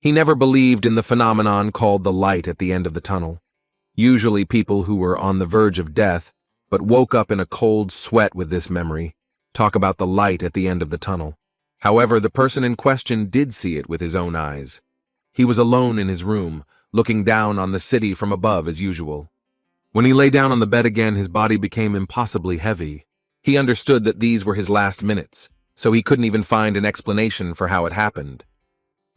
He never believed in the phenomenon called the light at the end of the tunnel. Usually people who were on the verge of death, but woke up in a cold sweat with this memory, talk about the light at the end of the tunnel. However, the person in question did see it with his own eyes. He was alone in his room, looking down on the city from above as usual. When he lay down on the bed again, his body became impossibly heavy. He understood that these were his last minutes, so he couldn't even find an explanation for how it happened.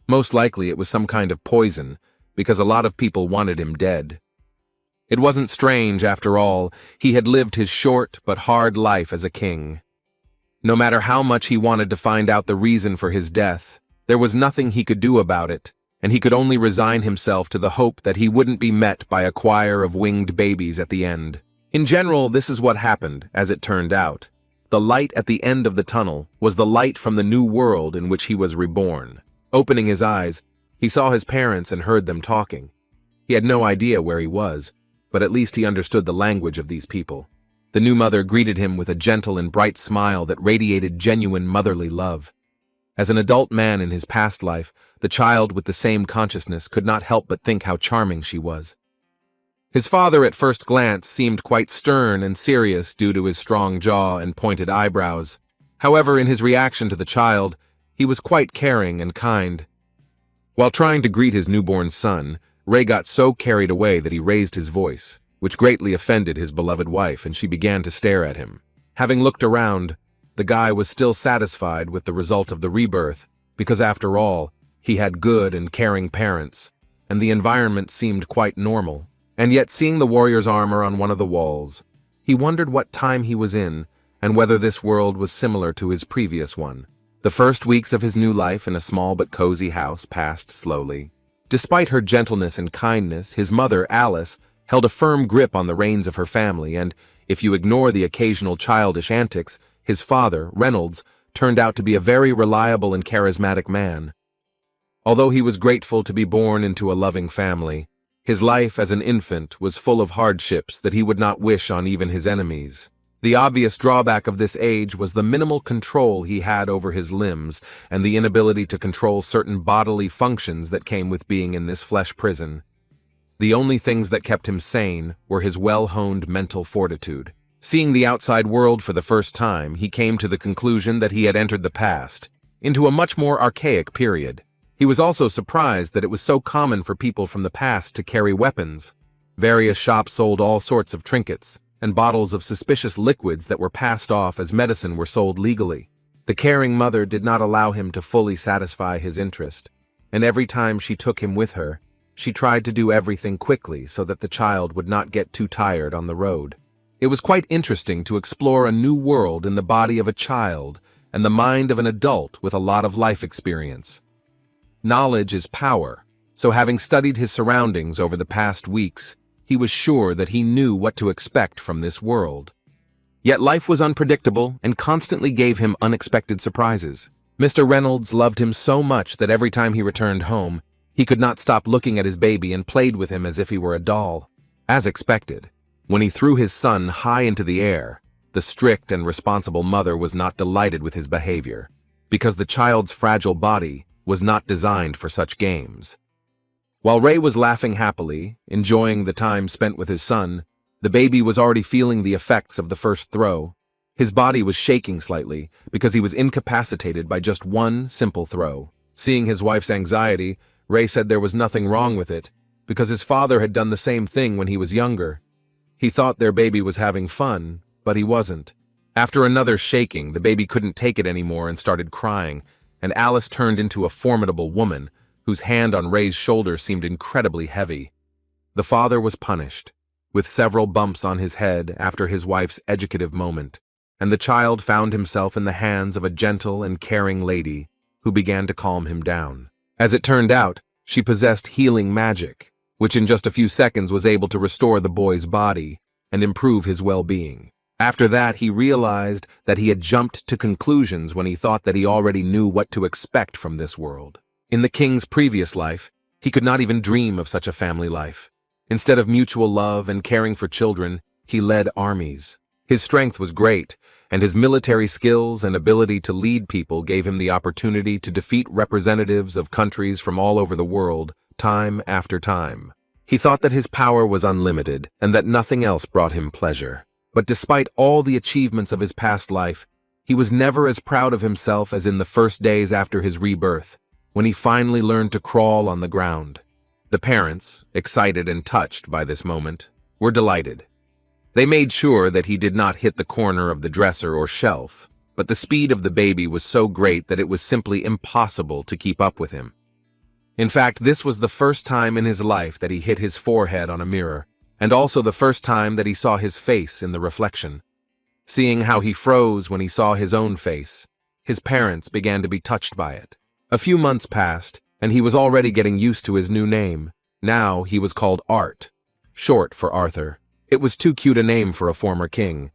Most likely it was some kind of poison, because a lot of people wanted him dead. It wasn't strange, after all. He had lived his short but hard life as a king. No matter how much he wanted to find out the reason for his death, there was nothing he could do about it, and he could only resign himself to the hope that he wouldn't be met by a choir of winged babies at the end. In general, this is what happened, as it turned out. The light at the end of the tunnel was the light from the new world in which he was reborn. Opening his eyes, he saw his parents and heard them talking. He had no idea where he was, but at least he understood the language of these people. The new mother greeted him with a gentle and bright smile that radiated genuine motherly love. As an adult man in his past life, the child with the same consciousness could not help but think how charming she was. His father at first glance seemed quite stern and serious due to his strong jaw and pointed eyebrows. However, in his reaction to the child, he was quite caring and kind. While trying to greet his newborn son, Ray got so carried away that he raised his voice, which greatly offended his beloved wife, and she began to stare at him. Having looked around, the guy was still satisfied with the result of the rebirth, because after all, he had good and caring parents, and the environment seemed quite normal. And yet, seeing the warrior's armor on one of the walls, he wondered what time he was in and whether this world was similar to his previous one. The first weeks of his new life in a small but cozy house passed slowly. Despite her gentleness and kindness, his mother, Alice, held a firm grip on the reins of her family, and, if you ignore the occasional childish antics, his father, Reynolds, turned out to be a very reliable and charismatic man. Although he was grateful to be born into a loving family, his life as an infant was full of hardships that he would not wish on even his enemies. The obvious drawback of this age was the minimal control he had over his limbs and the inability to control certain bodily functions that came with being in this flesh prison. The only things that kept him sane were his well-honed mental fortitude. Seeing the outside world for the first time, he came to the conclusion that he had entered the past, into a much more archaic period. He was also surprised that it was so common for people from the past to carry weapons. Various shops sold all sorts of trinkets, and bottles of suspicious liquids that were passed off as medicine were sold legally. The caring mother did not allow him to fully satisfy his interest, and every time she took him with her, she tried to do everything quickly so that the child would not get too tired on the road. It was quite interesting to explore a new world in the body of a child and the mind of an adult with a lot of life experience. Knowledge is power, so having studied his surroundings over the past weeks, he was sure that he knew what to expect from this world. Yet life was unpredictable and constantly gave him unexpected surprises. Mr. Reynolds loved him so much that every time he returned home, he could not stop looking at his baby and played with him as if he were a doll. As expected, when he threw his son high into the air, the strict and responsible mother was not delighted with his behavior, because the child's fragile body was not designed for such games. While Ray was laughing happily, enjoying the time spent with his son, the baby was already feeling the effects of the first throw. His body was shaking slightly because he was incapacitated by just one simple throw. Seeing his wife's anxiety, Ray said there was nothing wrong with it, because his father had done the same thing when he was younger. He thought their baby was having fun, but he wasn't. After another shaking, the baby couldn't take it anymore and started crying, and Alice turned into a formidable woman, whose hand on Ray's shoulder seemed incredibly heavy. The father was punished, with several bumps on his head after his wife's educative moment, and the child found himself in the hands of a gentle and caring lady who began to calm him down. As it turned out, she possessed healing magic, which in just a few seconds was able to restore the boy's body and improve his well-being. After that, he realized that he had jumped to conclusions when he thought that he already knew what to expect from this world. In the king's previous life, he could not even dream of such a family life. Instead of mutual love and caring for children, he led armies. His strength was great, and his military skills and ability to lead people gave him the opportunity to defeat representatives of countries from all over the world, time after time. He thought that his power was unlimited and that nothing else brought him pleasure. But despite all the achievements of his past life, he was never as proud of himself as in the first days after his rebirth, when he finally learned to crawl on the ground. The parents, excited and touched by this moment, were delighted. They made sure that he did not hit the corner of the dresser or shelf, but the speed of the baby was so great that it was simply impossible to keep up with him. In fact, this was the first time in his life that he hit his forehead on a mirror, and also the first time that he saw his face in the reflection. Seeing how he froze when he saw his own face, his parents began to be touched by it. A few months passed, and he was already getting used to his new name. Now he was called Art, short for Arthur. It was too cute a name for a former king,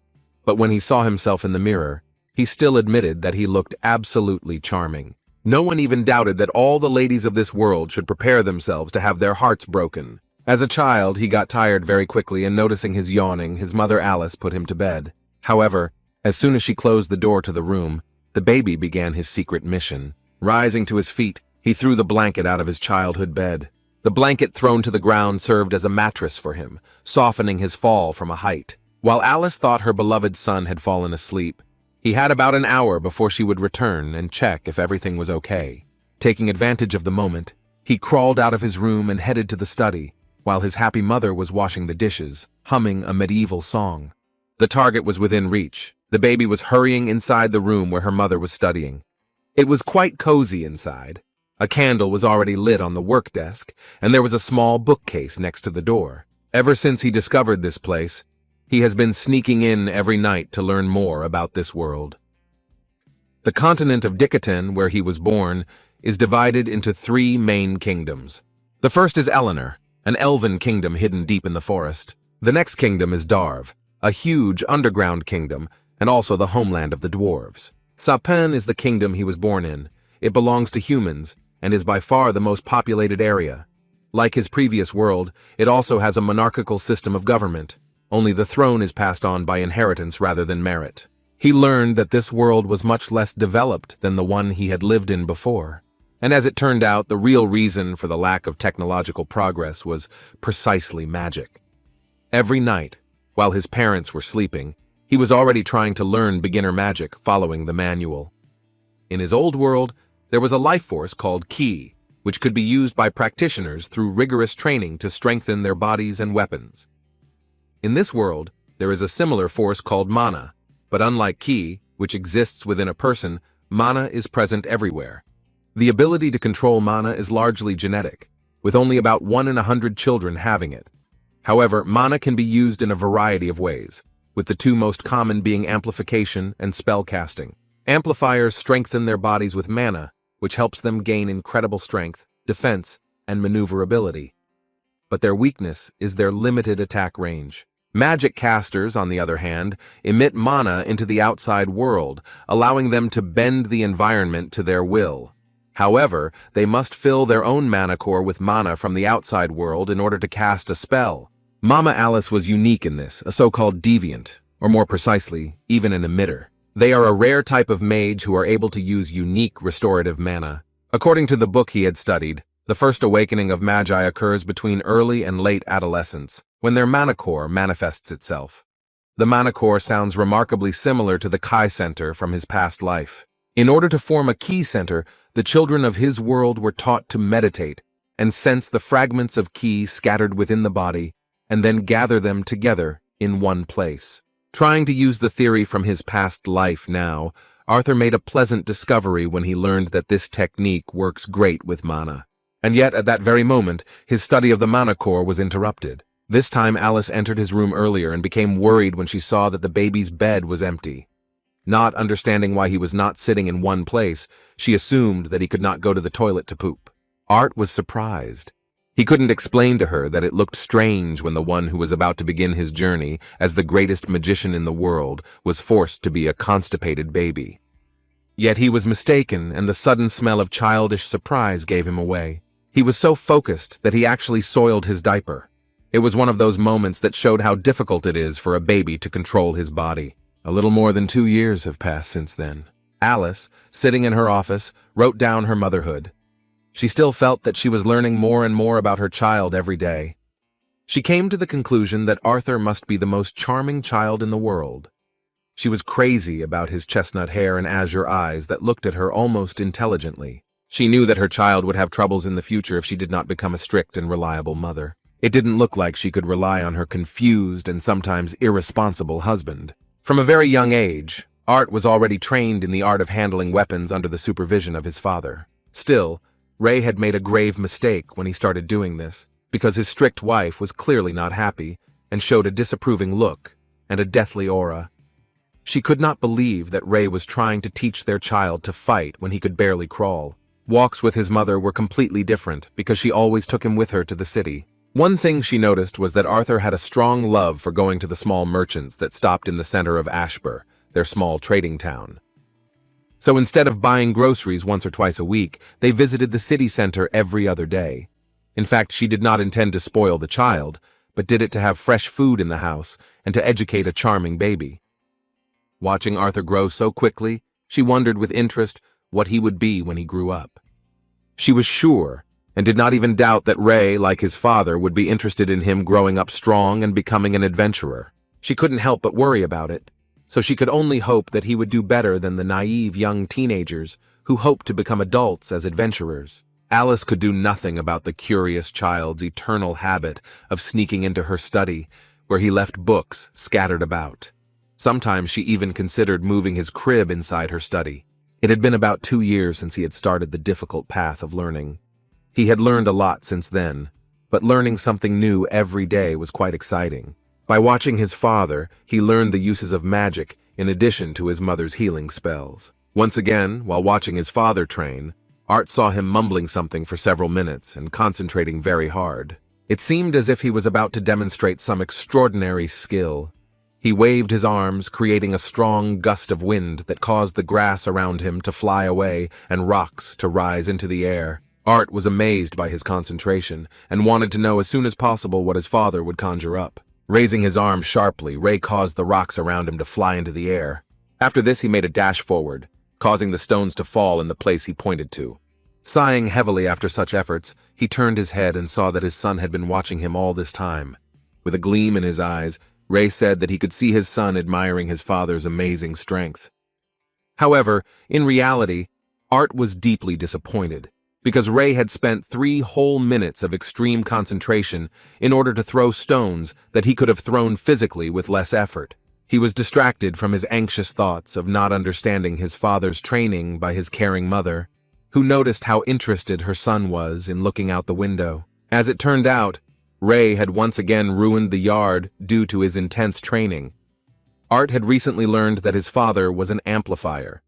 but when he saw himself in the mirror, he still admitted that he looked absolutely charming. No one even doubted that all the ladies of this world should prepare themselves to have their hearts broken. As a child, he got tired very quickly, and noticing his yawning, his mother Alice put him to bed. However, as soon as she closed the door to the room, the baby began his secret mission. Rising to his feet, he threw the blanket out of his childhood bed. The blanket thrown to the ground served as a mattress for him, softening his fall from a height. While Alice thought her beloved son had fallen asleep, he had about an hour before she would return and check if everything was okay. Taking advantage of the moment, he crawled out of his room and headed to the study, while his happy mother was washing the dishes, humming a medieval song. The target was within reach. The baby was hurrying inside the room where her mother was studying. It was quite cozy inside. A candle was already lit on the work desk, and there was a small bookcase next to the door. Ever since he discovered this place, he has been sneaking in every night to learn more about this world. The continent of Dickaton, where he was born, is divided into 3 main kingdoms. The first is Eleanor, an elven kingdom hidden deep in the forest. The next kingdom is Darv, a huge underground kingdom, and also the homeland of the dwarves. Sapin is the kingdom he was born in. It belongs to humans, and is by far the most populated area. Like his previous world, it also has a monarchical system of government, only the throne is passed on by inheritance rather than merit. He learned that this world was much less developed than the one he had lived in before. And as it turned out, the real reason for the lack of technological progress was precisely magic. Every night, while his parents were sleeping, he was already trying to learn beginner magic following the manual. In his old world, there was a life force called Ki, which could be used by practitioners through rigorous training to strengthen their bodies and weapons. In this world, there is a similar force called mana, but unlike Ki, which exists within a person, mana is present everywhere. The ability to control mana is largely genetic, with only about 1 in 100 children having it. However, mana can be used in a variety of ways, with the 2 most common being amplification and spell casting. Amplifiers strengthen their bodies with mana, which helps them gain incredible strength, defense, and maneuverability. But their weakness is their limited attack range. Magic casters, on the other hand, emit mana into the outside world, allowing them to bend the environment to their will. However, they must fill their own mana core with mana from the outside world in order to cast a spell. Mama Alice was unique in this, a so-called deviant, or more precisely, even an emitter. They are a rare type of mage who are able to use unique restorative mana. According to the book he had studied, the first awakening of magi occurs between early and late adolescence, when their mana core manifests itself. The mana core sounds remarkably similar to the Kai center from his past life. In order to form a Ki center, the children of his world were taught to meditate and sense the fragments of Ki scattered within the body, and then gather them together in one place. Trying to use the theory from his past life now, Arthur made a pleasant discovery when he learned that this technique works great with mana. And yet, at that very moment, his study of the mana core was interrupted. This time Alice entered his room earlier and became worried when she saw that the baby's bed was empty. Not understanding why he was not sitting in one place, she assumed that he could not go to the toilet to poop. Art was surprised. He couldn't explain to her that it looked strange when the one who was about to begin his journey as the greatest magician in the world was forced to be a constipated baby. Yet he was mistaken, and the sudden smell of childish surprise gave him away. He was so focused that he actually soiled his diaper. It was one of those moments that showed how difficult it is for a baby to control his body. A little more than 2 years have passed since then. Alice, sitting in her office, wrote down her motherhood. She still felt that she was learning more and more about her child every day. She came to the conclusion that Arthur must be the most charming child in the world. She was crazy about his chestnut hair and azure eyes that looked at her almost intelligently. She knew that her child would have troubles in the future if she did not become a strict and reliable mother. It didn't look like she could rely on her confused and sometimes irresponsible husband. From a very young age, Art was already trained in the art of handling weapons under the supervision of his father. Still, Ray had made a grave mistake when he started doing this, because his strict wife was clearly not happy and showed a disapproving look and a deathly aura. She could not believe that Ray was trying to teach their child to fight when he could barely crawl. Walks with his mother were completely different because she always took him with her to the city. One thing she noticed was that Arthur had a strong love for going to the small merchants that stopped in the center of Ashbur, their small trading town. So instead of buying groceries once or twice a week, they visited the city center every other day. In fact, she did not intend to spoil the child, but did it to have fresh food in the house and to educate a charming baby. Watching Arthur grow so quickly, she wondered with interest what he would be when he grew up. She was sure, and did not even doubt that Ray, like his father, would be interested in him growing up strong and becoming an adventurer. She couldn't help but worry about it, so she could only hope that he would do better than the naive young teenagers who hoped to become adults as adventurers. Alice could do nothing about the curious child's eternal habit of sneaking into her study, where he left books scattered about. Sometimes she even considered moving his crib inside her study. It had been about 2 years since he had started the difficult path of learning. He had learned a lot since then, but learning something new every day was quite exciting. By watching his father, he learned the uses of magic in addition to his mother's healing spells. Once again, while watching his father train, Art saw him mumbling something for several minutes and concentrating very hard. It seemed as if he was about to demonstrate some extraordinary skill. He waved his arms, creating a strong gust of wind that caused the grass around him to fly away and rocks to rise into the air. Art was amazed by his concentration and wanted to know as soon as possible what his father would conjure up. Raising his arm sharply, Ray caused the rocks around him to fly into the air. After this, he made a dash forward, causing the stones to fall in the place he pointed to. Sighing heavily after such efforts, he turned his head and saw that his son had been watching him all this time. With a gleam in his eyes, Ray said that he could see his son admiring his father's amazing strength. However, in reality, Art was deeply disappointed, because Ray had spent 3 whole minutes of extreme concentration in order to throw stones that he could have thrown physically with less effort. He was distracted from his anxious thoughts of not understanding his father's training by his caring mother, who noticed how interested her son was in looking out the window. As it turned out, Ray had once again ruined the yard due to his intense training. Art had recently learned that his father was an amplifier.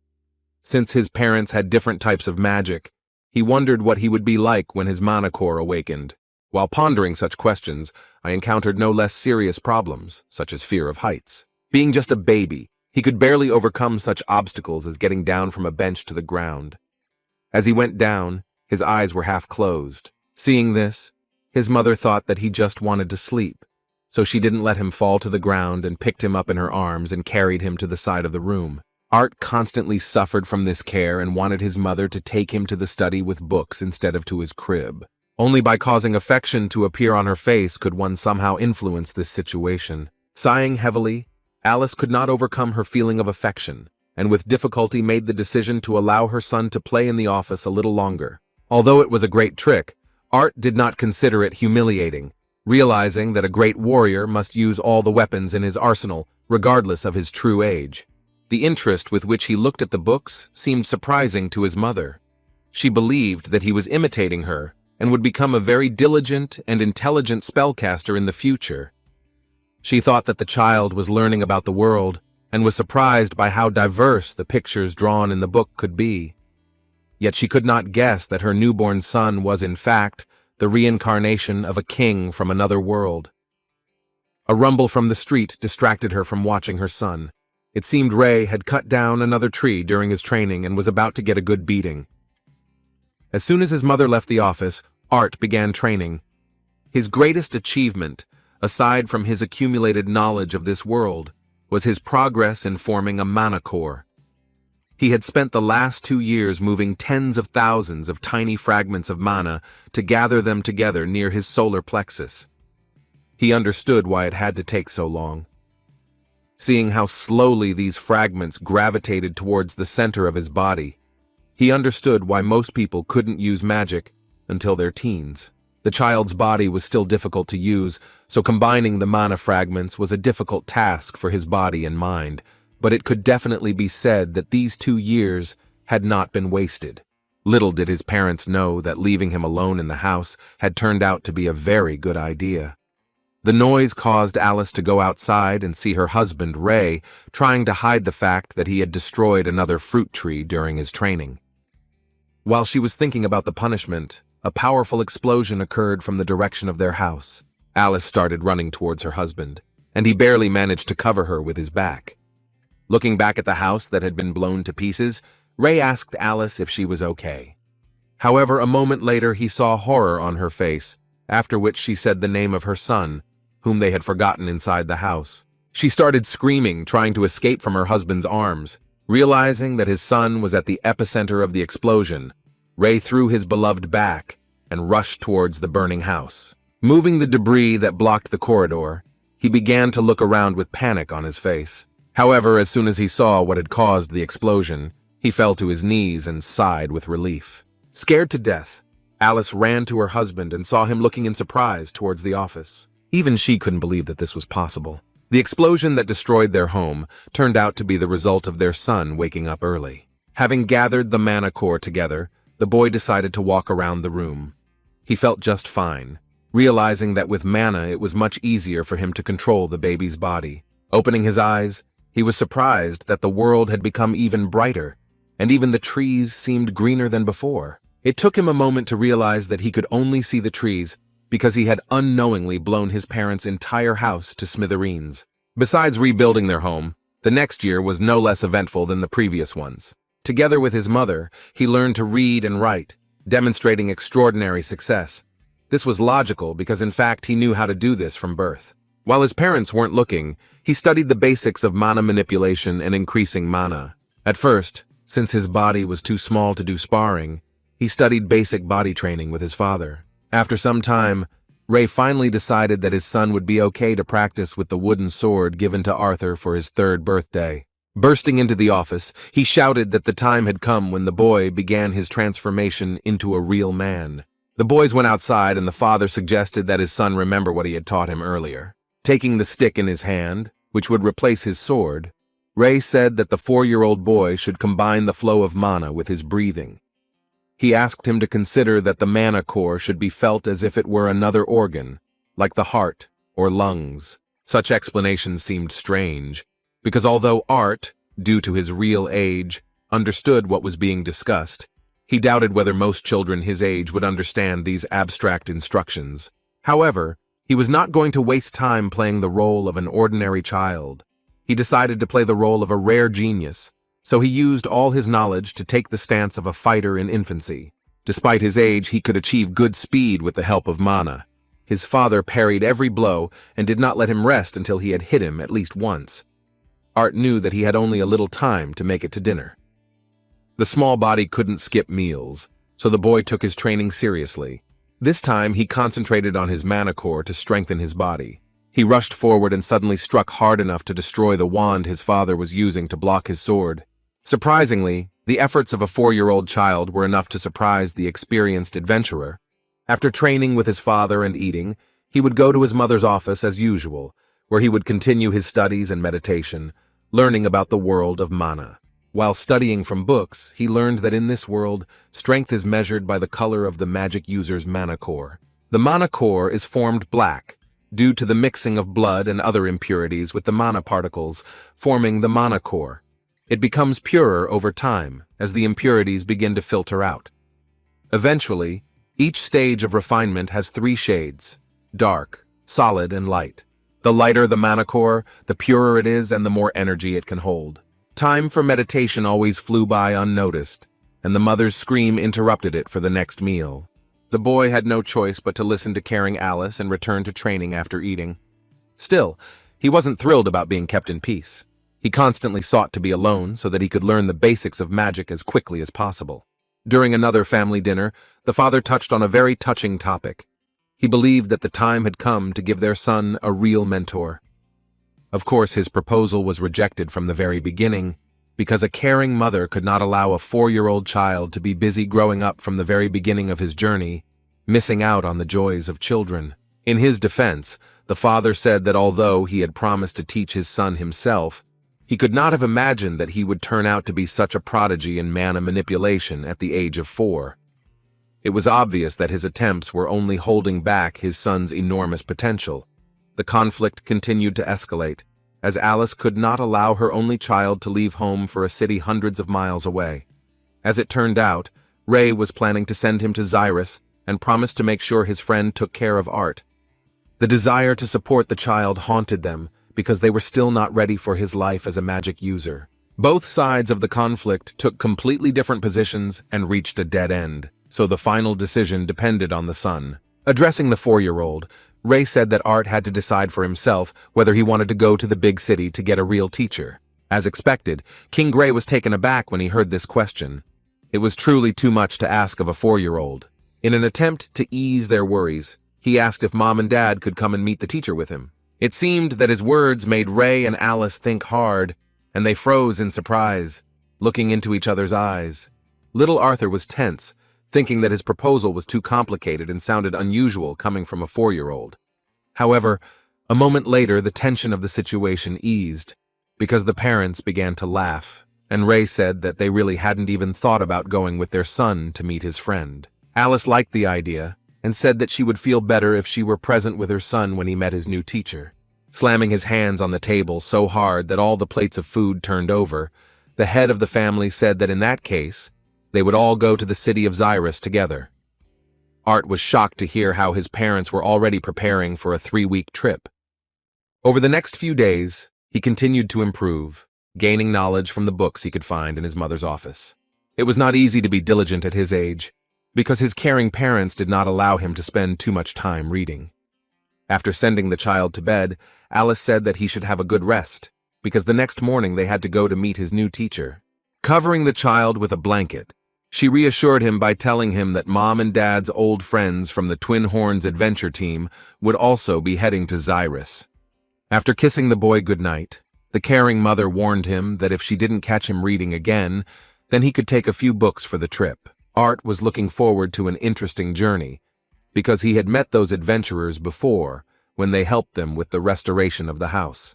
Since his parents had different types of magic, he wondered what he would be like when his mana core awakened. While pondering such questions, I encountered no less serious problems, such as fear of heights. Being just a baby, he could barely overcome such obstacles as getting down from a bench to the ground. As he went down, his eyes were half closed. Seeing this, his mother thought that he just wanted to sleep, so she didn't let him fall to the ground and picked him up in her arms and carried him to the side of the room. Art constantly suffered from this care and wanted his mother to take him to the study with books instead of to his crib. Only by causing affection to appear on her face could one somehow influence this situation. Sighing heavily, Alice could not overcome her feeling of affection, and with difficulty made the decision to allow her son to play in the office a little longer. Although it was a great trick, Art did not consider it humiliating, realizing that a great warrior must use all the weapons in his arsenal, regardless of his true age. The interest with which he looked at the books seemed surprising to his mother. She believed that he was imitating her and would become a very diligent and intelligent spellcaster in the future. She thought that the child was learning about the world and was surprised by how diverse the pictures drawn in the book could be. Yet she could not guess that her newborn son was, in fact, the reincarnation of a king from another world. A rumble from the street distracted her from watching her son. It seemed Ray had cut down another tree during his training and was about to get a good beating. As soon as his mother left the office, Art began training. His greatest achievement aside from his accumulated knowledge of this world, was his progress in forming a mana core. He had spent the last 2 years moving tens of thousands of tiny fragments of mana to gather them together near his solar plexus. He understood why it had to take so long. Seeing how slowly these fragments gravitated towards the center of his body, he understood why most people couldn't use magic until their teens. The child's body was still difficult to use, so combining the mana fragments was a difficult task for his body and mind, but it could definitely be said that these 2 years had not been wasted. Little did his parents know that leaving him alone in the house had turned out to be a very good idea. The noise caused Alice to go outside and see her husband, Ray, trying to hide the fact that he had destroyed another fruit tree during his training. While she was thinking about the punishment, a powerful explosion occurred from the direction of their house. Alice started running towards her husband, and he barely managed to cover her with his back. Looking back at the house that had been blown to pieces, Ray asked Alice if she was okay. However, a moment later he saw horror on her face, after which she said the name of her son, whom they had forgotten inside the house. She started screaming, trying to escape from her husband's arms. Realizing that his son was at the epicenter of the explosion, Ray threw his beloved back and rushed towards the burning house. Moving the debris that blocked the corridor, he began to look around with panic on his face. However, as soon as he saw what had caused the explosion, he fell to his knees and sighed with relief. Scared to death, Alice ran to her husband and saw him looking in surprise towards the office. Even she couldn't believe that this was possible. The explosion that destroyed their home turned out to be the result of their son waking up early. Having gathered the mana core together, the boy decided to walk around the room. He felt just fine, realizing that with mana it was much easier for him to control the baby's body. Opening his eyes, he was surprised that the world had become even brighter, and even the trees seemed greener than before. It took him a moment to realize that he could only see the trees because he had unknowingly blown his parents' entire house to smithereens. Besides rebuilding their home, the next year was no less eventful than the previous ones. Together with his mother, he learned to read and write, demonstrating extraordinary success. This was logical because in fact he knew how to do this from birth. While his parents weren't looking, he studied the basics of mana manipulation and increasing mana. At first, since his body was too small to do sparring, he studied basic body training with his father. After some time, Ray finally decided that his son would be okay to practice with the wooden sword given to Arthur for his 3rd birthday. Bursting into the office, he shouted that the time had come when the boy began his transformation into a real man. The boys went outside and the father suggested that his son remember what he had taught him earlier. Taking the stick in his hand, which would replace his sword, Ray said that the 4-year-old boy should combine the flow of mana with his breathing. He asked him to consider that the mana core should be felt as if it were another organ, like the heart or lungs. Such explanations seemed strange, because although Art, due to his real age, understood what was being discussed, he doubted whether most children his age would understand these abstract instructions. However, he was not going to waste time playing the role of an ordinary child. He decided to play the role of a rare genius, so he used all his knowledge to take the stance of a fighter in infancy. Despite his age, he could achieve good speed with the help of mana. His father parried every blow and did not let him rest until he had hit him at least once. Art knew that he had only a little time to make it to dinner. The small body couldn't skip meals, so the boy took his training seriously. This time, he concentrated on his mana core to strengthen his body. He rushed forward and suddenly struck hard enough to destroy the wand his father was using to block his sword. Surprisingly, the efforts of a 4-year-old child were enough to surprise the experienced adventurer. After training with his father and eating, he would go to his mother's office as usual, where he would continue his studies and meditation, learning about the world of mana. While studying from books, he learned that in this world, strength is measured by the color of the magic user's mana core. The mana core is formed black, due to the mixing of blood and other impurities with the mana particles, forming the mana core. It becomes purer over time as the impurities begin to filter out. Eventually, each stage of refinement has 3 shades: dark, solid, and light. The lighter the mana core, the purer it is and the more energy it can hold. Time for meditation always flew by unnoticed, and the mother's scream interrupted it for the next meal. The boy had no choice but to listen to caring Alice and return to training after eating. Still, he wasn't thrilled about being kept in peace. He constantly sought to be alone so that he could learn the basics of magic as quickly as possible. During another family dinner, the father touched on a very touching topic. He believed that the time had come to give their son a real mentor. Of course, his proposal was rejected from the very beginning, because a caring mother could not allow a 4-year-old child to be busy growing up from the very beginning of his journey, missing out on the joys of children. In his defense, the father said that although he had promised to teach his son himself, he could not have imagined that he would turn out to be such a prodigy in mana manipulation at the age of 4. It was obvious that his attempts were only holding back his son's enormous potential. The conflict continued to escalate, as Alice could not allow her only child to leave home for a city hundreds of miles away. As it turned out, Ray was planning to send him to Zyrus and promised to make sure his friend took care of Art. The desire to support the child haunted them because they were still not ready for his life as a magic user. Both sides of the conflict took completely different positions and reached a dead end, so the final decision depended on the son. Addressing the 4-year-old, Ray said that Art had to decide for himself whether he wanted to go to the big city to get a real teacher. As expected, King Gray was taken aback when he heard this question. It was truly too much to ask of a 4-year-old. In an attempt to ease their worries, he asked if Mom and Dad could come and meet the teacher with him. It seemed that his words made Ray and Alice think hard, and they froze in surprise, looking into each other's eyes. Little Arthur was tense, thinking that his proposal was too complicated and sounded unusual coming from a 4-year-old. However, a moment later the tension of the situation eased, because the parents began to laugh, and Ray said that they really hadn't even thought about going with their son to meet his friend. Alice liked the idea, and said that she would feel better if she were present with her son when he met his new teacher. Slamming his hands on the table so hard that all the plates of food turned over, the head of the family said that in that case, they would all go to the city of Zyrus together. Art was shocked to hear how his parents were already preparing for a 3-week trip. Over the next few days, he continued to improve, gaining knowledge from the books he could find in his mother's office. It was not easy to be diligent at his age, because his caring parents did not allow him to spend too much time reading. After sending the child to bed, Alice said that he should have a good rest, because the next morning they had to go to meet his new teacher. Covering the child with a blanket, she reassured him by telling him that Mom and Dad's old friends from the Twin Horns adventure team would also be heading to Zyrus. After kissing the boy goodnight, the caring mother warned him that if she didn't catch him reading again, then he could take a few books for the trip. Art was looking forward to an interesting journey, because he had met those adventurers before when they helped them with the restoration of the house.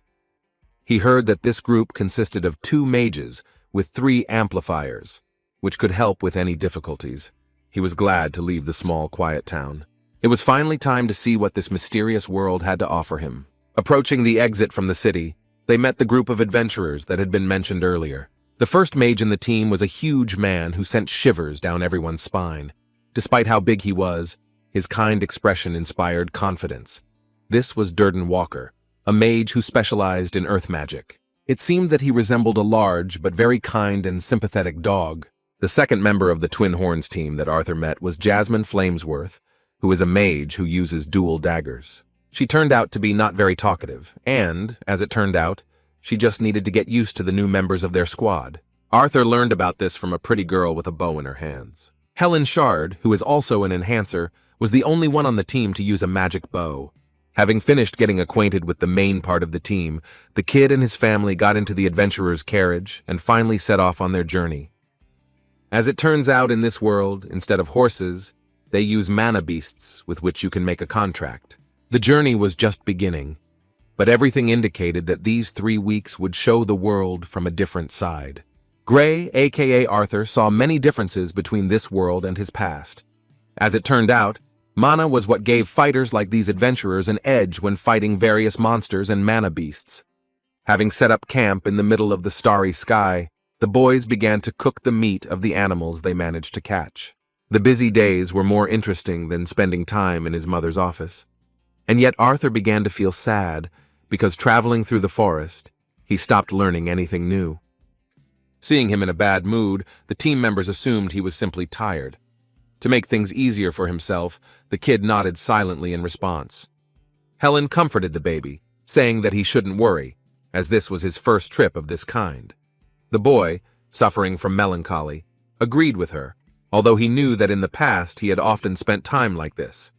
He heard that this group consisted of 2 mages with 3 amplifiers, which could help with any difficulties. He was glad to leave the small, quiet town. It was finally time to see what this mysterious world had to offer him. Approaching the exit from the city, they met the group of adventurers that had been mentioned earlier. The first mage in the team was a huge man who sent shivers down everyone's spine. Despite how big he was, his kind expression inspired confidence. This was Durden Walker, a mage who specialized in earth magic. It seemed that he resembled a large but very kind and sympathetic dog. The second member of the Twin Horns team that Arthur met was Jasmine Flamesworth, who is a mage who uses dual daggers. She turned out to be not very talkative, and, as it turned out, she just needed to get used to the new members of their squad. Arthur learned about this from a pretty girl with a bow in her hands. Helen Shard, who is also an enhancer, was the only one on the team to use a magic bow. Having finished getting acquainted with the main part of the team, the kid and his family got into the adventurer's carriage and finally set off on their journey. As it turns out in this world, instead of horses, they use mana beasts with which you can make a contract. The journey was just beginning, but everything indicated that these 3 weeks would show the world from a different side. Gray, aka Arthur, saw many differences between this world and his past. As it turned out, mana was what gave fighters like these adventurers an edge when fighting various monsters and mana beasts. Having set up camp in the middle of the starry sky, the boys began to cook the meat of the animals they managed to catch. The busy days were more interesting than spending time in his mother's office. And yet Arthur began to feel sad, because traveling through the forest, he stopped learning anything new. Seeing him in a bad mood, the team members assumed he was simply tired. To make things easier for himself, the kid nodded silently in response. Helen comforted the baby, saying that he shouldn't worry, as this was his first trip of this kind. The boy, suffering from melancholy, agreed with her, although he knew that in the past he had often spent time like this.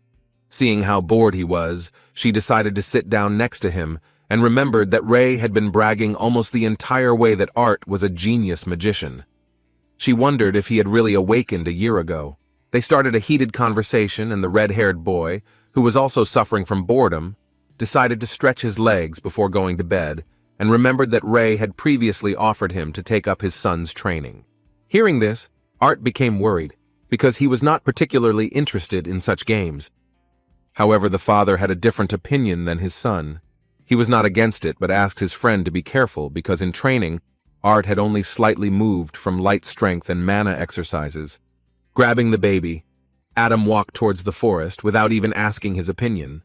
Seeing how bored he was, she decided to sit down next to him and remembered that Ray had been bragging almost the entire way that Art was a genius magician. She wondered if he had really awakened a year ago. They started a heated conversation, and the red-haired boy, who was also suffering from boredom, decided to stretch his legs before going to bed and remembered that Ray had previously offered him to take up his son's training. Hearing this, Art became worried because he was not particularly interested in such games. However, the father had a different opinion than his son. He was not against it, but asked his friend to be careful because in training, Art had only slightly moved from light strength and mana exercises. Grabbing the baby, Adam walked towards the forest without even asking his opinion.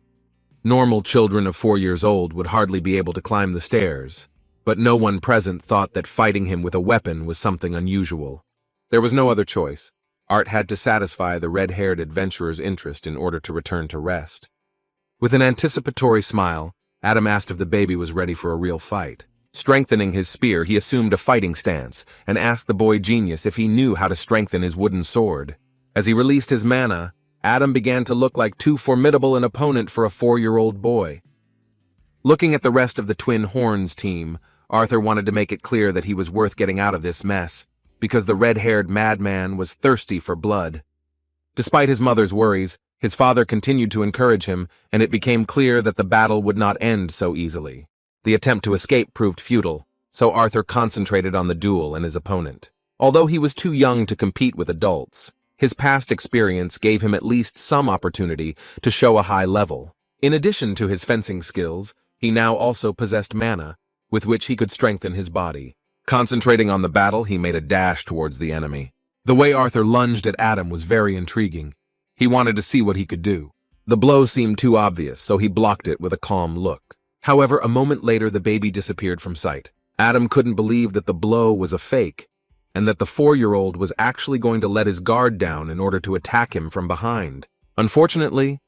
Normal children of 4 years old would hardly be able to climb the stairs, but no one present thought that fighting him with a weapon was something unusual. There was no other choice. Art had to satisfy the red-haired adventurer's interest in order to return to rest. With an anticipatory smile, Adam asked if the baby was ready for a real fight. Strengthening his spear, he assumed a fighting stance and asked the boy genius if he knew how to strengthen his wooden sword. As he released his mana, Adam began to look like too formidable an opponent for a 4-year-old boy. Looking at the rest of the Twin Horns team, Arthur wanted to make it clear that he was worth getting out of this mess, because the red-haired madman was thirsty for blood. Despite his mother's worries, his father continued to encourage him, and it became clear that the battle would not end so easily. The attempt to escape proved futile, so Arthur concentrated on the duel and his opponent. Although he was too young to compete with adults, his past experience gave him at least some opportunity to show a high level. In addition to his fencing skills, he now also possessed mana, with which he could strengthen his body. Concentrating on the battle, he made a dash towards the enemy. The way Arthur lunged at Adam was very intriguing. He wanted to see what he could do. The blow seemed too obvious, so he blocked it with a calm look. However, a moment later the baby disappeared from sight. Adam couldn't believe that the blow was a fake, and that the 4-year-old was actually going to let his guard down in order to attack him from behind. Unfortunately,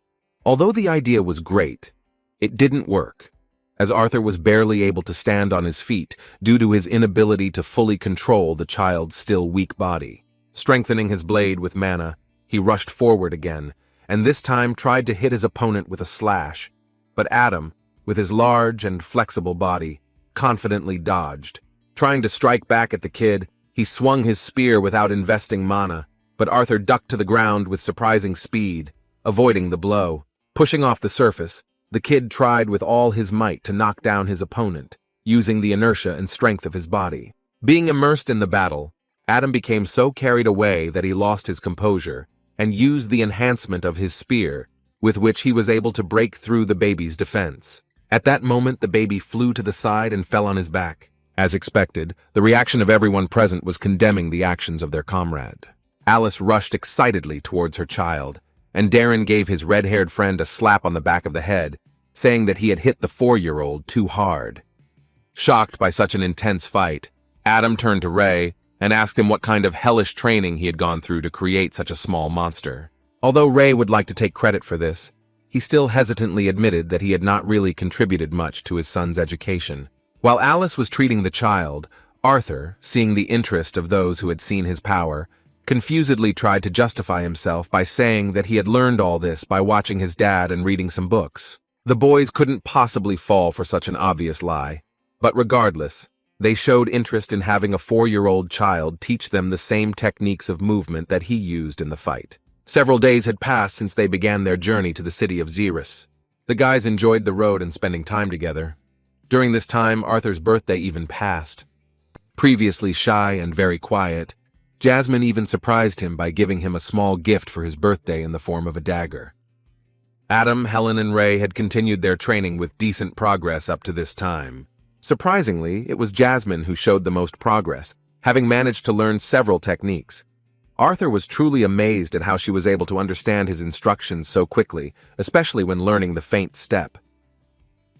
although the idea was great, it didn't work, as Arthur was barely able to stand on his feet due to his inability to fully control the child's still weak body. Strengthening his blade with mana, he rushed forward again, and this time tried to hit his opponent with a slash, but Adam, with his large and flexible body, confidently dodged. Trying to strike back at the kid, he swung his spear without investing mana, but Arthur ducked to the ground with surprising speed, avoiding the blow. Pushing off the surface, the kid tried with all his might to knock down his opponent, using the inertia and strength of his body. Being immersed in the battle, Adam became so carried away that he lost his composure and used the enhancement of his spear, with which he was able to break through the baby's defense. At that moment, the baby flew to the side and fell on his back. As expected, the reaction of everyone present was condemning the actions of their comrade. Alice rushed excitedly towards her child, and Darren gave his red-haired friend a slap on the back of the head, saying that he had hit the 4-year-old too hard. Shocked by such an intense fight, Adam turned to Ray and asked him what kind of hellish training he had gone through to create such a small monster. Although Ray would like to take credit for this, he still hesitantly admitted that he had not really contributed much to his son's education. While Alice was treating the child, Arthur, seeing the interest of those who had seen his power, confusedly tried to justify himself by saying that he had learned all this by watching his dad and reading some books. The boys couldn't possibly fall for such an obvious lie, but regardless, they showed interest in having a 4-year-old child teach them the same techniques of movement that he used in the fight. Several days had passed since they began their journey to the city of Zyrus. The guys enjoyed the road and spending time together. During this time, Arthur's birthday even passed. Previously shy and very quiet, Jasmine even surprised him by giving him a small gift for his birthday in the form of a dagger. Adam, Helen, and Ray had continued their training with decent progress up to this time. Surprisingly, it was Jasmine who showed the most progress, having managed to learn several techniques. Arthur was truly amazed at how she was able to understand his instructions so quickly, especially when learning the feint step.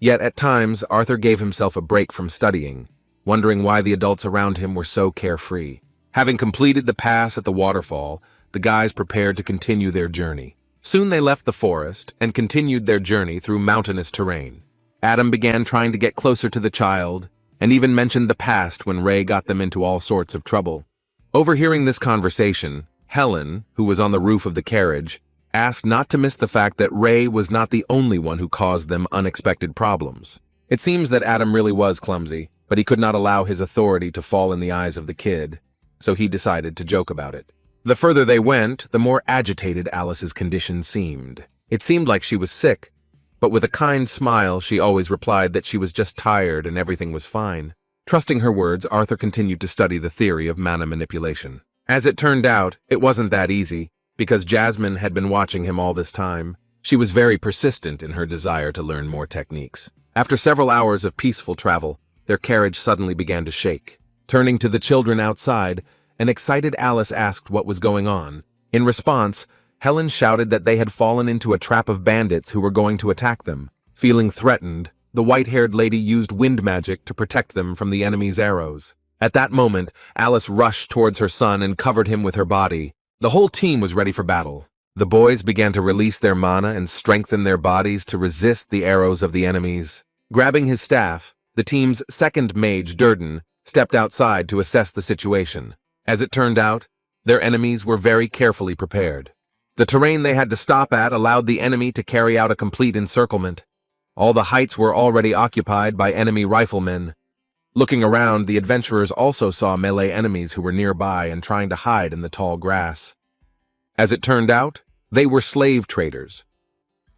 Yet at times, Arthur gave himself a break from studying, wondering why the adults around him were so carefree. Having completed the pass at the waterfall, the guys prepared to continue their journey. Soon they left the forest and continued their journey through mountainous terrain. Adam began trying to get closer to the child, and even mentioned the past when Ray got them into all sorts of trouble. Overhearing this conversation, Helen, who was on the roof of the carriage, asked not to miss the fact that Ray was not the only one who caused them unexpected problems. It seems that Adam really was clumsy, but he could not allow his authority to fall in the eyes of the kid, so he decided to joke about it. The further they went, the more agitated Alice's condition seemed. It seemed like she was sick, but with a kind smile she always replied that she was just tired and everything was fine. Trusting her words, Arthur continued to study the theory of mana manipulation. As it turned out, it wasn't that easy, because Jasmine had been watching him all this time. She was very persistent in her desire to learn more techniques. After several hours of peaceful travel, their carriage suddenly began to shake. Turning to the children outside, an excited Alice asked what was going on. In response, Helen shouted that they had fallen into a trap of bandits who were going to attack them. Feeling threatened, the white-haired lady used wind magic to protect them from the enemy's arrows. At that moment, Alice rushed towards her son and covered him with her body. The whole team was ready for battle. The boys began to release their mana and strengthen their bodies to resist the arrows of the enemies. Grabbing his staff, the team's second mage, Durden, stepped outside to assess the situation. As it turned out, their enemies were very carefully prepared. The terrain they had to stop at allowed the enemy to carry out a complete encirclement. All the heights were already occupied by enemy riflemen. Looking around, the adventurers also saw melee enemies who were nearby and trying to hide in the tall grass. As it turned out, they were slave traders.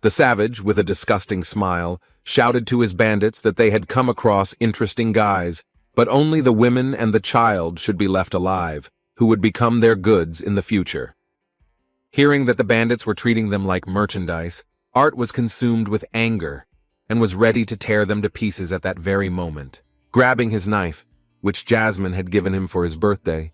The savage, with a disgusting smile, shouted to his bandits that they had come across interesting guys, but only the women and the child should be left alive, who would become their goods in the future. Hearing that the bandits were treating them like merchandise, Art was consumed with anger and was ready to tear them to pieces at that very moment. Grabbing his knife, which Jasmine had given him for his birthday,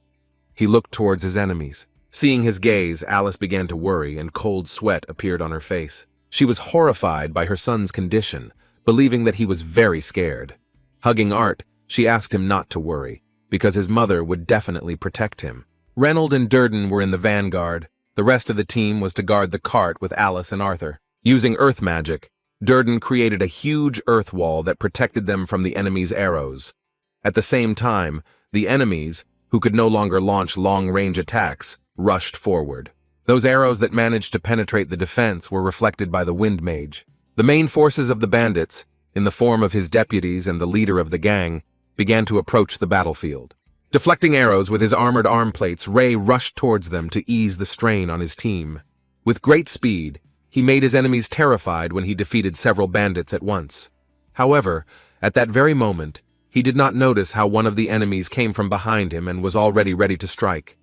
he looked towards his enemies. Seeing his gaze, Alice began to worry and cold sweat appeared on her face. She was horrified by her son's condition, believing that he was very scared. Hugging Art, she asked him not to worry, because his mother would definitely protect him. Reynolds and Durden were in the vanguard. The rest of the team was to guard the cart with Alice and Arthur. Using earth magic, Durden created a huge earth wall that protected them from the enemy's arrows. At the same time, the enemies, who could no longer launch long-range attacks, rushed forward. Those arrows that managed to penetrate the defense were reflected by the wind mage. The main forces of the bandits, in the form of his deputies and the leader of the gang, began to approach the battlefield. Deflecting arrows with his armored arm plates, Ray rushed towards them to ease the strain on his team. With great speed, he made his enemies terrified when he defeated several bandits at once. However, at that very moment, he did not notice how one of the enemies came from behind him and was already ready to strike.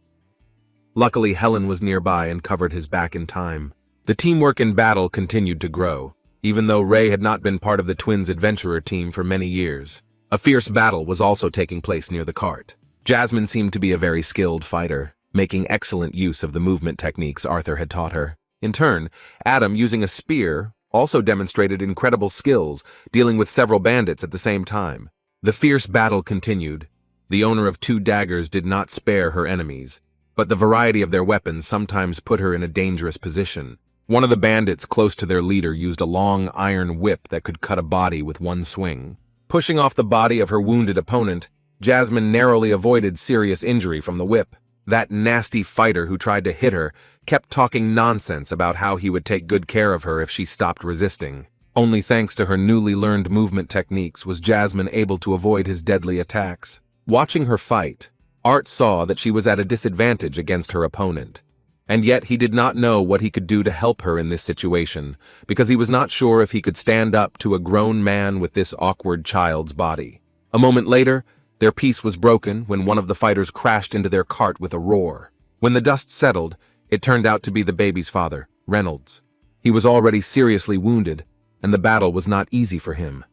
Luckily, Helen was nearby and covered his back in time. The teamwork in battle continued to grow, even though Ray had not been part of the twins' adventurer team for many years. A fierce battle was also taking place near the cart. Jasmine seemed to be a very skilled fighter, making excellent use of the movement techniques Arthur had taught her. In turn, Adam, using a spear, also demonstrated incredible skills, dealing with several bandits at the same time. The fierce battle continued. The owner of 2 daggers did not spare her enemies, but the variety of their weapons sometimes put her in a dangerous position. One of the bandits close to their leader used a long iron whip that could cut a body with one swing. Pushing off the body of her wounded opponent, Jasmine narrowly avoided serious injury from the whip. That nasty fighter who tried to hit her kept talking nonsense about how he would take good care of her if she stopped resisting. Only thanks to her newly learned movement techniques was Jasmine able to avoid his deadly attacks. Watching her fight, Art saw that she was at a disadvantage against her opponent, and yet he did not know what he could do to help her in this situation, because he was not sure if he could stand up to a grown man with this awkward child's body. A moment later, their peace was broken when one of the fighters crashed into their cart with a roar. When the dust settled, it turned out to be the baby's father, Reynolds. He was already seriously wounded, and the battle was not easy for him.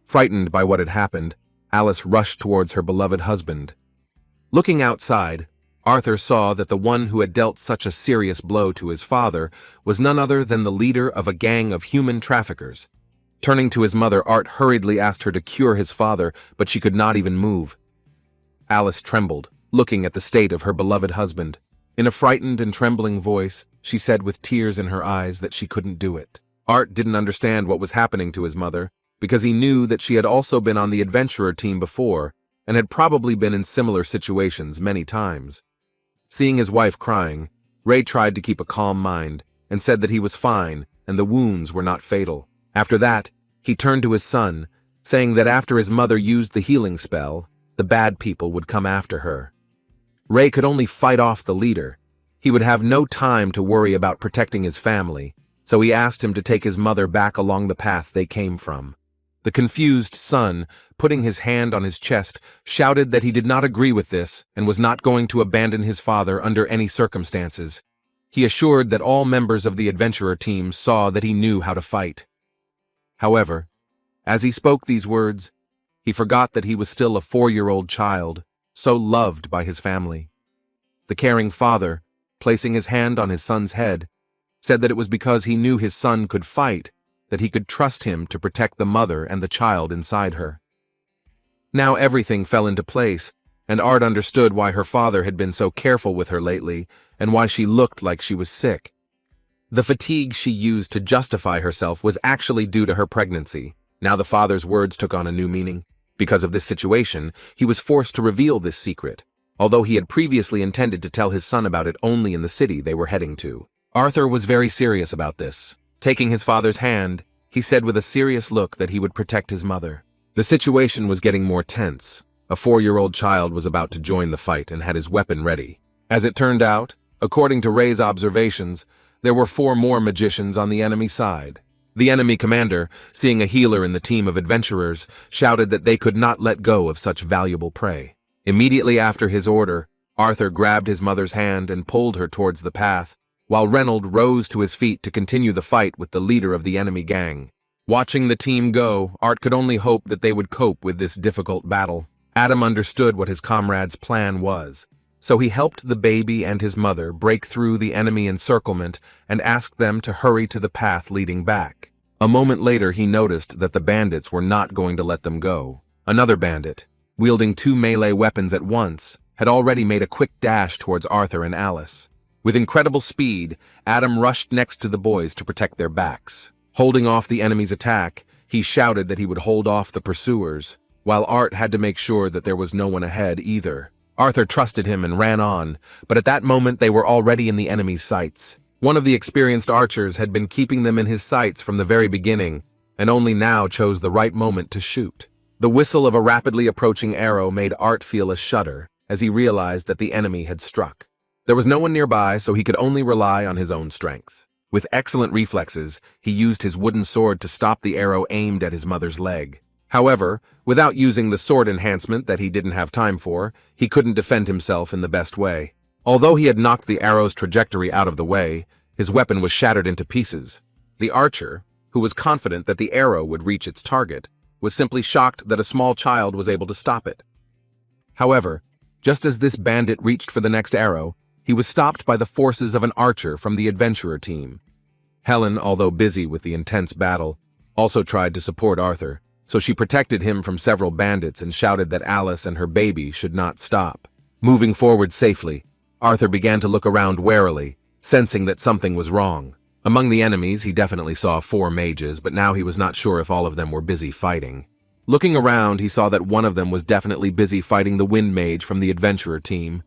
Frightened by what had happened, Alice rushed towards her beloved husband. Looking outside, Arthur saw that the one who had dealt such a serious blow to his father was none other than the leader of a gang of human traffickers. Turning to his mother, Art hurriedly asked her to cure his father, but she could not even move. Alice trembled, looking at the state of her beloved husband. In a frightened and trembling voice, she said with tears in her eyes that she couldn't do it. Art didn't understand what was happening to his mother, because he knew that she had also been on the adventurer team before and had probably been in similar situations many times. Seeing his wife crying, Ray tried to keep a calm mind and said that he was fine and the wounds were not fatal. After that, he turned to his son, saying that after his mother used the healing spell, the bad people would come after her. Ray could only fight off the leader. He would have no time to worry about protecting his family, so he asked him to take his mother back along the path they came from. The confused son, putting his hand on his chest, shouted that he did not agree with this and was not going to abandon his father under any circumstances. He assured that all members of the adventurer team saw that he knew how to fight. However, as he spoke these words, he forgot that he was still a 4-year-old child, so loved by his family. The caring father, placing his hand on his son's head, said that it was because he knew his son could fight that he could trust him to protect the mother and the child inside her. Now everything fell into place, and Art understood why her father had been so careful with her lately and why she looked like she was sick. The fatigue she used to justify herself was actually due to her pregnancy. Now the father's words took on a new meaning. Because of this situation, he was forced to reveal this secret, although he had previously intended to tell his son about it only in the city they were heading to. Arthur was very serious about this. Taking his father's hand, he said with a serious look that he would protect his mother. The situation was getting more tense. A 4-year-old child was about to join the fight and had his weapon ready. As it turned out, according to Ray's observations, there were 4 more magicians on the enemy side. The enemy commander, seeing a healer in the team of adventurers, shouted that they could not let go of such valuable prey. Immediately after his order, Arthur grabbed his mother's hand and pulled her towards the path, while Reynold rose to his feet to continue the fight with the leader of the enemy gang. Watching the team go, Art could only hope that they would cope with this difficult battle. Adam understood what his comrade's plan was, so he helped the baby and his mother break through the enemy encirclement and asked them to hurry to the path leading back. A moment later, he noticed that the bandits were not going to let them go. Another bandit, wielding 2 melee weapons at once, had already made a quick dash towards Arthur and Alice. With incredible speed, Adam rushed next to the boys to protect their backs. Holding off the enemy's attack, he shouted that he would hold off the pursuers, while Art had to make sure that there was no one ahead either. Arthur trusted him and ran on, but at that moment they were already in the enemy's sights. One of the experienced archers had been keeping them in his sights from the very beginning, and only now chose the right moment to shoot. The whistle of a rapidly approaching arrow made Art feel a shudder as he realized that the enemy had struck. There was no one nearby, so he could only rely on his own strength. With excellent reflexes, he used his wooden sword to stop the arrow aimed at his mother's leg. However, without using the sword enhancement that he didn't have time for, he couldn't defend himself in the best way. Although he had knocked the arrow's trajectory out of the way, his weapon was shattered into pieces. The archer, who was confident that the arrow would reach its target, was simply shocked that a small child was able to stop it. However, just as this bandit reached for the next arrow, he was stopped by the forces of an archer from the adventurer team. Helen, although busy with the intense battle, also tried to support Arthur, so she protected him from several bandits and shouted that Alice and her baby should not stop. Moving forward safely, Arthur began to look around warily, sensing that something was wrong. Among the enemies, he definitely saw 4 mages, but now he was not sure if all of them were busy fighting. Looking around, he saw that one of them was definitely busy fighting the wind mage from the adventurer team.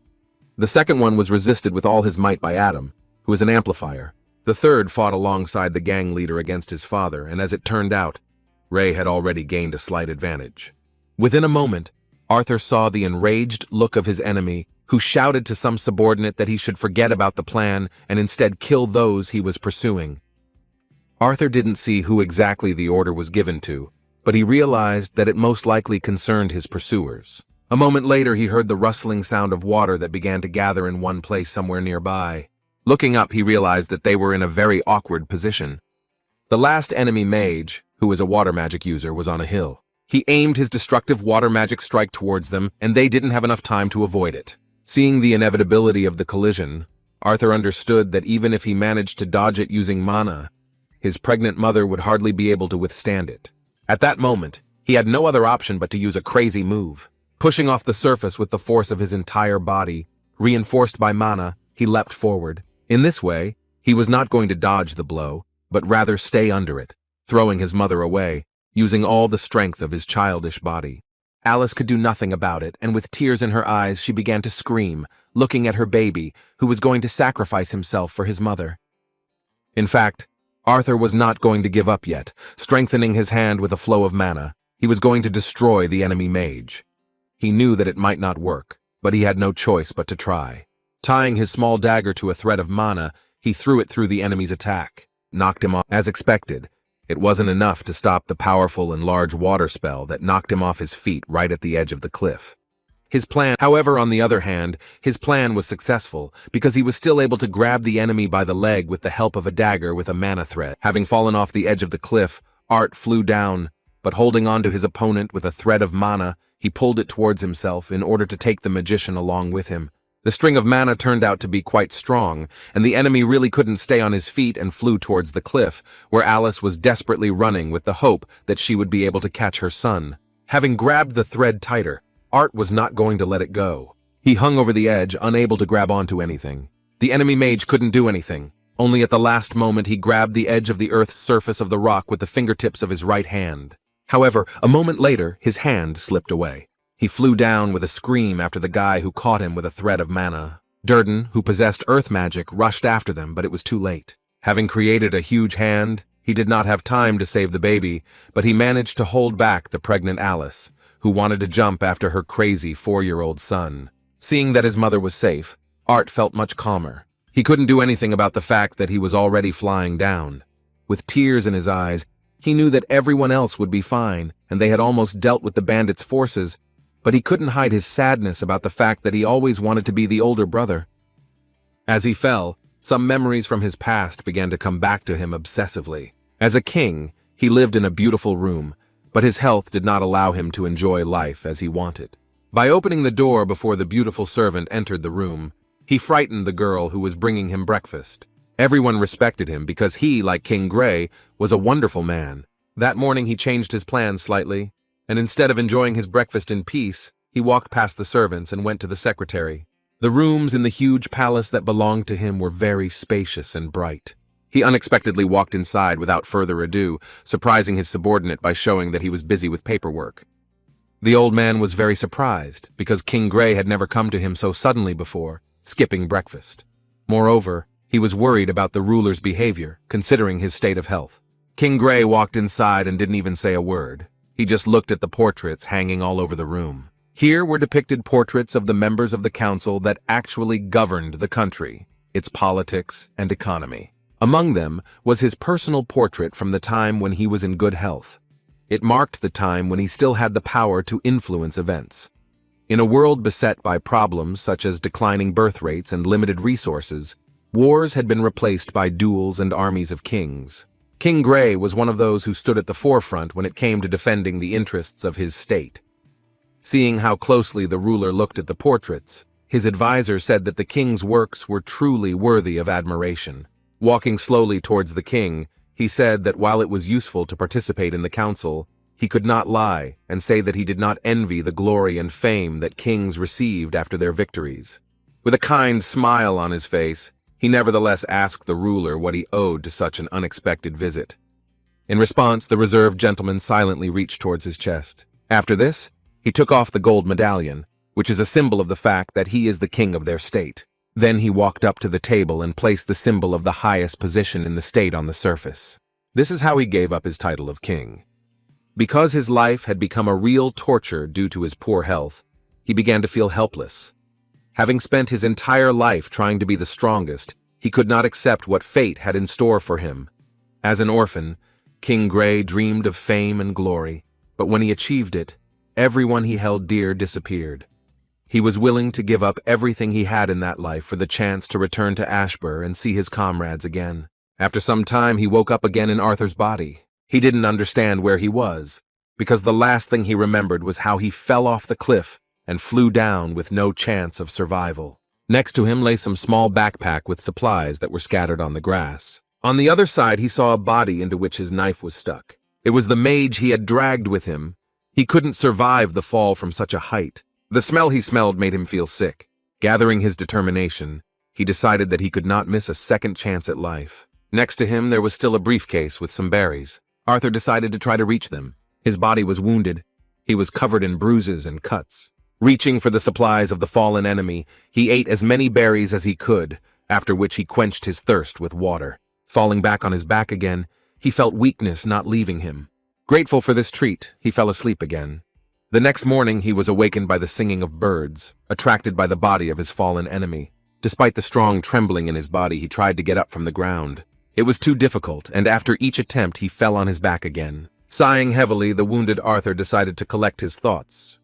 The second one was resisted with all his might by Adam, who was an amplifier. The third fought alongside the gang leader against his father, and as it turned out, Ray had already gained a slight advantage. Within a moment, Arthur saw the enraged look of his enemy, who shouted to some subordinate that he should forget about the plan and instead kill those he was pursuing. Arthur didn't see who exactly the order was given to, but he realized that it most likely concerned his pursuers. A moment later, he heard the rustling sound of water that began to gather in one place somewhere nearby. Looking up, he realized that they were in a very awkward position. The last enemy mage, who was a water magic user, was on a hill. He aimed his destructive water magic strike towards them, and they didn't have enough time to avoid it. Seeing the inevitability of the collision, Arthur understood that even if he managed to dodge it using mana, his pregnant mother would hardly be able to withstand it. At that moment, he had no other option but to use a crazy move. Pushing off the surface with the force of his entire body, reinforced by mana, he leapt forward. In this way, he was not going to dodge the blow, but rather stay under it. Throwing his mother away, using all the strength of his childish body. Alice could do nothing about it, and with tears in her eyes she began to scream, looking at her baby, who was going to sacrifice himself for his mother. In fact, Arthur was not going to give up yet. Strengthening his hand with a flow of mana, he was going to destroy the enemy mage. He knew that it might not work, but he had no choice but to try. Tying his small dagger to a thread of mana, he threw it through the enemy's attack, knocked him off. As expected, it wasn't enough to stop the powerful and large water spell that knocked him off his feet right at the edge of the cliff. His plan, however, on the other hand, his plan was successful because he was still able to grab the enemy by the leg with the help of a dagger with a mana thread. Having fallen off the edge of the cliff, Art flew down, but holding on to his opponent with a thread of mana, he pulled it towards himself in order to take the magician along with him. The string of mana turned out to be quite strong, and the enemy really couldn't stay on his feet and flew towards the cliff, where Alice was desperately running with the hope that she would be able to catch her son. Having grabbed the thread tighter, Art was not going to let it go. He hung over the edge, unable to grab onto anything. The enemy mage couldn't do anything. Only at the last moment he grabbed the edge of the earth's surface of the rock with the fingertips of his right hand. However, a moment later, his hand slipped away. He flew down with a scream after the guy who caught him with a thread of mana. Durden, who possessed earth magic, rushed after them, but it was too late. Having created a huge hand, he did not have time to save the baby, but he managed to hold back the pregnant Alice, who wanted to jump after her crazy 4-year-old son. Seeing that his mother was safe, Art felt much calmer. He couldn't do anything about the fact that he was already flying down. With tears in his eyes, he knew that everyone else would be fine, and they had almost dealt with the bandits' forces, but he couldn't hide his sadness about the fact that he always wanted to be the older brother. As he fell, some memories from his past began to come back to him obsessively. As a king, he lived in a beautiful room, but his health did not allow him to enjoy life as he wanted. By opening the door before the beautiful servant entered the room, he frightened the girl who was bringing him breakfast. Everyone respected him because he, like King Gray, was a wonderful man. That morning he changed his plans slightly, and instead of enjoying his breakfast in peace, he walked past the servants and went to the secretary. The rooms in the huge palace that belonged to him were very spacious and bright. He unexpectedly walked inside without further ado, surprising his subordinate by showing that he was busy with paperwork. The old man was very surprised, because King Gray had never come to him so suddenly before, skipping breakfast. Moreover, he was worried about the ruler's behavior, considering his state of health. King Gray walked inside and didn't even say a word. He just looked at the portraits hanging all over the room. Here were depicted portraits of the members of the council that actually governed the country, its politics and economy. Among them was his personal portrait from the time when he was in good health. It marked the time when he still had the power to influence events. In a world beset by problems such as declining birth rates and limited resources, wars had been replaced by duels and armies of kings. King Gray was one of those who stood at the forefront when it came to defending the interests of his state. Seeing how closely the ruler looked at the portraits, his advisor said that the king's works were truly worthy of admiration. Walking slowly towards the king, he said that while it was useful to participate in the council, he could not lie and say that he did not envy the glory and fame that kings received after their victories. With a kind smile on his face, he nevertheless asked the ruler what he owed to such an unexpected visit. In response, the reserved gentleman silently reached towards his chest. After this, he took off the gold medallion, which is a symbol of the fact that he is the king of their state. Then he walked up to the table and placed the symbol of the highest position in the state on the surface. This is how he gave up his title of king. Because his life had become a real torture due to his poor health, he began to feel helpless. Having spent his entire life trying to be the strongest, he could not accept what fate had in store for him. As an orphan, King Gray dreamed of fame and glory, but when he achieved it, everyone he held dear disappeared. He was willing to give up everything he had in that life for the chance to return to Ashbur and see his comrades again. After some time, he woke up again in Arthur's body. He didn't understand where he was, because the last thing he remembered was how he fell off the cliff and flew down with no chance of survival. Next to him lay some small backpack with supplies that were scattered on the grass. On the other side, he saw a body into which his knife was stuck. It was the mage he had dragged with him. He couldn't survive the fall from such a height. The smell he smelled made him feel sick. Gathering his determination, he decided that he could not miss a second chance at life. Next to him, there was still a briefcase with some berries. Arthur decided to try to reach them. His body was wounded. He was covered in bruises and cuts. Reaching for the supplies of the fallen enemy, he ate as many berries as he could, after which he quenched his thirst with water. Falling back on his back again, he felt weakness not leaving him. Grateful for this treat, he fell asleep again. The next morning he was awakened by the singing of birds, attracted by the body of his fallen enemy. Despite the strong trembling in his body, he tried to get up from the ground. It was too difficult, and after each attempt he fell on his back again. Sighing heavily, the wounded Arthur decided to collect his thoughts.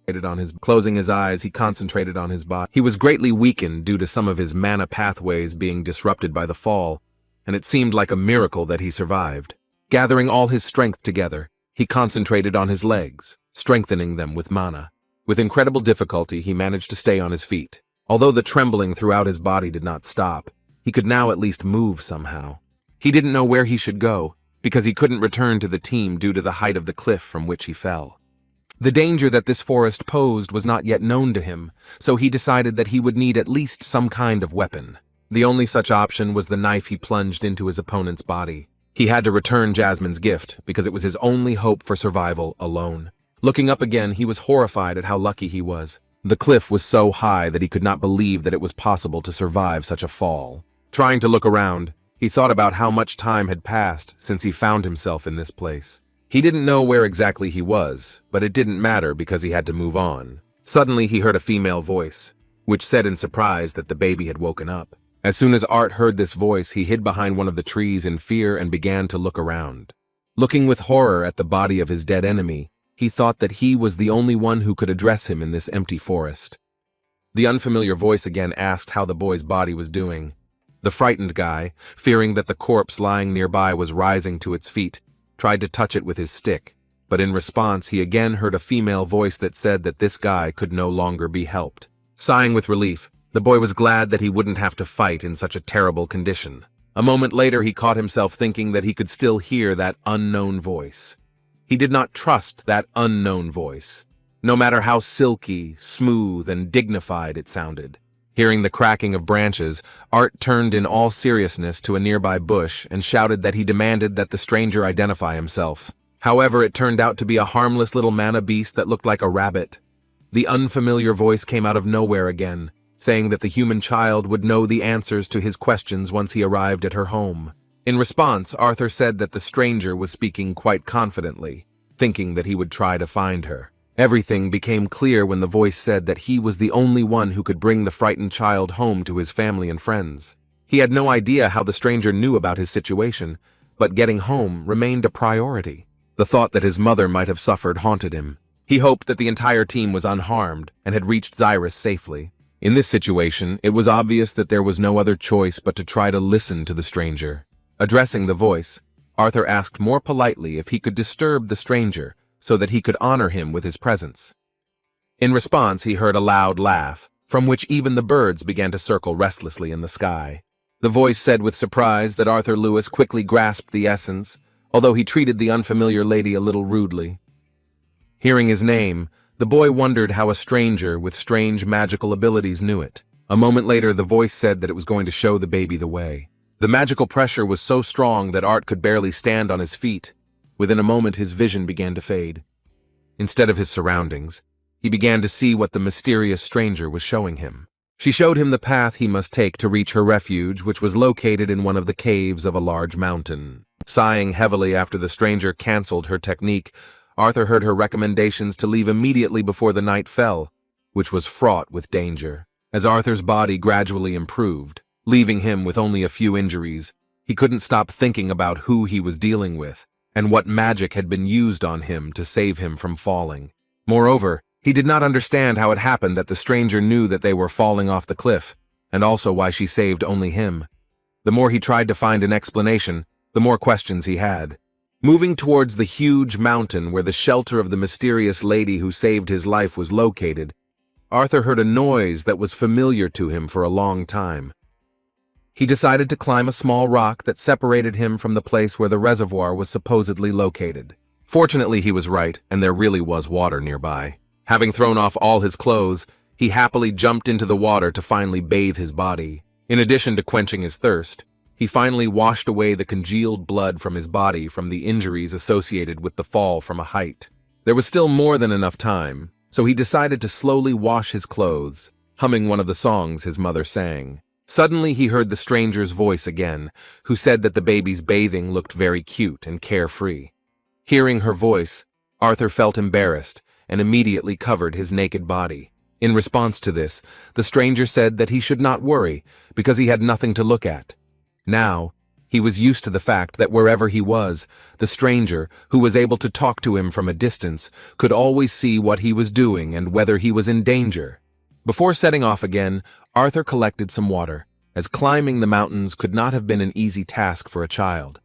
Closing his eyes, he concentrated on his body. He was greatly weakened due to some of his mana pathways being disrupted by the fall, and it seemed like a miracle that he survived. Gathering all his strength together, he concentrated on his legs, strengthening them with mana. With incredible difficulty, he managed to stay on his feet. Although the trembling throughout his body did not stop, he could now at least move somehow. He didn't know where he should go, because he couldn't return to the team due to the height of the cliff from which he fell. The danger that this forest posed was not yet known to him, so he decided that he would need at least some kind of weapon. The only such option was the knife he plunged into his opponent's body. He had to return Jasmine's gift, because it was his only hope for survival alone. Looking up again, he was horrified at how lucky he was. The cliff was so high that he could not believe that it was possible to survive such a fall. Trying to look around, he thought about how much time had passed since he found himself in this place. He didn't know where exactly he was, but it didn't matter because he had to move on. Suddenly he heard a female voice, which said in surprise that the baby had woken up. As soon as Art heard this voice, he hid behind one of the trees in fear and began to look around. Looking with horror at the body of his dead enemy, he thought that he was the only one who could address him in this empty forest. The unfamiliar voice again asked how the boy's body was doing. The frightened guy, fearing that the corpse lying nearby was rising to its feet, tried to touch it with his stick, but in response he again heard a female voice that said that this guy could no longer be helped. Sighing with relief, the boy was glad that he wouldn't have to fight in such a terrible condition. A moment later he caught himself thinking that he could still hear that unknown voice. He did not trust that unknown voice, no matter how silky, smooth, and dignified it sounded. Hearing the cracking of branches, Art turned in all seriousness to a nearby bush and shouted that he demanded that the stranger identify himself. However, it turned out to be a harmless little mana beast that looked like a rabbit. The unfamiliar voice came out of nowhere again, saying that the human child would know the answers to his questions once he arrived at her home. In response, Arthur said that the stranger was speaking quite confidently, thinking that he would try to find her. Everything became clear when the voice said that he was the only one who could bring the frightened child home to his family and friends. He had no idea how the stranger knew about his situation, but getting home remained a priority. The thought that his mother might have suffered haunted him. He hoped that the entire team was unharmed and had reached Zyrus safely. In this situation, it was obvious that there was no other choice but to try to listen to the stranger. Addressing the voice, Arthur asked more politely if he could disturb the stranger so that he could honor him with his presence. In response, he heard a loud laugh, from which even the birds began to circle restlessly in the sky. The voice said with surprise that Arthur Lewis quickly grasped the essence, although he treated the unfamiliar lady a little rudely. Hearing his name, the boy wondered how a stranger with strange magical abilities knew it. A moment later, the voice said that it was going to show the baby the way. The magical pressure was so strong that Art could barely stand on his feet. Within a moment, his vision began to fade. Instead of his surroundings, he began to see what the mysterious stranger was showing him. She showed him the path he must take to reach her refuge, which was located in one of the caves of a large mountain. Sighing heavily after the stranger canceled her technique, Arthur heard her recommendations to leave immediately before the night fell, which was fraught with danger. As Arthur's body gradually improved, leaving him with only a few injuries, he couldn't stop thinking about who he was dealing with and what magic had been used on him to save him from falling. Moreover, he did not understand how it happened that the stranger knew that they were falling off the cliff, and also why she saved only him. The more he tried to find an explanation, the more questions he had. Moving towards the huge mountain where the shelter of the mysterious lady who saved his life was located, Arthur heard a noise that was familiar to him for a long time. He decided to climb a small rock that separated him from the place where the reservoir was supposedly located. Fortunately, he was right, and there really was water nearby. Having thrown off all his clothes, he happily jumped into the water to finally bathe his body. In addition to quenching his thirst, he finally washed away the congealed blood from his body from the injuries associated with the fall from a height. There was still more than enough time, so he decided to slowly wash his clothes, humming one of the songs his mother sang. Suddenly he heard the stranger's voice again, who said that the baby's bathing looked very cute and carefree. Hearing her voice, Arthur felt embarrassed and immediately covered his naked body. In response to this, the stranger said that he should not worry because he had nothing to look at. Now, he was used to the fact that wherever he was, the stranger, who was able to talk to him from a distance, could always see what he was doing and whether he was in danger. Before setting off again, Arthur collected some water, as climbing the mountains could not have been an easy task for a child.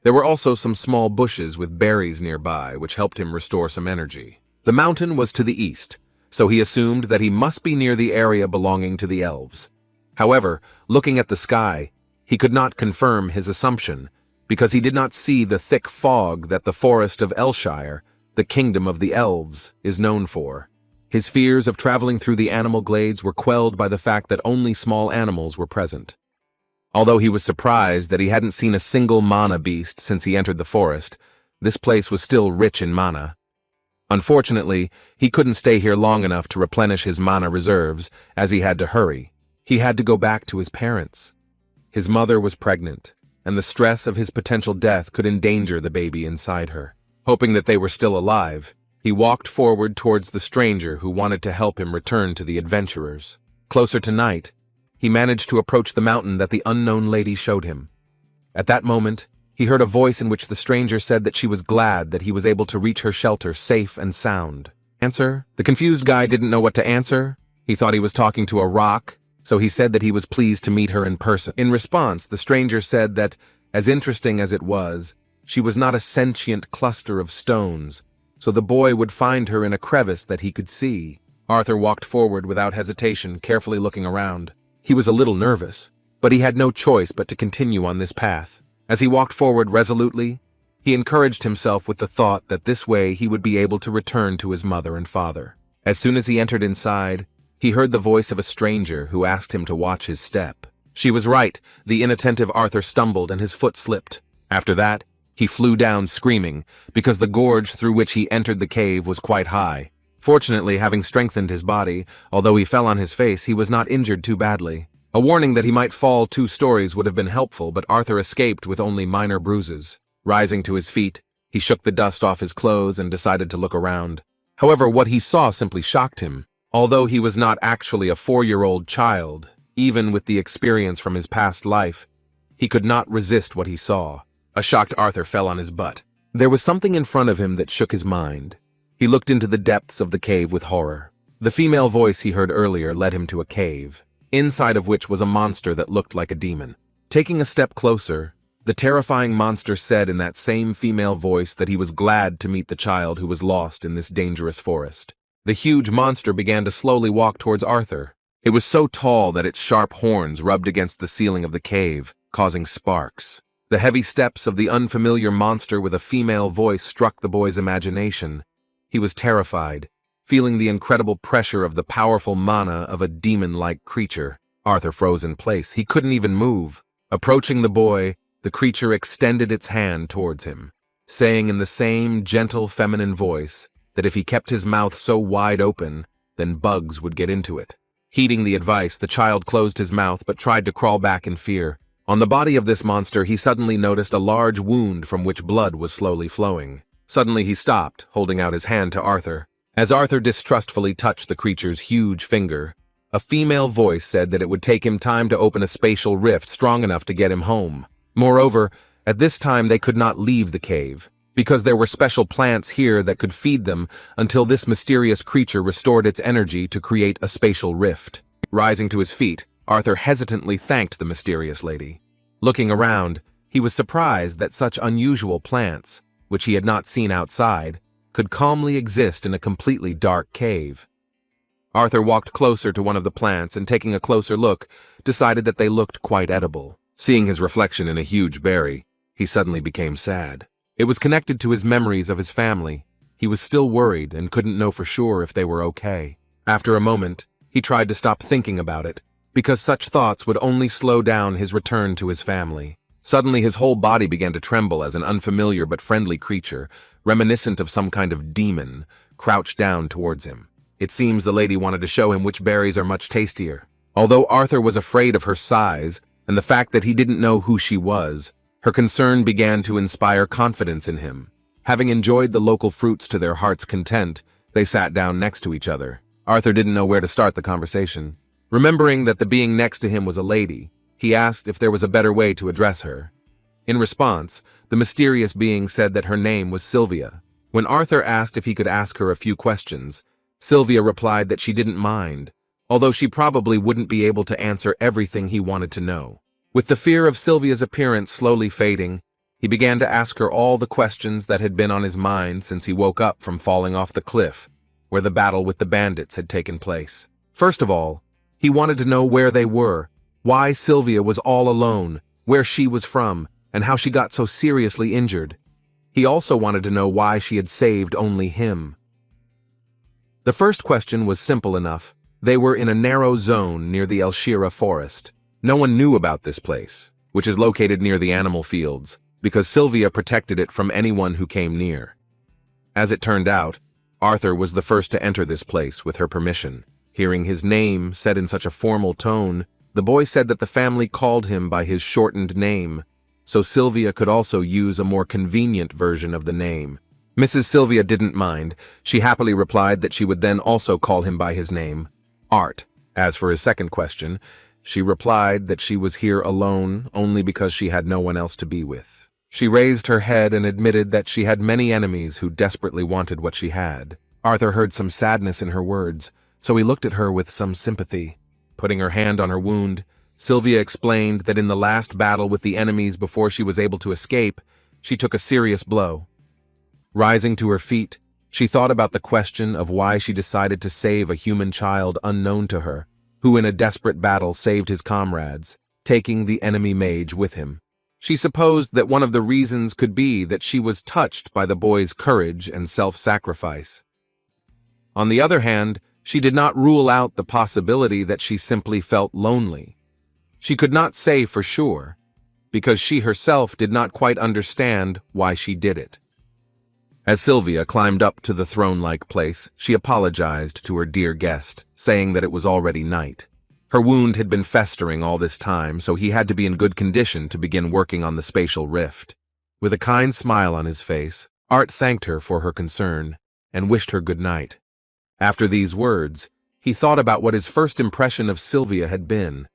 There were also some small bushes with berries nearby, which helped him restore some energy. The mountain was to the east, so he assumed that he must be near the area belonging to the elves. However, looking at the sky, he could not confirm his assumption, because he did not see the thick fog that the forest of Elshire, the kingdom of the elves, is known for. His fears of traveling through the animal glades were quelled by the fact that only small animals were present. Although he was surprised that he hadn't seen a single mana beast since he entered the forest, this place was still rich in mana. Unfortunately, he couldn't stay here long enough to replenish his mana reserves, as he had to hurry. He had to go back to his parents. His mother was pregnant, and the stress of his potential death could endanger the baby inside her. Hoping that they were still alive, he walked forward towards the stranger who wanted to help him return to the adventurers. Closer to night, he managed to approach the mountain that the unknown lady showed him. At that moment, he heard a voice in which the stranger said that she was glad that he was able to reach her shelter safe and sound. Answer? The confused guy didn't know what to answer. He thought he was talking to a rock, so he said that he was pleased to meet her in person. In response, the stranger said that, as interesting as it was, she was not a sentient cluster of stones, so the boy would find her in a crevice that he could see. Arthur walked forward without hesitation, carefully looking around. He was a little nervous, but he had no choice but to continue on this path. As he walked forward resolutely, he encouraged himself with the thought that this way he would be able to return to his mother and father. As soon as he entered inside, he heard the voice of a stranger who asked him to watch his step. She was right. The inattentive Arthur stumbled and his foot slipped. After that, he flew down screaming, because the gorge through which he entered the cave was quite high. Fortunately, having strengthened his body, although he fell on his face, he was not injured too badly. A warning that he might fall 2 stories would have been helpful, but Arthur escaped with only minor bruises. Rising to his feet, he shook the dust off his clothes and decided to look around. However, what he saw simply shocked him. Although he was not actually a 4-year-old child, even with the experience from his past life, he could not resist what he saw. A shocked Arthur fell on his butt. There was something in front of him that shook his mind. He looked into the depths of the cave with horror. The female voice he heard earlier led him to a cave, inside of which was a monster that looked like a demon. Taking a step closer, the terrifying monster said in that same female voice that he was glad to meet the child who was lost in this dangerous forest. The huge monster began to slowly walk towards Arthur. It was so tall that its sharp horns rubbed against the ceiling of the cave, causing sparks. The heavy steps of the unfamiliar monster with a female voice struck the boy's imagination. He was terrified, feeling the incredible pressure of the powerful mana of a demon-like creature. Arthur froze in place. He couldn't even move. Approaching the boy, the creature extended its hand towards him, saying in the same gentle feminine voice that if he kept his mouth so wide open, then bugs would get into it. Heeding the advice, the child closed his mouth but tried to crawl back in fear. On the body of this monster, he suddenly noticed a large wound from which blood was slowly flowing. Suddenly he stopped, holding out his hand to Arthur. As Arthur distrustfully touched the creature's huge finger, a female voice said that it would take him time to open a spatial rift strong enough to get him home. Moreover, at this time they could not leave the cave, because there were special plants here that could feed them until this mysterious creature restored its energy to create a spatial rift. Rising to his feet, Arthur hesitantly thanked the mysterious lady. Looking around, he was surprised that such unusual plants, which he had not seen outside, could calmly exist in a completely dark cave. Arthur walked closer to one of the plants and, taking a closer look, decided that they looked quite edible. Seeing his reflection in a huge berry, he suddenly became sad. It was connected to his memories of his family. He was still worried and couldn't know for sure if they were okay. After a moment, he tried to stop thinking about it, because such thoughts would only slow down his return to his family. Suddenly his whole body began to tremble as an unfamiliar but friendly creature, reminiscent of some kind of demon, crouched down towards him. It seems the lady wanted to show him which berries are much tastier. Although Arthur was afraid of her size and the fact that he didn't know who she was, her concern began to inspire confidence in him. Having enjoyed the local fruits to their heart's content, they sat down next to each other. Arthur didn't know where to start the conversation. Remembering that the being next to him was a lady, he asked if there was a better way to address her. In response, the mysterious being said that her name was Sylvia. When Arthur asked if he could ask her a few questions, Sylvia replied that she didn't mind, although she probably wouldn't be able to answer everything he wanted to know. With the fear of Sylvia's appearance slowly fading, he began to ask her all the questions that had been on his mind since he woke up from falling off the cliff, where the battle with the bandits had taken place. First of all, he wanted to know where they were, why Sylvia was all alone, where she was from, and how she got so seriously injured. He also wanted to know why she had saved only him. The first question was simple enough. They were in a narrow zone near the Elshira forest. No one knew about this place, which is located near the animal fields, because Sylvia protected it from anyone who came near. As it turned out, Arthur was the first to enter this place with her permission. Hearing his name said in such a formal tone, the boy said that the family called him by his shortened name, so Sylvia could also use a more convenient version of the name. Mrs. Sylvia didn't mind. She happily replied that she would then also call him by his name, Art. As for his second question, she replied that she was here alone only because she had no one else to be with. She raised her head and admitted that she had many enemies who desperately wanted what she had. Arthur heard some sadness in her words, so he looked at her with some sympathy. Putting her hand on her wound, Sylvia explained that in the last battle with the enemies before she was able to escape, she took a serious blow. Rising to her feet, she thought about the question of why she decided to save a human child unknown to her, who in a desperate battle saved his comrades, taking the enemy mage with him. She supposed that one of the reasons could be that she was touched by the boy's courage and self-sacrifice. On the other hand, she did not rule out the possibility that she simply felt lonely. She could not say for sure, because she herself did not quite understand why she did it. As Sylvia climbed up to the throne-like place, she apologized to her dear guest, saying that it was already night. Her wound had been festering all this time, so he had to be in good condition to begin working on the spatial rift. With a kind smile on his face, Art thanked her for her concern and wished her good night. After these words, he thought about what his first impression of Sylvia had been.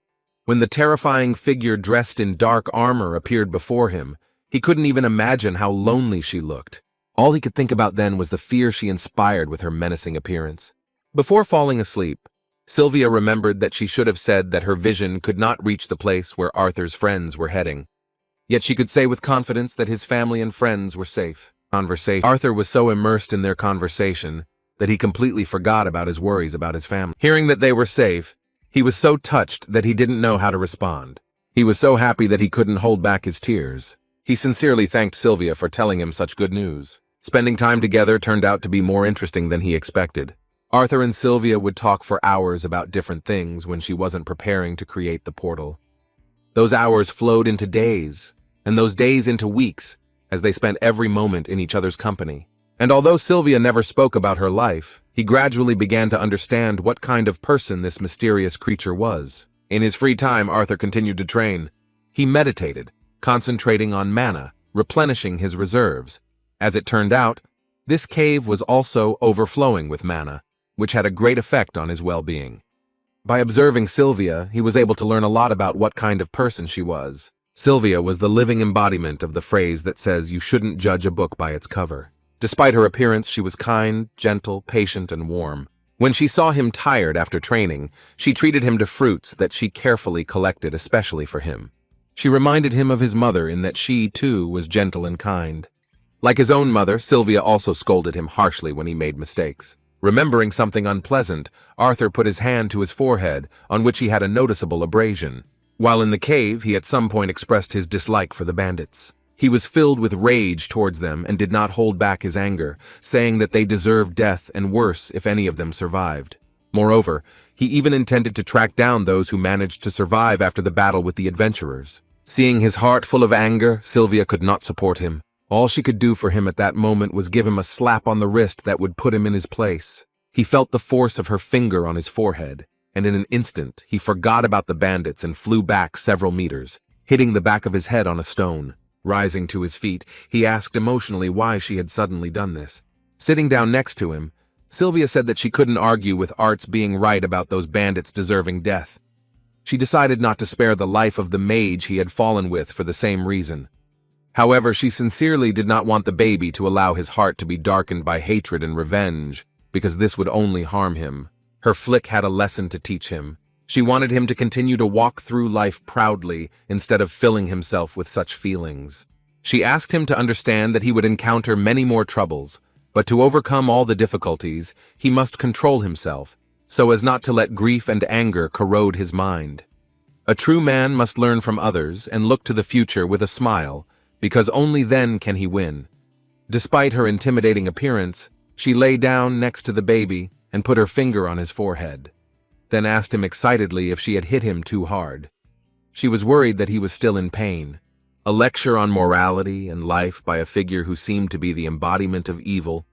When the terrifying figure dressed in dark armor appeared before him, he couldn't even imagine how lonely she looked. All he could think about then was the fear she inspired with her menacing appearance. Before falling asleep, Sylvia remembered that she should have said that her vision could not reach the place where Arthur's friends were heading. Yet she could say with confidence that his family and friends were safe. Arthur was so immersed in their conversation that he completely forgot about his worries about his family. Hearing that they were safe, he was so touched that he didn't know how to respond. He was so happy that he couldn't hold back his tears. He sincerely thanked Sylvia for telling him such good news. Spending time together turned out to be more interesting than he expected. Arthur and Sylvia would talk for hours about different things when she wasn't preparing to create the portal. Those hours flowed into days, and those days into weeks, as they spent every moment in each other's company. And although Sylvia never spoke about her life, he gradually began to understand what kind of person this mysterious creature was. In his free time, Arthur continued to train. He meditated, concentrating on mana, replenishing his reserves. As it turned out, this cave was also overflowing with mana, which had a great effect on his well-being. By observing Sylvia, he was able to learn a lot about what kind of person she was. Sylvia was the living embodiment of the phrase that says you shouldn't judge a book by its cover. Despite her appearance, she was kind, gentle, patient, and warm. When she saw him tired after training, she treated him to fruits that she carefully collected especially for him. She reminded him of his mother in that she, too, was gentle and kind. Like his own mother, Sylvia also scolded him harshly when he made mistakes. Remembering something unpleasant, Arthur put his hand to his forehead, on which he had a noticeable abrasion. While in the cave, he at some point expressed his dislike for the bandits. He was filled with rage towards them and did not hold back his anger, saying that they deserved death and worse if any of them survived. Moreover, he even intended to track down those who managed to survive after the battle with the adventurers. Seeing his heart full of anger, Sylvia could not support him. All she could do for him at that moment was give him a slap on the wrist that would put him in his place. He felt the force of her finger on his forehead, and in an instant he forgot about the bandits and flew back several meters, hitting the back of his head on a stone. Rising to his feet, he asked emotionally why she had suddenly done this. Sitting down next to him, Sylvia said that she couldn't argue with Art's being right about those bandits deserving death. She decided not to spare the life of the mage he had fallen with for the same reason. However, she sincerely did not want the baby to allow his heart to be darkened by hatred and revenge, because this would only harm him. Her flick had a lesson to teach him. She wanted him to continue to walk through life proudly instead of filling himself with such feelings. She asked him to understand that he would encounter many more troubles, but to overcome all the difficulties, he must control himself, so as not to let grief and anger corrode his mind. A true man must learn from others and look to the future with a smile, because only then can he win. Despite her intimidating appearance, she lay down next to the baby and put her finger on his forehead, then asked him excitedly if she had hit him too hard. She was worried that he was still in pain. A lecture on morality and life by a figure who seemed to be the embodiment of evil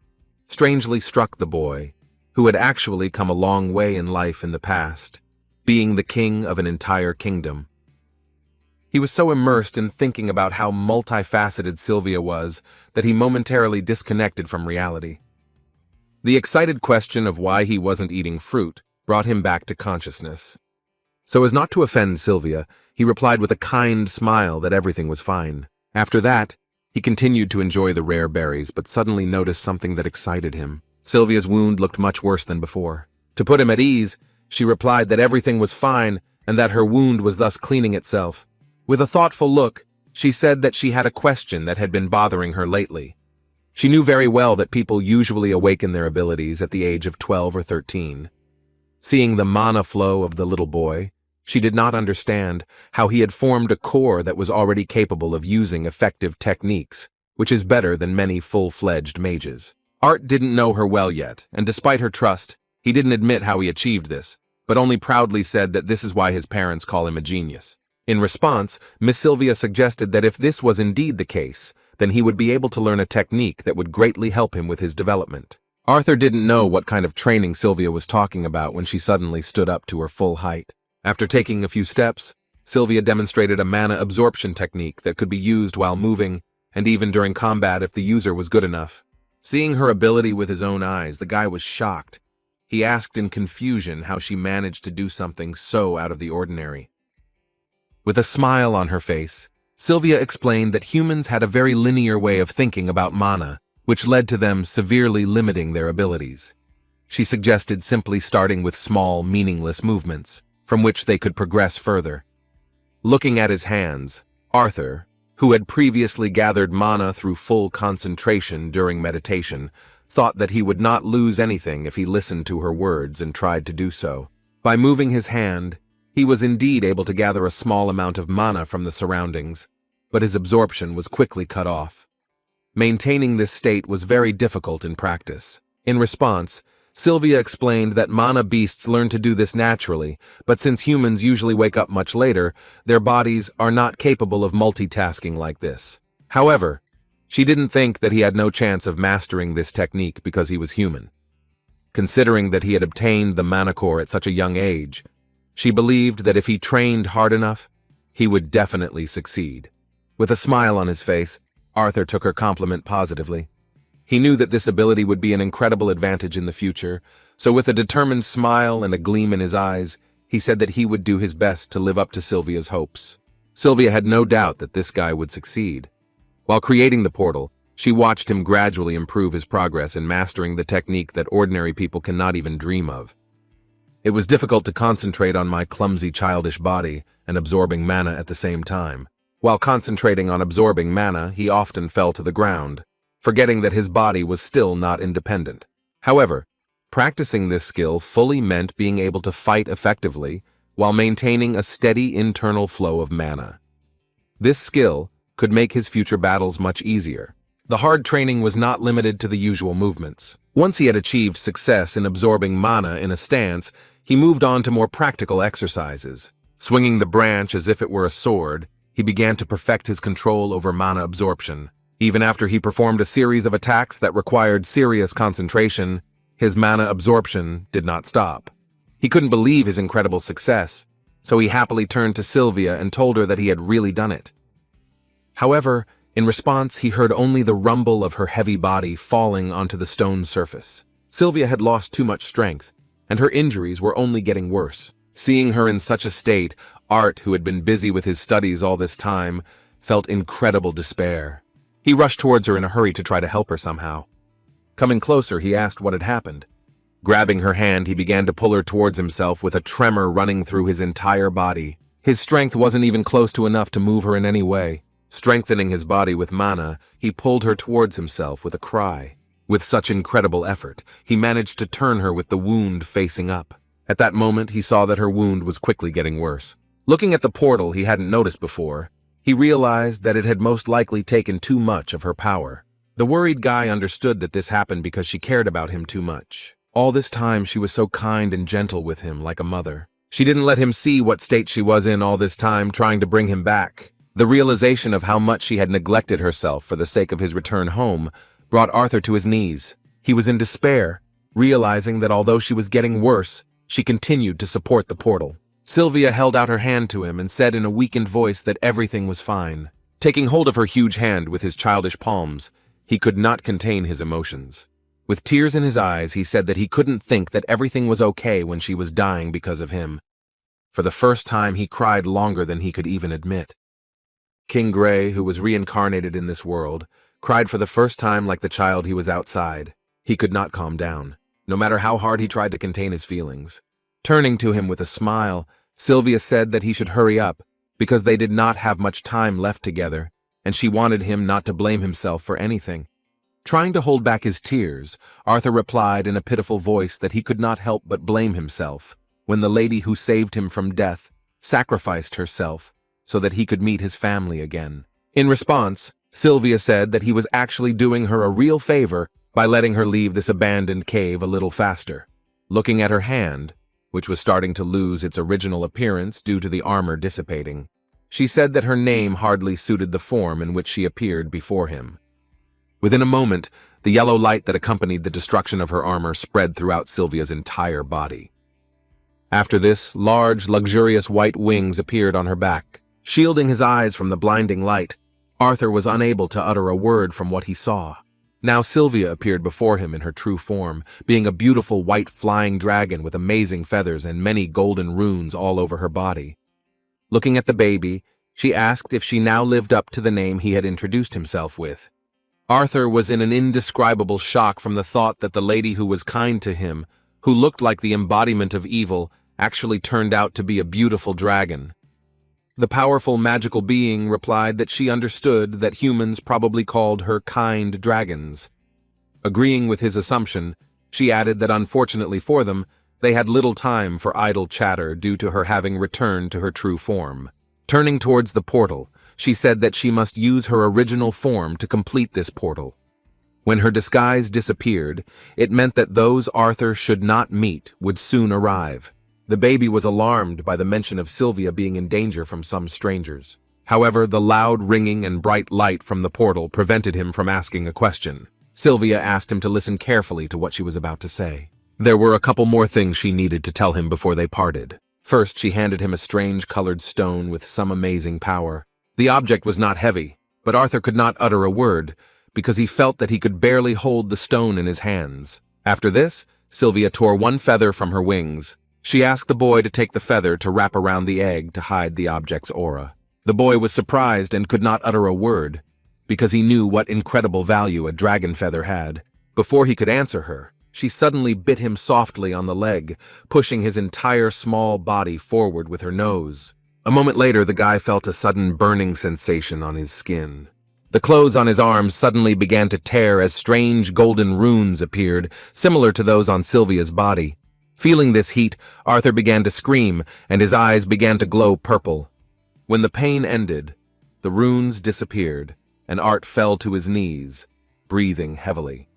strangely struck the boy, who had actually come a long way in life in the past, being the king of an entire kingdom. He was so immersed in thinking about how multifaceted Sylvia was that he momentarily disconnected from reality. The excited question of why he wasn't eating fruit brought him back to consciousness. So as not to offend Sylvia, he replied with a kind smile that everything was fine. After that, he continued to enjoy the rare berries, but suddenly noticed something that excited him. Sylvia's wound looked much worse than before. To put him at ease, she replied that everything was fine and that her wound was thus cleaning itself. With a thoughtful look, she said that she had a question that had been bothering her lately. She knew very well that people usually awaken their abilities at the age of 12 or 13. Seeing the mana flow of the little boy, she did not understand how he had formed a core that was already capable of using effective techniques, which is better than many full-fledged mages. Art didn't know her well yet, and despite her trust, he didn't admit how he achieved this, but only proudly said that this is why his parents call him a genius. In response, Miss Sylvia suggested that if this was indeed the case, then he would be able to learn a technique that would greatly help him with his development. Arthur didn't know what kind of training Sylvia was talking about when she suddenly stood up to her full height. After taking a few steps, Sylvia demonstrated a mana absorption technique that could be used while moving and even during combat if the user was good enough. Seeing her ability with his own eyes, the guy was shocked. He asked in confusion how she managed to do something so out of the ordinary. With a smile on her face, Sylvia explained that humans had a very linear way of thinking about mana, which led to them severely limiting their abilities. She suggested simply starting with small, meaningless movements, from which they could progress further. Looking at his hands, Arthur, who had previously gathered mana through full concentration during meditation, thought that he would not lose anything if he listened to her words and tried to do so. By moving his hand, he was indeed able to gather a small amount of mana from the surroundings, but his absorption was quickly cut off. Maintaining this state was very difficult in practice. In response, Sylvia explained that mana beasts learn to do this naturally, but since humans usually wake up much later, their bodies are not capable of multitasking like this. However, she didn't think that he had no chance of mastering this technique because he was human. Considering that he had obtained the mana core at such a young age, she believed that if he trained hard enough, he would definitely succeed. With a smile on his face, Arthur took her compliment positively. He knew that this ability would be an incredible advantage in the future, so with a determined smile and a gleam in his eyes, he said that he would do his best to live up to Sylvia's hopes. Sylvia had no doubt that this guy would succeed. While creating the portal, she watched him gradually improve his progress in mastering the technique that ordinary people cannot even dream of. It was difficult to concentrate on my clumsy childish body and absorbing mana at the same time. While concentrating on absorbing mana, he often fell to the ground, forgetting that his body was still not independent. However, practicing this skill fully meant being able to fight effectively while maintaining a steady internal flow of mana. This skill could make his future battles much easier. The hard training was not limited to the usual movements. Once he had achieved success in absorbing mana in a stance, he moved on to more practical exercises. Swinging the branch as if it were a sword, he began to perfect his control over mana absorption. Even after he performed a series of attacks that required serious concentration, his mana absorption did not stop. He couldn't believe his incredible success, so he happily turned to Sylvia and told her that he had really done it. However, in response, he heard only the rumble of her heavy body falling onto the stone surface. Sylvia had lost too much strength, and her injuries were only getting worse. Seeing her in such a state, Art, who had been busy with his studies all this time, felt incredible despair. He rushed towards her in a hurry to try to help her somehow. Coming closer, he asked what had happened. Grabbing her hand, he began to pull her towards himself with a tremor running through his entire body. His strength wasn't even close to enough to move her in any way. Strengthening his body with mana, he pulled her towards himself with a cry. With such incredible effort, he managed to turn her with the wound facing up. At that moment, he saw that her wound was quickly getting worse. Looking at the portal he hadn't noticed before, he realized that it had most likely taken too much of her power. The worried guy understood that this happened because she cared about him too much. All this time, she was so kind and gentle with him, like a mother. She didn't let him see what state she was in all this time, trying to bring him back. The realization of how much she had neglected herself for the sake of his return home brought Arthur to his knees. He was in despair, realizing that although she was getting worse, she continued to support the portal. Sylvia held out her hand to him and said in a weakened voice that everything was fine. Taking hold of her huge hand with his childish palms, he could not contain his emotions. With tears in his eyes, he said that he couldn't think that everything was okay when she was dying because of him. For the first time, he cried longer than he could even admit. King Gray, who was reincarnated in this world, cried for the first time like the child he was outside. He could not calm down, no matter how hard he tried to contain his feelings. Turning to him with a smile, Sylvia said that he should hurry up, because they did not have much time left together, and she wanted him not to blame himself for anything. Trying to hold back his tears, Arthur replied in a pitiful voice that he could not help but blame himself when the lady who saved him from death sacrificed herself so that he could meet his family again. In response, Sylvia said that he was actually doing her a real favor by letting her leave this abandoned cave a little faster. Looking at her hand, which was starting to lose its original appearance due to the armor dissipating, she said that her name hardly suited the form in which she appeared before him. Within a moment, the yellow light that accompanied the destruction of her armor spread throughout Sylvia's entire body. After this, large, luxurious white wings appeared on her back. Shielding his eyes from the blinding light, Arthur was unable to utter a word from what he saw. Now Sylvia appeared before him in her true form, being a beautiful white flying dragon with amazing feathers and many golden runes all over her body. Looking at the baby, she asked if she now lived up to the name he had introduced himself with. Arthur was in an indescribable shock from the thought that the lady who was kind to him, who looked like the embodiment of evil, actually turned out to be a beautiful dragon. The powerful magical being replied that she understood that humans probably called her kind dragons. Agreeing with his assumption, she added that unfortunately for them, they had little time for idle chatter due to her having returned to her true form. Turning towards the portal, she said that she must use her original form to complete this portal. When her disguise disappeared, it meant that those Arthur should not meet would soon arrive. The baby was alarmed by the mention of Sylvia being in danger from some strangers. However, the loud ringing and bright light from the portal prevented him from asking a question. Sylvia asked him to listen carefully to what she was about to say. There were a couple more things she needed to tell him before they parted. First, she handed him a strange-colored stone with some amazing power. The object was not heavy, but Arthur could not utter a word, because he felt that he could barely hold the stone in his hands. After this, Sylvia tore one feather from her wings. She asked the boy to take the feather to wrap around the egg to hide the object's aura. The boy was surprised and could not utter a word, because he knew what incredible value a dragon feather had. Before he could answer her, she suddenly bit him softly on the leg, pushing his entire small body forward with her nose. A moment later, the guy felt a sudden burning sensation on his skin. The clothes on his arms suddenly began to tear as strange golden runes appeared, similar to those on Sylvia's body. Feeling this heat, Arthur began to scream, and his eyes began to glow purple. When the pain ended, the runes disappeared, and Art fell to his knees, breathing heavily.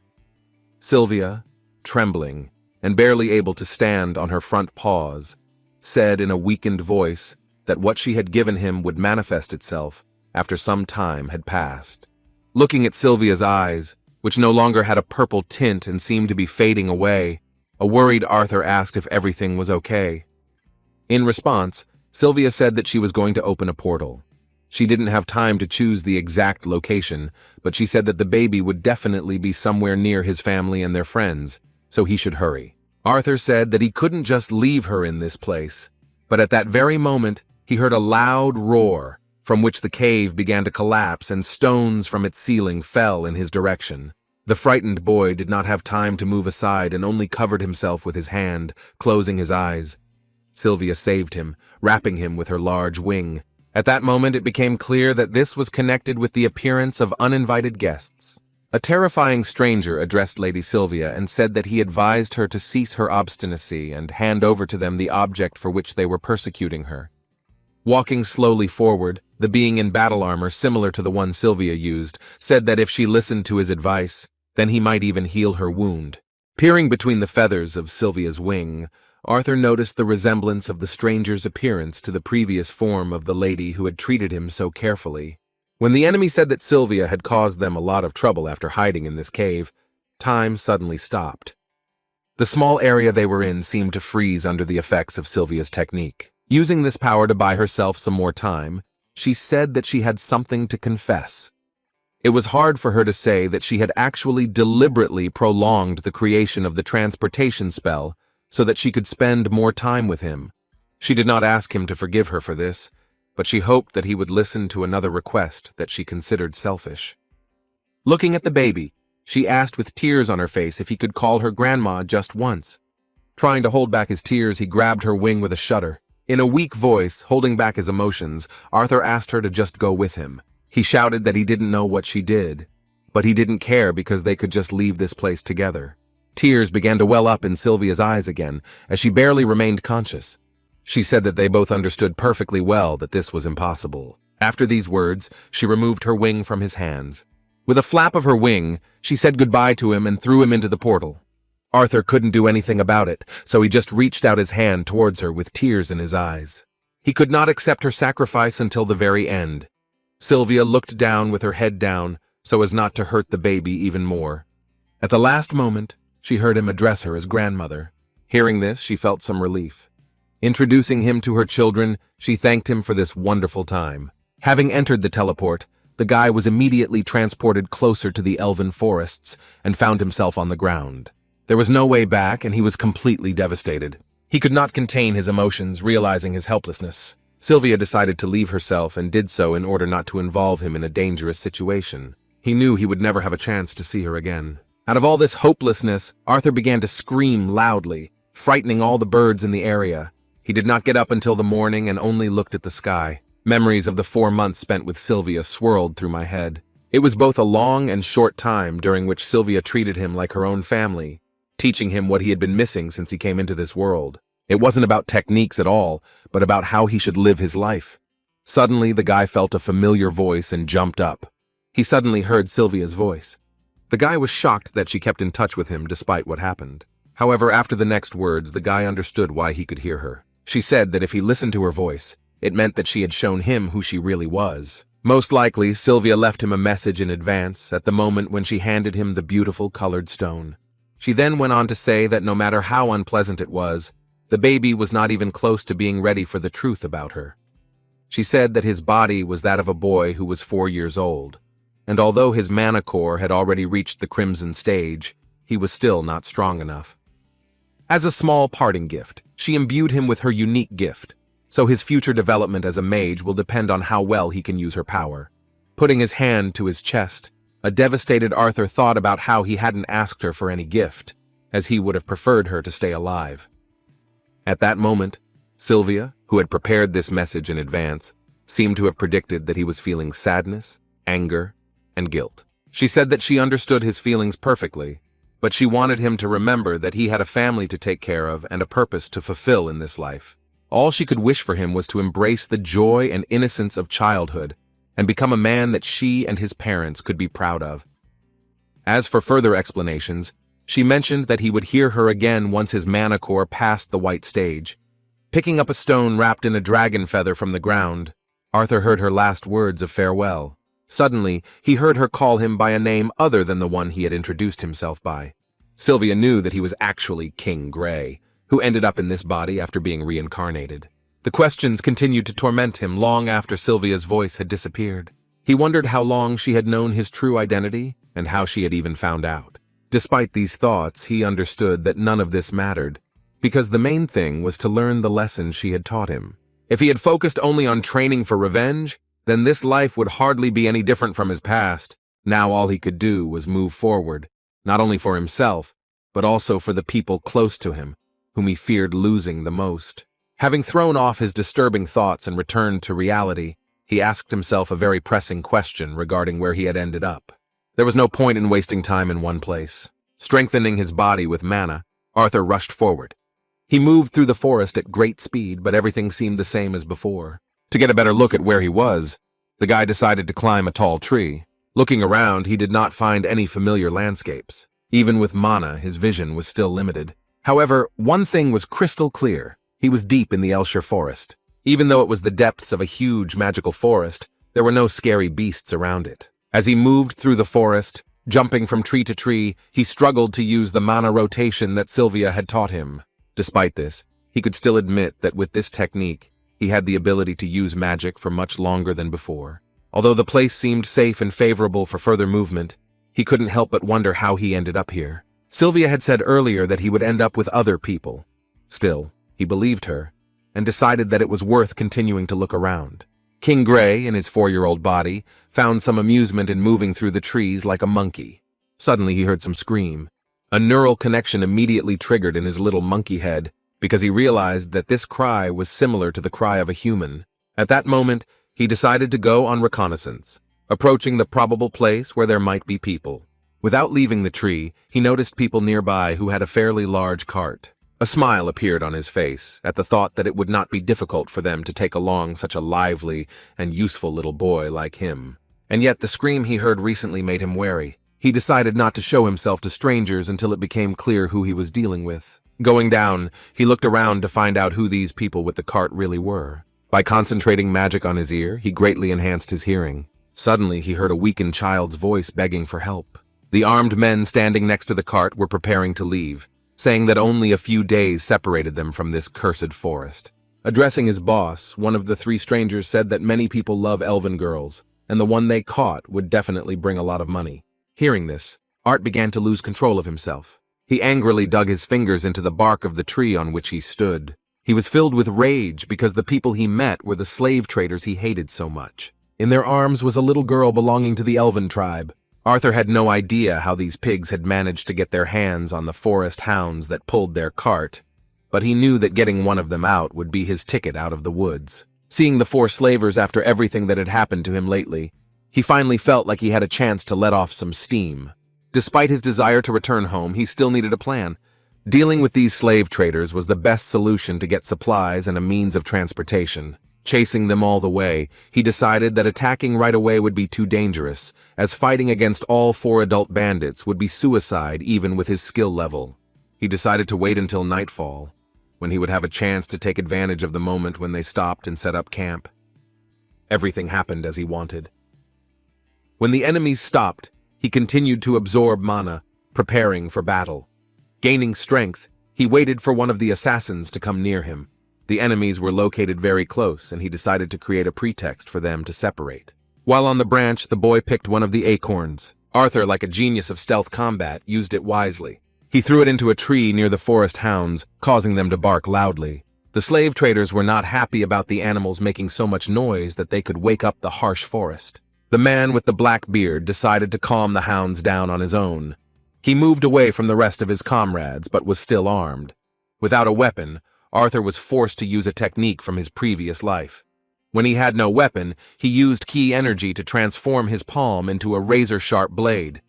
Sylvia, trembling, and barely able to stand on her front paws, said in a weakened voice that what she had given him would manifest itself after some time had passed. Looking at Sylvia's eyes, which no longer had a purple tint and seemed to be fading away, a worried Arthur asked if everything was okay. In response, Sylvia said that she was going to open a portal. She didn't have time to choose the exact location, but she said that the baby would definitely be somewhere near his family and their friends, so he should hurry. Arthur said that he couldn't just leave her in this place, but at that very moment, he heard a loud roar, from which the cave began to collapse and stones from its ceiling fell in his direction. The frightened boy did not have time to move aside and only covered himself with his hand, closing his eyes. Sylvia saved him, wrapping him with her large wing. At that moment, it became clear that this was connected with the appearance of uninvited guests. A terrifying stranger addressed Lady Sylvia and said that he advised her to cease her obstinacy and hand over to them the object for which they were persecuting her. Walking slowly forward, the being in battle armor similar to the one Sylvia used said that if she listened to his advice, then he might even heal her wound. Peering between the feathers of Sylvia's wing, Arthur noticed the resemblance of the stranger's appearance to the previous form of the lady who had treated him so carefully. When the enemy said that Sylvia had caused them a lot of trouble after hiding in this cave, time suddenly stopped. The small area they were in seemed to freeze under the effects of Sylvia's technique. Using this power to buy herself some more time, she said that she had something to confess. It was hard for her to say that she had actually deliberately prolonged the creation of the transportation spell so that she could spend more time with him. She did not ask him to forgive her for this, but she hoped that he would listen to another request that she considered selfish. Looking at the baby, she asked with tears on her face if he could call her grandma just once. Trying to hold back his tears, he grabbed her wing with a shudder. In a weak voice, holding back his emotions, Arthur asked her to just go with him. He shouted that he didn't know what she did, but he didn't care because they could just leave this place together. Tears began to well up in Sylvia's eyes again, as she barely remained conscious. She said that they both understood perfectly well that this was impossible. After these words, she removed her wing from his hands. With a flap of her wing, she said goodbye to him and threw him into the portal. Arthur couldn't do anything about it, so he just reached out his hand towards her with tears in his eyes. He could not accept her sacrifice until the very end. Sylvia looked down with her head down, so as not to hurt the baby even more. At the last moment, she heard him address her as grandmother. Hearing this, she felt some relief. Introducing him to her children, she thanked him for this wonderful time. Having entered the teleport, the guy was immediately transported closer to the elven forests and found himself on the ground. There was no way back, and he was completely devastated. He could not contain his emotions, realizing his helplessness. Sylvia decided to leave herself and did so in order not to involve him in a dangerous situation. He knew he would never have a chance to see her again. Out of all this hopelessness, Arthur began to scream loudly, frightening all the birds in the area. He did not get up until the morning and only looked at the sky. Memories of the 4 months spent with Sylvia swirled through my head. It was both a long and short time during which Sylvia treated him like her own family, teaching him what he had been missing since he came into this world. It wasn't about techniques at all, but about how he should live his life. Suddenly, the guy felt a familiar voice and jumped up. He suddenly heard Sylvia's voice. The guy was shocked that she kept in touch with him despite what happened. However, after the next words, the guy understood why he could hear her. She said that if he listened to her voice, it meant that she had shown him who she really was. Most likely, Sylvia left him a message in advance at the moment when she handed him the beautiful colored stone. She then went on to say that no matter how unpleasant it was, the baby was not even close to being ready for the truth about her. She said that his body was that of a boy who was 4 years old, and although his mana core had already reached the crimson stage, he was still not strong enough. As a small parting gift, she imbued him with her unique gift, so his future development as a mage will depend on how well he can use her power. Putting his hand to his chest, a devastated Arthur thought about how he hadn't asked her for any gift, as he would have preferred her to stay alive. At that moment, Sylvia, who had prepared this message in advance, seemed to have predicted that he was feeling sadness, anger, and guilt. She said that she understood his feelings perfectly, but she wanted him to remember that he had a family to take care of and a purpose to fulfill in this life. All she could wish for him was to embrace the joy and innocence of childhood and become a man that she and his parents could be proud of. As for further explanations, she mentioned that he would hear her again once his mana core passed the white stage. Picking up a stone wrapped in a dragon feather from the ground, Arthur heard her last words of farewell. Suddenly, he heard her call him by a name other than the one he had introduced himself by. Sylvia knew that he was actually King Grey, who ended up in this body after being reincarnated. The questions continued to torment him long after Sylvia's voice had disappeared. He wondered how long she had known his true identity and how she had even found out. Despite these thoughts, he understood that none of this mattered, because the main thing was to learn the lesson she had taught him. If he had focused only on training for revenge, then this life would hardly be any different from his past. Now all he could do was move forward, not only for himself, but also for the people close to him, whom he feared losing the most. Having thrown off his disturbing thoughts and returned to reality, he asked himself a very pressing question regarding where he had ended up. There was no point in wasting time in one place. Strengthening his body with mana, Arthur rushed forward. He moved through the forest at great speed, but everything seemed the same as before. To get a better look at where he was, the guy decided to climb a tall tree. Looking around, he did not find any familiar landscapes. Even with mana, his vision was still limited. However, one thing was crystal clear. He was deep in the Elshire forest. Even though it was the depths of a huge magical forest, there were no scary beasts around it. As he moved through the forest, jumping from tree to tree, he struggled to use the mana rotation that Sylvia had taught him. Despite this, he could still admit that with this technique, he had the ability to use magic for much longer than before. Although the place seemed safe and favorable for further movement, he couldn't help but wonder how he ended up here. Sylvia had said earlier that he would end up with other people. Still, he believed her, and decided that it was worth continuing to look around. King Grey, in his 4-year-old body, found some amusement in moving through the trees like a monkey. Suddenly he heard some scream. A neural connection immediately triggered in his little monkey head, because he realized that this cry was similar to the cry of a human. At that moment, he decided to go on reconnaissance, approaching the probable place where there might be people. Without leaving the tree, he noticed people nearby who had a fairly large cart. A smile appeared on his face at the thought that it would not be difficult for them to take along such a lively and useful little boy like him. And yet the scream he heard recently made him wary. He decided not to show himself to strangers until it became clear who he was dealing with. Going down, he looked around to find out who these people with the cart really were. By concentrating magic on his ear, he greatly enhanced his hearing. Suddenly, he heard a weakened child's voice begging for help. The armed men standing next to the cart were preparing to leave, saying that only a few days separated them from this cursed forest. Addressing his boss, one of the 3 strangers said that many people love elven girls, and the one they caught would definitely bring a lot of money. Hearing this, Art began to lose control of himself. He angrily dug his fingers into the bark of the tree on which he stood. He was filled with rage because the people he met were the slave traders he hated so much. In their arms was a little girl belonging to the Elven tribe. Arthur had no idea how these pigs had managed to get their hands on the forest hounds that pulled their cart, but he knew that getting one of them out would be his ticket out of the woods. Seeing the 4 slavers after everything that had happened to him lately, he finally felt like he had a chance to let off some steam. Despite his desire to return home, he still needed a plan. Dealing with these slave traders was the best solution to get supplies and a means of transportation. Chasing them all the way, he decided that attacking right away would be too dangerous, as fighting against all 4 adult bandits would be suicide even with his skill level. He decided to wait until nightfall, when he would have a chance to take advantage of the moment when they stopped and set up camp. Everything happened as he wanted. When the enemies stopped, he continued to absorb mana, preparing for battle. Gaining strength, he waited for one of the assassins to come near him. The enemies were located very close, and he decided to create a pretext for them to separate. While on the branch, the boy picked one of the acorns. Arthur, like a genius of stealth combat, used it wisely. He threw it into a tree near the forest hounds, causing them to bark loudly. The slave traders were not happy about the animals making so much noise that they could wake up the harsh forest. The man with the black beard decided to calm the hounds down on his own. He moved away from the rest of his comrades, but was still armed. Without a weapon, Arthur was forced to use a technique from his previous life. When he had no weapon, he used key energy to transform his palm into a razor-sharp blade.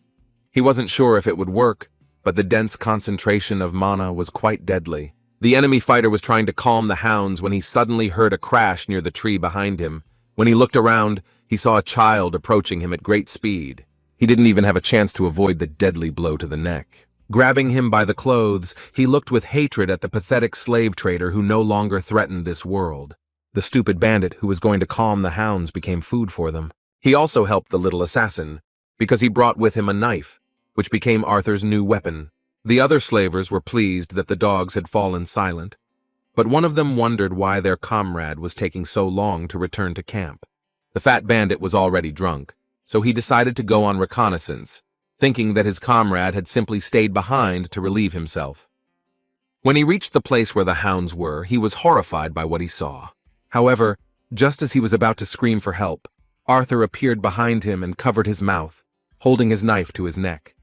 He wasn't sure if it would work, but the dense concentration of mana was quite deadly. The enemy fighter was trying to calm the hounds when he suddenly heard a crash near the tree behind him. When he looked around, he saw a child approaching him at great speed. He didn't even have a chance to avoid the deadly blow to the neck. Grabbing him by the clothes, he looked with hatred at the pathetic slave trader who no longer threatened this world. The stupid bandit who was going to calm the hounds became food for them. He also helped the little assassin, because he brought with him a knife, which became Arthur's new weapon. The other slavers were pleased that the dogs had fallen silent, but one of them wondered why their comrade was taking so long to return to camp. The fat bandit was already drunk, so he decided to go on reconnaissance, thinking that his comrade had simply stayed behind to relieve himself. When he reached the place where the hounds were, he was horrified by what he saw. However, just as he was about to scream for help, Arthur appeared behind him and covered his mouth, holding his knife to his neck.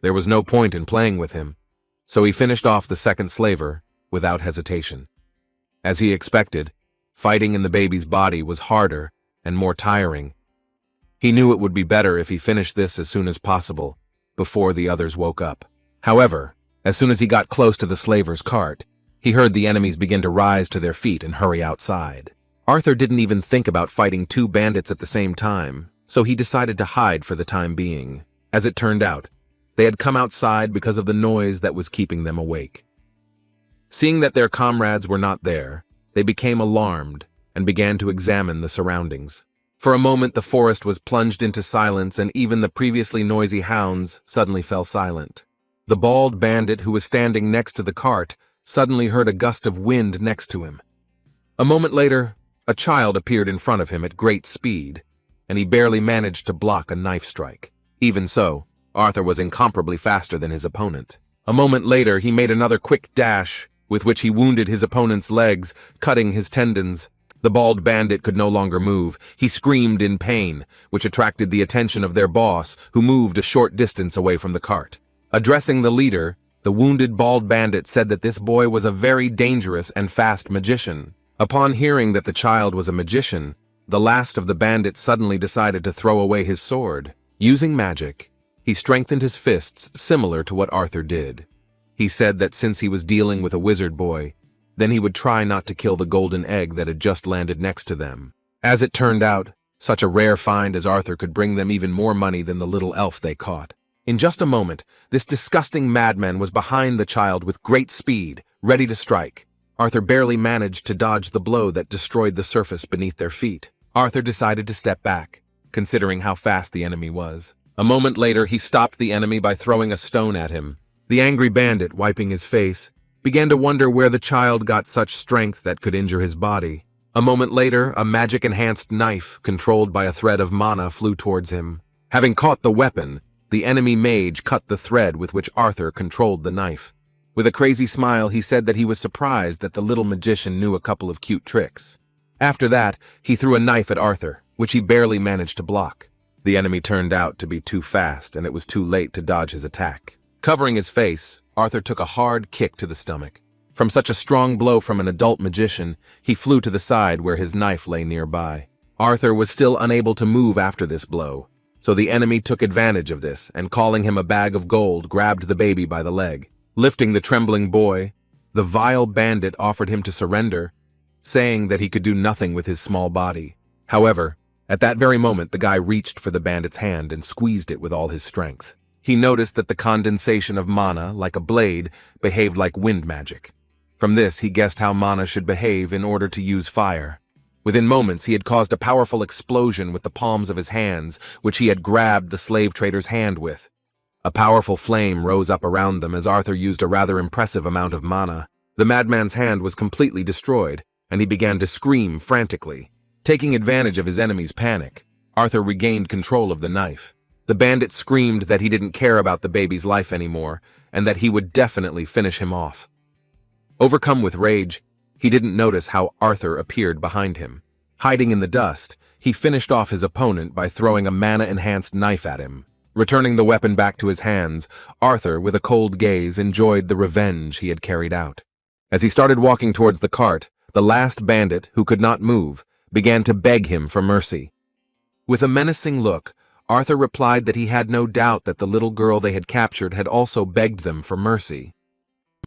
There was no point in playing with him, so he finished off the second slaver without hesitation. As he expected, fighting in the baby's body was harder and more tiring. He knew it would be better if he finished this as soon as possible, before the others woke up. However, as soon as he got close to the slaver's cart, he heard the enemies begin to rise to their feet and hurry outside. Arthur didn't even think about fighting two bandits at the same time, so he decided to hide for the time being. As it turned out, they had come outside because of the noise that was keeping them awake. Seeing that their comrades were not there, they became alarmed and began to examine the surroundings. For a moment, the forest was plunged into silence, and even the previously noisy hounds suddenly fell silent. The bald bandit who was standing next to the cart suddenly heard a gust of wind next to him. A moment later, a child appeared in front of him at great speed, and he barely managed to block a knife strike. Even so, Arthur was incomparably faster than his opponent. A moment later, he made another quick dash, with which he wounded his opponent's legs, cutting his tendons. The bald bandit could no longer move. He screamed in pain, which attracted the attention of their boss, who moved a short distance away from the cart. Addressing the leader, the wounded bald bandit said that this boy was a very dangerous and fast magician. Upon hearing that the child was a magician, the last of the bandits suddenly decided to throw away his sword. Using magic, he strengthened his fists similar to what Arthur did. He said that since he was dealing with a wizard boy, then he would try not to kill the golden egg that had just landed next to them. As it turned out, such a rare find as Arthur could bring them even more money than the little elf they caught. In just a moment, this disgusting madman was behind the child with great speed, ready to strike. Arthur barely managed to dodge the blow that destroyed the surface beneath their feet. Arthur decided to step back, considering how fast the enemy was. A moment later, he stopped the enemy by throwing a stone at him. The angry bandit, wiping his face, began to wonder where the child got such strength that could injure his body. A moment later, a magic-enhanced knife, controlled by a thread of mana, flew towards him. Having caught the weapon, the enemy mage cut the thread with which Arthur controlled the knife. With a crazy smile, he said that he was surprised that the little magician knew a couple of cute tricks. After that, he threw a knife at Arthur, which he barely managed to block. The enemy turned out to be too fast, and it was too late to dodge his attack. Covering his face, Arthur took a hard kick to the stomach. From such a strong blow from an adult magician, he flew to the side where his knife lay nearby. Arthur was still unable to move after this blow, so the enemy took advantage of this and, calling him a bag of gold, grabbed the baby by the leg. Lifting the trembling boy, the vile bandit offered him to surrender, saying that he could do nothing with his small body. However, at that very moment, the guy reached for the bandit's hand and squeezed it with all his strength. He noticed that the condensation of mana, like a blade, behaved like wind magic. From this, he guessed how mana should behave in order to use fire. Within moments, he had caused a powerful explosion with the palms of his hands, which he had grabbed the slave trader's hand with. A powerful flame rose up around them as Arthur used a rather impressive amount of mana. The madman's hand was completely destroyed, and he began to scream frantically. Taking advantage of his enemy's panic, Arthur regained control of the knife. The bandit screamed that he didn't care about the baby's life anymore, and that he would definitely finish him off. Overcome with rage, he didn't notice how Arthur appeared behind him. Hiding in the dust, he finished off his opponent by throwing a mana-enhanced knife at him. Returning the weapon back to his hands, Arthur, with a cold gaze, enjoyed the revenge he had carried out. As he started walking towards the cart, the last bandit, who could not move, began to beg him for mercy. With a menacing look, Arthur replied that he had no doubt that the little girl they had captured had also begged them for mercy.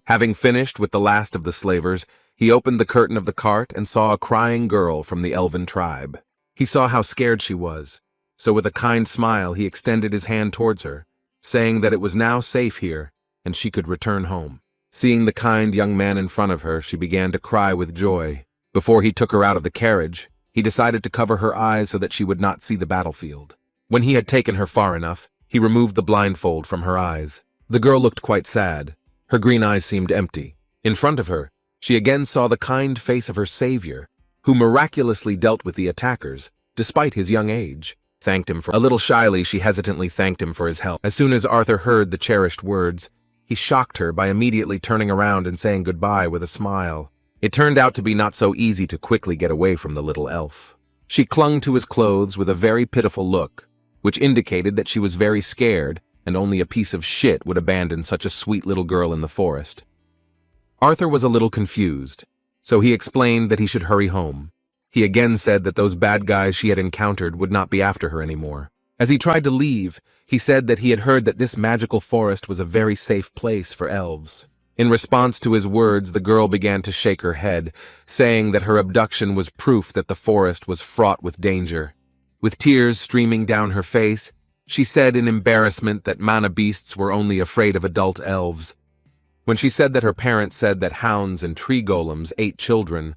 Having finished with the last of the slavers, he opened the curtain of the cart and saw a crying girl from the Elven tribe. He saw how scared she was, so with a kind smile he extended his hand towards her, saying that it was now safe here, and she could return home. Seeing the kind young man in front of her, she began to cry with joy. Before he took her out of the carriage, he decided to cover her eyes so that she would not see the battlefield. When he had taken her far enough, he removed the blindfold from her eyes. The girl looked quite sad. Her green eyes seemed empty. In front of her, she again saw the kind face of her savior, who miraculously dealt with the attackers, despite his young age. Thanked him for a little shyly, she hesitantly thanked him for his help. As soon as Arthur heard the cherished words, he shocked her by immediately turning around and saying goodbye with a smile. It turned out to be not so easy to quickly get away from the little elf. She clung to his clothes with a very pitiful look, which indicated that she was very scared and only a piece of shit would abandon such a sweet little girl in the forest. Arthur was a little confused, so he explained that he should hurry home. He again said that those bad guys she had encountered would not be after her anymore. As he tried to leave, he said that he had heard that this magical forest was a very safe place for elves. In response to his words, the girl began to shake her head, saying that her abduction was proof that the forest was fraught with danger. With tears streaming down her face, she said in embarrassment that mana beasts were only afraid of adult elves. When she said that her parents said that hounds and tree golems ate children,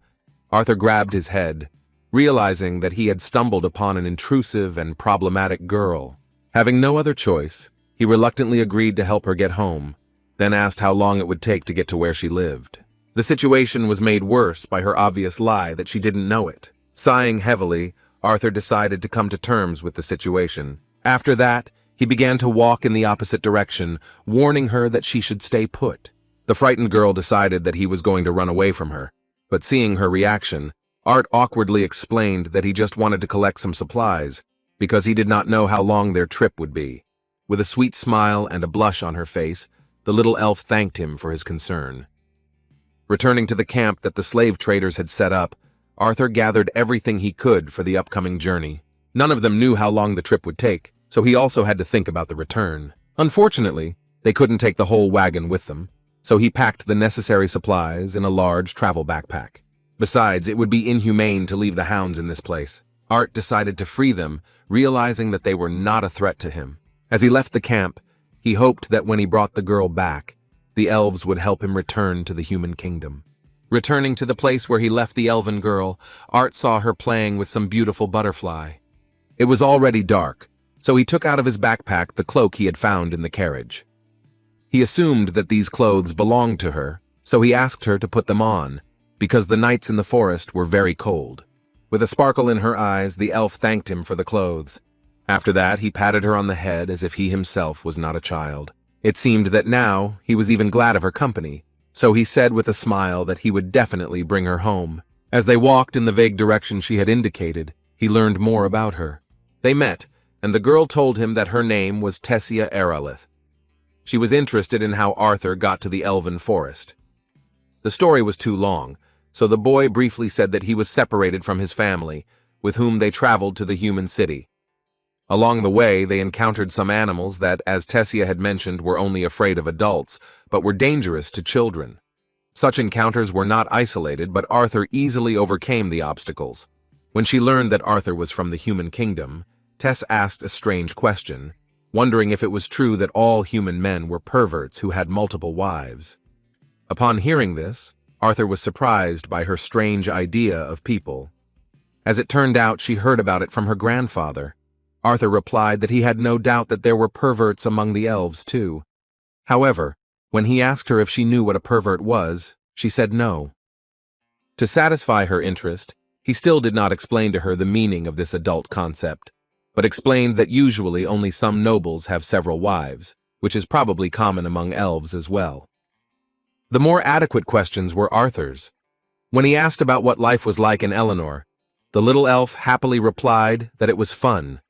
Arthur grabbed his head, realizing that he had stumbled upon an intrusive and problematic girl. Having no other choice, he reluctantly agreed to help her get home, then asked how long it would take to get to where she lived. The situation was made worse by her obvious lie that she didn't know it. Sighing heavily, Arthur decided to come to terms with the situation. After that, he began to walk in the opposite direction, warning her that she should stay put. The frightened girl decided that he was going to run away from her, but seeing her reaction, Art awkwardly explained that he just wanted to collect some supplies, because he did not know how long their trip would be. With a sweet smile and a blush on her face, the little elf thanked him for his concern. Returning to the camp that the slave traders had set up, Arthur gathered everything he could for the upcoming journey. None of them knew how long the trip would take, so he also had to think about the return. Unfortunately, they couldn't take the whole wagon with them, so he packed the necessary supplies in a large travel backpack. Besides, it would be inhumane to leave the hounds in this place. Art decided to free them, realizing that they were not a threat to him. As he left the camp, he hoped that when he brought the girl back, the elves would help him return to the human kingdom. Returning to the place where he left the elven girl, Art saw her playing with some beautiful butterfly. It was already dark, so he took out of his backpack the cloak he had found in the carriage. He assumed that these clothes belonged to her, so he asked her to put them on, because the nights in the forest were very cold. With a sparkle in her eyes, the elf thanked him for the clothes. After that, he patted her on the head as if he himself was not a child. It seemed that now he was even glad of her company, so he said with a smile that he would definitely bring her home. As they walked in the vague direction she had indicated, he learned more about her. They met, and the girl told him that her name was Tessia Eralith. She was interested in how Arthur got to the elven forest. The story was too long, so the boy briefly said that he was separated from his family, with whom they traveled to the human city. Along the way, they encountered some animals that, as Tessia had mentioned, were only afraid of adults, but were dangerous to children. Such encounters were not isolated, but Arthur easily overcame the obstacles. When she learned that Arthur was from the human kingdom, Tess asked a strange question, wondering if it was true that all human men were perverts who had multiple wives. Upon hearing this, Arthur was surprised by her strange idea of people. As it turned out, she heard about it from her grandfather. Arthur replied that he had no doubt that there were perverts among the elves, too. However, when he asked her if she knew what a pervert was, she said no. To satisfy her interest, he still did not explain to her the meaning of this adult concept, but explained that usually only some nobles have several wives, which is probably common among elves as well. The more adequate questions were Arthur's. When he asked about what life was like in Eleanor, the little elf happily replied that it was fun.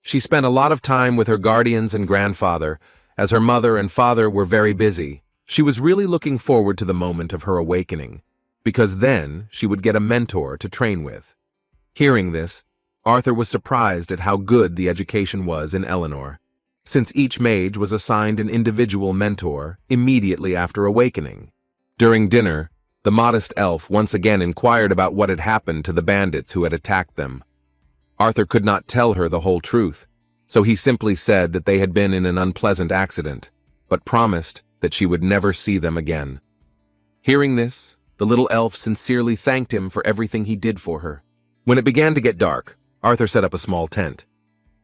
She spent a lot of time with her guardians and grandfather, as her mother and father were very busy. She was really looking forward to the moment of her awakening, because then she would get a mentor to train with. Hearing this, Arthur was surprised at how good the education was in Eleanor, since each mage was assigned an individual mentor immediately after awakening. During dinner, the modest elf once again inquired about what had happened to the bandits who had attacked them. Arthur could not tell her the whole truth, so he simply said that they had been in an unpleasant accident, but promised that she would never see them again. Hearing this, the little elf sincerely thanked him for everything he did for her. When it began to get dark, Arthur set up a small tent.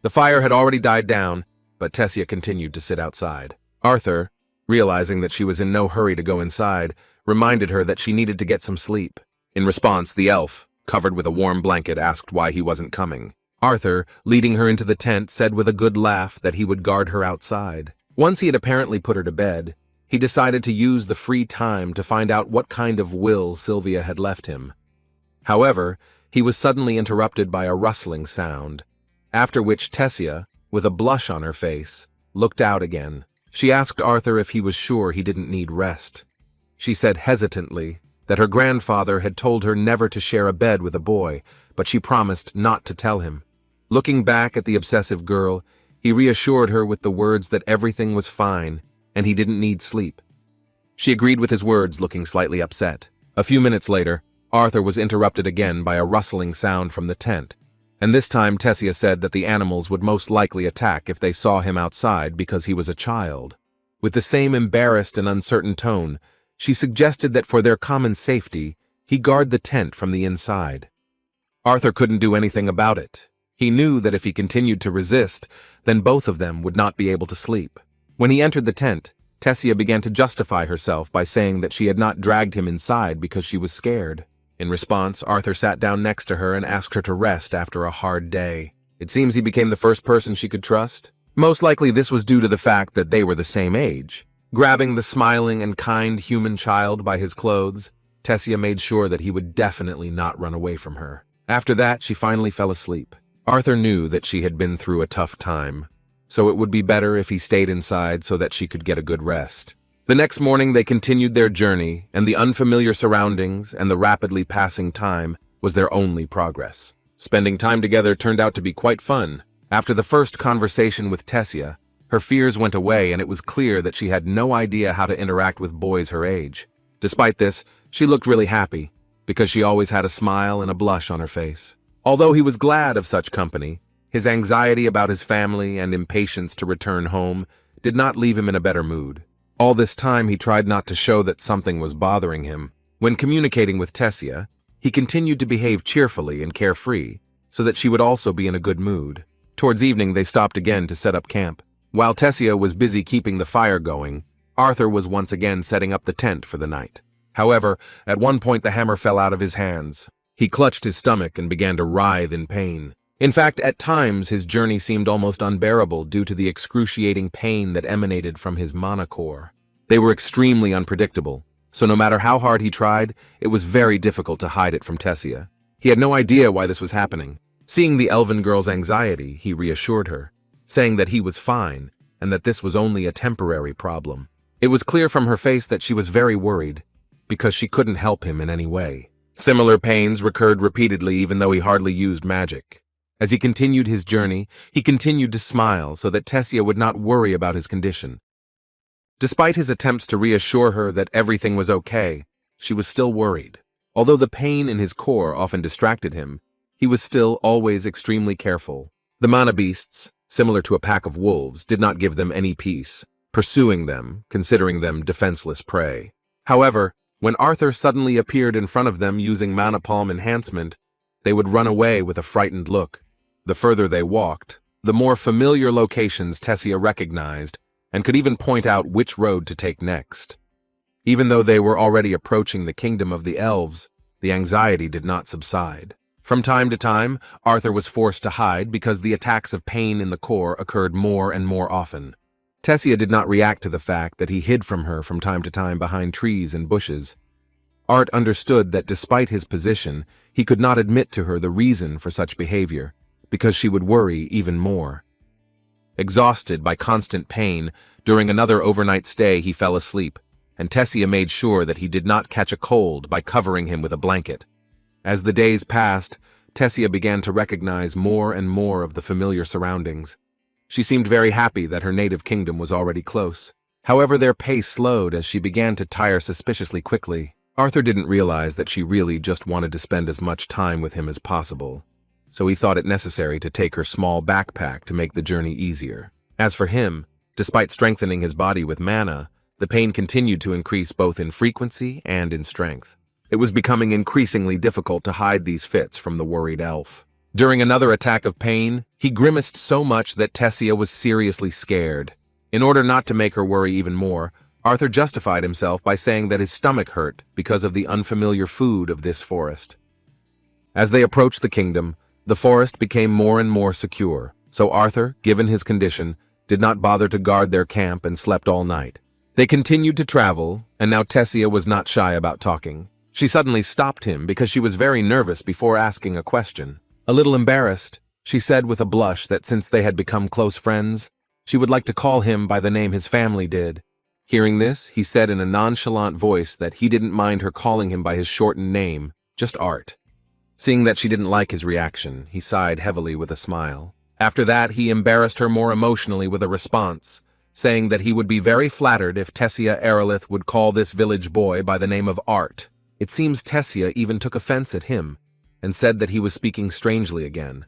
The fire had already died down, but Tessia continued to sit outside. Arthur, realizing that she was in no hurry to go inside, reminded her that she needed to get some sleep. In response, the elf, covered with a warm blanket, asked why he wasn't coming. Arthur, leading her into the tent, said with a good laugh that he would guard her outside. Once he had apparently put her to bed, he decided to use the free time to find out what kind of will Sylvia had left him. However, he was suddenly interrupted by a rustling sound, after which Tessia, with a blush on her face, looked out again. She asked Arthur if he was sure he didn't need rest. She said hesitantly that her grandfather had told her never to share a bed with a boy, but she promised not to tell him. Looking back at the obsessive girl, he reassured her with the words that everything was fine and he didn't need sleep. She agreed with his words, looking slightly upset. A few minutes later, Arthur was interrupted again by a rustling sound from the tent, and this time Tessia said that the animals would most likely attack if they saw him outside because he was a child. With the same embarrassed and uncertain tone, she suggested that for their common safety, he guard the tent from the inside. Arthur couldn't do anything about it. He knew that if he continued to resist, then both of them would not be able to sleep. When he entered the tent, Tessia began to justify herself by saying that she had not dragged him inside because she was scared. In response, Arthur sat down next to her and asked her to rest after a hard day. It seems he became the first person she could trust. Most likely this was due to the fact that they were the same age. Grabbing the smiling and kind human child by his clothes, Tessia made sure that he would definitely not run away from her. After that, she finally fell asleep. Arthur knew that she had been through a tough time, so it would be better if he stayed inside so that she could get a good rest. The next morning they continued their journey, and the unfamiliar surroundings and the rapidly passing time was their only progress. Spending time together turned out to be quite fun. After the first conversation with Tessia, her fears went away and it was clear that she had no idea how to interact with boys her age. Despite this, she looked really happy, because she always had a smile and a blush on her face. Although he was glad of such company, his anxiety about his family and impatience to return home did not leave him in a better mood. All this time he tried not to show that something was bothering him. When communicating with Tessia, he continued to behave cheerfully and carefree, so that she would also be in a good mood. Towards evening they stopped again to set up camp. While Tessia was busy keeping the fire going, Arthur was once again setting up the tent for the night. However, at one point the hammer fell out of his hands. He clutched his stomach and began to writhe in pain. In fact, at times his journey seemed almost unbearable due to the excruciating pain that emanated from his mana core. They were extremely unpredictable, so no matter how hard he tried, it was very difficult to hide it from Tessia. He had no idea why this was happening. Seeing the elven girl's anxiety, he reassured her, saying that he was fine and that this was only a temporary problem. It was clear from her face that she was very worried, because she couldn't help him in any way. Similar pains recurred repeatedly even though he hardly used magic. As he continued his journey, he continued to smile so that Tessia would not worry about his condition. Despite his attempts to reassure her that everything was okay, she was still worried. Although the pain in his core often distracted him, he was still always extremely careful. The mana beasts, similar to a pack of wolves, did not give them any peace, pursuing them, considering them defenseless prey. However, when Arthur suddenly appeared in front of them using Mana Palm enhancement, they would run away with a frightened look. The further they walked, the more familiar locations Tessia recognized and could even point out which road to take next. Even though they were already approaching the kingdom of the elves, the anxiety did not subside. From time to time, Arthur was forced to hide because the attacks of pain in the core occurred more and more often. Tessia did not react to the fact that he hid from her from time to time behind trees and bushes. Art understood that despite his position, he could not admit to her the reason for such behavior, because she would worry even more. Exhausted by constant pain, during another overnight stay he fell asleep, and Tessia made sure that he did not catch a cold by covering him with a blanket. As the days passed, Tessia began to recognize more and more of the familiar surroundings. She seemed very happy that her native kingdom was already close. However, their pace slowed as she began to tire suspiciously quickly. Arthur didn't realize that she really just wanted to spend as much time with him as possible, so he thought it necessary to take her small backpack to make the journey easier. As for him, despite strengthening his body with mana, The pain continued to increase both in frequency and in strength. It was becoming increasingly difficult to hide these fits from the worried elf. During another attack of pain, he grimaced so much that Tessia was seriously scared. In order not to make her worry even more, Arthur justified himself by saying that his stomach hurt because of the unfamiliar food of this forest. As they approached the kingdom, the forest became more and more secure, so Arthur, given his condition, did not bother to guard their camp and slept all night. They continued to travel, and now Tessia was not shy about talking. She suddenly stopped him because she was very nervous before asking a question. A little embarrassed, she said with a blush that since they had become close friends, she would like to call him by the name his family did. Hearing this, he said in a nonchalant voice that he didn't mind her calling him by his shortened name, just Art. Seeing that she didn't like his reaction, he sighed heavily with a smile. After that, he embarrassed her more emotionally with a response, saying that he would be very flattered if Tessia Aerolith would call this village boy by the name of Art. It seems Tessia even took offense at him, and said that he was speaking strangely again,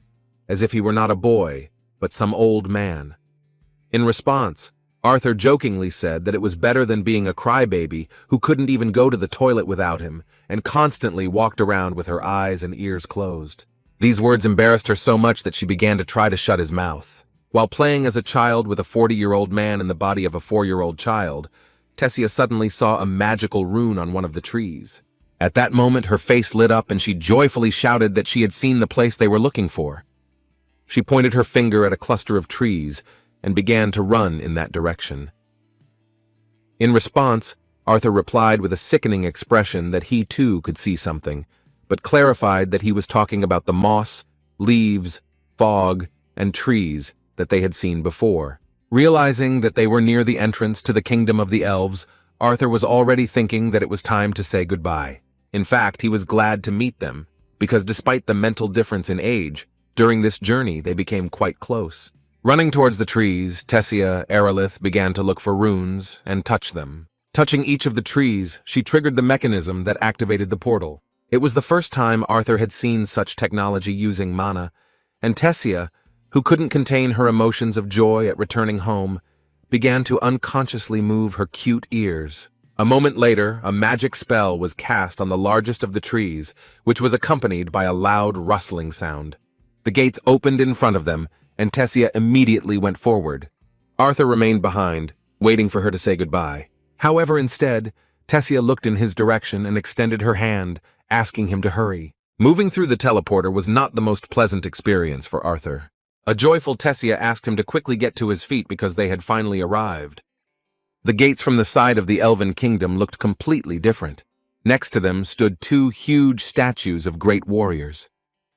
as if he were not a boy, but some old man. In response, Arthur jokingly said that it was better than being a crybaby who couldn't even go to the toilet without him, and constantly walked around with her eyes and ears closed. These words embarrassed her so much that she began to try to shut his mouth. While playing as a child with a 40-year-old man in the body of a 4-year-old child, Tessia suddenly saw a magical rune on one of the trees. At that moment, her face lit up and she joyfully shouted that she had seen the place they were looking for. She pointed her finger at a cluster of trees and began to run in that direction. In response, Arthur replied with a sickening expression that he too could see something, but clarified that he was talking about the moss, leaves, fog, and trees that they had seen before. Realizing that they were near the entrance to the kingdom of the elves, Arthur was already thinking that it was time to say goodbye. In fact, he was glad to meet them, because despite the mental difference in age, during this journey they became quite close. Running towards the trees, Tessia Aerolith began to look for runes and touch them. Touching each of the trees, she triggered the mechanism that activated the portal. It was the first time Arthur had seen such technology using mana, and Tessia, who couldn't contain her emotions of joy at returning home, began to unconsciously move her cute ears. A moment later, a magic spell was cast on the largest of the trees, which was accompanied by a loud rustling sound. The gates opened in front of them, and Tessia immediately went forward. Arthur remained behind, waiting for her to say goodbye. However, instead, Tessia looked in his direction and extended her hand, asking him to hurry. Moving through the teleporter was not the most pleasant experience for Arthur. A joyful Tessia asked him to quickly get to his feet because they had finally arrived. The gates from the side of the Elven kingdom looked completely different. Next to them stood 2 huge statues of great warriors.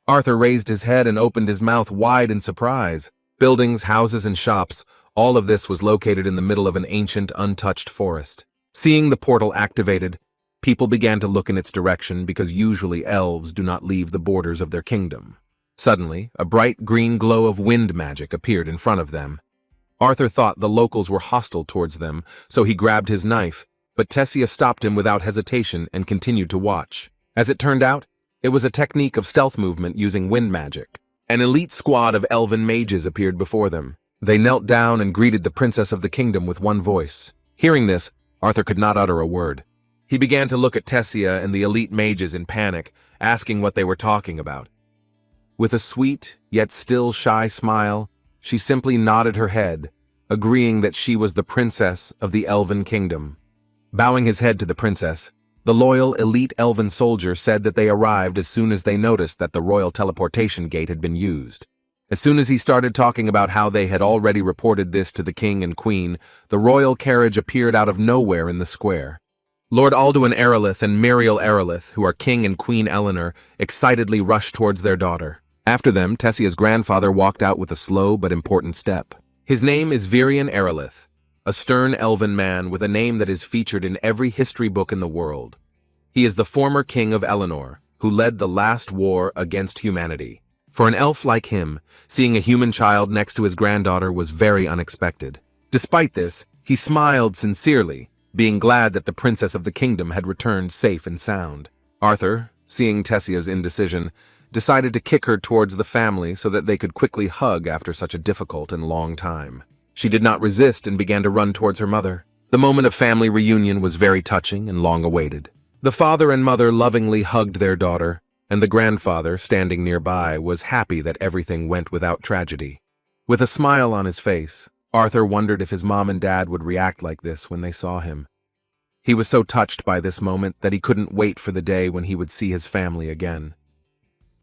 Arthur raised his head and opened his mouth wide in surprise. Buildings, houses, and shops, all of this was located in the middle of an ancient, untouched forest. Seeing the portal activated, people began to look in its direction because usually elves do not leave the borders of their kingdom. Suddenly, a bright green glow of wind magic appeared in front of them. Arthur thought the locals were hostile towards them, so he grabbed his knife, but Tessia stopped him without hesitation and continued to watch. As it turned out, it was a technique of stealth movement using wind magic. An elite squad of elven mages appeared before them. They knelt down and greeted the princess of the kingdom with one voice. Hearing this, Arthur could not utter a word. He began to look at Tessia and the elite mages in panic, asking what they were talking about. With a sweet, yet still shy smile, she simply nodded her head, agreeing that she was the princess of the Elven kingdom. Bowing his head to the princess, the loyal elite Elven soldier said that they arrived as soon as they noticed that the royal teleportation gate had been used. As soon as he started talking about how they had already reported this to the king and queen, the royal carriage appeared out of nowhere in the square. Lord Alduin Aerolith and Muriel Aerolith, who are King and Queen Eleanor, excitedly rushed towards their daughter. After them, Tessia's grandfather walked out with a slow but important step. His name is Virian Aerolith, a stern elven man with a name that is featured in every history book in the world. He is the former king of Eleanor, who led the last war against humanity. For an elf like him, seeing a human child next to his granddaughter was very unexpected. Despite this, he smiled sincerely, being glad that the princess of the kingdom had returned safe and sound. Arthur, seeing Tessia's indecision, decided to kick her towards the family so that they could quickly hug after such a difficult and long time. She did not resist and began to run towards her mother. The moment of family reunion was very touching and long-awaited. The father and mother lovingly hugged their daughter, and the grandfather, standing nearby, was happy that everything went without tragedy. With a smile on his face, Arthur wondered if his mom and dad would react like this when they saw him. He was so touched by this moment that he couldn't wait for the day when he would see his family again.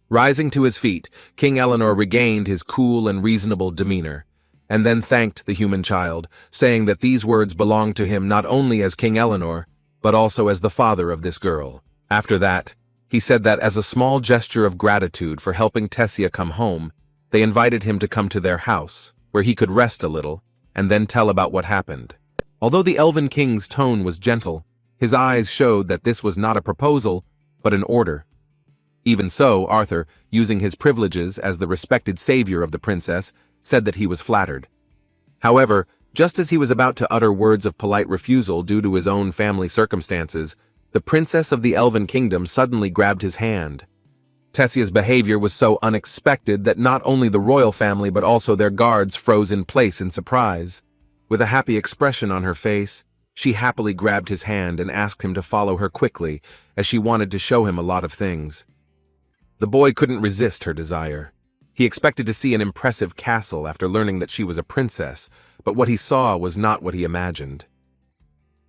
Rising to his feet, King Eleanor regained his cool and reasonable demeanor, and then thanked the human child, saying that these words belonged to him not only as King Eleanor, but also as the father of this girl. After that, he said that as a small gesture of gratitude for helping Tessia come home, they invited him to come to their house, where he could rest a little, and then tell about what happened. Although the Elven King's tone was gentle, his eyes showed that this was not a proposal, but an order. Even so, Arthur, using his privileges as the respected savior of the princess, said that he was flattered. However, just as he was about to utter words of polite refusal due to his own family circumstances, the princess of the Elven Kingdom suddenly grabbed his hand. Tessia's behavior was so unexpected that not only the royal family but also their guards froze in place in surprise. With a happy expression on her face, she happily grabbed his hand and asked him to follow her quickly, as she wanted to show him a lot of things. The boy couldn't resist her desire. He expected to see an impressive castle after learning that she was a princess, but what he saw was not what he imagined.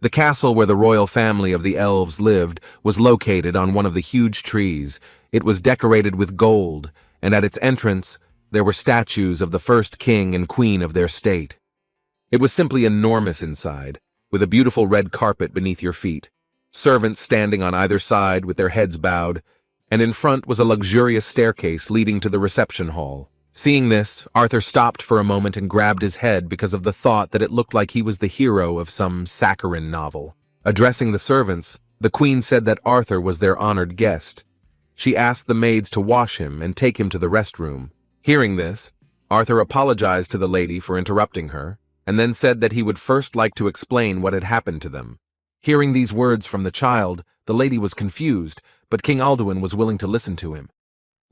The castle where the royal family of the elves lived was located on one of the huge trees. It was decorated with gold, and at its entrance, there were statues of the first king and queen of their state. It was simply enormous inside, with a beautiful red carpet beneath your feet, servants standing on either side with their heads bowed, and in front was a luxurious staircase leading to the reception hall. Seeing this, Arthur stopped for a moment and grabbed his head because of the thought that it looked like he was the hero of some saccharine novel. Addressing the servants, the queen said that Arthur was their honored guest. She asked the maids to wash him and take him to the restroom. Hearing this, Arthur apologized to the lady for interrupting her, and then said that he would first like to explain what had happened to them. Hearing these words from the child, the lady was confused, but King Alduin was willing to listen to him.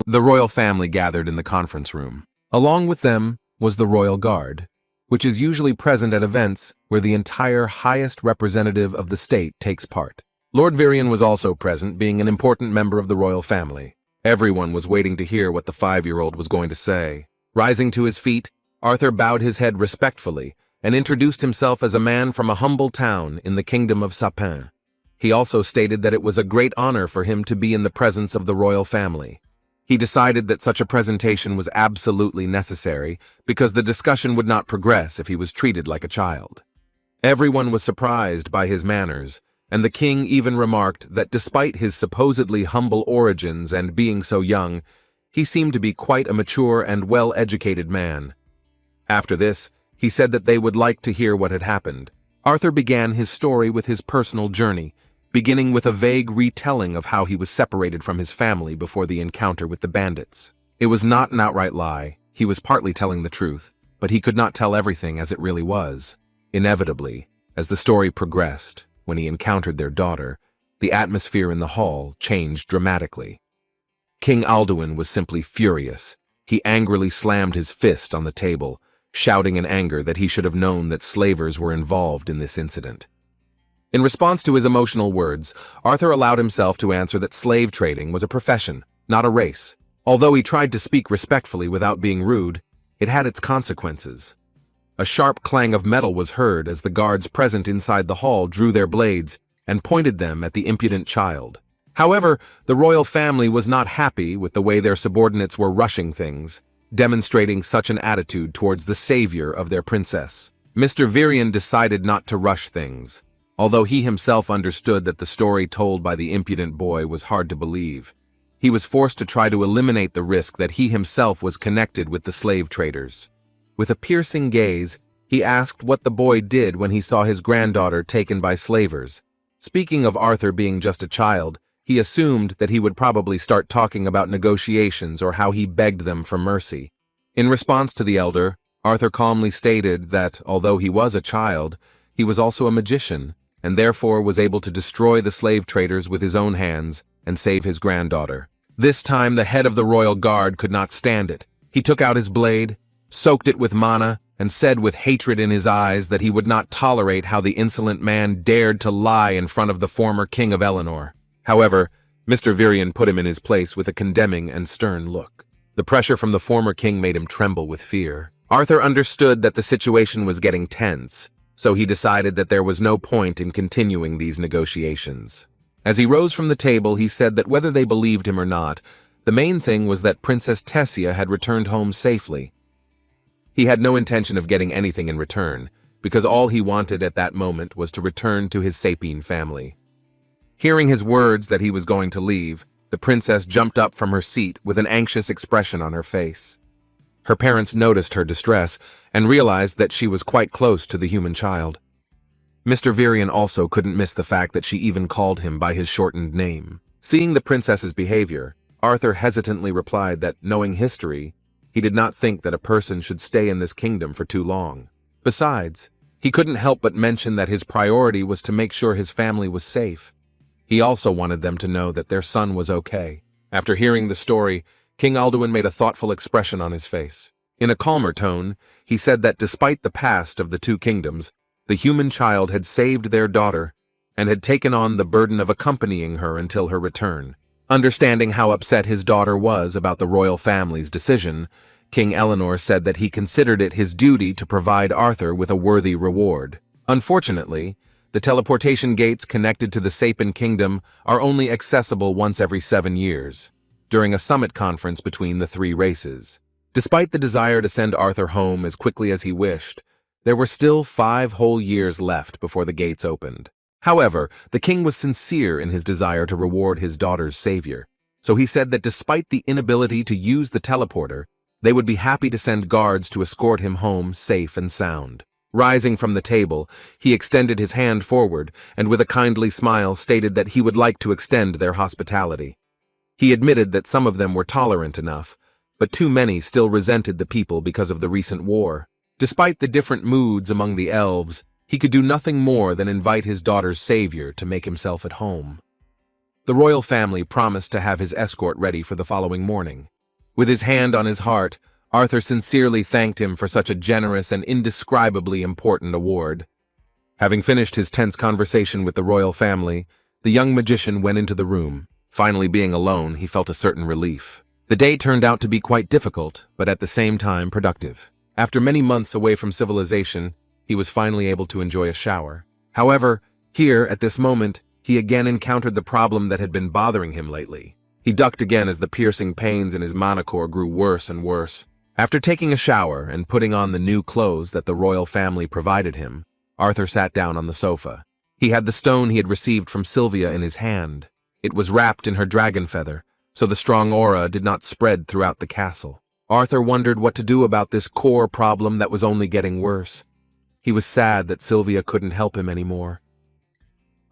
The royal family gathered in the conference room. Along with them was the royal guard, which is usually present at events where the entire highest representative of the state takes part. Lord Virian was also present, being an important member of the royal family. Everyone was waiting to hear what the 5-year-old was going to say. Rising to his feet, Arthur bowed his head respectfully and introduced himself as a man from a humble town in the kingdom of Sapin. He also stated that it was a great honor for him to be in the presence of the royal family. He decided that such a presentation was absolutely necessary because the discussion would not progress if he was treated like a child. Everyone was surprised by his manners, and the king even remarked that despite his supposedly humble origins and being so young, he seemed to be quite a mature and well-educated man. After this, he said that they would like to hear what had happened. Arthur began his story with his personal journey, beginning with a vague retelling of how he was separated from his family before the encounter with the bandits. It was not an outright lie. He was partly telling the truth, but he could not tell everything as it really was. Inevitably, as the story progressed, when he encountered their daughter, the atmosphere in the hall changed dramatically. King Alduin was simply furious. He angrily slammed his fist on the table, shouting in anger that he should have known that slavers were involved in this incident. In response to his emotional words, Arthur allowed himself to answer that slave trading was a profession, not a race. Although he tried to speak respectfully without being rude, it had its consequences. A sharp clang of metal was heard as the guards present inside the hall drew their blades and pointed them at the impudent child. However, the royal family was not happy with the way their subordinates were rushing things, demonstrating such an attitude towards the savior of their princess. Mr. Virian decided not to rush things, although he himself understood that the story told by the impudent boy was hard to believe. He was forced to try to eliminate the risk that he himself was connected with the slave traders. With a piercing gaze, he asked what the boy did when he saw his granddaughter taken by slavers. Speaking of Arthur being just a child, he assumed that he would probably start talking about negotiations or how he begged them for mercy. In response to the elder, Arthur calmly stated that, although he was a child, he was also a magician, and therefore was able to destroy the slave traders with his own hands and save his granddaughter. This time the head of the royal guard could not stand it. He took out his blade, soaked it with mana, and said with hatred in his eyes that he would not tolerate how the insolent man dared to lie in front of the former king of Eleanor. However, Mr. Virian put him in his place with a condemning and stern look. The pressure from the former king made him tremble with fear. Arthur understood that the situation was getting tense, so he decided that there was no point in continuing these negotiations. As he rose from the table, he said that whether they believed him or not, the main thing was that Princess Tessia had returned home safely. He had no intention of getting anything in return, because all he wanted at that moment was to return to his Sapien family. Hearing his words that he was going to leave, the princess jumped up from her seat with an anxious expression on her face. Her parents noticed her distress and realized that she was quite close to the human child. Mr. Virian also couldn't miss the fact that she even called him by his shortened name. Seeing the princess's behavior, Arthur hesitantly replied that, knowing history, he did not think that a person should stay in this kingdom for too long. Besides, he couldn't help but mention that his priority was to make sure his family was safe. He also wanted them to know that their son was okay. After hearing the story, King Alduin made a thoughtful expression on his face. In a calmer tone, he said that despite the past of the two kingdoms, the human child had saved their daughter and had taken on the burden of accompanying her until her return. Understanding how upset his daughter was about the royal family's decision, King Eleanor said that he considered it his duty to provide Arthur with a worthy reward. Unfortunately, the teleportation gates connected to the Sapien Kingdom are only accessible once every 7 years, during a summit conference between the three races. Despite the desire to send Arthur home as quickly as he wished, there were still 5 whole years left before the gates opened. However, the king was sincere in his desire to reward his daughter's savior, so he said that despite the inability to use the teleporter, they would be happy to send guards to escort him home safe and sound. Rising from the table, he extended his hand forward and with a kindly smile stated that he would like to extend their hospitality. He admitted that some of them were tolerant enough, but too many still resented the people because of the recent war. Despite the different moods among the elves, he could do nothing more than invite his daughter's savior to make himself at home. The royal family promised to have his escort ready for the following morning. With his hand on his heart, Arthur sincerely thanked him for such a generous and indescribably important award. Having finished his tense conversation with the royal family, the young magician went into the room. Finally being alone, he felt a certain relief. The day turned out to be quite difficult, but at the same time productive. After many months away from civilization, he was finally able to enjoy a shower. However, here, at this moment, he again encountered the problem that had been bothering him lately. He ducked again as the piercing pains in his manacore grew worse and worse. After taking a shower and putting on the new clothes that the royal family provided him, Arthur sat down on the sofa. He had the stone he had received from Sylvia in his hand. It was wrapped in her dragon feather, so the strong aura did not spread throughout the castle. Arthur wondered what to do about this core problem that was only getting worse. He was sad that Sylvia couldn't help him anymore.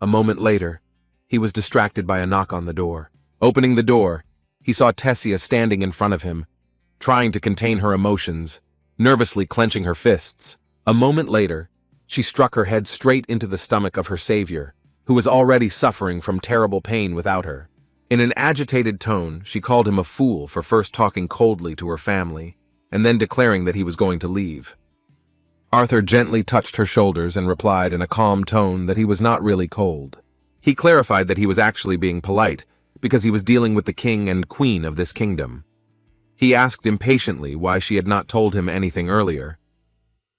A moment later, he was distracted by a knock on the door. Opening the door, he saw Tessia standing in front of him, trying to contain her emotions, nervously clenching her fists. A moment later, she struck her head straight into the stomach of her savior, who was already suffering from terrible pain without her. In an agitated tone, she called him a fool for first talking coldly to her family, and then declaring that he was going to leave. Arthur gently touched her shoulders and replied in a calm tone that he was not really cold. He clarified that he was actually being polite, because he was dealing with the king and queen of this kingdom. He asked impatiently why she had not told him anything earlier.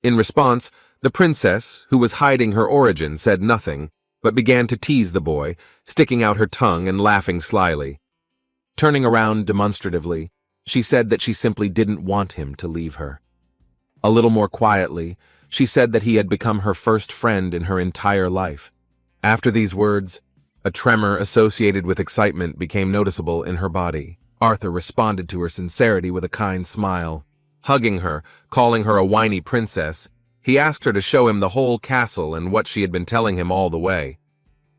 In response, the princess, who was hiding her origin, said nothing, but began to tease the boy, sticking out her tongue and laughing slyly. Turning around demonstratively, she said that she simply didn't want him to leave her. A little more quietly, she said that he had become her first friend in her entire life. After these words, a tremor associated with excitement became noticeable in her body. Arthur responded to her sincerity with a kind smile. Hugging her, calling her a whiny princess, he asked her to show him the whole castle and what she had been telling him all the way.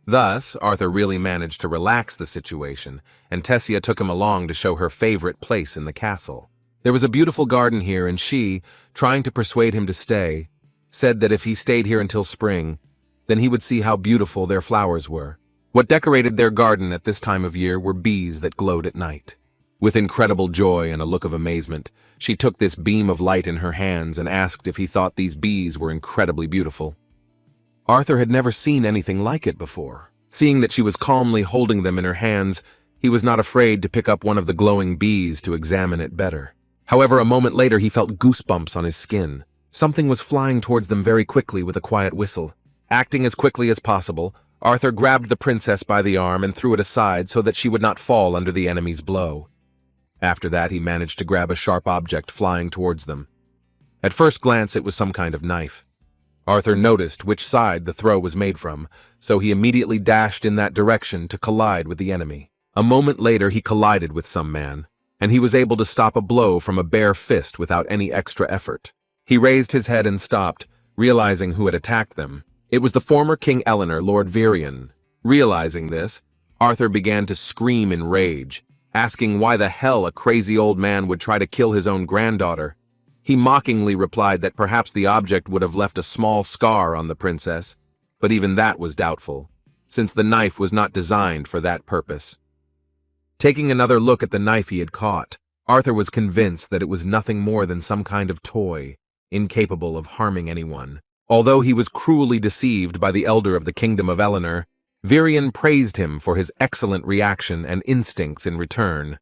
Thus, Arthur really managed to relax the situation, and Tessia took him along to show her favorite place in the castle. There was a beautiful garden here, and she, trying to persuade him to stay, said that if he stayed here until spring, then he would see how beautiful their flowers were. What decorated their garden at this time of year were bees that glowed at night. With incredible joy and a look of amazement, she took this beam of light in her hands and asked if he thought these bees were incredibly beautiful. Arthur had never seen anything like it before. Seeing that she was calmly holding them in her hands, he was not afraid to pick up one of the glowing bees to examine it better. However, a moment later he felt goosebumps on his skin. Something was flying towards them very quickly with a quiet whistle. Acting as quickly as possible, Arthur grabbed the princess by the arm and threw it aside so that she would not fall under the enemy's blow. After that, he managed to grab a sharp object flying towards them. At first glance, it was some kind of knife. Arthur noticed which side the throw was made from, so he immediately dashed in that direction to collide with the enemy. A moment later, he collided with some man, and he was able to stop a blow from a bare fist without any extra effort. He raised his head and stopped, realizing who had attacked them. It was the former King Eleanor, Lord Virian. Realizing this, Arthur began to scream in rage, asking why the hell a crazy old man would try to kill his own granddaughter. He mockingly replied that perhaps the object would have left a small scar on the princess, but even that was doubtful, since the knife was not designed for that purpose. Taking another look at the knife he had caught, Arthur was convinced that it was nothing more than some kind of toy, incapable of harming anyone. Although he was cruelly deceived by the elder of the kingdom of Eleanor, Virian praised him for his excellent reaction and instincts in return.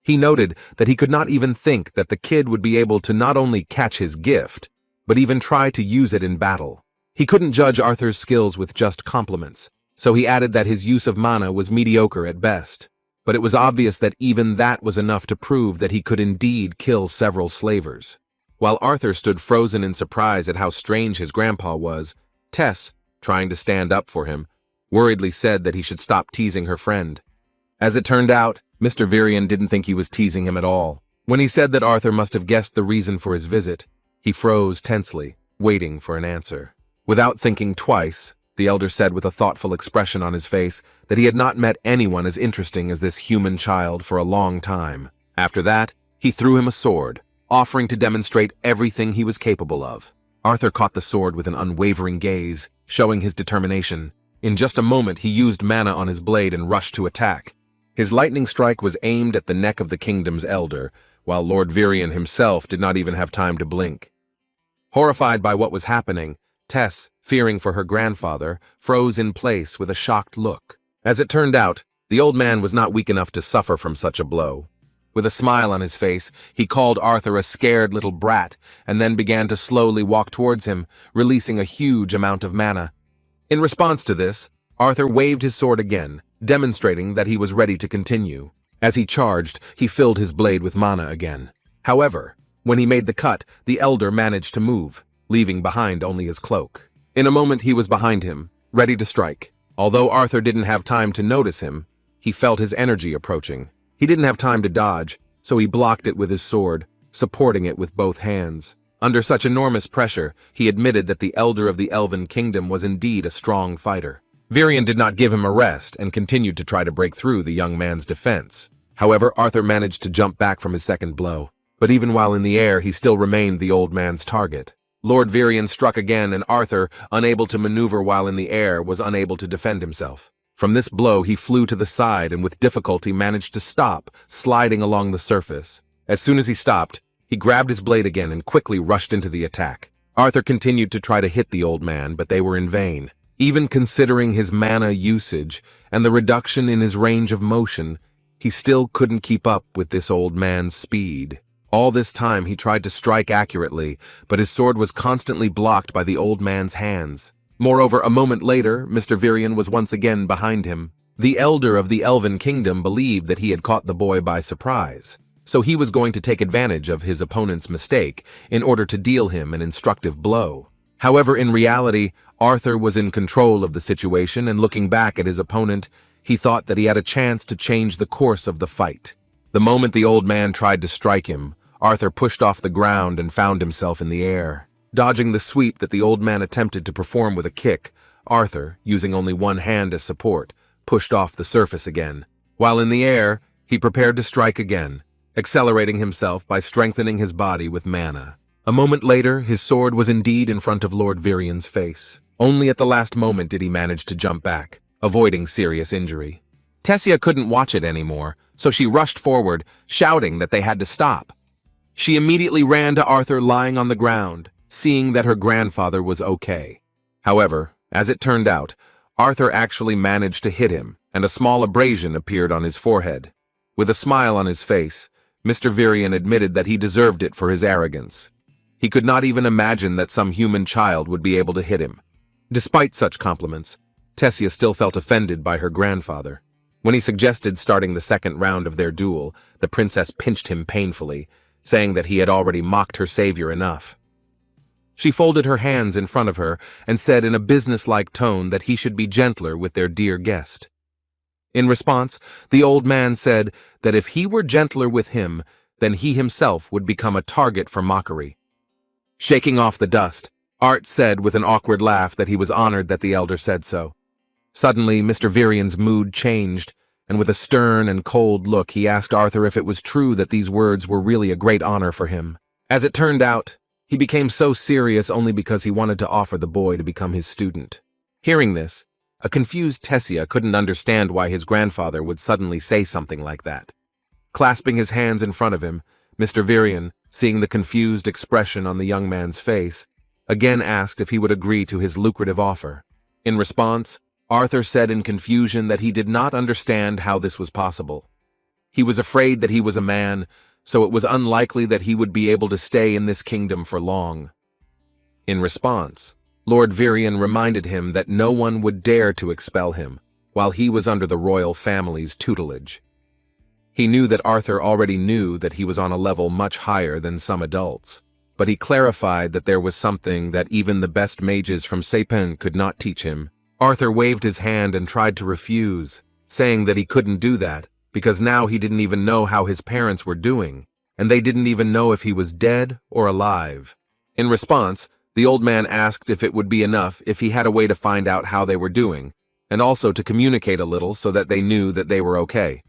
He noted that he could not even think that the kid would be able to not only catch his gift, but even try to use it in battle. He couldn't judge Arthur's skills with just compliments, so he added that his use of mana was mediocre at best. But it was obvious that even that was enough to prove that he could indeed kill several slavers. While Arthur stood frozen in surprise at how strange his grandpa was, Tess, trying to stand up for him, worriedly said that he should stop teasing her friend. As it turned out, Mr. Virian didn't think he was teasing him at all. When he said that Arthur must have guessed the reason for his visit, he froze tensely, waiting for an answer. Without thinking twice, the elder said with a thoughtful expression on his face that he had not met anyone as interesting as this human child for a long time. After that, he threw him a sword, offering to demonstrate everything he was capable of. Arthur caught the sword with an unwavering gaze, showing his determination. In just a moment, he used mana on his blade and rushed to attack. His lightning strike was aimed at the neck of the kingdom's elder, while Lord Virian himself did not even have time to blink. Horrified by what was happening, Tess, fearing for her grandfather, froze in place with a shocked look. As it turned out, the old man was not weak enough to suffer from such a blow. With a smile on his face, he called Arthur a scared little brat and then began to slowly walk towards him, releasing a huge amount of mana. In response to this, Arthur waved his sword again, demonstrating that he was ready to continue. As he charged, he filled his blade with mana again. However, when he made the cut, the elder managed to move, leaving behind only his cloak. In a moment he was behind him, ready to strike. Although Arthur didn't have time to notice him, he felt his energy approaching. He didn't have time to dodge, so he blocked it with his sword, supporting it with both hands. Under such enormous pressure, he admitted that the elder of the Elven kingdom was indeed a strong fighter. Virian did not give him a rest and continued to try to break through the young man's defense. However, Arthur managed to jump back from his second blow. But even while in the air, he still remained the old man's target. Lord Virian struck again, and Arthur, unable to maneuver while in the air, was unable to defend himself. From this blow, he flew to the side and with difficulty managed to stop, sliding along the surface. As soon as he stopped, he grabbed his blade again and quickly rushed into the attack. Arthur continued to try to hit the old man, but they were in vain. Even considering his mana usage and the reduction in his range of motion, he still couldn't keep up with this old man's speed. All this time he tried to strike accurately, but his sword was constantly blocked by the old man's hands. Moreover, a moment later, Mr. Virian was once again behind him. The elder of the Elven kingdom believed that he had caught the boy by surprise, so he was going to take advantage of his opponent's mistake in order to deal him an instructive blow. However, in reality, Arthur was in control of the situation, and looking back at his opponent, he thought that he had a chance to change the course of the fight. The moment the old man tried to strike him, Arthur pushed off the ground and found himself in the air. Dodging the sweep that the old man attempted to perform with a kick, Arthur, using only one hand as support, pushed off the surface again. While in the air, he prepared to strike again, accelerating himself by strengthening his body with mana. A moment later, his sword was indeed in front of Lord Virian's face. Only at the last moment did he manage to jump back, avoiding serious injury. Tessia couldn't watch it anymore, so she rushed forward, shouting that they had to stop. She immediately ran to Arthur lying on the ground, seeing that her grandfather was okay. However, as it turned out, Arthur actually managed to hit him, and a small abrasion appeared on his forehead. With a smile on his face, Mr. Virian admitted that he deserved it for his arrogance. He could not even imagine that some human child would be able to hit him. Despite such compliments, Tessia still felt offended by her grandfather. When he suggested starting the second round of their duel, the princess pinched him painfully, saying that he had already mocked her savior enough. She folded her hands in front of her and said in a businesslike tone that he should be gentler with their dear guest. In response, the old man said that if he were gentler with him, then he himself would become a target for mockery. Shaking off the dust, Art said with an awkward laugh that he was honored that the elder said so. Suddenly, Mr. Virian's mood changed, and with a stern and cold look he asked Arthur if it was true that these words were really a great honor for him. As it turned out, he became so serious only because he wanted to offer the boy to become his student. Hearing this, a confused Tessia couldn't understand why his grandfather would suddenly say something like that. Clasping his hands in front of him, Mr. Virian, seeing the confused expression on the young man's face, again asked if he would agree to his lucrative offer. In response, Arthur said in confusion that he did not understand how this was possible. He was afraid that he was a man, so it was unlikely that he would be able to stay in this kingdom for long. In response, Lord Virian reminded him that no one would dare to expel him while he was under the royal family's tutelage. He knew that Arthur already knew that he was on a level much higher than some adults, but he clarified that there was something that even the best mages from Seipen could not teach him. Arthur waved his hand and tried to refuse, saying that he couldn't do that because now he didn't even know how his parents were doing, and they didn't even know if he was dead or alive. In response, the old man asked if it would be enough if he had a way to find out how they were doing, and also to communicate a little so that they knew that they were okay.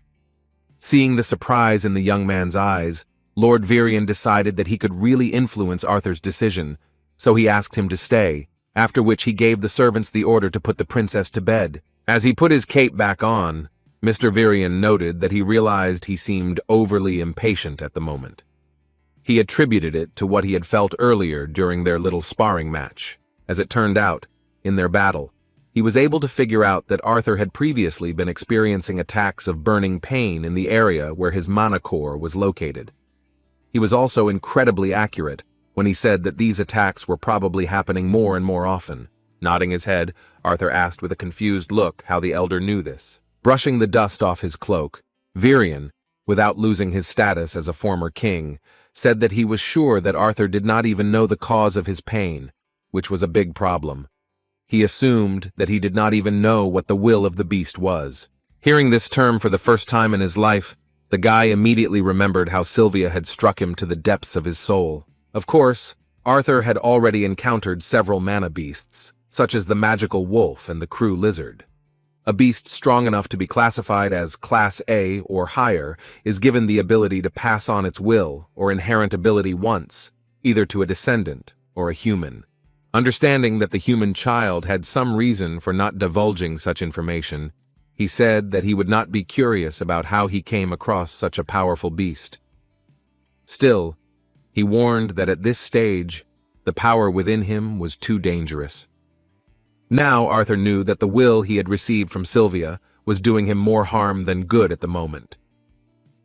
Seeing the surprise in the young man's eyes, Lord Virian decided that he could really influence Arthur's decision, so he asked him to stay, after which he gave the servants the order to put the princess to bed. As he put his cape back on, Mr. Virian noted that he realized he seemed overly impatient at the moment. He attributed it to what he had felt earlier during their little sparring match. As it turned out, in their battle, he was able to figure out that Arthur had previously been experiencing attacks of burning pain in the area where his mana core was located. He was also incredibly accurate when he said that these attacks were probably happening more and more often. Nodding his head, Arthur asked with a confused look how the elder knew this. Brushing the dust off his cloak, Virian, without losing his status as a former king, said that he was sure that Arthur did not even know the cause of his pain, which was a big problem. He assumed that he did not even know what the will of the beast was. Hearing this term for the first time in his life, the guy immediately remembered how Sylvia had struck him to the depths of his soul. Of course, Arthur had already encountered several mana beasts, such as the magical wolf and the crew lizard. A beast strong enough to be classified as Class A or higher is given the ability to pass on its will or inherent ability once, either to a descendant or a human. Understanding that the human child had some reason for not divulging such information, he said that he would not be curious about how he came across such a powerful beast. Still, he warned that at this stage, the power within him was too dangerous. Now Arthur knew that the will he had received from Sylvia was doing him more harm than good at the moment.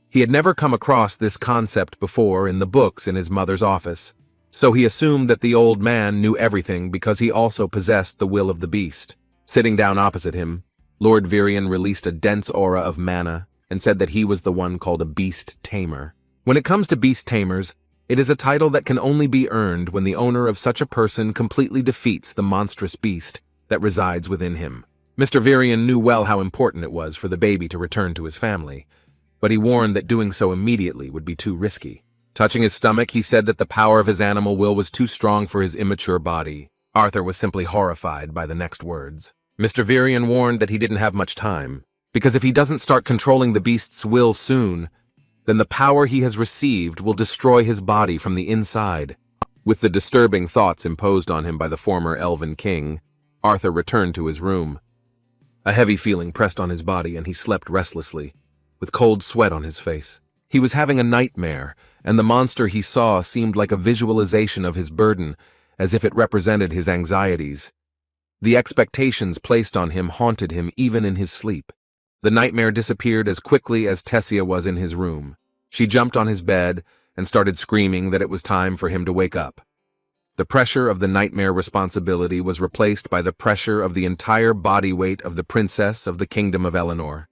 He had never come across this concept before in the books in his mother's office, so he assumed that the old man knew everything because he also possessed the will of the beast. Sitting down opposite him, Lord Virian released a dense aura of mana and said that he was the one called a beast tamer. When it comes to beast tamers, it is a title that can only be earned when the owner of such a person completely defeats the monstrous beast that resides within him. Mr. Virian knew well how important it was for the baby to return to his family, but he warned that doing so immediately would be too risky. Touching his stomach, he said that the power of his animal will was too strong for his immature body. Arthur was simply horrified by the next words. Mr. Virian warned that he didn't have much time, because if he doesn't start controlling the beast's will soon, then the power he has received will destroy his body from the inside. With the disturbing thoughts imposed on him by the former Elven king, Arthur returned to his room. A heavy feeling pressed on his body and he slept restlessly. with cold sweat on his face. He was having a nightmare, and the monster he saw seemed like a visualization of his burden, as if it represented his anxieties. The expectations placed on him haunted him even in his sleep. The nightmare disappeared as quickly as Tessia was in his room. She jumped on his bed and started screaming that it was time for him to wake up. The pressure of the nightmare responsibility was replaced by the pressure of the entire body weight of the princess of the kingdom of Eleanor.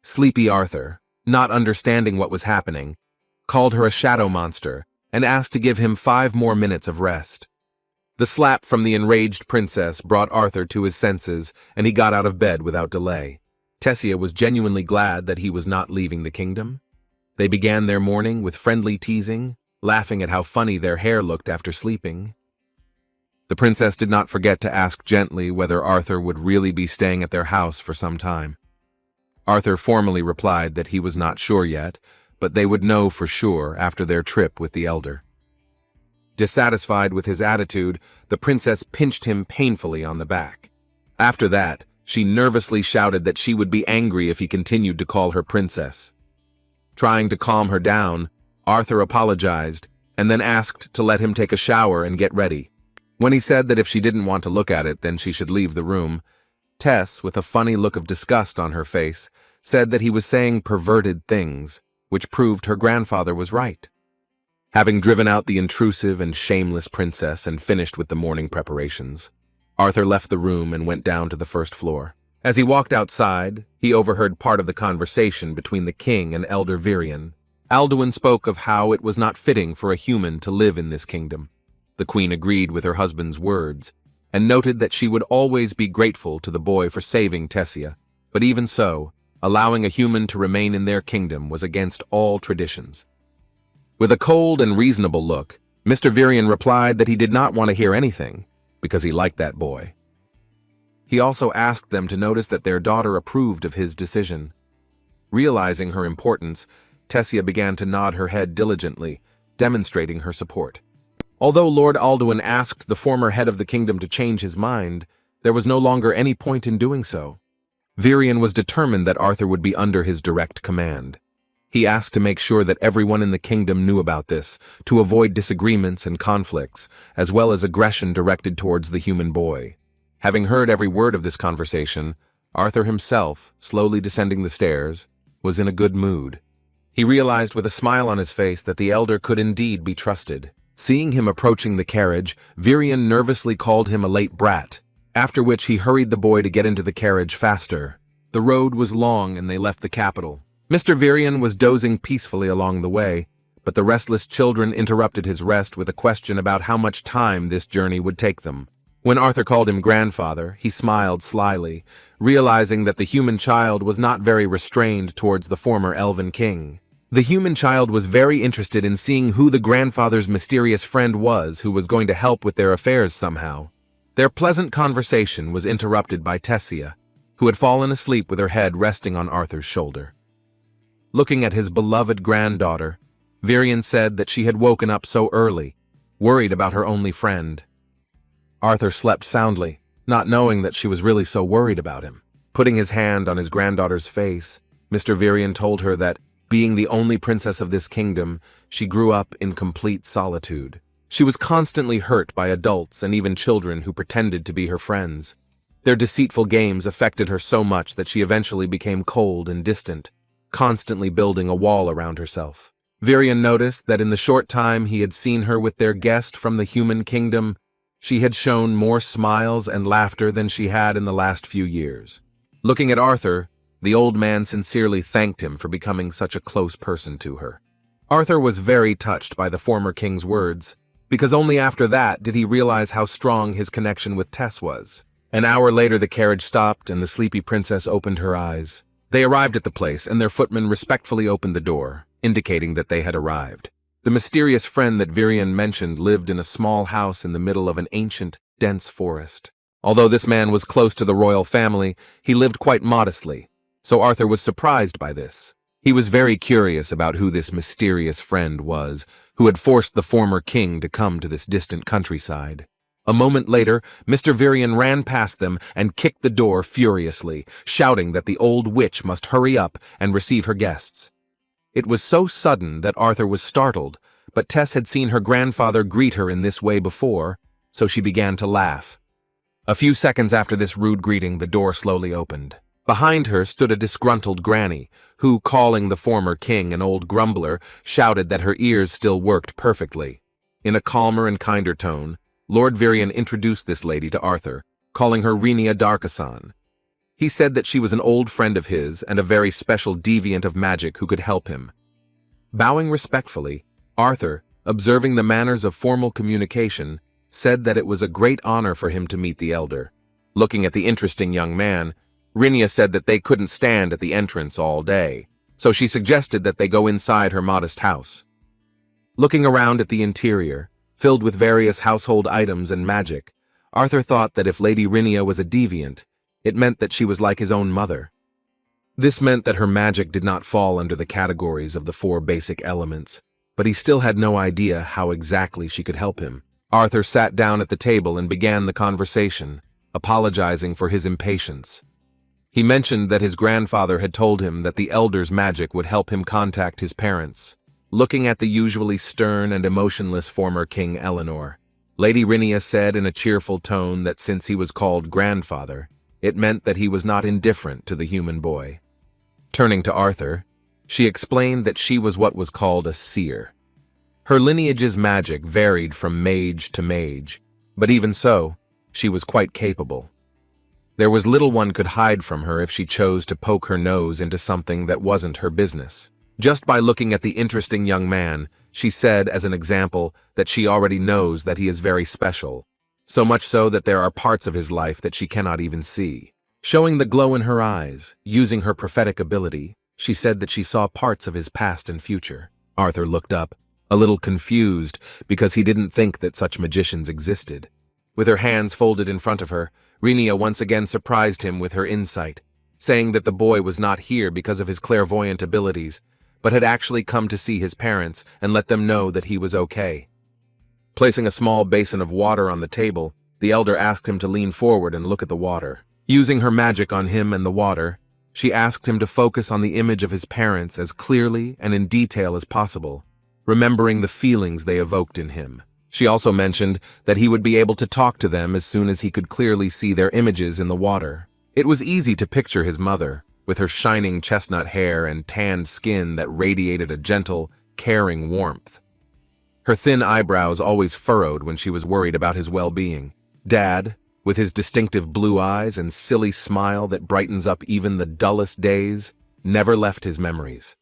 Sleepy Arthur, not understanding what was happening, called her a shadow monster and asked to give him 5 more minutes of rest. The slap from the enraged princess brought Arthur to his senses, and he got out of bed without delay. Tessia was genuinely glad that he was not leaving the kingdom. They began their morning with friendly teasing, laughing at how funny their hair looked after sleeping. The princess did not forget to ask gently whether Arthur would really be staying at their house for some time. Arthur formally replied that he was not sure yet, but they would know for sure after their trip with the elder. Dissatisfied with his attitude, the princess pinched him painfully on the back. After that, she nervously shouted that she would be angry if he continued to call her princess. Trying to calm her down, Arthur apologized and then asked to let him take a shower and get ready. When he said that if she didn't want to look at it, then she should leave the room, Tess, with a funny look of disgust on her face, said that he was saying perverted things, which proved her grandfather was right. Having driven out the intrusive and shameless princess and finished with the morning preparations, Arthur left the room and went down to the first floor. As he walked outside, he overheard part of the conversation between the king and Elder Virian. Alduin spoke of how it was not fitting for a human to live in this kingdom. The queen agreed with her husband's words, and noted that she would always be grateful to the boy for saving Tessia, but even so, allowing a human to remain in their kingdom was against all traditions. With a cold and reasonable look, Mr. Virian replied that he did not want to hear anything, because he liked that boy. He also asked them to notice that their daughter approved of his decision. Realizing her importance, Tessia began to nod her head diligently, demonstrating her support. Although Lord Alduin asked the former head of the kingdom to change his mind, there was no longer any point in doing so. Virian was determined that Arthur would be under his direct command. He asked to make sure that everyone in the kingdom knew about this, to avoid disagreements and conflicts, as well as aggression directed towards the human boy. Having heard every word of this conversation, Arthur himself, slowly descending the stairs, was in a good mood. He realized with a smile on his face that the elder could indeed be trusted. Seeing him approaching the carriage, Virian nervously called him a late brat, after which he hurried the boy to get into the carriage faster. The road was long and they left the capital. Mr. Virian was dozing peacefully along the way, but the restless children interrupted his rest with a question about how much time this journey would take them. When Arthur called him grandfather, he smiled slyly, realizing that the human child was not very restrained towards the former Elven king. The human child was very interested in seeing who the grandfather's mysterious friend was who was going to help with their affairs somehow. Their pleasant conversation was interrupted by Tessia, who had fallen asleep with her head resting on Arthur's shoulder. Looking at his beloved granddaughter, Virian said that she had woken up so early, worried about her only friend. Arthur slept soundly, not knowing that she was really so worried about him. Putting his hand on his granddaughter's face, Mr. Virian told her that, being the only princess of this kingdom, she grew up in complete solitude. She was constantly hurt by adults and even children who pretended to be her friends. Their deceitful games affected her so much that she eventually became cold and distant, constantly building a wall around herself. Virian noticed that in the short time he had seen her with their guest from the human kingdom, she had shown more smiles and laughter than she had in the last few years. Looking at Arthur, the old man sincerely thanked him for becoming such a close person to her. Arthur was very touched by the former king's words, because only after that did he realize how strong his connection with Tess was. An hour later the carriage stopped and the sleepy princess opened her eyes. They arrived at the place and their footman respectfully opened the door, indicating that they had arrived. The mysterious friend that Virian mentioned lived in a small house in the middle of an ancient, dense forest. Although this man was close to the royal family, he lived quite modestly, so Arthur was surprised by this. He was very curious about who this mysterious friend was, who had forced the former king to come to this distant countryside. A moment later, Mr. Virian ran past them and kicked the door furiously, shouting that the old witch must hurry up and receive her guests. It was so sudden that Arthur was startled, but Tess had seen her grandfather greet her in this way before, so she began to laugh. A few seconds after this rude greeting, the door slowly opened. Behind her stood a disgruntled granny, who, calling the former king an old grumbler, shouted that her ears still worked perfectly. In a calmer and kinder tone, Lord Virian introduced this lady to Arthur, calling her Renia Darkasan. He said that she was an old friend of his and a very special deviant of magic who could help him. Bowing respectfully, Arthur, observing the manners of formal communication, said that it was a great honor for him to meet the elder. Looking at the interesting young man, Renia said that they couldn't stand at the entrance all day, so she suggested that they go inside her modest house. Looking around at the interior, filled with various household items and magic, Arthur thought that if Lady Renia was a deviant, it meant that she was like his own mother. This meant that her magic did not fall under the categories of the 4 basic elements, but he still had no idea how exactly she could help him. Arthur sat down at the table and began the conversation, apologizing for his impatience. He mentioned that his grandfather had told him that the elder's magic would help him contact his parents. Looking at the usually stern and emotionless former King Eleanor, Lady Renia said in a cheerful tone that since he was called grandfather, it meant that he was not indifferent to the human boy. Turning to Arthur, she explained that she was what was called a seer. Her lineage's magic varied from mage to mage, but even so, she was quite capable. There was little one could hide from her if she chose to poke her nose into something that wasn't her business. Just by looking at the interesting young man, she said as an example that she already knows that he is very special, so much so that there are parts of his life that she cannot even see. Showing the glow in her eyes, using her prophetic ability, she said that she saw parts of his past and future. Arthur looked up, a little confused because he didn't think that such magicians existed. With her hands folded in front of her, Renia once again surprised him with her insight, saying that the boy was not here because of his clairvoyant abilities, but had actually come to see his parents and let them know that he was okay. Placing a small basin of water on the table, the elder asked him to lean forward and look at the water. Using her magic on him and the water, she asked him to focus on the image of his parents as clearly and in detail as possible, remembering the feelings they evoked in him. She also mentioned that he would be able to talk to them as soon as he could clearly see their images in the water. It was easy to picture his mother, with her shining chestnut hair and tanned skin that radiated a gentle, caring warmth. Her thin eyebrows always furrowed when she was worried about his well-being. Dad, with his distinctive blue eyes and silly smile that brightens up even the dullest days, never left his memories.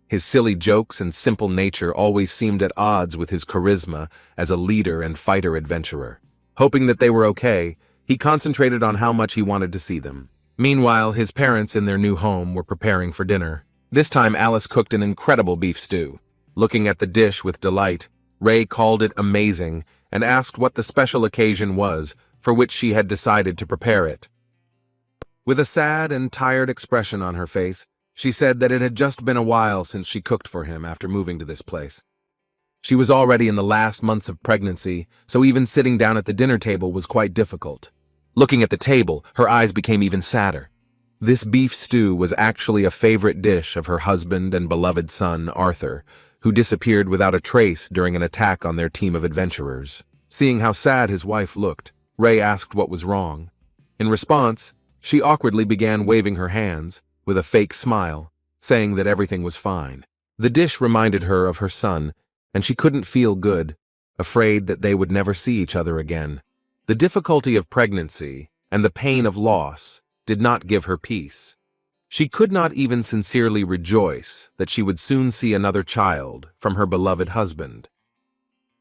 His silly jokes and simple nature always seemed at odds with his charisma as a leader and fighter adventurer. Hoping that they were okay, he concentrated on how much he wanted to see them. Meanwhile, his parents in their new home were preparing for dinner. This time Alice cooked an incredible beef stew. Looking at the dish with delight, Ray called it amazing and asked what the special occasion was for which she had decided to prepare it. With a sad and tired expression on her face, she said that it had just been a while since she cooked for him after moving to this place. She was already in the last months of pregnancy, so even sitting down at the dinner table was quite difficult. Looking at the table, her eyes became even sadder. This beef stew was actually a favorite dish of her husband and beloved son, Arthur, who disappeared without a trace during an attack on their team of adventurers. Seeing how sad his wife looked, Ray asked what was wrong. In response, she awkwardly began waving her hands, with a fake smile, saying that everything was fine. The dish reminded her of her son, and she couldn't feel good, afraid that they would never see each other again. The difficulty of pregnancy and the pain of loss did not give her peace. She could not even sincerely rejoice that she would soon see another child from her beloved husband.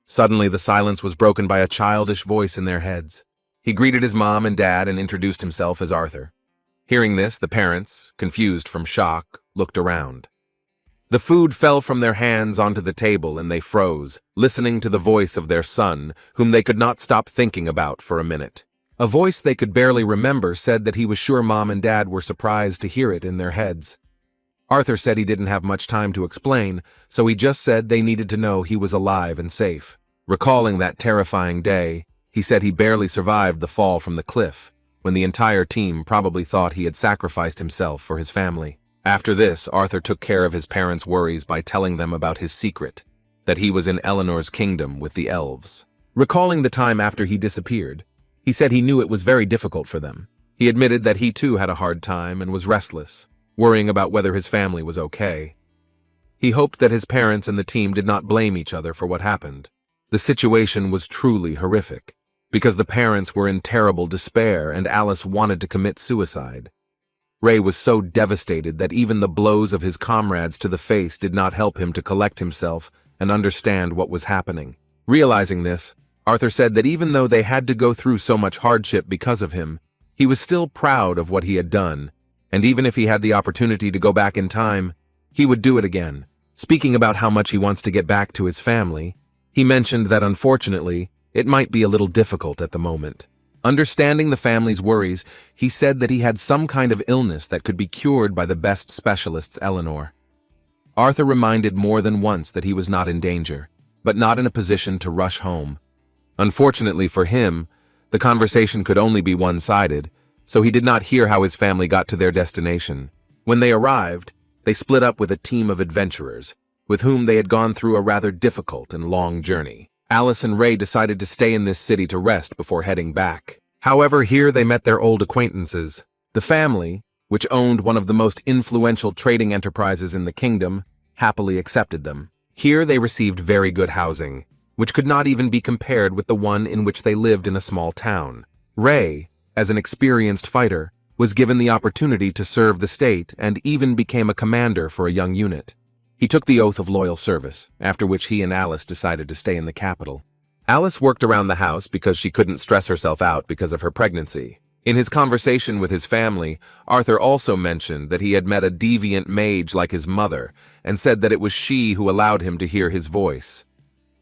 Suddenly, the silence was broken by a childish voice in their heads. He greeted his mom and dad and introduced himself as Arthur. Hearing this, the parents, confused from shock, looked around. The food fell from their hands onto the table and they froze, listening to the voice of their son, whom they could not stop thinking about for a minute. A voice they could barely remember said that he was sure Mom and Dad were surprised to hear it in their heads. Arthur said he didn't have much time to explain, so he just said they needed to know he was alive and safe. Recalling that terrifying day, He said he barely survived the fall from the cliff, when the entire team probably thought he had sacrificed himself for his family. After this, Arthur took care of his parents' worries by telling them about his secret, that he was in Eleanor's kingdom with the elves. Recalling the time after he disappeared, he said he knew it was very difficult for them. He admitted that he too had a hard time and was restless, worrying about whether his family was okay. He hoped that his parents and the team did not blame each other for what happened. The situation was truly horrific, because the parents were in terrible despair and Alice wanted to commit suicide. Ray was so devastated that even the blows of his comrades to the face did not help him to collect himself and understand what was happening. Realizing this, Arthur said that even though they had to go through so much hardship because of him, he was still proud of what he had done, and even if he had the opportunity to go back in time, he would do it again. Speaking about how much he wants to get back to his family, he mentioned that unfortunately, it might be a little difficult at the moment. Understanding the family's worries, he said that he had some kind of illness that could be cured by the best specialists, Eleanor. Arthur reminded more than once that he was not in danger, but not in a position to rush home. Unfortunately for him, the conversation could only be one-sided, so he did not hear how his family got to their destination. When they arrived, they split up with a team of adventurers, with whom they had gone through a rather difficult and long journey. Alice and Ray decided to stay in this city to rest before heading back. However, here they met their old acquaintances. The family, which owned one of the most influential trading enterprises in the kingdom, happily accepted them. Here they received very good housing, which could not even be compared with the one in which they lived in a small town. Ray, as an experienced fighter, was given the opportunity to serve the state and even became a commander for a young unit. He took the oath of loyal service, after which he and Alice decided to stay in the capital. Alice worked around the house because she couldn't stress herself out because of her pregnancy. In his conversation with his family, Arthur also mentioned that he had met a deviant mage like his mother and said that it was she who allowed him to hear his voice.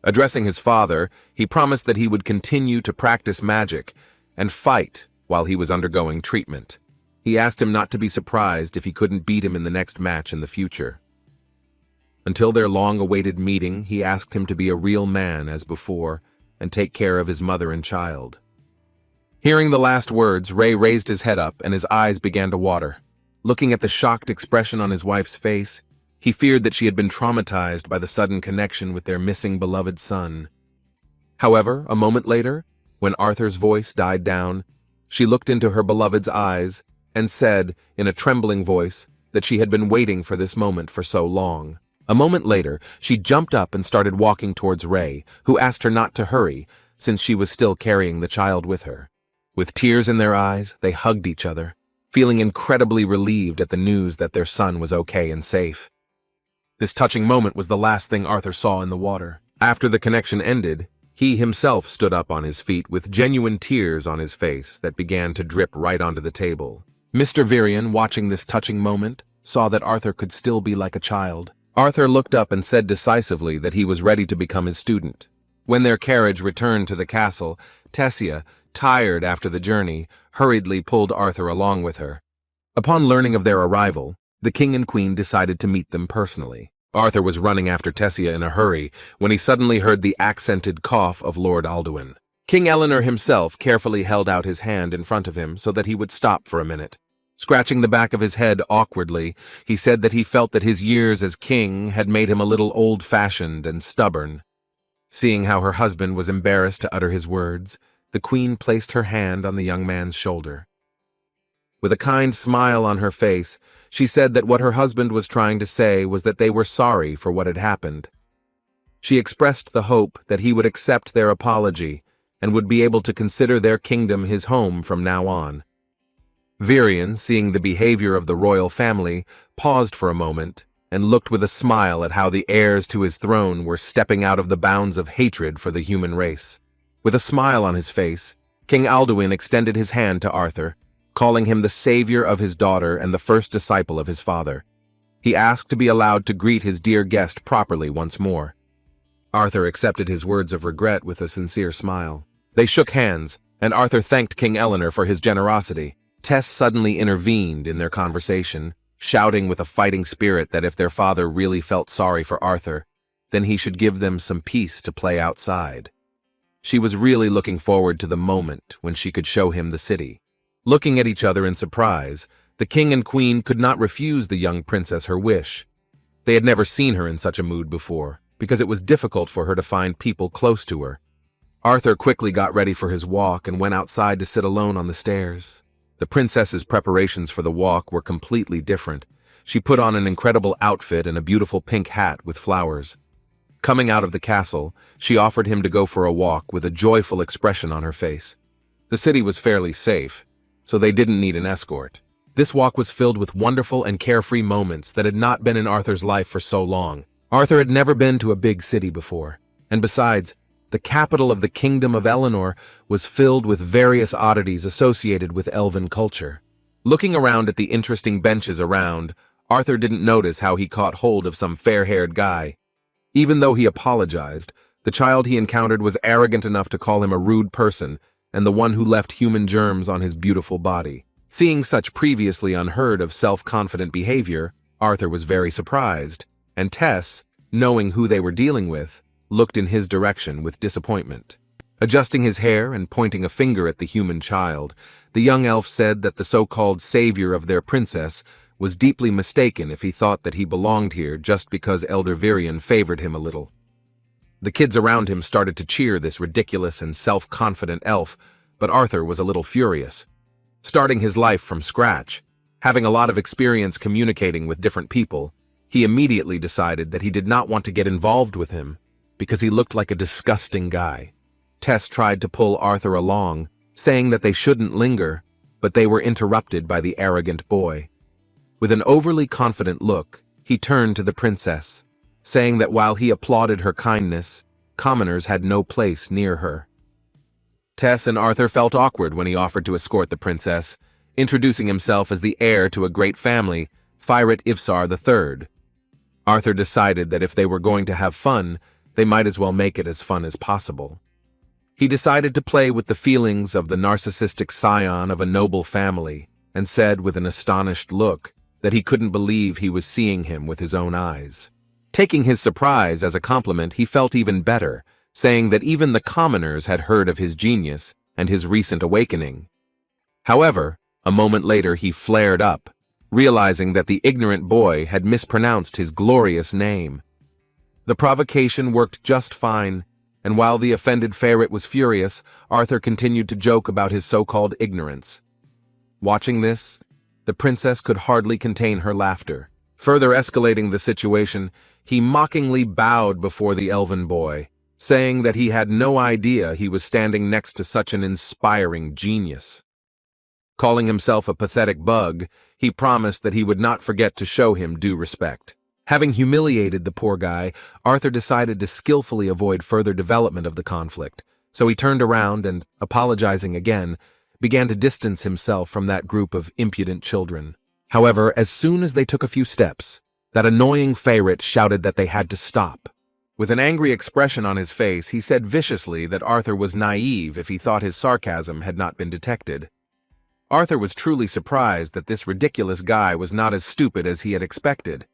Addressing his father, he promised that he would continue to practice magic and fight while he was undergoing treatment. He asked him not to be surprised if he couldn't beat him in the next match in the future. Until their long-awaited meeting, he asked him to be a real man as before and take care of his mother and child. Hearing the last words, Ray raised his head up and his eyes began to water. Looking at the shocked expression on his wife's face, he feared that she had been traumatized by the sudden connection with their missing beloved son. However, a moment later, when Arthur's voice died down, she looked into her beloved's eyes and said, in a trembling voice, that she had been waiting for this moment for so long. A moment later, she jumped up and started walking towards Ray, who asked her not to hurry, since she was still carrying the child with her. With tears in their eyes, they hugged each other, feeling incredibly relieved at the news that their son was okay and safe. This touching moment was the last thing Arthur saw in the water. After the connection ended, he himself stood up on his feet with genuine tears on his face that began to drip right onto the table. Mr. Virian, watching this touching moment, saw that Arthur could still be like a child. Arthur looked up and said decisively that he was ready to become his student. When their carriage returned to the castle, Tessia, tired after the journey, hurriedly pulled Arthur along with her. Upon learning of their arrival, the king and queen decided to meet them personally. Arthur was running after Tessia in a hurry when he suddenly heard the accented cough of Lord Alduin. King Eleanor himself carefully held out his hand in front of him so that he would stop for a minute. Scratching the back of his head awkwardly, he said that he felt that his years as king had made him a little old-fashioned and stubborn. Seeing how her husband was embarrassed to utter his words, the queen placed her hand on the young man's shoulder. With a kind smile on her face, she said that what her husband was trying to say was that they were sorry for what had happened. She expressed the hope that he would accept their apology and would be able to consider their kingdom his home from now on. Virian, seeing the behavior of the royal family, paused for a moment and looked with a smile at how the heirs to his throne were stepping out of the bounds of hatred for the human race. With a smile on his face, King Alduin extended his hand to Arthur, calling him the savior of his daughter and the first disciple of his father. He asked to be allowed to greet his dear guest properly once more. Arthur accepted his words of regret with a sincere smile. They shook hands, and Arthur thanked King Eleanor for his generosity. Tess suddenly intervened in their conversation, shouting with a fighting spirit that if their father really felt sorry for Arthur, then he should give them some peace to play outside. She was really looking forward to the moment when she could show him the city. Looking at each other in surprise, the king and queen could not refuse the young princess her wish. They had never seen her in such a mood before, because it was difficult for her to find people close to her. Arthur quickly got ready for his walk and went outside to sit alone on the stairs. The princess's preparations for the walk were completely different. She put on an incredible outfit and a beautiful pink hat with flowers. Coming out of the castle, she offered him to go for a walk with a joyful expression on her face. The city was fairly safe, so they didn't need an escort. This walk was filled with wonderful and carefree moments that had not been in Arthur's life for so long. Arthur had never been to a big city before, and besides, the capital of the kingdom of Eleanor was filled with various oddities associated with Elven culture. Looking around at the interesting benches around, Arthur didn't notice how he caught hold of some fair-haired guy. Even though he apologized, the child he encountered was arrogant enough to call him a rude person and the one who left human germs on his beautiful body. Seeing such previously unheard of self-confident behavior, Arthur was very surprised, and Tess, knowing who they were dealing with, looked in his direction with disappointment. Adjusting his hair and pointing a finger at the human child, the young elf said that the so-called savior of their princess was deeply mistaken if he thought that he belonged here just because Elder Virian favored him a little. The kids around him started to cheer this ridiculous and self-confident elf, but Arthur was a little furious. Starting his life from scratch, having a lot of experience communicating with different people, he immediately decided that he did not want to get involved with him because he looked like a disgusting guy. Tess tried to pull Arthur along, saying that they shouldn't linger, but they were interrupted by the arrogant boy. With an overly confident look, he turned to the princess, saying that while he applauded her kindness, commoners had no place near her. Tess and Arthur felt awkward when he offered to escort the princess, introducing himself as the heir to a great family, Firat Ivsar III. Arthur decided that if they were going to have fun, they might as well make it as fun as possible. He decided to play with the feelings of the narcissistic scion of a noble family, and said with an astonished look that he couldn't believe he was seeing him with his own eyes. Taking his surprise as a compliment, he felt even better, saying that even the commoners had heard of his genius and his recent awakening. However, a moment later he flared up, realizing that the ignorant boy had mispronounced his glorious name. The provocation worked just fine, and while the offended ferret was furious, Arthur continued to joke about his so-called ignorance. Watching this, the princess could hardly contain her laughter. Further escalating the situation, he mockingly bowed before the elven boy, saying that he had no idea he was standing next to such an inspiring genius. Calling himself a pathetic bug, he promised that he would not forget to show him due respect. Having humiliated the poor guy, Arthur decided to skillfully avoid further development of the conflict, so he turned around and, apologizing again, began to distance himself from that group of impudent children. However, as soon as they took a few steps, that annoying ferret shouted that they had to stop. With an angry expression on his face, he said viciously that Arthur was naive if he thought his sarcasm had not been detected. Arthur was truly surprised that this ridiculous guy was not as stupid as he had expected.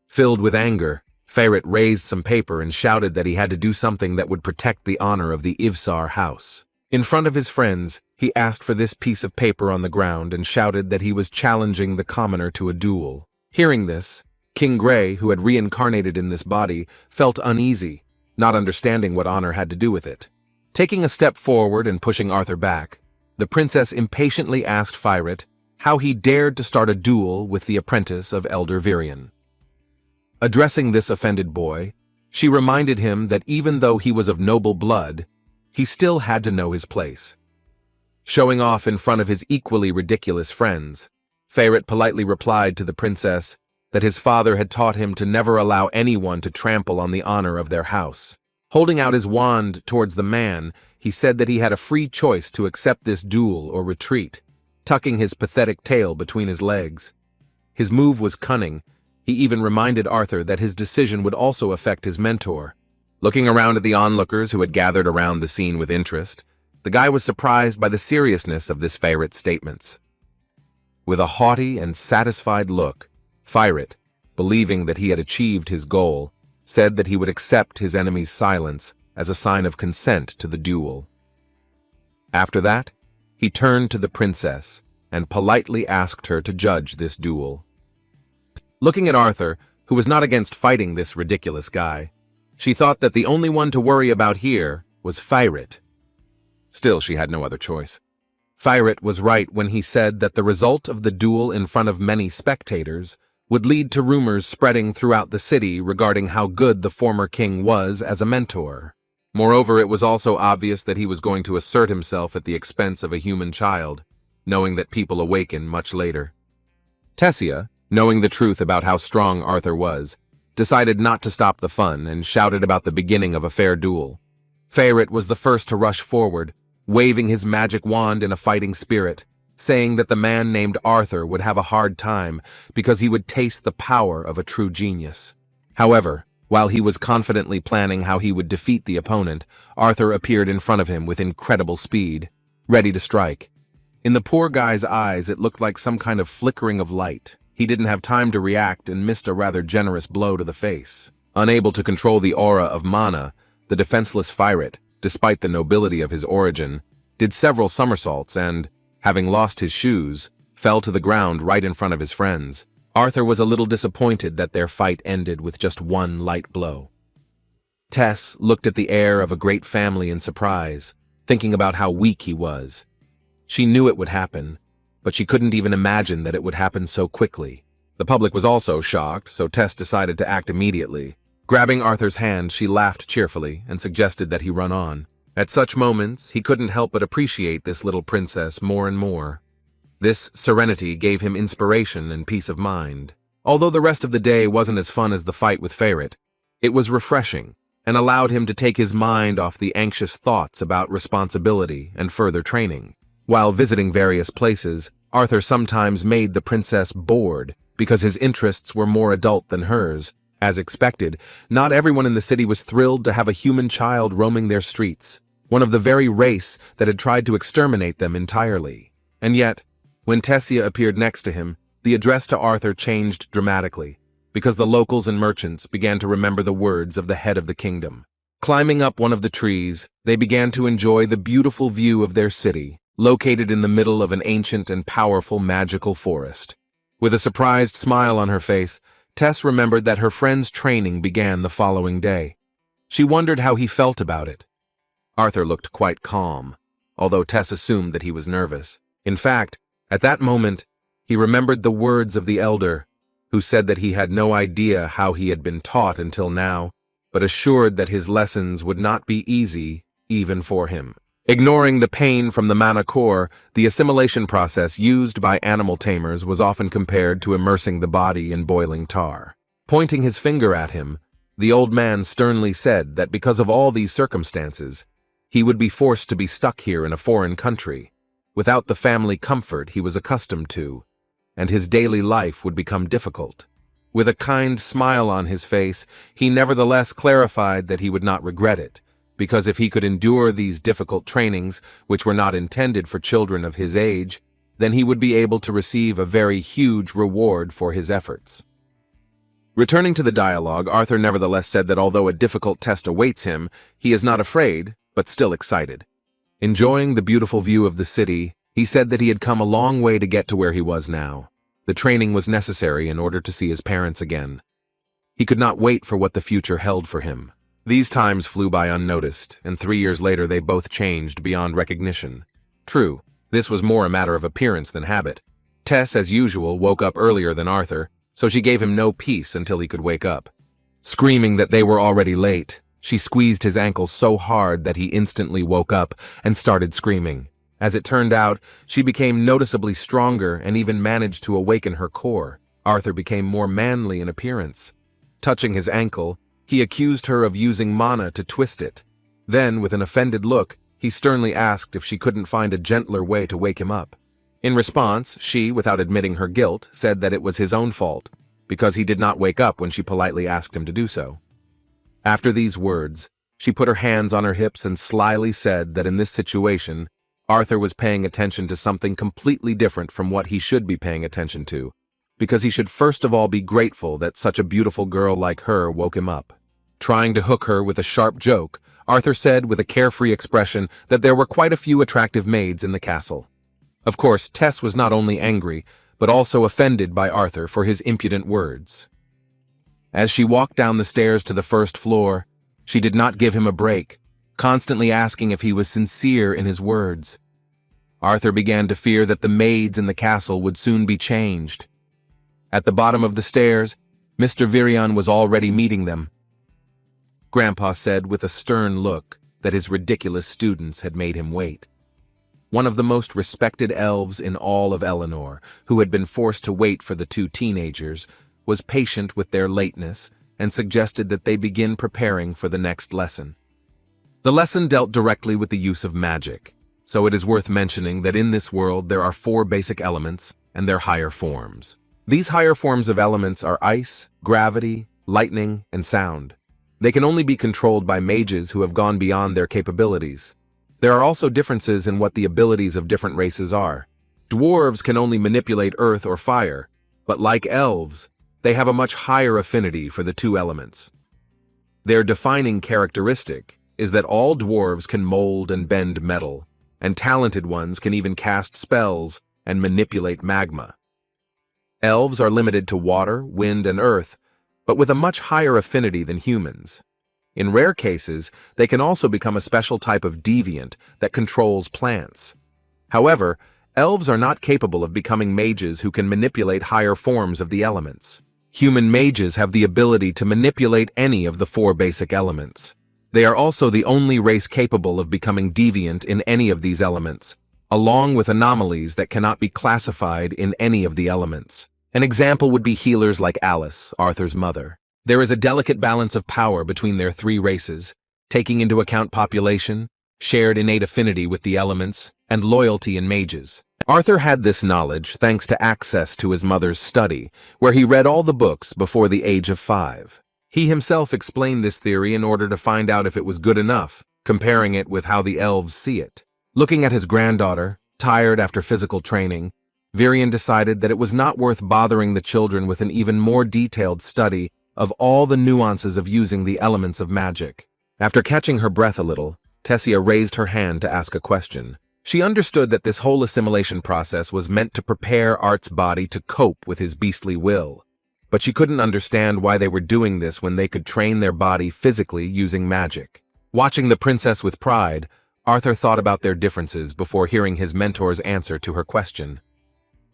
Filled with anger, Ferret raised some paper and shouted that he had to do something that would protect the honor of the Ivsar house. In front of his friends, he asked for this piece of paper on the ground and shouted that he was challenging the commoner to a duel. Hearing this, King Grey, who had reincarnated in this body, felt uneasy, not understanding what honor had to do with it. Taking a step forward and pushing Arthur back, the princess impatiently asked Firat how he dared to start a duel with the apprentice of Elder Virian. Addressing this offended boy, she reminded him that even though he was of noble blood, he still had to know his place. Showing off in front of his equally ridiculous friends, Ferret politely replied to the princess that his father had taught him to never allow anyone to trample on the honor of their house. Holding out his wand towards the man, he said that he had a free choice to accept this duel or retreat, tucking his pathetic tail between his legs. His move was cunning. He even reminded Arthur that his decision would also affect his mentor. Looking around at the onlookers who had gathered around the scene with interest, the guy was surprised by the seriousness of this ferret's statements. With a haughty and satisfied look, Firat, believing that he had achieved his goal, said that he would accept his enemy's silence as a sign of consent to the duel. After that, he turned to the princess and politely asked her to judge this duel. Looking at Arthur, who was not against fighting this ridiculous guy, she thought that the only one to worry about here was Firet. Still, she had no other choice. Firet was right when he said that the result of the duel in front of many spectators would lead to rumors spreading throughout the city regarding how good the former king was as a mentor. Moreover, it was also obvious that he was going to assert himself at the expense of a human child, knowing that people awaken much later. Tessia, knowing the truth about how strong Arthur was, decided not to stop the fun and shouted about the beginning of a fair duel. Firet was the first to rush forward, waving his magic wand in a fighting spirit, saying that the man named Arthur would have a hard time because he would taste the power of a true genius. However, while he was confidently planning how he would defeat the opponent, Arthur appeared in front of him with incredible speed, ready to strike. In the poor guy's eyes, it looked like some kind of flickering of light. He didn't have time to react and missed a rather generous blow to the face. Unable to control the aura of mana, the defenseless Firet, despite the nobility of his origin, did several somersaults and, having lost his shoes, fell to the ground right in front of his friends. Arthur was a little disappointed that their fight ended with just one light blow. Tess looked at the heir of a great family in surprise, thinking about how weak he was. She knew it would happen, but she couldn't even imagine that it would happen so quickly. The public was also shocked, so Tess decided to act immediately. Grabbing Arthur's hand, she laughed cheerfully and suggested that he run on. At such moments, he couldn't help but appreciate this little princess more and more. This serenity gave him inspiration and peace of mind. Although the rest of the day wasn't as fun as the fight with Firet, it was refreshing and allowed him to take his mind off the anxious thoughts about responsibility and further training. While visiting various places, Arthur sometimes made the princess bored because his interests were more adult than hers. As expected, not everyone in the city was thrilled to have a human child roaming their streets, one of the very race that had tried to exterminate them entirely. And yet, when Tessia appeared next to him, the address to Arthur changed dramatically, because the locals and merchants began to remember the words of the head of the kingdom. Climbing up one of the trees, they began to enjoy the beautiful view of their city, located in the middle of an ancient and powerful magical forest. With a surprised smile on her face, Tess remembered that her friend's training began the following day. She wondered how he felt about it. Arthur looked quite calm, although Tess assumed that he was nervous. In fact, at that moment, he remembered the words of the elder, who said that he had no idea how he had been taught until now, but assured that his lessons would not be easy, even for him. Ignoring the pain from the mana core, the assimilation process used by animal tamers was often compared to immersing the body in boiling tar. Pointing his finger at him, the old man sternly said that because of all these circumstances, he would be forced to be stuck here in a foreign country, without the family comfort he was accustomed to, and his daily life would become difficult. With a kind smile on his face, he nevertheless clarified that he would not regret it, because if he could endure these difficult trainings, which were not intended for children of his age, then he would be able to receive a very huge reward for his efforts. Returning to the dialogue, Arthur nevertheless said that although a difficult test awaits him, he is not afraid, but still excited. Enjoying the beautiful view of the city, he said that he had come a long way to get to where he was now. The training was necessary in order to see his parents again. He could not wait for what the future held for him. These times flew by unnoticed, and 3 years later they both changed beyond recognition. True, this was more a matter of appearance than habit. Tess, as usual, woke up earlier than Arthur, so she gave him no peace until he could wake up. Screaming that they were already late, she squeezed his ankle so hard that he instantly woke up and started screaming. As it turned out, she became noticeably stronger and even managed to awaken her core. Arthur became more manly in appearance. Touching his ankle, he accused her of using mana to twist it. Then, with an offended look, he sternly asked if she couldn't find a gentler way to wake him up. In response, she, without admitting her guilt, said that it was his own fault, because he did not wake up when she politely asked him to do so. After these words, she put her hands on her hips and slyly said that in this situation, Arthur was paying attention to something completely different from what he should be paying attention to, because he should first of all be grateful that such a beautiful girl like her woke him up. Trying to hook her with a sharp joke, Arthur said with a carefree expression that there were quite a few attractive maids in the castle. Of course, Tess was not only angry, but also offended by Arthur for his impudent words. As she walked down the stairs to the first floor, she did not give him a break, constantly asking if he was sincere in his words. Arthur began to fear that the maids in the castle would soon be changed. At the bottom of the stairs, Mr. Virian was already meeting them. Grandpa said with a stern look that his ridiculous students had made him wait. One of the most respected elves in all of Eleanor, who had been forced to wait for the two teenagers, was patient with their lateness and suggested that they begin preparing for the next lesson. The lesson dealt directly with the use of magic, so it is worth mentioning that in this world there are 4 basic elements and their higher forms. These higher forms of elements are ice, gravity, lightning, and sound. They can only be controlled by mages who have gone beyond their capabilities. There are also differences in what the abilities of different races are. Dwarves can only manipulate earth or fire, but like elves, they have a much higher affinity for the 2 elements. Their defining characteristic is that all dwarves can mold and bend metal, and talented ones can even cast spells and manipulate magma. Elves are limited to water, wind, and earth, but with a much higher affinity than humans. In rare cases, they can also become a special type of deviant that controls plants. However, elves are not capable of becoming mages who can manipulate higher forms of the elements. Human mages have the ability to manipulate any of the 4 basic elements. They are also the only race capable of becoming deviant in any of these elements, along with anomalies that cannot be classified in any of the elements. An example would be healers like Alice, Arthur's mother. There is a delicate balance of power between their 3 races, taking into account population, shared innate affinity with the elements, and loyalty in mages. Arthur had this knowledge thanks to access to his mother's study, where he read all the books before the age of 5. He himself explained this theory in order to find out if it was good enough, comparing it with how the elves see it. Looking at his granddaughter, tired after physical training, Virian decided that it was not worth bothering the children with an even more detailed study of all the nuances of using the elements of magic. After catching her breath a little, Tessia raised her hand to ask a question. She understood that this whole assimilation process was meant to prepare Art's body to cope with his beastly will, but she couldn't understand why they were doing this when they could train their body physically using magic. Watching the princess with pride, Arthur thought about their differences before hearing his mentor's answer to her question.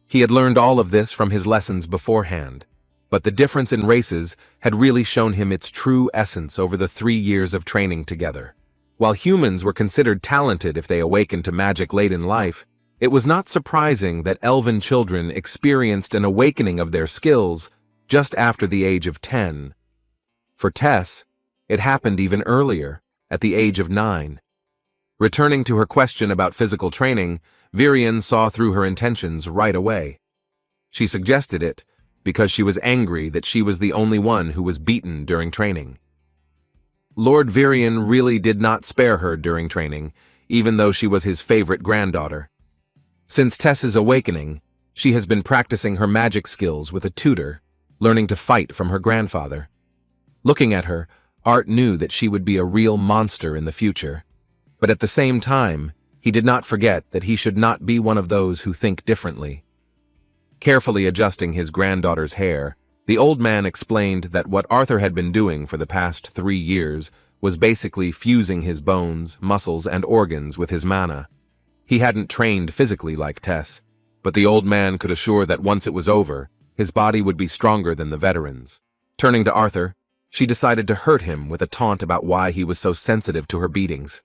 He had learned all of this from his lessons beforehand, but the difference in races had really shown him its true essence over the 3 years of training together. While humans were considered talented if they awakened to magic late in life, it was not surprising that elven children experienced an awakening of their skills just after the age of 10. For Tess, it happened even earlier, at the age of 9. Returning to her question about physical training, Virian saw through her intentions right away. She suggested it because she was angry that she was the only one who was beaten during training. Lord Virian really did not spare her during training, even though she was his favorite granddaughter. Since Tess's awakening, she has been practicing her magic skills with a tutor, learning to fight from her grandfather. Looking at her, Art knew that she would be a real monster in the future. But at the same time, he did not forget that he should not be one of those who think differently. Carefully adjusting his granddaughter's hair, the old man explained that what Arthur had been doing for the past 3 years was basically fusing his bones, muscles, and organs with his mana. He hadn't trained physically like Tess, but the old man could assure that once it was over, his body would be stronger than the veterans. Turning to Arthur, she decided to hurt him with a taunt about why he was so sensitive to her beatings.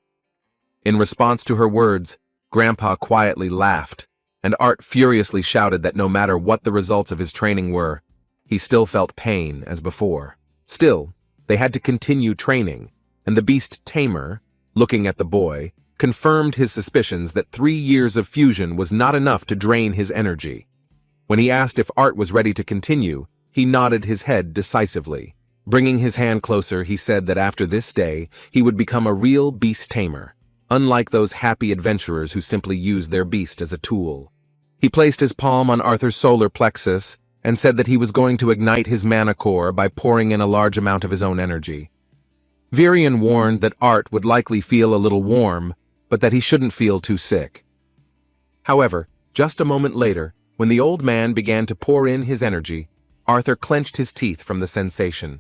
In response to her words, Grandpa quietly laughed, and Art furiously shouted that no matter what the results of his training were, he still felt pain as before. Still, they had to continue training, and the beast tamer, looking at the boy, confirmed his suspicions that 3 years of fusion was not enough to drain his energy. When he asked if Art was ready to continue, he nodded his head decisively. Bringing his hand closer, he said that after this day, he would become a real beast tamer, unlike those happy adventurers who simply use their beast as a tool. He placed his palm on Arthur's solar plexus and said that he was going to ignite his mana core by pouring in a large amount of his own energy. Virian warned that Art would likely feel a little warm, but that he shouldn't feel too sick. However, just a moment later, when the old man began to pour in his energy, Arthur clenched his teeth from the sensation.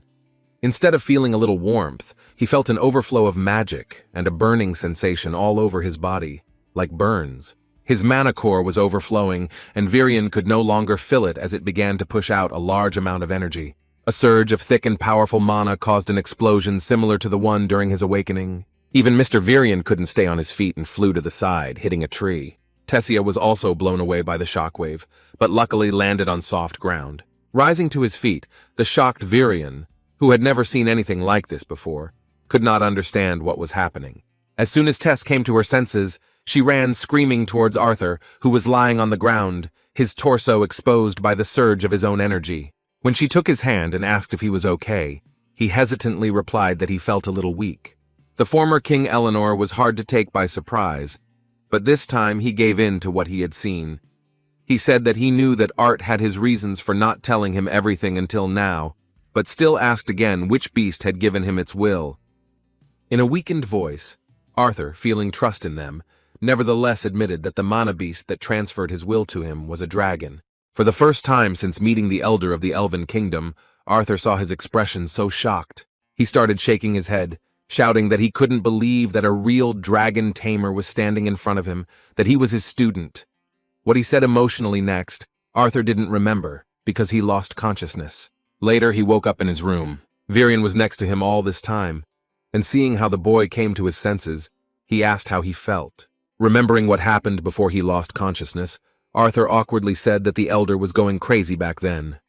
Instead of feeling a little warmth, he felt an overflow of magic and a burning sensation all over his body, like burns. His mana core was overflowing, and Virian could no longer fill it as it began to push out a large amount of energy. A surge of thick and powerful mana caused an explosion similar to the one during his awakening. Even Mr. Virian couldn't stay on his feet and flew to the side, hitting a tree. Tessia was also blown away by the shockwave, but luckily landed on soft ground. Rising to his feet, the shocked Virian, who had never seen anything like this before, could not understand what was happening. As soon as Tess came to her senses, she ran screaming towards Arthur, who was lying on the ground, his torso exposed by the surge of his own energy. When she took his hand and asked if he was okay, he hesitantly replied that he felt a little weak. The former King Eleanor was hard to take by surprise, but this time he gave in to what he had seen. He said that he knew that Art had his reasons for not telling him everything until now, but still asked again which beast had given him its will. In a weakened voice, Arthur, feeling trust in them, nevertheless admitted that the mana beast that transferred his will to him was a dragon. For the first time since meeting the elder of the Elven kingdom, Arthur saw his expression so shocked. He started shaking his head, shouting that he couldn't believe that a real dragon tamer was standing in front of him, that he was his student. What he said emotionally next, Arthur didn't remember, because he lost consciousness. Later, he woke up in his room. Virian was next to him all this time, and seeing how the boy came to his senses, he asked how he felt. Remembering what happened before he lost consciousness, Arthur awkwardly said that the elder was going crazy back then.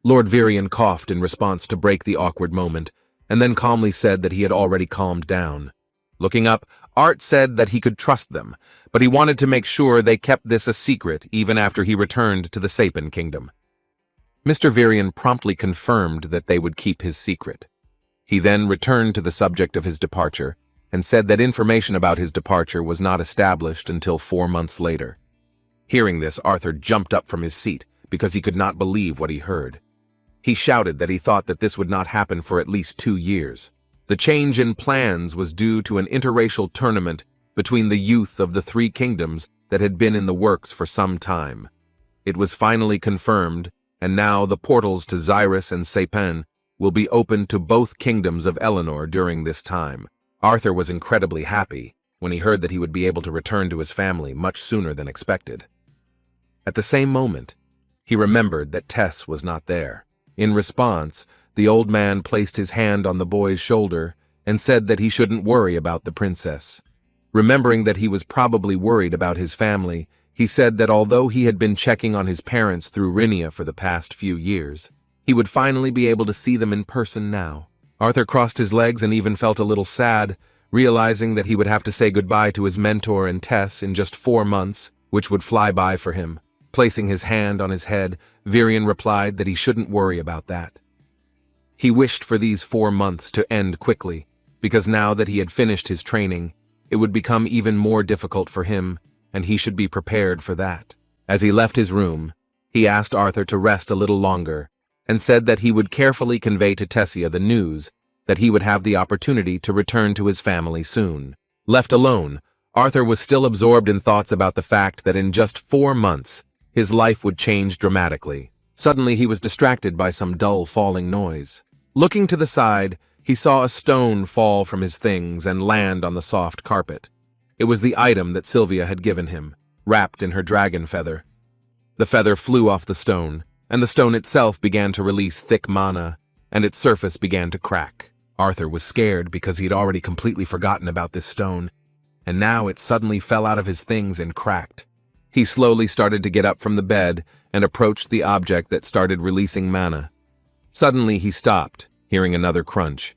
Lord Virian coughed in response to break the awkward moment, and then calmly said that he had already calmed down. Looking up, Art said that he could trust them, but he wanted to make sure they kept this a secret even after he returned to the Sapin kingdom. Mr. Virian promptly confirmed that they would keep his secret. He then returned to the subject of his departure and said that information about his departure was not established until 4 months later. Hearing this, Arthur jumped up from his seat because he could not believe what he heard. He shouted that he thought that this would not happen for at least 2 years. The change in plans was due to an interracial tournament between the youth of the 3 kingdoms that had been in the works for some time. It was finally confirmed, and now the portals to Zyrus and Sapin will be open to both kingdoms of Eleanor during this time. Arthur was incredibly happy when he heard that he would be able to return to his family much sooner than expected. At the same moment, he remembered that Tess was not there. In response, the old man placed his hand on the boy's shoulder and said that he shouldn't worry about the princess. Remembering that he was probably worried about his family, he said that although he had been checking on his parents through Rinia for the past few years, he would finally be able to see them in person now. Arthur crossed his legs and even felt a little sad, realizing that he would have to say goodbye to his mentor and Tess in just 4 months, which would fly by for him. Placing his hand on his head, Virian replied that he shouldn't worry about that. He wished for these 4 months to end quickly, because now that he had finished his training, it would become even more difficult for him, and he should be prepared for that. As he left his room, he asked Arthur to rest a little longer, and said that he would carefully convey to Tessia the news that he would have the opportunity to return to his family soon. Left alone, Arthur was still absorbed in thoughts about the fact that in just 4 months, his life would change dramatically. Suddenly he was distracted by some dull falling noise. Looking to the side, he saw a stone fall from his things and land on the soft carpet. It was the item that Sylvia had given him, wrapped in her dragon feather. The feather flew off the stone, and the stone itself began to release thick mana, and its surface began to crack. Arthur was scared because he had already completely forgotten about this stone, and now it suddenly fell out of his things and cracked. He slowly started to get up from the bed and approached the object that started releasing mana. Suddenly he stopped, hearing another crunch.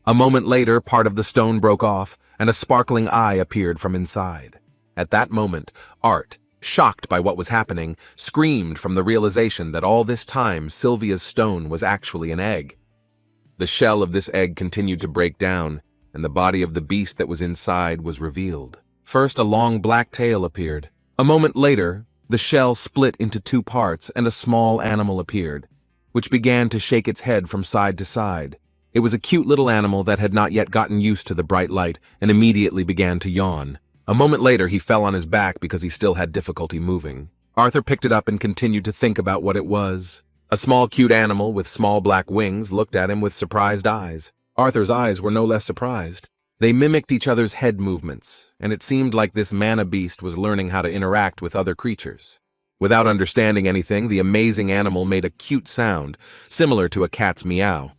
A moment later, part of the stone broke off, and a sparkling eye appeared from inside. At that moment, Art, shocked by what was happening, screamed from the realization that all this time Sylvia's stone was actually an egg. The shell of this egg continued to break down, and the body of the beast that was inside was revealed. First, a long black tail appeared. A moment later, the shell split into 2 parts and a small animal appeared, which began to shake its head from side to side. It was a cute little animal that had not yet gotten used to the bright light and immediately began to yawn. A moment later, he fell on his back because he still had difficulty moving. Arthur picked it up and continued to think about what it was. A small cute animal with small black wings looked at him with surprised eyes. Arthur's eyes were no less surprised. They mimicked each other's head movements, and it seemed like this mana beast was learning how to interact with other creatures. Without understanding anything, the amazing animal made a cute sound, similar to a cat's meow.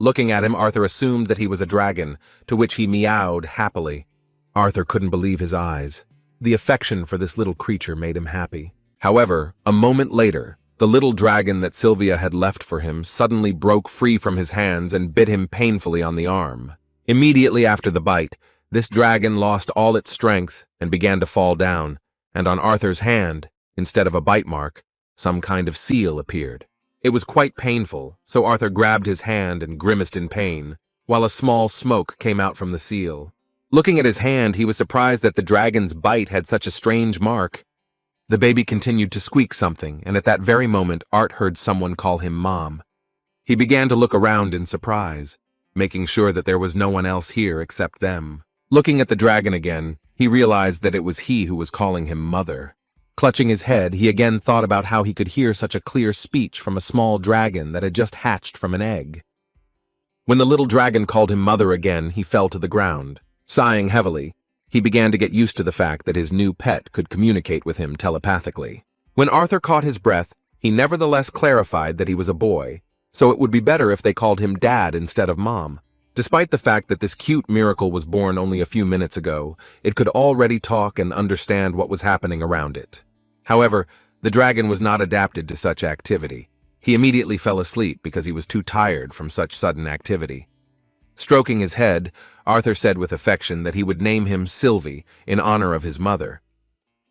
Looking at him, Arthur assumed that he was a dragon, to which he meowed happily. Arthur couldn't believe his eyes. The affection for this little creature made him happy. However, a moment later, the little dragon that Sylvia had left for him suddenly broke free from his hands and bit him painfully on the arm. Immediately after the bite, this dragon lost all its strength and began to fall down, and on Arthur's hand, instead of a bite mark, some kind of seal appeared. It was quite painful, so Arthur grabbed his hand and grimaced in pain, while a small smoke came out from the seal. Looking at his hand, he was surprised that the dragon's bite had such a strange mark. The baby continued to squeak something, and at that very moment, Art heard someone call him Mom. He began to look around in surprise, making sure that there was no one else here except them. Looking at the dragon again, he realized that it was he who was calling him Mother. Clutching his head, he again thought about how he could hear such a clear speech from a small dragon that had just hatched from an egg. When the little dragon called him Mother again, he fell to the ground. Sighing heavily, he began to get used to the fact that his new pet could communicate with him telepathically. When Arthur caught his breath, he nevertheless clarified that he was a boy, so it would be better if they called him Dad instead of Mom. Despite the fact that this cute miracle was born only a few minutes ago, it could already talk and understand what was happening around it. However, the dragon was not adapted to such activity. He immediately fell asleep because he was too tired from such sudden activity. Stroking his head, Arthur said with affection that he would name him Sylvie in honor of his mother.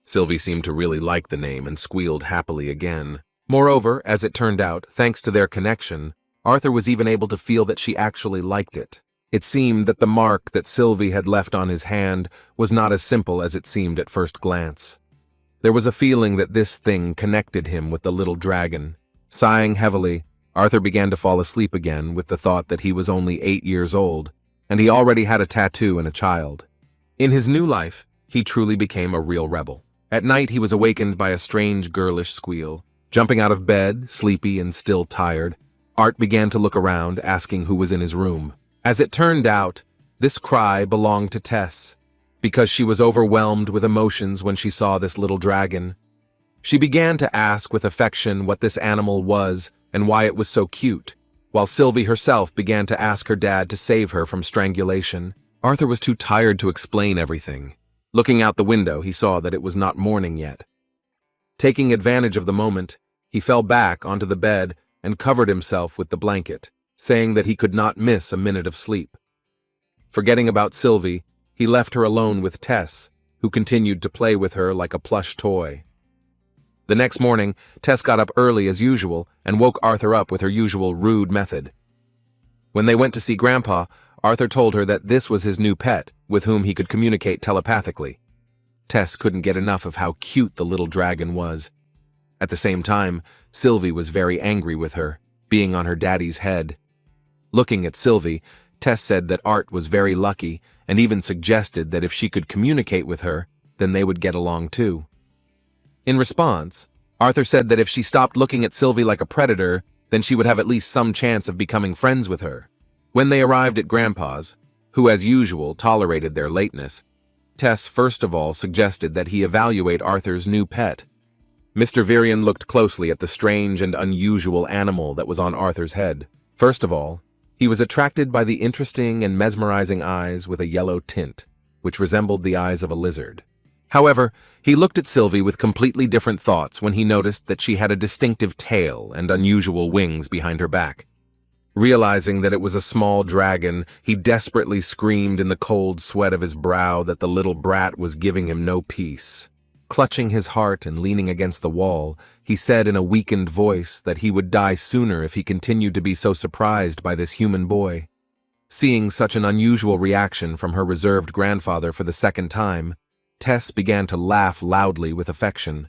Sylvie seemed to really like the name and squealed happily again. Moreover, as it turned out, thanks to their connection, Arthur was even able to feel that she actually liked it. It seemed that the mark that Sylvie had left on his hand was not as simple as it seemed at first glance. There was a feeling that this thing connected him with the little dragon. Sighing heavily, Arthur began to fall asleep again with the thought that he was only 8 years old, and he already had a tattoo and a child. In his new life, he truly became a real rebel. At night, he was awakened by a strange girlish squeal. Jumping out of bed, sleepy and still tired, Art began to look around, asking who was in his room. As it turned out, this cry belonged to Tess, because she was overwhelmed with emotions when she saw this little dragon. She began to ask with affection what this animal was and why it was so cute, while Sylvie herself began to ask her dad to save her from strangulation. Arthur was too tired to explain everything. Looking out the window, he saw that it was not morning yet. Taking advantage of the moment, he fell back onto the bed and covered himself with the blanket, saying that he could not miss a minute of sleep. Forgetting about Sylvie, he left her alone with Tess, who continued to play with her like a plush toy. The next morning, Tess got up early as usual and woke Arthur up with her usual rude method. When they went to see Grandpa, Arthur told her that this was his new pet, with whom he could communicate telepathically. Tess couldn't get enough of how cute the little dragon was. At the same time, Sylvie was very angry with her, being on her daddy's head. Looking at Sylvie, Tess said that Art was very lucky and even suggested that if she could communicate with her, then they would get along too. In response, Arthur said that if she stopped looking at Sylvie like a predator, then she would have at least some chance of becoming friends with her. When they arrived at Grandpa's, who as usual tolerated their lateness, Tess first of all suggested that he evaluate Arthur's new pet. Mr. Virian looked closely at the strange and unusual animal that was on Arthur's head. First of all, he was attracted by the interesting and mesmerizing eyes with a yellow tint, which resembled the eyes of a lizard. However, he looked at Sylvie with completely different thoughts when he noticed that she had a distinctive tail and unusual wings behind her back. Realizing that it was a small dragon, he desperately screamed in the cold sweat of his brow that the little brat was giving him no peace. Clutching his heart and leaning against the wall, he said in a weakened voice that he would die sooner if he continued to be so surprised by this human boy. Seeing such an unusual reaction from her reserved grandfather for the second time, Tess began to laugh loudly with affection.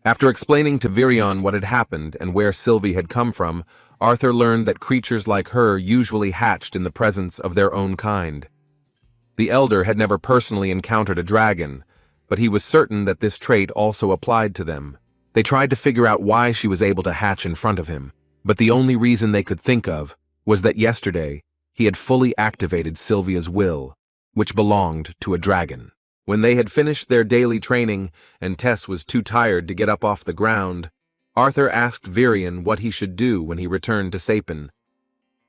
After explaining to Virian what had happened and where Sylvie had come from, Arthur learned that creatures like her usually hatched in the presence of their own kind. The elder had never personally encountered a dragon, but he was certain that this trait also applied to them. They tried to figure out why she was able to hatch in front of him, but the only reason they could think of was that yesterday he had fully activated Sylvia's will, which belonged to a dragon. When they had finished their daily training and Tess was too tired to get up off the ground, Arthur asked Virian what he should do when he returned to Sapin.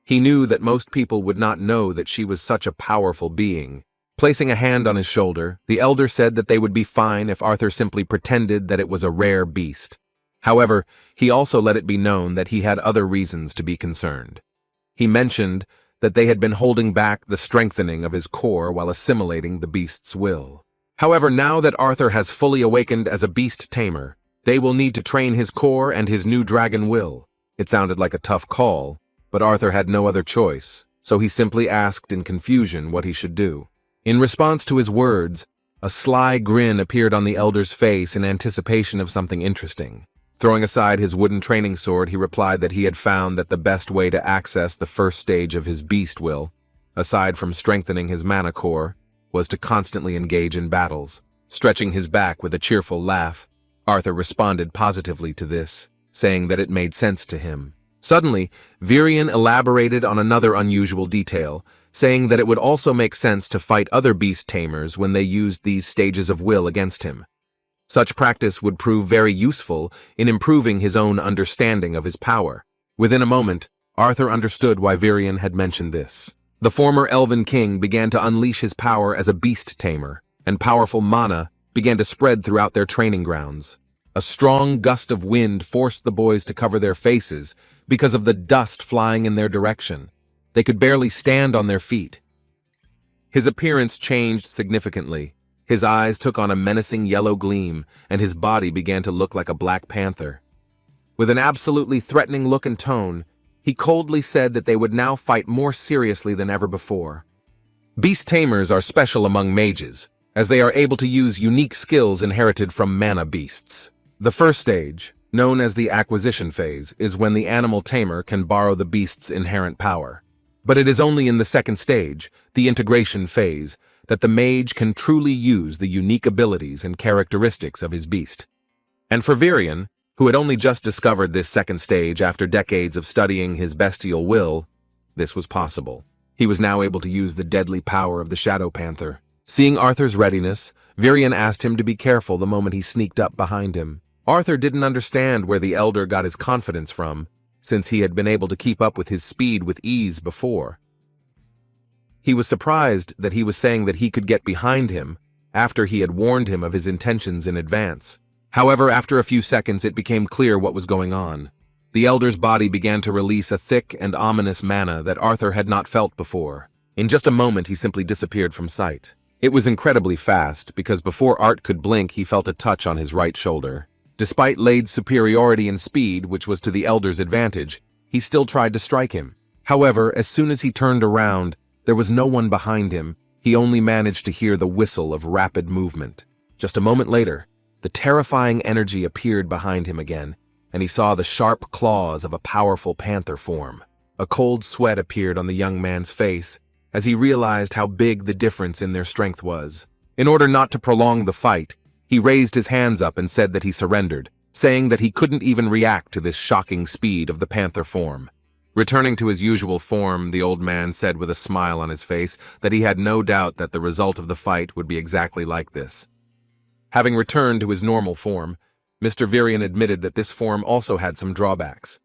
He knew that most people would not know that she was such a powerful being. Placing a hand on his shoulder, the elder said that they would be fine if Arthur simply pretended that it was a rare beast. However, he also let it be known that he had other reasons to be concerned. He mentioned that they had been holding back the strengthening of his core while assimilating the beast's will. However, now that Arthur has fully awakened as a beast tamer, they will need to train his core and his new dragon will. It sounded like a tough call, but Arthur had no other choice, so he simply asked in confusion what he should do. In response to his words, a sly grin appeared on the elder's face in anticipation of something interesting. Throwing aside his wooden training sword, he replied that he had found that the best way to access the first stage of his beast will, aside from strengthening his mana core, was to constantly engage in battles. Stretching his back with a cheerful laugh, Arthur responded positively to this, saying that it made sense to him. Suddenly, Virian elaborated on another unusual detail, saying that it would also make sense to fight other beast tamers when they used these stages of will against him. Such practice would prove very useful in improving his own understanding of his power. Within a moment, Arthur understood why Virian had mentioned this. The former Elven king began to unleash his power as a beast tamer, and powerful mana began to spread throughout their training grounds. A strong gust of wind forced the boys to cover their faces because of the dust flying in their direction. They could barely stand on their feet. His appearance changed significantly. His eyes took on a menacing yellow gleam, and his body began to look like a black panther. With an absolutely threatening look and tone, he coldly said that they would now fight more seriously than ever before. Beast tamers are special among mages, as they are able to use unique skills inherited from mana beasts. The first stage, known as the acquisition phase, is when the animal tamer can borrow the beast's inherent power. But it is only in the second stage, the integration phase, that the mage can truly use the unique abilities and characteristics of his beast. And for Virian, who had only just discovered this second stage after decades of studying his bestial will, this was possible. He was now able to use the deadly power of the Shadow Panther. Seeing Arthur's readiness, Virian asked him to be careful the moment he sneaked up behind him. Arthur didn't understand where the elder got his confidence from, since he had been able to keep up with his speed with ease before. He was surprised that he was saying that he could get behind him after he had warned him of his intentions in advance. However, after a few seconds, it became clear what was going on. The elder's body began to release a thick and ominous mana that Arthur had not felt before. In just a moment, he simply disappeared from sight. It was incredibly fast, because before Art could blink, he felt a touch on his right shoulder. Despite Lade's superiority in speed, which was to the elder's advantage, he still tried to strike him. However, as soon as he turned around, there was no one behind him. He only managed to hear the whistle of rapid movement. Just a moment later, the terrifying energy appeared behind him again, and he saw the sharp claws of a powerful panther form. A cold sweat appeared on the young man's face as he realized how big the difference in their strength was. In order not to prolong the fight, he raised his hands up and said that he surrendered, saying that he couldn't even react to this shocking speed of the panther form. Returning to his usual form, the old man said with a smile on his face that he had no doubt that the result of the fight would be exactly like this. Having returned to his normal form, Mr. Virian admitted that this form also had some drawbacks.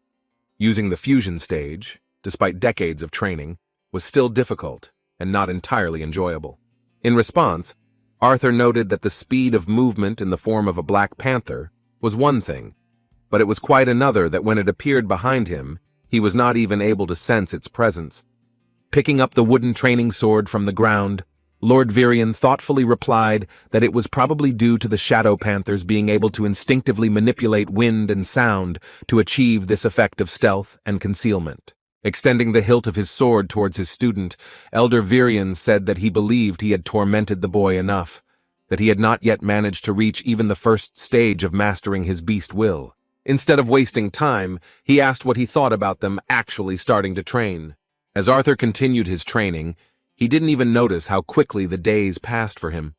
Using the fusion stage, despite decades of training, was still difficult and not entirely enjoyable. In response, Arthur noted that the speed of movement in the form of a black panther was one thing, but it was quite another that when it appeared behind him, he was not even able to sense its presence. Picking up the wooden training sword from the ground, Lord Virian thoughtfully replied that it was probably due to the Shadow Panthers being able to instinctively manipulate wind and sound to achieve this effect of stealth and concealment. Extending the hilt of his sword towards his student, Elder Virian said that he believed he had tormented the boy enough, that he had not yet managed to reach even the first stage of mastering his beast will. Instead of wasting time, he asked what he thought about them actually starting to train. As Arthur continued his training, he didn't even notice how quickly the days passed for him.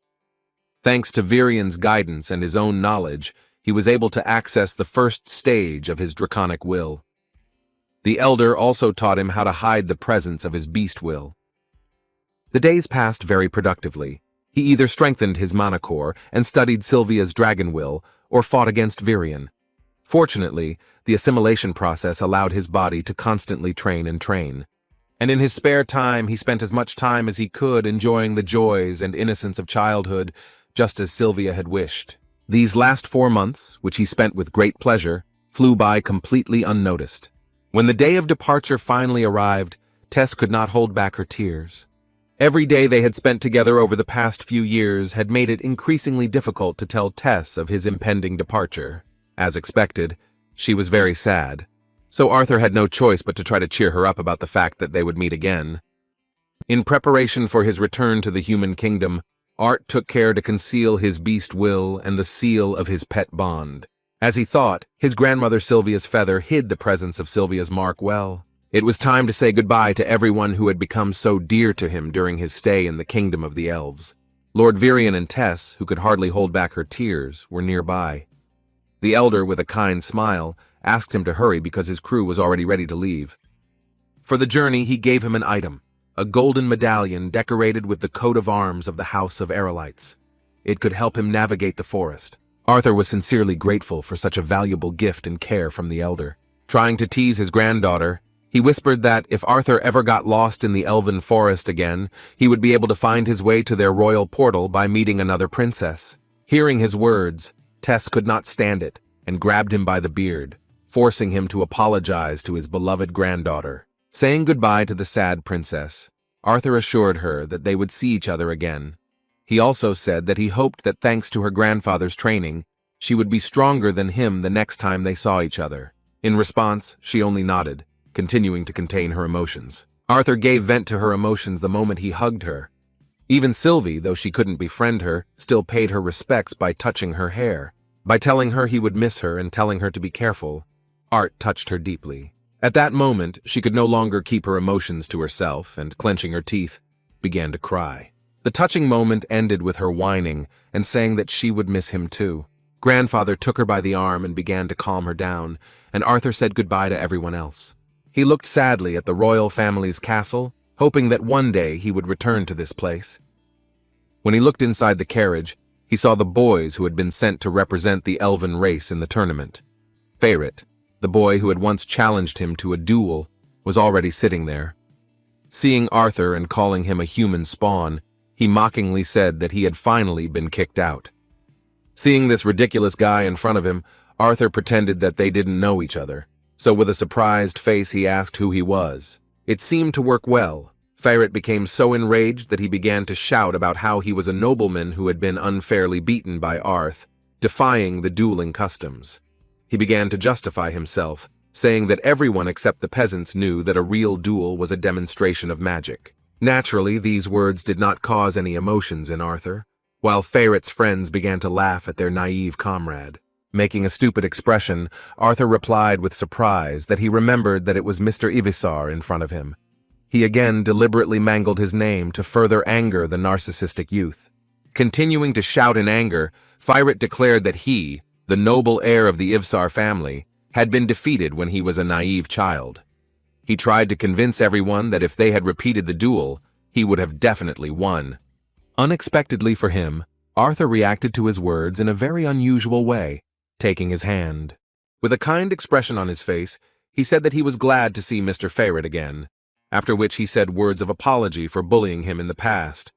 Thanks to Virian's guidance and his own knowledge, he was able to access the first stage of his draconic will. The Elder also taught him how to hide the presence of his beast will. The days passed very productively. He either strengthened his mana core and studied Sylvia's dragon will, or fought against Virian. Fortunately, the assimilation process allowed his body to constantly train. And in his spare time, he spent as much time as he could enjoying the joys and innocence of childhood, just as Sylvia had wished. These last 4 months, which he spent with great pleasure, flew by completely unnoticed. When the day of departure finally arrived, Tess could not hold back her tears. Every day they had spent together over the past few years had made it increasingly difficult to tell Tess of his impending departure. As expected, she was very sad, so Arthur had no choice but to try to cheer her up about the fact that they would meet again. In preparation for his return to the human kingdom, Art took care to conceal his beast will and the seal of his pet bond. As he thought, his grandmother Sylvia's feather hid the presence of Sylvia's mark well. It was time to say goodbye to everyone who had become so dear to him during his stay in the kingdom of the elves. Lord Virian and Tess, who could hardly hold back her tears, were nearby. The Elder, with a kind smile, asked him to hurry because his crew was already ready to leave. For the journey, he gave him an item, a golden medallion decorated with the coat of arms of the House of Aerolites. It could help him navigate the forest. Arthur was sincerely grateful for such a valuable gift and care from the Elder. Trying to tease his granddaughter, he whispered that if Arthur ever got lost in the Elven forest again, he would be able to find his way to their royal portal by meeting another princess. Hearing his words, Tess could not stand it and grabbed him by the beard, forcing him to apologize to his beloved granddaughter. Saying goodbye to the sad princess, Arthur assured her that they would see each other again. He also said that he hoped that thanks to her grandfather's training, she would be stronger than him the next time they saw each other. In response, she only nodded, continuing to contain her emotions. Arthur gave vent to her emotions the moment he hugged her. Even Sylvie, though she couldn't befriend her, still paid her respects by touching her hair. By telling her he would miss her and telling her to be careful, Art touched her deeply. At that moment, she could no longer keep her emotions to herself and, clenching her teeth, began to cry. The touching moment ended with her whining and saying that she would miss him too. Grandfather took her by the arm and began to calm her down, and Arthur said goodbye to everyone else. He looked sadly at the royal family's castle, hoping that one day he would return to this place. When he looked inside the carriage, he saw the boys who had been sent to represent the Elven race in the tournament. Feyret, the boy who had once challenged him to a duel, was already sitting there. Seeing Arthur and calling him a human spawn, he mockingly said that he had finally been kicked out. Seeing this ridiculous guy in front of him, Arthur pretended that they didn't know each other. So with a surprised face he asked who he was. It seemed to work well. Feyret became so enraged that he began to shout about how he was a nobleman who had been unfairly beaten by Arth, defying the dueling customs. He began to justify himself, saying that everyone except the peasants knew that a real duel was a demonstration of magic. Naturally, these words did not cause any emotions in Arthur, while Feyret's friends began to laugh at their naive comrade. Making a stupid expression, Arthur replied with surprise that he remembered that it was Mr. Ivisar in front of him. He again deliberately mangled his name to further anger the narcissistic youth. Continuing to shout in anger, Feyret declared that he, the noble heir of the Ivsar family, had been defeated when he was a naive child. He tried to convince everyone that if they had repeated the duel, he would have definitely won. Unexpectedly for him, Arthur reacted to his words in a very unusual way, taking his hand. With a kind expression on his face, he said that he was glad to see Mr. Feyret again, after which he said words of apology for bullying him in the past.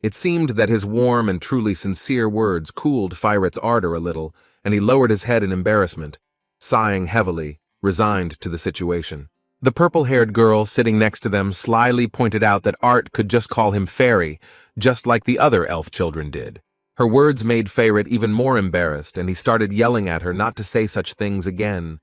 It seemed that his warm and truly sincere words cooled Feyret's ardor a little, and he lowered his head in embarrassment, sighing heavily, resigned to the situation. The purple-haired girl sitting next to them slyly pointed out that Art could just call him Fairy, just like the other elf children did. Her words made Feyret even more embarrassed, and he started yelling at her not to say such things again.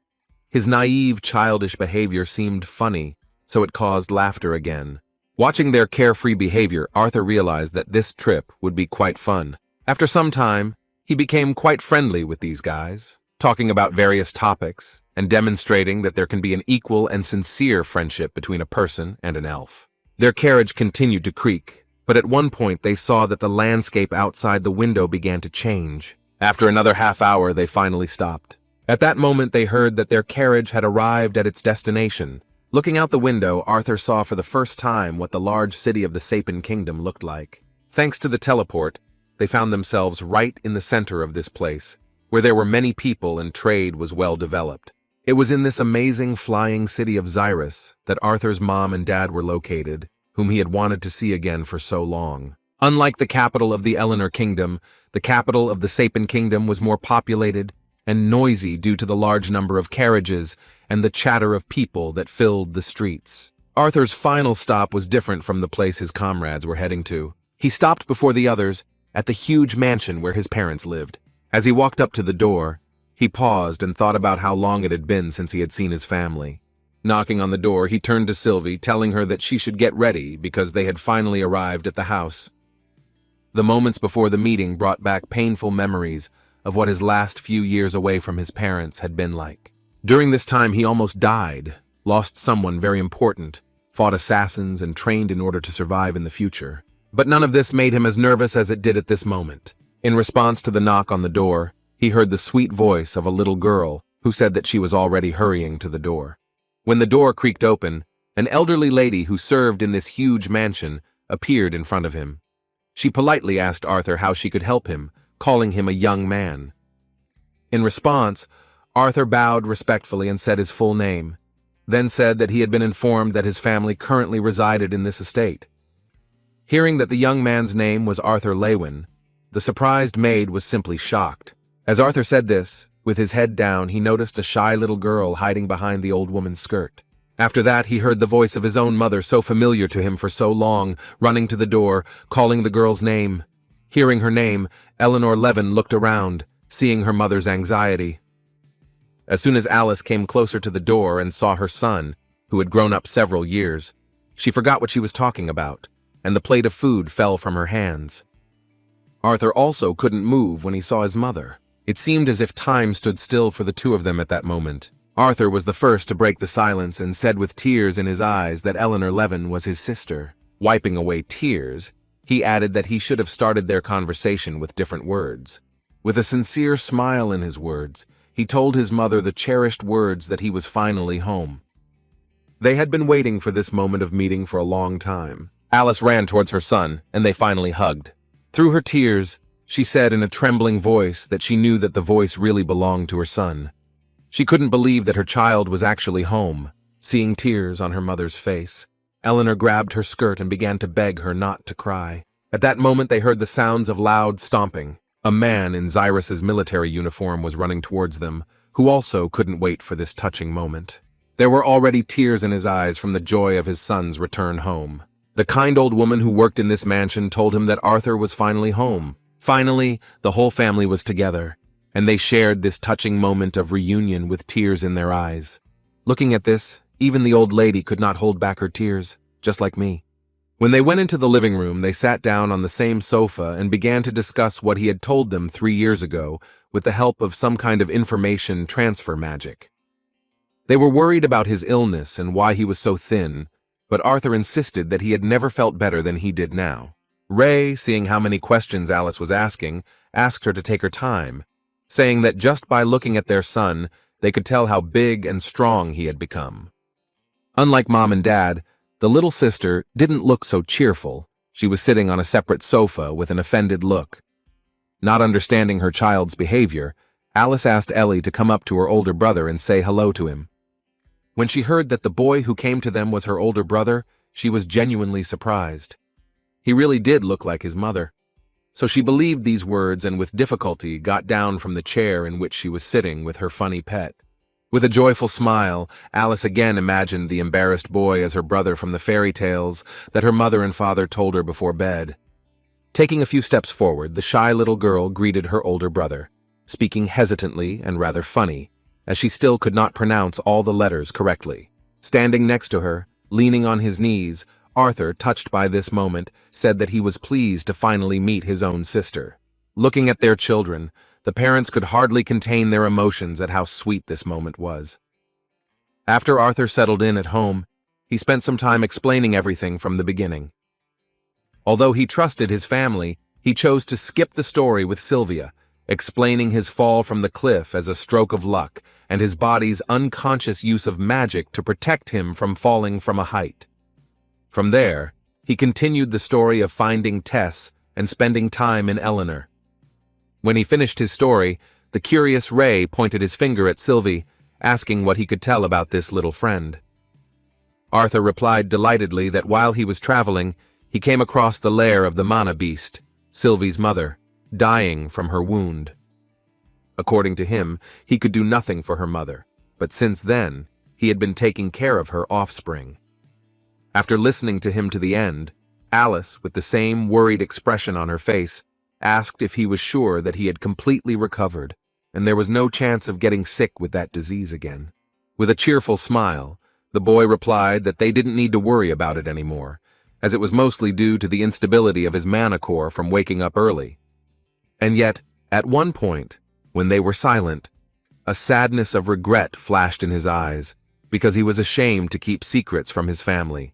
His naive, childish behavior seemed funny, so it caused laughter again. Watching their carefree behavior, Arthur realized that this trip would be quite fun. After some time, he became quite friendly with these guys, talking about various topics and demonstrating that there can be an equal and sincere friendship between a person and an elf. Their carriage continued to creak, but at one point they saw that the landscape outside the window began to change. After another half hour, they finally stopped. At that moment, they heard that their carriage had arrived at its destination. Looking out the window, Arthur saw for the first time what the large city of the Sapin Kingdom looked like. Thanks to the teleport, they found themselves right in the center of this place, where there were many people and trade was well developed. It was in this amazing flying city of Zyrus that Arthur's mom and dad were located, whom he had wanted to see again for so long. Unlike the capital of the Eleanor Kingdom, the capital of the Sapin Kingdom was more populated and noisy due to the large number of carriages and the chatter of people that filled the streets. Arthur's final stop was different from the place his comrades were heading to. He stopped before the others at the huge mansion where his parents lived. As he walked up to the door, he paused and thought about how long it had been since he had seen his family. Knocking on the door, he turned to Sylvie, telling her that she should get ready because they had finally arrived at the house. The moments before the meeting brought back painful memories of what his last few years away from his parents had been like. During this time, he almost died, lost someone very important, fought assassins, and trained in order to survive in the future. But none of this made him as nervous as it did at this moment. In response to the knock on the door, he heard the sweet voice of a little girl who said that she was already hurrying to the door. When the door creaked open, an elderly lady who served in this huge mansion appeared in front of him. She politely asked Arthur how she could help him, calling him a young man. In response, Arthur bowed respectfully and said his full name, then said that he had been informed that his family currently resided in this estate. Hearing that the young man's name was Arthur Lewin, the surprised maid was simply shocked. As Arthur said this, with his head down, he noticed a shy little girl hiding behind the old woman's skirt. After that, he heard the voice of his own mother, so familiar to him for so long, running to the door, calling the girl's name. Hearing her name, Eleanor Levin looked around, seeing her mother's anxiety. As soon as Alice came closer to the door and saw her son, who had grown up several years, she forgot what she was talking about, and the plate of food fell from her hands. Arthur also couldn't move when he saw his mother. It seemed as if time stood still for the two of them at that moment. Arthur was the first to break the silence and said with tears in his eyes that Eleanor Levin was his sister. Wiping away tears, he added that he should have started their conversation with different words. With a sincere smile in his words, he told his mother the cherished words that he was finally home. They had been waiting for this moment of meeting for a long time. Alice ran towards her son, and they finally hugged. Through her tears, she said in a trembling voice that she knew that the voice really belonged to her son. She couldn't believe that her child was actually home. Seeing tears on her mother's face, Eleanor grabbed her skirt and began to beg her not to cry. At that moment, they heard the sounds of loud stomping. A man in Zyrus's military uniform was running towards them, who also couldn't wait for this touching moment. There were already tears in his eyes from the joy of his son's return home. The kind old woman who worked in this mansion told him that Arthur was finally home. Finally, the whole family was together, and they shared this touching moment of reunion with tears in their eyes. Looking at this, even the old lady could not hold back her tears, just like me. When they went into the living room, they sat down on the same sofa and began to discuss what he had told them 3 years ago with the help of some kind of information transfer magic. They were worried about his illness and why he was so thin, but Arthur insisted that he had never felt better than he did now. Ray, seeing how many questions Alice was asking, asked her to take her time, saying that just by looking at their son, they could tell how big and strong he had become. Unlike Mom and Dad, the little sister didn't look so cheerful. She was sitting on a separate sofa with an offended look. Not understanding her child's behavior, Alice asked Ellie to come up to her older brother and say hello to him. When she heard that the boy who came to them was her older brother, she was genuinely surprised. He really did look like his mother. So she believed these words and with difficulty got down from the chair in which she was sitting with her funny pet. With a joyful smile, Alice again imagined the embarrassed boy as her brother from the fairy tales that her mother and father told her before bed. Taking a few steps forward, the shy little girl greeted her older brother, speaking hesitantly and rather funny, as she still could not pronounce all the letters correctly. Standing next to her, leaning on his knees, Arthur, touched by this moment, said that he was pleased to finally meet his own sister. Looking at their children, the parents could hardly contain their emotions at how sweet this moment was. After Arthur settled in at home, he spent some time explaining everything from the beginning. Although he trusted his family, he chose to skip the story with Sylvia, explaining his fall from the cliff as a stroke of luck and his body's unconscious use of magic to protect him from falling from a height. From there, he continued the story of finding Tess and spending time in Eleanor. When he finished his story, the curious Ray pointed his finger at Sylvie, asking what he could tell about this little friend. Arthur replied delightedly that while he was traveling, he came across the lair of the mana beast, Sylvie's mother, dying from her wound. According to him, he could do nothing for her mother, but since then, he had been taking care of her offspring. After listening to him to the end, Alice, with the same worried expression on her face, asked if he was sure that he had completely recovered, and there was no chance of getting sick with that disease again. With a cheerful smile, the boy replied that they didn't need to worry about it anymore, as it was mostly due to the instability of his mana core from waking up early. And yet, at one point, when they were silent, a sadness of regret flashed in his eyes, because he was ashamed to keep secrets from his family.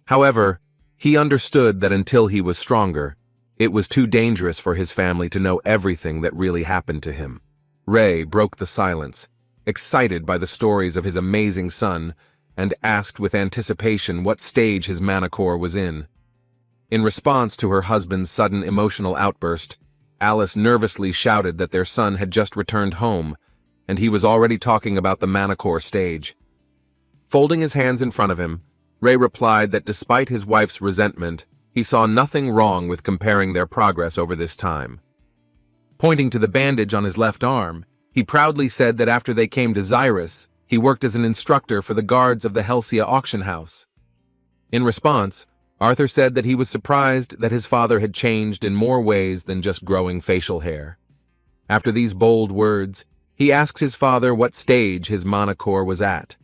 However, he understood that until he was stronger, it was too dangerous for his family to know everything that really happened to him. Ray broke the silence, excited by the stories of his amazing son, and asked with anticipation what stage his mana core was in. In response to her husband's sudden emotional outburst, Alice nervously shouted that their son had just returned home, and he was already talking about the mana core stage. Folding his hands in front of him, Ray replied that despite his wife's resentment, he saw nothing wrong with comparing their progress over this time. Pointing to the bandage on his left arm, he proudly said that after they came to Zyrus, he worked as an instructor for the guards of the Helsia auction house. In response, Arthur said that he was surprised that his father had changed in more ways than just growing facial hair. After these bold words, he asked his father what stage his mana core was at.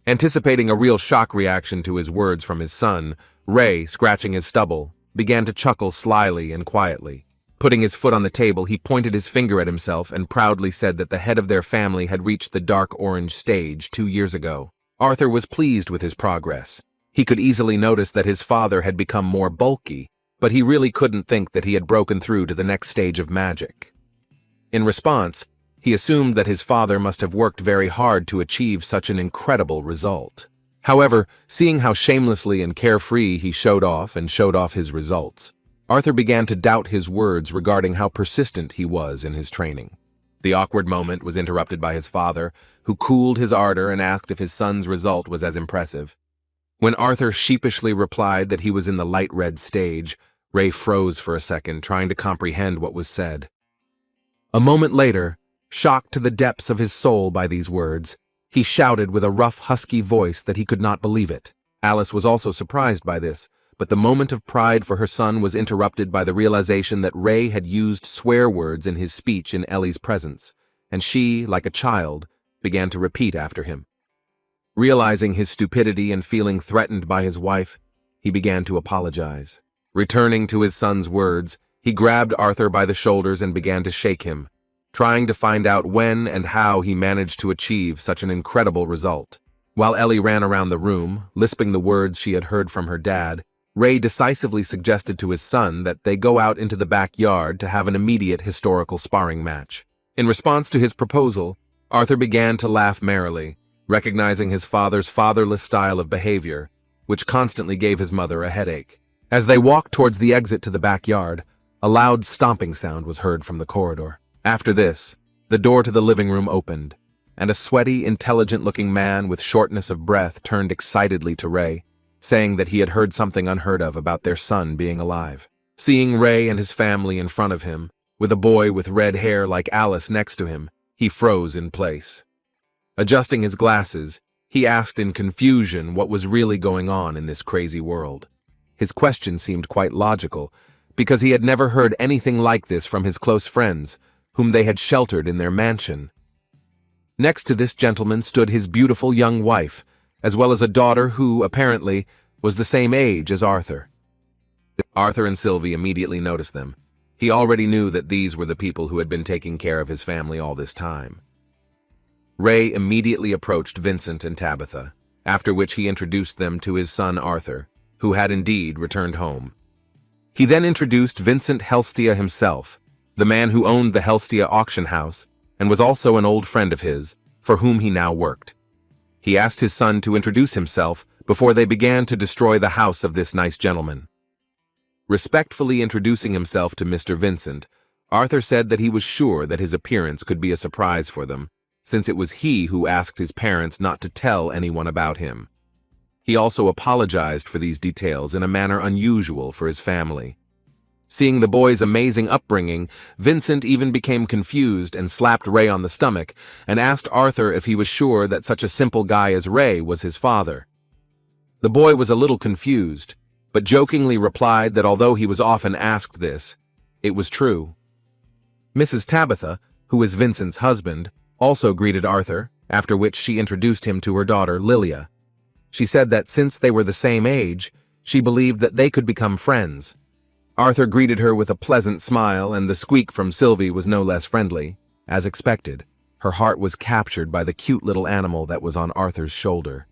Anticipating a real shock reaction to his words from his son, Ray, scratching his stubble, began to chuckle slyly and quietly. Putting his foot on the table, he pointed his finger at himself and proudly said that the head of their family had reached the dark orange stage 2 years ago. Arthur was pleased with his progress. He could easily notice that his father had become more bulky, but he really couldn't think that he had broken through to the next stage of magic. In response, he assumed that his father must have worked very hard to achieve such an incredible result. However, seeing how shamelessly and carefree he showed off his results, Arthur began to doubt his words regarding how persistent he was in his training. The awkward moment was interrupted by his father, who cooled his ardor and asked if his son's result was as impressive. When Arthur sheepishly replied that he was in the light red stage, Ray froze for a second, trying to comprehend what was said. A moment later, shocked to the depths of his soul by these words, he shouted with a rough, husky voice that he could not believe it. Alice was also surprised by this, but the moment of pride for her son was interrupted by the realization that Ray had used swear words in his speech in Ellie's presence, and she, like a child, began to repeat after him. Realizing his stupidity and feeling threatened by his wife, he began to apologize. Returning to his son's words, he grabbed Arthur by the shoulders and began to shake him, trying to find out when and how he managed to achieve such an incredible result. While Ellie ran around the room, lisping the words she had heard from her dad, Ray decisively suggested to his son that they go out into the backyard to have an immediate historical sparring match. In response to his proposal, Arthur began to laugh merrily, recognizing his father's fatherless style of behavior, which constantly gave his mother a headache. As they walked towards the exit to the backyard, a loud stomping sound was heard from the corridor. After this, the door to the living room opened, and a sweaty, intelligent-looking man with shortness of breath turned excitedly to Ray, saying that he had heard something unheard of about their son being alive. Seeing Ray and his family in front of him, with a boy with red hair like Alice next to him, he froze in place. Adjusting his glasses, he asked in confusion what was really going on in this crazy world. His question seemed quite logical, because he had never heard anything like this from his close friends, whom they had sheltered in their mansion. Next to this gentleman stood his beautiful young wife, as well as a daughter who, apparently, was the same age as Arthur. Arthur and Sylvie immediately noticed them. He already knew that these were the people who had been taking care of his family all this time. Ray immediately approached Vincent and Tabitha, after which he introduced them to his son Arthur, who had indeed returned home. He then introduced Vincent Helstia himself, the man who owned the Helstia auction house and was also an old friend of his, for whom he now worked. He asked his son to introduce himself before they began to destroy the house of this nice gentleman. Respectfully introducing himself to Mr. Vincent, Arthur said that he was sure that his appearance could be a surprise for them, since it was he who asked his parents not to tell anyone about him. He also apologized for these details in a manner unusual for his family. Seeing the boy's amazing upbringing, Vincent even became confused and slapped Ray on the stomach and asked Arthur if he was sure that such a simple guy as Ray was his father. The boy was a little confused, but jokingly replied that although he was often asked this, it was true. Mrs. Tabitha, who was Vincent's husband, also greeted Arthur, after which she introduced him to her daughter, Lilia. She said that since they were the same age, she believed that they could become friends. Arthur greeted her with a pleasant smile, and the squeak from Sylvia was no less friendly. As expected, her heart was captured by the cute little animal that was on Arthur's shoulder.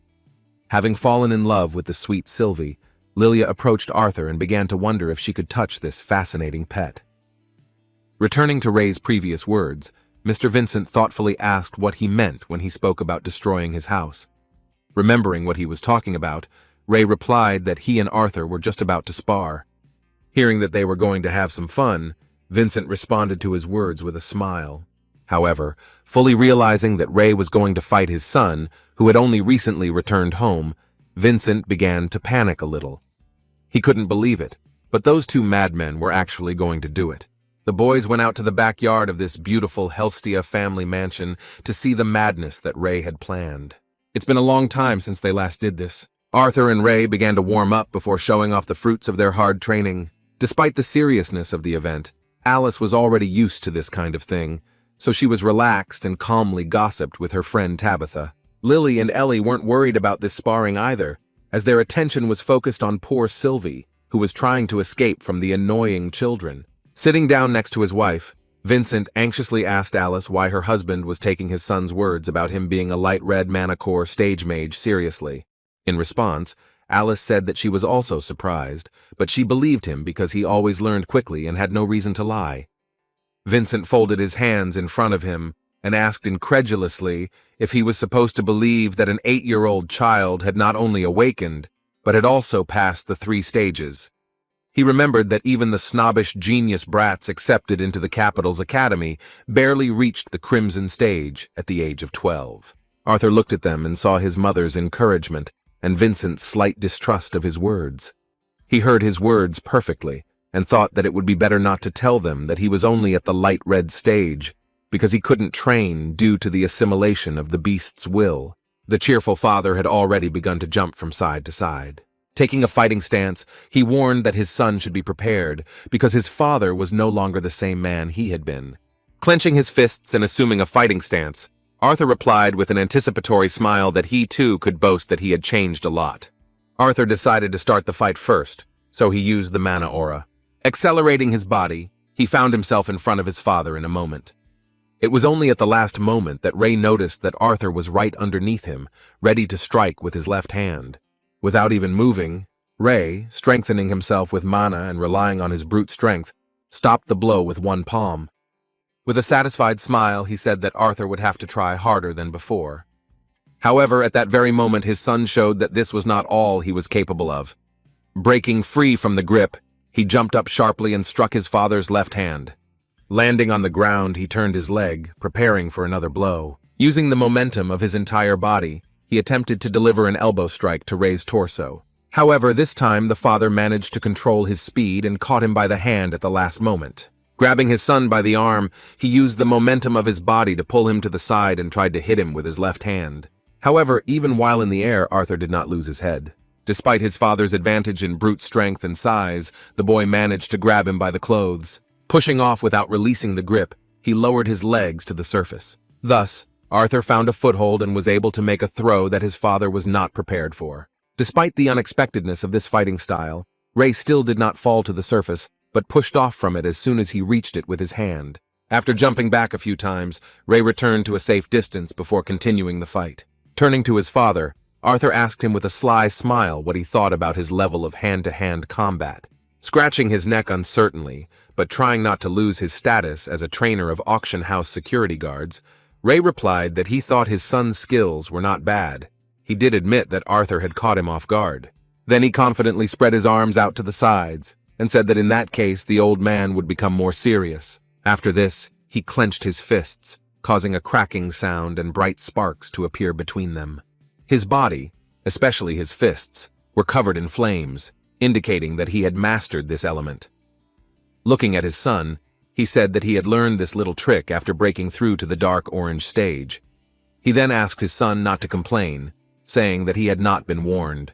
Having fallen in love with the sweet Sylvia, Lilia approached Arthur and began to wonder if she could touch this fascinating pet. Returning to Ray's previous words, Mr. Vincent thoughtfully asked what he meant when he spoke about destroying his house. Remembering what he was talking about, Ray replied that he and Arthur were just about to spar. Hearing that they were going to have some fun, Vincent responded to his words with a smile. However, fully realizing that Ray was going to fight his son, who had only recently returned home, Vincent began to panic a little. He couldn't believe it, but those two madmen were actually going to do it. The boys went out to the backyard of this beautiful Helstia family mansion to see the madness that Ray had planned. It's been a long time since they last did this. Arthur and Ray began to warm up before showing off the fruits of their hard training. Despite the seriousness of the event, Alice was already used to this kind of thing, so she was relaxed and calmly gossiped with her friend Tabitha. Lily and Ellie weren't worried about this sparring either, as their attention was focused on poor Sylvie, who was trying to escape from the annoying children. Sitting down next to his wife, Vincent anxiously asked Alice why her husband was taking his son's words about him being a light red Manticore stage mage seriously. In response, Alice said that she was also surprised, but she believed him because he always learned quickly and had no reason to lie. Vincent folded his hands in front of him and asked incredulously if he was supposed to believe that an 8-year-old child had not only awakened, but had also passed the 3 stages. He remembered that even the snobbish genius brats accepted into the capital's academy barely reached the crimson stage at the age of 12. Arthur looked at them and saw his mother's encouragement and Vincent's slight distrust of his words. He heard his words perfectly and thought that it would be better not to tell them that he was only at the light red stage, because he couldn't train due to the assimilation of the beast's will. The cheerful father had already begun to jump from side to side. Taking a fighting stance, he warned that his son should be prepared, because his father was no longer the same man he had been. Clenching his fists and assuming a fighting stance, Arthur replied with an anticipatory smile that he too could boast that he had changed a lot. Arthur decided to start the fight first, so he used the mana aura. Accelerating his body, he found himself in front of his father in a moment. It was only at the last moment that Ray noticed that Arthur was right underneath him, ready to strike with his left hand. Without even moving, Ray, strengthening himself with mana and relying on his brute strength, stopped the blow with one palm. With a satisfied smile, he said that Arthur would have to try harder than before. However, at that very moment, his son showed that this was not all he was capable of. Breaking free from the grip, he jumped up sharply and struck his father's left hand. Landing on the ground, he turned his leg, preparing for another blow. Using the momentum of his entire body, he attempted to deliver an elbow strike to Ray's torso. However, this time the father managed to control his speed and caught him by the hand at the last moment. Grabbing his son by the arm, he used the momentum of his body to pull him to the side and tried to hit him with his left hand. However, even while in the air, Arthur did not lose his head. Despite his father's advantage in brute strength and size, the boy managed to grab him by the clothes. Pushing off without releasing the grip, he lowered his legs to the surface. Thus, Arthur found a foothold and was able to make a throw that his father was not prepared for. Despite the unexpectedness of this fighting style, Ray still did not fall to the surface, but pushed off from it as soon as he reached it with his hand. After jumping back a few times, Ray returned to a safe distance before continuing the fight. Turning to his father, Arthur asked him with a sly smile what he thought about his level of hand-to-hand combat. Scratching his neck uncertainly, but trying not to lose his status as a trainer of auction house security guards, Ray replied that he thought his son's skills were not bad. He did admit that Arthur had caught him off guard. Then he confidently spread his arms out to the sides and said that in that case the old man would become more serious. After this, he clenched his fists, causing a cracking sound and bright sparks to appear between them. His body, especially his fists, were covered in flames, indicating that he had mastered this element. Looking at his son, he said that he had learned this little trick after breaking through to the dark orange stage. He then asked his son not to complain, saying that he had not been warned.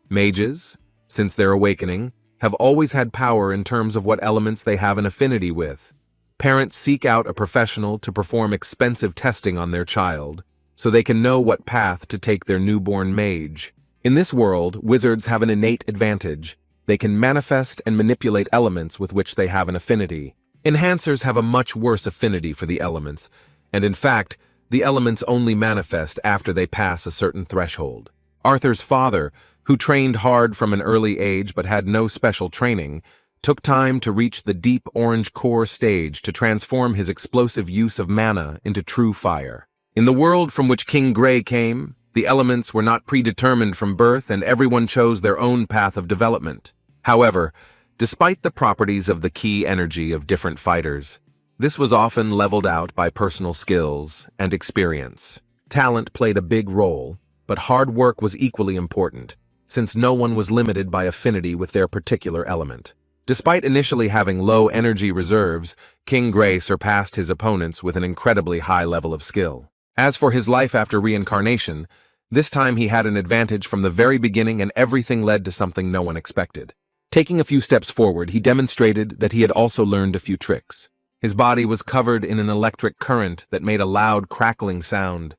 Mages, since their awakening, have always had power in terms of what elements they have an affinity with. Parents seek out a professional to perform expensive testing on their child, so they can know what path to take their newborn mage. In this world, wizards have an innate advantage. They can manifest and manipulate elements with which they have an affinity. Enhancers have a much worse affinity for the elements, and in fact, the elements only manifest after they pass a certain threshold. Arthur's father, who trained hard from an early age but had no special training, took time to reach the deep orange core stage to transform his explosive use of mana into true fire. In the world from which King Gray came, the elements were not predetermined from birth and everyone chose their own path of development. However, despite the properties of the key energy of different fighters, this was often leveled out by personal skills and experience. Talent played a big role, but hard work was equally important, since no one was limited by affinity with their particular element. Despite initially having low energy reserves, King Gray surpassed his opponents with an incredibly high level of skill. As for his life after reincarnation, this time he had an advantage from the very beginning and everything led to something no one expected. Taking a few steps forward, he demonstrated that he had also learned a few tricks. His body was covered in an electric current that made a loud crackling sound.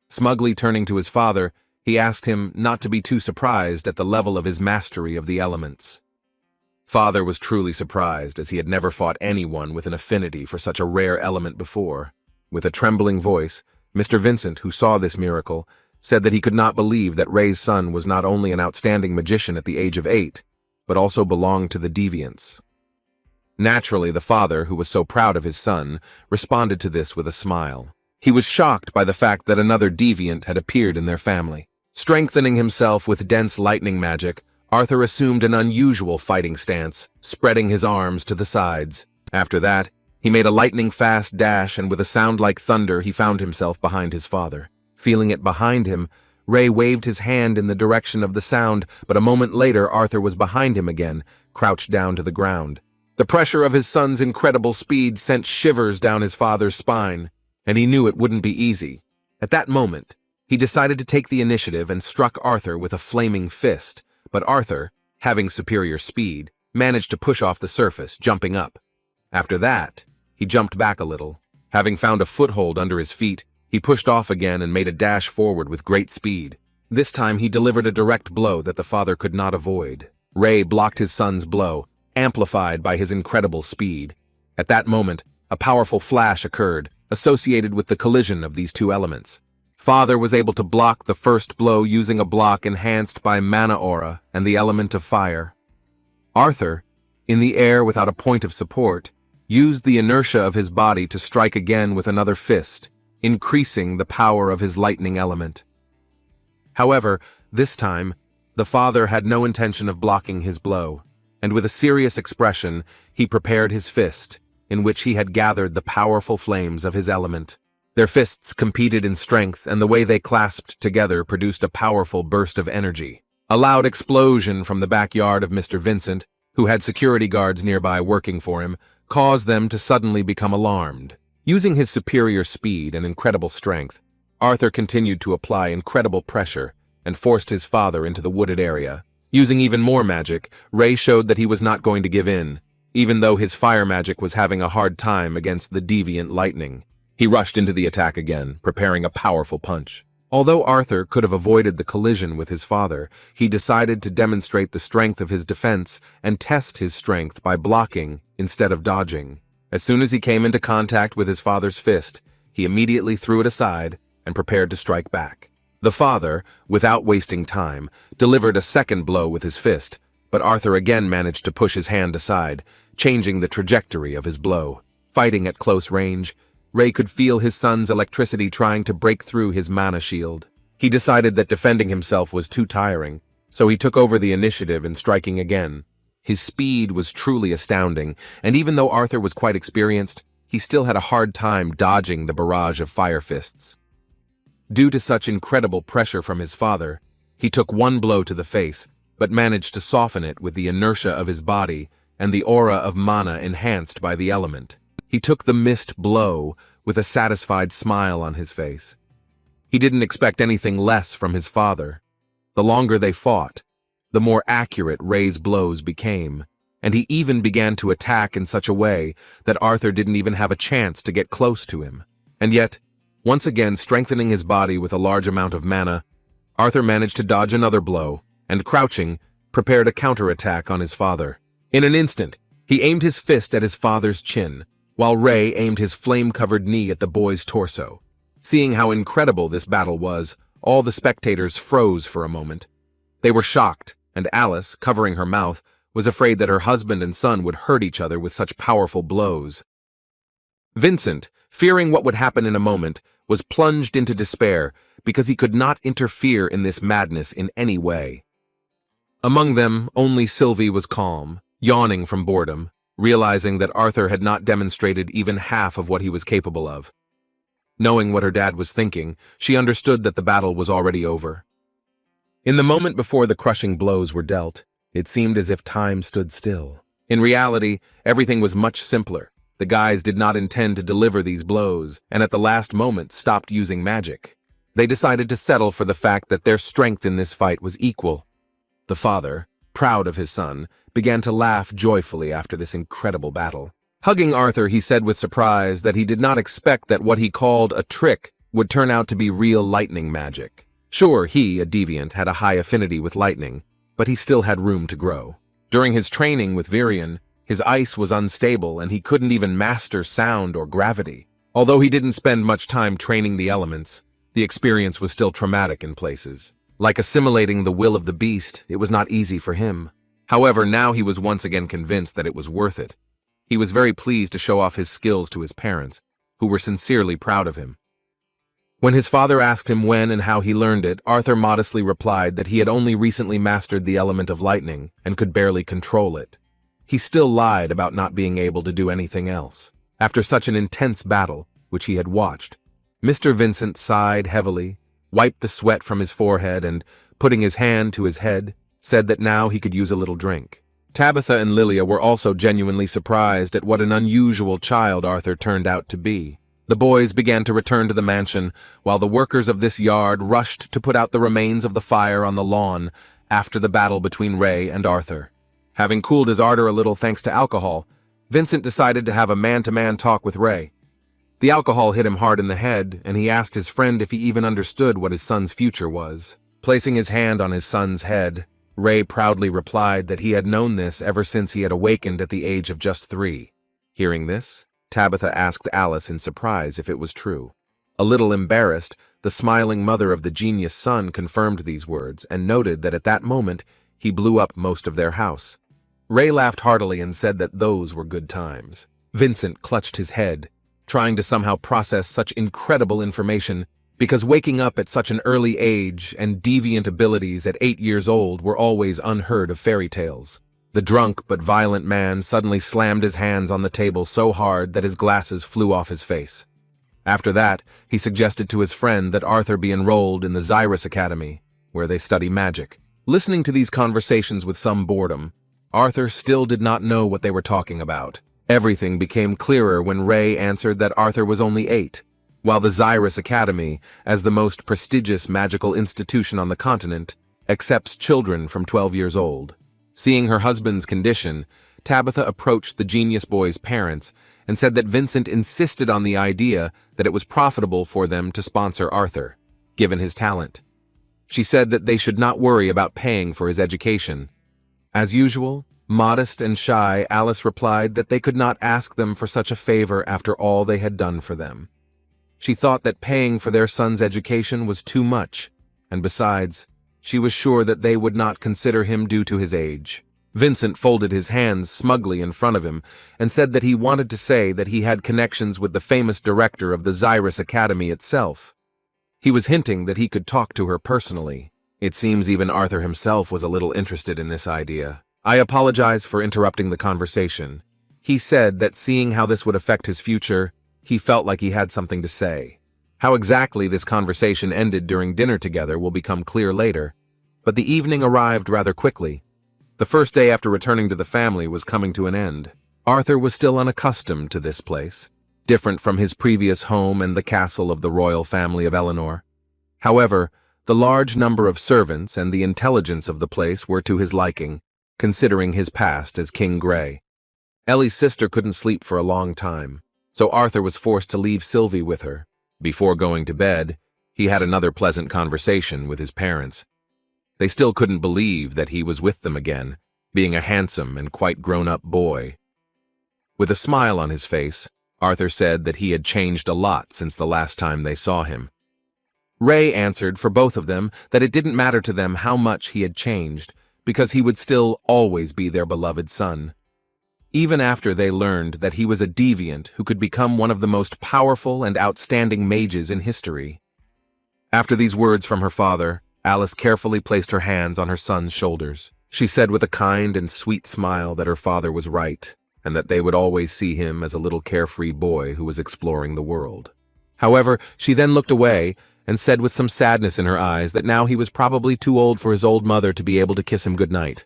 Smugly turning to his father, he asked him not to be too surprised at the level of his mastery of the elements. Father was truly surprised, as he had never fought anyone with an affinity for such a rare element before. With a trembling voice, Mr. Vincent, who saw this miracle, said that he could not believe that Ray's son was not only an outstanding magician at the age of 8, but also belonged to the deviants. Naturally, the father, who was so proud of his son, responded to this with a smile. He was shocked by the fact that another deviant had appeared in their family. Strengthening himself with dense lightning magic, Arthur assumed an unusual fighting stance, spreading his arms to the sides. After that, he made a lightning-fast dash, and with a sound like thunder, he found himself behind his father. Feeling it behind him, Ray waved his hand in the direction of the sound, but a moment later Arthur was behind him again, crouched down to the ground. The pressure of his son's incredible speed sent shivers down his father's spine, and he knew it wouldn't be easy. At that moment, he decided to take the initiative and struck Arthur with a flaming fist, but Arthur, having superior speed, managed to push off the surface, jumping up. After that, he jumped back a little. Having found a foothold under his feet, he pushed off again and made a dash forward with great speed. This time he delivered a direct blow that the father could not avoid. Ray blocked his son's blow, amplified by his incredible speed. At that moment, a powerful flash occurred, associated with the collision of these two elements. Father was able to block the first blow using a block enhanced by mana aura and the element of fire. Arthur, in the air without a point of support, used the inertia of his body to strike again with another fist, increasing the power of his lightning element. However, this time, the father had no intention of blocking his blow, and with a serious expression, he prepared his fist, in which he had gathered the powerful flames of his element. Their fists competed in strength, and the way they clasped together produced a powerful burst of energy. A loud explosion from the backyard of Mr. Vincent, who had security guards nearby working for him, caused them to suddenly become alarmed. Using his superior speed and incredible strength, Arthur continued to apply incredible pressure and forced his father into the wooded area. Using even more magic, Ray showed that he was not going to give in, even though his fire magic was having a hard time against the deviant lightning. He rushed into the attack again, preparing a powerful punch. Although Arthur could have avoided the collision with his father, he decided to demonstrate the strength of his defense and test his strength by blocking instead of dodging. As soon as he came into contact with his father's fist, he immediately threw it aside and prepared to strike back. The father, without wasting time, delivered a second blow with his fist, but Arthur again managed to push his hand aside, changing the trajectory of his blow. Fighting at close range, Ray could feel his son's electricity trying to break through his mana shield. He decided that defending himself was too tiring, so he took over the initiative in striking again. His speed was truly astounding, and even though Arthur was quite experienced, he still had a hard time dodging the barrage of fire fists. Due to such incredible pressure from his father, he took one blow to the face, but managed to soften it with the inertia of his body and the aura of mana enhanced by the element. He took the missed blow with a satisfied smile on his face. He didn't expect anything less from his father. The longer they fought, the more accurate Ray's blows became, and he even began to attack in such a way that Arthur didn't even have a chance to get close to him. And yet, once again strengthening his body with a large amount of mana, Arthur managed to dodge another blow, and crouching, prepared a counterattack on his father. In an instant, he aimed his fist at his father's chin, while Ray aimed his flame-covered knee at the boy's torso. Seeing how incredible this battle was, all the spectators froze for a moment. They were shocked, and Alice, covering her mouth, was afraid that her husband and son would hurt each other with such powerful blows. Vincent, fearing what would happen in a moment, was plunged into despair because he could not interfere in this madness in any way. Among them, only Sylvia was calm, yawning from boredom, realizing that Arthur had not demonstrated even half of what he was capable of. Knowing what her dad was thinking, she understood that the battle was already over. In the moment before the crushing blows were dealt, it seemed as if time stood still. In reality, everything was much simpler. The guys did not intend to deliver these blows, and at the last moment stopped using magic. They decided to settle for the fact that their strength in this fight was equal. The father, proud of his son, began to laugh joyfully after this incredible battle. Hugging Arthur, he said with surprise that he did not expect that what he called a trick would turn out to be real lightning magic. Sure, he, a deviant, had a high affinity with lightning, but he still had room to grow. During his training with Virian, his ice was unstable and he couldn't even master sound or gravity. Although he didn't spend much time training the elements, the experience was still traumatic in places. Like assimilating the will of the beast, it was not easy for him. However, now he was once again convinced that it was worth it. He was very pleased to show off his skills to his parents, who were sincerely proud of him. When his father asked him when and how he learned it, Arthur modestly replied that he had only recently mastered the element of lightning and could barely control it. He still lied about not being able to do anything else. After such an intense battle, which he had watched, Mr. Vincent sighed heavily, wiped the sweat from his forehead, and, putting his hand to his head, said that now he could use a little drink. Tabitha and Lilia were also genuinely surprised at what an unusual child Arthur turned out to be. The boys began to return to the mansion, while the workers of this yard rushed to put out the remains of the fire on the lawn after the battle between Ray and Arthur. Having cooled his ardor a little thanks to alcohol, Vincent decided to have a man-to-man talk with Ray. The alcohol hit him hard in the head, and he asked his friend if he even understood what his son's future was. Placing his hand on his son's head, Ray proudly replied that he had known this ever since he had awakened at the age of just 3. Hearing this, Tabitha asked Alice in surprise if it was true. A little embarrassed, the smiling mother of the genius son confirmed these words and noted that at that moment he blew up most of their house. Ray laughed heartily and said that those were good times. Vincent clutched his head, trying to somehow process such incredible information, because waking up at such an early age and deviant abilities at 8 years old were always unheard of fairy tales. The drunk but violent man suddenly slammed his hands on the table so hard that his glasses flew off his face. After that, he suggested to his friend that Arthur be enrolled in the Zyrus Academy, where they study magic. Listening to these conversations with some boredom, Arthur still did not know what they were talking about. Everything became clearer when Ray answered that Arthur was only 8, while the Zyrus Academy, as the most prestigious magical institution on the continent, accepts children from 12 years old. Seeing her husband's condition, Tabitha approached the genius boy's parents and said that Vincent insisted on the idea that it was profitable for them to sponsor Arthur. given his talent. She said that they should not worry about paying for his education. As usual, modest and shy, Alice replied that they could not ask them for such a favor after all they had done for them. She thought that paying for their son's education was too much, and besides, she was sure that they would not consider him due to his age. Vincent folded his hands smugly in front of him and said that he wanted to say that he had connections with the famous director of the Zyrus Academy itself. He was hinting that he could talk to her personally. It seems even Arthur himself was a little interested in this idea. "I apologize for interrupting the conversation." He said that seeing how this would affect his future, he felt like he had something to say. How exactly this conversation ended during dinner together will become clear later, but the evening arrived rather quickly. The first day after returning to the family was coming to an end. Arthur was still unaccustomed to this place, different from his previous home and the castle of the royal family of Eleanor. However, the large number of servants and the intelligence of the place were to his liking, considering his past as King Grey. Ellie's sister couldn't sleep for a long time, so Arthur was forced to leave Sylvia with her. Before going to bed, he had another pleasant conversation with his parents. They still couldn't believe that he was with them again, being a handsome and quite grown-up boy. With a smile on his face, Arthur said that he had changed a lot since the last time they saw him. Ray answered for both of them that it didn't matter to them how much he had changed, because he would still always be their beloved son. Even after they learned that he was a deviant who could become one of the most powerful and outstanding mages in history. After these words from her father, Alice carefully placed her hands on her son's shoulders. She said with a kind and sweet smile that her father was right, and that they would always see him as a little carefree boy who was exploring the world. However, she then looked away and said with some sadness in her eyes that now he was probably too old for his old mother to be able to kiss him goodnight.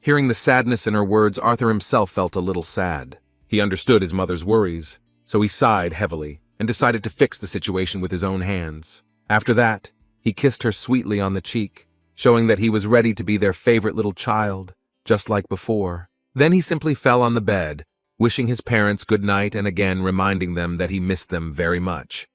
Hearing the sadness in her words, Arthur himself felt a little sad. He understood his mother's worries, so he sighed heavily and decided to fix the situation with his own hands. After that, he kissed her sweetly on the cheek, showing that he was ready to be their favorite little child, just like before. Then he simply fell on the bed, wishing his parents good night and again reminding them that he missed them very much.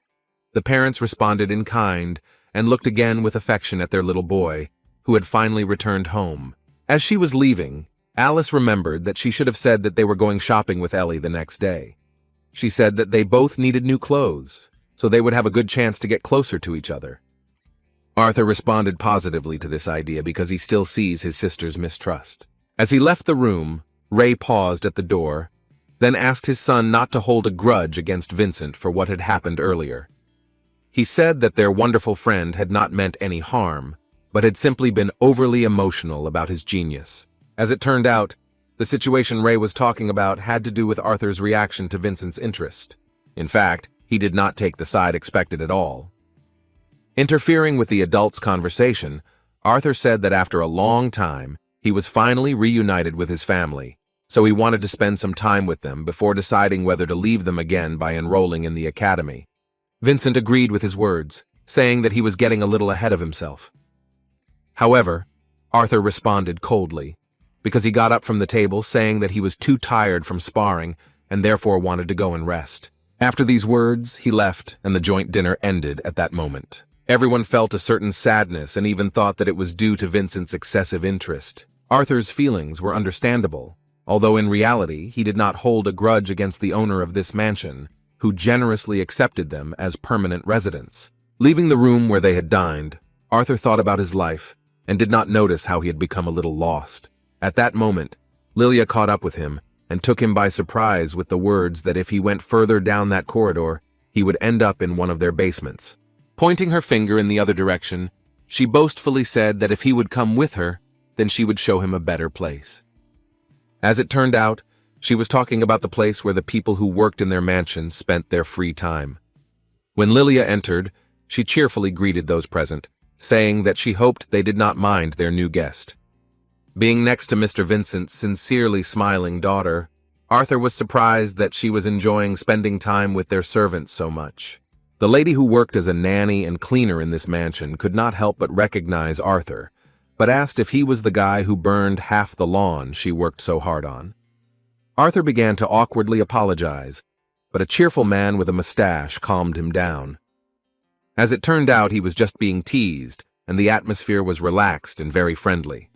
The parents responded in kind and looked again with affection at their little boy, who had finally returned home. As she was leaving, Alice remembered that she should have said that they were going shopping with Ellie the next day. She said that they both needed new clothes, so they would have a good chance to get closer to each other. Arthur responded positively to this idea because he still sees his sister's mistrust. As he left the room, Ray paused at the door, then asked his son not to hold a grudge against Vincent for what had happened earlier. He said that their wonderful friend had not meant any harm, but had simply been overly emotional about his genius. As it turned out, the situation Ray was talking about had to do with Arthur's reaction to Vincent's interest. In fact, he did not take the side expected at all. Interfering with the adults' conversation, Arthur said that after a long time, he was finally reunited with his family, so he wanted to spend some time with them before deciding whether to leave them again by enrolling in the academy. Vincent agreed with his words, saying that he was getting a little ahead of himself. However, Arthur responded coldly, because he got up from the table saying that he was too tired from sparring and therefore wanted to go and rest. After these words, he left, and the joint dinner ended at that moment. Everyone felt a certain sadness and even thought that it was due to Vincent's excessive interest. Arthur's feelings were understandable, although in reality he did not hold a grudge against the owner of this mansion, who generously accepted them as permanent residents. Leaving the room where they had dined, Arthur thought about his life and did not notice how he had become a little lost. At that moment, Lilia caught up with him and took him by surprise with the words that if he went further down that corridor, he would end up in one of their basements. Pointing her finger in the other direction, she boastfully said that if he would come with her, then she would show him a better place. As it turned out, she was talking about the place where the people who worked in their mansion spent their free time. When Lilia entered, she cheerfully greeted those present, saying that she hoped they did not mind their new guest. Being next to Mr. Vincent's sincerely smiling daughter, Arthur was surprised that she was enjoying spending time with their servants so much. The lady who worked as a nanny and cleaner in this mansion could not help but recognize Arthur, but asked if he was the guy who burned half the lawn she worked so hard on. Arthur began to awkwardly apologize, but a cheerful man with a mustache calmed him down. As it turned out, he was just being teased, and the atmosphere was relaxed and very friendly.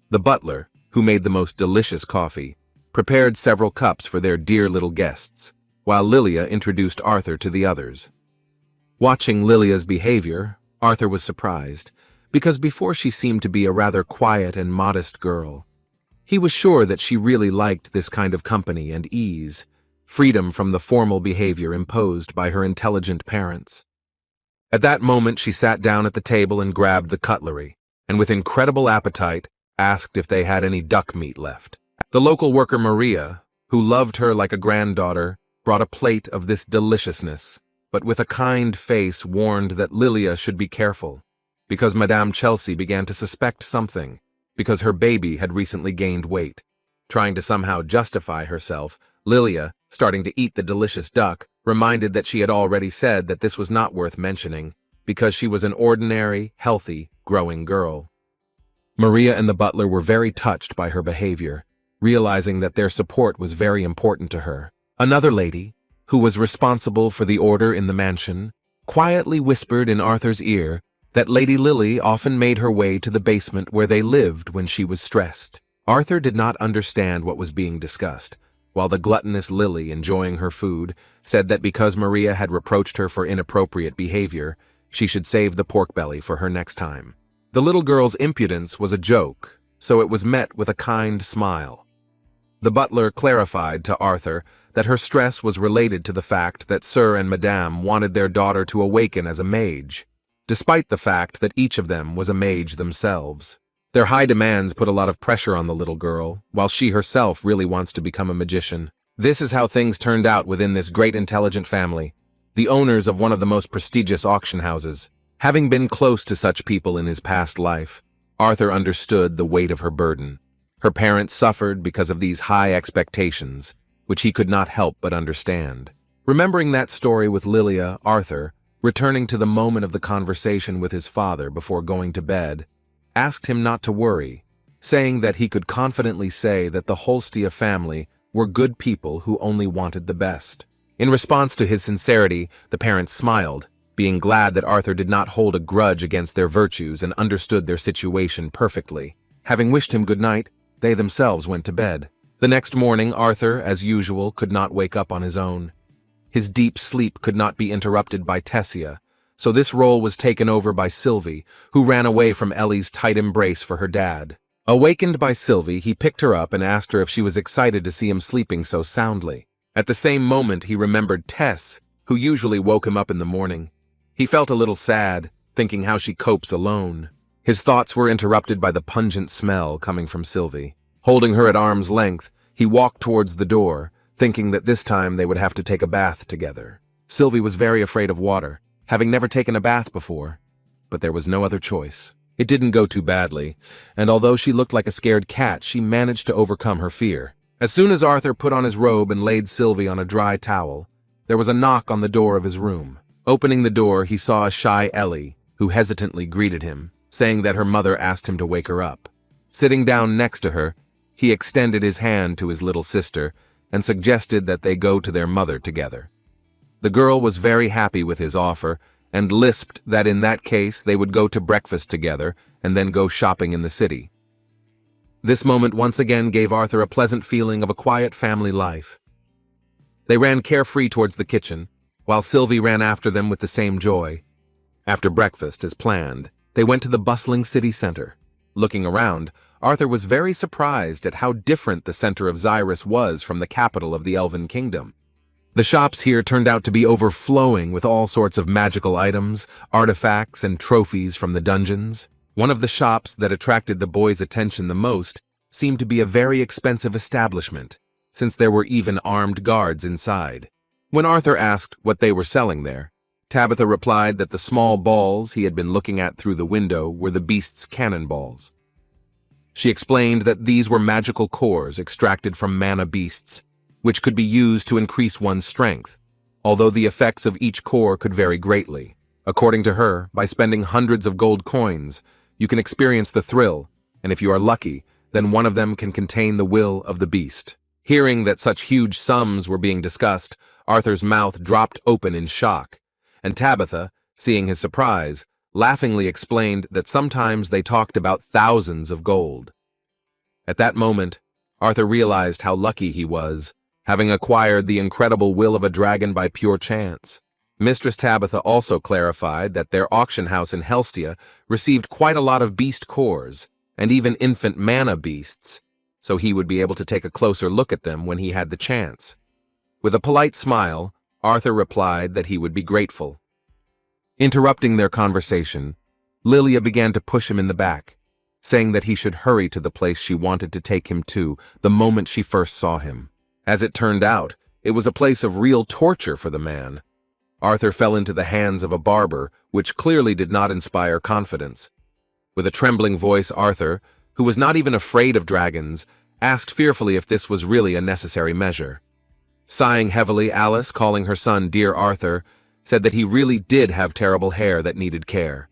The butler, who made the most delicious coffee, prepared several cups for their dear little guests, while Lilia introduced Arthur to the others. Watching Lilia's behavior, Arthur was surprised, because before she seemed to be a rather quiet and modest girl. He was sure that she really liked this kind of company and ease, freedom from the formal behavior imposed by her intelligent parents. At that moment, she sat down at the table and grabbed the cutlery, and with incredible appetite, asked if they had any duck meat left. The local worker Maria, who loved her like a granddaughter, brought a plate of this deliciousness, but with a kind face warned that Lilia should be careful, because Madame Chelsea began to suspect something, because her baby had recently gained weight. Trying to somehow justify herself, Lilia, starting to eat the delicious duck, reminded that she had already said that this was not worth mentioning, because she was an ordinary, healthy, growing girl. Maria and the butler were very touched by her behavior, realizing that their support was very important to her. Another lady, who was responsible for the order in the mansion, quietly whispered in Arthur's ear that Lady Lily often made her way to the basement where they lived when she was stressed. Arthur did not understand what was being discussed, while the gluttonous Lily, enjoying her food, said that because Maria had reproached her for inappropriate behavior, she should save the pork belly for her next time. The little girl's impudence was a joke, so it was met with a kind smile. The butler clarified to Arthur that her stress was related to the fact that Sir and Madame wanted their daughter to awaken as a mage, despite the fact that each of them was a mage themselves. Their high demands put a lot of pressure on the little girl, while she herself really wants to become a magician. This is how things turned out within this great intelligent family, the owners of one of the most prestigious auction houses. Having been close to such people in his past life, Arthur understood the weight of her burden. Her parents suffered because of these high expectations, which he could not help but understand. Remembering that story with Lilia, Arthur, returning to the moment of the conversation with his father before going to bed, asked him not to worry, saying that he could confidently say that the Holstia family were good people who only wanted the best. In response to his sincerity, the parents smiled, being glad that Arthur did not hold a grudge against their virtues and understood their situation perfectly. Having wished him good night, they themselves went to bed. The next morning, Arthur, as usual, could not wake up on his own. His deep sleep could not be interrupted by Tessia, so this role was taken over by Sylvie, who ran away from Ellie's tight embrace for her dad. Awakened by Sylvie, he picked her up and asked her if she was excited to see him sleeping so soundly. At the same moment, he remembered Tess, who usually woke him up in the morning. He felt a little sad, thinking how she copes alone. His thoughts were interrupted by the pungent smell coming from Sylvie. Holding her at arm's length, he walked towards the door, thinking that this time they would have to take a bath together. Sylvie was very afraid of water, having never taken a bath before, but there was no other choice. It didn't go too badly, and although she looked like a scared cat, she managed to overcome her fear. As soon as Arthur put on his robe and laid Sylvie on a dry towel, there was a knock on the door of his room. Opening the door, he saw a shy Ellie, who hesitantly greeted him, saying that her mother asked him to wake her up. Sitting down next to her, he extended his hand to his little sister and suggested that they go to their mother together. The girl was very happy with his offer and lisped that in that case they would go to breakfast together and then go shopping in the city. This moment once again gave Arthur a pleasant feeling of a quiet family life. They ran carefree towards the kitchen, while Sylvie ran after them with the same joy. After breakfast, as planned, they went to the bustling city center. Looking around, Arthur was very surprised at how different the center of Zyrus was from the capital of the Elven kingdom. The shops here turned out to be overflowing with all sorts of magical items, artifacts, and trophies from the dungeons. One of the shops that attracted the boys' attention the most seemed to be a very expensive establishment, since there were even armed guards inside. When Arthur asked what they were selling there, Tabitha replied that the small balls he had been looking at through the window were the beast's cannonballs. She explained that these were magical cores extracted from mana beasts, which could be used to increase one's strength, although the effects of each core could vary greatly. According to her, by spending hundreds of gold coins, you can experience the thrill, and if you are lucky, then one of them can contain the will of the beast. Hearing that such huge sums were being discussed, Arthur's mouth dropped open in shock, and Tabitha, seeing his surprise, laughingly explained that sometimes they talked about thousands of gold. At that moment, Arthur realized how lucky he was, having acquired the incredible will of a dragon by pure chance. Mistress Tabitha also clarified that their auction house in Helstia received quite a lot of beast cores, and even infant mana beasts, so he would be able to take a closer look at them when he had the chance. With a polite smile, Arthur replied that he would be grateful. Interrupting their conversation, Lilia began to push him in the back, saying that he should hurry to the place she wanted to take him to the moment she first saw him. As it turned out, it was a place of real torture for the man. Arthur fell into the hands of a barber, which clearly did not inspire confidence. With a trembling voice, Arthur, who was not even afraid of dragons, asked fearfully if this was really a necessary measure. Sighing heavily, Alice, calling her son Dear Arthur, said that he really did have terrible hair that needed care.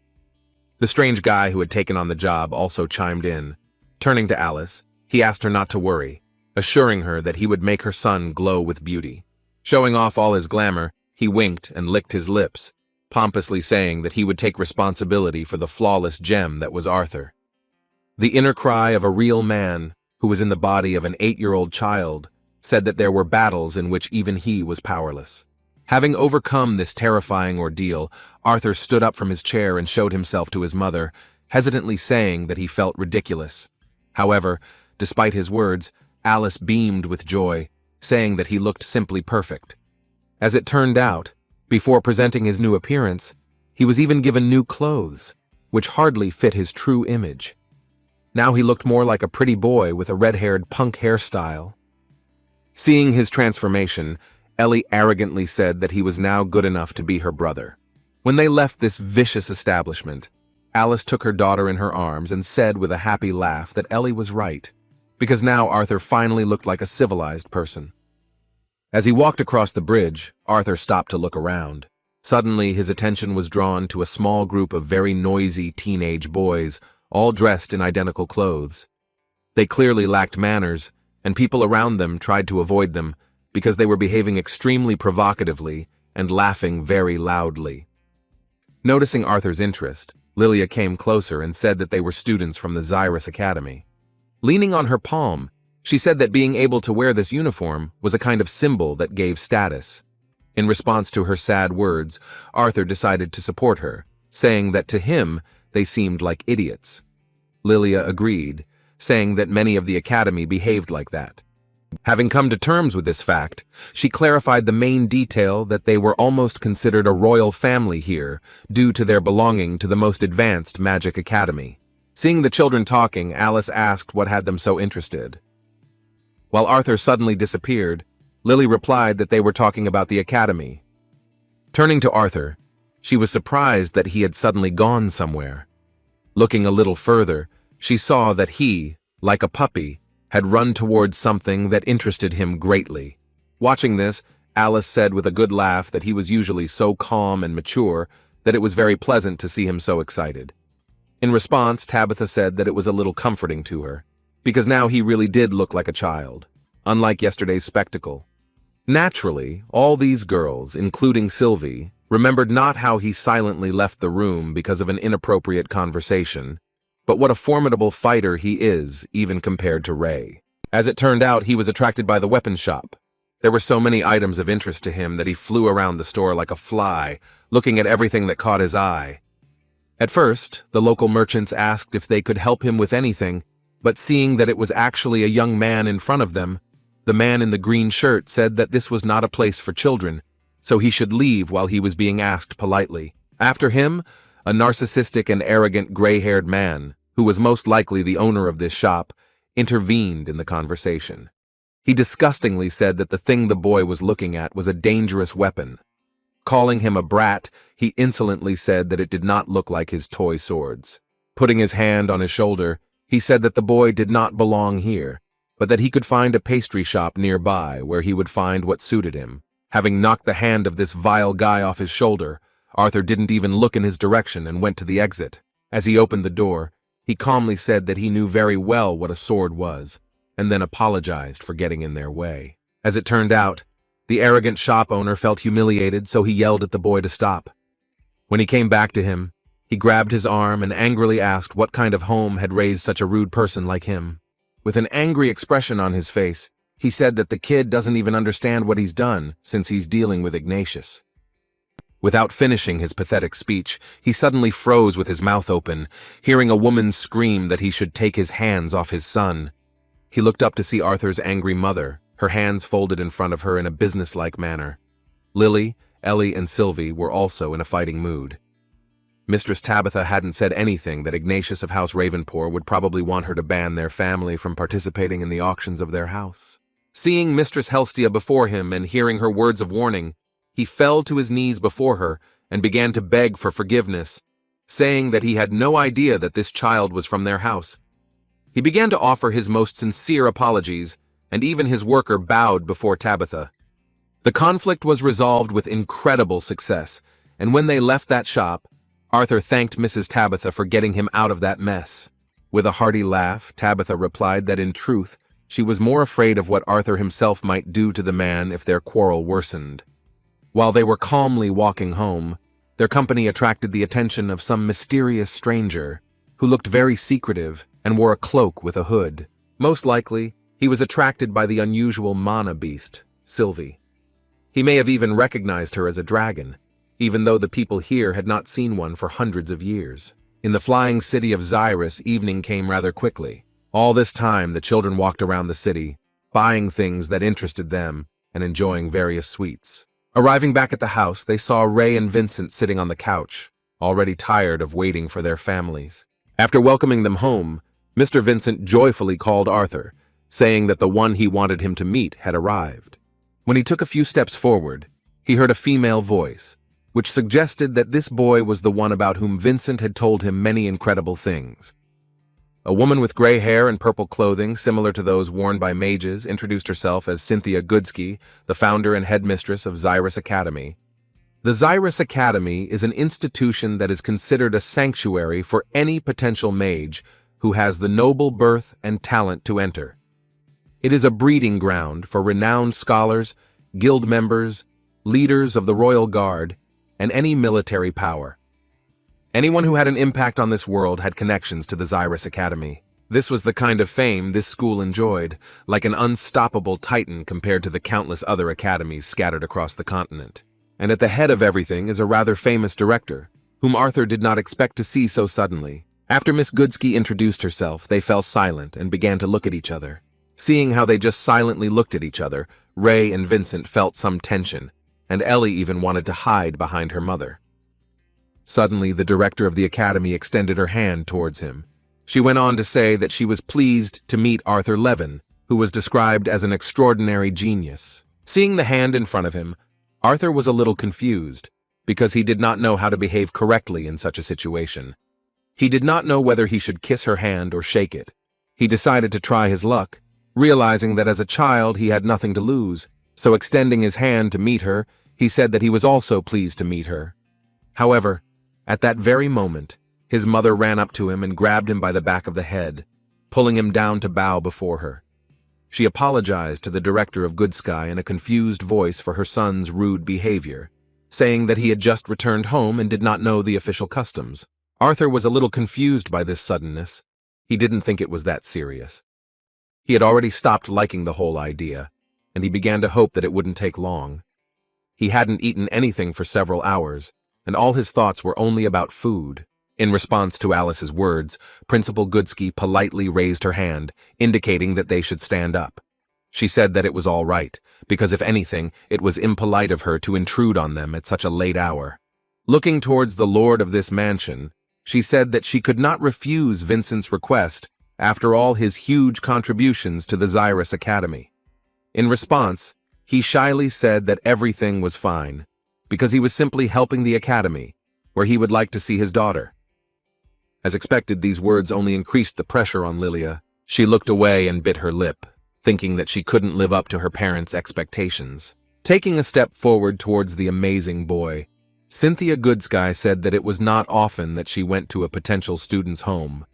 The strange guy who had taken on the job also chimed in. Turning to Alice, he asked her not to worry, assuring her that he would make her son glow with beauty. Showing off all his glamour, he winked and licked his lips, pompously saying that he would take responsibility for the flawless gem that was Arthur. The inner cry of a real man, who was in the body of an 8-year-old child, said that there were battles in which even he was powerless. Having overcome this terrifying ordeal, Arthur stood up from his chair and showed himself to his mother, hesitantly saying that he felt ridiculous. However, despite his words, Alice beamed with joy, saying that he looked simply perfect. As it turned out, before presenting his new appearance, he was even given new clothes, which hardly fit his true image. Now he looked more like a pretty boy with a red-haired punk hairstyle. Seeing his transformation, Ellie arrogantly said that he was now good enough to be her brother. When they left this vicious establishment, Alice took her daughter in her arms and said with a happy laugh that Ellie was right, because now Arthur finally looked like a civilized person. As he walked across the bridge, Arthur stopped to look around. Suddenly, his attention was drawn to a small group of very noisy teenage boys, all dressed in identical clothes. They clearly lacked manners, and people around them tried to avoid them because they were behaving extremely provocatively and laughing very loudly. Noticing Arthur's interest, Lilia came closer and said that they were students from the Zyrus Academy. Leaning on her palm, she said that being able to wear this uniform was a kind of symbol that gave status. In response to her sad words, Arthur decided to support her, saying that to him, they seemed like idiots. Lilia agreed, saying that many of the academy behaved like that. Having come to terms with this fact, she clarified the main detail that they were almost considered a royal family here due to their belonging to the most advanced magic academy. Seeing the children talking, Alice asked what had them so interested. While Arthur suddenly disappeared, Lily replied that they were talking about the academy. Turning to Arthur, she was surprised that he had suddenly gone somewhere. Looking a little further, she saw that he, like a puppy, had run towards something that interested him greatly. Watching this, Alice said with a good laugh that he was usually so calm and mature that it was very pleasant to see him so excited. In response, Tabitha said that it was a little comforting to her, because now he really did look like a child, unlike yesterday's spectacle. Naturally, all these girls, including Sylvie, remembered not how he silently left the room because of an inappropriate conversation, but what a formidable fighter he is, even compared to Ray. As it turned out, he was attracted by the weapons shop. There were so many items of interest to him that he flew around the store like a fly, looking at everything that caught his eye. At first, the local merchants asked if they could help him with anything, but seeing that it was actually a young man in front of them, the man in the green shirt said that this was not a place for children, so he should leave while he was being asked politely. After him, a narcissistic and arrogant gray-haired man, who was most likely the owner of this shop, intervened in the conversation. He disgustingly said that the thing the boy was looking at was a dangerous weapon. Calling him a brat, he insolently said that it did not look like his toy swords. Putting his hand on his shoulder, he said that the boy did not belong here, but that he could find a pastry shop nearby where he would find what suited him. Having knocked the hand of this vile guy off his shoulder, Arthur didn't even look in his direction and went to the exit. As he opened the door, he calmly said that he knew very well what a sword was, and then apologized for getting in their way. As it turned out, the arrogant shop owner felt humiliated, so he yelled at the boy to stop. When he came back to him, he grabbed his arm and angrily asked what kind of home had raised such a rude person like him. With an angry expression on his face, he said that the kid doesn't even understand what he's done since he's dealing with Ignatius. Without finishing his pathetic speech, he suddenly froze with his mouth open, hearing a woman scream that he should take his hands off his son. He looked up to see Arthur's angry mother, her hands folded in front of her in a businesslike manner. Lily, Ellie, and Sylvie were also in a fighting mood. Mistress Tabitha hadn't said anything that Ignatius of House Ravenpour would probably want her to ban their family from participating in the auctions of their house. Seeing Mistress Helstia before him and hearing her words of warning, he fell to his knees before her and began to beg for forgiveness, saying that he had no idea that this child was from their house. He began to offer his most sincere apologies, and even his worker bowed before Tabitha. The conflict was resolved with incredible success, and when they left that shop, Arthur thanked Mrs. Tabitha for getting him out of that mess. With a hearty laugh, Tabitha replied that in truth, she was more afraid of what Arthur himself might do to the man if their quarrel worsened. While they were calmly walking home, their company attracted the attention of some mysterious stranger who looked very secretive and wore a cloak with a hood. Most likely, he was attracted by the unusual mana beast, Sylvie. He may have even recognized her as a dragon, even though the people here had not seen one for hundreds of years. In the flying city of Zyrus, evening came rather quickly. All this time, the children walked around the city, buying things that interested them and enjoying various sweets. Arriving back at the house, they saw Ray and Vincent sitting on the couch, already tired of waiting for their families. After welcoming them home, Mr. Vincent joyfully called Arthur, saying that the one he wanted him to meet had arrived. When he took a few steps forward, he heard a female voice, which suggested that this boy was the one about whom Vincent had told him many incredible things. A woman with gray hair and purple clothing similar to those worn by mages introduced herself as Cynthia Goodsky, the founder and headmistress of Zyrus Academy. The Zyrus Academy is an institution that is considered a sanctuary for any potential mage who has the noble birth and talent to enter. It is a breeding ground for renowned scholars, guild members, leaders of the royal guard, and any military power. Anyone who had an impact on this world had connections to the Zyrus Academy. This was the kind of fame this school enjoyed, like an unstoppable titan compared to the countless other academies scattered across the continent. And at the head of everything is a rather famous director, whom Arthur did not expect to see so suddenly. After Miss Goodsky introduced herself, they fell silent and began to look at each other. Seeing how they just silently looked at each other, Ray and Vincent felt some tension, and Ellie even wanted to hide behind her mother. Suddenly, the director of the academy extended her hand towards him. She went on to say that she was pleased to meet Arthur Levin, who was described as an extraordinary genius. Seeing the hand in front of him, Arthur was a little confused, because he did not know how to behave correctly in such a situation. He did not know whether he should kiss her hand or shake it. He decided to try his luck, realizing that as a child he had nothing to lose, so extending his hand to meet her, he said that he was also pleased to meet her. However, at that very moment, his mother ran up to him and grabbed him by the back of the head, pulling him down to bow before her. She apologized to the director of Goodsky in a confused voice for her son's rude behavior, saying that he had just returned home and did not know the official customs. Arthur was a little confused by this suddenness. He didn't think it was that serious. He had already stopped liking the whole idea, and he began to hope that it wouldn't take long. He hadn't eaten anything for several hours, and all his thoughts were only about food. In response to Alice's words, Principal Goodsky politely raised her hand, indicating that they should stand up. She said that it was all right, because if anything, it was impolite of her to intrude on them at such a late hour. Looking towards the lord of this mansion, she said that she could not refuse Vincent's request after all his huge contributions to the Zyrus Academy. In response, he shyly said that everything was fine, because he was simply helping the academy, where he would like to see his daughter. As expected, these words only increased the pressure on Lilia. She looked away and bit her lip, thinking that she couldn't live up to her parents' expectations. Taking a step forward towards the amazing boy, Cynthia Goodsky said that it was not often that she went to a potential student's home,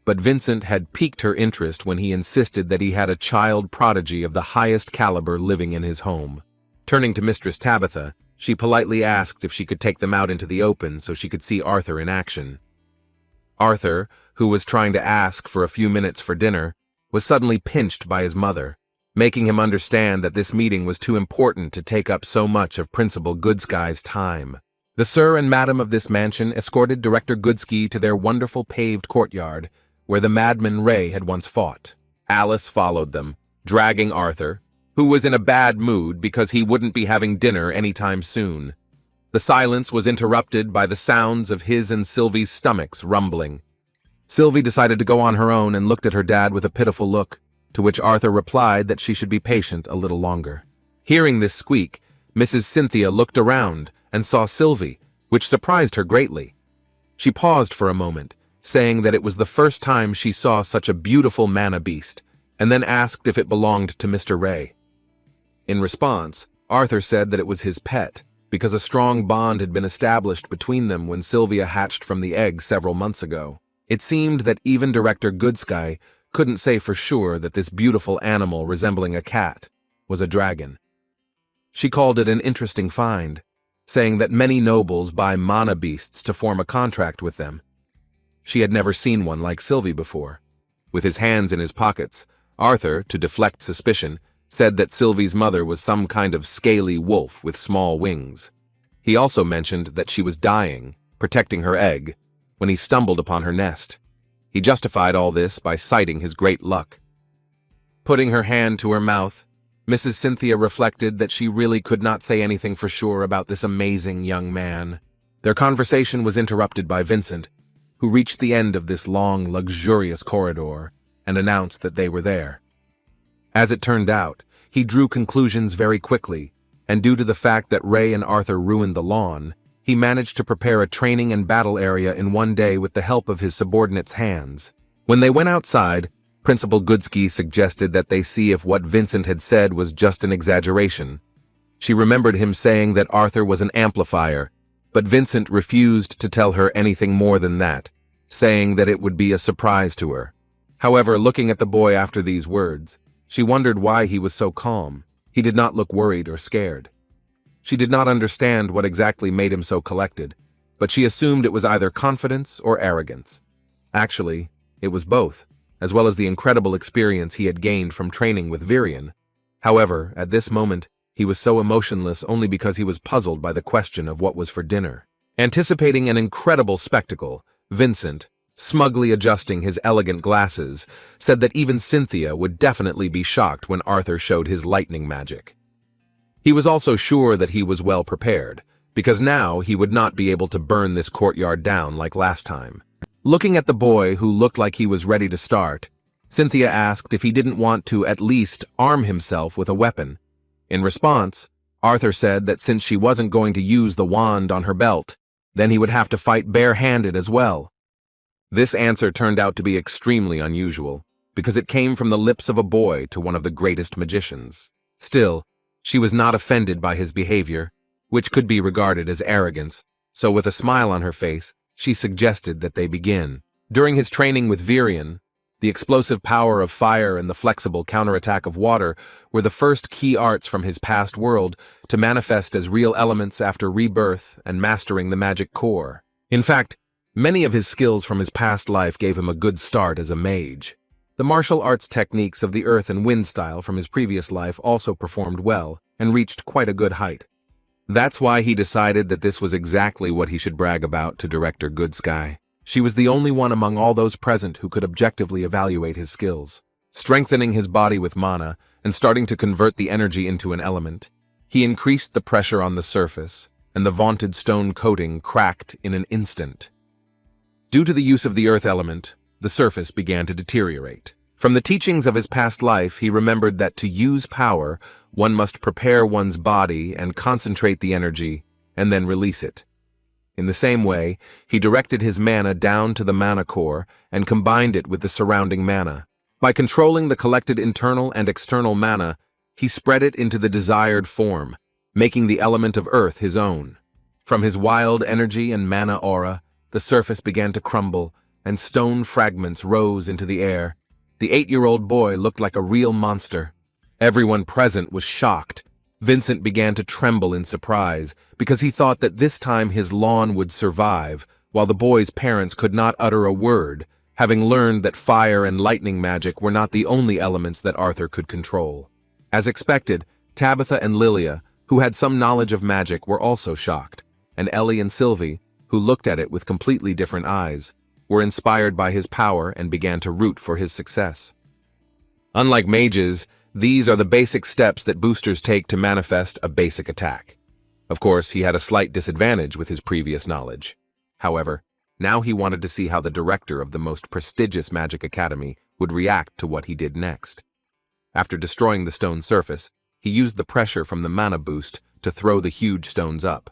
but Vincent had piqued her interest when he insisted that he had a child prodigy of the highest caliber living in his home. Turning to Mistress Tabitha, She politely asked if she could take them out into the open so she could see Arthur in action. Arthur, who was trying to ask for a few minutes for dinner, was suddenly pinched by his mother, making him understand that this meeting was too important to take up so much of Principal Goodsky's time. The Sir and Madam of this mansion escorted Director Goodsky to their wonderful paved courtyard, where the madman Ray had once fought. Alice followed them, dragging Arthur, who was in a bad mood because he wouldn't be having dinner anytime soon. The silence was interrupted by the sounds of his and Sylvie's stomachs rumbling. Sylvie decided to go on her own and looked at her dad with a pitiful look, to which Arthur replied that she should be patient a little longer. Hearing this squeak, Mrs. Cynthia looked around and saw Sylvie, which surprised her greatly. She paused for a moment, saying that it was the first time she saw such a beautiful manna beast, and then asked if it belonged to Mr. Ray. In response, Arthur said that it was his pet, because a strong bond had been established between them when Sylvia hatched from the egg several months ago. It seemed that even Director Goodsky couldn't say for sure that this beautiful animal resembling a cat was a dragon. She called it an interesting find, saying that many nobles buy mana beasts to form a contract with them. She had never seen one like Sylvie before. With his hands in his pockets, Arthur, to deflect suspicion, said that Sylvie's mother was some kind of scaly wolf with small wings. He also mentioned that she was dying, protecting her egg, when he stumbled upon her nest. He justified all this by citing his great luck. Putting her hand to her mouth, Mrs. Cynthia reflected that she really could not say anything for sure about this amazing young man. Their conversation was interrupted by Vincent, who reached the end of this long, luxurious corridor and announced that they were there. As it turned out, he drew conclusions very quickly, and due to the fact that Ray and Arthur ruined the lawn, he managed to prepare a training and battle area in one day with the help of his subordinates' hands. When they went outside, Principal Goodsky suggested that they see if what Vincent had said was just an exaggeration. She remembered him saying that Arthur was an amplifier, but Vincent refused to tell her anything more than that, saying that it would be a surprise to her. However, looking at the boy after these words, she wondered why he was so calm. He did not look worried or scared. She did not understand what exactly made him so collected, but she assumed it was either confidence or arrogance. Actually, it was both, as well as the incredible experience he had gained from training with Virian. However, at this moment, he was so emotionless only because he was puzzled by the question of what was for dinner. Anticipating an incredible spectacle, Vincent, smugly adjusting his elegant glasses, said that even Cynthia would definitely be shocked when Arthur showed his lightning magic. He was also sure that he was well prepared, because now he would not be able to burn this courtyard down like last time. Looking at the boy who looked like he was ready to start, Cynthia asked if he didn't want to at least arm himself with a weapon. In response, Arthur said that since she wasn't going to use the wand on her belt, then he would have to fight bare-handed as well. This answer turned out to be extremely unusual, because it came from the lips of a boy to one of the greatest magicians. Still, she was not offended by his behavior, which could be regarded as arrogance, so with a smile on her face, she suggested that they begin. During his training with Virian, the explosive power of fire and the flexible counterattack of water were the first key arts from his past world to manifest as real elements after rebirth and mastering the magic core. In fact, many of his skills from his past life gave him a good start as a mage. The martial arts techniques of the earth and wind style from his previous life also performed well and reached quite a good height. That's why he decided that this was exactly what he should brag about to Director Goodsky. She was the only one among all those present who could objectively evaluate his skills. Strengthening his body with mana and starting to convert the energy into an element, he increased the pressure on the surface, and the vaunted stone coating cracked in an instant. Due to the use of the earth element, the surface began to deteriorate. From the teachings of his past life, he remembered that to use power, one must prepare one's body and concentrate the energy, and then release it. In the same way, he directed his mana down to the mana core and combined it with the surrounding mana. By controlling the collected internal and external mana, he spread it into the desired form, making the element of earth his own. From his wild energy and mana aura, the surface began to crumble, and stone fragments rose into the air. The 8-year-old boy looked like a real monster. Everyone present was shocked, Vincent began to tremble in surprise because he thought that this time his lawn would survive, while the boy's parents could not utter a word, having learned that fire and lightning magic were not the only elements that Arthur could control. As expected, Tabitha and Lilia, who had some knowledge of magic, were also shocked, and Ellie and Sylvie, who looked at it with completely different eyes, were inspired by his power and began to root for his success. Unlike mages, these are the basic steps that boosters take to manifest a basic attack. Of course, he had a slight disadvantage with his previous knowledge. However, now he wanted to see how the director of the most prestigious magic academy would react to what he did next. After destroying the stone surface, he used the pressure from the mana boost to throw the huge stones up.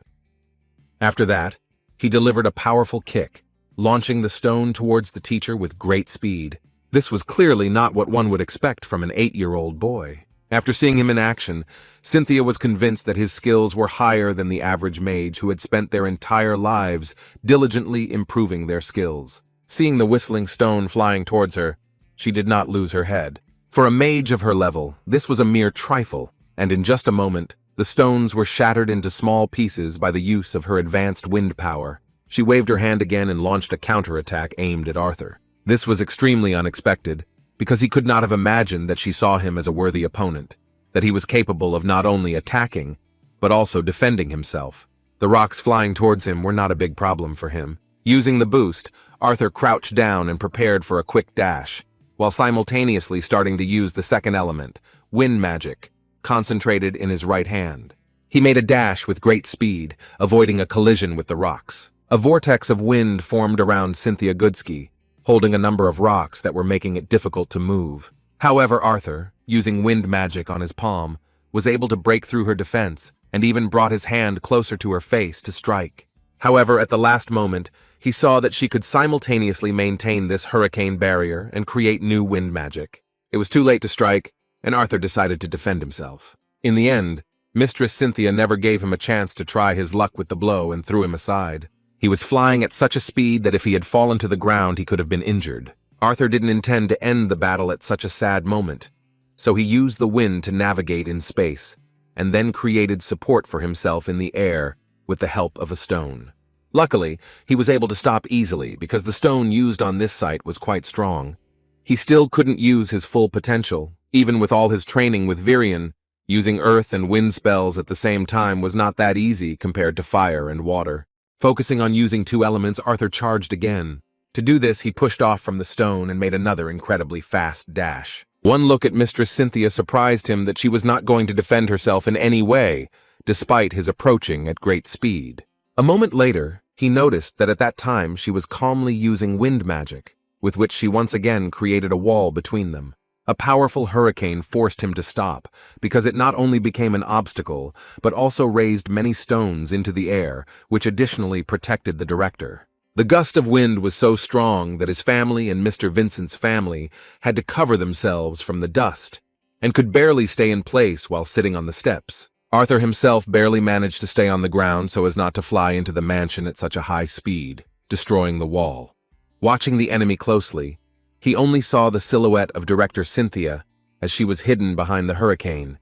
After that, he delivered a powerful kick, launching the stone towards the teacher with great speed. This was clearly not what one would expect from an 8-year-old boy. After seeing him in action, Cynthia was convinced that his skills were higher than the average mage who had spent their entire lives diligently improving their skills. Seeing the whistling stone flying towards her, she did not lose her head. For a mage of her level, this was a mere trifle, and in just a moment, the stones were shattered into small pieces by the use of her advanced wind power. She waved her hand again and launched a counterattack aimed at Arthur. This was extremely unexpected, because he could not have imagined that she saw him as a worthy opponent, that he was capable of not only attacking, but also defending himself. The rocks flying towards him were not a big problem for him. Using the boost, Arthur crouched down and prepared for a quick dash, while simultaneously starting to use the second element, wind magic, concentrated in his right hand. He made a dash with great speed, avoiding a collision with the rocks. A vortex of wind formed around Cynthia Goodsky, holding a number of rocks that were making it difficult to move. However, Arthur, using wind magic on his palm, was able to break through her defense and even brought his hand closer to her face to strike. However, at the last moment, he saw that she could simultaneously maintain this hurricane barrier and create new wind magic. It was too late to strike, and Arthur decided to defend himself. In the end, Mistress Cynthia never gave him a chance to try his luck with the blow and threw him aside. He was flying at such a speed that if he had fallen to the ground, he could have been injured. Arthur didn't intend to end the battle at such a sad moment, so he used the wind to navigate in space, and then created support for himself in the air with the help of a stone. Luckily, he was able to stop easily because the stone used on this site was quite strong. He still couldn't use his full potential, even with all his training with Virian. Using earth and wind spells at the same time was not that easy compared to fire and water. Focusing on using two elements, Arthur charged again. To do this, he pushed off from the stone and made another incredibly fast dash. One look at Mistress Cynthia surprised him that she was not going to defend herself in any way, despite his approaching at great speed. A moment later, he noticed that at that time she was calmly using wind magic, with which she once again created a wall between them. A powerful hurricane forced him to stop, because it not only became an obstacle, but also raised many stones into the air, which additionally protected the director. The gust of wind was so strong that his family and Mr. Vincent's family had to cover themselves from the dust, and could barely stay in place while sitting on the steps. Arthur himself barely managed to stay on the ground so as not to fly into the mansion at such a high speed, destroying the wall. Watching the enemy closely, he only saw the silhouette of Director Cynthia as she was hidden behind the hurricane.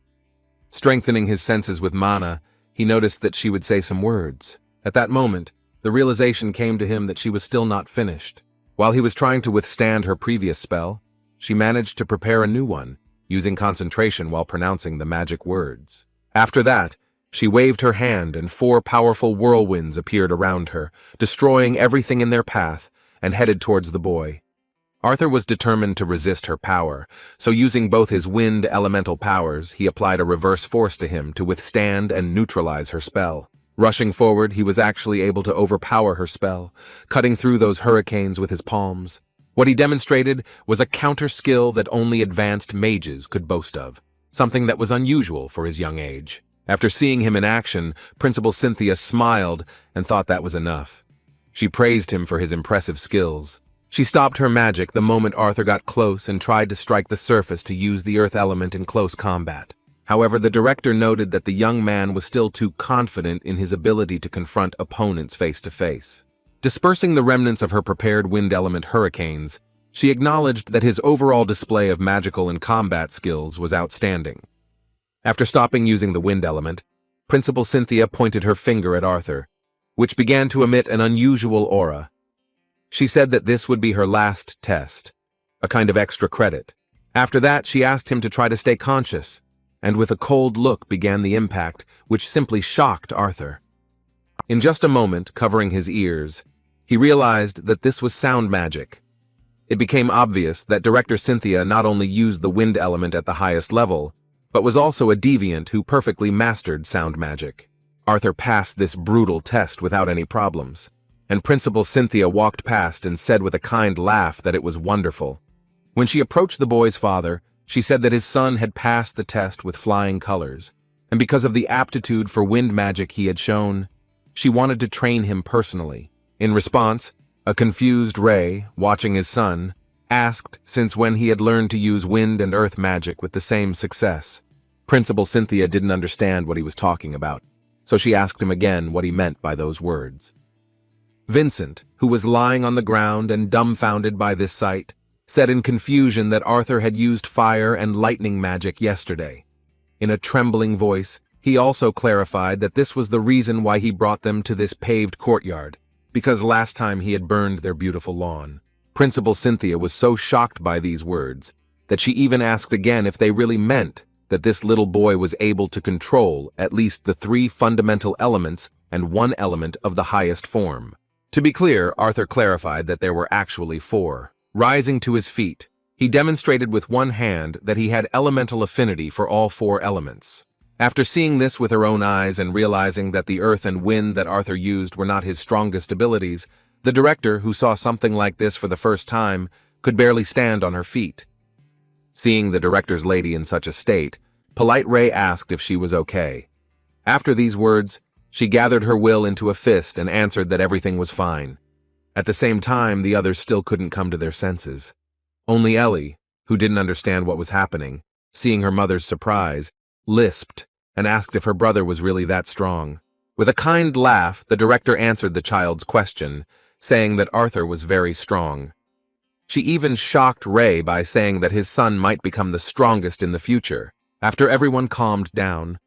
Strengthening his senses with mana, he noticed that she would say some words. At that moment, the realization came to him that she was still not finished. While he was trying to withstand her previous spell, she managed to prepare a new one, using concentration while pronouncing the magic words. After that, she waved her hand and 4 powerful whirlwinds appeared around her, destroying everything in their path, and headed towards the boy. Arthur was determined to resist her power, so using both his wind elemental powers, he applied a reverse force to him to withstand and neutralize her spell. Rushing forward, he was actually able to overpower her spell, cutting through those hurricanes with his palms. What he demonstrated was a counter skill that only advanced mages could boast of, something that was unusual for his young age. After seeing him in action, Principal Cynthia smiled and thought that was enough. She praised him for his impressive skills. She stopped her magic the moment Arthur got close and tried to strike the surface to use the earth element in close combat. However, the director noted that the young man was still too confident in his ability to confront opponents face to face. Dispersing the remnants of her prepared wind element hurricanes, she acknowledged that his overall display of magical and combat skills was outstanding. After stopping using the wind element, Principal Cynthia pointed her finger at Arthur, which began to emit an unusual aura. She said that this would be her last test, a kind of extra credit. After that, she asked him to try to stay conscious, and with a cold look began the impact, which simply shocked Arthur. In just a moment, covering his ears, he realized that this was sound magic. It became obvious that Director Cynthia not only used the wind element at the highest level, but was also a deviant who perfectly mastered sound magic. Arthur passed this brutal test without any problems, and Principal Cynthia walked past and said with a kind laugh that it was wonderful. When she approached the boy's father, she said that his son had passed the test with flying colors, and because of the aptitude for wind magic he had shown, she wanted to train him personally. In response, a confused Ray, watching his son, asked since when he had learned to use wind and earth magic with the same success. Principal Cynthia didn't understand what he was talking about, so she asked him again what he meant by those words. Vincent, who was lying on the ground and dumbfounded by this sight, said in confusion that Arthur had used fire and lightning magic yesterday. In a trembling voice, he also clarified that this was the reason why he brought them to this paved courtyard, because last time he had burned their beautiful lawn. Principal Cynthia was so shocked by these words that she even asked again if they really meant that this little boy was able to control at least the 3 fundamental elements and 1 element of the highest form. To be clear, Arthur clarified that there were actually 4. Rising to his feet, he demonstrated with one hand that he had elemental affinity for all 4 elements. After seeing this with her own eyes and realizing that the earth and wind that Arthur used were not his strongest abilities, the director, who saw something like this for the first time, could barely stand on her feet. Seeing the director's lady in such a state, Polite Ray asked if she was okay. After these words, she gathered her will into a fist and answered that everything was fine. At the same time, the others still couldn't come to their senses. Only Ellie, who didn't understand what was happening, seeing her mother's surprise, lisped and asked if her brother was really that strong. With a kind laugh, the director answered the child's question, saying that Arthur was very strong. She even shocked Ray by saying that his son might become the strongest in the future. After everyone calmed down,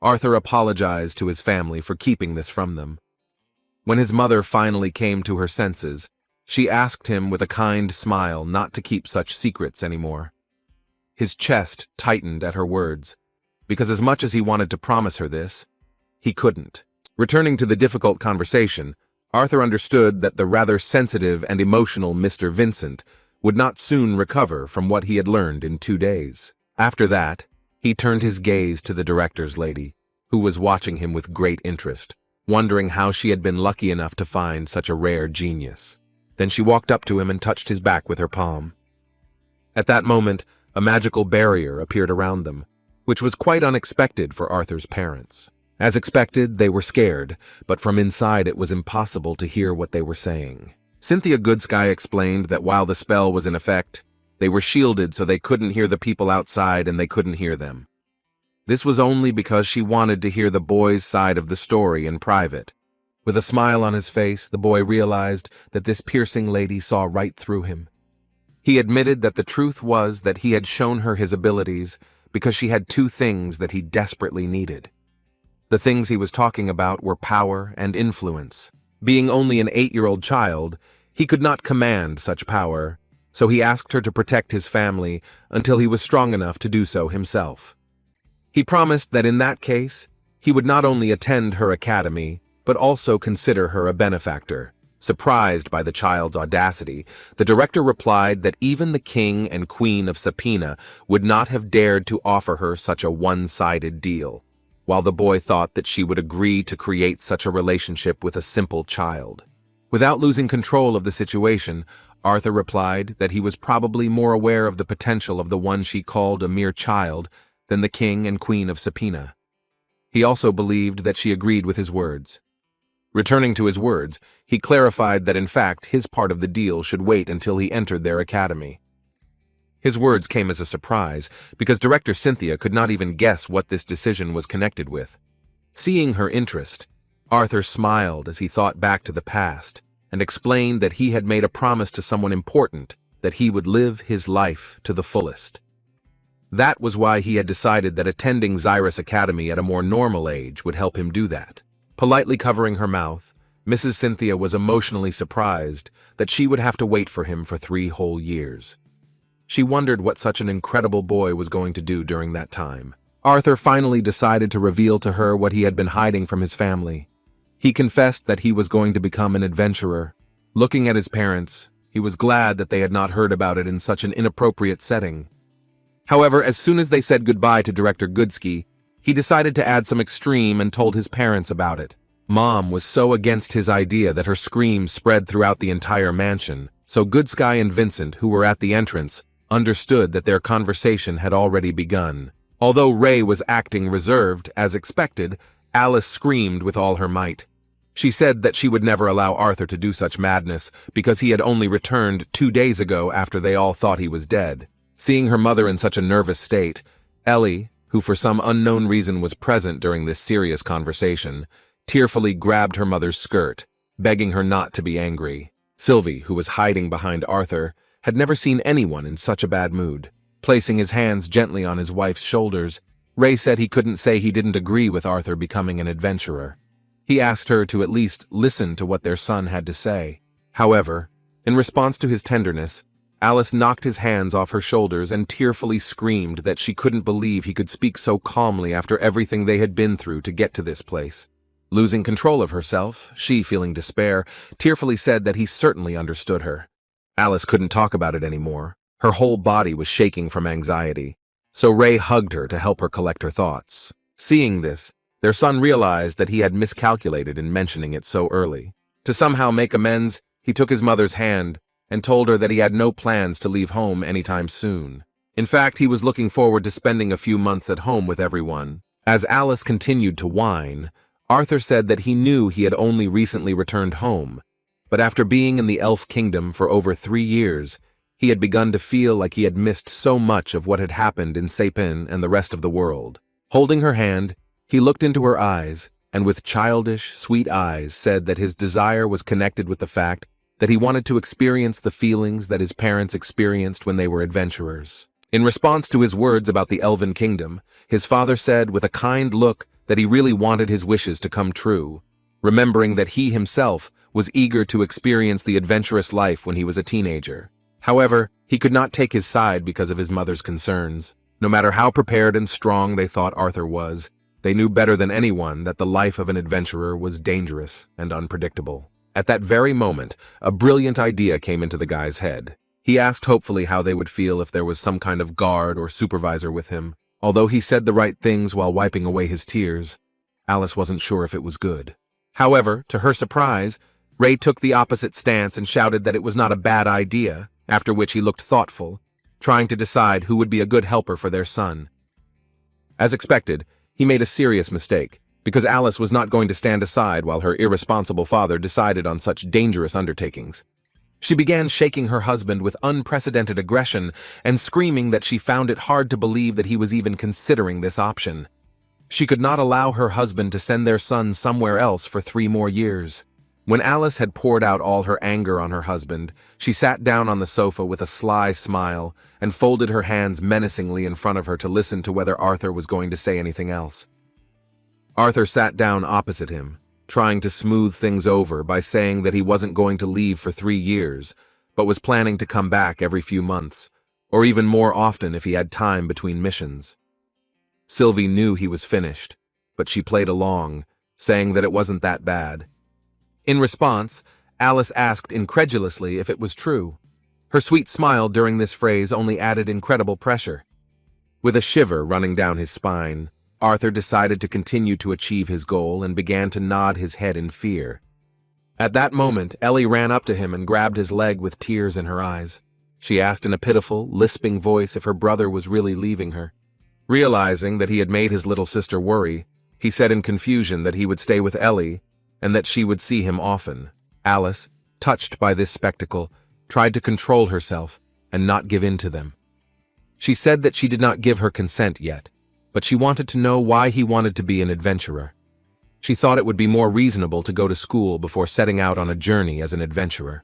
Arthur apologized to his family for keeping this from them. When his mother finally came to her senses, she asked him with a kind smile not to keep such secrets anymore. His chest tightened at her words, because as much as he wanted to promise her this, he couldn't. Returning to the difficult conversation, Arthur understood that the rather sensitive and emotional Mr. Vincent would not soon recover from what he had learned in 2 days. After that, he turned his gaze to the director's lady, who was watching him with great interest, wondering how she had been lucky enough to find such a rare genius. Then she walked up to him and touched his back with her palm. At that moment, a magical barrier appeared around them, which was quite unexpected for Arthur's parents. As expected, they were scared, but from inside it was impossible to hear what they were saying. Cynthia Goodsky explained that while the spell was in effect, they were shielded so they couldn't hear the people outside and they couldn't hear them. This was only because she wanted to hear the boy's side of the story in private. With a smile on his face, the boy realized that this piercing lady saw right through him. He admitted that the truth was that he had shown her his abilities because she had 2 things that he desperately needed. The things he was talking about were power and influence. Being only an 8-year-old child, he could not command such power, so he asked her to protect his family until he was strong enough to do so himself. He promised that in that case, he would not only attend her academy, but also consider her a benefactor. Surprised by the child's audacity, the director replied that even the king and queen of Sapina would not have dared to offer her such a one-sided deal, while the boy thought that she would agree to create such a relationship with a simple child. Without losing control of the situation, Arthur replied that he was probably more aware of the potential of the one she called a mere child than the king and queen of Sapina. He also believed that she agreed with his words. Returning to his words, he clarified that in fact his part of the deal should wait until he entered their academy. His words came as a surprise, because Director Cynthia could not even guess what this decision was connected with. Seeing her interest, Arthur smiled as he thought back to the past and explained that he had made a promise to someone important that he would live his life to the fullest. That was why he had decided that attending Zyrus Academy at a more normal age would help him do that. Politely covering her mouth, Mrs. Cynthia was emotionally surprised that she would have to wait for him for 3 whole years. She wondered what such an incredible boy was going to do during that time. Arthur finally decided to reveal to her what he had been hiding from his family. He confessed that he was going to become an adventurer. Looking at his parents, he was glad that they had not heard about it in such an inappropriate setting. However, as soon as they said goodbye to Director Goodsky, he decided to add some extreme and told his parents about it. Mom was so against his idea that her screams spread throughout the entire mansion, so Goodsky and Vincent, who were at the entrance, understood that their conversation had already begun. Although Ray was acting reserved, as expected, Alice screamed with all her might. She said that she would never allow Arthur to do such madness because he had only returned 2 days ago after they all thought he was dead. Seeing her mother in such a nervous state, Ellie, who for some unknown reason was present during this serious conversation, tearfully grabbed her mother's skirt, begging her not to be angry. Sylvie, who was hiding behind Arthur, had never seen anyone in such a bad mood. Placing his hands gently on his wife's shoulders, Ray said he couldn't say he didn't agree with Arthur becoming an adventurer. He asked her to at least listen to what their son had to say. However, in response to his tenderness, Alice knocked his hands off her shoulders and tearfully screamed that she couldn't believe he could speak so calmly after everything they had been through to get to this place. Losing control of herself, she, feeling despair, tearfully said that he certainly understood her. Alice couldn't talk about it anymore. Her whole body was shaking from anxiety, so Ray hugged her to help her collect her thoughts. Seeing this, their son realized that he had miscalculated in mentioning it so early. To somehow make amends, he took his mother's hand and told her that he had no plans to leave home anytime soon. In fact, he was looking forward to spending a few months at home with everyone. As Alice continued to whine, Arthur said that he knew he had only recently returned home, but after being in the Elf Kingdom for over 3 years, he had begun to feel like he had missed so much of what had happened in Sapin and the rest of the world. Holding her hand, he looked into her eyes, and with childish, sweet eyes said that his desire was connected with the fact that he wanted to experience the feelings that his parents experienced when they were adventurers. In response to his words about the Elven Kingdom, his father said with a kind look that he really wanted his wishes to come true, remembering that he himself was eager to experience the adventurous life when he was a teenager. However, he could not take his side because of his mother's concerns. No matter how prepared and strong they thought Arthur was, they knew better than anyone that the life of an adventurer was dangerous and unpredictable. At that very moment, a brilliant idea came into the guy's head. He asked hopefully how they would feel if there was some kind of guard or supervisor with him. Although he said the right things while wiping away his tears, Alice wasn't sure if it was good. However, to her surprise, Ray took the opposite stance and shouted that it was not a bad idea, after which he looked thoughtful, trying to decide who would be a good helper for their son. As expected, he made a serious mistake, because Alice was not going to stand aside while her irresponsible father decided on such dangerous undertakings. She began shaking her husband with unprecedented aggression and screaming that she found it hard to believe that he was even considering this option. She could not allow her husband to send their son somewhere else for 3 more years. When Alice had poured out all her anger on her husband, she sat down on the sofa with a sly smile and folded her hands menacingly in front of her to listen to whether Arthur was going to say anything else. Arthur sat down opposite him, trying to smooth things over by saying that he wasn't going to leave for 3 years, but was planning to come back every few months, or even more often if he had time between missions. Sylvie knew he was finished, but she played along, saying that it wasn't that bad. In response, Alice asked incredulously if it was true. Her sweet smile during this phrase only added incredible pressure. With a shiver running down his spine, Arthur decided to continue to achieve his goal and began to nod his head in fear. At that moment, Ellie ran up to him and grabbed his leg with tears in her eyes. She asked in a pitiful, lisping voice if her brother was really leaving her. Realizing that he had made his little sister worry, he said in confusion that he would stay with Ellie and that she would see him often. Alice, touched by this spectacle, tried to control herself and not give in to them. She said that she did not give her consent yet, but she wanted to know why he wanted to be an adventurer. She thought it would be more reasonable to go to school before setting out on a journey as an adventurer.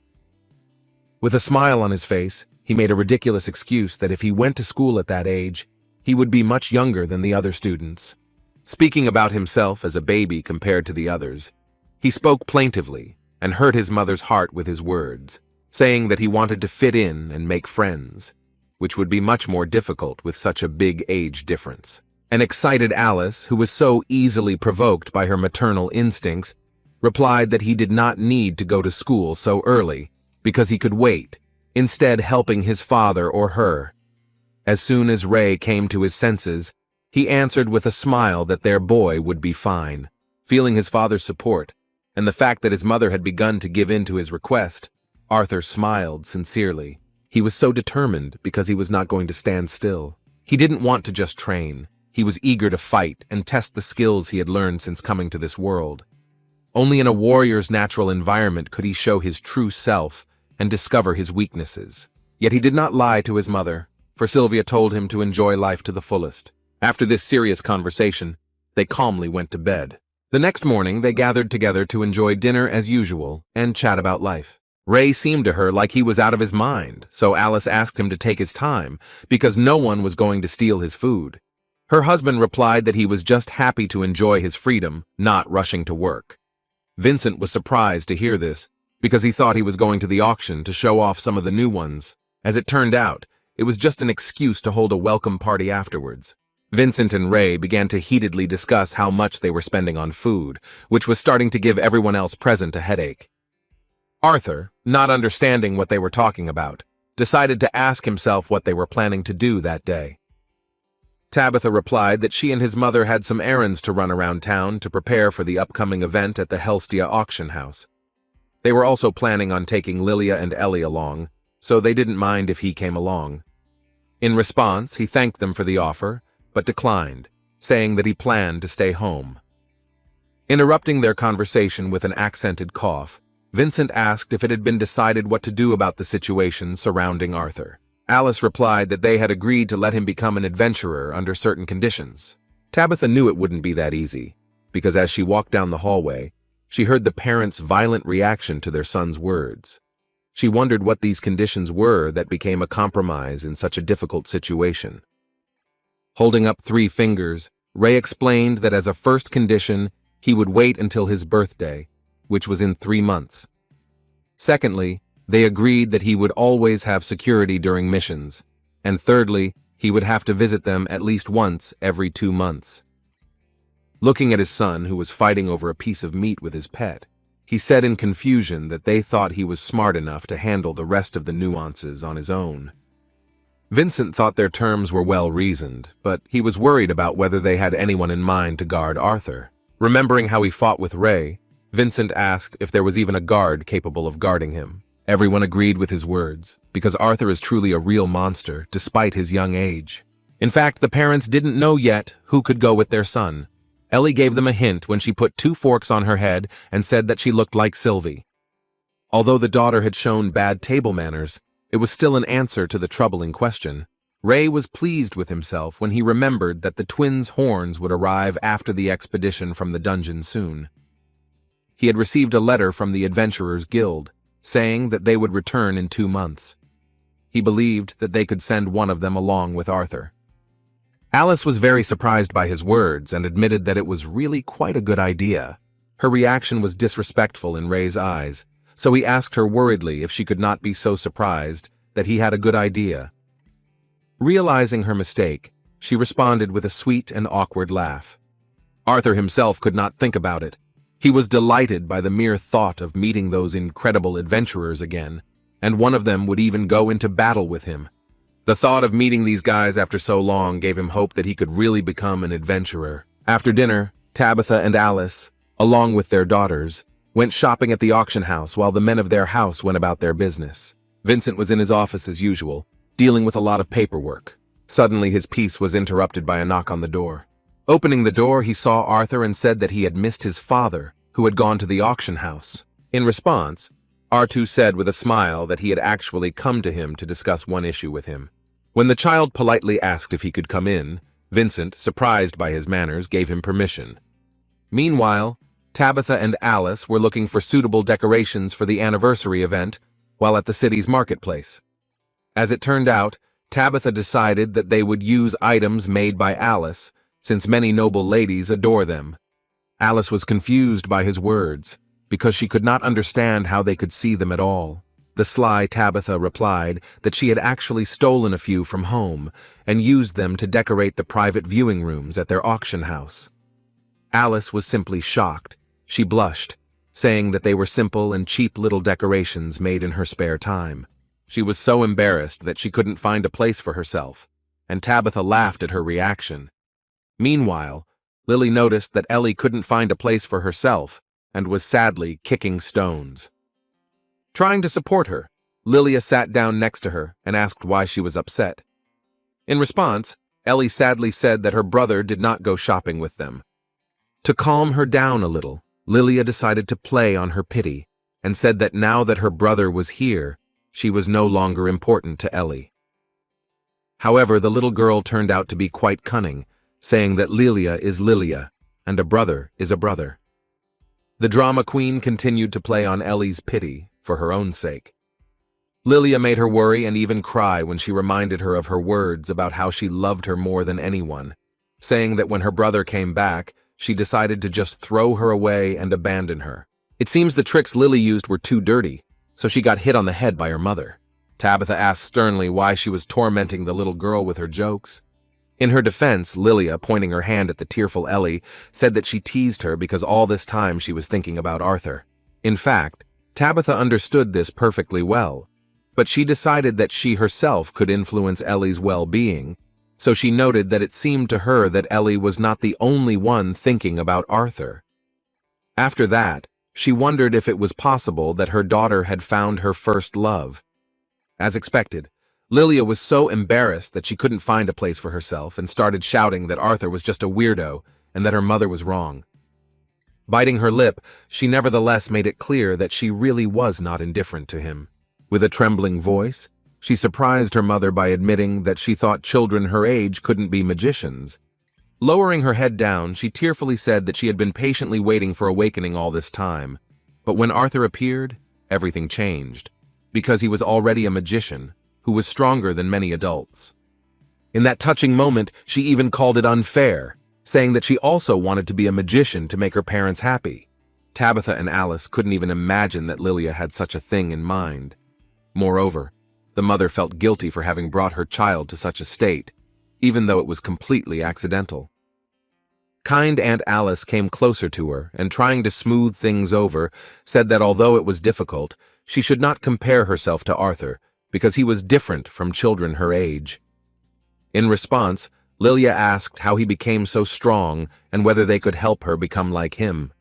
With a smile on his face, he made a ridiculous excuse that if he went to school at that age, he would be much younger than the other students. Speaking about himself as a baby compared to the others, he spoke plaintively and hurt his mother's heart with his words, saying that he wanted to fit in and make friends, which would be much more difficult with such a big age difference. An excited Alice, who was so easily provoked by her maternal instincts, replied that he did not need to go to school so early because he could wait, instead helping his father or her. As soon as Ray came to his senses, he answered with a smile that their boy would be fine. Feeling his father's support, and the fact that his mother had begun to give in to his request, Arthur smiled sincerely. He was so determined because he was not going to stand still. He didn't want to just train. He was eager to fight and test the skills he had learned since coming to this world. Only in a warrior's natural environment could he show his true self and discover his weaknesses. Yet he did not lie to his mother, for Sylvia told him to enjoy life to the fullest. After this serious conversation, they calmly went to bed. The next morning, they gathered together to enjoy dinner as usual and chat about life. Ray seemed to her like he was out of his mind, so Alice asked him to take his time because no one was going to steal his food. Her husband replied that he was just happy to enjoy his freedom, not rushing to work. Vincent was surprised to hear this because he thought he was going to the auction to show off some of the new ones. As it turned out, it was just an excuse to hold a welcome party afterwards. Vincent and Ray began to heatedly discuss how much they were spending on food, which was starting to give everyone else present a headache. Arthur, not understanding what they were talking about, decided to ask himself what they were planning to do that day. Tabitha replied that she and his mother had some errands to run around town to prepare for the upcoming event at the Helstia auction house. They were also planning on taking Lilia and Ellie along, so they didn't mind if he came along. In response, he thanked them for the offer, but declined, saying that he planned to stay home. Interrupting their conversation with an accented cough, Vincent asked if it had been decided what to do about the situation surrounding Arthur. Alice replied that they had agreed to let him become an adventurer under certain conditions. Tabitha knew it wouldn't be that easy, because as she walked down the hallway, she heard the parents' violent reaction to their son's words. She wondered what these conditions were that became a compromise in such a difficult situation. Holding up 3 fingers, Ray explained that as a first condition, he would wait until his birthday, which was in 3 months. Secondly, they agreed that he would always have security during missions, and thirdly, he would have to visit them at least once every 2 months. Looking at his son, who was fighting over a piece of meat with his pet, he said in confusion that they thought he was smart enough to handle the rest of the nuances on his own. Vincent thought their terms were well-reasoned, but he was worried about whether they had anyone in mind to guard Arthur. Remembering how he fought with Ray, Vincent asked if there was even a guard capable of guarding him. Everyone agreed with his words, because Arthur is truly a real monster, despite his young age. In fact, the parents didn't know yet who could go with their son. Ellie gave them a hint when she put 2 forks on her head and said that she looked like Sylvie. Although the daughter had shown bad table manners, it was still an answer to the troubling question. Ray was pleased with himself when he remembered that the twins' horns would arrive after the expedition from the dungeon soon. He had received a letter from the Adventurers Guild, saying that they would return in 2 months. He believed that they could send one of them along with Arthur. Alice was very surprised by his words and admitted that it was really quite a good idea. Her reaction was disrespectful in Ray's eyes, so he asked her worriedly if she could not be so surprised that he had a good idea. Realizing her mistake, she responded with a sweet and awkward laugh. Arthur himself could not think about it. He was delighted by the mere thought of meeting those incredible adventurers again, and one of them would even go into battle with him. The thought of meeting these guys after so long gave him hope that he could really become an adventurer. After dinner, Tabitha and Alice, along with their daughters, went shopping at the auction house while the men of their house went about their business. Vincent was in his office as usual, dealing with a lot of paperwork. Suddenly his peace was interrupted by a knock on the door. Opening the door, he saw Arthur and said that he had missed his father, who had gone to the auction house. In response, R2 said with a smile that he had actually come to him to discuss one issue with him. When the child politely asked if he could come in, Vincent, surprised by his manners, gave him permission. Meanwhile, Tabitha and Alice were looking for suitable decorations for the anniversary event while at the city's marketplace. As it turned out, Tabitha decided that they would use items made by Alice, since many noble ladies adore them. Alice was confused by his words, because she could not understand how they could see them at all. The sly Tabitha replied that she had actually stolen a few from home and used them to decorate the private viewing rooms at their auction house. Alice was simply shocked. She blushed, saying that they were simple and cheap little decorations made in her spare time. She was so embarrassed that she couldn't find a place for herself, and Tabitha laughed at her reaction. Meanwhile, Lily noticed that Ellie couldn't find a place for herself and was sadly kicking stones. Trying to support her, Lilia sat down next to her and asked why she was upset. In response, Ellie sadly said that her brother did not go shopping with them. To calm her down a little, Lilia decided to play on her pity and said that now that her brother was here, she was no longer important to Ellie. However, the little girl turned out to be quite cunning, saying that Lilia is Lilia and a brother is a brother. The drama queen continued to play on Ellie's pity for her own sake. Lilia made her worry and even cry when she reminded her of her words about how she loved her more than anyone, saying that when her brother came back, she decided to just throw her away and abandon her. It seems the tricks Lily used were too dirty, so she got hit on the head by her mother. Tabitha asked sternly why she was tormenting the little girl with her jokes. In her defense, Lilia, pointing her hand at the tearful Ellie, said that she teased her because all this time she was thinking about Arthur. In fact, Tabitha understood this perfectly well, but she decided that she herself could influence Ellie's well-being, so she noted that it seemed to her that Ellie was not the only one thinking about Arthur. After that, she wondered if it was possible that her daughter had found her first love. As expected, Lilia was so embarrassed that she couldn't find a place for herself and started shouting that Arthur was just a weirdo and that her mother was wrong. Biting her lip, she nevertheless made it clear that she really was not indifferent to him. With a trembling voice, she surprised her mother by admitting that she thought children her age couldn't be magicians. Lowering her head down, she tearfully said that she had been patiently waiting for awakening all this time. But when Arthur appeared, everything changed, because he was already a magician who was stronger than many adults. In that touching moment, she even called it unfair, saying that she also wanted to be a magician to make her parents happy. Tabitha and Alice couldn't even imagine that Lilia had such a thing in mind. Moreover, the mother felt guilty for having brought her child to such a state, even though it was completely accidental. Kind Aunt Alice came closer to her and, trying to smooth things over, said that although it was difficult, she should not compare herself to Arthur because he was different from children her age. In response, Lilia asked how he became so strong and whether they could help her become like him.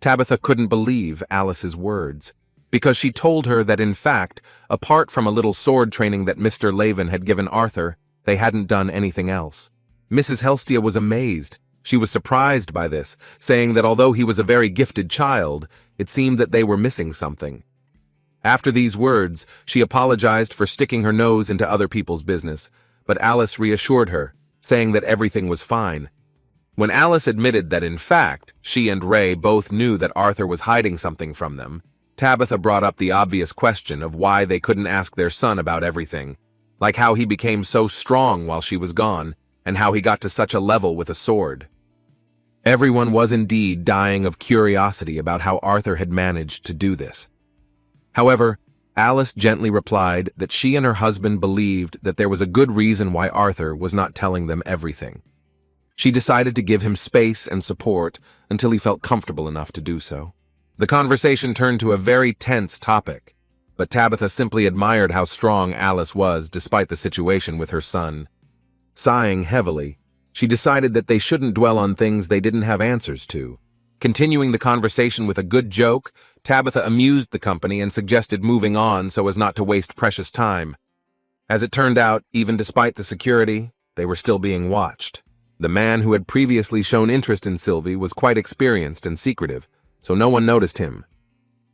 Tabitha couldn't believe Alice's words, because she told her that in fact, apart from a little sword training that Mr. Laven had given Arthur, they hadn't done anything else. Mrs. Helstia was amazed. She was surprised by this, saying that although he was a very gifted child, it seemed that they were missing something. After these words, she apologized for sticking her nose into other people's business, but Alice reassured her, saying that everything was fine. When Alice admitted that in fact, she and Ray both knew that Arthur was hiding something from them, Tabitha brought up the obvious question of why they couldn't ask their son about everything, like how he became so strong while she was gone, and how he got to such a level with a sword. Everyone was indeed dying of curiosity about how Arthur had managed to do this. However, Alice gently replied that she and her husband believed that there was a good reason why Arthur was not telling them everything. She decided to give him space and support until he felt comfortable enough to do so. The conversation turned to a very tense topic, but Tabitha simply admired how strong Alice was despite the situation with her son. Sighing heavily, she decided that they shouldn't dwell on things they didn't have answers to. Continuing the conversation with a good joke, Tabitha amused the company and suggested moving on so as not to waste precious time. As it turned out, even despite the security, they were still being watched. The man who had previously shown interest in Sylvie was quite experienced and secretive, so no one noticed him.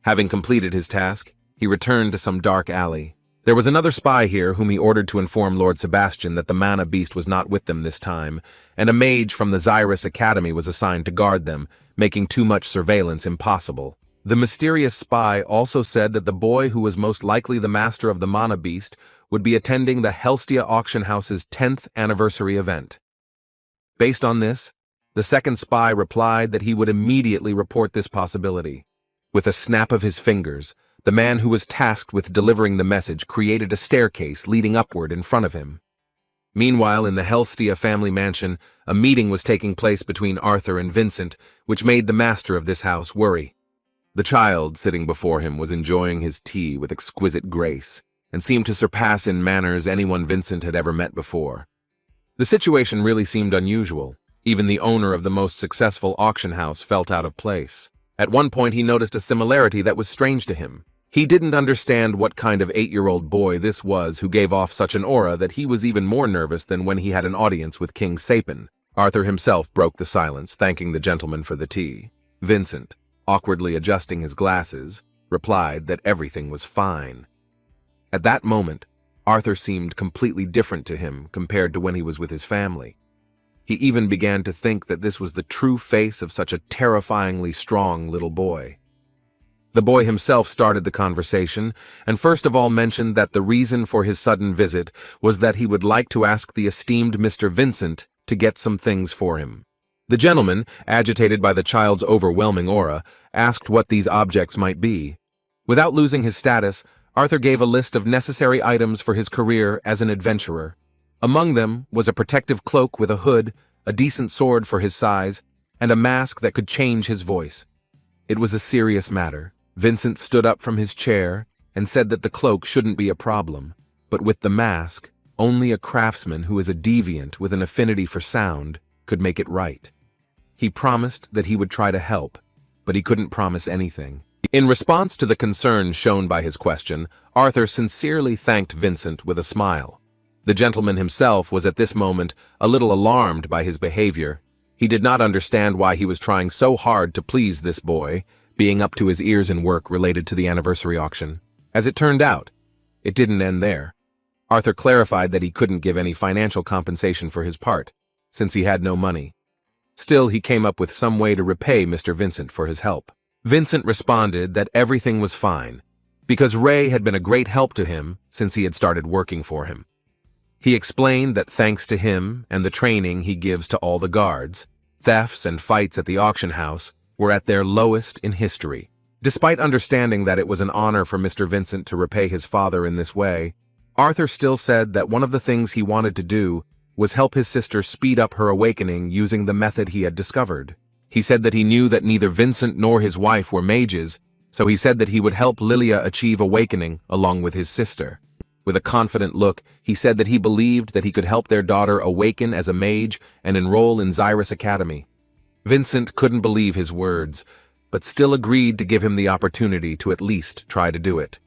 Having completed his task, he returned to some dark alley. There was another spy here whom he ordered to inform Lord Sebastian that the mana beast was not with them this time, and a mage from the Zyrus Academy was assigned to guard them, making too much surveillance impossible. The mysterious spy also said that the boy who was most likely the master of the mana beast would be attending the Helstia Auction House's 10th anniversary event. Based on this, the second spy replied that he would immediately report this possibility. With a snap of his fingers, the man who was tasked with delivering the message created a staircase leading upward in front of him. Meanwhile, in the Helstia family mansion, a meeting was taking place between Arthur and Vincent, which made the master of this house worry. The child sitting before him was enjoying his tea with exquisite grace, and seemed to surpass in manners anyone Vincent had ever met before. The situation really seemed unusual. Even the owner of the most successful auction house felt out of place. At one point he noticed a similarity that was strange to him. He didn't understand what kind of 8-year-old boy this was who gave off such an aura that he was even more nervous than when he had an audience with King Sapin. Arthur himself broke the silence, thanking the gentleman for the tea. Vincent, awkwardly adjusting his glasses, replied that everything was fine. At that moment, Arthur seemed completely different to him compared to when he was with his family. He even began to think that this was the true face of such a terrifyingly strong little boy. The boy himself started the conversation, and first of all mentioned that the reason for his sudden visit was that he would like to ask the esteemed Mr. Vincent to get some things for him. The gentleman, agitated by the child's overwhelming aura, asked what these objects might be. Without losing his status, Arthur gave a list of necessary items for his career as an adventurer. Among them was a protective cloak with a hood, a decent sword for his size, and a mask that could change his voice. It was a serious matter. Vincent stood up from his chair and said that the cloak shouldn't be a problem, but with the mask, only a craftsman who is a deviant with an affinity for sound could make it right. He promised that he would try to help, but he couldn't promise anything. In response to the concern shown by his question, Arthur sincerely thanked Vincent with a smile. The gentleman himself was at this moment a little alarmed by his behavior. He did not understand why he was trying so hard to please this boy, being up to his ears in work related to the anniversary auction. As it turned out, it didn't end there. Arthur clarified that he couldn't give any financial compensation for his part, since he had no money. Still, he came up with some way to repay Mr. Vincent for his help. Vincent responded that everything was fine, because Ray had been a great help to him since he had started working for him. He explained that thanks to him and the training he gives to all the guards, thefts and fights at the auction house were at their lowest in history. Despite understanding that it was an honor for Mr. Vincent to repay his father in this way, Arthur still said that one of the things he wanted to do was help his sister speed up her awakening using the method he had discovered. He said that he knew that neither Vincent nor his wife were mages, so he said that he would help Lilia achieve awakening along with his sister. With a confident look, he said that he believed that he could help their daughter awaken as a mage and enroll in Zyrus Academy. Vincent couldn't believe his words, but still agreed to give him the opportunity to at least try to do it.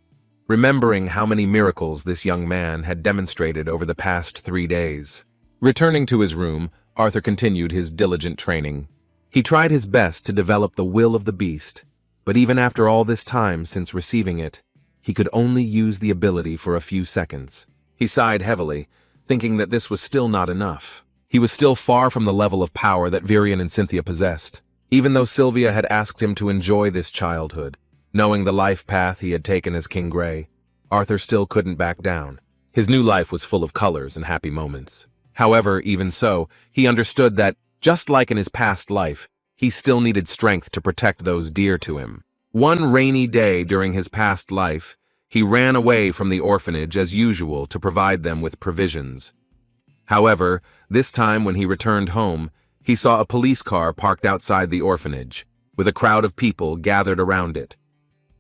Remembering how many miracles this young man had demonstrated over the past 3 days. Returning to his room, Arthur continued his diligent training. He tried his best to develop the will of the beast, but even after all this time since receiving it, he could only use the ability for a few seconds. He sighed heavily, thinking that this was still not enough. He was still far from the level of power that Virian and Cynthia possessed. Even though Sylvia had asked him to enjoy this childhood, knowing the life path he had taken as King Grey, Arthur still couldn't back down. His new life was full of colors and happy moments. However, even so, he understood that, just like in his past life, he still needed strength to protect those dear to him. One rainy day during his past life, he ran away from the orphanage as usual to provide them with provisions. However, this time when he returned home, he saw a police car parked outside the orphanage, with a crowd of people gathered around it.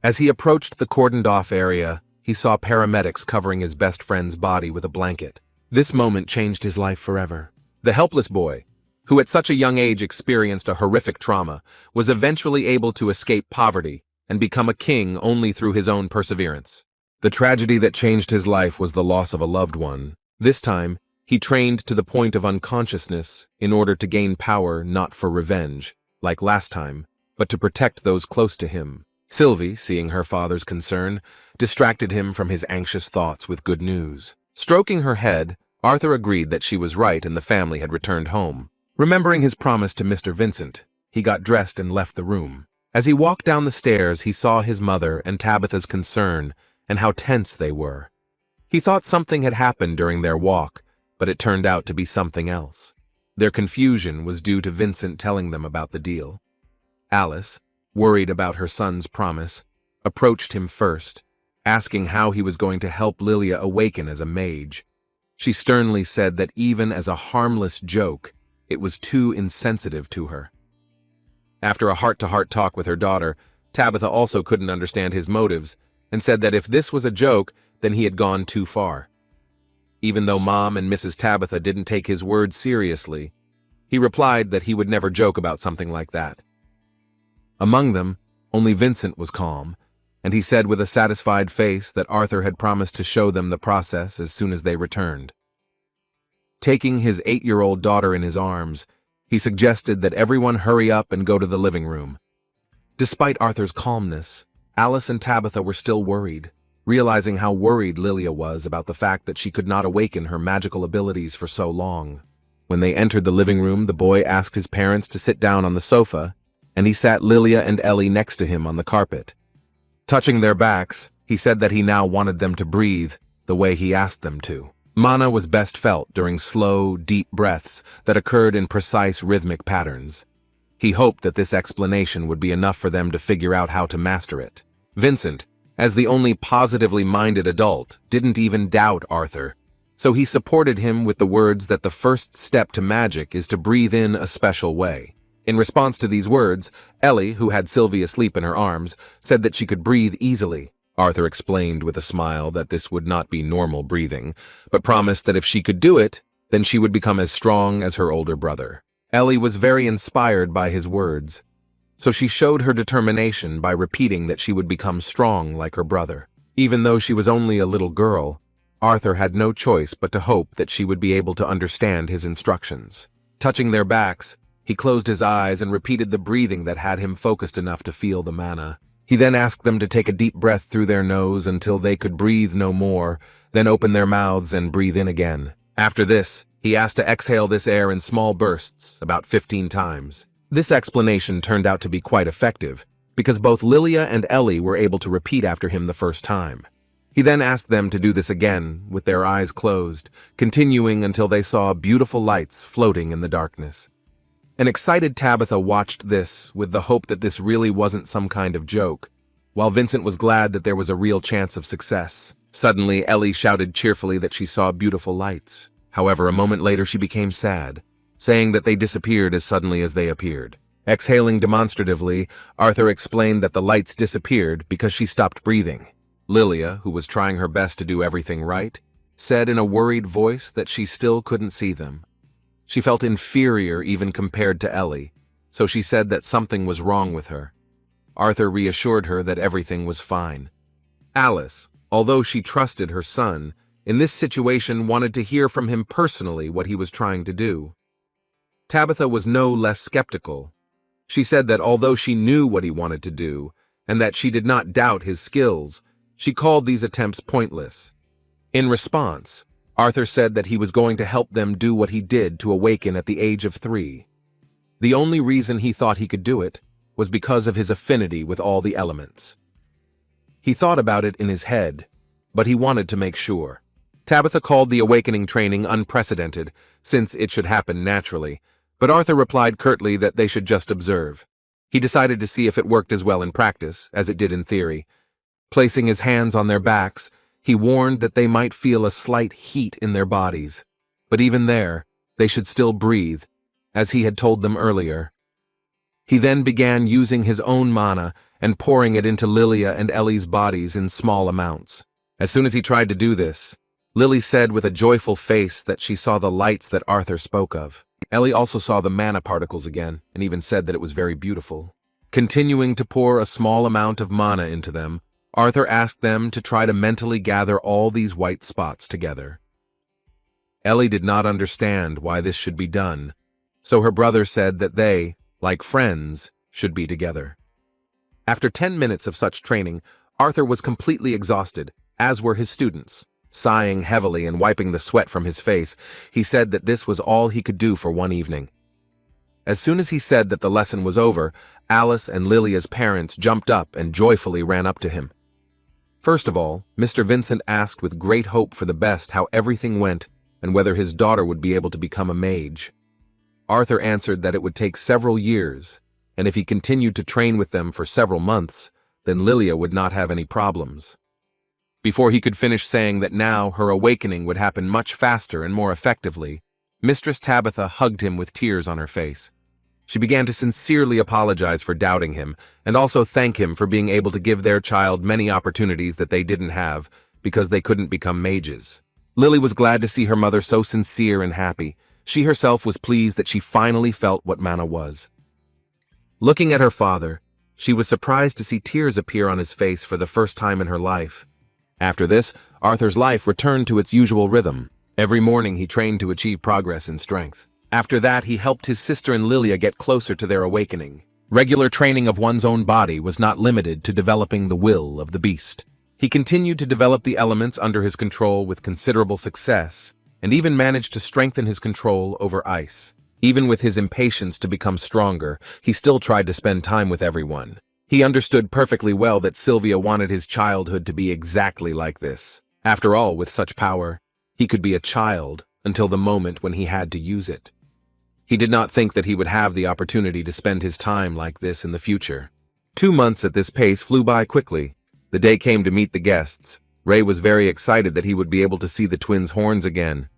As he approached the cordoned-off area, he saw paramedics covering his best friend's body with a blanket. This moment changed his life forever. The helpless boy, who at such a young age experienced a horrific trauma, was eventually able to escape poverty and become a king only through his own perseverance. The tragedy that changed his life was the loss of a loved one. This time, he trained to the point of unconsciousness in order to gain power not for revenge, like last time, but to protect those close to him. Sylvie, seeing her father's concern, distracted him from his anxious thoughts with good news. Stroking her head, Arthur agreed that she was right and the family had returned home. Remembering his promise to Mr. Vincent, he got dressed and left the room. As he walked down the stairs, he saw his mother and Tabitha's concern and how tense they were. He thought something had happened during their walk, but it turned out to be something else. Their confusion was due to Vincent telling them about the deal. Alice, worried about her son's promise, approached him first, asking how he was going to help Lilia awaken as a mage. She sternly said that even as a harmless joke, it was too insensitive to her. After a heart-to-heart talk with her daughter, Tabitha also couldn't understand his motives and said that if this was a joke, then he had gone too far. Even though Mom and Mrs. Tabitha didn't take his words seriously, he replied that he would never joke about something like that. Among them, only Vincent was calm, and he said with a satisfied face that Arthur had promised to show them the process as soon as they returned. Taking his 8-year-old daughter in his arms, he suggested that everyone hurry up and go to the living room. Despite Arthur's calmness, Alice and Tabitha were still worried, realizing how worried Lilia was about the fact that she could not awaken her magical abilities for so long. When they entered the living room, the boy asked his parents to sit down on the sofa, and he sat Lilia and Ellie next to him on the carpet. Touching their backs, he said that he now wanted them to breathe the way he asked them to. Mana was best felt during slow, deep breaths that occurred in precise rhythmic patterns. He hoped that this explanation would be enough for them to figure out how to master it. Vincent, as the only positively minded adult, didn't even doubt Arthur, so he supported him with the words that the first step to magic is to breathe in a special way. In response to these words, Ellie, who had Sylvia asleep in her arms, said that she could breathe easily. Arthur explained with a smile that this would not be normal breathing, but promised that if she could do it, then she would become as strong as her older brother. Ellie was very inspired by his words, so she showed her determination by repeating that she would become strong like her brother. Even though she was only a little girl, Arthur had no choice but to hope that she would be able to understand his instructions. Touching their backs, he closed his eyes and repeated the breathing that had him focused enough to feel the mana. He then asked them to take a deep breath through their nose until they could breathe no more, then open their mouths and breathe in again. After this, he asked to exhale this air in small bursts, about 15 times. This explanation turned out to be quite effective, because both Lilia and Ellie were able to repeat after him the first time. He then asked them to do this again, with their eyes closed, continuing until they saw beautiful lights floating in the darkness. An excited Tabitha watched this with the hope that this really wasn't some kind of joke, while Vincent was glad that there was a real chance of success. Suddenly, Ellie shouted cheerfully that she saw beautiful lights. However, a moment later she became sad, saying that they disappeared as suddenly as they appeared. Exhaling demonstratively, Arthur explained that the lights disappeared because she stopped breathing. Lilia, who was trying her best to do everything right, said in a worried voice that she still couldn't see them. She felt inferior even compared to Ellie, so she said that something was wrong with her. Arthur reassured her that everything was fine. Alice, although she trusted her son, in this situation wanted to hear from him personally what he was trying to do. Tabitha was no less skeptical. She said that although she knew what he wanted to do, and that she did not doubt his skills, she called these attempts pointless. In response, Arthur said that he was going to help them do what he did to awaken at the age of 3. The only reason he thought he could do it was because of his affinity with all the elements. He thought about it in his head, but he wanted to make sure. Tabitha called the awakening training unprecedented, since it should happen naturally, but Arthur replied curtly that they should just observe. He decided to see if it worked as well in practice as it did in theory. Placing his hands on their backs, he warned that they might feel a slight heat in their bodies, but even there, they should still breathe, as he had told them earlier. He then began using his own mana and pouring it into Lilia and Ellie's bodies in small amounts. As soon as he tried to do this, Lily said with a joyful face that she saw the lights that Arthur spoke of. Ellie also saw the mana particles again, and even said that it was very beautiful. Continuing to pour a small amount of mana into them, Arthur asked them to try to mentally gather all these white spots together. Ellie did not understand why this should be done, so her brother said that they, like friends, should be together. After 10 minutes of such training, Arthur was completely exhausted, as were his students. Sighing heavily and wiping the sweat from his face, he said that this was all he could do for one evening. As soon as he said that the lesson was over, Alice and Lilia's parents jumped up and joyfully ran up to him. First of all, Mr. Vincent asked with great hope for the best how everything went and whether his daughter would be able to become a mage. Arthur answered that it would take several years, and if he continued to train with them for several months, then Lilia would not have any problems. Before he could finish saying that now her awakening would happen much faster and more effectively, Mistress Tabitha hugged him with tears on her face. She began to sincerely apologize for doubting him, and also thank him for being able to give their child many opportunities that they didn't have because they couldn't become mages. Lily was glad to see her mother so sincere and happy. She herself was pleased that she finally felt what Manhwa was. Looking at her father, she was surprised to see tears appear on his face for the first time in her life. After this, Arthur's life returned to its usual rhythm. Every morning he trained to achieve progress in strength. After that, he helped his sister and Lilia get closer to their awakening. Regular training of one's own body was not limited to developing the will of the beast. He continued to develop the elements under his control with considerable success, and even managed to strengthen his control over ice. Even with his impatience to become stronger, he still tried to spend time with everyone. He understood perfectly well that Sylvia wanted his childhood to be exactly like this. After all, with such power, he could be a child until the moment when he had to use it. He did not think that he would have the opportunity to spend his time like this in the future. 2 months at this pace flew by quickly. The day came to meet the guests. Ray was very excited that he would be able to see the twins' horns again.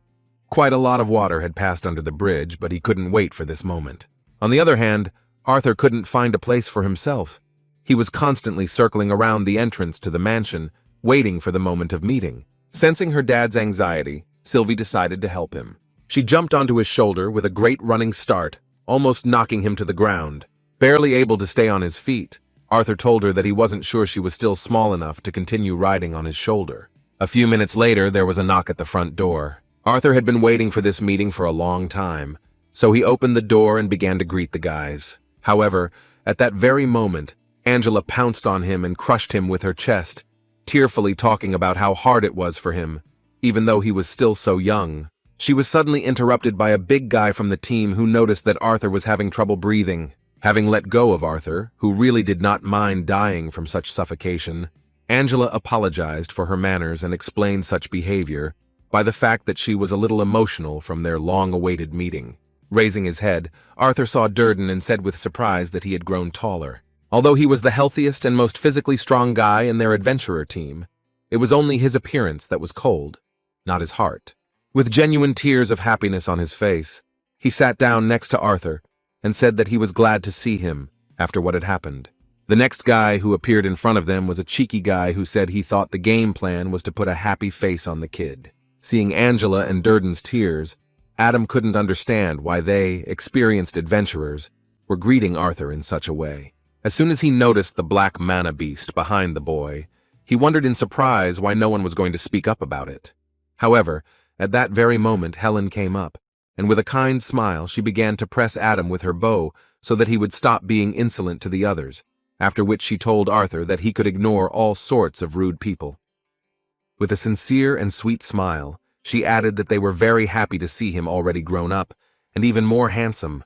Quite a lot of water had passed under the bridge, but he couldn't wait for this moment. On the other hand, Arthur couldn't find a place for himself. He was constantly circling around the entrance to the mansion, waiting for the moment of meeting. Sensing her dad's anxiety, Sylvie decided to help him. She jumped onto his shoulder with a great running start, almost knocking him to the ground. Barely able to stay on his feet, Arthur told her that he wasn't sure she was still small enough to continue riding on his shoulder. A few minutes later, there was a knock at the front door. Arthur had been waiting for this meeting for a long time, so he opened the door and began to greet the guys. However, at that very moment, Angela pounced on him and crushed him with her chest, tearfully talking about how hard it was for him, even though he was still so young. She was suddenly interrupted by a big guy from the team who noticed that Arthur was having trouble breathing. Having let go of Arthur, who really did not mind dying from such suffocation, Angela apologized for her manners and explained such behavior by the fact that she was a little emotional from their long-awaited meeting. Raising his head, Arthur saw Durden and said with surprise that he had grown taller. Although he was the healthiest and most physically strong guy in their adventurer team, it was only his appearance that was cold, not his heart. With genuine tears of happiness on his face, he sat down next to Arthur and said that he was glad to see him after what had happened. The next guy who appeared in front of them was a cheeky guy who said he thought the game plan was to put a happy face on the kid. Seeing Angela and Durden's tears, Adam couldn't understand why they, experienced adventurers, were greeting Arthur in such a way. As soon as he noticed the black mana beast behind the boy, he wondered in surprise why no one was going to speak up about it. However, at that very moment Helen came up, and with a kind smile she began to press Adam with her bow so that he would stop being insolent to the others, after which she told Arthur that he could ignore all sorts of rude people. With a sincere and sweet smile, she added that they were very happy to see him already grown up, and even more handsome.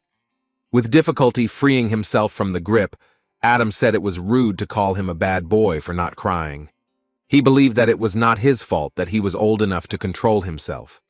With difficulty freeing himself from the grip, Adam said it was rude to call him a bad boy for not crying. He believed that it was not his fault that he was old enough to control himself.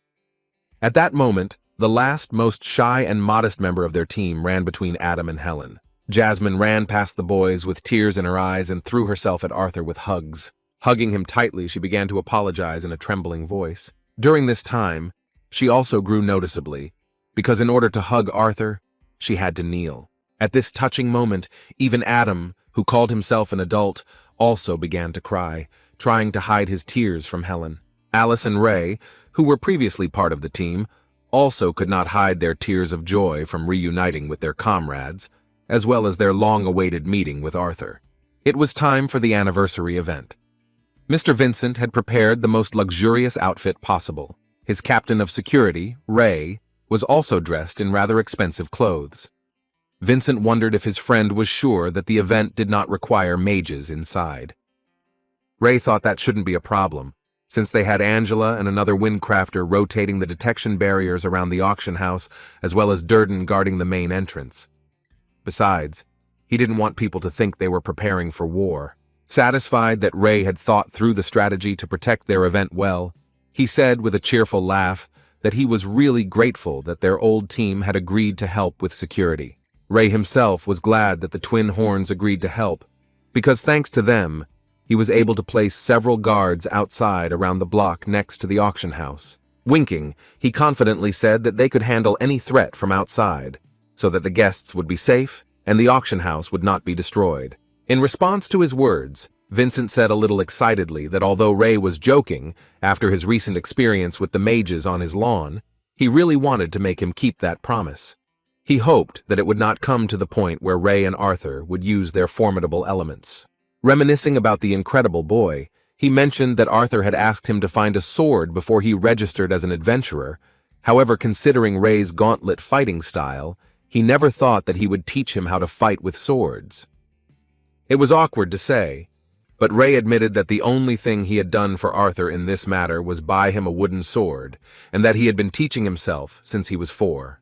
At that moment, the last, most shy and modest member of their team ran between Adam and Helen. Jasmine ran past the boys with tears in her eyes and threw herself at Arthur with hugs. Hugging him tightly, she began to apologize in a trembling voice. During this time, she also grew noticeably, because in order to hug Arthur, she had to kneel. At this touching moment, even Adam, who called himself an adult, also began to cry, trying to hide his tears from Helen. Alice and Ray, who were previously part of the team, also could not hide their tears of joy from reuniting with their comrades, as well as their long-awaited meeting with Arthur. It was time for the anniversary event. Mr. Vincent had prepared the most luxurious outfit possible. His captain of security, Ray, was also dressed in rather expensive clothes. Vincent wondered if his friend was sure that the event did not require mages inside. Ray thought that shouldn't be a problem, since they had Angela and another windcrafter rotating the detection barriers around the auction house, as well as Durden guarding the main entrance. Besides, he didn't want people to think they were preparing for war. Satisfied that Ray had thought through the strategy to protect their event well, he said with a cheerful laugh that he was really grateful that their old team had agreed to help with security. Ray himself was glad that the twin horns agreed to help, because thanks to them, he was able to place several guards outside around the block next to the auction house. Winking, he confidently said that they could handle any threat from outside, so that the guests would be safe and the auction house would not be destroyed. In response to his words, Vincent said a little excitedly that although Ray was joking after his recent experience with the mages on his lawn, he really wanted to make him keep that promise. He hoped that it would not come to the point where Ray and Arthur would use their formidable elements. Reminiscing about the incredible boy, he mentioned that Arthur had asked him to find a sword before he registered as an adventurer. However, considering Ray's gauntlet fighting style, he never thought that he would teach him how to fight with swords. It was awkward to say, but Ray admitted that the only thing he had done for Arthur in this matter was buy him a wooden sword, and that he had been teaching himself since he was 4.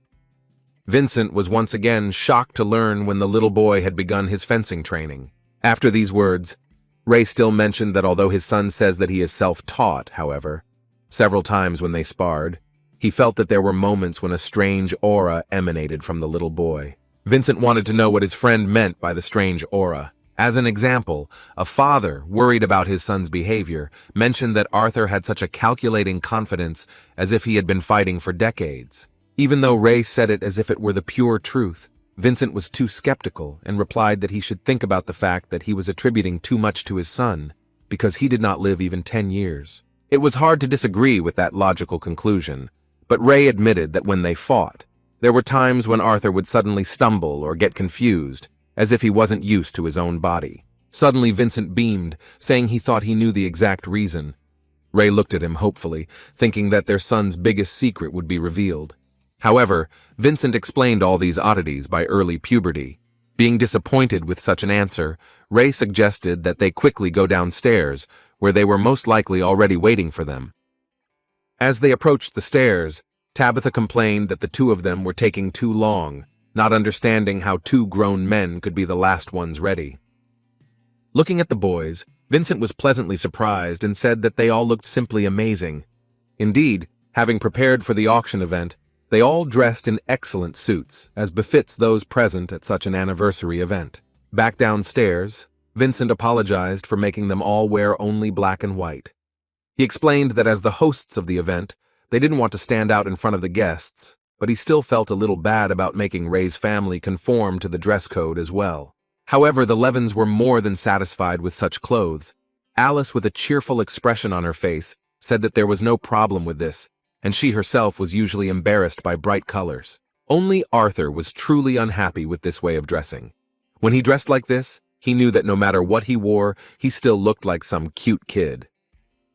Vincent was once again shocked to learn when the little boy had begun his fencing training. After these words, Ray still mentioned that although his son says that he is self-taught, however, several times when they sparred, he felt that there were moments when a strange aura emanated from the little boy. Vincent wanted to know what his friend meant by the strange aura. As an example, a father, worried about his son's behavior, mentioned that Arthur had such a calculating confidence as if he had been fighting for decades. Even though Ray said it as if it were the pure truth, Vincent was too skeptical and replied that he should think about the fact that he was attributing too much to his son, because he did not live even 10 years. It was hard to disagree with that logical conclusion, but Ray admitted that when they fought, there were times when Arthur would suddenly stumble or get confused, as if he wasn't used to his own body. Suddenly Vincent beamed, saying he thought he knew the exact reason. Ray looked at him hopefully, thinking that their son's biggest secret would be revealed. However, Vincent explained all these oddities by early puberty. Being disappointed with such an answer, Ray suggested that they quickly go downstairs, where they were most likely already waiting for them. As they approached the stairs, Tabitha complained that the two of them were taking too long, not understanding how 2 grown men could be the last ones ready. Looking at the boys, Vincent was pleasantly surprised and said that they all looked simply amazing. Indeed, having prepared for the auction event, they all dressed in excellent suits, as befits those present at such an anniversary event. Back downstairs, Vincent apologized for making them all wear only black and white. He explained that as the hosts of the event, they didn't want to stand out in front of the guests, but he still felt a little bad about making Ray's family conform to the dress code as well. However, the Levens were more than satisfied with such clothes. Alice, with a cheerful expression on her face, said that there was no problem with this, and she herself was usually embarrassed by bright colors. Only Arthur was truly unhappy with this way of dressing. When he dressed like this, he knew that no matter what he wore, he still looked like some cute kid.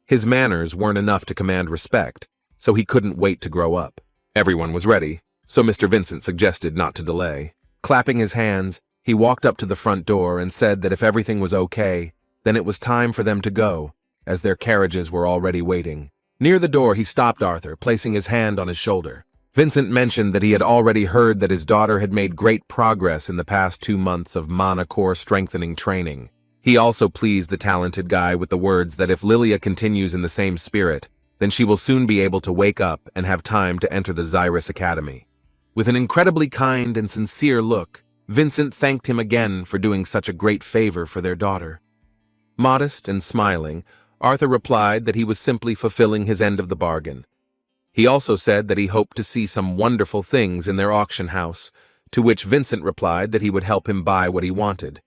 His manners weren't enough to command respect, so he couldn't wait to grow up. Everyone was ready, so Mr. Vincent suggested not to delay. Clapping his hands, he walked up to the front door and said that if everything was okay, then it was time for them to go, as their carriages were already waiting. Near the door, he stopped Arthur, placing his hand on his shoulder. Vincent mentioned that he had already heard that his daughter had made great progress in the past 2 months of mana core strengthening training. He also pleased the talented guy with the words that if Lilia continues in the same spirit, then she will soon be able to wake up and have time to enter the Zyrus Academy. With an incredibly kind and sincere look, Vincent thanked him again for doing such a great favor for their daughter. Modest and smiling, Arthur replied that he was simply fulfilling his end of the bargain. He also said that he hoped to see some wonderful things in their auction house, to which Vincent replied that he would help him buy what he wanted.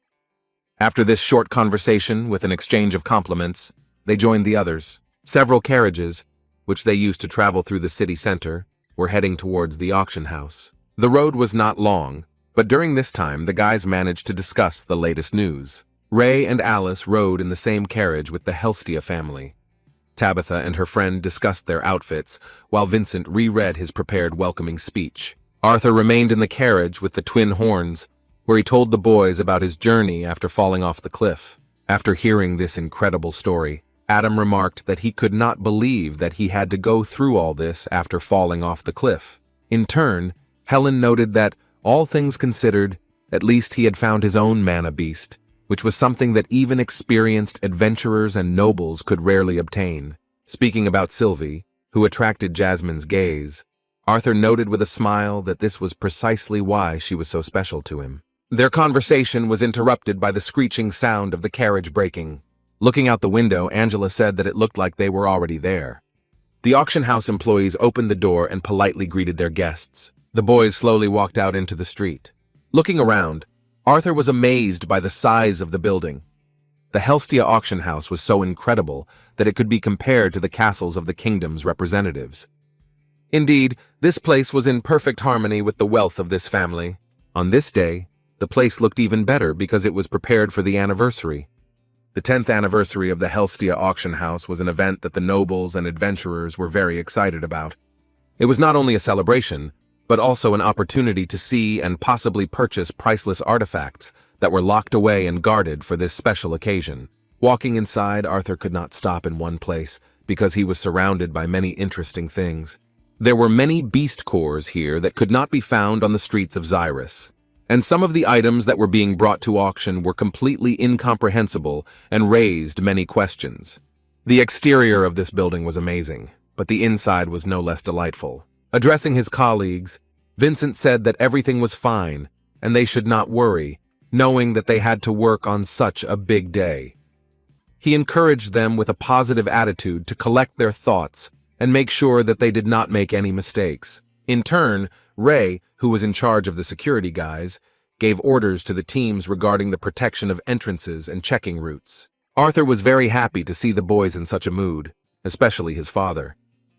After this short conversation with an exchange of compliments, they joined the others. Several carriages, which they used to travel through the city center, were heading towards the auction house. The road was not long, but during this time the guys managed to discuss the latest news. Ray and Alice rode in the same carriage with the Helstia family. Tabitha and her friend discussed their outfits, while Vincent reread his prepared welcoming speech. Arthur remained in the carriage with the twin horns, where he told the boys about his journey after falling off the cliff. After hearing this incredible story, Adam remarked that he could not believe that he had to go through all this after falling off the cliff. In turn, Helen noted that, all things considered, at least he had found his own mana beast, which was something that even experienced adventurers and nobles could rarely obtain. Speaking about Sylvia, who attracted Jasmine's gaze, Arthur noted with a smile that this was precisely why she was so special to him. Their conversation was interrupted by the screeching sound of the carriage braking. Looking out the window, Angela said that it looked like they were already there. The auction house employees opened the door and politely greeted their guests. The boys slowly walked out into the street. Looking around, Arthur was amazed by the size of the building. The Helstia auction house was so incredible that it could be compared to the castles of the kingdom's representatives. Indeed, this place was in perfect harmony with the wealth of this family. On this day, the place looked even better because it was prepared for the anniversary. The 10th anniversary of the Helstia auction house was an event that the nobles and adventurers were very excited about. It was not only a celebration, but also an opportunity to see and possibly purchase priceless artifacts that were locked away and guarded for this special occasion. Walking inside, Arthur could not stop in one place because he was surrounded by many interesting things. There were many beast cores here that could not be found on the streets of Zyrus, and some of the items that were being brought to auction were completely incomprehensible and raised many questions. The exterior of this building was amazing, but the inside was no less delightful. Addressing his colleagues, Vincent said that everything was fine and they should not worry, knowing that they had to work on such a big day. He encouraged them with a positive attitude to collect their thoughts and make sure that they did not make any mistakes. In turn, Ray, who was in charge of the security guys, gave orders to the teams regarding the protection of entrances and checking routes. Arthur was very happy to see the boys in such a mood, especially his father.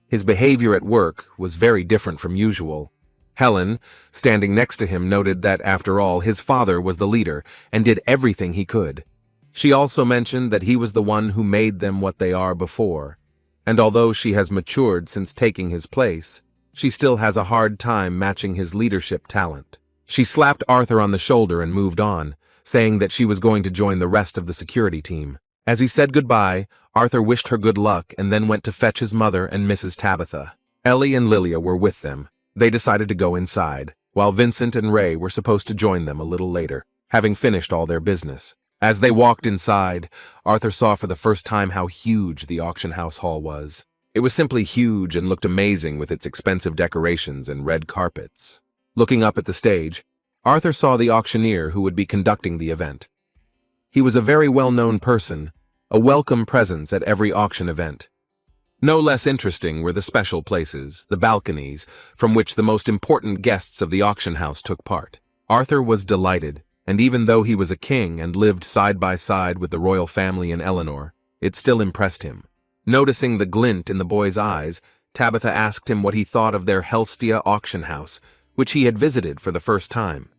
His behavior at work was very different from usual. Helen, standing next to him, noted that, after all, his father was the leader and did everything he could. She also mentioned that he was the one who made them what they are before, and although she has matured since taking his place, she still has a hard time matching his leadership talent. She slapped Arthur on the shoulder and moved on, saying that she was going to join the rest of the security team. As he said goodbye, Arthur wished her good luck and then went to fetch his mother and Mrs. Tabitha. Ellie and Lilia were with them. They decided to go inside, while Vincent and Ray were supposed to join them a little later, having finished all their business. As they walked inside, Arthur saw for the first time how huge the auction house hall was. It was simply huge and looked amazing with its expensive decorations and red carpets. Looking up at the stage, Arthur saw the auctioneer who would be conducting the event. He was a very well-known person, a welcome presence at every auction event. No less interesting were the special places, the balconies, from which the most important guests of the auction house took part. Arthur was delighted, and even though he was a king and lived side by side with the royal family and Eleanor, it still impressed him. Noticing the glint in the boy's eyes, Tabitha asked him what he thought of their Helstia auction house, which he had visited for the first time.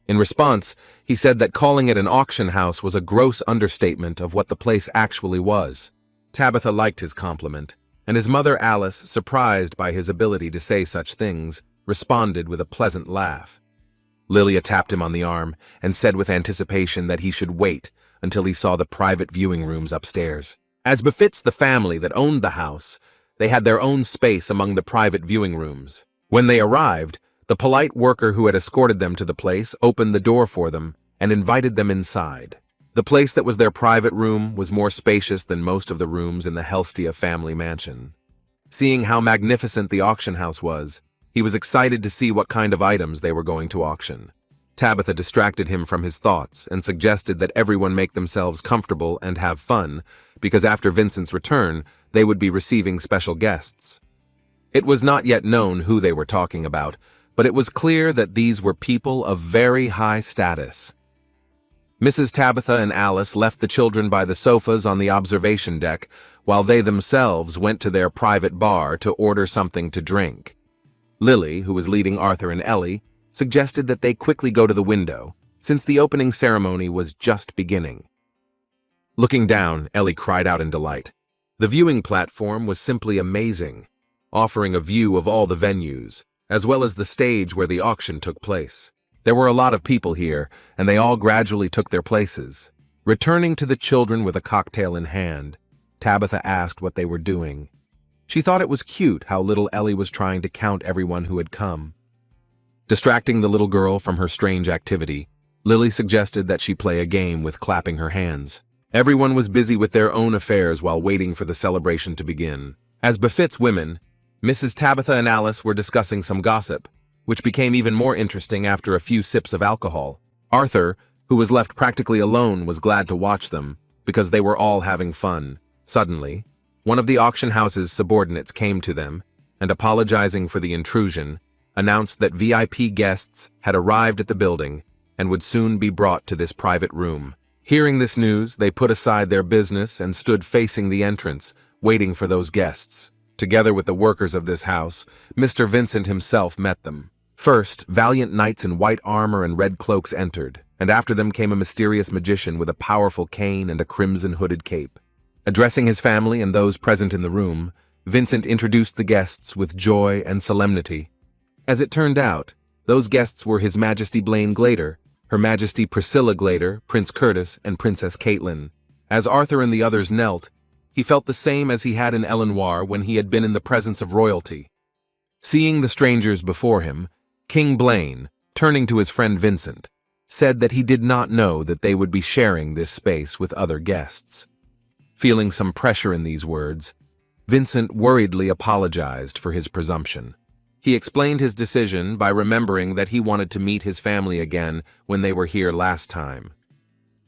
In response, he said that calling it an auction house was a gross understatement of what the place actually was. Tabitha liked his compliment, and his mother Alice, surprised by his ability to say such things, responded with a pleasant laugh. Lilia tapped him on the arm and said with anticipation that he should wait until he saw the private viewing rooms upstairs. As befits the family that owned the house, they had their own space among the private viewing rooms. When they arrived, the polite worker who had escorted them to the place opened the door for them and invited them inside. The place that was their private room was more spacious than most of the rooms in the Helstia family mansion. Seeing how magnificent the auction house was, he was excited to see what kind of items they were going to auction. Tabitha distracted him from his thoughts and suggested that everyone make themselves comfortable and have fun, because after Vincent's return, they would be receiving special guests. It was not yet known who they were talking about, but it was clear that these were people of very high status. Mrs. Tabitha and Alice left the children by the sofas on the observation deck, while they themselves went to their private bar to order something to drink. Lily, who was leading Arthur and Ellie, suggested that they quickly go to the window, since the opening ceremony was just beginning. Looking down, Ellie cried out in delight. The viewing platform was simply amazing, offering a view of all the venues, as well as the stage where the auction took place. There were a lot of people here, and they all gradually took their places. Returning to the children with a cocktail in hand, Tabitha asked what they were doing. She thought it was cute how little Ellie was trying to count everyone who had come. Distracting the little girl from her strange activity, Lily suggested that she play a game with clapping her hands. Everyone was busy with their own affairs while waiting for the celebration to begin. As befits women, Mrs. Tabitha and Alice were discussing some gossip, which became even more interesting after a few sips of alcohol. Arthur, who was left practically alone, was glad to watch them, because they were all having fun. Suddenly, one of the auction house's subordinates came to them, and apologizing for the intrusion, announced that VIP guests had arrived at the building and would soon be brought to this private room. Hearing this news, they put aside their business and stood facing the entrance, waiting for those guests. Together with the workers of this house, Mr. Vincent himself met them. First, valiant knights in white armor and red cloaks entered, and after them came a mysterious magician with a powerful cane and a crimson hooded cape. Addressing his family and those present in the room, Vincent introduced the guests with joy and solemnity. As it turned out, those guests were His Majesty Blaine Glader, Her Majesty Priscilla Glader, Prince Curtis, and Princess Caitlin. As Arthur and the others knelt, he felt the same as he had in Eleanor when he had been in the presence of royalty. Seeing the strangers before him, King Blaine, turning to his friend Vincent, said that he did not know that they would be sharing this space with other guests. Feeling some pressure in these words, Vincent worriedly apologized for his presumption. He explained his decision by remembering that he wanted to meet his family again when they were here last time.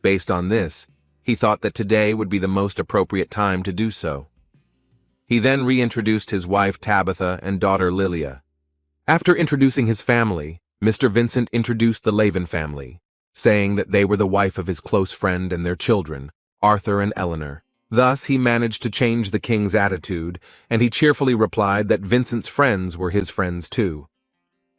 Based on this, he thought that today would be the most appropriate time to do so. He then reintroduced his wife Tabitha and daughter Lilia. After introducing his family, Mr. Vincent introduced the Levin family, saying that they were the wife of his close friend and their children, Arthur and Eleanor. Thus, he managed to change the king's attitude, and he cheerfully replied that Vincent's friends were his friends too.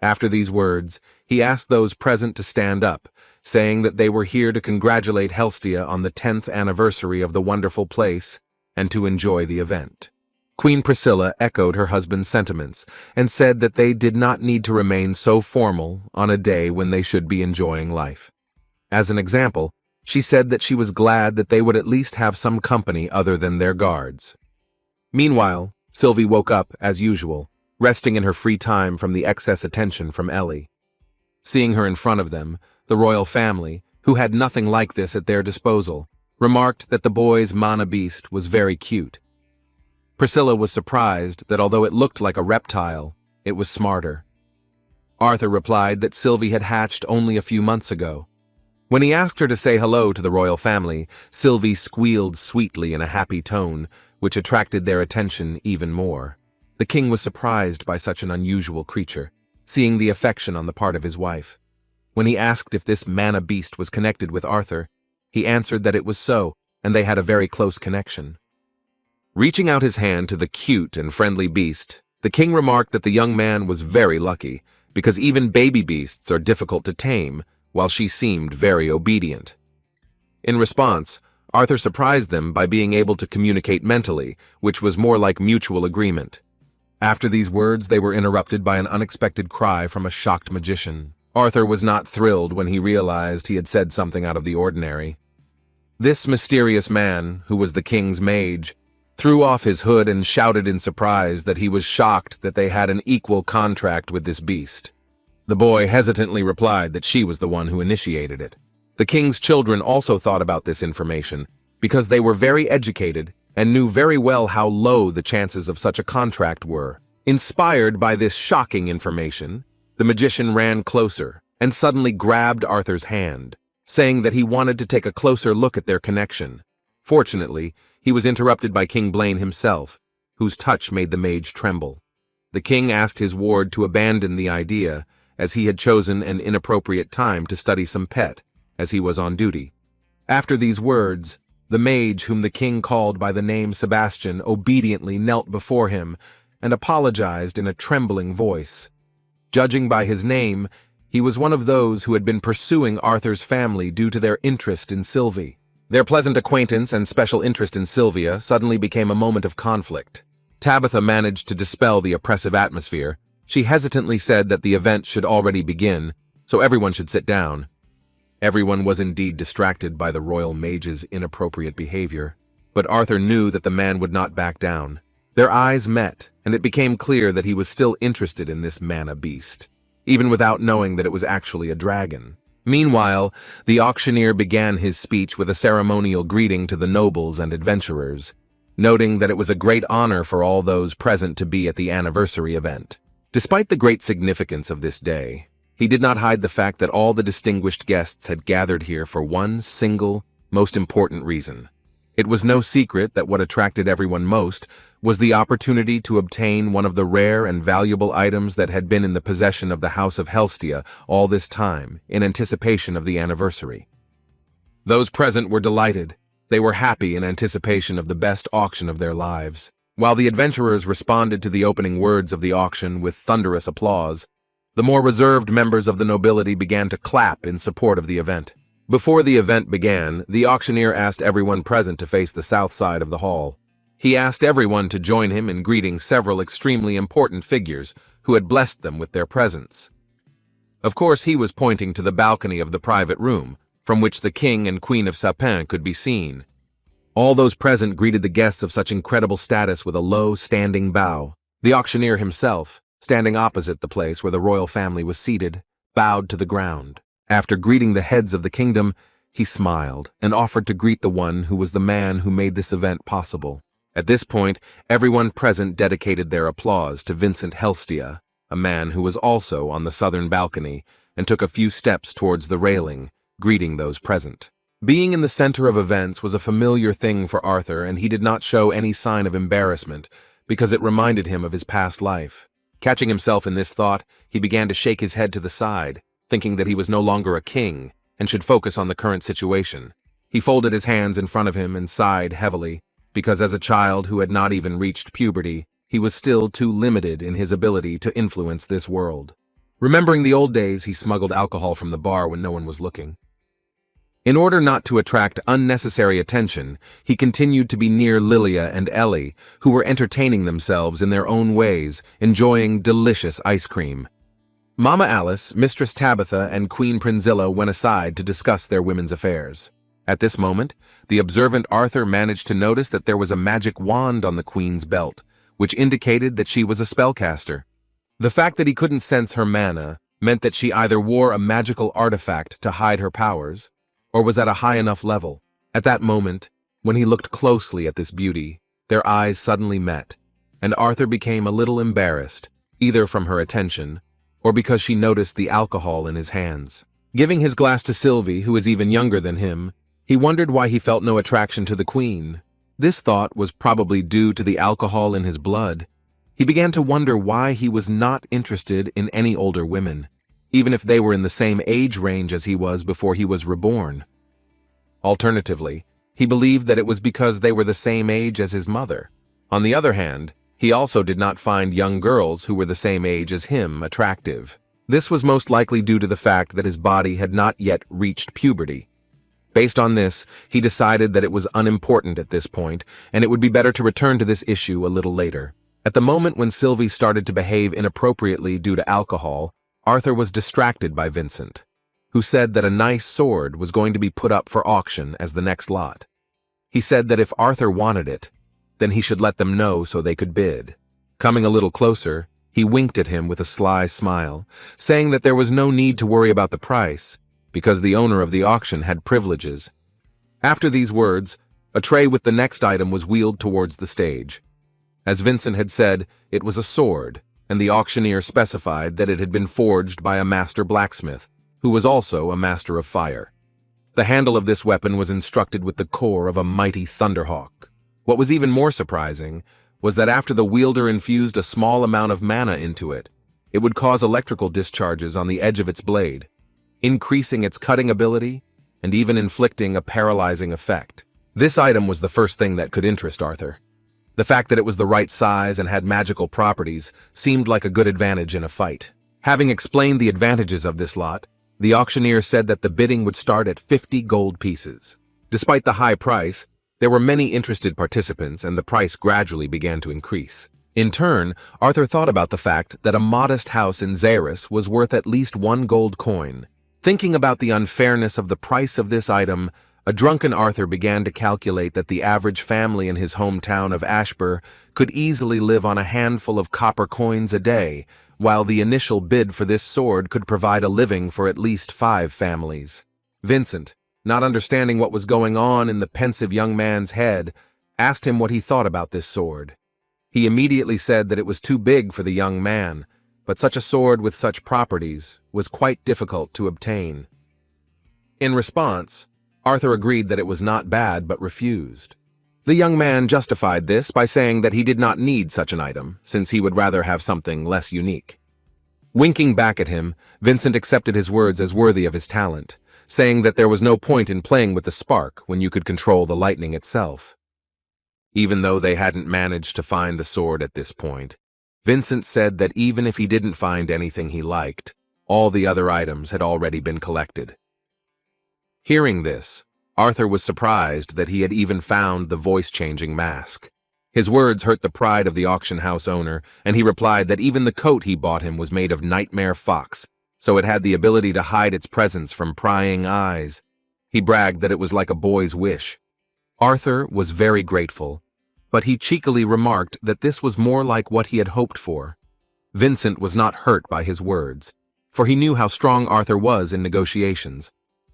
After these words, he asked those present to stand up, saying that they were here to congratulate Helstia on the 10th anniversary of the wonderful place and to enjoy the event. Queen Priscilla echoed her husband's sentiments and said that they did not need to remain so formal on a day when they should be enjoying life. As an example, she said that she was glad that they would at least have some company other than their guards. Meanwhile, Sylvie woke up, as usual, resting in her free time from the excess attention from Ellie. Seeing her in front of them, the royal family, who had nothing like this at their disposal, remarked that the boy's mana beast was very cute. Priscilla was surprised that although it looked like a reptile, it was smarter. Arthur replied that Sylvie had hatched only a few months ago. When he asked her to say hello to the royal family, Sylvie squealed sweetly in a happy tone, which attracted their attention even more. The king was surprised by such an unusual creature, seeing the affection on the part of his wife. When he asked if this mana beast was connected with Arthur, he answered that it was so, and they had a very close connection. Reaching out his hand to the cute and friendly beast, the king remarked that the young man was very lucky, because even baby beasts are difficult to tame, while she seemed very obedient. In response, Arthur surprised them by being able to communicate mentally, which was more like mutual agreement. After these words, they were interrupted by an unexpected cry from a shocked magician. Arthur was not thrilled when he realized he had said something out of the ordinary. This mysterious man, who was the king's mage, threw off his hood and shouted in surprise that he was shocked that they had an equal contract with this beast. The boy hesitantly replied that she was the one who initiated it. The king's children also thought about this information, because they were very educated and knew very well how low the chances of such a contract were. Inspired by this shocking information, the magician ran closer and suddenly grabbed Arthur's hand, saying that he wanted to take a closer look at their connection. Fortunately, he was interrupted by King Blaine himself, whose touch made the mage tremble. The king asked his ward to abandon the idea, as he had chosen an inappropriate time to study some pet, as he was on duty. After these words, the mage, whom the king called by the name Sebastian, obediently knelt before him and apologized in a trembling voice. Judging by his name, he was one of those who had been pursuing Arthur's family due to their interest in Sylvie. Their pleasant acquaintance and special interest in Sylvia suddenly became a moment of conflict. Tabitha managed to dispel the oppressive atmosphere. She hesitantly said that the event should already begin, so everyone should sit down. Everyone was indeed distracted by the royal mage's inappropriate behavior, but Arthur knew that the man would not back down. Their eyes met, and it became clear that he was still interested in this mana beast, even without knowing that it was actually a dragon. Meanwhile, the auctioneer began his speech with a ceremonial greeting to the nobles and adventurers, noting that it was a great honor for all those present to be at the anniversary event. Despite the great significance of this day, he did not hide the fact that all the distinguished guests had gathered here for one single, most important reason. It was no secret that what attracted everyone most was the opportunity to obtain one of the rare and valuable items that had been in the possession of the House of Helstia all this time, in anticipation of the anniversary. Those present were delighted. They were happy in anticipation of the best auction of their lives. While the adventurers responded to the opening words of the auction with thunderous applause, the more reserved members of the nobility began to clap in support of the event. Before the event began, the auctioneer asked everyone present to face the south side of the hall. He asked everyone to join him in greeting several extremely important figures who had blessed them with their presence. Of course, he was pointing to the balcony of the private room, from which the king and queen of Sapin could be seen. All those present greeted the guests of such incredible status with a low, standing bow. The auctioneer himself, standing opposite the place where the royal family was seated, bowed to the ground. After greeting the heads of the kingdom, he smiled and offered to greet the one who was the man who made this event possible. At this point, everyone present dedicated their applause to Vincent Helstia, a man who was also on the southern balcony, and took a few steps towards the railing, greeting those present. Being in the center of events was a familiar thing for Arthur, and he did not show any sign of embarrassment, because it reminded him of his past life. Catching himself in this thought, he began to shake his head to the side, thinking that he was no longer a king and should focus on the current situation. He folded his hands in front of him and sighed heavily, because as a child who had not even reached puberty, he was still too limited in his ability to influence this world. Remembering the old days, he smuggled alcohol from the bar when no one was looking. In order not to attract unnecessary attention, he continued to be near Lilia and Ellie, who were entertaining themselves in their own ways, enjoying delicious ice cream. Mama Alice, Mistress Tabitha, and Queen Prinzilla went aside to discuss their women's affairs. At this moment, the observant Arthur managed to notice that there was a magic wand on the Queen's belt, which indicated that she was a spellcaster. The fact that he couldn't sense her mana meant that she either wore a magical artifact to hide her powers, or was at a high enough level. At that moment, when he looked closely at this beauty, their eyes suddenly met, and Arthur became a little embarrassed, either from her attention, or because she noticed the alcohol in his hands. Giving his glass to Sylvie, who is even younger than him, he wondered why he felt no attraction to the Queen. This thought was probably due to the alcohol in his blood. He began to wonder why he was not interested in any older women, even if they were in the same age range as he was before he was reborn. Alternatively, he believed that it was because they were the same age as his mother. On the other hand, he also did not find young girls who were the same age as him attractive. This was most likely due to the fact that his body had not yet reached puberty. Based on this, he decided that it was unimportant at this point, and it would be better to return to this issue a little later. At the moment when Sylvie started to behave inappropriately due to alcohol, Arthur was distracted by Vincent, who said that a nice sword was going to be put up for auction as the next lot. He said that if Arthur wanted it, then he should let them know so they could bid. Coming a little closer, he winked at him with a sly smile, saying that there was no need to worry about the price, because the owner of the auction had privileges. After these words, a tray with the next item was wheeled towards the stage. As Vincent had said, it was a sword, and the auctioneer specified that it had been forged by a master blacksmith, who was also a master of fire. The handle of this weapon was instructed with the core of a mighty thunderhawk. What was even more surprising was that after the wielder infused a small amount of mana into it, it would cause electrical discharges on the edge of its blade, increasing its cutting ability and even inflicting a paralyzing effect. This item was the first thing that could interest Arthur. The fact that it was the right size and had magical properties seemed like a good advantage in a fight. Having explained the advantages of this lot, the auctioneer said that the bidding would start at 50 gold pieces. Despite the high price, there were many interested participants, and the price gradually began to increase. In turn, Arthur thought about the fact that a modest house in Zyrus was worth at least 1 gold coin. Thinking about the unfairness of the price of this item, A drunken Arthur began to calculate that the average family in his hometown of Ashbur could easily live on a handful of copper coins a day, while the initial bid for this sword could provide a living for at least 5 families. Vincent, not understanding what was going on in the pensive young man's head, asked him what he thought about this sword. He immediately said that it was too big for the young man, but such a sword with such properties was quite difficult to obtain. In response, Arthur agreed that it was not bad but refused. The young man justified this by saying that he did not need such an item, since he would rather have something less unique. Winking back at him, Vincent accepted his words as worthy of his talent, saying that there was no point in playing with the spark when you could control the lightning itself. Even though they hadn't managed to find the sword at this point, Vincent said that even if he didn't find anything he liked, all the other items had already been collected. Hearing this, Arthur was surprised that he had even found the voice-changing mask. His words hurt the pride of the auction house owner, and he replied that even the coat he bought him was made of nightmare fox, so it had the ability to hide its presence from prying eyes. He bragged that it was like a boy's wish. Arthur was very grateful, but he cheekily remarked that this was more like what he had hoped for. Vincent was not hurt by his words, for he knew how strong Arthur was in negotiations.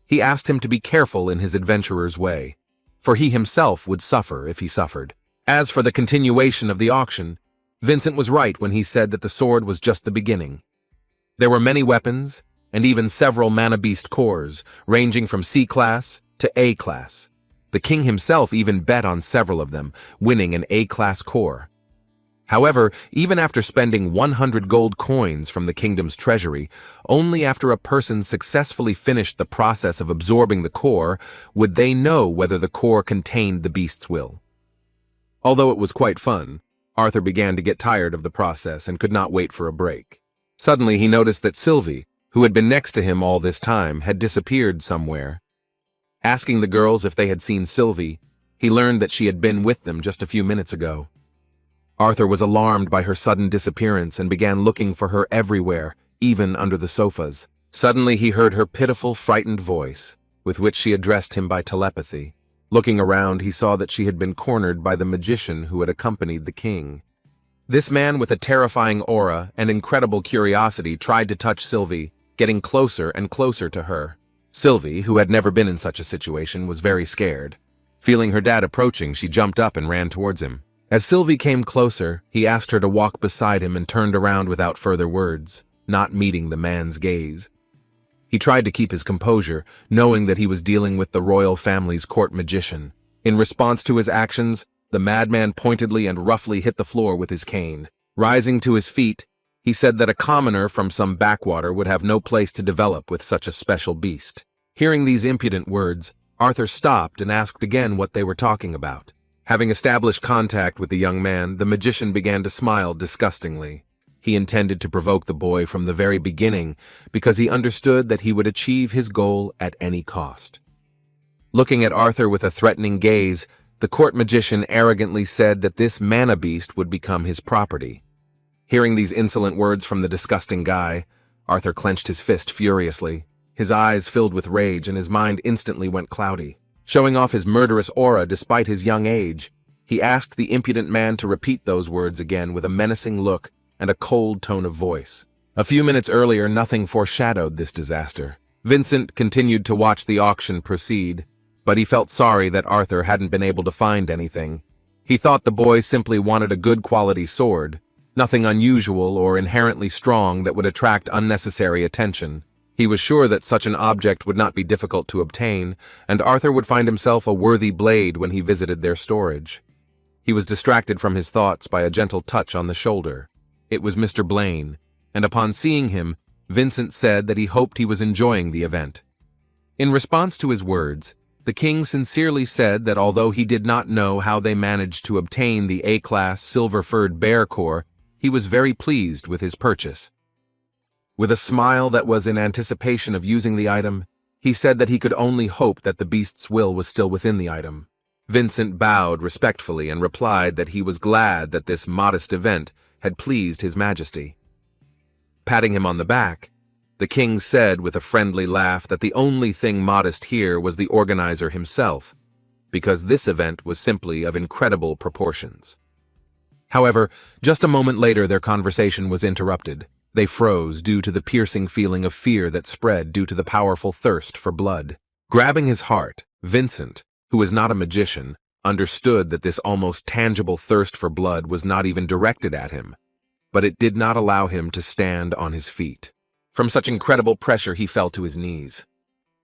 He asked him to be careful in his adventurer's way, for he himself would suffer if he suffered. As for the continuation of the auction, Vincent was right when he said that the sword was just the beginning. There were many weapons, and even several mana beast cores, ranging from C-class to A-class. The king himself even bet on several of them, winning an A-class core. However, even after spending 100 gold coins from the kingdom's treasury, only after a person successfully finished the process of absorbing the core would they know whether the core contained the beast's will. Although it was quite fun, Arthur began to get tired of the process and could not wait for a break. Suddenly he noticed that Sylvia, who had been next to him all this time, had disappeared somewhere. Asking the girls if they had seen Sylvia, he learned that she had been with them just a few minutes ago. Arthur was alarmed by her sudden disappearance and began looking for her everywhere, even under the sofas. Suddenly he heard her pitiful, frightened voice, with which she addressed him by telepathy. Looking around, he saw that she had been cornered by the magician who had accompanied the king. This man with a terrifying aura and incredible curiosity tried to touch Sylvia, getting closer and closer to her. Sylvia, who had never been in such a situation, was very scared. Feeling her dad approaching, she jumped up and ran towards him. As Sylvia came closer, he asked her to walk beside him and turned around without further words, not meeting the man's gaze. He tried to keep his composure, knowing that he was dealing with the royal family's court magician. In response to his actions, the madman pointedly and roughly hit the floor with his cane. Rising to his feet, he said that a commoner from some backwater would have no place to develop with such a special beast. Hearing these impudent words, Arthur stopped and asked again what they were talking about. Having established contact with the young man, the magician began to smile disgustingly. He intended to provoke the boy from the very beginning because he understood that he would achieve his goal at any cost. Looking at Arthur with a threatening gaze, the court magician arrogantly said that this mana beast would become his property. Hearing these insolent words from the disgusting guy, Arthur clenched his fist furiously. His eyes filled with rage and his mind instantly went cloudy. Showing off his murderous aura despite his young age, he asked the impudent man to repeat those words again with a menacing look and a cold tone of voice. A few minutes earlier, nothing foreshadowed this disaster. Vincent continued to watch the auction proceed, but he felt sorry that Arthur hadn't been able to find anything. He thought the boy simply wanted a good quality sword, nothing unusual or inherently strong that would attract unnecessary attention. He was sure that such an object would not be difficult to obtain, and Arthur would find himself a worthy blade when he visited their storage. He was distracted from his thoughts by a gentle touch on the shoulder. It was Mr. Blaine, and upon seeing him, Vincent said that he hoped he was enjoying the event. In response to his words, the king sincerely said that although he did not know how they managed to obtain the A-class silver-furred bear core, he was very pleased with his purchase. With a smile that was in anticipation of using the item, he said that he could only hope that the beast's will was still within the item. Vincent bowed respectfully and replied that he was glad that this modest event had pleased His Majesty. Patting him on the back, The king said with a friendly laugh that the only thing modest here was the organizer himself, because this event was simply of incredible proportions. However, just a moment later their conversation was interrupted. They froze due to the piercing feeling of fear that spread due to the powerful thirst for blood. Grabbing his heart, Vincent, who was not a magician, understood that this almost tangible thirst for blood was not even directed at him, but it did not allow him to stand on his feet. From such incredible pressure he fell to his knees.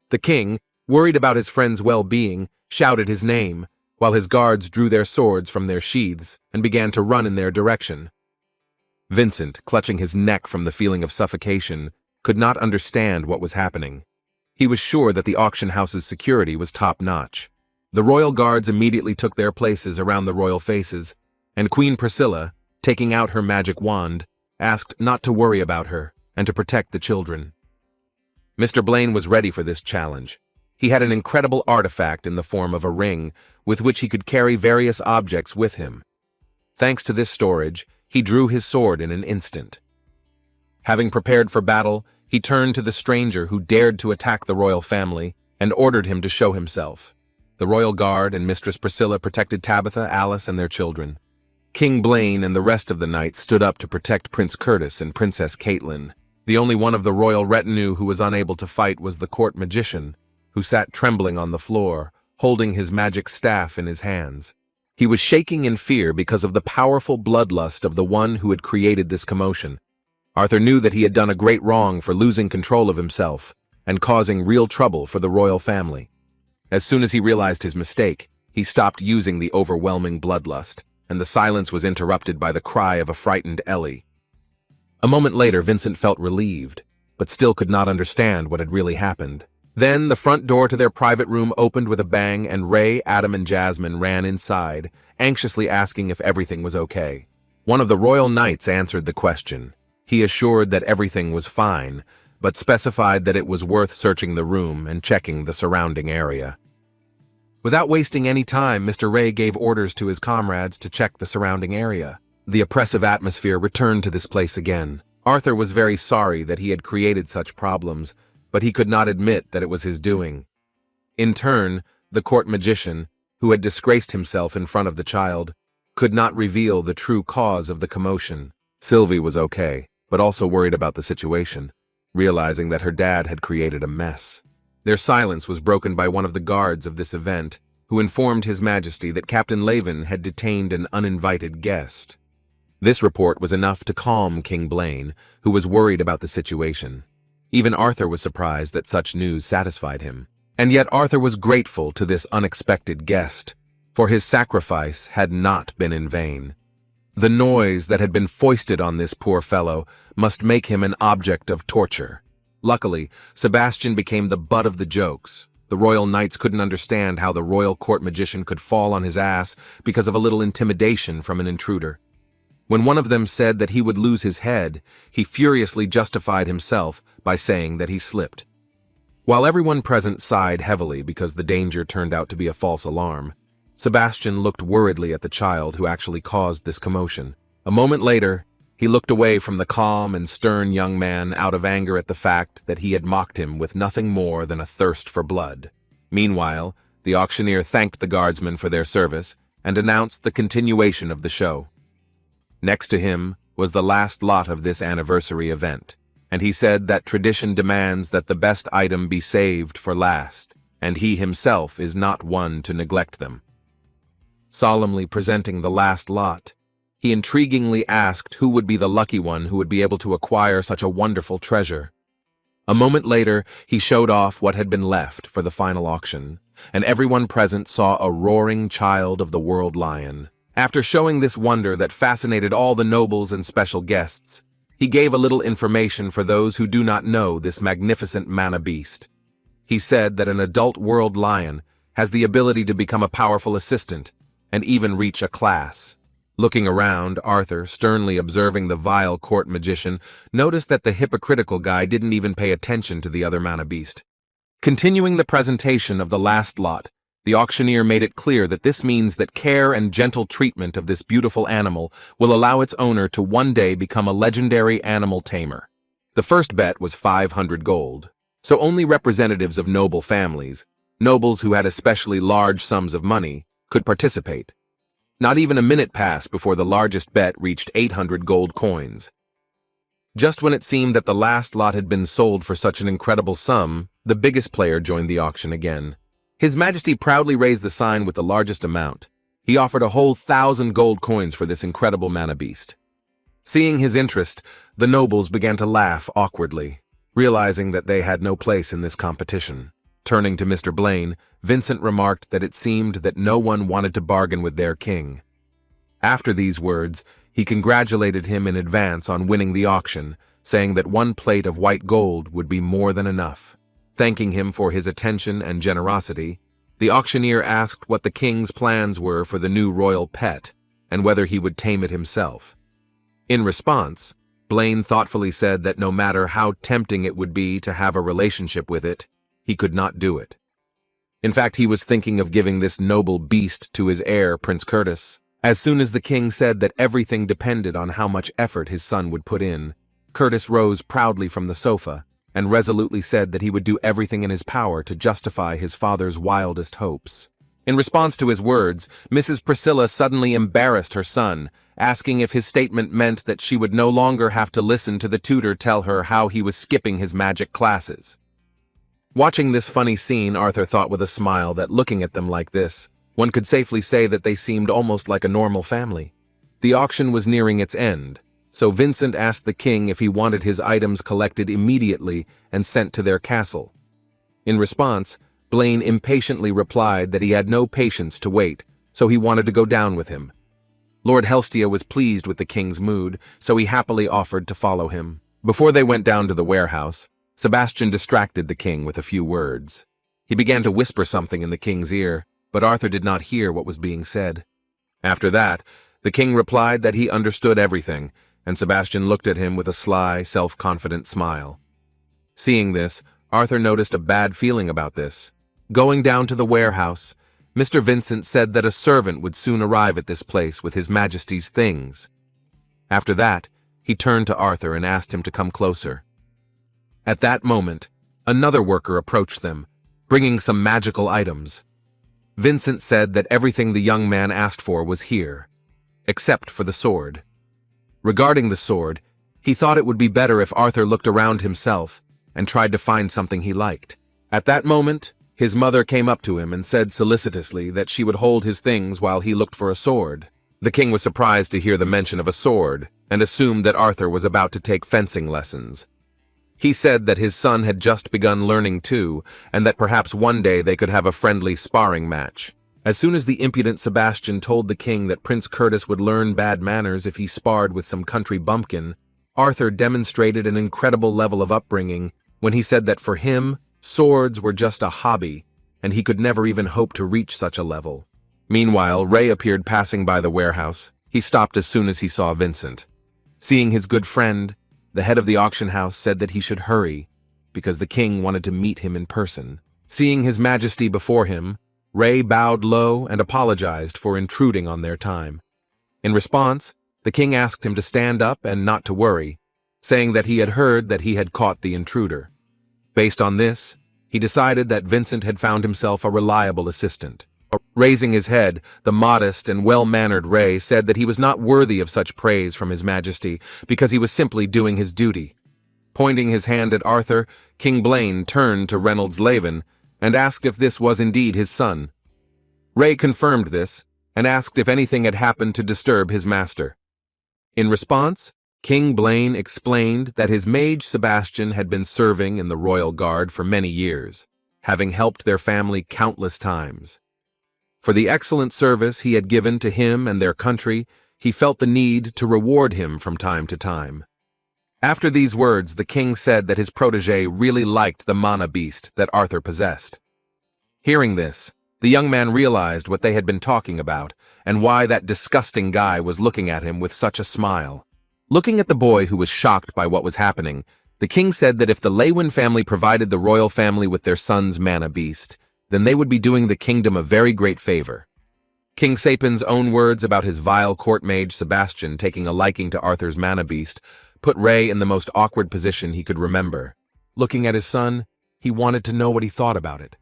The king, worried about his friend's well-being, shouted his name, while his guards drew their swords from their sheaths and began to run in their direction. Vincent, clutching his neck from the feeling of suffocation, could not understand what was happening. He was sure that the auction house's security was top-notch. The royal guards immediately took their places around the royal faces, and Queen Priscilla, taking out her magic wand, asked not to worry about her and to protect the children. Mr. Blaine was ready for this challenge. He had an incredible artifact in the form of a ring with which he could carry various objects with him. Thanks to this storage, he drew his sword in an instant. Having prepared for battle, he turned to the stranger who dared to attack the royal family and ordered him to show himself. The royal guard and Mistress Priscilla protected Tabitha, Alice, and their children. King Blaine and the rest of the knights stood up to protect Prince Curtis and Princess Caitlin. The only one of the royal retinue who was unable to fight was the court magician, who sat trembling on the floor, holding his magic staff in his hands. He was shaking in fear because of the powerful bloodlust of the one who had created this commotion. Arthur knew that he had done a great wrong for losing control of himself and causing real trouble for the royal family. As soon as he realized his mistake, he stopped using the overwhelming bloodlust, and the silence was interrupted by the cry of a frightened Ellie. A moment later, Vincent felt relieved, but still could not understand what had really happened. Then the front door to their private room opened with a bang, and Ray, Adam, and Jasmine ran inside, anxiously asking if everything was okay. One of the royal knights answered the question. He assured that everything was fine, but specified that it was worth searching the room and checking the surrounding area. Without wasting any time, Mr. Ray gave orders to his comrades to check the surrounding area. The oppressive atmosphere returned to this place again. Arthur was very sorry that he had created such problems, but he could not admit that it was his doing. In turn, the court magician, who had disgraced himself in front of the child, could not reveal the true cause of the commotion. Sylvia was okay, but also worried about the situation, realizing that her dad had created a mess. Their silence was broken by one of the guards of this event, who informed His Majesty that Captain Laven had detained an uninvited guest. This report was enough to calm King Blaine, who was worried about the situation. Even Arthur was surprised that such news satisfied him. And yet Arthur was grateful to this unexpected guest, for his sacrifice had not been in vain. The noise that had been foisted on this poor fellow must make him an object of torture. Luckily, Sebastian became the butt of the jokes. The royal knights couldn't understand how the royal court magician could fall on his ass because of a little intimidation from an intruder. When one of them said that he would lose his head, he furiously justified himself by saying that he slipped. While everyone present sighed heavily because the danger turned out to be a false alarm, Sebastian looked worriedly at the child who actually caused this commotion. A moment later, he looked away from the calm and stern young man out of anger at the fact that he had mocked him with nothing more than a thirst for blood. Meanwhile, the auctioneer thanked the guardsmen for their service and announced the continuation of the show. Next to him was the last lot of this anniversary event, and he said that tradition demands that the best item be saved for last, and he himself is not one to neglect them. Solemnly presenting the last lot, he intriguingly asked who would be the lucky one who would be able to acquire such a wonderful treasure. A moment later, he showed off what had been left for the final auction, and everyone present saw a roaring child of the world lion. After showing this wonder that fascinated all the nobles and special guests, he gave a little information for those who do not know this magnificent mana beast. He said that an adult world lion has the ability to become a powerful assistant and even reach a class. Looking around, Arthur, sternly observing the vile court magician, noticed that the hypocritical guy didn't even pay attention to the other mana beast. Continuing the presentation of the last lot, the auctioneer made it clear that this means that care and gentle treatment of this beautiful animal will allow its owner to one day become a legendary animal tamer. The first bet was 500 gold, so only representatives of noble families, nobles who had especially large sums of money, could participate. Not even a minute passed before the largest bet reached 800 gold coins. Just when it seemed that the last lot had been sold for such an incredible sum, the biggest player joined the auction again. His Majesty proudly raised the sign with the largest amount. He offered a whole 1,000 gold coins for this incredible mana beast. Seeing his interest, the nobles began to laugh awkwardly, realizing that they had no place in this competition. Turning to Mr. Blaine, Vincent remarked that it seemed that no one wanted to bargain with their king. After these words, he congratulated him in advance on winning the auction, saying that 1 plate of white gold would be more than enough. Thanking him for his attention and generosity, the auctioneer asked what the king's plans were for the new royal pet, and whether he would tame it himself. In response, Blaine thoughtfully said that no matter how tempting it would be to have a relationship with it, he could not do it. In fact, he was thinking of giving this noble beast to his heir, Prince Curtis. As soon as the king said that everything depended on how much effort his son would put in, Curtis rose proudly from the sofa and resolutely said that he would do everything in his power to justify his father's wildest hopes. In response to his words, Mrs. Priscilla suddenly embarrassed her son, asking if his statement meant that she would no longer have to listen to the tutor tell her how he was skipping his magic classes. Watching this funny scene, Arthur thought with a smile that looking at them like this, one could safely say that they seemed almost like a normal family. The auction was nearing its end, so Vincent asked the king if he wanted his items collected immediately and sent to their castle. In response, Blaine impatiently replied that he had no patience to wait, so he wanted to go down with him. Lord Helstia was pleased with the king's mood, so he happily offered to follow him. Before they went down to the warehouse, Sebastian distracted the king with a few words. He began to whisper something in the king's ear, but Arthur did not hear what was being said. After that, the king replied that he understood everything, and Sebastian looked at him with a sly, self-confident smile. Seeing this, Arthur noticed a bad feeling about this. Going down to the warehouse, Mr. Vincent said that a servant would soon arrive at this place with His Majesty's things. After that, he turned to Arthur and asked him to come closer. At that moment, another worker approached them, bringing some magical items. Vincent said that everything the young man asked for was here, except for the sword. Regarding the sword, he thought it would be better if Arthur looked around himself and tried to find something he liked. At that moment, his mother came up to him and said solicitously that she would hold his things while he looked for a sword. The king was surprised to hear the mention of a sword and assumed that Arthur was about to take fencing lessons. He said that his son had just begun learning too, and that perhaps one day they could have a friendly sparring match. As soon as the impudent Sebastian told the king that Prince Curtis would learn bad manners if he sparred with some country bumpkin, Arthur demonstrated an incredible level of upbringing when he said that for him, swords were just a hobby, and he could never even hope to reach such a level. Meanwhile, Ray appeared passing by the warehouse. He stopped as soon as he saw Vincent. Seeing his good friend, the head of the auction house said that he should hurry, because the king wanted to meet him in person. Seeing His Majesty before him, Ray bowed low and apologized for intruding on their time. In response, the king asked him to stand up and not to worry, saying that he had heard that he had caught the intruder. Based on this, he decided that Vincent had found himself a reliable assistant. Raising his head, the modest and well-mannered Ray said that he was not worthy of such praise from His Majesty because he was simply doing his duty. Pointing his hand at Arthur, King Blaine turned to Reynolds Laven and asked if this was indeed his son. Ray confirmed this and asked if anything had happened to disturb his master. In response, King Blaine explained that his mage Sebastian had been serving in the royal guard for many years, having helped their family countless times. For the excellent service he had given to him and their country, he felt the need to reward him from time to time. After these words, the king said that his protege really liked the mana beast that Arthur possessed. Hearing this, the young man realized what they had been talking about and why that disgusting guy was looking at him with such a smile. Looking at the boy who was shocked by what was happening, the king said that if the Lewin family provided the royal family with their son's mana beast, then they would be doing the kingdom a very great favor. King Sapin's own words about his vile court mage Sebastian taking a liking to Arthur's mana beast put Ray in the most awkward position he could remember. Looking at his son, he wanted to know what he thought about it.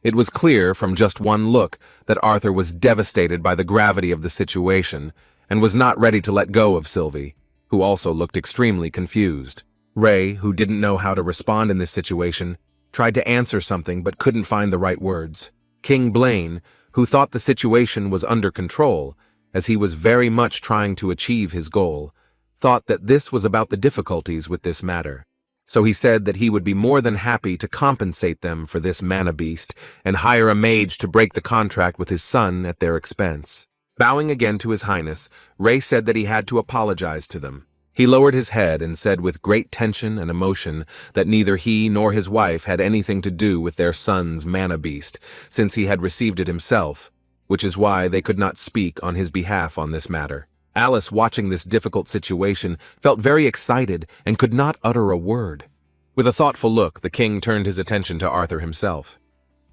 It was clear from just one look that Arthur was devastated by the gravity of the situation and was not ready to let go of Sylvie, who also looked extremely confused. Ray, who didn't know how to respond in this situation, tried to answer something but couldn't find the right words. King Blaine, who thought the situation was under control, as he was very much trying to achieve his goal, thought that this was about the difficulties with this matter. So he said that he would be more than happy to compensate them for this mana beast and hire a mage to break the contract with his son at their expense. Bowing again to His Highness, Ray said that he had to apologize to them. He lowered his head and said with great tension and emotion that neither he nor his wife had anything to do with their son's mana beast, since he had received it himself, which is why they could not speak on his behalf on this matter. Alice, watching this difficult situation, felt very excited and could not utter a word. With a thoughtful look, the king turned his attention to Arthur himself.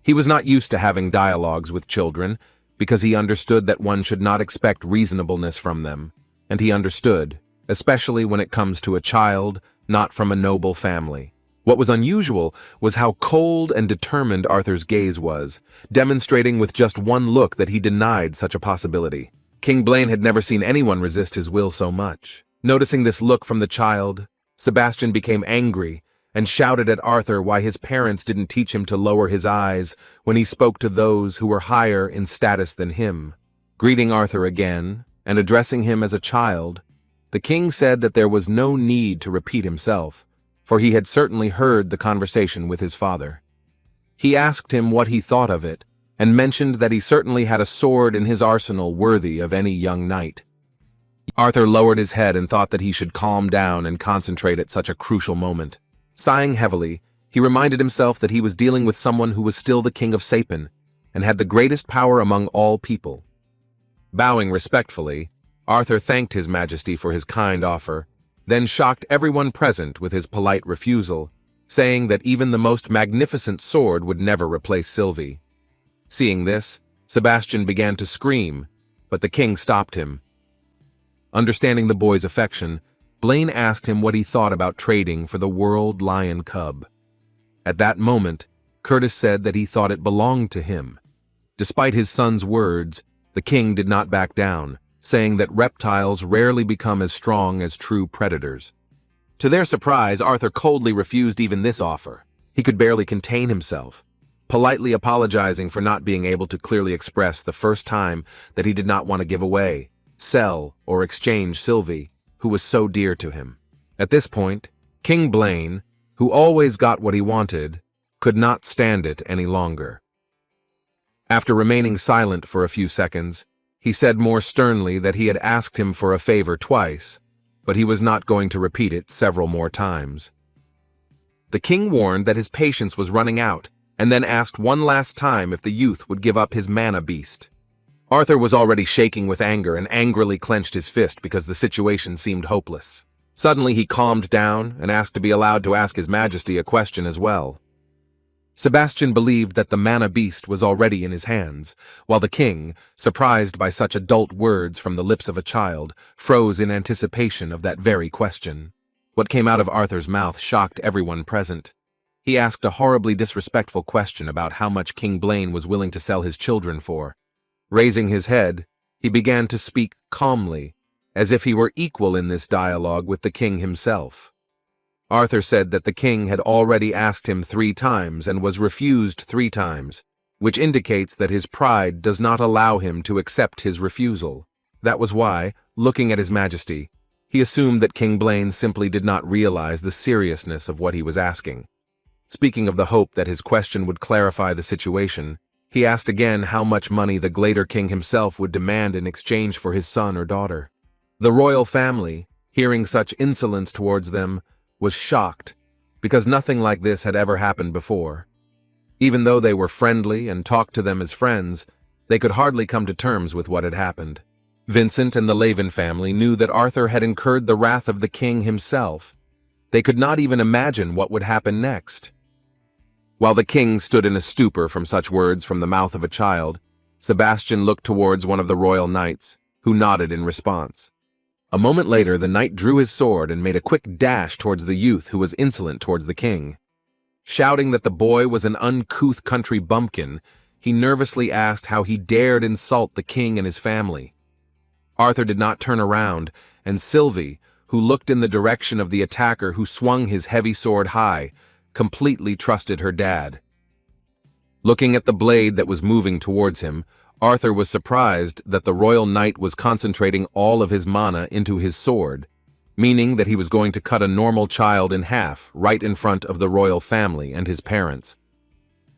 He was not used to having dialogues with children, because he understood that one should not expect reasonableness from them, and he understood, especially when it comes to a child not from a noble family. What was unusual was how cold and determined Arthur's gaze was, demonstrating with just one look that he denied such a possibility. King Blaine had never seen anyone resist his will so much. Noticing this look from the child, Sebastian became angry and shouted at Arthur why his parents didn't teach him to lower his eyes when he spoke to those who were higher in status than him. Greeting Arthur again and addressing him as a child, the king said that there was no need to repeat himself, for he had certainly heard the conversation with his father. He asked him what he thought of it, and mentioned that he certainly had a sword in his arsenal worthy of any young knight. Arthur lowered his head and thought that he should calm down and concentrate at such a crucial moment. Sighing heavily, he reminded himself that he was dealing with someone who was still the king of Sapin, and had the greatest power among all people. Bowing respectfully, Arthur thanked His Majesty for his kind offer, then shocked everyone present with his polite refusal, saying that even the most magnificent sword would never replace Sylvie. Seeing this, Sebastian began to scream, but the king stopped him. Understanding the boy's affection, Blaine asked him what he thought about trading for the world lion cub. At that moment, Curtis said that he thought it belonged to him. Despite his son's words, the king did not back down, saying that reptiles rarely become as strong as true predators. To their surprise, Arthur coldly refused even this offer. He could barely contain himself, politely apologizing for not being able to clearly express the first time that he did not want to give away, sell, or exchange Sylvie, who was so dear to him. At this point, King Blaine, who always got what he wanted, could not stand it any longer. After remaining silent for a few seconds, he said more sternly that he had asked him for a favor twice, but he was not going to repeat it several more times. The king warned that his patience was running out, and then asked one last time if the youth would give up his mana beast. Arthur was already shaking with anger and angrily clenched his fist because the situation seemed hopeless. Suddenly he calmed down and asked to be allowed to ask His Majesty a question as well. Sebastian believed that the mana beast was already in his hands, while the king, surprised by such adult words from the lips of a child, froze in anticipation of that very question. What came out of Arthur's mouth shocked everyone present. He asked a horribly disrespectful question about how much King Blaine was willing to sell his children for. Raising his head, he began to speak calmly, as if he were equal in this dialogue with the king himself. Arthur said that the king had already asked him 3 times and was refused 3 times, which indicates that his pride does not allow him to accept his refusal. That was why, looking at His Majesty, he assumed that King Blaine simply did not realize the seriousness of what he was asking. Speaking of the hope that his question would clarify the situation, he asked again how much money the Glader King himself would demand in exchange for his son or daughter. The royal family, hearing such insolence towards them, was shocked, because nothing like this had ever happened before. Even though they were friendly and talked to them as friends, they could hardly come to terms with what had happened. Vincent and the Levin family knew that Arthur had incurred the wrath of the king himself. They could not even imagine what would happen next. While the king stood in a stupor from such words from the mouth of a child, Sebastian looked towards one of the royal knights, who nodded in response. A moment later, the knight drew his sword and made a quick dash towards the youth who was insolent towards the king. Shouting that the boy was an uncouth country bumpkin, he nervously asked how he dared insult the king and his family. Arthur did not turn around, and Sylvia, who looked in the direction of the attacker who swung his heavy sword high, completely trusted her dad. Looking at the blade that was moving towards him, Arthur was surprised that the royal knight was concentrating all of his mana into his sword, meaning that he was going to cut a normal child in half right in front of the royal family and his parents.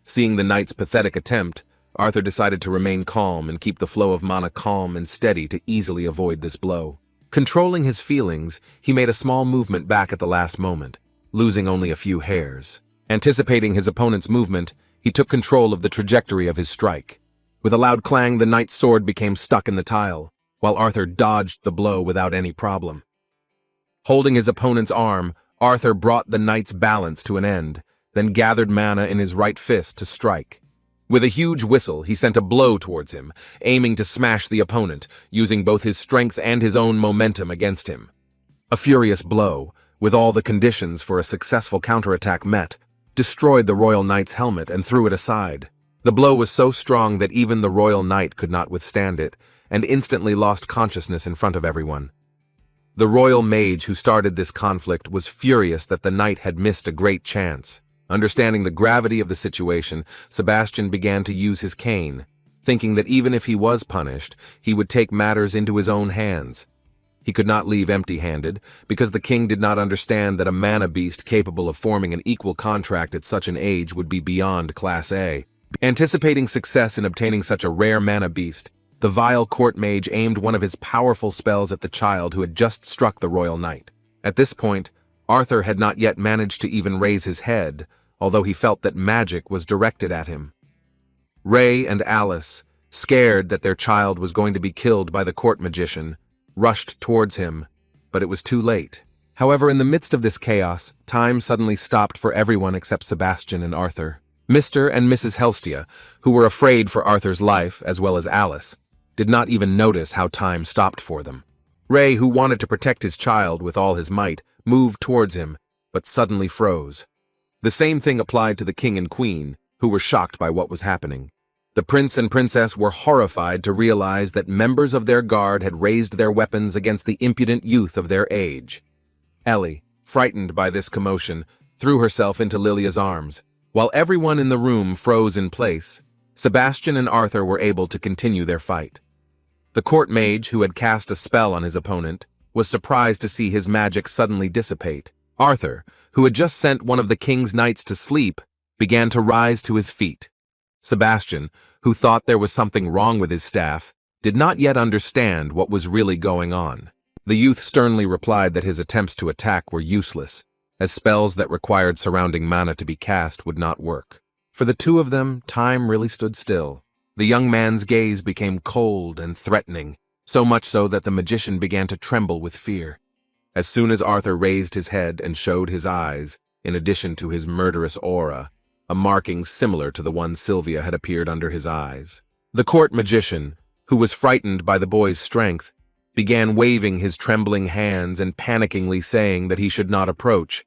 Seeing the knight's pathetic attempt, Arthur decided to remain calm and keep the flow of mana calm and steady to easily avoid this blow. Controlling his feelings, he made a small movement back at the last moment, losing only a few hairs. Anticipating his opponent's movement, he took control of the trajectory of his strike. With a loud clang, the knight's sword became stuck in the tile, while Arthur dodged the blow without any problem. Holding his opponent's arm, Arthur brought the knight's balance to an end, then gathered mana in his right fist to strike. With a huge whistle, he sent a blow towards him, aiming to smash the opponent, using both his strength and his own momentum against him. A furious blow, with all the conditions for a successful counterattack met, destroyed the royal knight's helmet and threw it aside. The blow was so strong that even the royal knight could not withstand it, and instantly lost consciousness in front of everyone. The royal mage who started this conflict was furious that the knight had missed a great chance. Understanding the gravity of the situation, Sebastian began to use his cane, thinking that even if he was punished, he would take matters into his own hands. He could not leave empty-handed, because the king did not understand that a mana beast capable of forming an equal contract at such an age would be beyond Class A. Anticipating success in obtaining such a rare mana beast, the vile court mage aimed one of his powerful spells at the child who had just struck the royal knight. At this point, Arthur had not yet managed to even raise his head, although he felt that magic was directed at him. Ray and Alice, scared that their child was going to be killed by the court magician, rushed towards him, but it was too late. However, in the midst of this chaos, time suddenly stopped for everyone except Sebastian and Arthur. Mr. and Mrs. Helstia, who were afraid for Arthur's life, as well as Alice, did not even notice how time stopped for them. Ray, who wanted to protect his child with all his might, moved towards him, but suddenly froze. The same thing applied to the king and queen, who were shocked by what was happening. The prince and princess were horrified to realize that members of their guard had raised their weapons against the impudent youth of their age. Ellie, frightened by this commotion, threw herself into Lilia's arms. While everyone in the room froze in place, Sebastian and Arthur were able to continue their fight. The court mage, who had cast a spell on his opponent, was surprised to see his magic suddenly dissipate. Arthur, who had just sent one of the king's knights to sleep, began to rise to his feet. Sebastian, who thought there was something wrong with his staff, did not yet understand what was really going on. The youth sternly replied that his attempts to attack were useless, as spells that required surrounding mana to be cast would not work. For the two of them, time really stood still. The young man's gaze became cold and threatening, so much so that the magician began to tremble with fear. As soon as Arthur raised his head and showed his eyes, in addition to his murderous aura, a marking similar to the one Sylvia had appeared under his eyes. The court magician, who was frightened by the boy's strength, began waving his trembling hands and panickingly saying that he should not approach,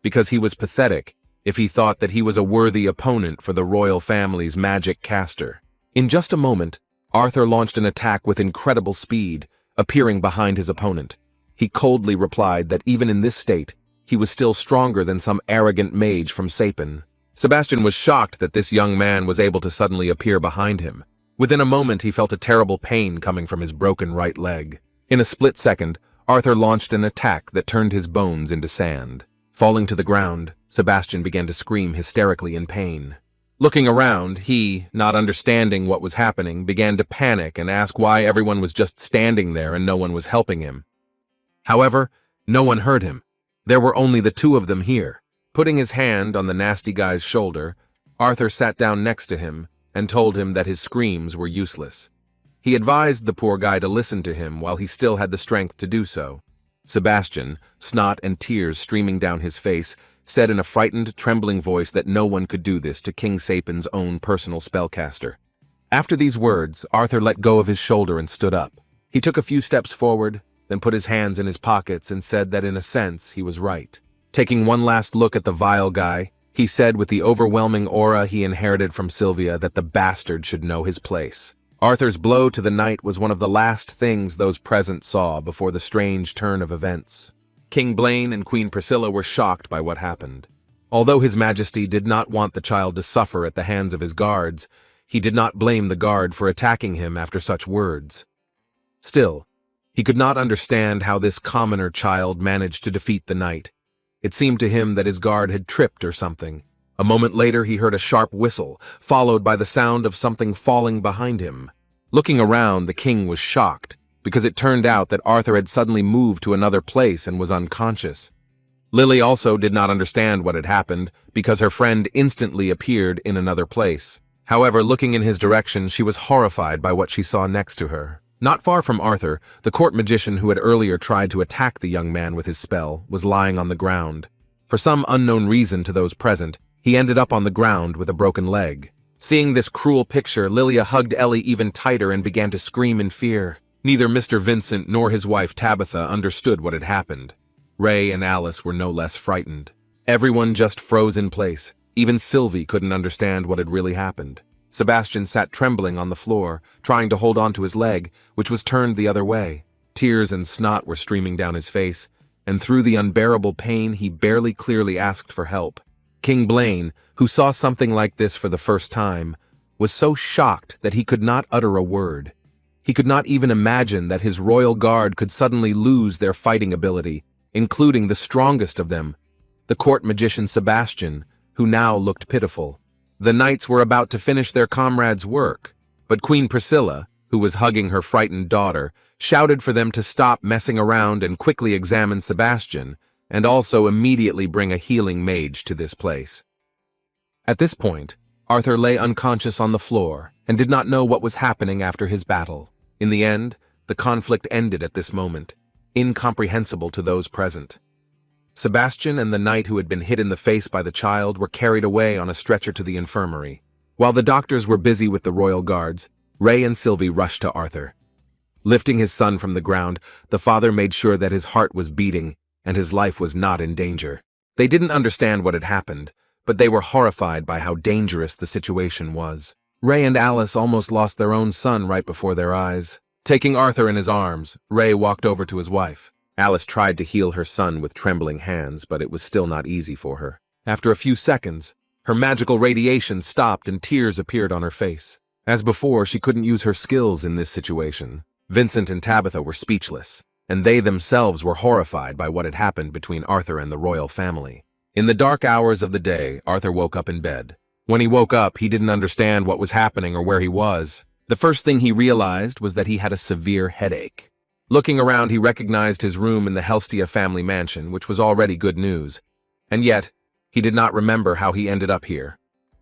because he was pathetic if he thought that he was a worthy opponent for the royal family's magic caster. In just a moment, Arthur launched an attack with incredible speed, appearing behind his opponent. He coldly replied that even in this state, he was still stronger than some arrogant mage from Sapin. Sebastian was shocked that this young man was able to suddenly appear behind him. Within a moment, he felt a terrible pain coming from his broken right leg. In a split second, Arthur launched an attack that turned his bones into sand. Falling to the ground, Sebastian began to scream hysterically in pain. Looking around, he, not understanding what was happening, began to panic and ask why everyone was just standing there and no one was helping him. However, no one heard him. There were only the two of them here. Putting his hand on the nasty guy's shoulder, Arthur sat down next to him and told him that his screams were useless. He advised the poor guy to listen to him while he still had the strength to do so. Sebastian, snot and tears streaming down his face, said in a frightened, trembling voice that no one could do this to King Sapin's own personal spellcaster. After these words, Arthur let go of his shoulder and stood up. He took a few steps forward, then put his hands in his pockets and said that in a sense he was right. Taking one last look at the vile guy, he said with the overwhelming aura he inherited from Sylvia that the bastard should know his place. Arthur's blow to the knight was one of the last things those present saw before the strange turn of events. King Blaine and Queen Priscilla were shocked by what happened. Although His Majesty did not want the child to suffer at the hands of his guards, he did not blame the guard for attacking him after such words. Still, he could not understand how this commoner child managed to defeat the knight. It seemed to him that his guard had tripped or something. A moment later he heard a sharp whistle, followed by the sound of something falling behind him. Looking around, the king was shocked, because it turned out that Arthur had suddenly moved to another place and was unconscious. Lily also did not understand what had happened, because her friend instantly appeared in another place. However, looking in his direction, she was horrified by what she saw next to her. Not far from Arthur, the court magician who had earlier tried to attack the young man with his spell was lying on the ground. For some unknown reason to those present, he ended up on the ground with a broken leg. Seeing this cruel picture, Lilia hugged Ellie even tighter and began to scream in fear. Neither Mr. Vincent nor his wife Tabitha understood what had happened. Ray and Alice were no less frightened. Everyone just froze in place. Even Sylvie couldn't understand what had really happened. Sebastian sat trembling on the floor, trying to hold on to his leg, which was turned the other way. Tears and snot were streaming down his face, and through the unbearable pain he barely clearly asked for help. King Blaine, who saw something like this for the first time, was so shocked that he could not utter a word. He could not even imagine that his royal guard could suddenly lose their fighting ability, including the strongest of them, the court magician Sebastian, who now looked pitiful. The knights were about to finish their comrade's work, but Queen Priscilla, who was hugging her frightened daughter, shouted for them to stop messing around and quickly examine Sebastian, and also immediately bring a healing mage to this place. At this point, Arthur lay unconscious on the floor and did not know what was happening after his battle. In the end, the conflict ended at this moment, incomprehensible to those present. Sebastian and the knight who had been hit in the face by the child were carried away on a stretcher to the infirmary. While the doctors were busy with the royal guards, Ray and Sylvie rushed to Arthur. Lifting his son from the ground, the father made sure that his heart was beating and his life was not in danger. They didn't understand what had happened, but they were horrified by how dangerous the situation was. Ray and Alice almost lost their own son right before their eyes. Taking Arthur in his arms, Ray walked over to his wife. Alice tried to heal her son with trembling hands, but it was still not easy for her. After a few seconds, her magical radiation stopped and tears appeared on her face. As before, she couldn't use her skills in this situation. Vincent and Tabitha were speechless, and they themselves were horrified by what had happened between Arthur and the royal family. In the dark hours of the day, Arthur woke up in bed. When he woke up, he didn't understand what was happening or where he was. The first thing he realized was that he had a severe headache. Looking around, he recognized his room in the Helstia family mansion, which was already good news. And yet, he did not remember how he ended up here.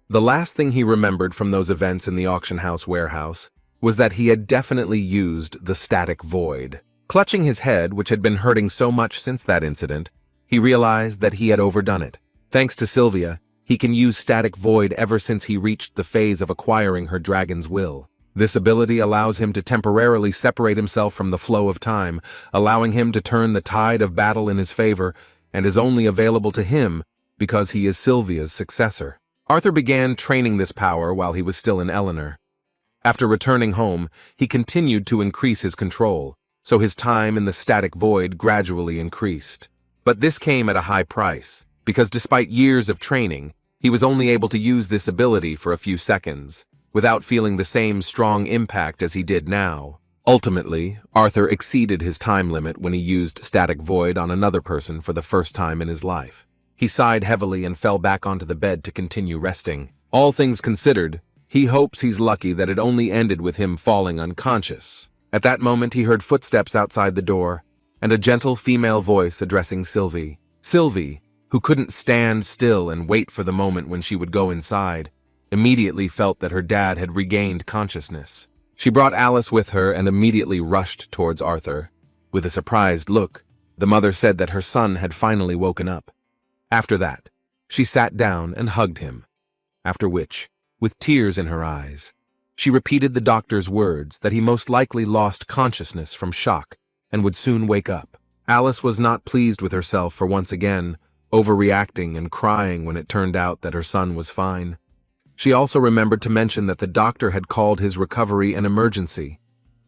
The last thing he remembered from those events in the auction house warehouse was that he had definitely used the static void. Clutching his head, which had been hurting so much since that incident, he realized that he had overdone it. Thanks to Sylvia, he can use static void ever since he reached the phase of acquiring her dragon's will. This ability allows him to temporarily separate himself from the flow of time, allowing him to turn the tide of battle in his favor, and is only available to him because he is Sylvia's successor. Arthur began training this power while he was still in Eleanor. After returning home, he continued to increase his control, so his time in the static void gradually increased. But this came at a high price, because despite years of training, he was only able to use this ability for a few seconds, without feeling the same strong impact as he did now. Ultimately, Arthur exceeded his time limit when he used static void on another person for the first time in his life. He sighed heavily and fell back onto the bed to continue resting. All things considered, he hopes he's lucky that it only ended with him falling unconscious. At that moment, he heard footsteps outside the door, and a gentle female voice addressing Sylvie. Sylvie, who couldn't stand still and wait for the moment when she would go inside, immediately felt that her dad had regained consciousness. She brought Alice with her and immediately rushed towards Arthur. With a surprised look, the mother said that her son had finally woken up. After that, she sat down and hugged him, after which, with tears in her eyes, she repeated the doctor's words that he most likely lost consciousness from shock and would soon wake up. Alice was not pleased with herself for once again overreacting and crying when it turned out that her son was fine. She also remembered to mention that the doctor had called his recovery an emergency,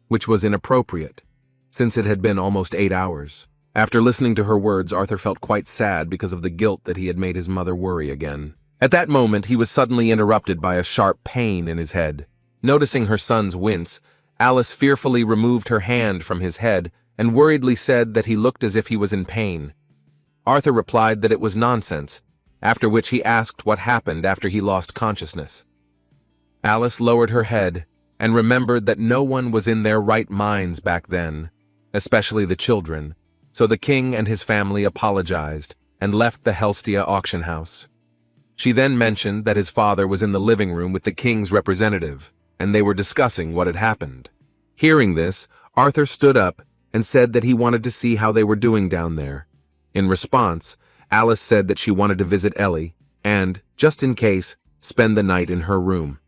which was inappropriate, since it had been almost 8 hours. After listening to her words, Arthur felt quite sad because of the guilt that he had made his mother worry again. At that moment, he was suddenly interrupted by a sharp pain in his head. Noticing her son's wince, Alice fearfully removed her hand from his head and worriedly said that he looked as if he was in pain. Arthur replied that it was nonsense, after which he asked what happened after he lost consciousness. Alice lowered her head and remembered that no one was in their right minds back then, especially the children, so the king and his family apologized and left the Helstia auction house. She then mentioned that his father was in the living room with the king's representative, and they were discussing what had happened. Hearing this, Arthur stood up and said that he wanted to see how they were doing down there. In response, Alice said that she wanted to visit Ellie and, just in case, spend the night in her room.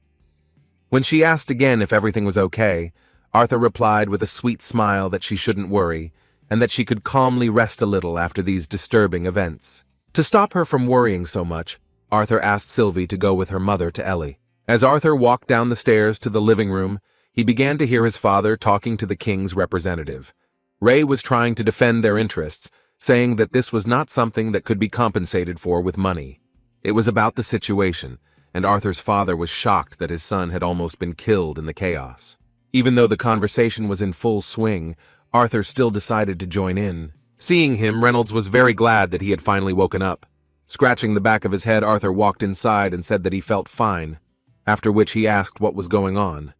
When she asked again if everything was okay, Arthur replied with a sweet smile that she shouldn't worry and that she could calmly rest a little after these disturbing events. To stop her from worrying so much, Arthur asked Sylvie to go with her mother to Ellie. As Arthur walked down the stairs to the living room, he began to hear his father talking to the king's representative. Ray was trying to defend their interests, saying that this was not something that could be compensated for with money. It was about the situation, and Arthur's father was shocked that his son had almost been killed in the chaos. Even though the conversation was in full swing, Arthur still decided to join in. Seeing him, Reynolds was very glad that he had finally woken up. Scratching the back of his head, Arthur walked inside and said that he felt fine, after which he asked what was going on.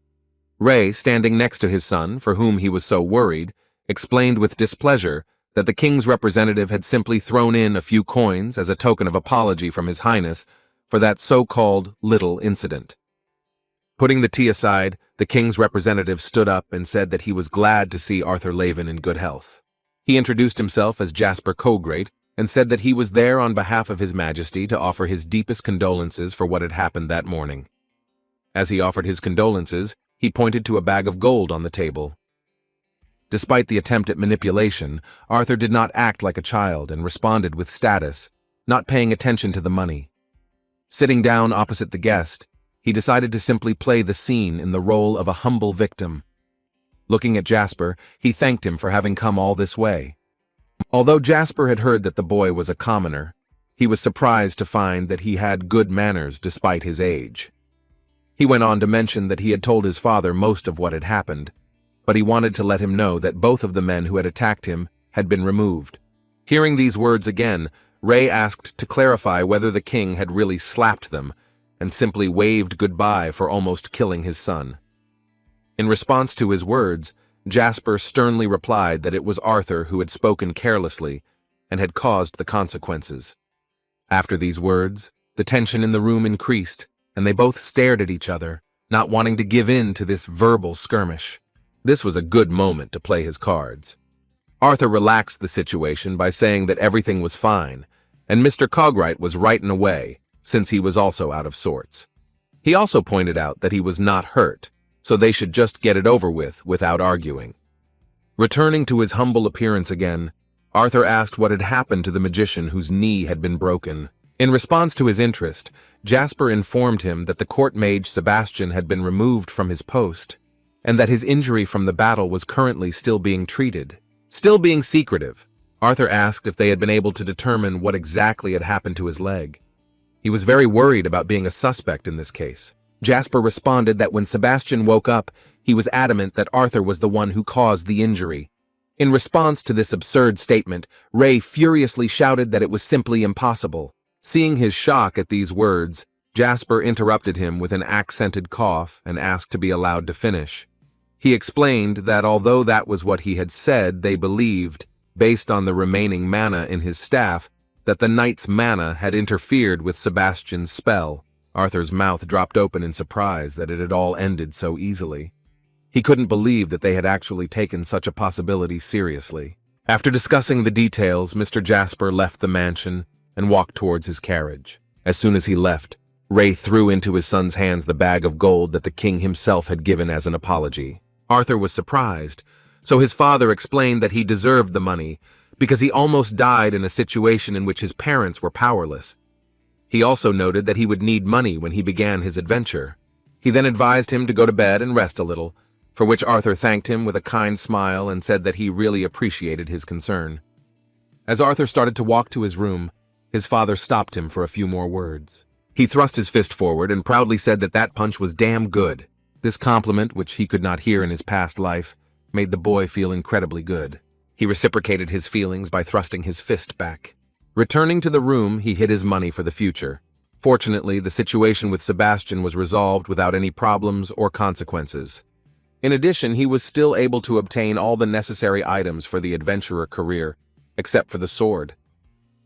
Ray, standing next to his son, for whom he was so worried, explained with displeasure that the king's representative had simply thrown in a few coins as a token of apology from His Highness for that so-called little incident. Putting the tea aside, the king's representative stood up and said that he was glad to see Arthur Laven in good health. He introduced himself as Jasper Cogreat and said that he was there on behalf of His Majesty to offer his deepest condolences for what had happened that morning. As he offered his condolences, he pointed to a bag of gold on the table. Despite the attempt at manipulation, Arthur did not act like a child and responded with status, not paying attention to the money. Sitting down opposite the guest, he decided to simply play the scene in the role of a humble victim. Looking at Jasper, he thanked him for having come all this way. Although Jasper had heard that the boy was a commoner, he was surprised to find that he had good manners despite his age. He went on to mention that he had told his father most of what had happened, but he wanted to let him know that both of the men who had attacked him had been removed. Hearing these words again, Ray asked to clarify whether the king had really slapped them and simply waved goodbye for almost killing his son. In response to his words, Jasper sternly replied that it was Arthur who had spoken carelessly and had caused the consequences. After these words, the tension in the room increased, and they both stared at each other, not wanting to give in to this verbal skirmish. This was a good moment to play his cards. Arthur relaxed the situation by saying that everything was fine, and Mr. Cogreat was right in a way, since he was also out of sorts. He also pointed out that he was not hurt, so they should just get it over with without arguing. Returning to his humble appearance again, Arthur asked what had happened to the magician whose knee had been broken. In response to his interest, Jasper informed him that the court mage Sebastian had been removed from his post, and that his injury from the battle was currently still being treated. Still being secretive, Arthur asked if they had been able to determine what exactly had happened to his leg. He was very worried about being a suspect in this case. Jasper responded that when Sebastian woke up, he was adamant that Arthur was the one who caused the injury. In response to this absurd statement, Ray furiously shouted that it was simply impossible. Seeing his shock at these words, Jasper interrupted him with an accented cough and asked to be allowed to finish. He explained that although that was what he had said, they believed, based on the remaining mana in his staff, that the knight's mana had interfered with Sebastian's spell. Arthur's mouth dropped open in surprise that it had all ended so easily. He couldn't believe that they had actually taken such a possibility seriously. After discussing the details, Mr. Jasper left the mansion and walked towards his carriage. As soon as he left, Ray threw into his son's hands the bag of gold that the king himself had given as an apology. Arthur was surprised, So his father explained that he deserved the money because he almost died in a situation in which his parents were powerless. He also noted that he would need money when he began his adventure. He then advised him to go to bed and rest a little, for which Arthur thanked him with a kind smile and said that he really appreciated his concern. As Arthur started to walk to his room, his father stopped him for a few more words. He thrust his fist forward and proudly said that that punch was damn good. This compliment, which he could not hear in his past life, made the boy feel incredibly good. He reciprocated his feelings by thrusting his fist back. Returning to the room, he hid his money for the future. Fortunately, the situation with Sebastian was resolved without any problems or consequences. In addition, he was still able to obtain all the necessary items for the adventurer career, except for the sword.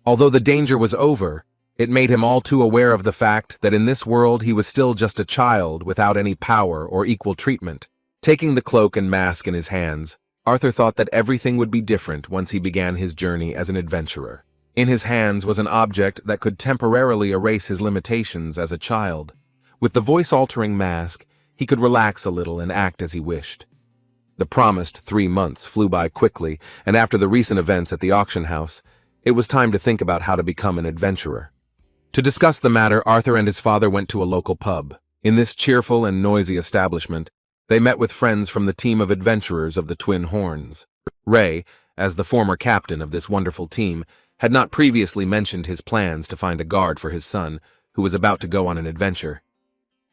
Although the danger was over, it made him all too aware of the fact that in this world he was still just a child without any power or equal treatment. Taking the cloak and mask in his hands, Arthur thought that everything would be different once he began his journey as an adventurer. In his hands was an object that could temporarily erase his limitations as a child. With the voice-altering mask, he could relax a little and act as he wished. The promised 3 months flew by quickly, and after the recent events at the auction house, it was time to think about how to become an adventurer. To discuss the matter, Arthur and his father went to a local pub. In this cheerful and noisy establishment, they met with friends from the team of adventurers of the Twin Horns. Ray, as the former captain of this wonderful team, had not previously mentioned his plans to find a guard for his son, who was about to go on an adventure.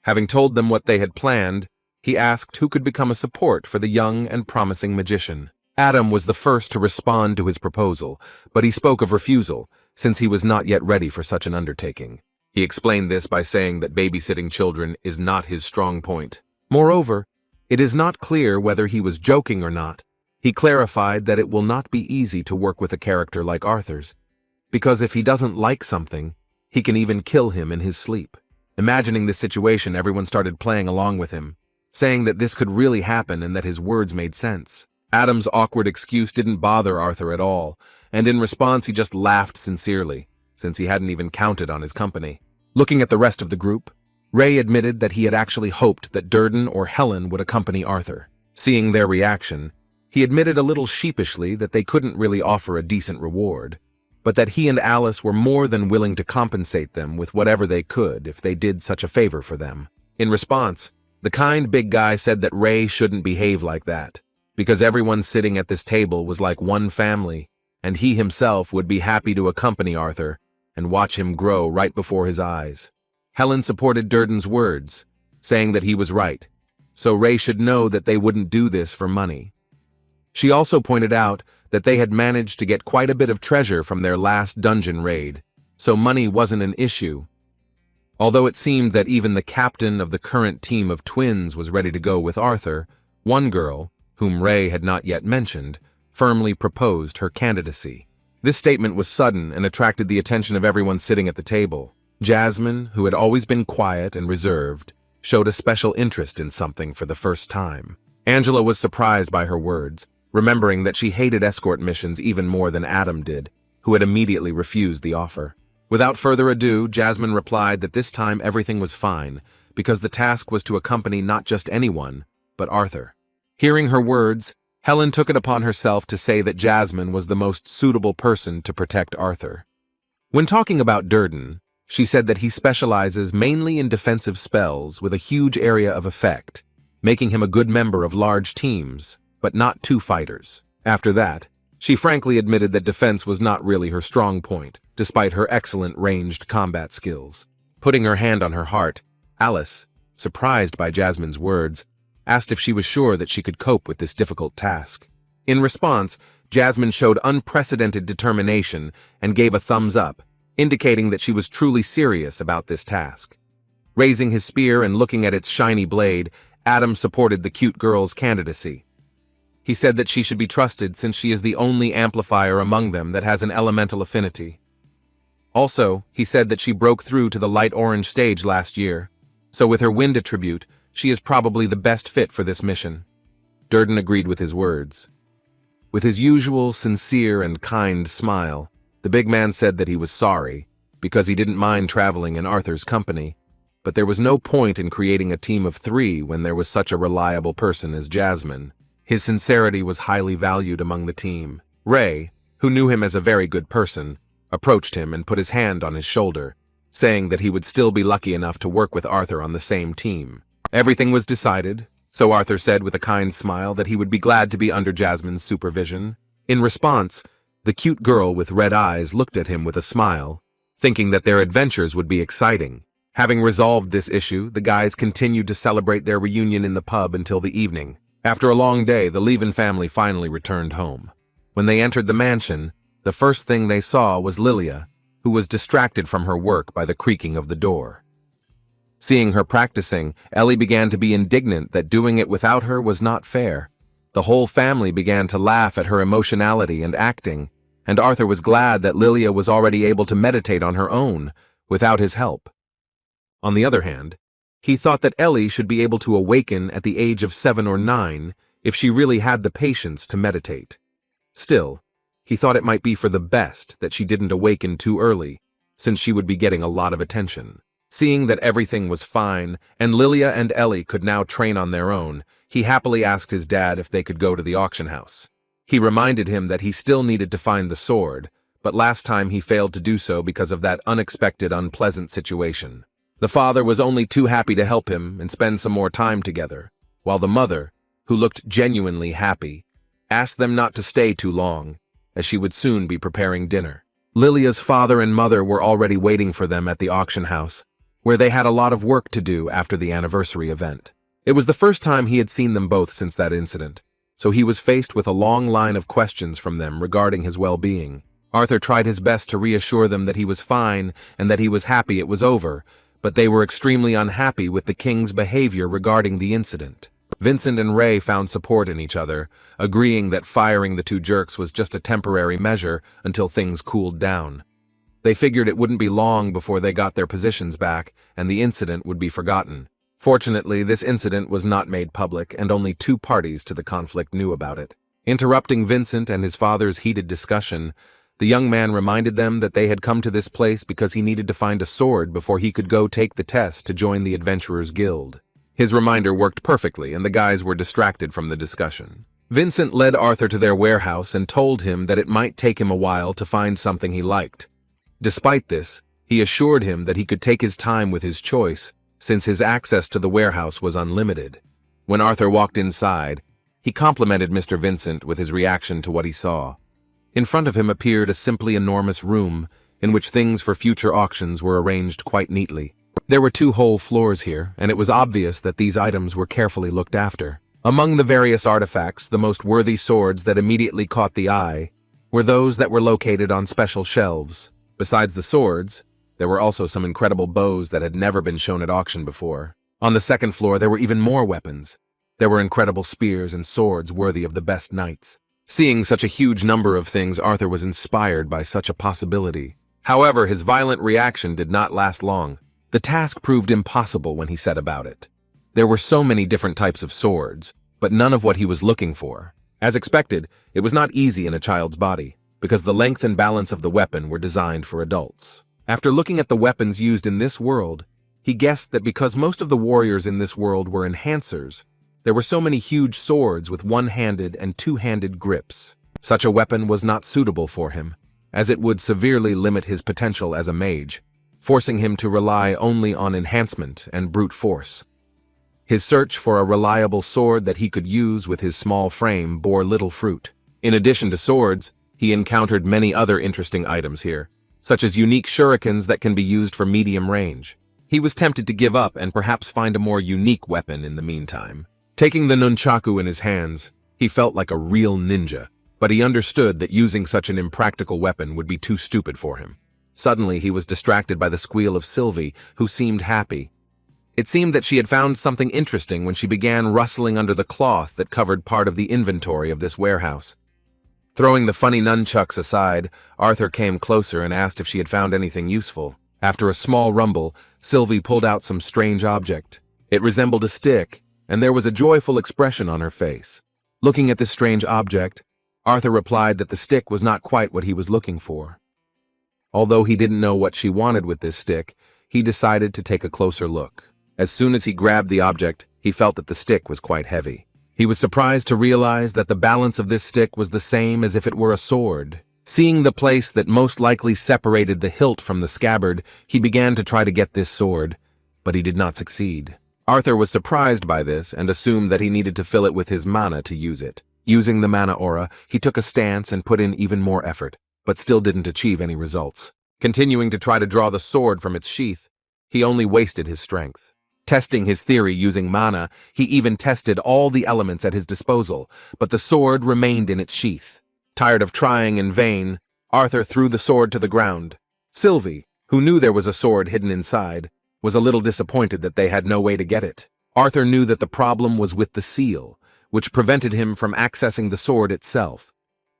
Having told them what they had planned, he asked who could become a support for the young and promising magician. Adam was the first to respond to his proposal, but he spoke of refusal, since he was not yet ready for such an undertaking. He explained this by saying that babysitting children is not his strong point. Moreover, it is not clear whether he was joking or not. He clarified that it will not be easy to work with a character like Arthur's, because if he doesn't like something, he can even kill him in his sleep. Imagining this situation, everyone started playing along with him, saying that this could really happen and that his words made sense. Adam's awkward excuse didn't bother Arthur at all, and in response he just laughed sincerely, since he hadn't even counted on his company. Looking at the rest of the group, Ray admitted that he had actually hoped that Durden or Helen would accompany Arthur. Seeing their reaction, he admitted a little sheepishly that they couldn't really offer a decent reward, but that he and Alice were more than willing to compensate them with whatever they could if they did such a favor for them. In response, the kind big guy said that Ray shouldn't behave like that, because everyone sitting at this table was like one family, and he himself would be happy to accompany Arthur and watch him grow right before his eyes. Helen supported Durden's words, saying that he was right, so Ray should know that they wouldn't do this for money. She also pointed out that they had managed to get quite a bit of treasure from their last dungeon raid, so money wasn't an issue. Although it seemed that even the captain of the current team of twins was ready to go with Arthur, one girl, whom Ray had not yet mentioned, firmly proposed her candidacy. This statement was sudden and attracted the attention of everyone sitting at the table. Jasmine, who had always been quiet and reserved, showed a special interest in something for the first time. Angela was surprised by her words, remembering that she hated escort missions even more than Adam did, who had immediately refused the offer. Without further ado, Jasmine replied that this time everything was fine, because the task was to accompany not just anyone, but Arthur. Hearing her words, Helen took it upon herself to say that Jasmine was the most suitable person to protect Arthur. When talking about Durden, she said that he specializes mainly in defensive spells with a huge area of effect, making him a good member of large teams, but not two fighters. After that, she frankly admitted that defense was not really her strong point, despite her excellent ranged combat skills. Putting her hand on her heart, Alice, surprised by Jasmine's words, asked if she was sure that she could cope with this difficult task. In response, Jasmine showed unprecedented determination and gave a thumbs up, indicating that she was truly serious about this task. Raising his spear and looking at its shiny blade, Adam supported the cute girl's candidacy. He said that she should be trusted since she is the only amplifier among them that has an elemental affinity. Also, he said that she broke through to the light orange stage last year, so with her wind attribute, she is probably the best fit for this mission. Durden agreed with his words. With his usual sincere and kind smile, the big man said that he was sorry, because he didn't mind traveling in Arthur's company, but there was no point in creating a team of 3 when there was such a reliable person as Jasmine. His sincerity was highly valued among the team. Ray, who knew him as a very good person, approached him and put his hand on his shoulder, saying that he would still be lucky enough to work with Arthur on the same team. Everything was decided, so Arthur said with a kind smile that he would be glad to be under Jasmine's supervision. In response, the cute girl with red eyes looked at him with a smile, thinking that their adventures would be exciting. Having resolved this issue, the guys continued to celebrate their reunion in the pub until the evening. After a long day, the Leven family finally returned home. When they entered the mansion, the first thing they saw was Lilia, who was distracted from her work by the creaking of the door. Seeing her practicing, Ellie began to be indignant that doing it without her was not fair. The whole family began to laugh at her emotionality and acting, and Arthur was glad that Lilia was already able to meditate on her own, without his help. On the other hand, he thought that Ellie should be able to awaken at the age of 7 or 9 if she really had the patience to meditate. Still, he thought it might be for the best that she didn't awaken too early, since she would be getting a lot of attention. Seeing that everything was fine, and Lilia and Ellie could now train on their own, he happily asked his dad if they could go to the auction house. He reminded him that he still needed to find the sword, but last time he failed to do so because of that unexpected, unpleasant situation. The father was only too happy to help him and spend some more time together, while the mother, who looked genuinely happy, asked them not to stay too long, as she would soon be preparing dinner. Lilia's father and mother were already waiting for them at the auction house, where they had a lot of work to do after the anniversary event. It was the first time he had seen them both since that incident, so he was faced with a long line of questions from them regarding his well-being. Arthur tried his best to reassure them that he was fine and that he was happy it was over, but they were extremely unhappy with the king's behavior regarding the incident. Vincent and Ray found support in each other, agreeing that firing the two jerks was just a temporary measure until things cooled down. They figured it wouldn't be long before they got their positions back and the incident would be forgotten. Fortunately, this incident was not made public and only 2 parties to the conflict knew about it. Interrupting Vincent and his father's heated discussion, the young man reminded them that they had come to this place because he needed to find a sword before he could go take the test to join the Adventurers Guild. His reminder worked perfectly and the guys were distracted from the discussion. Vincent led Arthur to their warehouse and told him that it might take him a while to find something he liked. Despite this, he assured him that he could take his time with his choice, since his access to the warehouse was unlimited. When Arthur walked inside, he complimented Mr. Vincent with his reaction to what he saw. In front of him appeared a simply enormous room, in which things for future auctions were arranged quite neatly. There were 2 whole floors here, and it was obvious that these items were carefully looked after. Among the various artifacts, the most worthy swords that immediately caught the eye were those that were located on special shelves. Besides the swords, there were also some incredible bows that had never been shown at auction before. On the second floor, there were even more weapons. There were incredible spears and swords worthy of the best knights. Seeing such a huge number of things, Arthur was inspired by such a possibility. However, his violent reaction did not last long. The task proved impossible when he set about it. There were so many different types of swords, but none of what he was looking for. As expected, it was not easy in a child's body, because the length and balance of the weapon were designed for adults. After looking at the weapons used in this world, he guessed that because most of the warriors in this world were enhancers, there were so many huge swords with one-handed and two-handed grips. Such a weapon was not suitable for him, as it would severely limit his potential as a mage, forcing him to rely only on enhancement and brute force. His search for a reliable sword that he could use with his small frame bore little fruit. In addition to swords, he encountered many other interesting items here, such as unique shurikens that can be used for medium range. He was tempted to give up and perhaps find a more unique weapon in the meantime. Taking the nunchaku in his hands, he felt like a real ninja, but he understood that using such an impractical weapon would be too stupid for him. Suddenly, he was distracted by the squeal of Sylvie, who seemed happy. It seemed that she had found something interesting when she began rustling under the cloth that covered part of the inventory of this warehouse. Throwing the funny nunchucks aside, Arthur came closer and asked if she had found anything useful. After a small rumble, Sylvie pulled out some strange object. It resembled a stick, and there was a joyful expression on her face. Looking at this strange object, Arthur replied that the stick was not quite what he was looking for. Although he didn't know what she wanted with this stick, he decided to take a closer look. As soon as he grabbed the object, he felt that the stick was quite heavy. He was surprised to realize that the balance of this stick was the same as if it were a sword. Seeing the place that most likely separated the hilt from the scabbard, he began to try to get this sword, but he did not succeed. Arthur was surprised by this and assumed that he needed to fill it with his mana to use it. Using the mana aura, he took a stance and put in even more effort, but still didn't achieve any results. Continuing to try to draw the sword from its sheath, he only wasted his strength. Testing his theory using mana, he even tested all the elements at his disposal, but the sword remained in its sheath. Tired of trying in vain, Arthur threw the sword to the ground. Sylvia, who knew there was a sword hidden inside, was a little disappointed that they had no way to get it. Arthur knew that the problem was with the seal, which prevented him from accessing the sword itself.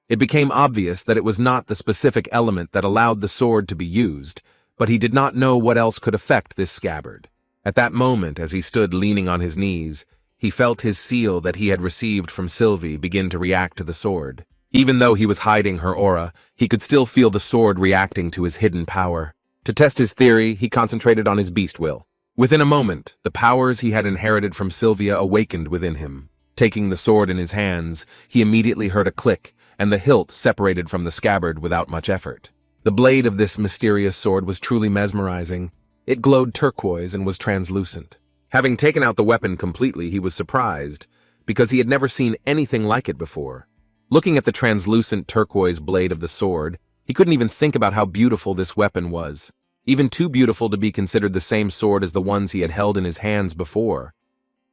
It became obvious that it was not the specific element that allowed the sword to be used, but he did not know what else could affect this scabbard. At that moment, as he stood leaning on his knees, he felt his seal that he had received from Sylvia begin to react to the sword. Even though he was hiding her aura, he could still feel the sword reacting to his hidden power. To test his theory, he concentrated on his beast will. Within a moment, the powers he had inherited from Sylvia awakened within him. Taking the sword in his hands, he immediately heard a click, and the hilt separated from the scabbard without much effort. The blade of this mysterious sword was truly mesmerizing. It glowed turquoise and was translucent. Having taken out the weapon completely, he was surprised, because he had never seen anything like it before. Looking at the translucent turquoise blade of the sword, he couldn't even think about how beautiful this weapon was. Even too beautiful to be considered the same sword as the ones he had held in his hands before.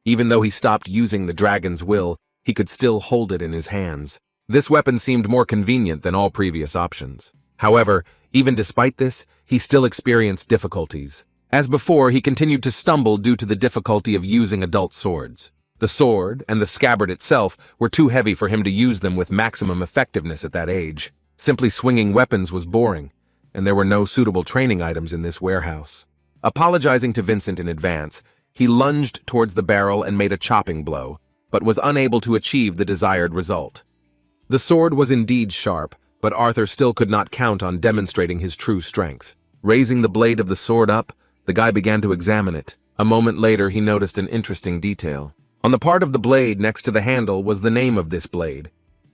Even though he stopped using the dragon's will, he could still hold it in his hands. This weapon seemed more convenient than all previous options. However, even despite this, he still experienced difficulties. As before, he continued to stumble due to the difficulty of using adult swords. The sword and the scabbard itself were too heavy for him to use them with maximum effectiveness at that age. Simply swinging weapons was boring, and there were no suitable training items in this warehouse. Apologizing to Vincent in advance, he lunged towards the barrel and made a chopping blow, but was unable to achieve the desired result. The sword was indeed sharp, but Arthur still could not count on demonstrating his true strength. Raising the blade of the sword up, the guy began to examine it. A moment later, he noticed an interesting detail. On the part of the blade next to the handle was the name of this blade.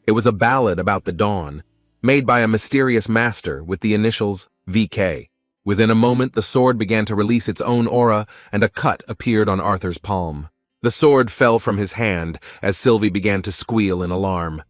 It was a ballad about the dawn, made by a mysterious master with the initials VK. Within a moment, the sword began to release its own aura, and a cut appeared on Arthur's palm. The sword fell from his hand as Sylvia began to squeal in alarm.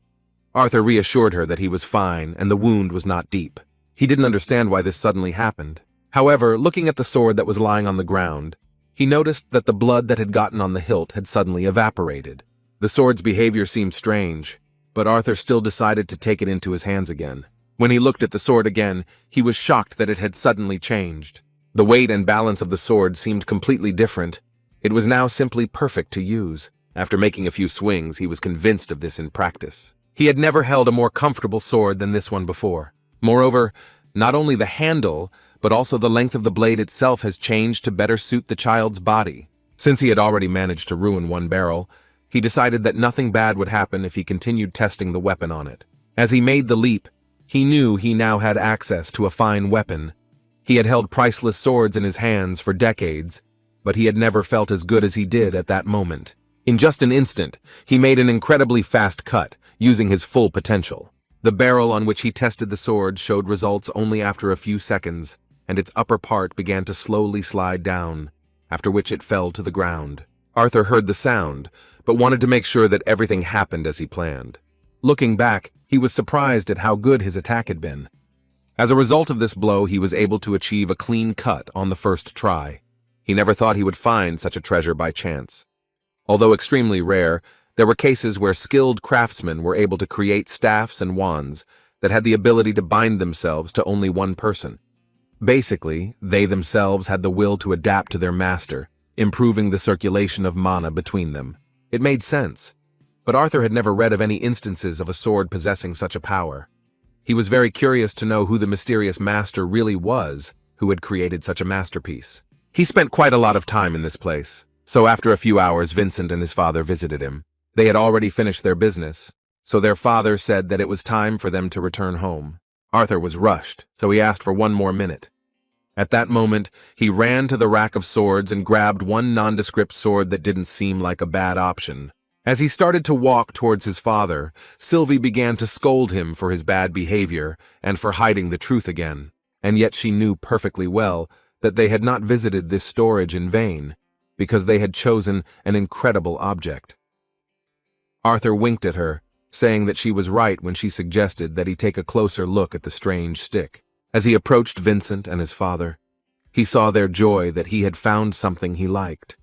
Arthur reassured her that he was fine and the wound was not deep. He didn't understand why this suddenly happened. However, looking at the sword that was lying on the ground, he noticed that the blood that had gotten on the hilt had suddenly evaporated. The sword's behavior seemed strange, but Arthur still decided to take it into his hands again. When he looked at the sword again, he was shocked that it had suddenly changed. The weight and balance of the sword seemed completely different. It was now simply perfect to use. After making a few swings, he was convinced of this in practice. He had never held a more comfortable sword than this one before. Moreover, not only the handle, but also the length of the blade itself has changed to better suit the child's body. Since he had already managed to ruin one barrel, he decided that nothing bad would happen if he continued testing the weapon on it. As he made the leap, he knew he now had access to a fine weapon. He had held priceless swords in his hands for decades, but he had never felt as good as he did at that moment. In just an instant, he made an incredibly fast cut, using his full potential. The barrel on which he tested the sword showed results only after a few seconds, and its upper part began to slowly slide down, after which it fell to the ground. Arthur heard the sound, but wanted to make sure that everything happened as he planned. Looking back, he was surprised at how good his attack had been. As a result of this blow, he was able to achieve a clean cut on the first try. He never thought he would find such a treasure by chance. Although extremely rare, there were cases where skilled craftsmen were able to create staffs and wands that had the ability to bind themselves to only one person. Basically, they themselves had the will to adapt to their master, improving the circulation of mana between them. It made sense, but Arthur had never read of any instances of a sword possessing such a power. He was very curious to know who the mysterious master really was who had created such a masterpiece. He spent quite a lot of time in this place, so after a few hours Vincent and his father visited him. They had already finished their business, so their father said that it was time for them to return home. Arthur was rushed, so he asked for one more minute. At that moment, he ran to the rack of swords and grabbed one nondescript sword that didn't seem like a bad option. As he started to walk towards his father, Sylvie began to scold him for his bad behavior and for hiding the truth again, and yet she knew perfectly well that they had not visited this storage in vain, because they had chosen an incredible object. Arthur winked at her, saying that she was right when she suggested that he take a closer look at the strange stick. As he approached Vincent and his father, he saw their joy that he had found something he liked.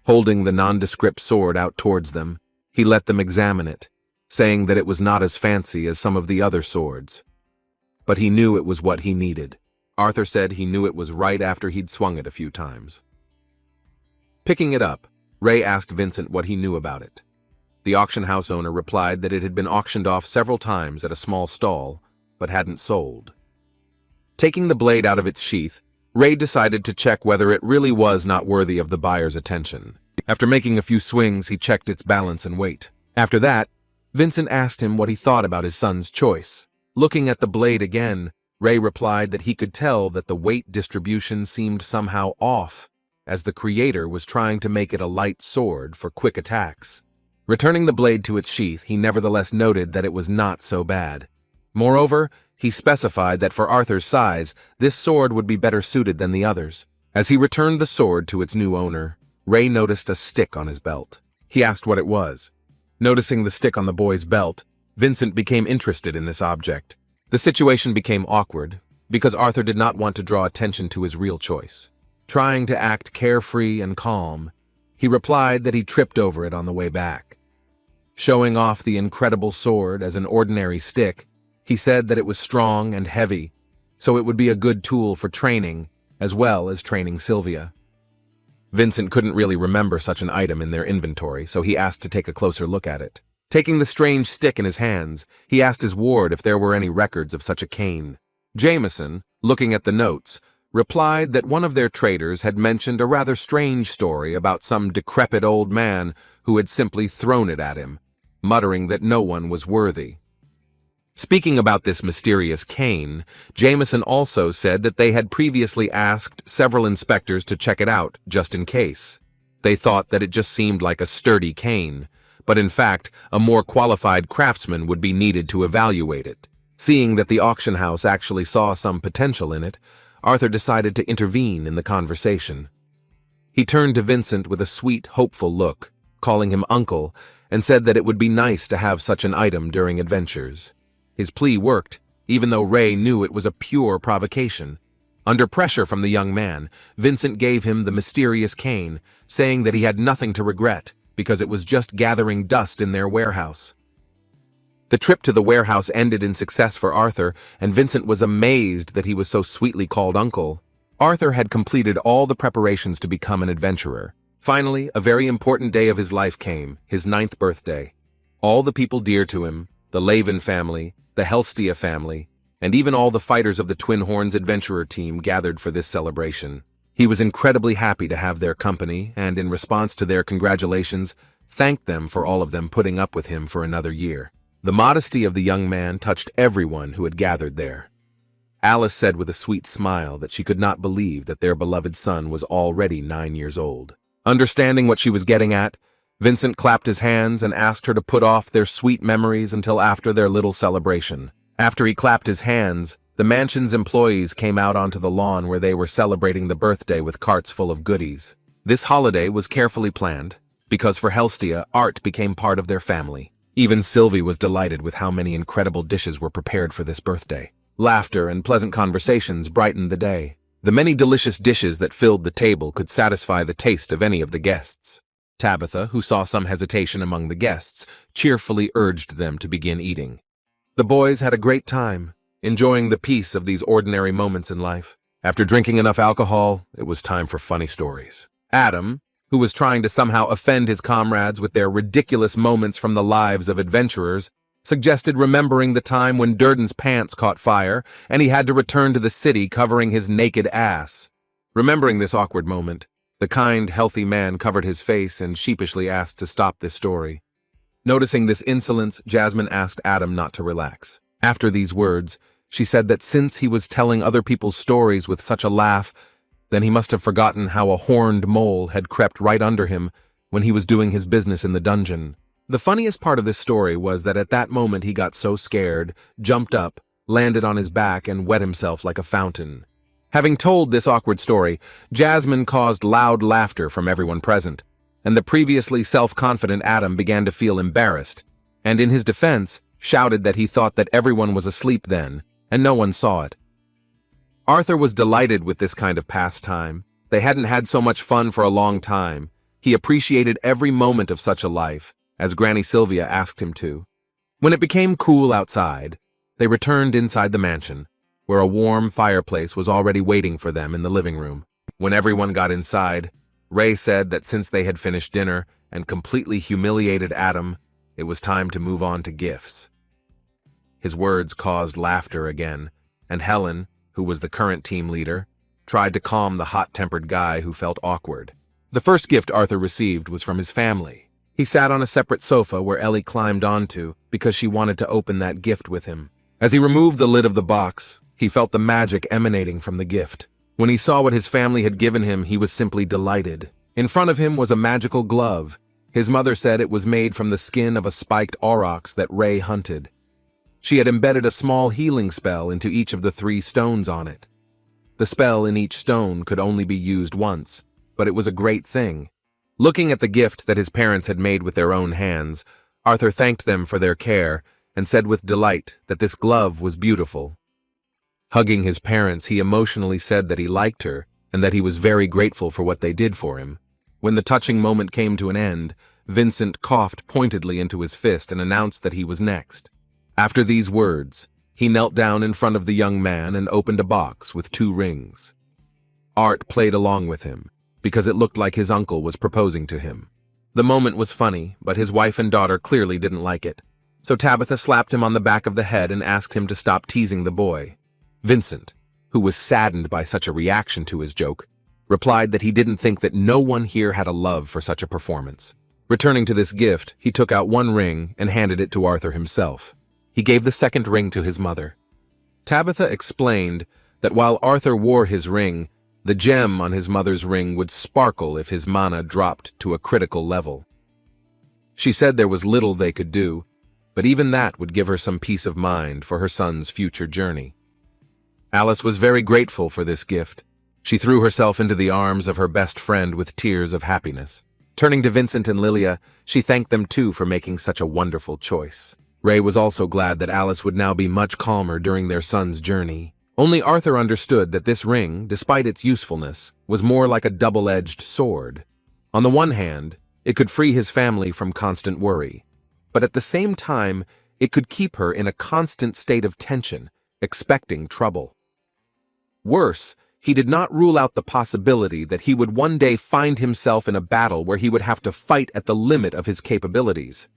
Holding the nondescript sword out towards them, he let them examine it, saying that it was not as fancy as some of the other swords. But he knew it was what he needed. Arthur said he knew it was right after he'd swung it a few times. Picking it up, Ray asked Vincent what he knew about it. The auction house owner replied that it had been auctioned off several times at a small stall, but hadn't sold. Taking the blade out of its sheath, Ray decided to check whether it really was not worthy of the buyer's attention. After making a few swings, he checked its balance and weight. After that, Vincent asked him what he thought about his son's choice. Looking at the blade again, Ray replied that he could tell that the weight distribution seemed somehow off, as the creator was trying to make it a light sword for quick attacks. Returning the blade to its sheath, he nevertheless noted that it was not so bad. Moreover, he specified that for Arthur's size, this sword would be better suited than the others. As he returned the sword to its new owner, Ray noticed a stick on his belt. He asked what it was. Noticing the stick on the boy's belt, Vincent became interested in this object. The situation became awkward, because Arthur did not want to draw attention to his real choice. Trying to act carefree and calm, he replied that he tripped over it on the way back. Showing off the incredible sword as an ordinary stick, he said that it was strong and heavy, so it would be a good tool for training, as well as training Sylvia. Vincent couldn't really remember such an item in their inventory, so he asked to take a closer look at it. Taking the strange stick in his hands, he asked his ward if there were any records of such a cane. Jameson, looking at the notes, replied that one of their traders had mentioned a rather strange story about some decrepit old man who had simply thrown it at him, muttering that no one was worthy. Speaking about this mysterious cane, Jameson also said that they had previously asked several inspectors to check it out, just in case. They thought that it just seemed like a sturdy cane, but in fact, a more qualified craftsman would be needed to evaluate it. Seeing that the auction house actually saw some potential in it, Arthur decided to intervene in the conversation. He turned to Vincent with a sweet, hopeful look, calling him uncle, and said that it would be nice to have such an item during adventures. His plea worked, even though Ray knew it was a pure provocation. Under pressure from the young man, Vincent gave him the mysterious cane, saying that he had nothing to regret, because it was just gathering dust in their warehouse. The trip to the warehouse ended in success for Arthur, and Vincent was amazed that he was so sweetly called uncle. Arthur had completed all the preparations to become an adventurer. Finally, a very important day of his life came, his 9th birthday. All the people dear to him, the Eleven family, the Helstia family, and even all the fighters of the Twin Horns adventurer team gathered for this celebration. He was incredibly happy to have their company, and in response to their congratulations, thanked them for all of them putting up with him for another year. The modesty of the young man touched everyone who had gathered there. Alice said with a sweet smile that she could not believe that their beloved son was already 9 years old. Understanding what she was getting at, Vincent clapped his hands and asked her to put off their sweet memories until after their little celebration. After he clapped his hands, the mansion's employees came out onto the lawn where they were celebrating the birthday with carts full of goodies. This holiday was carefully planned, because for Helstia, art became part of their family. Even Sylvie was delighted with how many incredible dishes were prepared for this birthday. Laughter and pleasant conversations brightened the day. The many delicious dishes that filled the table could satisfy the taste of any of the guests. Tabitha, who saw some hesitation among the guests, cheerfully urged them to begin eating. The boys had a great time, enjoying the peace of these ordinary moments in life. After drinking enough alcohol, it was time for funny stories. Adam, who was trying to somehow offend his comrades with their ridiculous moments from the lives of adventurers, suggested remembering the time when Durden's pants caught fire and he had to return to the city covering his naked ass. Remembering this awkward moment, the kind, healthy man covered his face and sheepishly asked to stop this story. Noticing this insolence, Jasmine asked Adam not to relax. After these words, she said that since he was telling other people's stories with such a laugh, then he must have forgotten how a horned mole had crept right under him when he was doing his business in the dungeon. The funniest part of this story was that at that moment he got so scared, jumped up, landed on his back, and wet himself like a fountain. Having told this awkward story, Jasmine caused loud laughter from everyone present, and the previously self-confident Adam began to feel embarrassed, and in his defense, shouted that he thought that everyone was asleep then, and no one saw it. Arthur was delighted with this kind of pastime. They hadn't had so much fun for a long time. He appreciated every moment of such a life, as Granny Sylvia asked him to. When it became cool outside, they returned inside the mansion, where a warm fireplace was already waiting for them in the living room. When everyone got inside, Ray said that since they had finished dinner and completely humiliated Adam, it was time to move on to gifts. His words caused laughter again, and Helen, who was the current team leader, tried to calm the hot-tempered guy who felt awkward. The first gift Arthur received was from his family. He sat on a separate sofa where Ellie climbed onto because she wanted to open that gift with him. As he removed the lid of the box, he felt the magic emanating from the gift. When he saw what his family had given him, he was simply delighted. In front of him was a magical glove. His mother said it was made from the skin of a spiked aurochs that Ray hunted. She had embedded a small healing spell into each of the 3 stones on it. The spell in each stone could only be used once, but it was a great thing. Looking at the gift that his parents had made with their own hands, Arthur thanked them for their care and said with delight that this glove was beautiful. Hugging his parents, he emotionally said that he liked her and that he was very grateful for what they did for him. When the touching moment came to an end, Vincent coughed pointedly into his fist and announced that he was next. After these words, he knelt down in front of the young man and opened a box with 2 rings. Art played along with him, because it looked like his uncle was proposing to him. The moment was funny, but his wife and daughter clearly didn't like it. So Tabitha slapped him on the back of the head and asked him to stop teasing the boy. Vincent, who was saddened by such a reaction to his joke, replied that he didn't think that no one here had a love for such a performance. Returning to this gift, he took out 1 ring and handed it to Arthur himself. He gave the second ring to his mother. Tabitha explained that while Arthur wore his ring, the gem on his mother's ring would sparkle if his mana dropped to a critical level. She said there was little they could do, but even that would give her some peace of mind for her son's future journey. Alice was very grateful for this gift. She threw herself into the arms of her best friend with tears of happiness. Turning to Vincent and Lilia, she thanked them too for making such a wonderful choice. Ray was also glad that Alice would now be much calmer during their son's journey. Only Arthur understood that this ring, despite its usefulness, was more like a double-edged sword. On the one hand, it could free his family from constant worry, but at the same time, it could keep her in a constant state of tension, expecting trouble. Worse, he did not rule out the possibility that he would one day find himself in a battle where he would have to fight at the limit of his capabilities.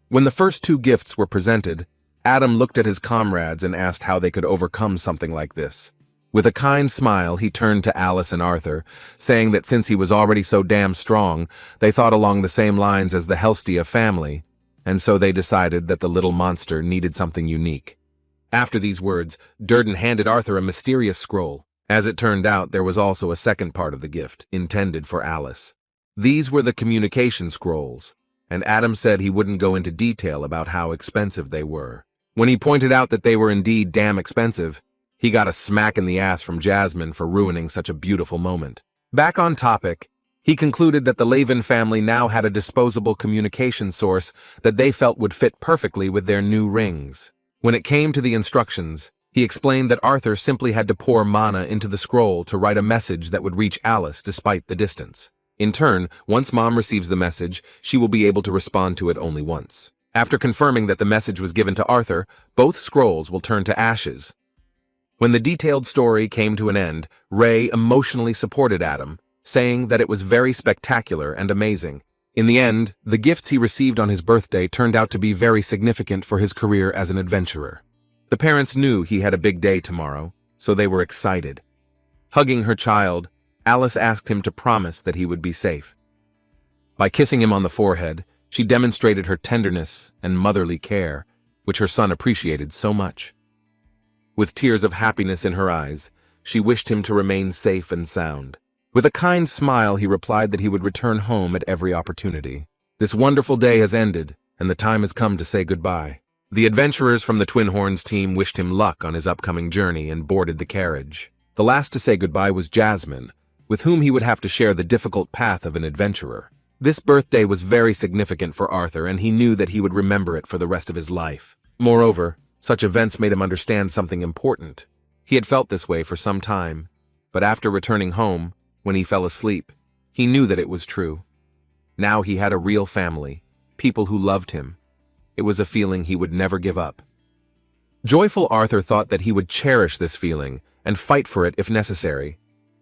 When the first 2 gifts were presented, Adam looked at his comrades and asked how they could overcome something like this. With a kind smile, he turned to Alice and Arthur, saying that since he was already so damn strong, they thought along the same lines as the Helstia family, and so they decided that the little monster needed something unique. After these words, Durden handed Arthur a mysterious scroll. As it turned out, there was also a second part of the gift, intended for Alice. These were the communication scrolls, and Adam said he wouldn't go into detail about how expensive they were. When he pointed out that they were indeed damn expensive, he got a smack in the ass from Jasmine for ruining such a beautiful moment. Back on topic, he concluded that the Eleven family now had a disposable communication source that they felt would fit perfectly with their new rings. When it came to the instructions, he explained that Arthur simply had to pour mana into the scroll to write a message that would reach Alice despite the distance. In turn, once Mom receives the message, she will be able to respond to it only once. After confirming that the message was given to Arthur, both scrolls will turn to ashes. When the detailed story came to an end, Ray emotionally supported Adam, saying that it was very spectacular and amazing. In the end, the gifts he received on his birthday turned out to be very significant for his career as an adventurer. The parents knew he had a big day tomorrow, so they were excited. Hugging her child, Alice asked him to promise that he would be safe. By kissing him on the forehead, she demonstrated her tenderness and motherly care, which her son appreciated so much. With tears of happiness in her eyes, she wished him to remain safe and sound. With a kind smile, he replied that he would return home at every opportunity. This wonderful day has ended, and the time has come to say goodbye. The adventurers from the Twin Horns team wished him luck on his upcoming journey and boarded the carriage. The last to say goodbye was Jasmine, with whom he would have to share the difficult path of an adventurer. This birthday was very significant for Arthur, and he knew that he would remember it for the rest of his life. Moreover, such events made him understand something important. He had felt this way for some time, but after returning home, when he fell asleep, he knew that it was true. Now he had a real family, people who loved him. It was a feeling he would never give up. Joyful Arthur thought that he would cherish this feeling and fight for it if necessary.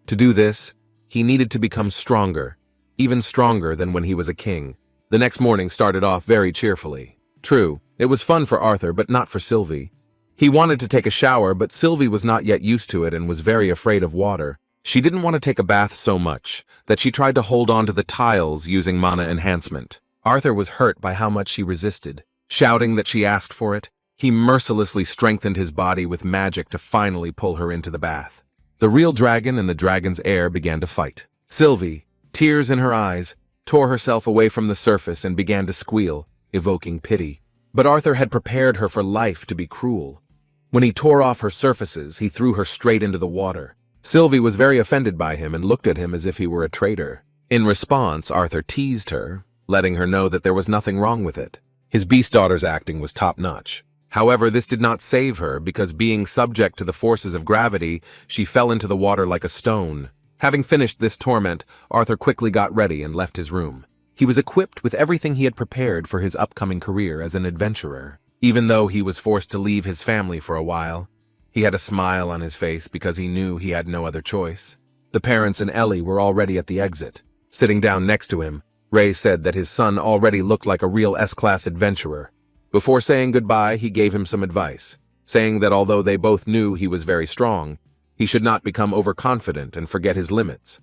To do this, he needed to become stronger, even stronger than when he was a king. The next morning started off very cheerfully. True, it was fun for Arthur, but not for Sylvie. He wanted to take a shower, but Sylvie was not yet used to it and was very afraid of water. She didn't want to take a bath so much that she tried to hold on to the tiles using mana enhancement. Arthur was hurt by how much she resisted. Shouting that she asked for it, he mercilessly strengthened his body with magic to finally pull her into the bath. The real dragon and the dragon's heir began to fight. Sylvie, tears in her eyes, tore herself away from the surface and began to squeal, evoking pity. But Arthur had prepared her for life to be cruel. When he tore off her surfaces, he threw her straight into the water. Sylvie was very offended by him and looked at him as if he were a traitor. In response, Arthur teased her, letting her know that there was nothing wrong with it. His beast daughter's acting was top-notch. However, this did not save her because, being subject to the forces of gravity, she fell into the water like a stone. Having finished this torment, Arthur quickly got ready and left his room. He was equipped with everything he had prepared for his upcoming career as an adventurer. Even though he was forced to leave his family for a while, he had a smile on his face because he knew he had no other choice. The parents and Ellie were already at the exit. Sitting down next to him, Ray said that his son already looked like a real S-class adventurer. Before saying goodbye, he gave him some advice, saying that although they both knew he was very strong, he should not become overconfident and forget his limits.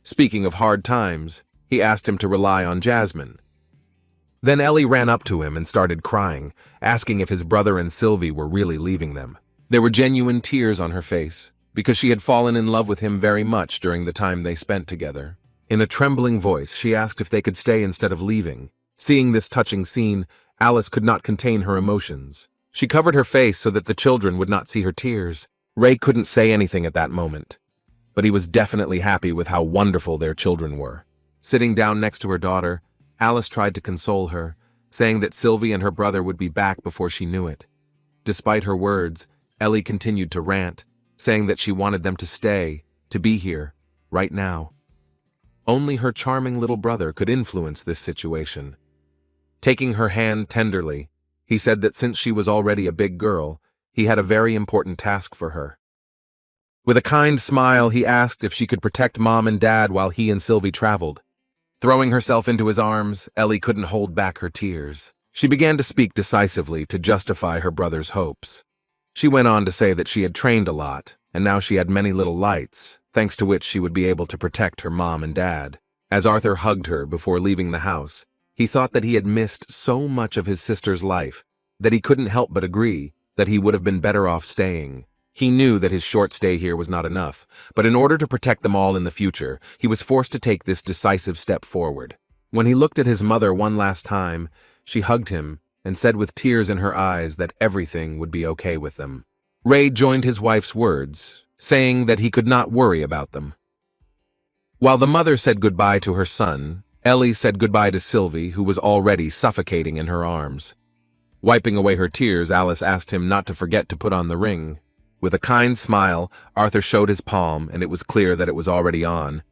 Speaking of hard times, he asked him to rely on Jasmine. Then Ellie ran up to him and started crying, asking if his brother and Sylvie were really leaving them. There were genuine tears on her face, because she had fallen in love with him very much during the time they spent together. In a trembling voice, she asked if they could stay instead of leaving. Seeing this touching scene, Alice could not contain her emotions. She covered her face so that the children would not see her tears. Ray couldn't say anything at that moment, but he was definitely happy with how wonderful their children were. Sitting down next to her daughter, Alice tried to console her, saying that Sylvie and her brother would be back before she knew it. Despite her words, Ellie continued to rant, saying that she wanted them to stay, to be here, right now. Only her charming little brother could influence this situation. Taking her hand tenderly, he said that since she was already a big girl, he had a very important task for her. With a kind smile, he asked if she could protect Mom and Dad while he and Sylvie traveled. Throwing herself into his arms, Ellie couldn't hold back her tears. She began to speak decisively to justify her brother's hopes. She went on to say that she had trained a lot, and now she had many little lights, thanks to which she would be able to protect her mom and dad. As Arthur hugged her before leaving the house, he thought that he had missed so much of his sister's life that he couldn't help but agree that he would have been better off staying. He knew that his short stay here was not enough, but in order to protect them all in the future, he was forced to take this decisive step forward. When he looked at his mother one last time, she hugged him and said with tears in her eyes that everything would be okay with them. Ray joined his wife's words, saying that he could not worry about them. While the mother said goodbye to her son, Ellie said goodbye to Sylvie, who was already suffocating in her arms. Wiping away her tears, Alice asked him not to forget to put on the ring. With a kind smile, Arthur showed his palm, and it was clear that it was already on.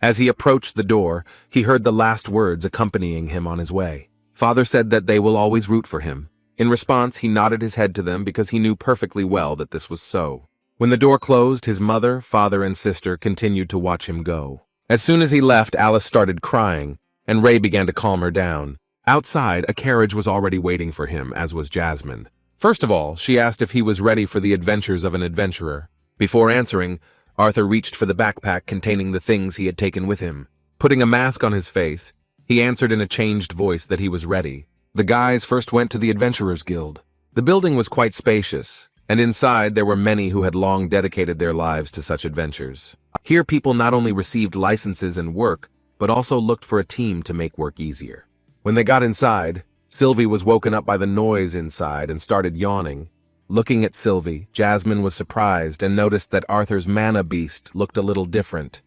As he approached the door, he heard the last words accompanying him on his way. Father said that they will always root for him. In response, he nodded his head to them because he knew perfectly well that this was so. When the door closed, his mother, father, and sister continued to watch him go. As soon as he left, Alice started crying, and Ray began to calm her down. Outside, a carriage was already waiting for him, as was Jasmine. First of all, she asked if he was ready for the adventures of an adventurer. Before answering, Arthur reached for the backpack containing the things he had taken with him. Putting a mask on his face, he answered in a changed voice that he was ready. The guys first went to the Adventurers Guild. The building was quite spacious, and inside there were many who had long dedicated their lives to such adventures. Here people not only received licenses and work, but also looked for a team to make work easier. When they got inside, Sylvie was woken up by the noise inside and started yawning. Looking at Sylvie, Jasmine was surprised and noticed that Arthur's mana beast looked a little different.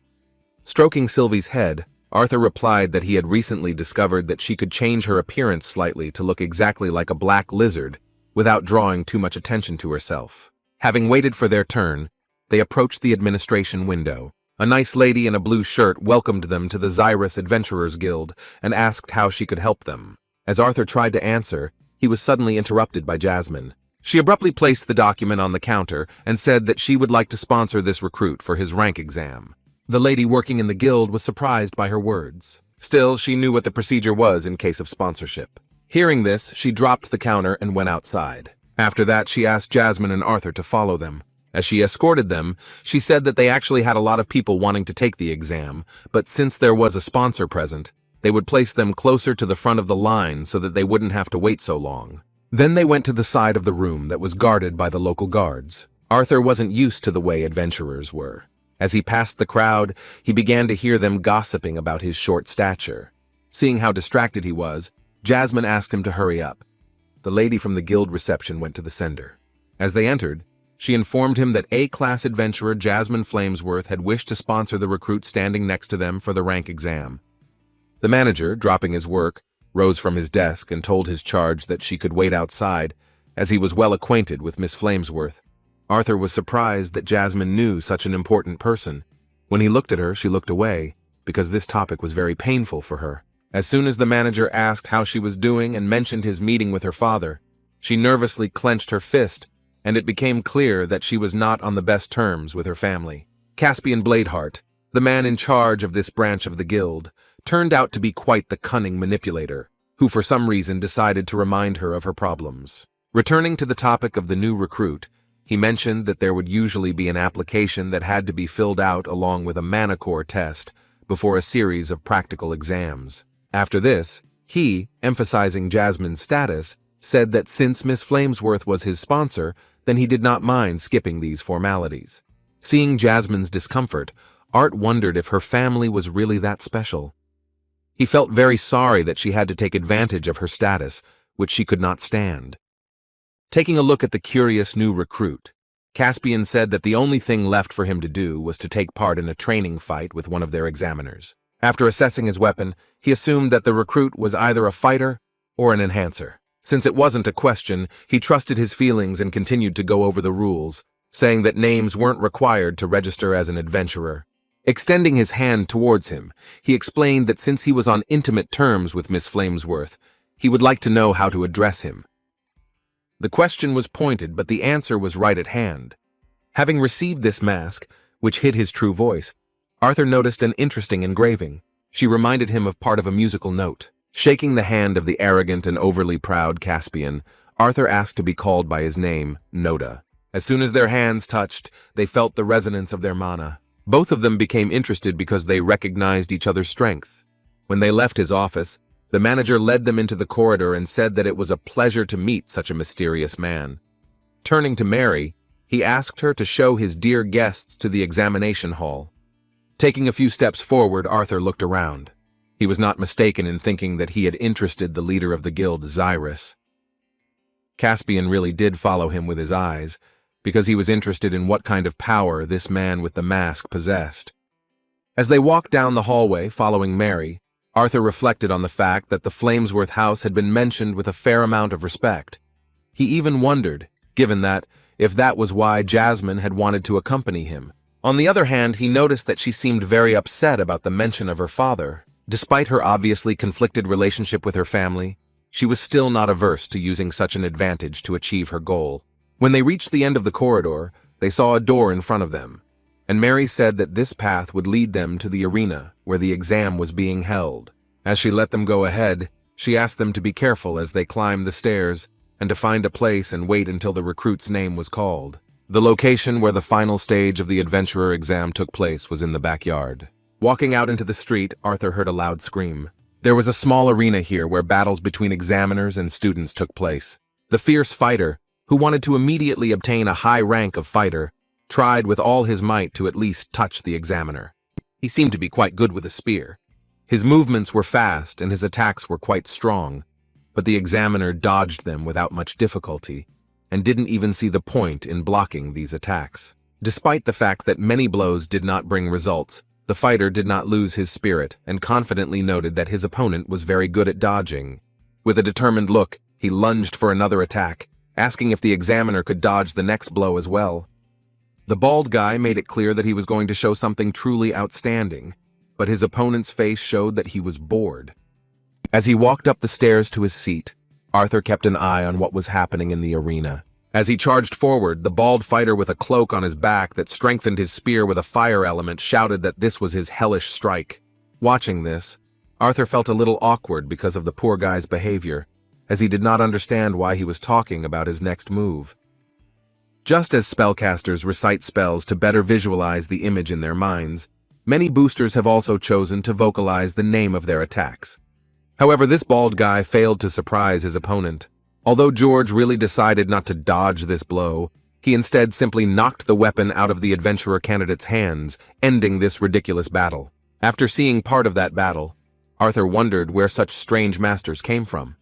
Stroking Sylvie's head, Arthur replied that he had recently discovered that she could change her appearance slightly to look exactly like a black lizard without drawing too much attention to herself. Having waited for their turn, they approached the administration window. A nice lady in a blue shirt welcomed them to the Zyrus Adventurers Guild and asked how she could help them. As Arthur tried to answer, he was suddenly interrupted by Jasmine. She abruptly placed the document on the counter and said that she would like to sponsor this recruit for his rank exam. The lady working in the guild was surprised by her words. Still, she knew what the procedure was in case of sponsorship. Hearing this, she dropped the counter and went outside. After that, she asked Jasmine and Arthur to follow them. As she escorted them, she said that they actually had a lot of people wanting to take the exam, but since there was a sponsor present, they would place them closer to the front of the line so that they wouldn't have to wait so long. Then they went to the side of the room that was guarded by the local guards. Arthur wasn't used to the way adventurers were. As he passed the crowd, he began to hear them gossiping about his short stature. Seeing how distracted he was, Jasmine asked him to hurry up. The lady from the guild reception went to the sender. As they entered, she informed him that A-class adventurer Jasmine Flamesworth had wished to sponsor the recruit standing next to them for the rank exam. The manager, dropping his work, rose from his desk and told his charge that she could wait outside, as he was well acquainted with Miss Flamesworth. Arthur was surprised that Jasmine knew such an important person. When he looked at her, she looked away, because this topic was very painful for her. As soon as the manager asked how she was doing and mentioned his meeting with her father, she nervously clenched her fist, and it became clear that she was not on the best terms with her family. Caspian Bladeheart, the man in charge of this branch of the guild, turned out to be quite the cunning manipulator, who for some reason decided to remind her of her problems. Returning to the topic of the new recruit, he mentioned that there would usually be an application that had to be filled out along with a mana core test before a series of practical exams. After this, he, emphasizing Jasmine's status, said that since Miss Flamesworth was his sponsor, then he did not mind skipping these formalities. Seeing Jasmine's discomfort, Art wondered if her family was really that special. He felt very sorry that she had to take advantage of her status, which she could not stand. Taking a look at the curious new recruit, Caspian said that the only thing left for him to do was to take part in a training fight with one of their examiners. After assessing his weapon, he assumed that the recruit was either a fighter or an enhancer. Since it wasn't a question, he trusted his feelings and continued to go over the rules, saying that names weren't required to register as an adventurer. Extending his hand towards him, he explained that since he was on intimate terms with Miss Flamesworth, he would like to know how to address him. The question was pointed, but the answer was right at hand. Having received this mask, which hid his true voice, Arthur noticed an interesting engraving. She reminded him of part of a musical note. Shaking the hand of the arrogant and overly proud Caspian, Arthur asked to be called by his name, Noda. As soon as their hands touched, they felt the resonance of their mana. Both of them became interested because they recognized each other's strength. When they left his office, the manager led them into the corridor and said that it was a pleasure to meet such a mysterious man. Turning to Mary, he asked her to show his dear guests to the examination hall. Taking a few steps forward, Arthur looked around. He was not mistaken in thinking that he had interested the leader of the guild, Zyrus. Caspian really did follow him with his eyes, because he was interested in what kind of power this man with the mask possessed. As they walked down the hallway following Mary, Arthur reflected on the fact that the Flamesworth house had been mentioned with a fair amount of respect. He even wondered, given that, if that was why Jasmine had wanted to accompany him. On the other hand, he noticed that she seemed very upset about the mention of her father. Despite her obviously conflicted relationship with her family, she was still not averse to using such an advantage to achieve her goal. When they reached the end of the corridor, they saw a door in front of them, and Mary said that this path would lead them to the arena where the exam was being held. As she let them go ahead, she asked them to be careful as they climbed the stairs and to find a place and wait until the recruit's name was called. The location where the final stage of the adventurer exam took place was in the backyard. Walking out into the street, Arthur heard a loud scream. There was a small arena here where battles between examiners and students took place. The fierce fighter, who wanted to immediately obtain a high rank of fighter, tried with all his might to at least touch the examiner. He seemed to be quite good with a spear. His movements were fast and his attacks were quite strong, but the examiner dodged them without much difficulty and didn't even see the point in blocking these attacks. Despite the fact that many blows did not bring results, the fighter did not lose his spirit and confidently noted that his opponent was very good at dodging. With a determined look, he lunged for another attack, asking if the examiner could dodge the next blow as well. The bald guy made it clear that he was going to show something truly outstanding, but his opponent's face showed that he was bored. As he walked up the stairs to his seat, Arthur kept an eye on what was happening in the arena. As he charged forward, the bald fighter with a cloak on his back that strengthened his spear with a fire element shouted that this was his hellish strike. Watching this, Arthur felt a little awkward because of the poor guy's behavior, as he did not understand why he was talking about his next move. Just as spellcasters recite spells to better visualize the image in their minds, many boosters have also chosen to vocalize the name of their attacks. However, this bald guy failed to surprise his opponent. Although George really decided not to dodge this blow, he instead simply knocked the weapon out of the adventurer candidate's hands, ending this ridiculous battle. After seeing part of that battle, Arthur wondered where such strange masters came from.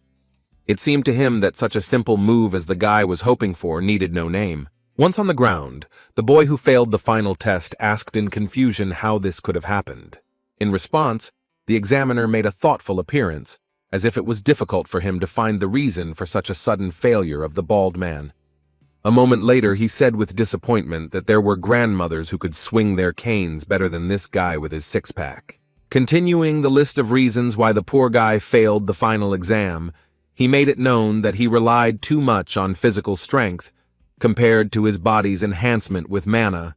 It seemed to him that such a simple move as the guy was hoping for needed no name. Once on the ground, the boy who failed the final test asked in confusion how this could have happened. In response, the examiner made a thoughtful appearance, as if it was difficult for him to find the reason for such a sudden failure of the bald man. A moment later, he said with disappointment that there were grandmothers who could swing their canes better than this guy with his six-pack. Continuing the list of reasons why the poor guy failed the final exam, he made it known that he relied too much on physical strength compared to his body's enhancement with mana,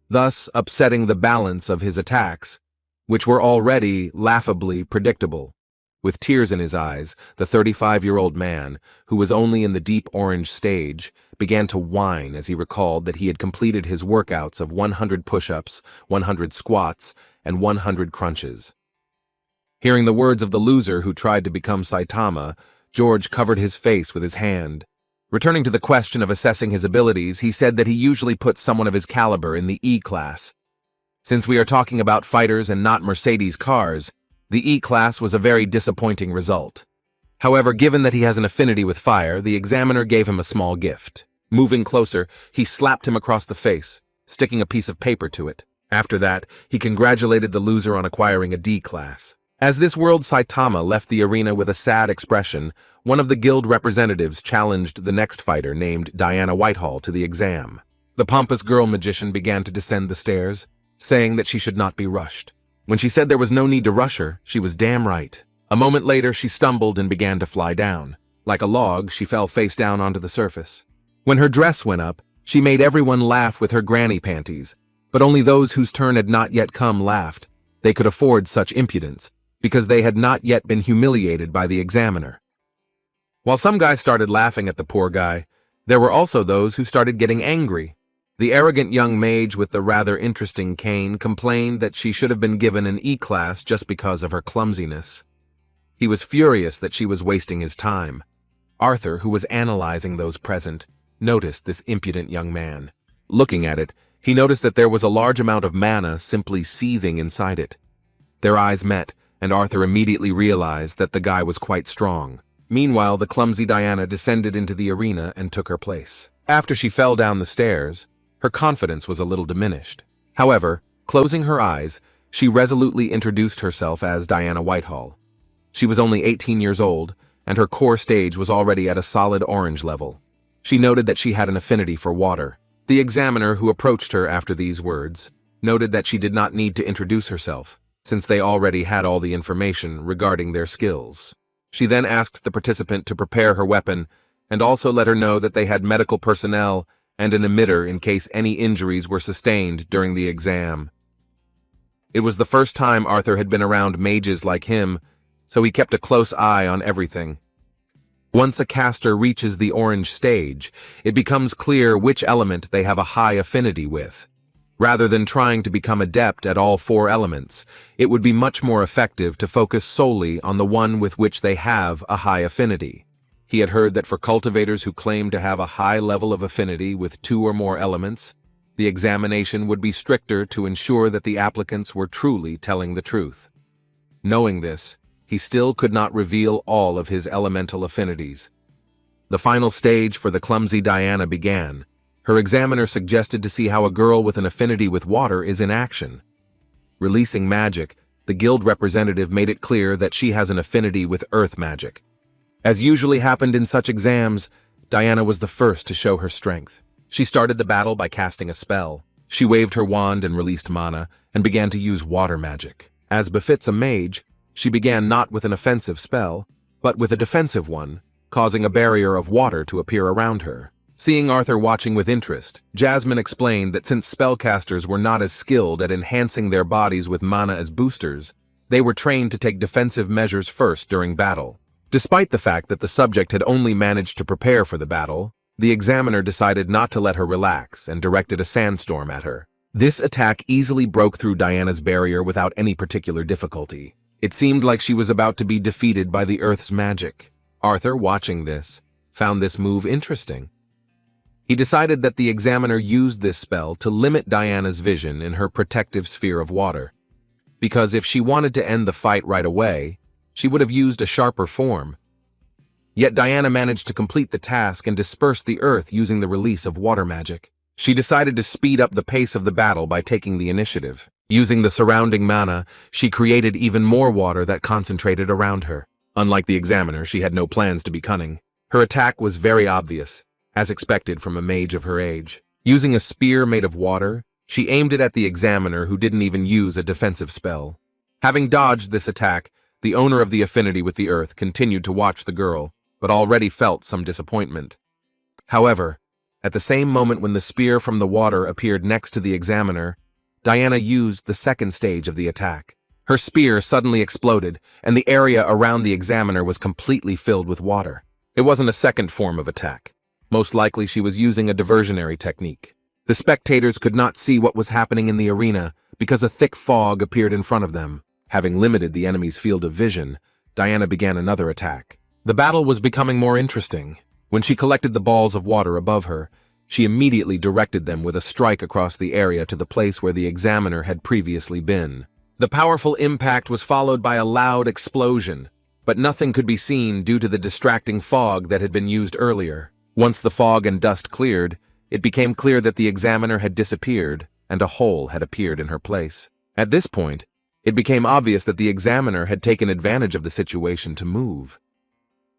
thus upsetting the balance of his attacks, which were already laughably predictable. With tears in his eyes, the 35-year-old man, who was only in the deep orange stage, began to whine as he recalled that he had completed his workouts of 100 push-ups, 100 squats, and 100 crunches. Hearing the words of the loser who tried to become Saitama, George covered his face with his hand. Returning to the question of assessing his abilities, he said that he usually puts someone of his caliber in the E-class. Since we are talking about fighters and not Mercedes cars, the E-class was a very disappointing result. However, given that he has an affinity with fire, the examiner gave him a small gift. Moving closer, he slapped him across the face, sticking a piece of paper to it. After that, he congratulated the loser on acquiring a D-class. As this world Saitama left the arena with a sad expression, one of the guild representatives challenged the next fighter named Diana Whitehall to the exam. The pompous girl magician began to descend the stairs, saying that she should not be rushed. When she said there was no need to rush her, she was damn right. A moment later, she stumbled and began to fly down. Like a log, she fell face down onto the surface. When her dress went up, she made everyone laugh with her granny panties, but only those whose turn had not yet come laughed. They could afford such impudence, because they had not yet been humiliated by the examiner. While some guys started laughing at the poor guy, there were also those who started getting angry. The arrogant young mage with the rather interesting cane complained that she should have been given an E-class just because of her clumsiness. He was furious that she was wasting his time. Arthur, who was analyzing those present, noticed this impudent young man. Looking at it, he noticed that there was a large amount of mana simply seething inside it. Their eyes met, and Arthur immediately realized that the guy was quite strong. Meanwhile, the clumsy Diana descended into the arena and took her place. After she fell down the stairs, her confidence was a little diminished. However, closing her eyes, she resolutely introduced herself as Diana Whitehall. She was only 18 years old, and her core stage was already at a solid orange level. She noted that she had an affinity for water. The examiner who approached her after these words noted that she did not need to introduce herself, since they already had all the information regarding their skills. She then asked the participant to prepare her weapon, and also let her know that they had medical personnel and an emitter in case any injuries were sustained during the exam. It was the first time Arthur had been around mages like him, so he kept a close eye on everything. Once a caster reaches the orange stage, it becomes clear which element they have a high affinity with. Rather than trying to become adept at all 4 elements, it would be much more effective to focus solely on the one with which they have a high affinity. He had heard that for cultivators who claim to have a high level of affinity with 2 or more elements, The examination would be stricter to ensure that the applicants were truly telling the truth. Knowing this, he still could not reveal all of his elemental affinities. The final stage for the clumsy Diana began. Her examiner suggested to see how a girl with an affinity with water is in action. Releasing magic, the guild representative made it clear that she has an affinity with earth magic. As usually happened in such exams, Diana was the first to show her strength. She started the battle by casting a spell. She waved her wand and released mana, and began to use water magic. As befits a mage, she began not with an offensive spell, but with a defensive one, causing a barrier of water to appear around her. Seeing Arthur watching with interest, Jasmine explained that since spellcasters were not as skilled at enhancing their bodies with mana as boosters, they were trained to take defensive measures first during battle. Despite the fact that the subject had only managed to prepare for the battle, the examiner decided not to let her relax and directed a sandstorm at her. This attack easily broke through Diana's barrier without any particular difficulty. It seemed like she was about to be defeated by the Earth's magic. Arthur, watching this, found this move interesting. He decided that the examiner used this spell to limit Diana's vision in her protective sphere of water, because if she wanted to end the fight right away, she would have used a sharper form. Yet Diana managed to complete the task and disperse the earth using the release of water magic. She decided to speed up the pace of the battle by taking the initiative. Using the surrounding mana, she created even more water that concentrated around her. Unlike the examiner, she had no plans to be cunning. Her attack was very obvious, as expected from a mage of her age. Using a spear made of water, she aimed it at the examiner who didn't even use a defensive spell. Having dodged this attack, the owner of the affinity with the earth continued to watch the girl, but already felt some disappointment. However, at the same moment when the spear from the water appeared next to the examiner, Diana used the second stage of the attack. Her spear suddenly exploded, and the area around the examiner was completely filled with water. It wasn't a second form of attack. Most likely she was using a diversionary technique. The spectators could not see what was happening in the arena because a thick fog appeared in front of them. Having limited the enemy's field of vision, Diana began another attack. The battle was becoming more interesting. When she collected the balls of water above her, she immediately directed them with a strike across the area to the place where the examiner had previously been. The powerful impact was followed by a loud explosion, but nothing could be seen due to the distracting fog that had been used earlier. Once the fog and dust cleared, it became clear that the examiner had disappeared and a hole had appeared in her place. At this point, it became obvious that the examiner had taken advantage of the situation to move.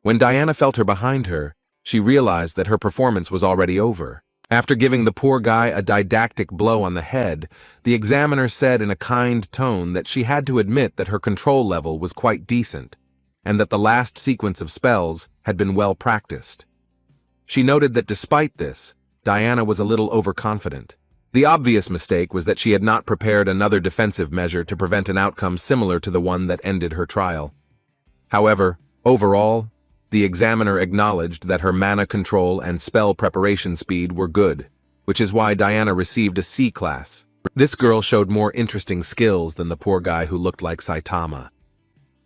When Diana felt her behind her, she realized that her performance was already over. After giving the poor guy a didactic blow on the head, the examiner said in a kind tone that she had to admit that her control level was quite decent, and that the last sequence of spells had been well practiced. She noted that despite this, Diana was a little overconfident. The obvious mistake was that she had not prepared another defensive measure to prevent an outcome similar to the one that ended her trial. However, overall, the examiner acknowledged that her mana control and spell preparation speed were good, which is why Diana received a C class. This girl showed more interesting skills than the poor guy who looked like Saitama.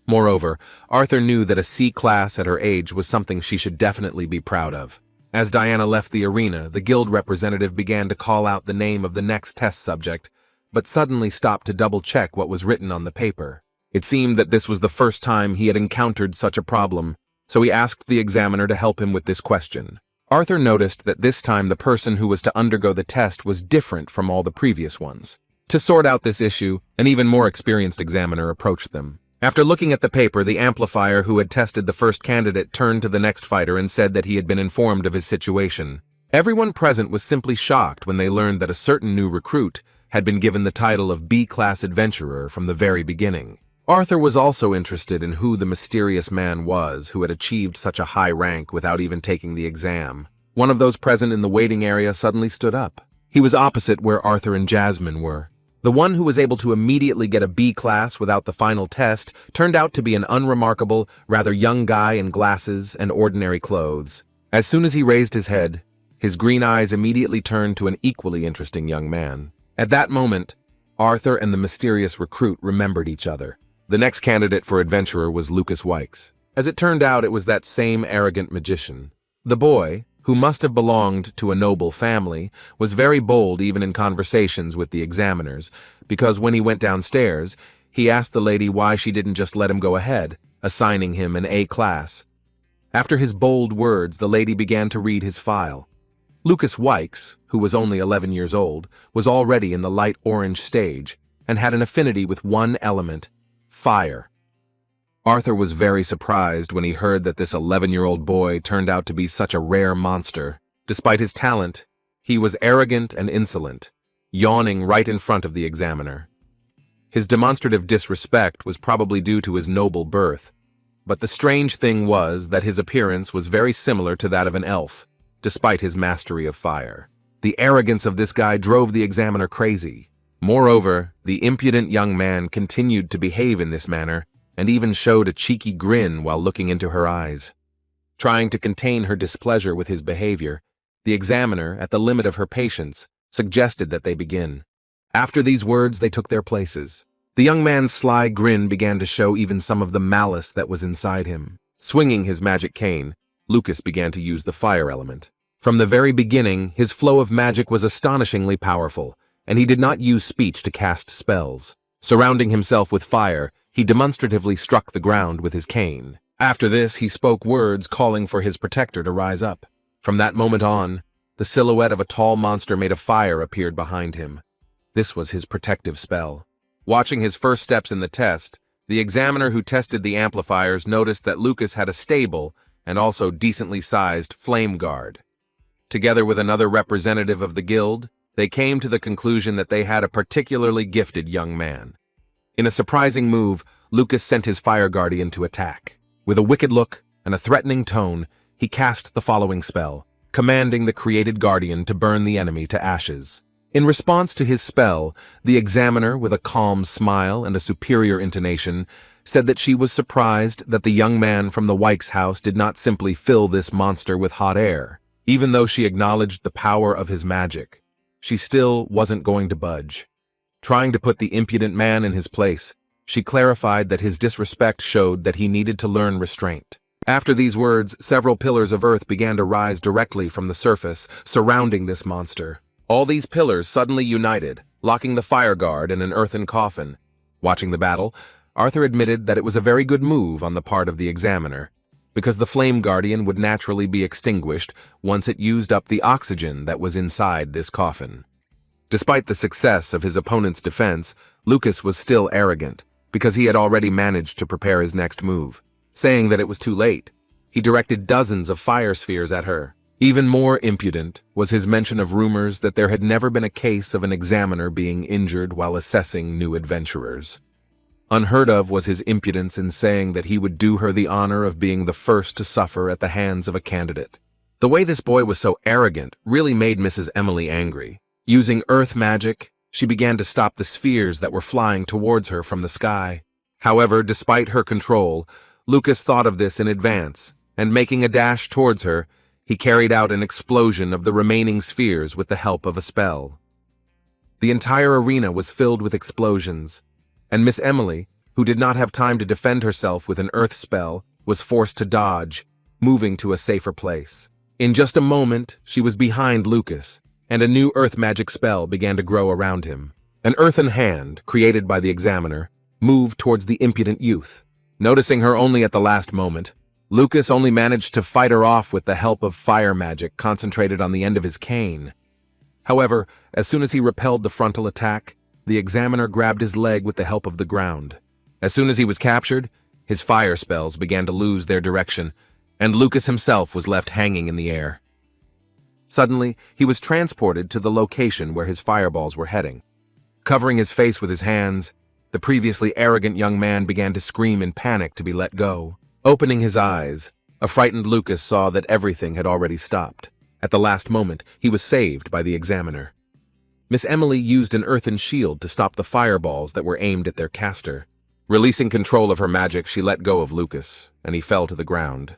Moreover, Arthur knew that a C class at her age was something she should definitely be proud of. As Diana left the arena, the guild representative began to call out the name of the next test subject, but suddenly stopped to double-check what was written on the paper. It seemed that this was the first time he had encountered such a problem, so he asked the examiner to help him with this question. Arthur noticed that this time the person who was to undergo the test was different from all the previous ones. To sort out this issue, an even more experienced examiner approached them. After looking at the paper, the amplifier who had tested the first candidate turned to the next fighter and said that he had been informed of his situation. Everyone present was simply shocked when they learned that a certain new recruit had been given the title of B-class adventurer from the very beginning. Arthur was also interested in who the mysterious man was who had achieved such a high rank without even taking the exam. One of those present in the waiting area suddenly stood up. He was opposite where Arthur and Jasmine were. The one who was able to immediately get a B class without the final test turned out to be an unremarkable, rather young guy in glasses and ordinary clothes. As soon as he raised his head, his green eyes immediately turned to an equally interesting young man. At that moment, Arthur and the mysterious recruit remembered each other. The next candidate for adventurer was Lucas Wykes. As it turned out, it was that same arrogant magician. The boy, who must have belonged to a noble family, was very bold even in conversations with the examiners, because when he went downstairs, he asked the lady why she didn't just let him go ahead, assigning him an A class. After his bold words, the lady began to read his file. Lucas Wykes, who was only 11 years old, was already in the light orange stage and had an affinity with one element: fire. Arthur was very surprised when he heard that this 11-year-old boy turned out to be such a rare monster. Despite his talent, he was arrogant and insolent, yawning right in front of the examiner. His demonstrative disrespect was probably due to his noble birth, but the strange thing was that his appearance was very similar to that of an elf, despite his mastery of fire. The arrogance of this guy drove the examiner crazy. Moreover, the impudent young man continued to behave in this manner, and even showed a cheeky grin while looking into her eyes. Trying to contain her displeasure with his behavior, the examiner, at the limit of her patience, suggested that they begin. After these words, they took their places. The young man's sly grin began to show even some of the malice that was inside him. Swinging his magic cane, Lucas began to use the fire element. From the very beginning, his flow of magic was astonishingly powerful, and he did not use speech to cast spells. Surrounding himself with fire, he demonstratively struck the ground with his cane. After this, he spoke words calling for his protector to rise up. From that moment on, the silhouette of a tall monster made of fire appeared behind him. This was his protective spell. Watching his first steps in the test, the examiner who tested the amplifiers noticed that Lucas had a stable and also decently sized flame guard. Together with another representative of the guild, they came to the conclusion that they had a particularly gifted young man. In a surprising move, Lucas sent his fire guardian to attack. With a wicked look and a threatening tone, he cast the following spell, commanding the created guardian to burn the enemy to ashes. In response to his spell, the examiner, with a calm smile and a superior intonation, said that she was surprised that the young man from the Wykes house did not simply fill this monster with hot air. Even though she acknowledged the power of his magic, she still wasn't going to budge. Trying to put the impudent man in his place, she clarified that his disrespect showed that he needed to learn restraint. After these words, several pillars of earth began to rise directly from the surface, surrounding this monster. All these pillars suddenly united, locking the fire guard in an earthen coffin. Watching the battle, Arthur admitted that it was a very good move on the part of the examiner, because the flame guardian would naturally be extinguished once it used up the oxygen that was inside this coffin. Despite the success of his opponent's defense, Lucas was still arrogant, because he had already managed to prepare his next move. Saying that it was too late, he directed dozens of fire spheres at her. Even more impudent was his mention of rumors that there had never been a case of an examiner being injured while assessing new adventurers. Unheard of was his impudence in saying that he would do her the honor of being the first to suffer at the hands of a candidate. The way this boy was so arrogant really made Mrs. Emily angry. Using earth magic, she began to stop the spheres that were flying towards her from the sky. However, despite her control, Lucas thought of this in advance, and making a dash towards her, he carried out an explosion of the remaining spheres with the help of a spell. The entire arena was filled with explosions, and Miss Emily, who did not have time to defend herself with an earth spell, was forced to dodge, moving to a safer place. In just a moment, she was behind Lucas, and a new earth magic spell began to grow around him. An earthen hand, created by the examiner, moved towards the impudent youth. Noticing her only at the last moment, Lucas only managed to fight her off with the help of fire magic concentrated on the end of his cane. However, as soon as he repelled the frontal attack, the examiner grabbed his leg with the help of the ground. As soon as he was captured, his fire spells began to lose their direction, and Lucas himself was left hanging in the air. Suddenly, he was transported to the location where his fireballs were heading. Covering his face with his hands, the previously arrogant young man began to scream in panic to be let go. Opening his eyes, a frightened Lucas saw that everything had already stopped. At the last moment, he was saved by the examiner. Miss Emily used an earthen shield to stop the fireballs that were aimed at their caster. Releasing control of her magic, she let go of Lucas, and he fell to the ground.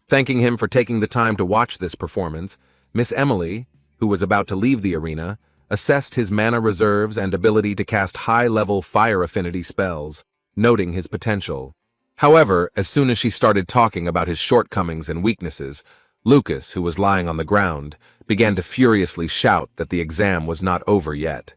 Thanking him for taking the time to watch this performance, Miss Emily, who was about to leave the arena, assessed his mana reserves and ability to cast high-level fire affinity spells, noting his potential. However, as soon as she started talking about his shortcomings and weaknesses, Lucas, who was lying on the ground, began to furiously shout that the exam was not over yet.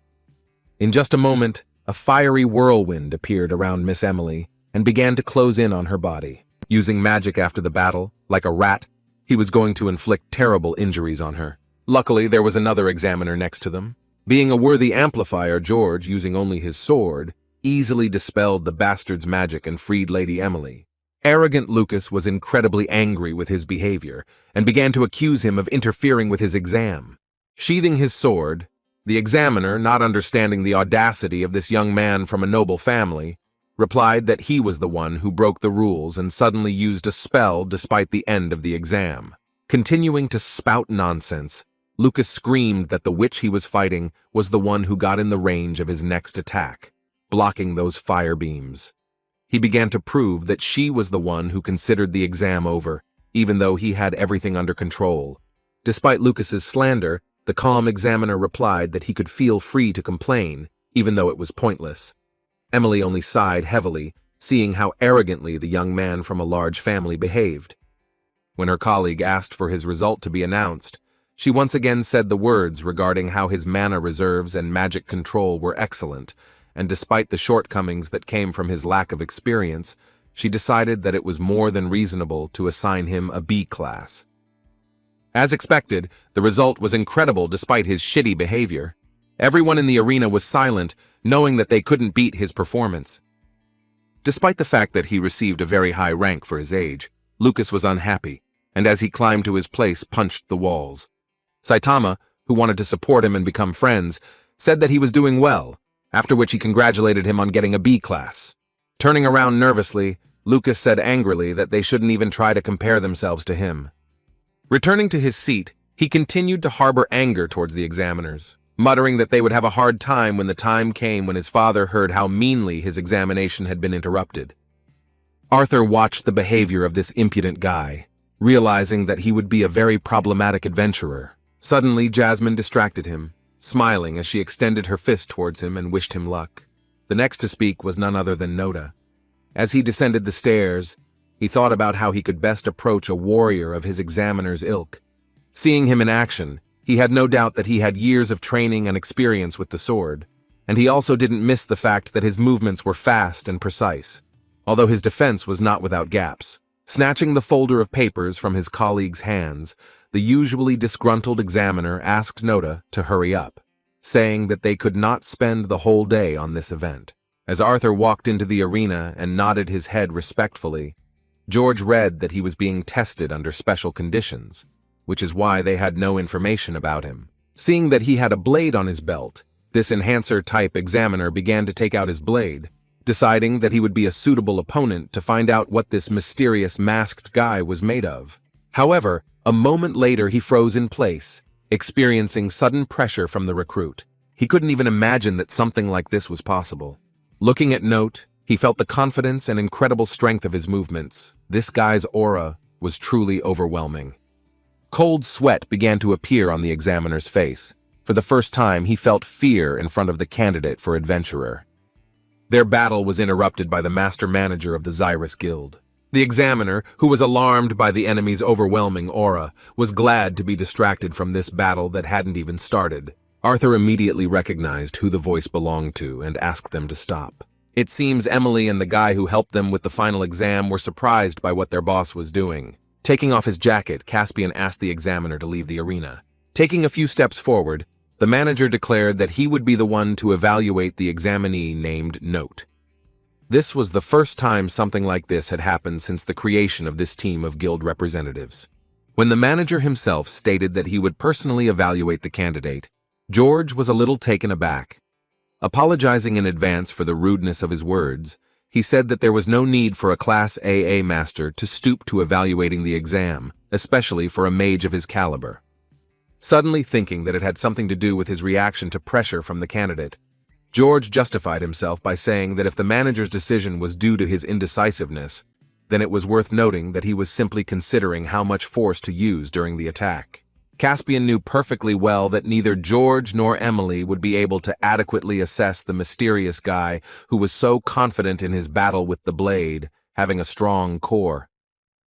In just a moment, a fiery whirlwind appeared around Miss Emily and began to close in on her body. Using magic after the battle, like a rat, he was going to inflict terrible injuries on her. Luckily, there was another examiner next to them. Being a worthy amplifier, George, using only his sword, easily dispelled the bastard's magic and freed Lady Emily. Arrogant Lucas was incredibly angry with his behavior and began to accuse him of interfering with his exam. Sheathing his sword, the examiner, not understanding the audacity of this young man from a noble family, replied that he was the one who broke the rules and suddenly used a spell despite the end of the exam. Continuing to spout nonsense, Lucas screamed that the witch he was fighting was the one who got in the range of his next attack, blocking those fire beams. He began to prove that she was the one who considered the exam over, even though he had everything under control. Despite Lucas's slander, the calm examiner replied that he could feel free to complain, even though it was pointless. Emily only sighed heavily, seeing how arrogantly the young man from a large family behaved. When her colleague asked for his result to be announced, she once again said the words regarding how his mana reserves and magic control were excellent, and despite the shortcomings that came from his lack of experience, she decided that it was more than reasonable to assign him a B class. As expected, the result was incredible despite his shitty behavior. Everyone in the arena was silent, knowing that they couldn't beat his performance. Despite the fact that he received a very high rank for his age, Lucas was unhappy, and as he climbed to his place, punched the walls. Saitama, who wanted to support him and become friends, said that he was doing well, after which he congratulated him on getting a B class. Turning around nervously, Lucas said angrily that they shouldn't even try to compare themselves to him. Returning to his seat, he continued to harbor anger towards the examiners, muttering that they would have a hard time when the time came when his father heard how meanly his examination had been interrupted. Arthur watched the behavior of this impudent guy, realizing that he would be a very problematic adventurer. Suddenly, Jasmine distracted him, smiling as she extended her fist towards him and wished him luck. The next to speak was none other than Noda. As he descended the stairs, he thought about how he could best approach a warrior of his examiner's ilk. Seeing him in action, he had no doubt that he had years of training and experience with the sword, and he also didn't miss the fact that his movements were fast and precise, although his defense was not without gaps. Snatching the folder of papers from his colleague's hands, the usually disgruntled examiner asked Noda to hurry up, saying that they could not spend the whole day on this event. As Arthur walked into the arena and nodded his head respectfully, George read that he was being tested under special conditions, which is why they had no information about him. Seeing that he had a blade on his belt, this enhancer-type examiner began to take out his blade, deciding that he would be a suitable opponent to find out what this mysterious masked guy was made of. However, a moment later he froze in place, experiencing sudden pressure from the recruit. He couldn't even imagine that something like this was possible. Looking at Note, he felt the confidence and incredible strength of his movements. This guy's aura was truly overwhelming. Cold sweat began to appear on the examiner's face. For the first time, he felt fear in front of the candidate for adventurer. Their battle was interrupted by the master manager of the Zyrus Guild. The examiner, who was alarmed by the enemy's overwhelming aura, was glad to be distracted from this battle that hadn't even started. Arthur immediately recognized who the voice belonged to and asked them to stop. It seems Emily and the guy who helped them with the final exam were surprised by what their boss was doing. Taking off his jacket, Caspian asked the examiner to leave the arena. Taking a few steps forward, the manager declared that he would be the one to evaluate the examinee named Note. This was the first time something like this had happened since the creation of this team of guild representatives. When the manager himself stated that he would personally evaluate the candidate, George was a little taken aback. Apologizing in advance for the rudeness of his words, he said that there was no need for a Class AA master to stoop to evaluating the exam, especially for a mage of his caliber. Suddenly thinking that it had something to do with his reaction to pressure from the candidate, George justified himself by saying that if the manager's decision was due to his indecisiveness, then it was worth noting that he was simply considering how much force to use during the attack. Caspian knew perfectly well that neither George nor Emily would be able to adequately assess the mysterious guy who was so confident in his battle with the blade, having a strong core.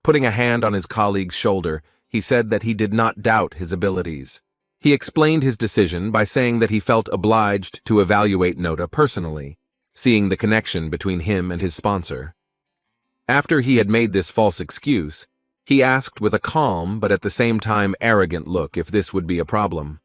Putting a hand on his colleague's shoulder, he said that he did not doubt his abilities. He explained his decision by saying that he felt obliged to evaluate Noda personally, seeing the connection between him and his sponsor. After he had made this false excuse, he asked with a calm but at the same time arrogant look if this would be a problem.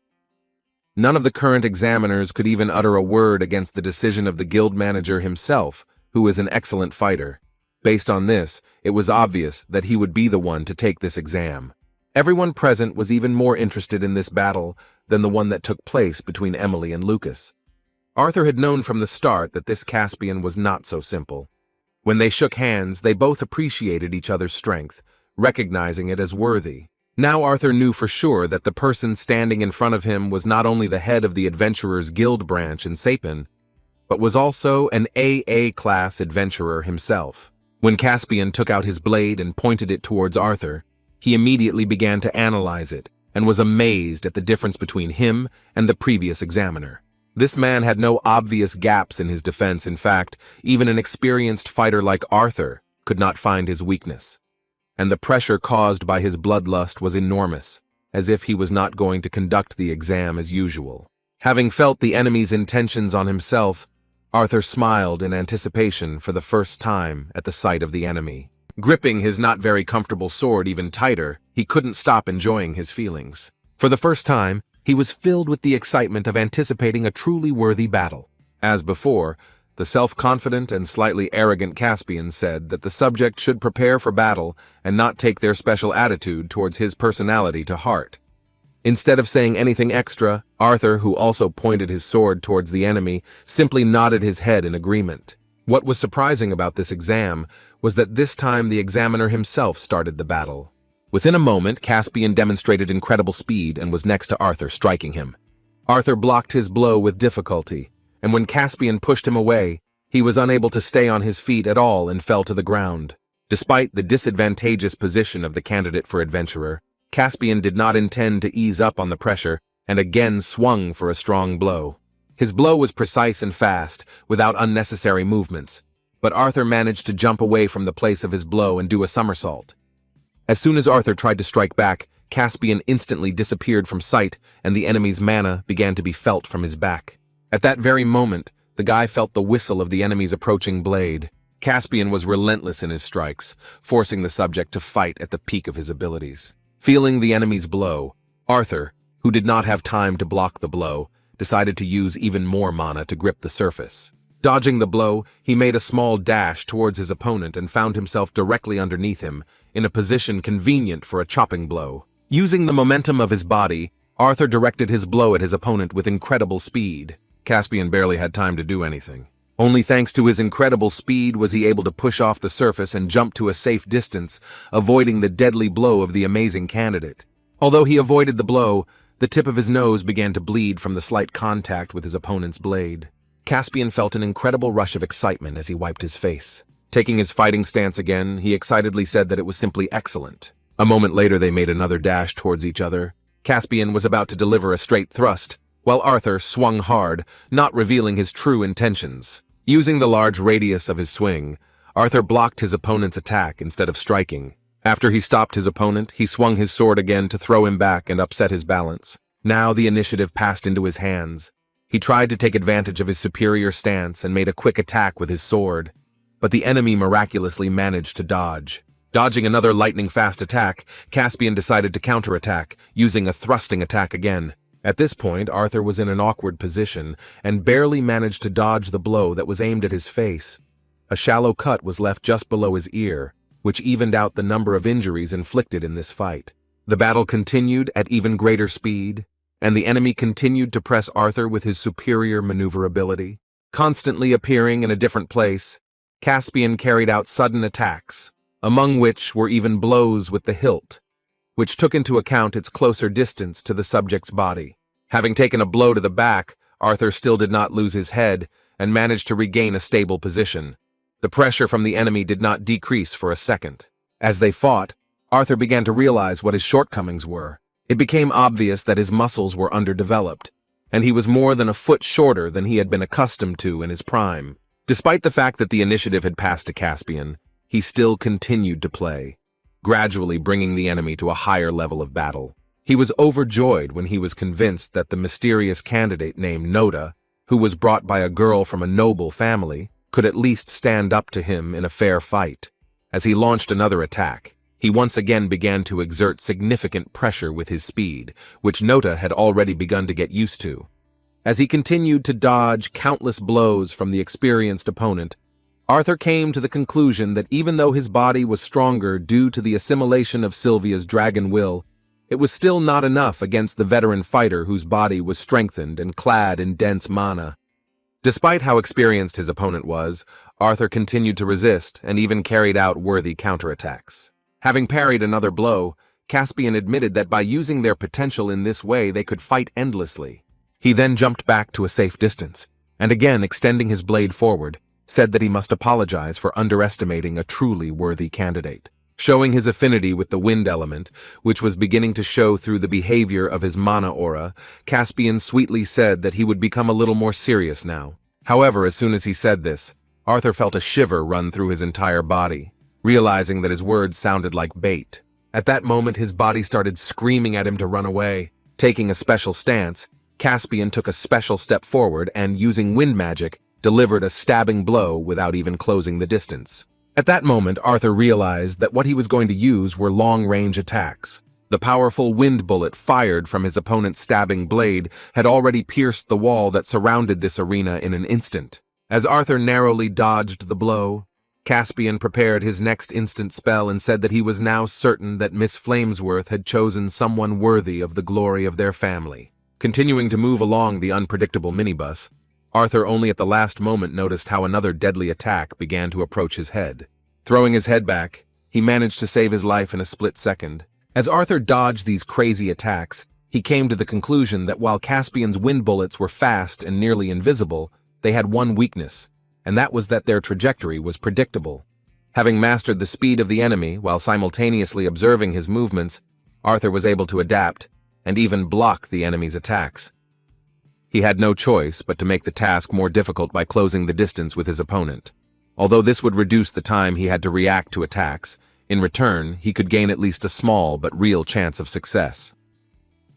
None of the current examiners could even utter a word against the decision of the guild manager himself, who is an excellent fighter. Based on this, it was obvious that he would be the one to take this exam. Everyone present was even more interested in this battle than the one that took place between Emily and Lucas. Arthur had known from the start that this Caspian was not so simple. When they shook hands, they both appreciated each other's strength, recognizing it as worthy. Now Arthur knew for sure that the person standing in front of him was not only the head of the Adventurers Guild branch in Sapin, but was also an AA-class adventurer himself. When Caspian took out his blade and pointed it towards Arthur, he immediately began to analyze it and was amazed at the difference between him and the previous examiner. This man had no obvious gaps in his defense. In fact, even an experienced fighter like Arthur could not find his weakness. And the pressure caused by his bloodlust was enormous, as if he was not going to conduct the exam as usual. Having felt the enemy's intentions on himself, Arthur smiled in anticipation for the first time at the sight of the enemy. Gripping his not very comfortable sword even tighter, he couldn't stop enjoying his feelings. For the first time, he was filled with the excitement of anticipating a truly worthy battle. As before, the self-confident and slightly arrogant Caspian said that the subject should prepare for battle and not take their special attitude towards his personality to heart. Instead of saying anything extra, Arthur, who also pointed his sword towards the enemy, simply nodded his head in agreement. What was surprising about this exam was that this time the examiner himself started the battle. Within a moment, Caspian demonstrated incredible speed and was next to Arthur, striking him. Arthur blocked his blow with difficulty, and when Caspian pushed him away, he was unable to stay on his feet at all and fell to the ground. Despite the disadvantageous position of the candidate for adventurer, Caspian did not intend to ease up on the pressure and again swung for a strong blow. His blow was precise and fast, without unnecessary movements, but Arthur managed to jump away from the place of his blow and do a somersault. As soon as Arthur tried to strike back, Caspian instantly disappeared from sight and the enemy's mana began to be felt from his back. At that very moment, the guy felt the whistle of the enemy's approaching blade. Caspian was relentless in his strikes, forcing the subject to fight at the peak of his abilities. Feeling the enemy's blow, Arthur, who did not have time to block the blow, decided to use even more mana to grip the surface. Dodging the blow, he made a small dash towards his opponent and found himself directly underneath him, in a position convenient for a chopping blow. Using the momentum of his body, Arthur directed his blow at his opponent with incredible speed. Caspian barely had time to do anything. Only thanks to his incredible speed was he able to push off the surface and jump to a safe distance, avoiding the deadly blow of the amazing candidate. Although he avoided the blow, the tip of his nose began to bleed from the slight contact with his opponent's blade. Caspian felt an incredible rush of excitement as he wiped his face. Taking his fighting stance again, he excitedly said that it was simply excellent. A moment later they made another dash towards each other. Caspian was about to deliver a straight thrust, while Arthur swung hard, not revealing his true intentions. Using the large radius of his swing, Arthur blocked his opponent's attack instead of striking. After he stopped his opponent, he swung his sword again to throw him back and upset his balance. Now the initiative passed into his hands. He tried to take advantage of his superior stance and made a quick attack with his sword, but the enemy miraculously managed to dodge. Dodging another lightning-fast attack, Caspian decided to counterattack, using a thrusting attack again. At this point, Arthur was in an awkward position and barely managed to dodge the blow that was aimed at his face. A shallow cut was left just below his ear, which evened out the number of injuries inflicted in this fight. The battle continued at even greater speed, and the enemy continued to press Arthur with his superior maneuverability. Constantly appearing in a different place, Caspian carried out sudden attacks, among which were even blows with the hilt, which took into account its closer distance to the subject's body. Having taken a blow to the back, Arthur still did not lose his head and managed to regain a stable position. The pressure from the enemy did not decrease for a second. As they fought, Arthur began to realize what his shortcomings were. It became obvious that his muscles were underdeveloped, and he was more than a foot shorter than he had been accustomed to in his prime. Despite the fact that the initiative had passed to Caspian, he still continued to play. gradually bringing the enemy to a higher level of battle. He was overjoyed when he was convinced that the mysterious candidate named Nota, who was brought by a girl from a noble family, could at least stand up to him in a fair fight. As he launched another attack, he once again began to exert significant pressure with his speed, which Nota had already begun to get used to. As he continued to dodge countless blows from the experienced opponent, Arthur came to the conclusion that even though his body was stronger due to the assimilation of Sylvia's dragon will, it was still not enough against the veteran fighter whose body was strengthened and clad in dense mana. Despite how experienced his opponent was, Arthur continued to resist and even carried out worthy counterattacks. Having parried another blow, Caspian admitted that by using their potential in this way they could fight endlessly. He then jumped back to a safe distance, and again extending his blade forward, said that he must apologize for underestimating a truly worthy candidate. Showing his affinity with the wind element, which was beginning to show through the behavior of his mana aura, Caspian sweetly said that he would become a little more serious now. However, as soon as he said this, Arthur felt a shiver run through his entire body, realizing that his words sounded like bait. At that moment, his body started screaming at him to run away. Taking a special stance, Caspian took a special step forward and, using wind magic, delivered a stabbing blow without even closing the distance. At that moment, Arthur realized that what he was going to use were long-range attacks. The powerful wind bullet fired from his opponent's stabbing blade had already pierced the wall that surrounded this arena in an instant. As Arthur narrowly dodged the blow, Caspian prepared his next instant spell and said that he was now certain that Miss Flamesworth had chosen someone worthy of the glory of their family. Continuing to move along the unpredictable minibus, Arthur only at the last moment noticed how another deadly attack began to approach his head. Throwing his head back, he managed to save his life in a split second. As Arthur dodged these crazy attacks, he came to the conclusion that while Caspian's wind bullets were fast and nearly invisible, they had one weakness, and that was that their trajectory was predictable. Having mastered the speed of the enemy while simultaneously observing his movements, Arthur was able to adapt and even block the enemy's attacks. He had no choice but to make the task more difficult by closing the distance with his opponent. Although this would reduce the time he had to react to attacks, in return, he could gain at least a small but real chance of success.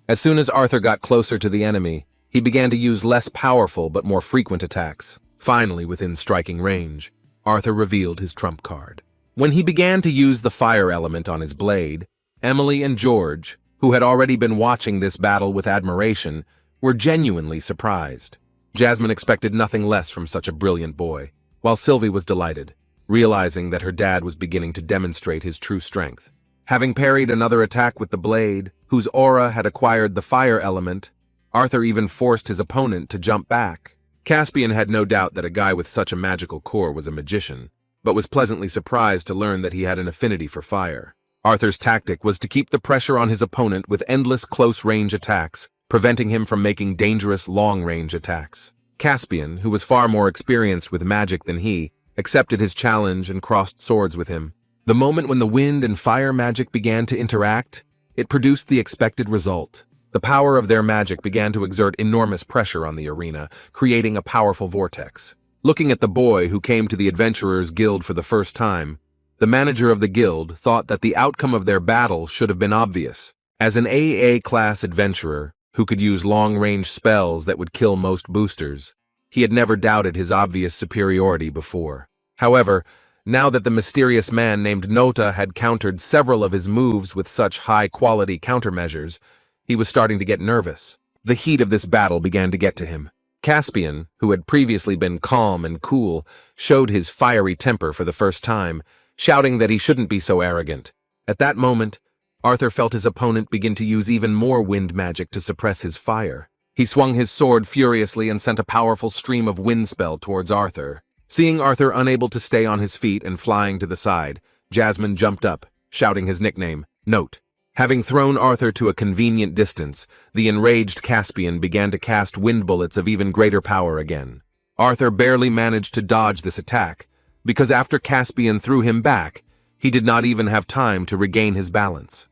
As soon as Arthur got closer to the enemy, he began to use less powerful but more frequent attacks. Finally, within striking range, Arthur revealed his trump card. When he began to use the fire element on his blade, Emily and George, who had already been watching this battle with admiration, were genuinely surprised. Jasmine expected nothing less from such a brilliant boy, while Sylvie was delighted, realizing that her dad was beginning to demonstrate his true strength. Having parried another attack with the blade, whose aura had acquired the fire element, Arthur even forced his opponent to jump back. Caspian had no doubt that a guy with such a magical core was a magician, but was pleasantly surprised to learn that he had an affinity for fire. Arthur's tactic was to keep the pressure on his opponent with endless close-range attacks, preventing him from making dangerous long-range attacks. Caspian, who was far more experienced with magic than he, accepted his challenge and crossed swords with him. The moment when the wind and fire magic began to interact, it produced the expected result. The power of their magic began to exert enormous pressure on the arena, creating a powerful vortex. Looking at the boy who came to the Adventurers Guild for the first time, the manager of the guild thought that the outcome of their battle should have been obvious. As an AA-class adventurer, who could use long-range spells that would kill most boosters, he had never doubted his obvious superiority before. However, now that the mysterious man named Nota had countered several of his moves with such high-quality countermeasures, he was starting to get nervous. The heat of this battle began to get to him. Caspian, who had previously been calm and cool, showed his fiery temper for the first time, shouting that he shouldn't be so arrogant. At that moment, Arthur felt his opponent begin to use even more wind magic to suppress his fire. He swung his sword furiously and sent a powerful stream of wind spell towards Arthur. Seeing Arthur unable to stay on his feet and flying to the side, Jasmine jumped up, shouting his nickname, Note. Having thrown Arthur to a convenient distance, the enraged Caspian began to cast wind bullets of even greater power again. Arthur barely managed to dodge this attack, because after Caspian threw him back, he did not even have time to regain his balance.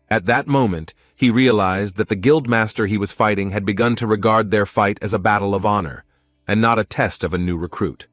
At that moment, he realized that the guildmaster he was fighting had begun to regard their fight as a battle of honor, and not a test of a new recruit.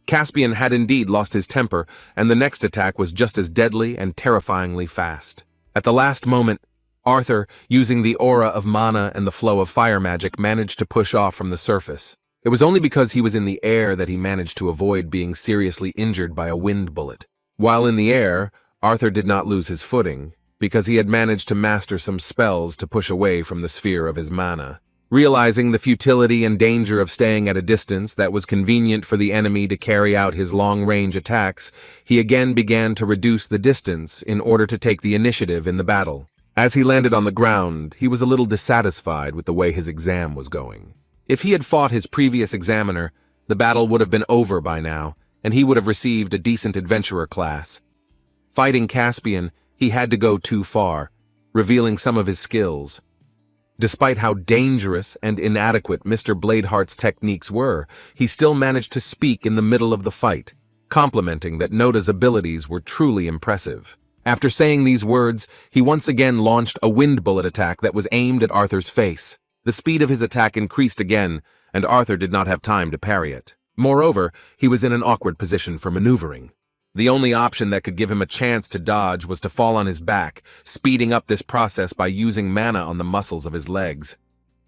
Caspian had indeed lost his temper, and the next attack was just as deadly and terrifyingly fast. At the last moment, Arthur, using the aura of mana and the flow of fire magic, managed to push off from the surface. It was only because he was in the air that he managed to avoid being seriously injured by a wind bullet. While in the air, Arthur did not lose his footing, because he had managed to master some spells to push away from the sphere of his mana. Realizing the futility and danger of staying at a distance that was convenient for the enemy to carry out his long-range attacks, he again began to reduce the distance in order to take the initiative in the battle. As he landed on the ground, he was a little dissatisfied with the way his exam was going. If he had fought his previous examiner, the battle would have been over by now, and he would have received a decent adventurer class. Fighting Caspian, he had to go too far, revealing some of his skills. Despite how dangerous and inadequate Mr. Bladeheart's techniques were, he still managed to speak in the middle of the fight, complimenting that Noda's abilities were truly impressive. After saying these words, he once again launched a wind bullet attack that was aimed at Arthur's face. The speed of his attack increased again, and Arthur did not have time to parry it. Moreover, he was in an awkward position for maneuvering. The only option that could give him a chance to dodge was to fall on his back, speeding up this process by using mana on the muscles of his legs.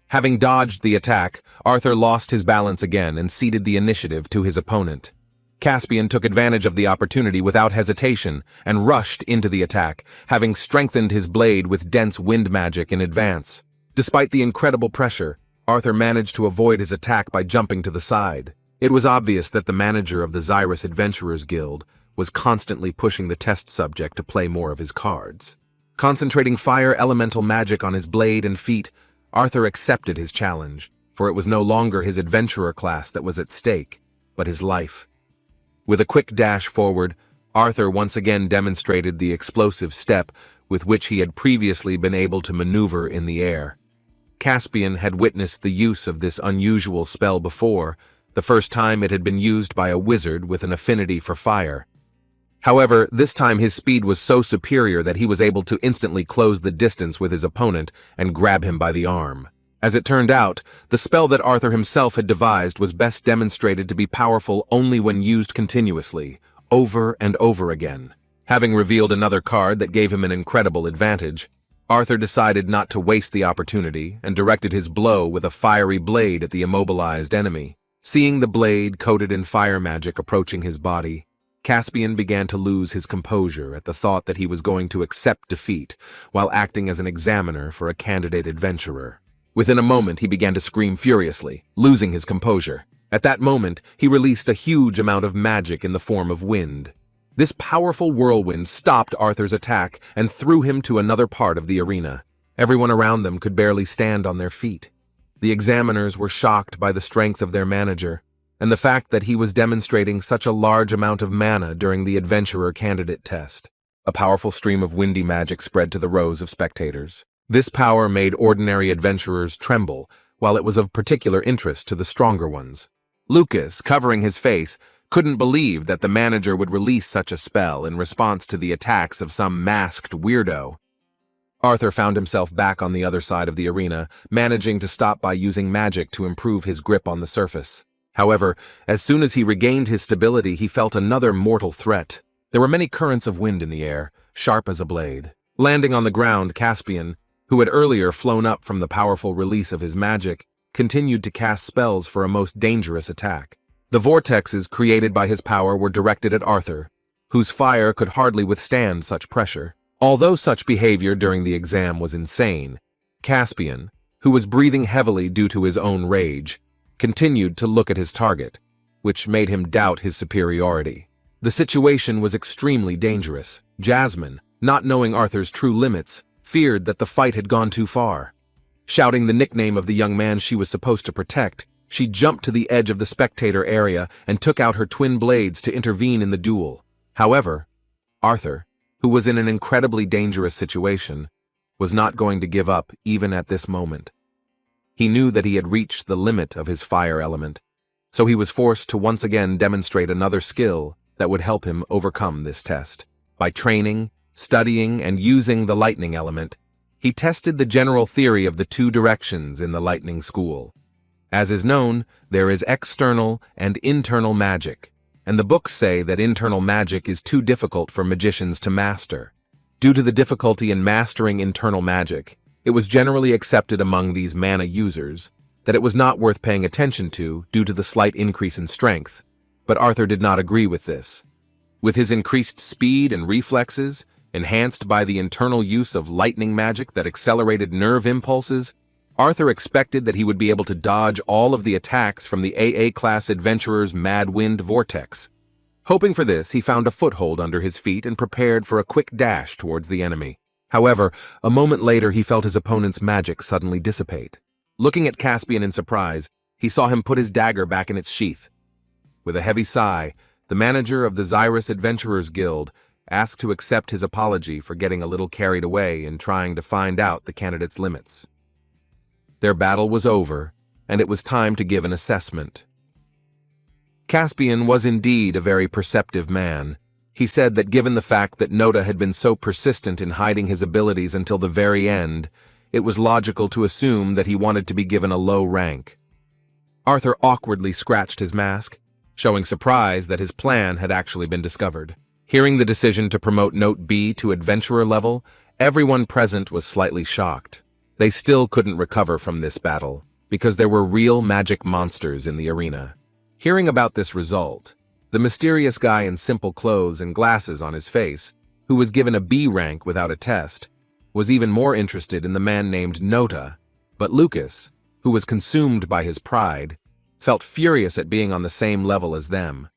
Having dodged the attack, Arthur lost his balance again and ceded the initiative to his opponent. Caspian took advantage of the opportunity without hesitation and rushed into the attack, having strengthened his blade with dense wind magic in advance. Despite the incredible pressure, Arthur managed to avoid his attack by jumping to the side. It was obvious that the manager of the Zyrus Adventurers Guild was constantly pushing the test subject to play more of his cards. Concentrating fire elemental magic on his blade and feet, Arthur accepted his challenge, for it was no longer his adventurer class that was at stake, but his life. With a quick dash forward, Arthur once again demonstrated the explosive step with which he had previously been able to maneuver in the air. Caspian had witnessed the use of this unusual spell before, the first time it had been used by a wizard with an affinity for fire. However, this time his speed was so superior that he was able to instantly close the distance with his opponent and grab him by the arm. As it turned out, the spell that Arthur himself had devised was best demonstrated to be powerful only when used continuously, over and over again. Having revealed another card that gave him an incredible advantage, Arthur decided not to waste the opportunity and directed his blow with a fiery blade at the immobilized enemy. Seeing the blade coated in fire magic approaching his body, Caspian began to lose his composure at the thought that he was going to accept defeat while acting as an examiner for a candidate adventurer. Within a moment, he began to scream furiously, losing his composure. At that moment, he released a huge amount of magic in the form of wind. This powerful whirlwind stopped Arthur's attack and threw him to another part of the arena. Everyone around them could barely stand on their feet. The examiners were shocked by the strength of their manager, and the fact that he was demonstrating such a large amount of mana during the adventurer candidate test. A powerful stream of windy magic spread to the rows of spectators. This power made ordinary adventurers tremble, while it was of particular interest to the stronger ones. Lucas, covering his face, couldn't believe that the manager would release such a spell in response to the attacks of some masked weirdo. Arthur found himself back on the other side of the arena, managing to stop by using magic to improve his grip on the surface. However, as soon as he regained his stability, he felt another mortal threat. There were many currents of wind in the air, sharp as a blade. Landing on the ground, Caspian, who had earlier flown up from the powerful release of his magic, continued to cast spells for a most dangerous attack. The vortexes created by his power were directed at Arthur, whose fire could hardly withstand such pressure. Although such behavior during the exam was insane, Caspian, who was breathing heavily due to his own rage, continued to look at his target, which made him doubt his superiority. The situation was extremely dangerous. Jasmine, not knowing Arthur's true limits, feared that the fight had gone too far. Shouting the nickname of the young man she was supposed to protect, she jumped to the edge of the spectator area and took out her twin blades to intervene in the duel. However, Arthur, who was in an incredibly dangerous situation, was not going to give up even at this moment. He knew that he had reached the limit of his fire element, so he was forced to once again demonstrate another skill that would help him overcome this test. By training, studying, and using the lightning element, he tested the general theory of the two directions in the lightning school. As is known, there is external and internal magic. and the books say that internal magic is too difficult for magicians to master. Due to the difficulty in mastering internal magic, it was generally accepted among these mana users that it was not worth paying attention to due to the slight increase in strength, but Arthur did not agree with this. With his increased speed and reflexes, enhanced by the internal use of lightning magic that accelerated nerve impulses, Arthur expected that he would be able to dodge all of the attacks from the AA-class adventurer's mad wind vortex. Hoping for this, he found a foothold under his feet and prepared for a quick dash towards the enemy. However, a moment later he felt his opponent's magic suddenly dissipate. Looking at Caspian in surprise, he saw him put his dagger back in its sheath. With a heavy sigh, the manager of the Zyrus Adventurers Guild asked to accept his apology for getting a little carried away in trying to find out the candidate's limits. Their battle was over, and it was time to give an assessment. Caspian was indeed a very perceptive man. He said that given the fact that Nota had been so persistent in hiding his abilities until the very end, it was logical to assume that he wanted to be given a low rank. Arthur awkwardly scratched his mask, showing surprise that his plan had actually been discovered. Hearing the decision to promote Note B to adventurer level, everyone present was slightly shocked. They still couldn't recover from this battle, because there were real magic monsters in the arena. Hearing about this result, the mysterious guy in simple clothes and glasses on his face, who was given a B rank without a test, was even more interested in the man named Nota, but Lucas, who was consumed by his pride, felt furious at being on the same level as them.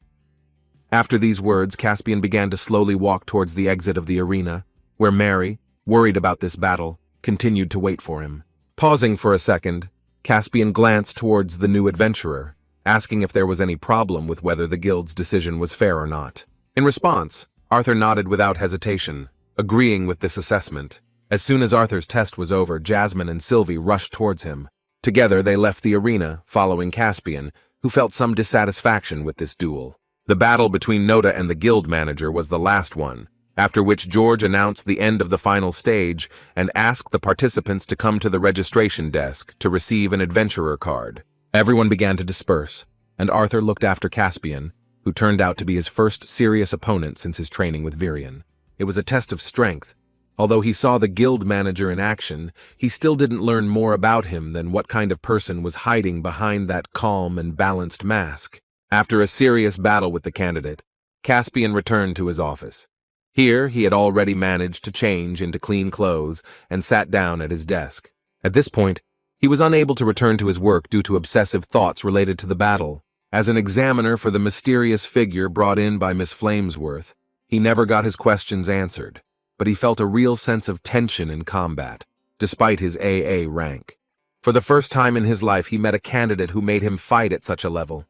After these words, Caspian began to slowly walk towards the exit of the arena, where Mary, worried about this battle, continued to wait for him. Pausing for a second, Caspian glanced towards the new adventurer, asking if there was any problem with whether the guild's decision was fair or not. In response, Arthur nodded without hesitation, agreeing with this assessment. As soon as Arthur's test was over, Jasmine and Sylvie rushed towards him. Together they left the arena, following Caspian, who felt some dissatisfaction with this duel. The battle between Nota and the guild manager was the last one, after which George announced the end of the final stage and asked the participants to come to the registration desk to receive an adventurer card. Everyone began to disperse, and Arthur looked after Caspian, who turned out to be his first serious opponent since his training with Virian. It was a test of strength. Although he saw the guild manager in action, he still didn't learn more about him than what kind of person was hiding behind that calm and balanced mask. After a serious battle with the candidate, Caspian returned to his office. Here, he had already managed to change into clean clothes and sat down at his desk. At this point, he was unable to return to his work due to obsessive thoughts related to the battle. As an examiner for the mysterious figure brought in by Miss Flamesworth, he never got his questions answered, but he felt a real sense of tension in combat, despite his AA rank. For the first time in his life, he met a candidate who made him fight at such a level.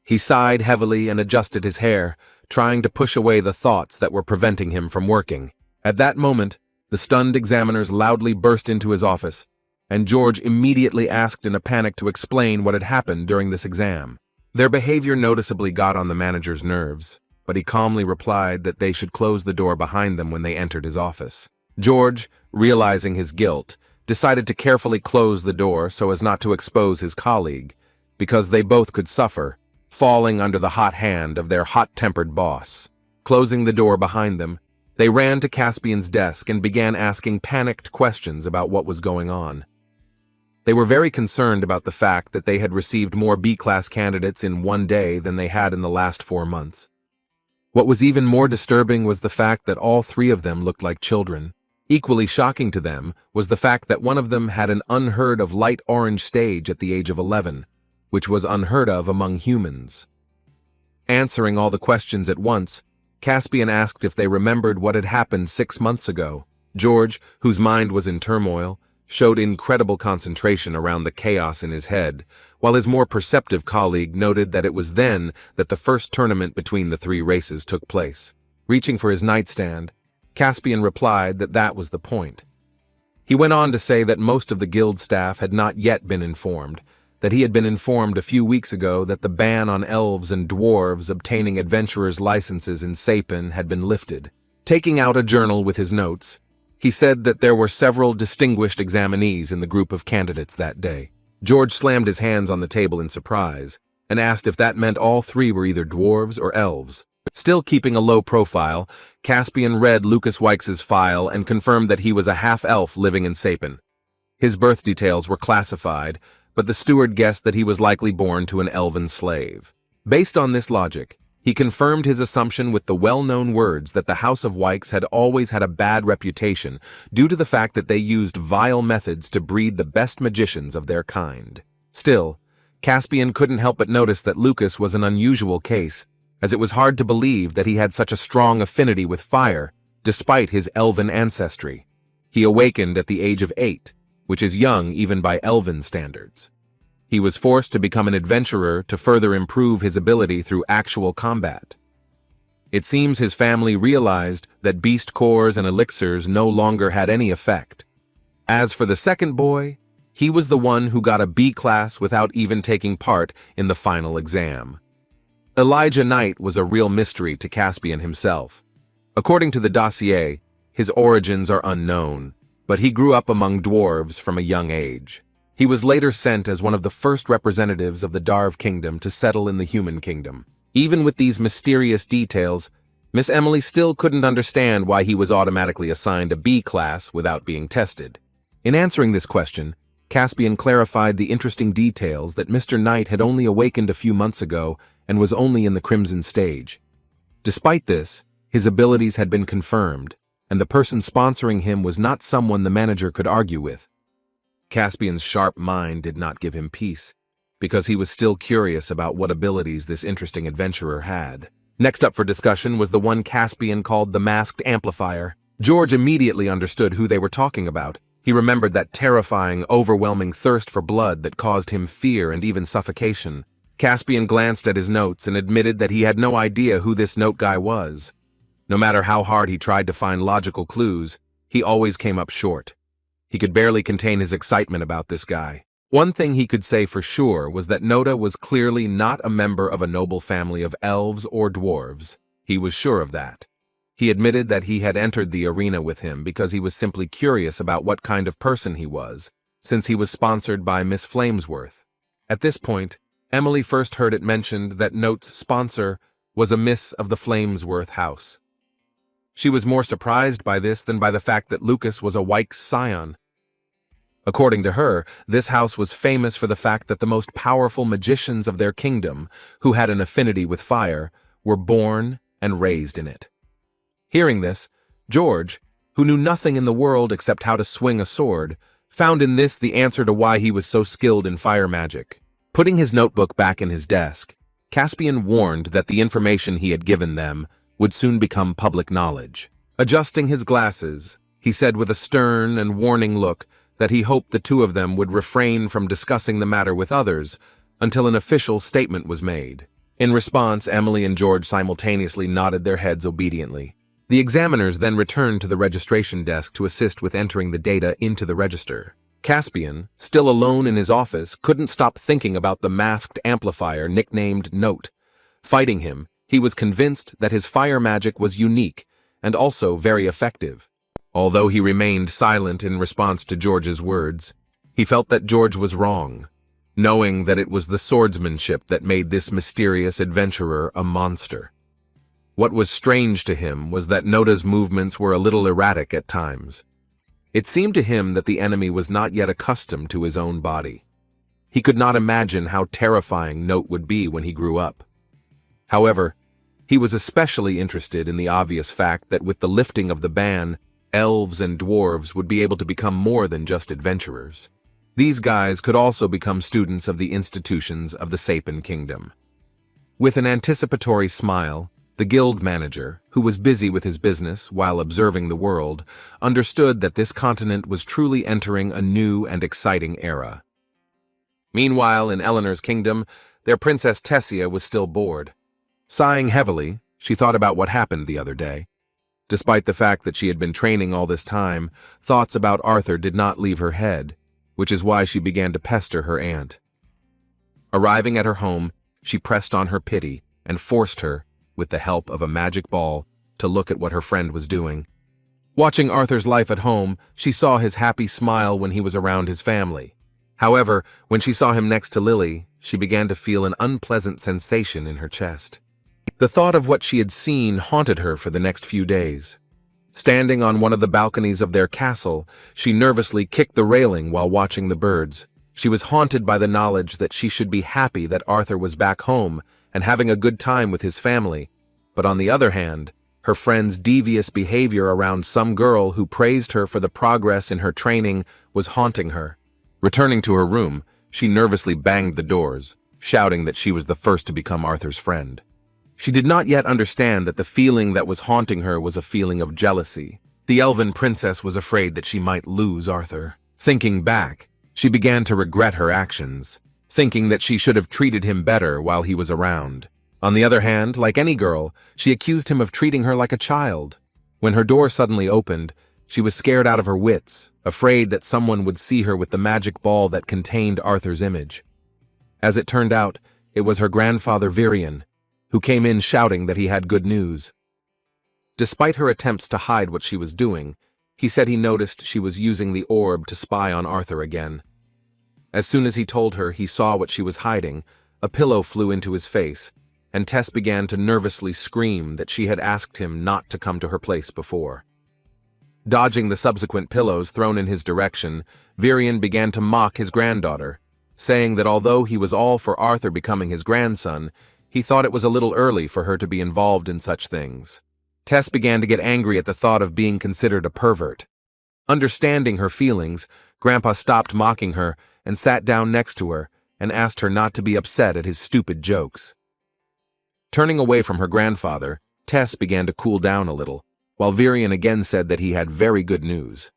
He sighed heavily and adjusted his hair, trying to push away the thoughts that were preventing him from working. At that moment, the stunned examiners loudly burst into his office, and George immediately asked in a panic to explain what had happened during this exam. Their behavior noticeably got on the manager's nerves, but he calmly replied that they should close the door behind them when they entered his office. George, realizing his guilt, decided to carefully close the door so as not to expose his colleague, because they both could suffer, falling under the hot hand of their hot-tempered boss. Closing the door behind them, they ran to Caspian's desk and began asking panicked questions about what was going on. They were very concerned about the fact that they had received more B-class candidates in one day than they had in the last 4 months. What was even more disturbing was the fact that all 3 of them looked like children. Equally shocking to them was the fact that one of them had an unheard of light orange stage at the age of 11, which was unheard of among humans. Answering all the questions at once, Caspian asked if they remembered what had happened 6 months ago. George, whose mind was in turmoil, showed incredible concentration around the chaos in his head, while his more perceptive colleague noted that it was then that the first tournament between the 3 races took place. Reaching for his nightstand, Caspian replied that that was the point. He went on to say that most of the guild staff had not yet been informed, that he had been informed a few weeks ago that the ban on elves and dwarves obtaining adventurers' licenses in Sapin had been lifted. Taking out a journal with his notes, he said that there were several distinguished examinees in the group of candidates that day. George slammed his hands on the table in surprise, and asked if that meant all three were either dwarves or elves. Still keeping a low profile, Caspian read Lucas Weix's file and confirmed that he was a half-elf living in Sapin. His birth details were classified, but the steward guessed that he was likely born to an elven slave. Based on this logic, he confirmed his assumption with the well-known words that the House of Weix had always had a bad reputation due to the fact that they used vile methods to breed the best magicians of their kind. Still, Caspian couldn't help but notice that Lucas was an unusual case, as it was hard to believe that he had such a strong affinity with fire, despite his elven ancestry. He awakened at the age of 8, which is young even by elven standards. He was forced to become an adventurer to further improve his ability through actual combat. It seems his family realized that beast cores and elixirs no longer had any effect. As for the second boy, he was the one who got a B class without even taking part in the final exam. Elijah Knight was a real mystery to Caspian himself. According to the dossier, his origins are unknown, but he grew up among dwarves from a young age. He was later sent as one of the first representatives of the Darv Kingdom to settle in the human kingdom. Even with these mysterious details, Miss Emily still couldn't understand why he was automatically assigned a B class without being tested. In answering this question, Caspian clarified the interesting details that Mr. Knight had only awakened a few months ago and was only in the Crimson stage. Despite this, his abilities had been confirmed, and the person sponsoring him was not someone the manager could argue with. Caspian's sharp mind did not give him peace, because he was still curious about what abilities this interesting adventurer had. Next up for discussion was the one Caspian called the Masked Amplifier. George immediately understood who they were talking about. He remembered that terrifying, overwhelming thirst for blood that caused him fear and even suffocation. Caspian glanced at his notes and admitted that he had no idea who this note guy was. No matter how hard he tried to find logical clues, he always came up short. He could barely contain his excitement about this guy. One thing he could say for sure was that Nota was clearly not a member of a noble family of elves or dwarves. He was sure of that. He admitted that he had entered the arena with him because he was simply curious about what kind of person he was, since he was sponsored by Miss Flamesworth. At this point, Emily first heard it mentioned that Note's sponsor was a Miss of the Flamesworth house. She was more surprised by this than by the fact that Lucas was a Weix scion. According to her, this house was famous for the fact that the most powerful magicians of their kingdom, who had an affinity with fire, were born and raised in it. Hearing this, George, who knew nothing in the world except how to swing a sword, found in this the answer to why he was so skilled in fire magic. Putting his notebook back in his desk, Caspian warned that the information he had given them would soon become public knowledge. Adjusting his glasses, he said with a stern and warning look that he hoped the two of them would refrain from discussing the matter with others until an official statement was made. In response, Emily and George simultaneously nodded their heads obediently. The examiners then returned to the registration desk to assist with entering the data into the register. Caspian, still alone in his office, couldn't stop thinking about the masked amplifier nicknamed Note. Fighting him, he was convinced that his fire magic was unique and also very effective. Although he remained silent in response to George's words, he felt that George was wrong, knowing that it was the swordsmanship that made this mysterious adventurer a monster. What was strange to him was that Nota's movements were a little erratic at times. It seemed to him that the enemy was not yet accustomed to his own body. He could not imagine how terrifying Note would be when he grew up. However, he was especially interested in the obvious fact that with the lifting of the ban, elves and dwarves would be able to become more than just adventurers. These guys could also become students of the institutions of the Sapin Kingdom. With an anticipatory smile, the guild manager, who was busy with his business while observing the world, understood that this continent was truly entering a new and exciting era. Meanwhile, in Eleanor's kingdom, their Princess Tessia was still bored. Sighing heavily, she thought about what happened the other day. Despite the fact that she had been training all this time, thoughts about Arthur did not leave her head, which is why she began to pester her aunt. Arriving at her home, she pressed on her pity and forced her, with the help of a magic ball, to look at what her friend was doing. Watching Arthur's life at home, she saw his happy smile when he was around his family. However, when she saw him next to Lily, she began to feel an unpleasant sensation in her chest. The thought of what she had seen haunted her for the next few days. Standing on one of the balconies of their castle, she nervously kicked the railing while watching the birds. She was haunted by the knowledge that she should be happy that Arthur was back home and having a good time with his family, but on the other hand, her friend's devious behavior around some girl who praised her for the progress in her training was haunting her. Returning to her room, she nervously banged the doors, shouting that she was the first to become Arthur's friend. She did not yet understand that the feeling that was haunting her was a feeling of jealousy. The Elven princess was afraid that she might lose Arthur. Thinking back, she began to regret her actions, thinking that she should have treated him better while he was around. On the other hand, like any girl, she accused him of treating her like a child. When her door suddenly opened, she was scared out of her wits, afraid that someone would see her with the magic ball that contained Arthur's image. As it turned out, it was her grandfather Virian, who came in shouting that he had good news. Despite her attempts to hide what she was doing, he said he noticed she was using the orb to spy on Arthur again. As soon as he told her he saw what she was hiding, a pillow flew into his face, and Tess began to nervously scream that she had asked him not to come to her place before. Dodging the subsequent pillows thrown in his direction, Virian began to mock his granddaughter, saying that although he was all for Arthur becoming his grandson, he thought it was a little early for her to be involved in such things. Tess began to get angry at the thought of being considered a pervert. Understanding her feelings, Grandpa stopped mocking her and sat down next to her and asked her not to be upset at his stupid jokes. Turning away from her grandfather, Tess began to cool down a little, while Virian again said that he had very good news.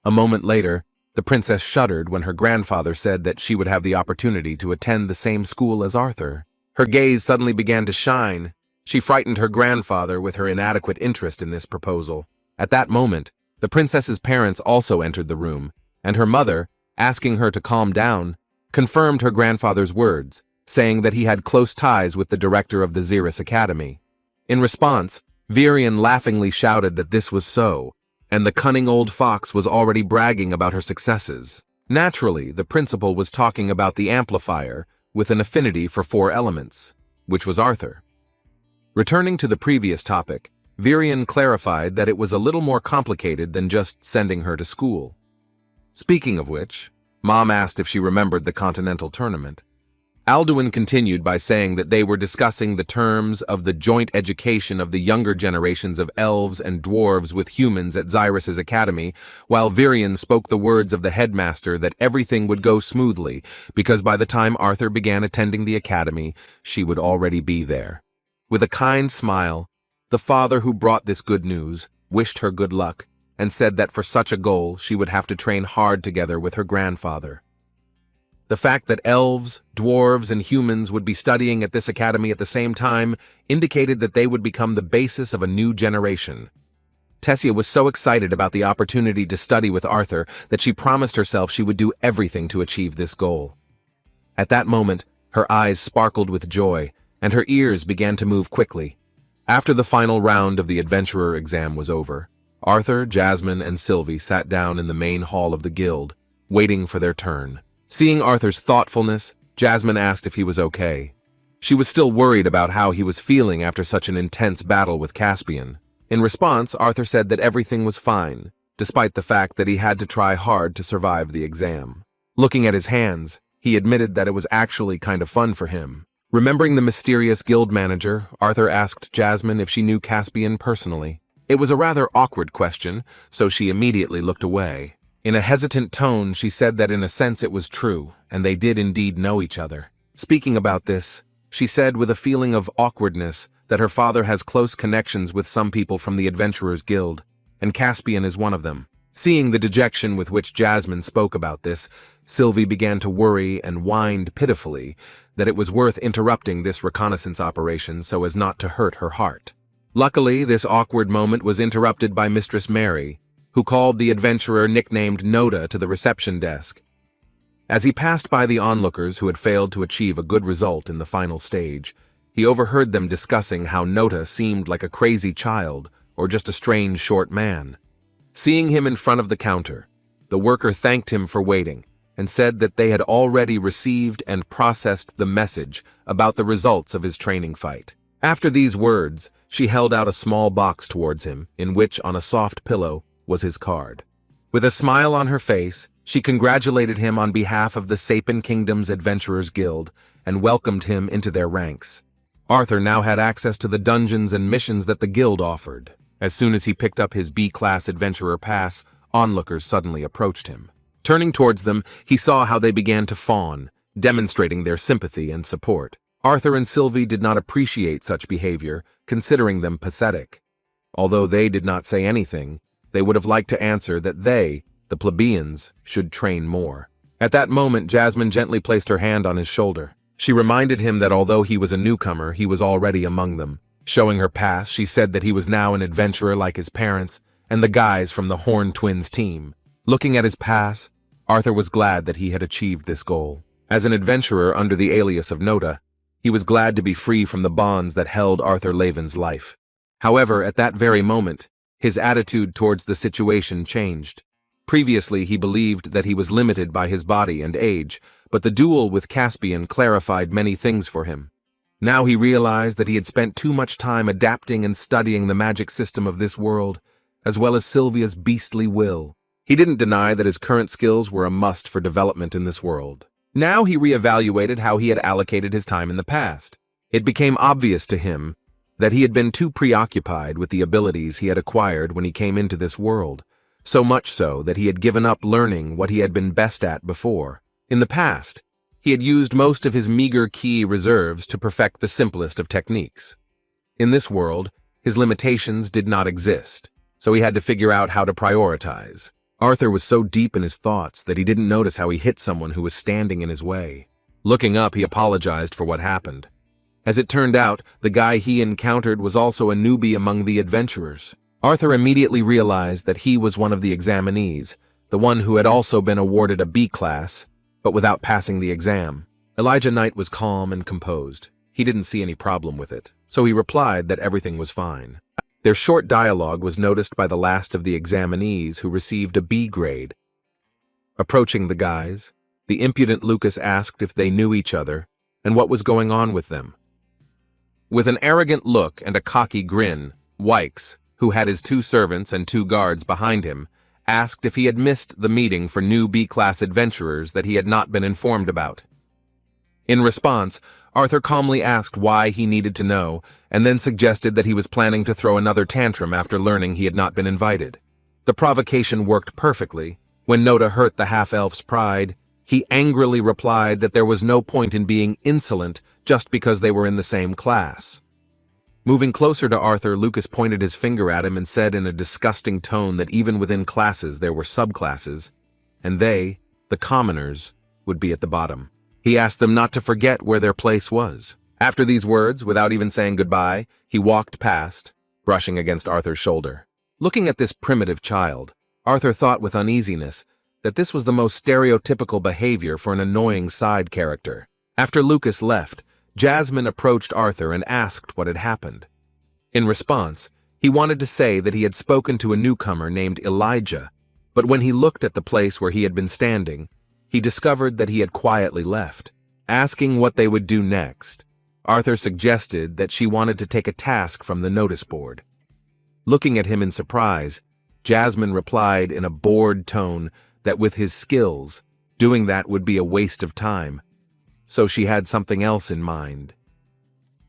A moment later, the princess shuddered when her grandfather said that she would have the opportunity to attend the same school as Arthur. Her gaze suddenly began to shine. She frightened her grandfather with her inadequate interest in this proposal. At that moment, the princess's parents also entered the room, and her mother, asking her to calm down, confirmed her grandfather's words, saying that he had close ties with the director of the Zyrus Academy. In response, Virian laughingly shouted that this was so, and the cunning old fox was already bragging about her successes. Naturally, the principal was talking about the amplifier, with an affinity for 4 elements, which was Arthur. Returning to the previous topic, Virian clarified that it was a little more complicated than just sending her to school. Speaking of which, Mom asked if she remembered the Continental tournament. Alduin continued by saying that they were discussing the terms of the joint education of the younger generations of elves and dwarves with humans at Zyrus's academy, while Virian spoke the words of the headmaster that everything would go smoothly, because by the time Arthur began attending the academy, she would already be there. With a kind smile, the father who brought this good news wished her good luck, and said that for such a goal she would have to train hard together with her grandfather. The fact that elves, dwarves, and humans would be studying at this academy at the same time indicated that they would become the basis of a new generation. Tessia was so excited about the opportunity to study with Arthur that she promised herself she would do everything to achieve this goal. At that moment, her eyes sparkled with joy, and her ears began to move quickly. After the final round of the adventurer exam was over, Arthur, Jasmine, and Sylvie sat down in the main hall of the guild, waiting for their turn. Seeing Arthur's thoughtfulness, Jasmine asked if he was okay. She was still worried about how he was feeling after such an intense battle with Caspian. In response, Arthur said that everything was fine, despite the fact that he had to try hard to survive the exam. Looking at his hands, he admitted that it was actually kind of fun for him. Remembering the mysterious guild manager, Arthur asked Jasmine if she knew Caspian personally. It was a rather awkward question, so she immediately looked away. In a hesitant tone, she said that in a sense it was true, and they did indeed know each other. Speaking about this, she said with a feeling of awkwardness that her father has close connections with some people from the Adventurers Guild, and Caspian is one of them. Seeing the dejection with which Jasmine spoke about this, Sylvie began to worry and whined pitifully that it was worth interrupting this reconnaissance operation so as not to hurt her heart. Luckily, this awkward moment was interrupted by Mistress Mary, who called the adventurer nicknamed Noda to the reception desk. As he passed by the onlookers who had failed to achieve a good result in the final stage, he overheard them discussing how Noda seemed like a crazy child or just a strange short man. Seeing him in front of the counter, the worker thanked him for waiting and said that they had already received and processed the message about the results of his training fight. After these words, she held out a small box towards him, in which, on a soft pillow, was his card. With a smile on her face, she congratulated him on behalf of the Sapin Kingdom's Adventurers Guild and welcomed him into their ranks. Arthur now had access to the dungeons and missions that the guild offered. As soon as he picked up his B-class adventurer pass, onlookers suddenly approached him. Turning towards them, he saw how they began to fawn, demonstrating their sympathy and support. Arthur and Sylvie did not appreciate such behavior, considering them pathetic. Although they did not say anything, they would have liked to answer that they, the plebeians, should train more. At that moment, Jasmine gently placed her hand on his shoulder. She reminded him that although he was a newcomer, he was already among them. Showing her pass, she said that he was now an adventurer like his parents and the guys from the Horn Twins team. Looking at his pass, Arthur was glad that he had achieved this goal. As an adventurer under the alias of Noda, he was glad to be free from the bonds that held Arthur Laven's life. However, at that very moment, his attitude towards the situation changed. Previously, he believed that he was limited by his body and age, but the duel with Caspian clarified many things for him. Now he realized that he had spent too much time adapting and studying the magic system of this world, as well as Sylvia's beastly will. He didn't deny that his current skills were a must for development in this world. Now he reevaluated how he had allocated his time in the past. It became obvious to him that he had been too preoccupied with the abilities he had acquired when he came into this world, so much so that he had given up learning what he had been best at before. In the past, he had used most of his meager ki reserves to perfect the simplest of techniques. In this world, his limitations did not exist, so he had to figure out how to prioritize. Arthur was so deep in his thoughts that he didn't notice how he hit someone who was standing in his way. Looking up, he apologized for what happened. As it turned out, the guy he encountered was also a newbie among the adventurers. Arthur immediately realized that he was one of the examinees, the one who had also been awarded a B-class, but without passing the exam. Elijah Knight was calm and composed. He didn't see any problem with it, so he replied that everything was fine. Their short dialogue was noticed by the last of the examinees, who received a B grade. Approaching the guys, the impudent Lucas asked if they knew each other and what was going on with them. With an arrogant look and a cocky grin, Wykes, who had his 2 servants and 2 guards behind him, asked if he had missed the meeting for new B-class adventurers that he had not been informed about. In response, Arthur calmly asked why he needed to know, and then suggested that he was planning to throw another tantrum after learning he had not been invited. The provocation worked perfectly. When Noda hurt the half-elf's pride, he angrily replied that there was no point in being insolent just because they were in the same class. Moving closer to Arthur, Lucas pointed his finger at him and said in a disgusting tone that even within classes there were subclasses, and they, the commoners, would be at the bottom. He asked them not to forget where their place was. After these words, without even saying goodbye, he walked past, brushing against Arthur's shoulder. Looking at this primitive child, Arthur thought with uneasiness that this was the most stereotypical behavior for an annoying side character. After Lucas left, Jasmine approached Arthur and asked what had happened. In response, he wanted to say that he had spoken to a newcomer named Elijah, but when he looked at the place where he had been standing, he discovered that he had quietly left. Asking what they would do next, Arthur suggested that she wanted to take a task from the notice board. Looking at him in surprise, Jasmine replied in a bored tone that with his skills, doing that would be a waste of time, so she had something else in mind.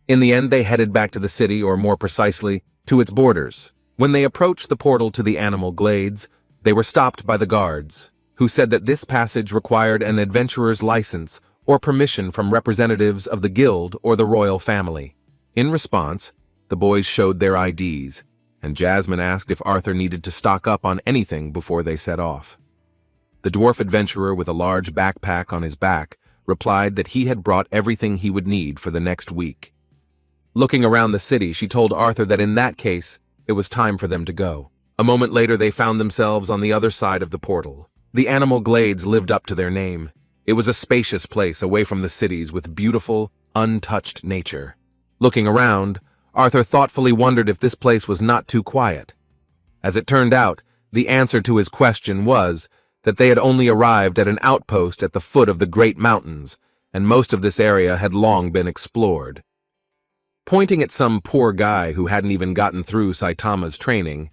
In the end, they headed back to the city, or more precisely, to its borders. When they approached the portal to the animal glades, they were stopped by the guards, who said that this passage required an adventurer's license or permission from representatives of the guild or the royal family. In response, the boys showed their IDs, and Jasmine asked if Arthur needed to stock up on anything before they set off. The dwarf adventurer with a large backpack on his back replied that he had brought everything he would need for the next week. Looking around the city, she told Arthur that in that case, it was time for them to go. A moment later, they found themselves on the other side of the portal. The animal glades lived up to their name. It was a spacious place away from the cities with beautiful, untouched nature. Looking around, Arthur thoughtfully wondered if this place was not too quiet. As it turned out, the answer to his question was that they had only arrived at an outpost at the foot of the Great Mountains, and most of this area had long been explored. Pointing at some poor guy who hadn't even gotten through Saitama's training,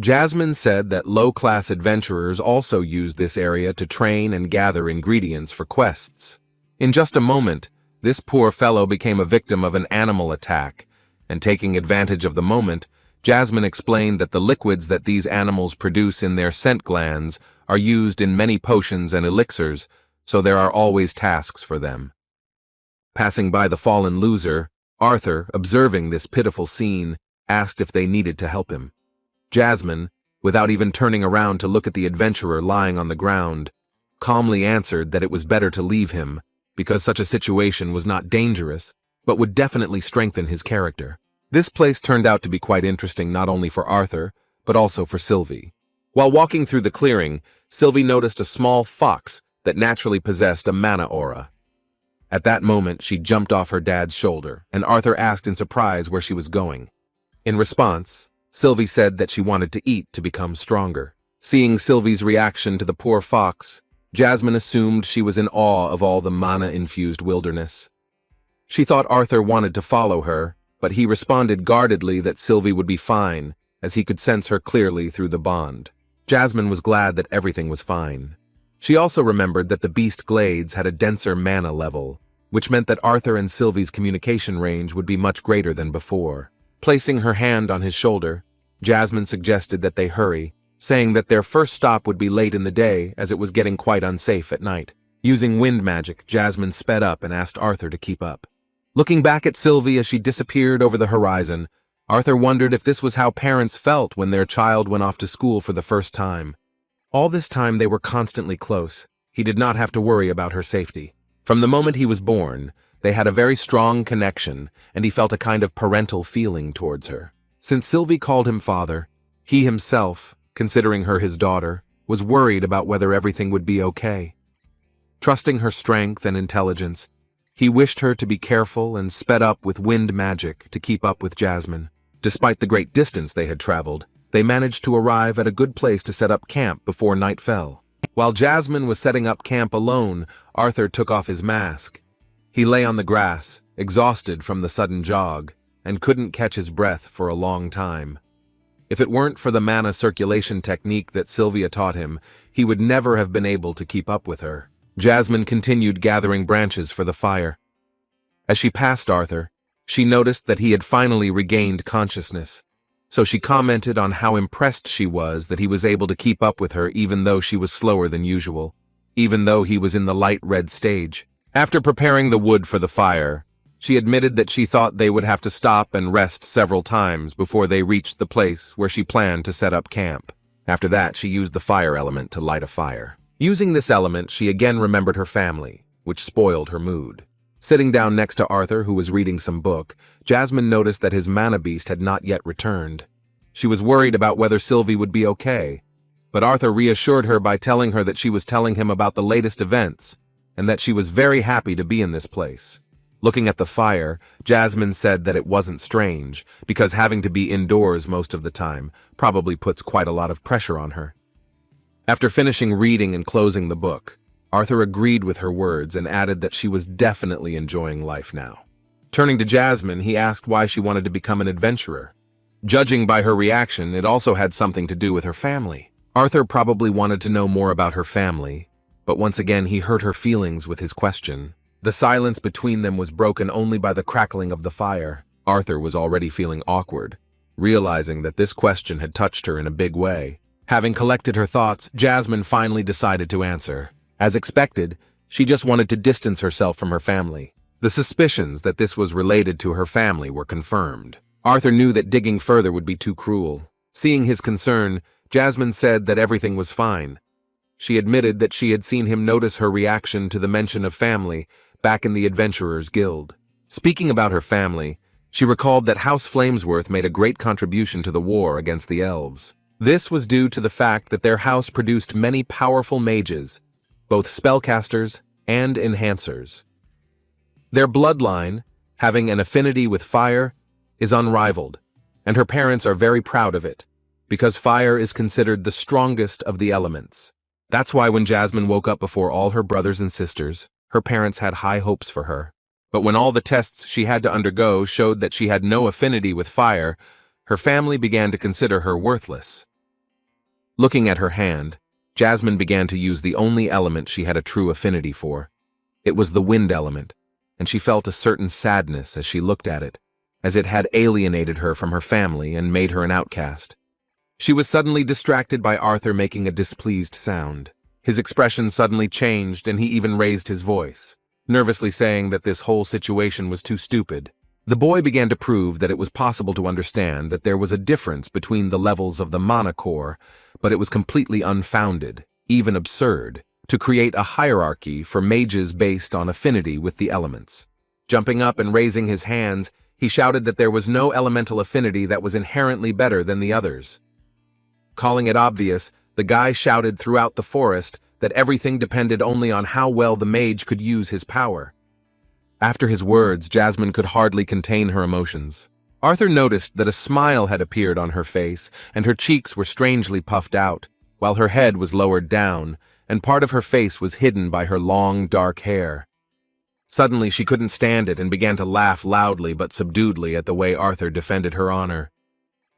Jasmine said that low-class adventurers also used this area to train and gather ingredients for quests. In just a moment, this poor fellow became a victim of an animal attack, and taking advantage of the moment, Jasmine explained that the liquids that these animals produce in their scent glands are used in many potions and elixirs, so there are always tasks for them. Passing by the fallen loser, Arthur, observing this pitiful scene, asked if they needed to help him. Jasmine, without even turning around to look at the adventurer lying on the ground, calmly answered that it was better to leave him, because such a situation was not dangerous, but would definitely strengthen his character. This place turned out to be quite interesting not only for Arthur, but also for Sylvie. While walking through the clearing, Sylvie noticed a small fox that naturally possessed a mana aura. At that moment, she jumped off her dad's shoulder, and Arthur asked in surprise where she was going. In response, Sylvie said that she wanted to eat to become stronger. Seeing Sylvie's reaction to the poor fox, Jasmine assumed she was in awe of all the mana-infused wilderness. She thought Arthur wanted to follow her, but he responded guardedly that Sylvie would be fine, as he could sense her clearly through the bond. Jasmine was glad that everything was fine. She also remembered that the beast glades had a denser mana level, which meant that Arthur and Sylvie's communication range would be much greater than before. Placing her hand on his shoulder, Jasmine suggested that they hurry, saying that their first stop would be late in the day as it was getting quite unsafe at night. Using wind magic, Jasmine sped up and asked Arthur to keep up. Looking back at Sylvie as she disappeared over the horizon, Arthur wondered if this was how parents felt when their child went off to school for the first time. All this time they were constantly close. He did not have to worry about her safety. From the moment he was born, they had a very strong connection, and he felt a kind of parental feeling towards her. Since Sylvie called him father, he himself, considering her his daughter, was worried about whether everything would be okay. Trusting her strength and intelligence, he wished her to be careful and sped up with wind magic to keep up with Jasmine. Despite the great distance they had traveled, they managed to arrive at a good place to set up camp before night fell. While Jasmine was setting up camp alone, Arthur took off his mask. He lay on the grass, exhausted from the sudden jog, and couldn't catch his breath for a long time. If it weren't for the mana circulation technique that Sylvia taught him, he would never have been able to keep up with her. Jasmine continued gathering branches for the fire. As she passed Arthur, she noticed that he had finally regained consciousness, so she commented on how impressed she was that he was able to keep up with her even though she was slower than usual, even though he was in the light red stage. After preparing the wood for the fire, she admitted that she thought they would have to stop and rest several times before they reached the place where she planned to set up camp. After that, she used the fire element to light a fire. Using this element, she again remembered her family, which spoiled her mood. Sitting down next to Arthur, who was reading some book, Jasmine noticed that his mana beast had not yet returned. She was worried about whether Sylvie would be okay, but Arthur reassured her by telling her that she was telling him about the latest events, and that she was very happy to be in this place. Looking at the fire, Jasmine said that it wasn't strange, because having to be indoors most of the time probably puts quite a lot of pressure on her. After finishing reading and closing the book, Arthur agreed with her words and added that she was definitely enjoying life now. Turning to Jasmine, he asked why she wanted to become an adventurer. Judging by her reaction, it also had something to do with her family. Arthur probably wanted to know more about her family, but once again he hurt her feelings with his question. The silence between them was broken only by the crackling of the fire. Arthur was already feeling awkward, realizing that this question had touched her in a big way. Having collected her thoughts, Jasmine finally decided to answer. As expected, she just wanted to distance herself from her family. The suspicions that this was related to her family were confirmed. Arthur knew that digging further would be too cruel. Seeing his concern, Jasmine said that everything was fine. She admitted that she had seen him notice her reaction to the mention of family back in the Adventurers Guild. Speaking about her family, she recalled that House Flamesworth made a great contribution to the war against the elves. This was due to the fact that their house produced many powerful mages, both spellcasters and enhancers. Their bloodline, having an affinity with fire, is unrivaled, and her parents are very proud of it, because fire is considered the strongest of the elements. That's why when Jasmine woke up before all her brothers and sisters, her parents had high hopes for her. But when all the tests she had to undergo showed that she had no affinity with fire, her family began to consider her worthless. Looking at her hand, Jasmine began to use the only element she had a true affinity for. It was the wind element, and she felt a certain sadness as she looked at it, as it had alienated her from her family and made her an outcast. She was suddenly distracted by Arthur making a displeased sound. His expression suddenly changed, and he even raised his voice, nervously saying that this whole situation was too stupid. The boy began to prove that it was possible to understand that there was a difference between the levels of the mana core, but it was completely unfounded, even absurd, to create a hierarchy for mages based on affinity with the elements. Jumping up and raising his hands, he shouted that there was no elemental affinity that was inherently better than the others. Calling it obvious, the guy shouted throughout the forest that everything depended only on how well the mage could use his power. After his words, Jasmine could hardly contain her emotions. Arthur noticed that a smile had appeared on her face, and her cheeks were strangely puffed out, while her head was lowered down, and part of her face was hidden by her long, dark hair. Suddenly, she couldn't stand it and began to laugh loudly but subduedly at the way Arthur defended her honor.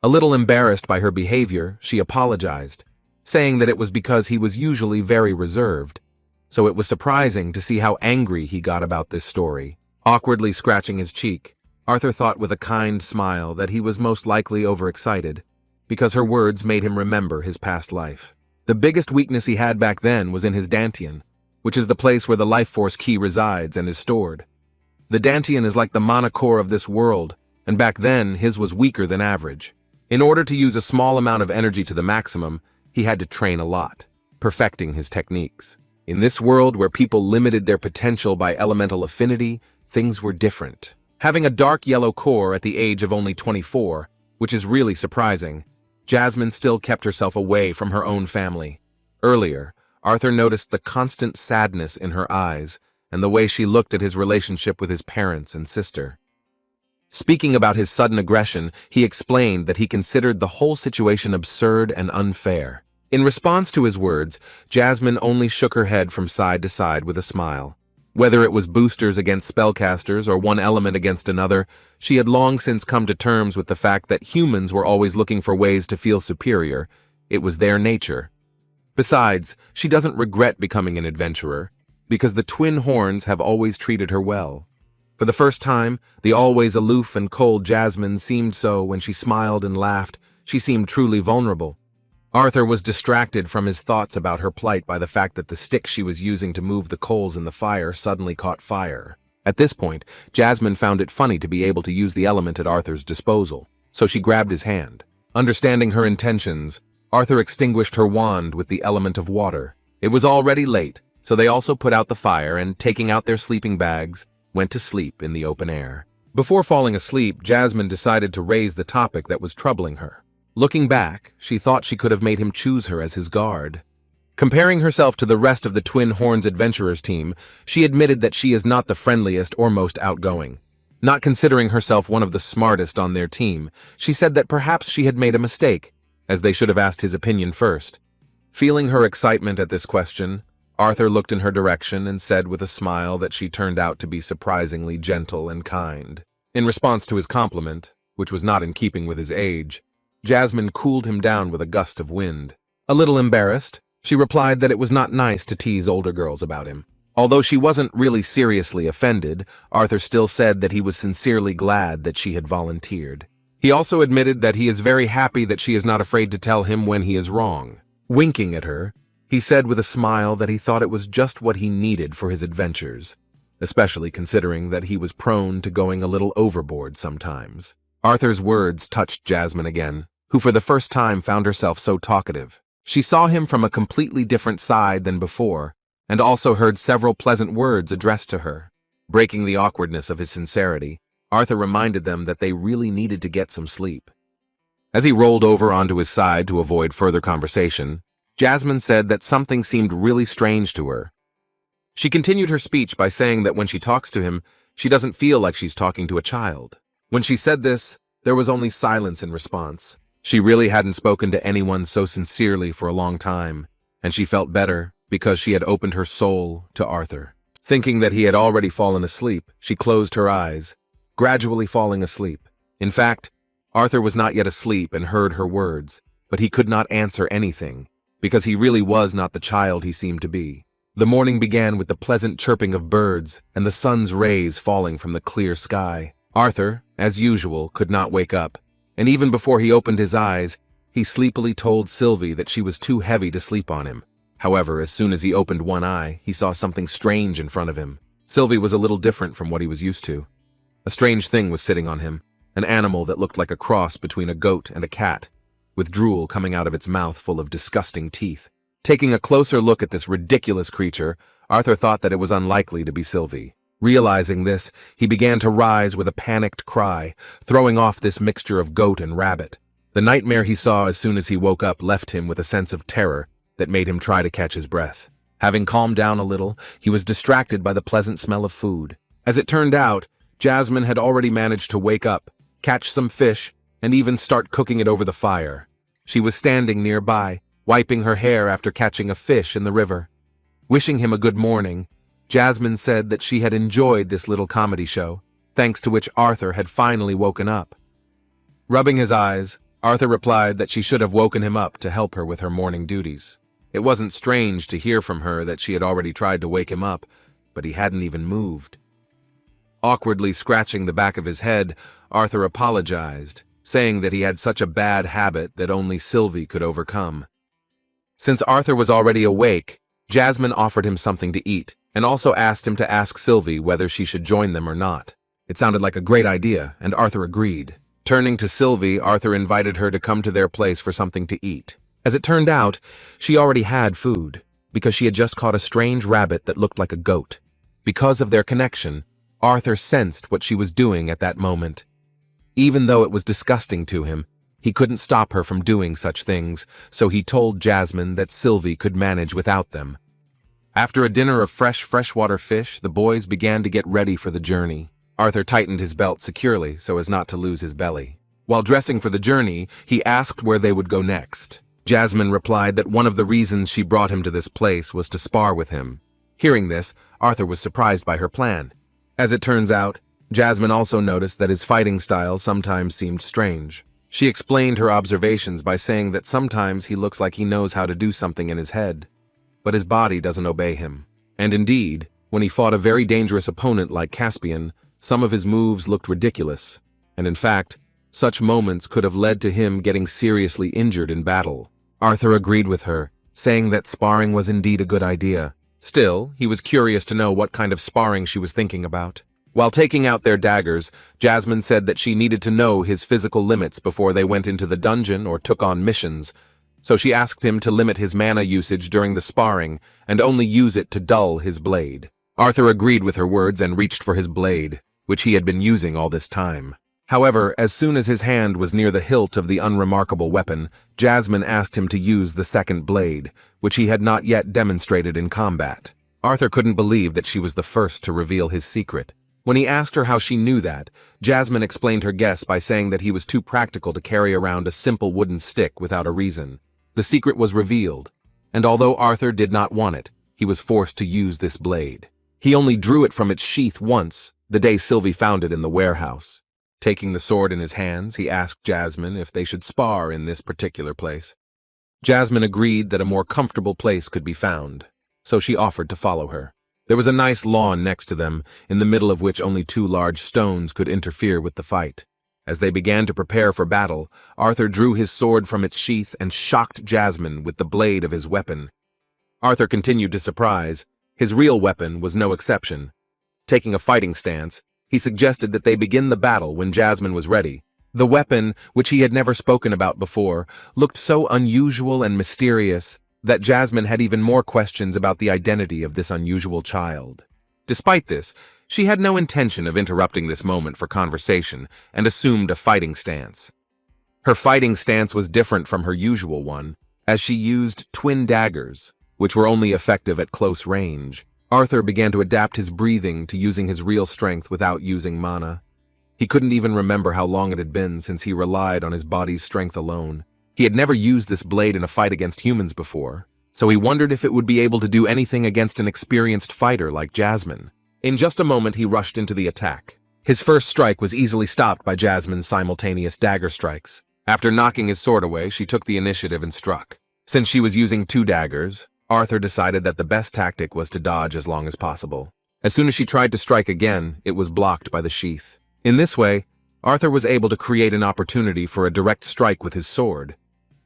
A little embarrassed by her behavior, she apologized, saying that it was because he was usually very reserved. So it was surprising to see how angry he got about this story. Awkwardly scratching his cheek, Arthur thought with a kind smile that he was most likely overexcited, because her words made him remember his past life. The biggest weakness he had back then was in his dantian, which is the place where the life force key resides and is stored. The dantian is like the mana core of this world, and back then his was weaker than average. In order to use a small amount of energy to the maximum, he had to train a lot, perfecting his techniques. In this world where people limited their potential by elemental affinity, things were different. Having a dark yellow core at the age of only 24, which is really surprising, Jasmine still kept herself away from her own family. Earlier, Arthur noticed the constant sadness in her eyes and the way she looked at his relationship with his parents and sister. Speaking about his sudden aggression, he explained that he considered the whole situation absurd and unfair. In response to his words, Jasmine only shook her head from side to side with a smile. Whether it was boosters against spellcasters or one element against another, she had long since come to terms with the fact that humans were always looking for ways to feel superior. It was their nature. Besides, she doesn't regret becoming an adventurer, because the twin horns have always treated her well. For the first time, the always aloof and cold Jasmine seemed so when she smiled and laughed. She seemed truly vulnerable. Arthur was distracted from his thoughts about her plight by the fact that the stick she was using to move the coals in the fire suddenly caught fire. At this point, Jasmine found it funny to be able to use the element at Arthur's disposal, so she grabbed his hand. Understanding her intentions, Arthur extinguished her wand with the element of water. It was already late, so they also put out the fire and, taking out their sleeping bags, went to sleep in the open air. Before falling asleep, Jasmine decided to raise the topic that was troubling her. Looking back, she thought she could have made him choose her as his guard. Comparing herself to the rest of the Twin Horns Adventurers team, she admitted that she is not the friendliest or most outgoing. Not considering herself one of the smartest on their team, she said that perhaps she had made a mistake, as they should have asked his opinion first. Feeling her excitement at this question, Arthur looked in her direction and said with a smile that she turned out to be surprisingly gentle and kind. In response to his compliment, which was not in keeping with his age, Jasmine cooled him down with a gust of wind. A little embarrassed, she replied that it was not nice to tease older girls about him. Although she wasn't really seriously offended, Arthur still said that he was sincerely glad that she had volunteered. He also admitted that he is very happy that she is not afraid to tell him when he is wrong. Winking at her, he said with a smile that he thought it was just what he needed for his adventures, especially considering that he was prone to going a little overboard sometimes. Arthur's words touched Jasmine again, who for the first time found herself so talkative. She saw him from a completely different side than before, and also heard several pleasant words addressed to her. Breaking the awkwardness of his sincerity, Arthur reminded them that they really needed to get some sleep. As he rolled over onto his side to avoid further conversation, Jasmine said that something seemed really strange to her. She continued her speech by saying that when she talks to him, she doesn't feel like she's talking to a child. When she said this, there was only silence in response. She really hadn't spoken to anyone so sincerely for a long time. and she felt better because she had opened her soul to Arthur. Thinking that he had already fallen asleep, she closed her eyes, gradually falling asleep. In fact, Arthur was not yet asleep and heard her words, but he could not answer anything, because he really was not the child he seemed to be. The morning began with the pleasant chirping of birds and the sun's rays falling from the clear sky. Arthur, as usual, could not wake up, and even before he opened his eyes, he sleepily told Sylvie that she was too heavy to sleep on him. However, as soon as he opened one eye, he saw something strange in front of him. Sylvie was a little different from what he was used to. A strange thing was sitting on him, an animal that looked like a cross between a goat and a cat, with drool coming out of its mouth full of disgusting teeth. Taking a closer look at this ridiculous creature, Arthur thought that it was unlikely to be Sylvie. Realizing this, he began to rise with a panicked cry, throwing off this mixture of goat and rabbit. The nightmare he saw as soon as he woke up left him with a sense of terror that made him try to catch his breath. Having calmed down a little, he was distracted by the pleasant smell of food. As it turned out, Jasmine had already managed to wake up, catch some fish, and even start cooking it over the fire. She was standing nearby, wiping her hair after catching a fish in the river. Wishing him a good morning, Jasmine said that she had enjoyed this little comedy show, thanks to which Arthur had finally woken up. Rubbing his eyes, Arthur replied that she should have woken him up to help her with her morning duties. It wasn't strange to hear from her that she had already tried to wake him up, but he hadn't even moved. Awkwardly scratching the back of his head, Arthur apologized, saying that he had such a bad habit that only Sylvie could overcome. Since Arthur was already awake, Jasmine offered him something to eat, and also asked him to ask Sylvie whether she should join them or not. It sounded like a great idea, and Arthur agreed. Turning to Sylvie, Arthur invited her to come to their place for something to eat. As it turned out, she already had food, because she had just caught a strange rabbit that looked like a goat. Because of their connection, Arthur sensed what she was doing at that moment. Even though it was disgusting to him, he couldn't stop her from doing such things, so he told Jasmine that Sylvie could manage without them. After a dinner of fresh freshwater fish, the boys began to get ready for the journey. Arthur tightened his belt securely so as not to lose his belly. While dressing for the journey, he asked where they would go next. Jasmine replied that one of the reasons she brought him to this place was to spar with him. Hearing this, Arthur was surprised by her plan. As it turns out, Jasmine also noticed that his fighting style sometimes seemed strange. She explained her observations by saying that sometimes he looks like he knows how to do something in his head, but his body doesn't obey him. And indeed, when he fought a very dangerous opponent like Caspian, some of his moves looked ridiculous, and in fact, such moments could have led to him getting seriously injured in battle. Arthur agreed with her, saying that sparring was indeed a good idea. Still, he was curious to know what kind of sparring she was thinking about. While taking out their daggers, Jasmine said that she needed to know his physical limits before they went into the dungeon or took on missions, so she asked him to limit his mana usage during the sparring and only use it to dull his blade. Arthur agreed with her words and reached for his blade, which he had been using all this time. However, as soon as his hand was near the hilt of the unremarkable weapon, Jasmine asked him to use the second blade, which he had not yet demonstrated in combat. Arthur couldn't believe that she was the first to reveal his secret. When he asked her how she knew that, Jasmine explained her guess by saying that he was too practical to carry around a simple wooden stick without a reason. The secret was revealed, and although Arthur did not want it, he was forced to use this blade. He only drew it from its sheath once, the day Sylvie found it in the warehouse. Taking the sword in his hands, he asked Jasmine if they should spar in this particular place. Jasmine agreed that a more comfortable place could be found, so she offered to follow her. There was a nice lawn next to them, in the middle of which only 2 large stones could interfere with the fight. As they began to prepare for battle, Arthur drew his sword from its sheath and shocked Jasmine with the blade of his weapon. Arthur continued to surprise. His real weapon was no exception. Taking a fighting stance, he suggested that they begin the battle when Jasmine was ready. The weapon, which he had never spoken about before, looked so unusual and mysterious that Jasmine had even more questions about the identity of this unusual child. Despite this, she had no intention of interrupting this moment for conversation and assumed a fighting stance. Her fighting stance was different from her usual one, as she used twin daggers, which were only effective at close range. Arthur began to adapt his breathing to using his real strength without using mana. He couldn't even remember how long it had been since he relied on his body's strength alone. He had never used this blade in a fight against humans before, so he wondered if it would be able to do anything against an experienced fighter like Jasmine. In just a moment, he rushed into the attack. His first strike was easily stopped by Jasmine's simultaneous dagger strikes. After knocking his sword away, she took the initiative and struck. Since she was using 2 daggers, Arthur decided that the best tactic was to dodge as long as possible. As soon as she tried to strike again, it was blocked by the sheath. In this way, Arthur was able to create an opportunity for a direct strike with his sword.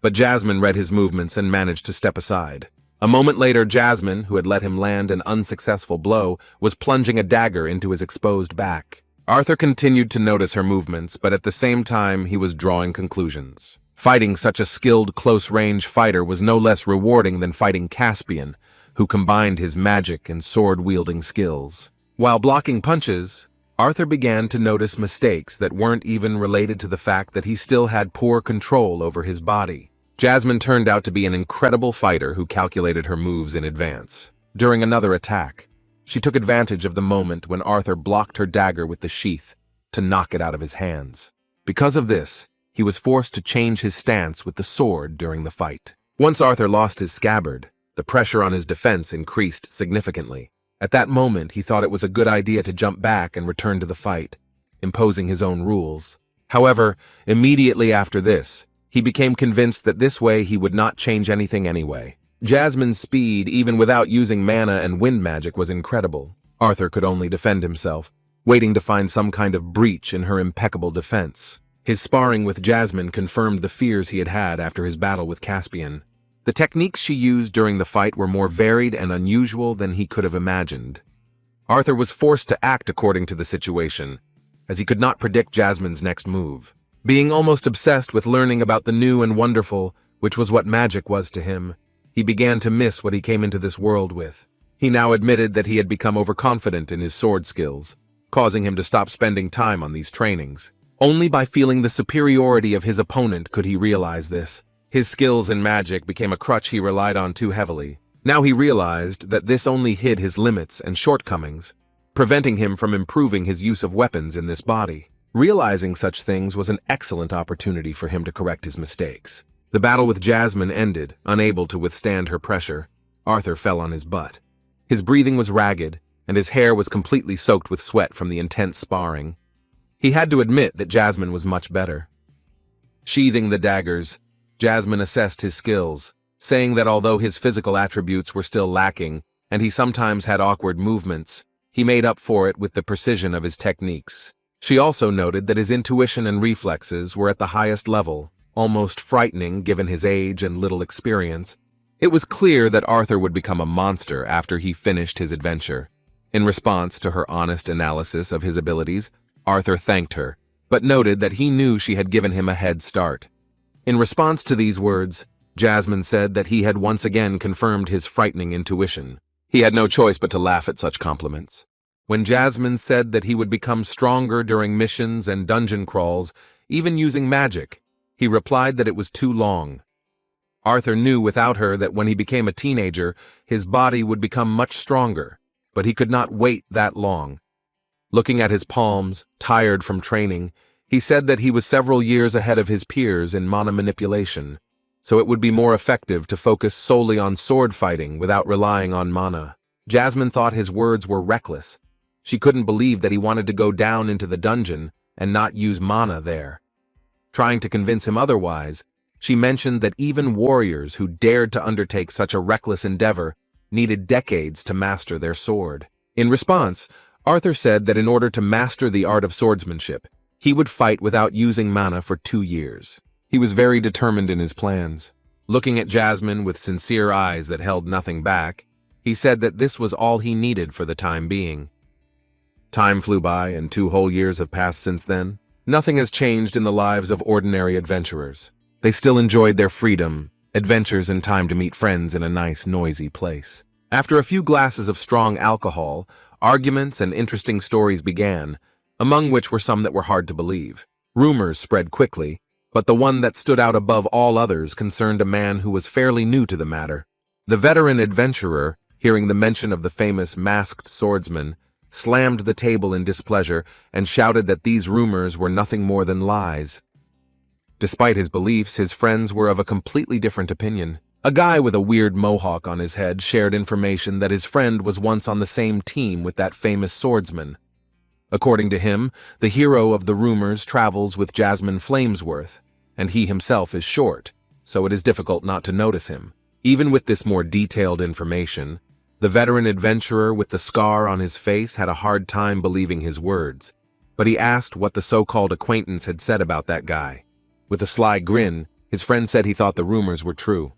But Jasmine read his movements and managed to step aside. A moment later, Jasmine, who had let him land an unsuccessful blow, was plunging a dagger into his exposed back. Arthur continued to notice her movements, but at the same time he was drawing conclusions. Fighting such a skilled close-range fighter was no less rewarding than fighting Caspian, who combined his magic and sword-wielding skills. While blocking punches, Arthur began to notice mistakes that weren't even related to the fact that he still had poor control over his body. Jasmine turned out to be an incredible fighter who calculated her moves in advance. During another attack, she took advantage of the moment when Arthur blocked her dagger with the sheath to knock it out of his hands. Because of this, he was forced to change his stance with the sword during the fight. Once Arthur lost his scabbard, the pressure on his defense increased significantly. At that moment, he thought it was a good idea to jump back and return to the fight, imposing his own rules. However, immediately after this, he became convinced that this way he would not change anything anyway. Jasmine's speed, even without using mana and wind magic, was incredible. Arthur could only defend himself, waiting to find some kind of breach in her impeccable defense. His sparring with Jasmine confirmed the fears he had had after his battle with Caspian. The techniques she used during the fight were more varied and unusual than he could have imagined. Arthur was forced to act according to the situation, as he could not predict Jasmine's next move. Being almost obsessed with learning about the new and wonderful, which was what magic was to him, he began to miss what he came into this world with. He now admitted that he had become overconfident in his sword skills, causing him to stop spending time on these trainings. Only by feeling the superiority of his opponent could he realize this. His skills in magic became a crutch he relied on too heavily. Now he realized that this only hid his limits and shortcomings, preventing him from improving his use of weapons in this body. Realizing such things was an excellent opportunity for him to correct his mistakes. The battle with Jasmine ended, unable to withstand her pressure. Arthur fell on his butt. His breathing was ragged, and his hair was completely soaked with sweat from the intense sparring. He had to admit that Jasmine was much better. Sheathing the daggers, Jasmine assessed his skills, saying that although his physical attributes were still lacking, and he sometimes had awkward movements, he made up for it with the precision of his techniques. She also noted that his intuition and reflexes were at the highest level, almost frightening given his age and little experience. It was clear that Arthur would become a monster after he finished his adventure. In response to her honest analysis of his abilities, Arthur thanked her, but noted that he knew she had given him a head start. In response to these words, Jasmine said that he had once again confirmed his frightening intuition. He had no choice but to laugh at such compliments. When Jasmine said that he would become stronger during missions and dungeon crawls, even using magic, he replied that it was too long. Arthur knew without her that when he became a teenager, his body would become much stronger, but he could not wait that long. Looking at his palms, tired from training, he said that he was several years ahead of his peers in mana manipulation, so it would be more effective to focus solely on sword fighting without relying on mana. Jasmine thought his words were reckless. She couldn't believe that he wanted to go down into the dungeon and not use mana there. Trying to convince him otherwise, she mentioned that even warriors who dared to undertake such a reckless endeavor needed decades to master their sword. In response, Arthur said that in order to master the art of swordsmanship, he would fight without using mana for 2 years. He was very determined in his plans. Looking at Jasmine with sincere eyes that held nothing back, he said that this was all he needed for the time being. Time flew by, and 2 whole years have passed since then. Nothing has changed in the lives of ordinary adventurers. They still enjoyed their freedom, adventures, and time to meet friends in a nice, noisy place. After a few glasses of strong alcohol, arguments and interesting stories began, among which were some that were hard to believe. Rumors spread quickly, but the one that stood out above all others concerned a man who was fairly new to the matter. The veteran adventurer, hearing the mention of the famous masked swordsman, slammed the table in displeasure and shouted that these rumors were nothing more than lies. Despite his beliefs, his friends were of a completely different opinion. A guy with a weird mohawk on his head shared information that his friend was once on the same team with that famous swordsman. According to him, the hero of the rumors travels with Jasmine Flamesworth, and he himself is short, so it is difficult not to notice him. Even with this more detailed information, the veteran adventurer with the scar on his face had a hard time believing his words, but he asked what the so-called acquaintance had said about that guy. With a sly grin, his friend said he thought the rumors were true.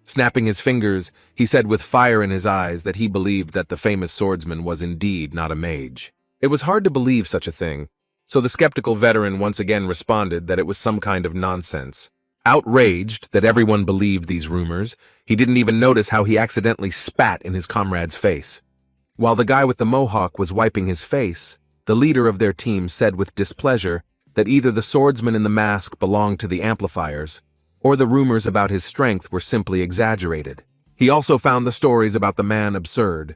Snapping his fingers, he said with fire in his eyes that he believed that the famous swordsman was indeed not a mage. It was hard to believe such a thing, so the skeptical veteran once again responded that it was some kind of nonsense. Outraged that everyone believed these rumors, he didn't even notice how he accidentally spat in his comrade's face. While the guy with the mohawk was wiping his face, the leader of their team said with displeasure that either the swordsman in the mask belonged to the amplifiers, or the rumors about his strength were simply exaggerated. He also found the stories about the man absurd.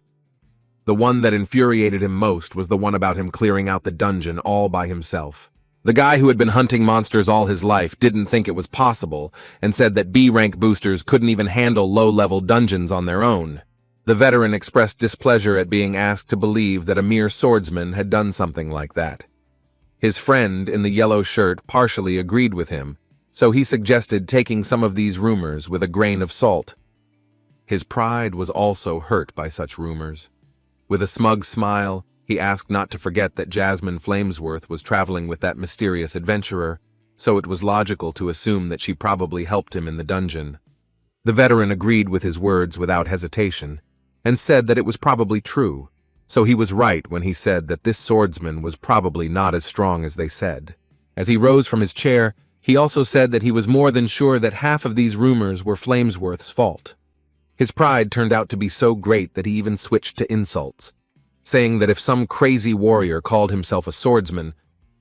The one that infuriated him most was the one about him clearing out the dungeon all by himself. The guy who had been hunting monsters all his life didn't think it was possible and said that B-rank boosters couldn't even handle low-level dungeons on their own. The veteran expressed displeasure at being asked to believe that a mere swordsman had done something like that. His friend in the yellow shirt partially agreed with him, so he suggested taking some of these rumors with a grain of salt. His pride was also hurt by such rumors. With a smug smile, he asked not to forget that Jasmine Flamesworth was traveling with that mysterious adventurer, so it was logical to assume that she probably helped him in the dungeon. The veteran agreed with his words without hesitation, and said that it was probably true, so he was right when he said that this swordsman was probably not as strong as they said. As he rose from his chair, he also said that he was more than sure that half of these rumors were Flamesworth's fault. His pride turned out to be so great that he even switched to insults, saying that if some crazy warrior called himself a swordsman,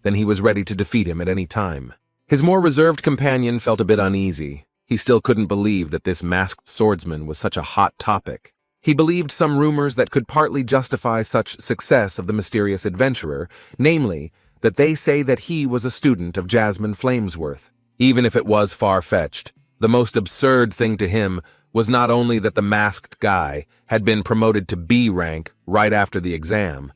then he was ready to defeat him at any time. His more reserved companion felt a bit uneasy. He still couldn't believe that this masked swordsman was such a hot topic. He believed some rumors that could partly justify such success of the mysterious adventurer, namely, that they say that he was a student of Jasmine Flamesworth. Even if it was far-fetched, the most absurd thing to him was not only that the masked guy had been promoted to B rank right after the exam,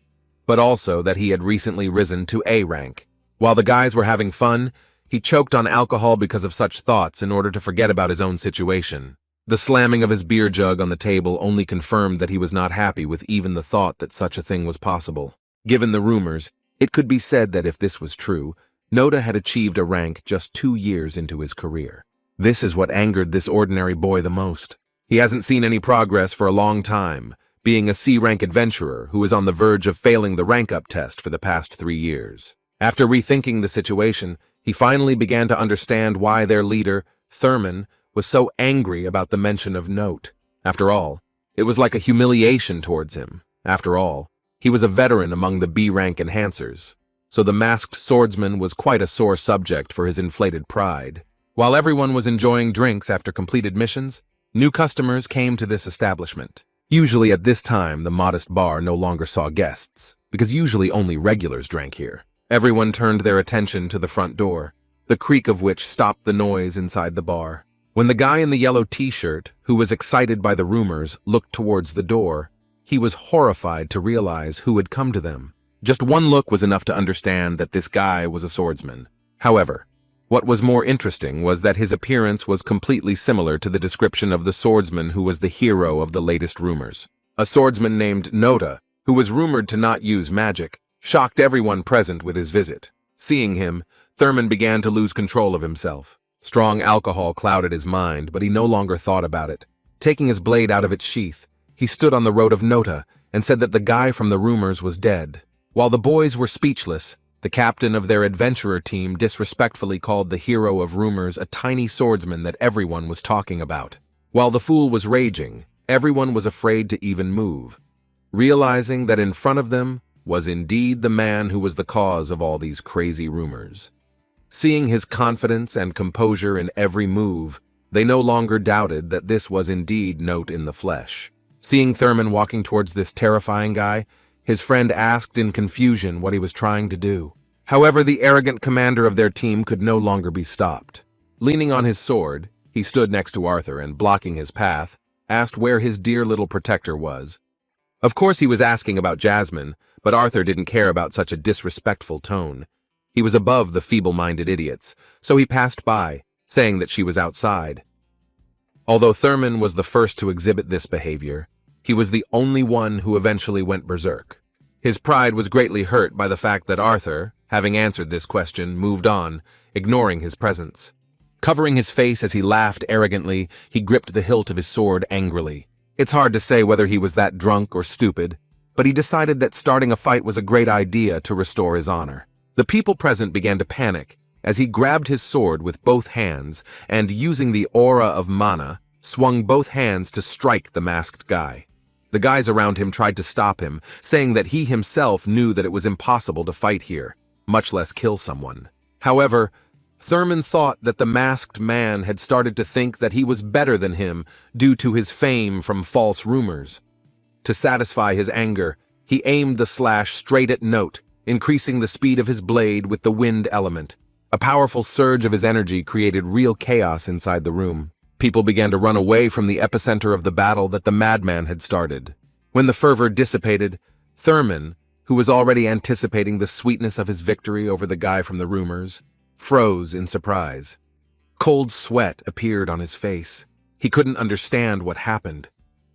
but also that he had recently risen to A rank. While the guys were having fun, he choked on alcohol because of such thoughts in order to forget about his own situation. The slamming of his beer jug on the table only confirmed that he was not happy with even the thought that such a thing was possible. Given the rumors, it could be said that if this was true, Noda had achieved a rank just 2 years into his career. This is what angered this ordinary boy the most. He hasn't seen any progress for a long time, being a C-rank adventurer who is on the verge of failing the rank-up test for the past 3 years. After rethinking the situation, he finally began to understand why their leader, Thurman, was so angry about the mention of Note. After all, it was like a humiliation towards him. After all, he was a veteran among the B-rank enhancers, so the masked swordsman was quite a sore subject for his inflated pride. While everyone was enjoying drinks after completed missions, new customers came to this establishment. Usually at this time, the modest bar no longer saw guests, because usually only regulars drank here. Everyone turned their attention to the front door, the creak of which stopped the noise inside the bar. When the guy in the yellow t-shirt, who was excited by the rumors, looked towards the door, he was horrified to realize who had come to them. Just one look was enough to understand that this guy was a swordsman. However, what was more interesting was that his appearance was completely similar to the description of the swordsman who was the hero of the latest rumors. A swordsman named Noda, who was rumored to not use magic, shocked everyone present with his visit. Seeing him, Thurman began to lose control of himself. Strong alcohol clouded his mind, but he no longer thought about it. Taking his blade out of its sheath, he stood on the road of Nota and said that the guy from the rumors was dead. While the boys were speechless, the captain of their adventurer team disrespectfully called the hero of rumors a tiny swordsman that everyone was talking about. While the fool was raging, everyone was afraid to even move, realizing that in front of them was indeed the man who was the cause of all these crazy rumors. Seeing his confidence and composure in every move, they no longer doubted that this was indeed Note in the flesh. Seeing Thurman walking towards this terrifying guy, his friend asked in confusion what he was trying to do. However, the arrogant commander of their team could no longer be stopped. Leaning on his sword, he He stood next to Arthur and, blocking his path, asked where his dear little protector was. Of course he was asking about Jasmine, but Arthur didn't care about such a disrespectful tone. He was above the feeble-minded idiots, so he passed by, saying that she was outside. Although Thurman was the first to exhibit this behavior, he was the only one who eventually went berserk. His pride was greatly hurt by the fact that Arthur, having answered this question, moved on, ignoring his presence. Covering his face as he laughed arrogantly, he gripped the hilt of his sword angrily. It's hard to say whether he was that drunk or stupid, but he decided that starting a fight was a great idea to restore his honor. The people present began to panic as he grabbed his sword with both hands and, using the aura of mana, swung both hands to strike the masked guy. The guys around him tried to stop him, saying that he himself knew that it was impossible to fight here, much less kill someone. However, Thurman thought that the masked man had started to think that he was better than him due to his fame from false rumors. To satisfy his anger, he aimed the slash straight at Note, increasing the speed of his blade with the wind element. A powerful surge of his energy created real chaos inside the room. People began to run away from the epicenter of the battle that the madman had started. When the fervor dissipated, Thurman, who was already anticipating the sweetness of his victory over the guy from the rumors, froze in surprise. Cold sweat appeared on his face. He couldn't understand what happened.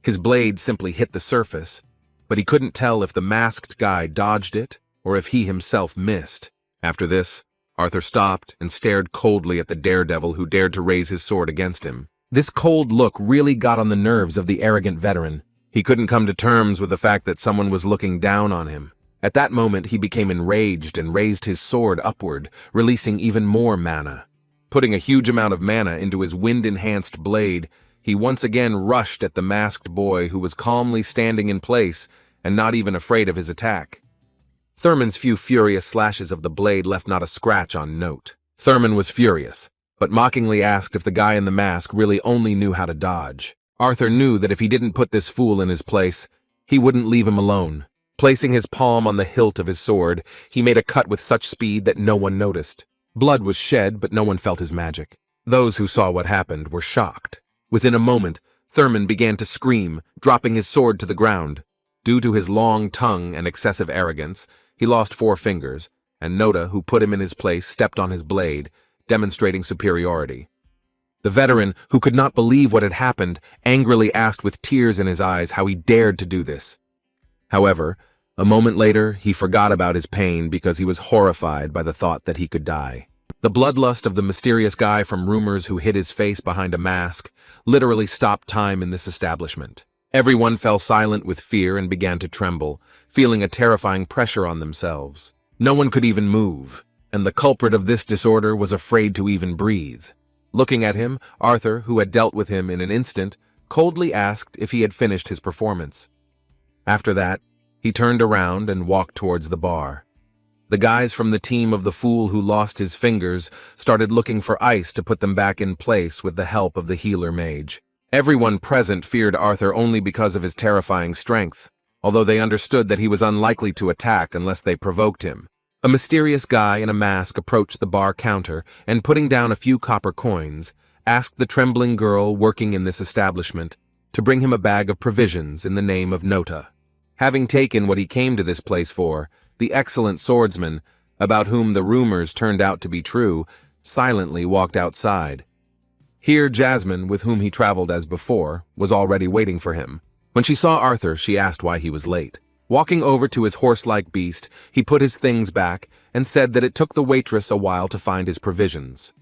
His blade simply hit the surface, but he couldn't tell if the masked guy dodged it or if he himself missed. After this, Arthur stopped and stared coldly at the daredevil who dared to raise his sword against him. This cold look really got on the nerves of the arrogant veteran. He couldn't come to terms with the fact that someone was looking down on him. At that moment, he became enraged and raised his sword upward, releasing even more mana. Putting a huge amount of mana into his wind-enhanced blade, he once again rushed at the masked boy who was calmly standing in place and not even afraid of his attack. Thurman's few furious slashes of the blade left not a scratch on Note. Thurman was furious, but mockingly asked if the guy in the mask really only knew how to dodge. Arthur knew that if he didn't put this fool in his place, he wouldn't leave him alone. Placing his palm on the hilt of his sword, he made a cut with such speed that no one noticed. Blood was shed, but no one felt his magic. Those who saw what happened were shocked. Within a moment, Thurman began to scream, dropping his sword to the ground. Due to his long tongue and excessive arrogance, he lost 4 fingers, and Noda, who put him in his place, stepped on his blade, demonstrating superiority. The veteran, who could not believe what had happened, angrily asked with tears in his eyes how he dared to do this. However, a moment later, he forgot about his pain because he was horrified by the thought that he could die. The bloodlust of the mysterious guy from rumors who hid his face behind a mask literally stopped time in this establishment. Everyone fell silent with fear and began to tremble, feeling a terrifying pressure on themselves. No one could even move, and the culprit of this disorder was afraid to even breathe. Looking at him, Arthur, who had dealt with him in an instant, coldly asked if he had finished his performance. After that, he turned around and walked towards the bar. The guys from the team of the fool who lost his fingers started looking for ice to put them back in place with the help of the healer mage. Everyone present feared Arthur only because of his terrifying strength, although they understood that he was unlikely to attack unless they provoked him. A mysterious guy in a mask approached the bar counter and, putting down a few copper coins, asked the trembling girl working in this establishment to bring him a bag of provisions in the name of Nota. Having taken what he came to this place for, the excellent swordsman, about whom the rumors turned out to be true, silently walked outside. Here Jasmine, with whom he traveled as before, was already waiting for him. When she saw Arthur, she asked why he was late. Walking over to his horse-like beast, he put his things back and said that it took the waitress a while to find his provisions.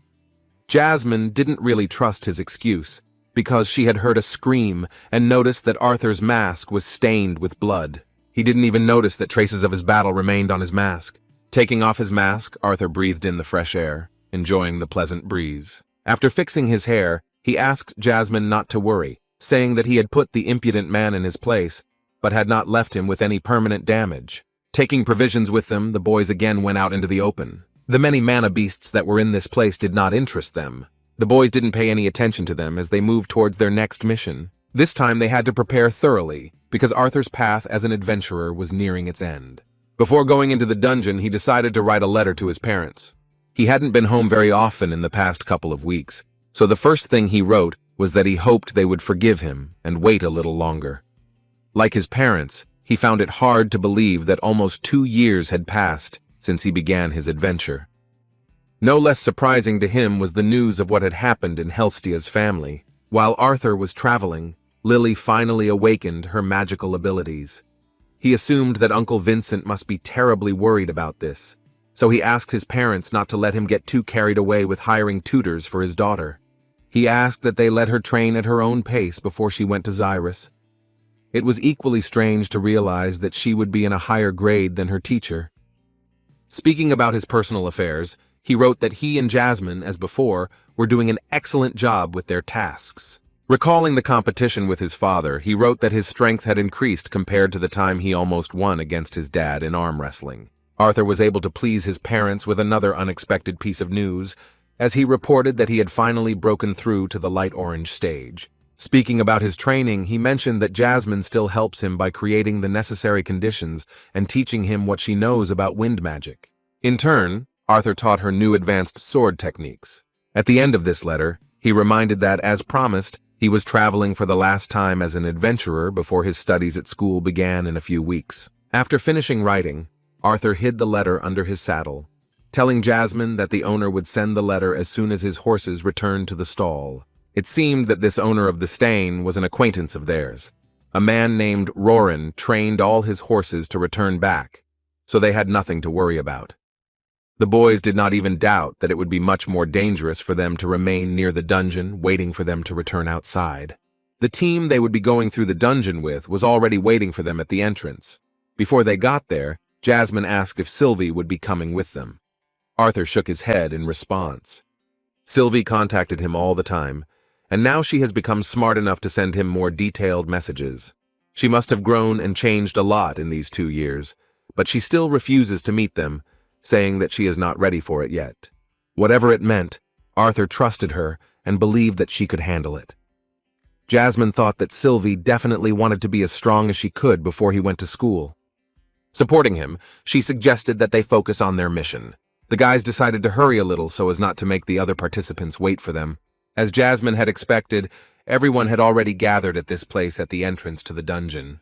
Jasmine didn't really trust his excuse, because she had heard a scream and noticed that Arthur's mask was stained with blood. He didn't even notice that traces of his battle remained on his mask. Taking off his mask, Arthur breathed in the fresh air, enjoying the pleasant breeze. After fixing his hair, he asked Jasmine not to worry, saying that he had put the impudent man in his place, but had not left him with any permanent damage. Taking provisions with them, the boys again went out into the open. The many mana beasts that were in this place did not interest them. The boys didn't pay any attention to them as they moved towards their next mission. This time they had to prepare thoroughly, because Arthur's path as an adventurer was nearing its end. Before going into the dungeon, he decided to write a letter to his parents. He hadn't been home very often in the past couple of weeks, So the first thing he wrote was that he hoped they would forgive him and wait a little longer. Like his parents, he found it hard to believe that almost 2 years had passed since he began his adventure. No less surprising to him was the news of what had happened in Helstia's family. While Arthur was traveling, Lily finally awakened her magical abilities. He assumed that Uncle Vincent must be terribly worried about this, so he asked his parents not to let him get too carried away with hiring tutors for his daughter. He asked that they let her train at her own pace before she went to Zyrus. It was equally strange to realize that she would be in a higher grade than her teacher. Speaking about his personal affairs, he wrote that he and Jasmine, as before, were doing an excellent job with their tasks. Recalling the competition with his father, he wrote that his strength had increased compared to the time he almost won against his dad in arm wrestling. Arthur was able to please his parents with another unexpected piece of news, as he reported that he had finally broken through to the light orange stage. Speaking about his training, he mentioned that Jasmine still helps him by creating the necessary conditions and teaching him what she knows about wind magic. In turn, Arthur taught her new advanced sword techniques. At the end of this letter, he reminded that, as promised, he was traveling for the last time as an adventurer before his studies at school began in a few weeks. After finishing writing, Arthur hid the letter under his saddle, telling Jasmine that the owner would send the letter as soon as his horses returned to the stall. It seemed that this owner of the Stain was an acquaintance of theirs. A man named Roran trained all his horses to return back, so they had nothing to worry about. The boys did not even doubt that it would be much more dangerous for them to remain near the dungeon, waiting for them to return outside. The team they would be going through the dungeon with was already waiting for them at the entrance. Before they got there, Jasmine asked if Sylvie would be coming with them. Arthur shook his head in response. Sylvie contacted him all the time, and now she has become smart enough to send him more detailed messages. She must have grown and changed a lot in these 2 years, but she still refuses to meet them, saying that she is not ready for it yet. Whatever it meant, Arthur trusted her and believed that she could handle it. Jasmine thought that Sylvie definitely wanted to be as strong as she could before he went to school. Supporting him, she suggested that they focus on their mission. The guys decided to hurry a little so as not to make the other participants wait for them. As Jasmine had expected, everyone had already gathered at this place at the entrance to the dungeon.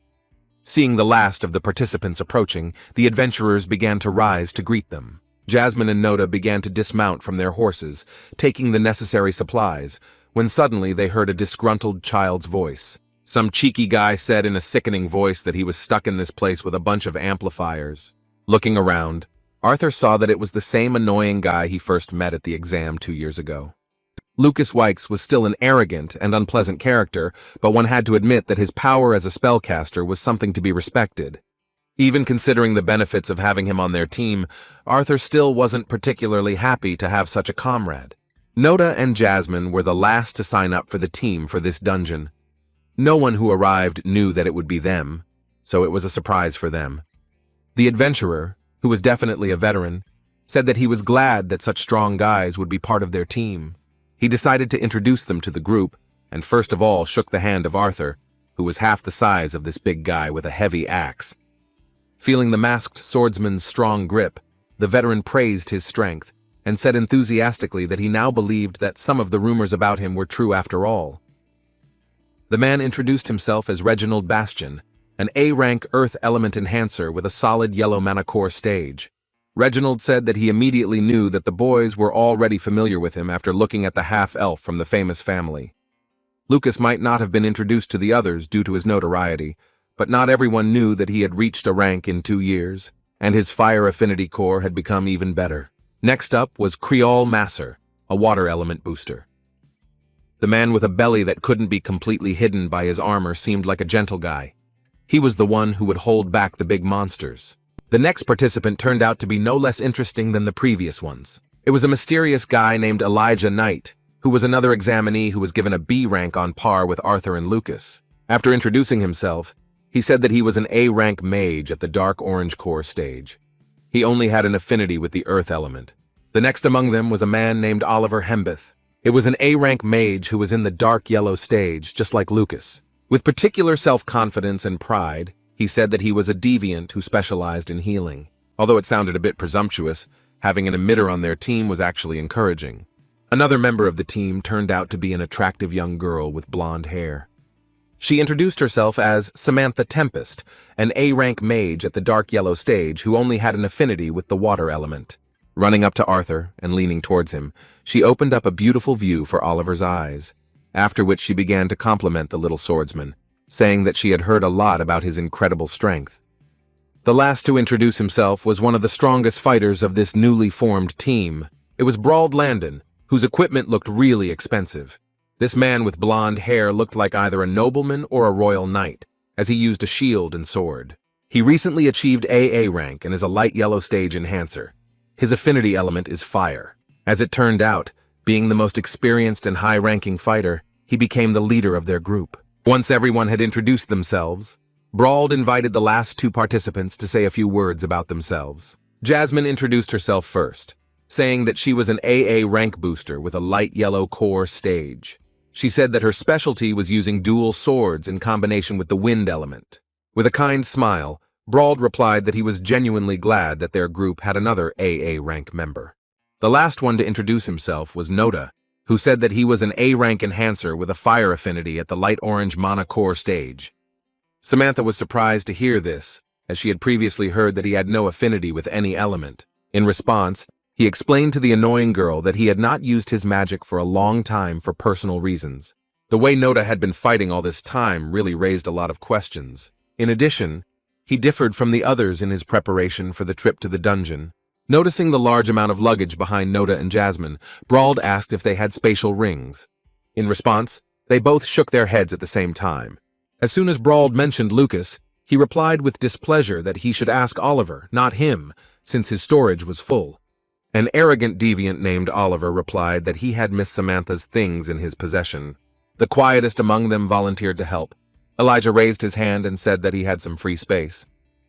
Seeing the last of the participants approaching, the adventurers began to rise to greet them. Jasmine and Noda began to dismount from their horses, taking the necessary supplies, when suddenly they heard a disgruntled child's voice. Some cheeky guy said in a sickening voice that he was stuck in this place with a bunch of amplifiers. Looking around, Arthur saw that it was the same annoying guy he first met at the exam 2 years ago. Lucas Wykes was still an arrogant and unpleasant character, but one had to admit that his power as a spellcaster was something to be respected. Even considering the benefits of having him on their team, Arthur still wasn't particularly happy to have such a comrade. Noda and Jasmine were the last to sign up for the team for this dungeon. No one who arrived knew that it would be them, so it was a surprise for them. The adventurer, who was definitely a veteran, said that he was glad that such strong guys would be part of their team. He decided to introduce them to the group, and first of all shook the hand of Arthur, who was half the size of this big guy with a heavy axe. Feeling the masked swordsman's strong grip, the veteran praised his strength, and said enthusiastically that he now believed that some of the rumors about him were true after all. The man introduced himself as Reginald Bastion, an A-rank Earth Element Enhancer with a solid yellow mana core stage. Reginald said that he immediately knew that the boys were already familiar with him after looking at the half-elf from the famous family. Lucas might not have been introduced to the others due to his notoriety, but not everyone knew that he had reached a rank in 2 years, and his fire affinity core had become even better. Next up was Creole Masser, a water element booster. The man with a belly that couldn't be completely hidden by his armor seemed like a gentle guy. He was the one who would hold back the big monsters. The next participant turned out to be no less interesting than the previous ones. It was a mysterious guy named Elijah Knight, who was another examinee who was given a B rank on par with Arthur and Lucas. After introducing himself, he said that he was an A-rank mage at the dark orange core stage. He only had an affinity with the earth element. The next among them was a man named Oliver Hembeth. It was an A-rank mage who was in the dark yellow stage, just like Lucas. With particular self-confidence and pride, he said that he was a deviant who specialized in healing. Although it sounded a bit presumptuous, having an emitter on their team was actually encouraging. Another member of the team turned out to be an attractive young girl with blonde hair. She introduced herself as Samantha Tempest, an A-rank mage at the dark yellow stage who only had an affinity with the water element. Running up to Arthur and leaning towards him, she opened up a beautiful view for Oliver's eyes, after which she began to compliment the little swordsman, saying that she had heard a lot about his incredible strength. The last to introduce himself was one of the strongest fighters of this newly formed team. It was Brauld Landon, whose equipment looked really expensive. This man with blonde hair looked like either a nobleman or a royal knight, as he used a shield and sword. He recently achieved AA rank and is a light yellow stage enhancer. His affinity element is fire. As it turned out, being the most experienced and high-ranking fighter, he became the leader of their group. Once everyone had introduced themselves, Brauld invited the last two participants to say a few words about themselves. Jasmine introduced herself first, saying that she was an AA rank booster with a light yellow core stage. She said that her specialty was using dual swords in combination with the wind element. With a kind smile, Brauld replied that he was genuinely glad that their group had another AA rank member. The last one to introduce himself was Noda, who said that he was an A-rank enhancer with a fire affinity at the light orange mana core stage. Samantha was surprised to hear this, as she had previously heard that he had no affinity with any element. In response, he explained to the annoying girl that he had not used his magic for a long time for personal reasons. The way Noda had been fighting all this time really raised a lot of questions. In addition, he differed from the others in his preparation for the trip to the dungeon. Noticing the large amount of luggage behind Noda and Jasmine, Brauld asked if they had spatial rings. In response, they both shook their heads at the same time. As soon as Brauld mentioned Lucas, he replied with displeasure that he should ask Oliver, not him, since his storage was full. An arrogant deviant named Oliver replied that he had Miss Samantha's things in his possession. The quietest among them volunteered to help. Elijah raised his hand and said that he had some free space.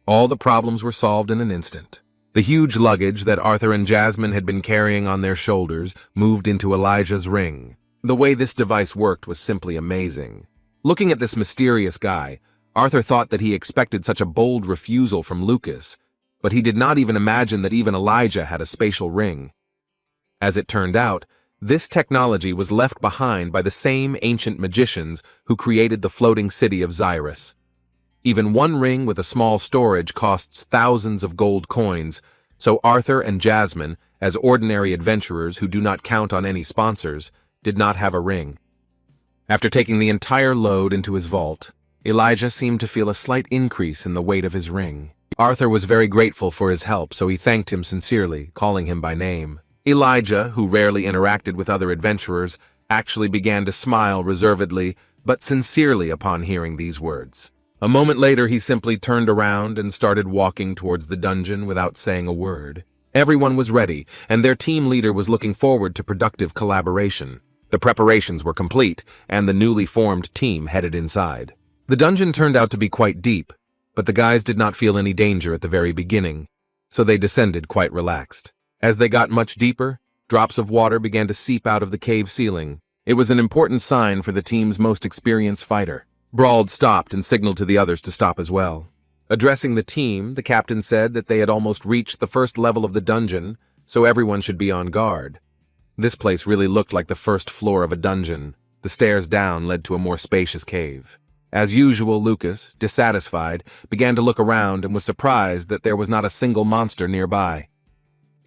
All the problems were solved in an instant. The huge luggage that Arthur and Jasmine had been carrying on their shoulders moved into Elijah's ring. The way this device worked was simply amazing. Looking at this mysterious guy, Arthur thought that he expected such a bold refusal from Lucas, but he did not even imagine that even Elijah had a spatial ring. As it turned out, this technology was left behind by the same ancient magicians who created the floating city of Zyrus. Even one ring with a small storage costs thousands of gold coins, so Arthur and Jasmine, as ordinary adventurers who do not count on any sponsors, did not have a ring. After taking the entire load into his vault, Elijah seemed to feel a slight increase in the weight of his ring. Arthur was very grateful for his help, so he thanked him sincerely, calling him by name. Elijah, who rarely interacted with other adventurers, actually began to smile reservedly but sincerely upon hearing these words. A moment later, he simply turned around and started walking towards the dungeon without saying a word. Everyone was ready, and their team leader was looking forward to productive collaboration. The preparations were complete, and the newly formed team headed inside. The dungeon turned out to be quite deep, but the guys did not feel any danger at the very beginning, so they descended quite relaxed. As they got much deeper, drops of water began to seep out of the cave ceiling. It was an important sign for the team's most experienced fighter. Brauld stopped and signaled to the others to stop as well. Addressing the team, the captain said that they had almost reached the first level of the dungeon, so everyone should be on guard. This place really looked like the first floor of a dungeon. The stairs down led to a more spacious cave. As usual, Lucas, dissatisfied, began to look around and was surprised that there was not a single monster nearby.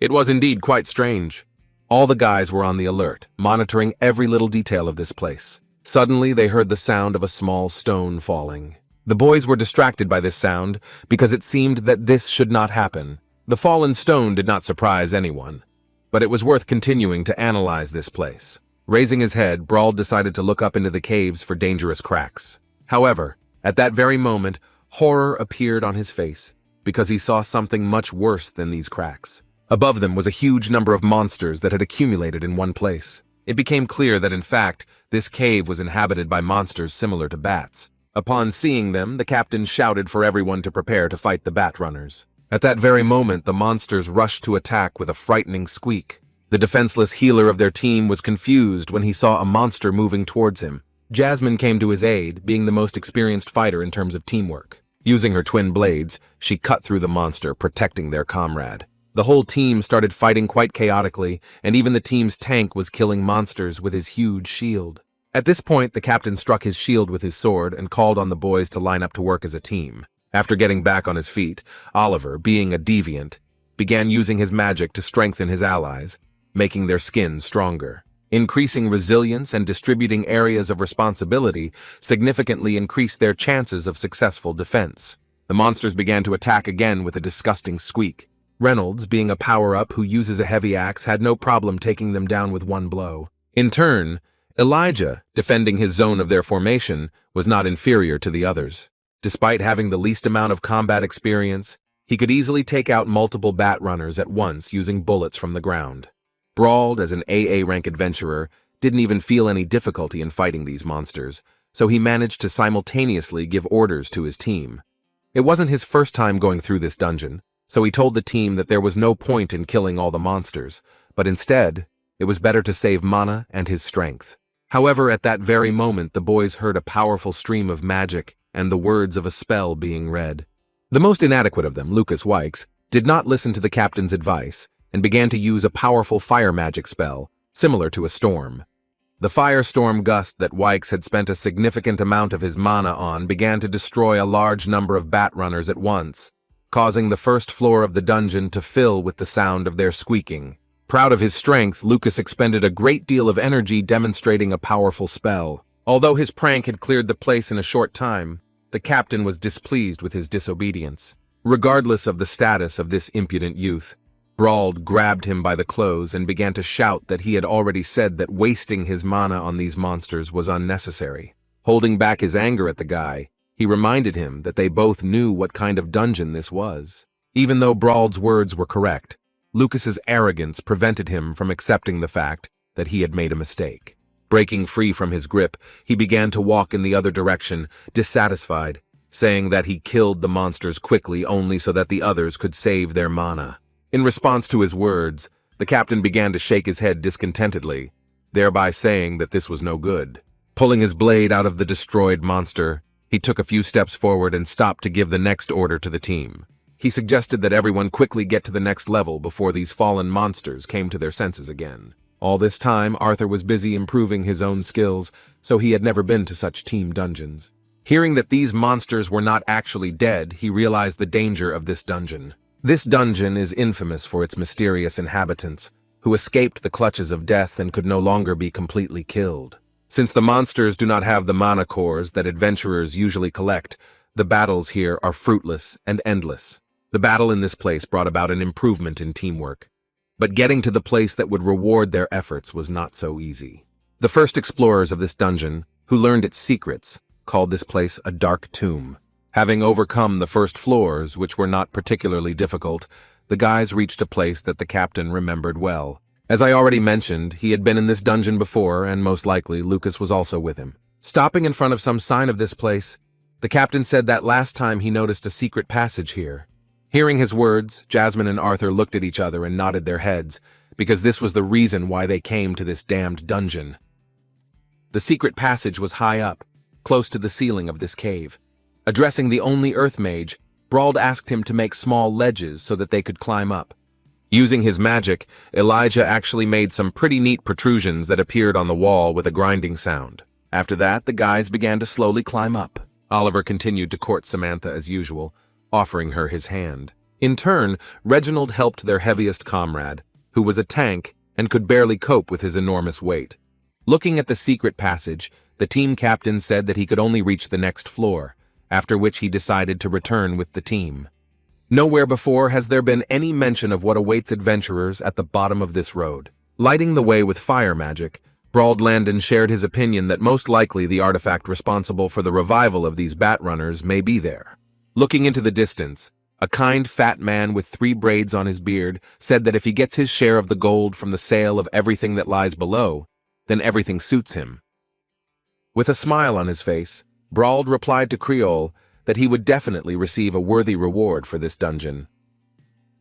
It was indeed quite strange. All the guys were on the alert, monitoring every little detail of this place. Suddenly, they heard the sound of a small stone falling. The boys were distracted by this sound because it seemed that this should not happen. The fallen stone did not surprise anyone, but it was worth continuing to analyze this place. Raising his head, Brauld decided to look up into the caves for dangerous cracks. However, at that very moment, horror appeared on his face, because he saw something much worse than these cracks. Above them was a huge number of monsters that had accumulated in one place. It became clear that, in fact, this cave was inhabited by monsters similar to bats. Upon seeing them, the captain shouted for everyone to prepare to fight the bat runners. At that very moment, the monsters rushed to attack with a frightening squeak. The defenseless healer of their team was confused when he saw a monster moving towards him. Jasmine came to his aid, being the most experienced fighter in terms of teamwork. Using her twin blades, she cut through the monster, protecting their comrade. The whole team started fighting quite chaotically, and even the team's tank was killing monsters with his huge shield. At this point, the captain struck his shield with his sword and called on the boys to line up to work as a team. After getting back on his feet, Oliver, being a deviant, began using his magic to strengthen his allies, making their skin stronger. Increasing resilience and distributing areas of responsibility significantly increased their chances of successful defense. The monsters began to attack again with a disgusting squeak. Reynolds, being a power-up who uses a heavy axe, had no problem taking them down with one blow. In turn, Elijah, defending his zone of their formation, was not inferior to the others. Despite having the least amount of combat experience, he could easily take out multiple bat runners at once using bullets from the ground. Brauld, as an AA rank adventurer, didn't even feel any difficulty in fighting these monsters, so he managed to simultaneously give orders to his team. It wasn't his first time going through this dungeon, so he told the team that there was no point in killing all the monsters, but instead, it was better to save mana and his strength. However, at that very moment, the boys heard a powerful stream of magic and the words of a spell being read. The most inadequate of them, Lucas Wykes, did not listen to the captain's advice and began to use a powerful fire magic spell, similar to a storm. The firestorm gust that Wykes had spent a significant amount of his mana on began to destroy a large number of bat runners at once, causing the first floor of the dungeon to fill with the sound of their squeaking. Proud of his strength, Lucas expended a great deal of energy demonstrating a powerful spell. Although his prank had cleared the place in a short time, the captain was displeased with his disobedience. Regardless of the status of this impudent youth, Brauld grabbed him by the clothes and began to shout that he had already said that wasting his mana on these monsters was unnecessary. Holding back his anger at the guy, he reminded him that they both knew what kind of dungeon this was. Even though Brauld's words were correct, Lucas's arrogance prevented him from accepting the fact that he had made a mistake. Breaking free from his grip, he began to walk in the other direction, dissatisfied, saying that he killed the monsters quickly only so that the others could save their mana. In response to his words, the captain began to shake his head discontentedly, thereby saying that this was no good. Pulling his blade out of the destroyed monster, he took a few steps forward and stopped to give the next order to the team. He suggested that everyone quickly get to the next level before these fallen monsters came to their senses again. All this time, Arthur was busy improving his own skills, so he had never been to such team dungeons. Hearing that these monsters were not actually dead, he realized the danger of this dungeon. This dungeon is infamous for its mysterious inhabitants, who escaped the clutches of death and could no longer be completely killed. Since the monsters do not have the mana cores that adventurers usually collect, the battles here are fruitless and endless. The battle in this place brought about an improvement in teamwork, but getting to the place that would reward their efforts was not so easy. The first explorers of this dungeon, who learned its secrets, called this place a dark tomb. Having overcome the first floors, which were not particularly difficult, the guys reached a place that the captain remembered well. As I already mentioned, he had been in this dungeon before, and most likely Lucas was also with him. Stopping in front of some sign of this place, the captain said that last time he noticed a secret passage here. Hearing his words, Jasmine and Arthur looked at each other and nodded their heads, because this was the reason why they came to this damned dungeon. The secret passage was high up, close to the ceiling of this cave. Addressing the only earth mage, Brauld asked him to make small ledges so that they could climb up. Using his magic, Elijah actually made some pretty neat protrusions that appeared on the wall with a grinding sound. After that, the guys began to slowly climb up. Oliver continued to court Samantha as usual, offering her his hand. In turn, Reginald helped their heaviest comrade, who was a tank and could barely cope with his enormous weight. Looking at the secret passage, the team captain said that he could only reach the next floor, after which he decided to return with the team. Nowhere before has there been any mention of what awaits adventurers at the bottom of this road. Lighting the way with fire magic, Brauld Landon shared his opinion that most likely the artifact responsible for the revival of these bat runners may be there. Looking into the distance, a kind fat man with 3 braids on his beard said that if he gets his share of the gold from the sale of everything that lies below, then everything suits him. With a smile on his face, Brauld replied to Creole that he would definitely receive a worthy reward for this dungeon.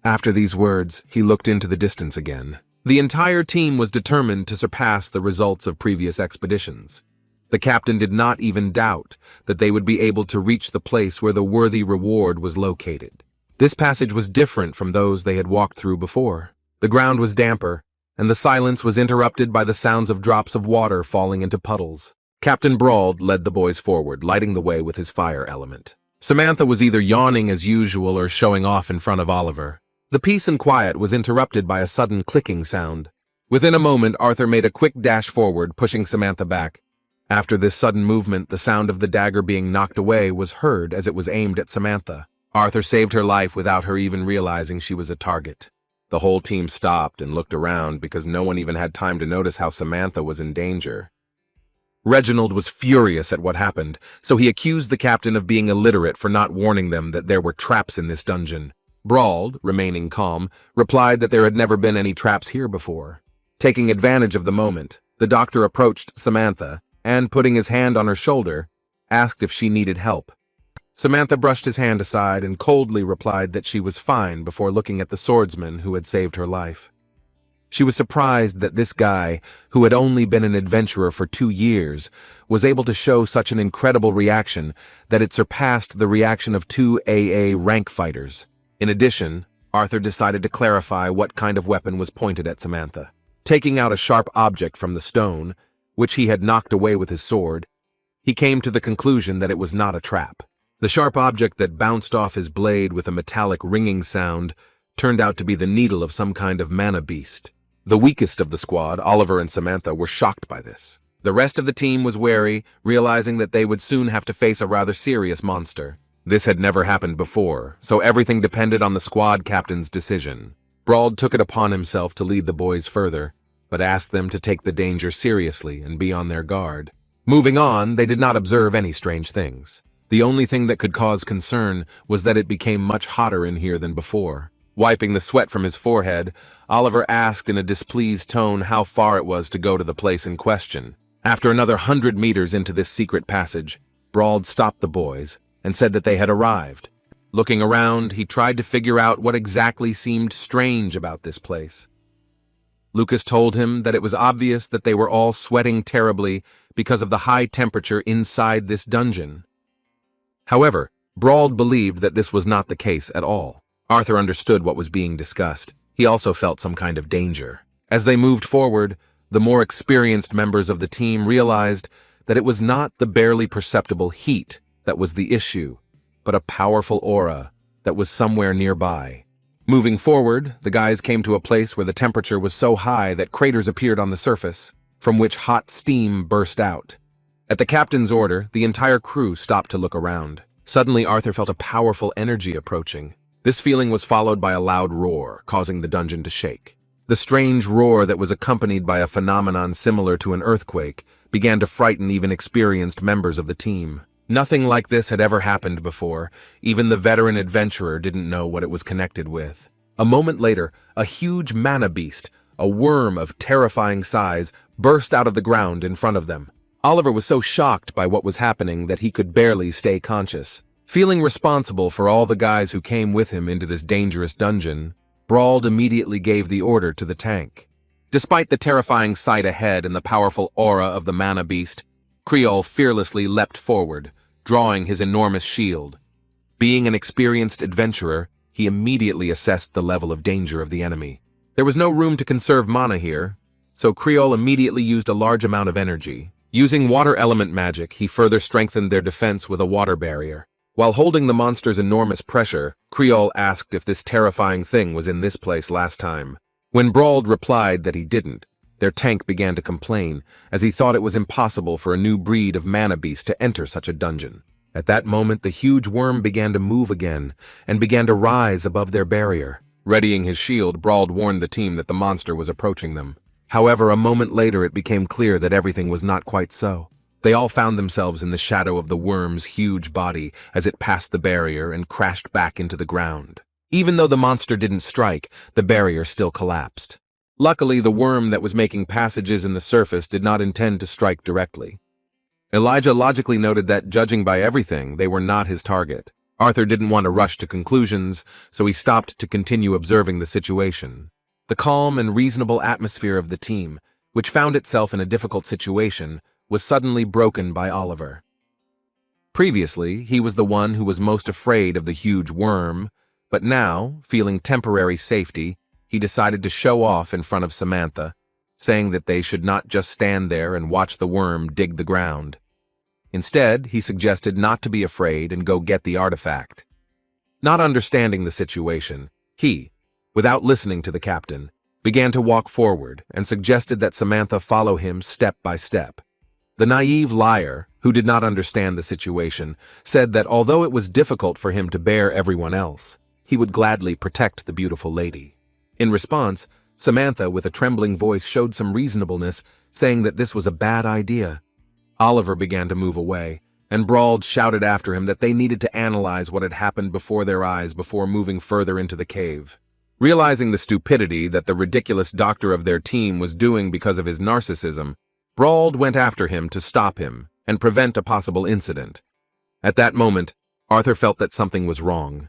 After these words, he looked into the distance again. The entire team was determined to surpass the results of previous expeditions. The captain did not even doubt that they would be able to reach the place where the worthy reward was located. This passage was different from those they had walked through before. The ground was damper, and the silence was interrupted by the sounds of drops of water falling into puddles. Captain Brauld led the boys forward, lighting the way with his fire element. Samantha was either yawning as usual or showing off in front of Oliver. The peace and quiet was interrupted by a sudden clicking sound. Within a moment, Arthur made a quick dash forward, pushing Samantha back. After this sudden movement, the sound of the dagger being knocked away was heard as it was aimed at Samantha. Arthur saved her life without her even realizing she was a target. The whole team stopped and looked around because no one even had time to notice how Samantha was in danger. Reginald was furious at what happened, so he accused the captain of being illiterate for not warning them that there were traps in this dungeon. Brauld, remaining calm, replied that there had never been any traps here before. Taking advantage of the moment, the doctor approached Samantha and, putting his hand on her shoulder, asked if she needed help. Samantha brushed his hand aside and coldly replied that she was fine before looking at the swordsman who had saved her life. She was surprised that this guy, who had only been an adventurer for 2 years, was able to show such an incredible reaction that it surpassed the reaction of 2 AA rank fighters. In addition, Arthur decided to clarify what kind of weapon was pointed at Samantha. Taking out a sharp object from the stone, which he had knocked away with his sword, he came to the conclusion that it was not a trap. The sharp object that bounced off his blade with a metallic ringing sound turned out to be the needle of some kind of mana beast. The weakest of the squad, Oliver and Samantha, were shocked by this. The rest of the team was wary, realizing that they would soon have to face a rather serious monster. This had never happened before, so everything depended on the squad captain's decision. Brauld took it upon himself to lead the boys further, but asked them to take the danger seriously and be on their guard. Moving on, they did not observe any strange things. The only thing that could cause concern was that it became much hotter in here than before. Wiping the sweat from his forehead, Oliver asked in a displeased tone how far it was to go to the place in question. After another 100 meters into this secret passage, Brauld stopped the boys and said that they had arrived. Looking around, he tried to figure out what exactly seemed strange about this place. Lucas told him that it was obvious that they were all sweating terribly because of the high temperature inside this dungeon. However, Brauld believed that this was not the case at all. Arthur understood what was being discussed. He also felt some kind of danger. As they moved forward, the more experienced members of the team realized that it was not the barely perceptible heat that was the issue, but a powerful aura that was somewhere nearby. Moving forward, the guys came to a place where the temperature was so high that craters appeared on the surface, from which hot steam burst out. At the captain's order, the entire crew stopped to look around. Suddenly, Arthur felt a powerful energy approaching. This feeling was followed by a loud roar, causing the dungeon to shake. The strange roar that was accompanied by a phenomenon similar to an earthquake began to frighten even experienced members of the team. Nothing like this had ever happened before. Even the veteran adventurer didn't know what it was connected with. A moment later, a huge mana beast, a worm of terrifying size, burst out of the ground in front of them. Oliver was so shocked by what was happening that he could barely stay conscious. Feeling responsible for all the guys who came with him into this dangerous dungeon, Brauld immediately gave the order to the tank. Despite the terrifying sight ahead and the powerful aura of the mana beast, Creole fearlessly leapt forward, drawing his enormous shield. Being an experienced adventurer, he immediately assessed the level of danger of the enemy. There was no room to conserve mana here, so Creole immediately used a large amount of energy. Using water element magic, he further strengthened their defense with a water barrier. While holding the monster's enormous pressure, Creole asked if this terrifying thing was in this place last time. When Brauld replied that he didn't, their tank began to complain, as he thought it was impossible for a new breed of mana beast to enter such a dungeon. At that moment, the huge worm began to move again, and began to rise above their barrier. Readying his shield, Brauld warned the team that the monster was approaching them. However, a moment later it became clear that everything was not quite so. They all found themselves in the shadow of the worm's huge body as it passed the barrier and crashed back into the ground. Even though the monster didn't strike, the barrier still collapsed. Luckily, the worm that was making passages in the surface did not intend to strike directly. Elijah logically noted that, judging by everything, they were not his target. Arthur didn't want to rush to conclusions, so he stopped to continue observing the situation. The calm and reasonable atmosphere of the team, which found itself in a difficult situation, was suddenly broken by Oliver. Previously, he was the one who was most afraid of the huge worm, But now, feeling temporary safety, he decided to show off in front of Samantha, saying that they should not just stand there and watch the worm dig the ground. Instead, he suggested not to be afraid and go get the artifact. Not understanding the situation, he, without listening to the captain, began to walk forward and suggested that Samantha follow him step by step. The naive liar, who did not understand the situation, said that although it was difficult for him to bear everyone else, he would gladly protect the beautiful lady. In response, Samantha, with a trembling voice, showed some reasonableness, saying that this was a bad idea. Oliver began to move away, and Brauld shouted after him that they needed to analyze what had happened before their eyes before moving further into the cave. Realizing the stupidity that the ridiculous doctor of their team was doing because of his narcissism, Brauld went after him to stop him and prevent a possible incident. At that moment, Arthur felt that something was wrong.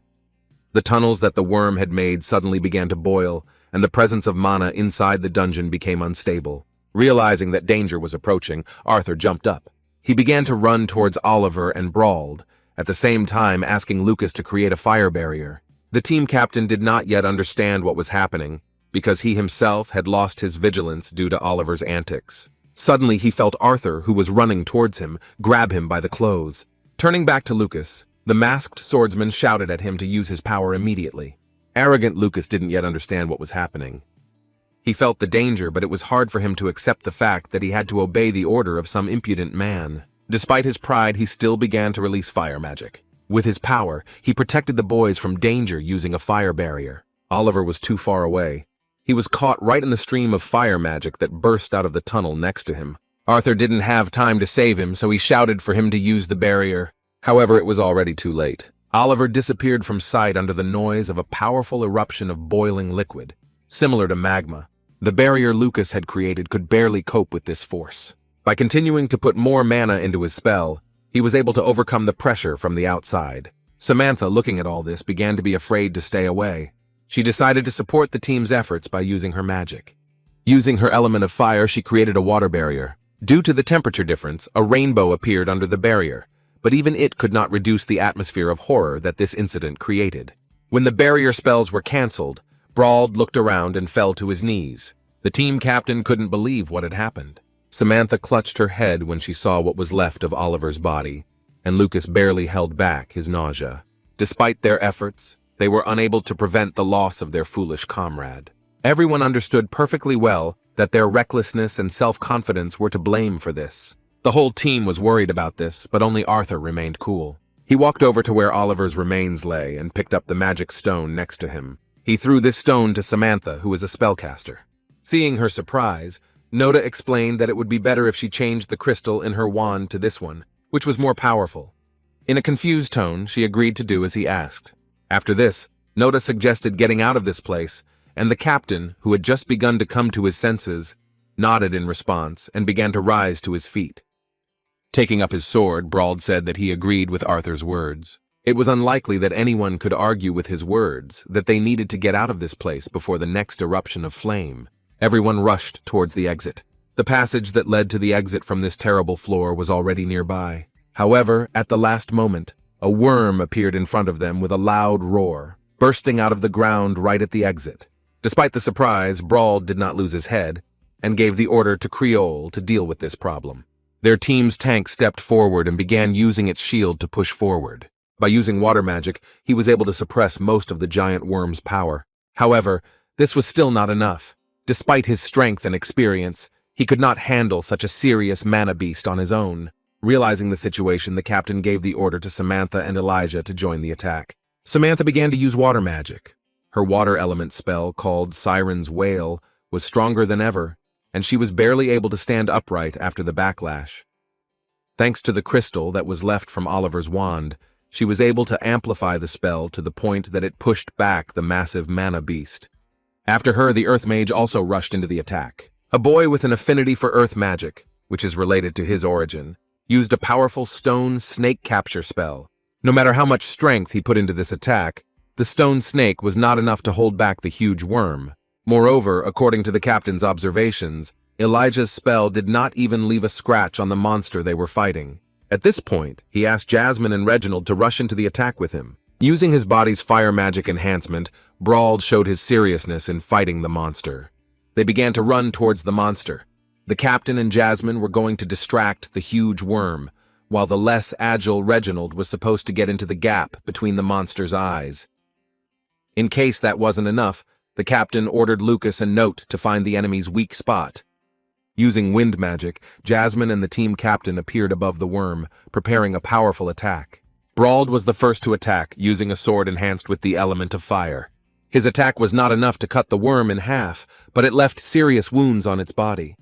The tunnels that the worm had made suddenly began to boil, and the presence of mana inside the dungeon became unstable. Realizing that danger was approaching, Arthur jumped up. He began to run towards Oliver and Brauld, at the same time asking Lucas to create a fire barrier. The team captain did not yet understand what was happening, because he himself had lost his vigilance due to Oliver's antics. Suddenly he felt Arthur, who was running towards him, grab him by the clothes. Turning back to Lucas, the masked swordsman shouted at him to use his power immediately. Arrogant Lucas didn't yet understand what was happening. He felt the danger, but it was hard for him to accept the fact that he had to obey the order of some impudent man. Despite his pride, he still began to release fire magic. With his power, he protected the boys from danger using a fire barrier. Oliver was too far away. He was caught right in the stream of fire magic that burst out of the tunnel next to him. Arthur didn't have time to save him, so he shouted for him to use the barrier. However, it was already too late. Oliver disappeared from sight under the noise of a powerful eruption of boiling liquid, similar to magma. The barrier Lucas had created could barely cope with this force. By continuing to put more mana into his spell, he was able to overcome the pressure from the outside. Samantha, looking at all this, began to be afraid to stay away. She decided to support the team's efforts by using her magic. Using her element of fire, she created a water barrier. Due to the temperature difference, a rainbow appeared under the barrier, but even it could not reduce the atmosphere of horror that this incident created. When the barrier spells were cancelled, Brauld looked around and fell to his knees. The team captain couldn't believe what had happened. Samantha clutched her head when she saw what was left of Oliver's body, and Lucas barely held back his nausea. Despite their efforts, they were unable to prevent the loss of their foolish comrade. Everyone understood perfectly well that their recklessness and self-confidence were to blame for this. The whole team was worried about this, but only Arthur remained cool. He walked over to where Oliver's remains lay and picked up the magic stone next to him. He threw this stone to Samantha, who was a spellcaster. Seeing her surprise, Noda explained that it would be better if she changed the crystal in her wand to this one, which was more powerful. In a confused tone, she agreed to do as he asked. After this, Noda suggested getting out of this place, and the captain, who had just begun to come to his senses, nodded in response and began to rise to his feet. Taking up his sword, Brauld said that he agreed with Arthur's words. It was unlikely that anyone could argue with his words, that they needed to get out of this place before the next eruption of flame. Everyone rushed towards the exit. The passage that led to the exit from this terrible floor was already nearby. However, at the last moment, a worm appeared in front of them with a loud roar, bursting out of the ground right at the exit. Despite the surprise, Brauld did not lose his head, and gave the order to Creole to deal with this problem. Their team's tank stepped forward and began using its shield to push forward. By using water magic, he was able to suppress most of the giant worm's power. However, this was still not enough. Despite his strength and experience, he could not handle such a serious mana beast on his own. Realizing the situation, the captain gave the order to Samantha and Elijah to join the attack. Samantha began to use water magic. Her water element spell, called Siren's Wail, was stronger than ever, and she was barely able to stand upright after the backlash. Thanks to the crystal that was left from Oliver's wand, she was able to amplify the spell to the point that it pushed back the massive mana beast. After her, the Earth Mage also rushed into the attack. A boy with an affinity for earth magic, which is related to his origin, used a powerful stone snake capture spell. No matter how much strength he put into this attack, the stone snake was not enough to hold back the huge worm. Moreover, according to the captain's observations, Elijah's spell did not even leave a scratch on the monster they were fighting. At this point, he asked Jasmine and Reginald to rush into the attack with him. Using his body's fire magic enhancement, Brawl showed his seriousness in fighting the monster. They began to run towards the monster. The captain and Jasmine were going to distract the huge worm, while the less agile Reginald was supposed to get into the gap between the monster's eyes. In case that wasn't enough, the captain ordered Lucas and Note to find the enemy's weak spot. Using wind magic, Jasmine and the team captain appeared above the worm, preparing a powerful attack. Brawl was the first to attack, using a sword enhanced with the element of fire. His attack was not enough to cut the worm in half, but it left serious wounds on its body.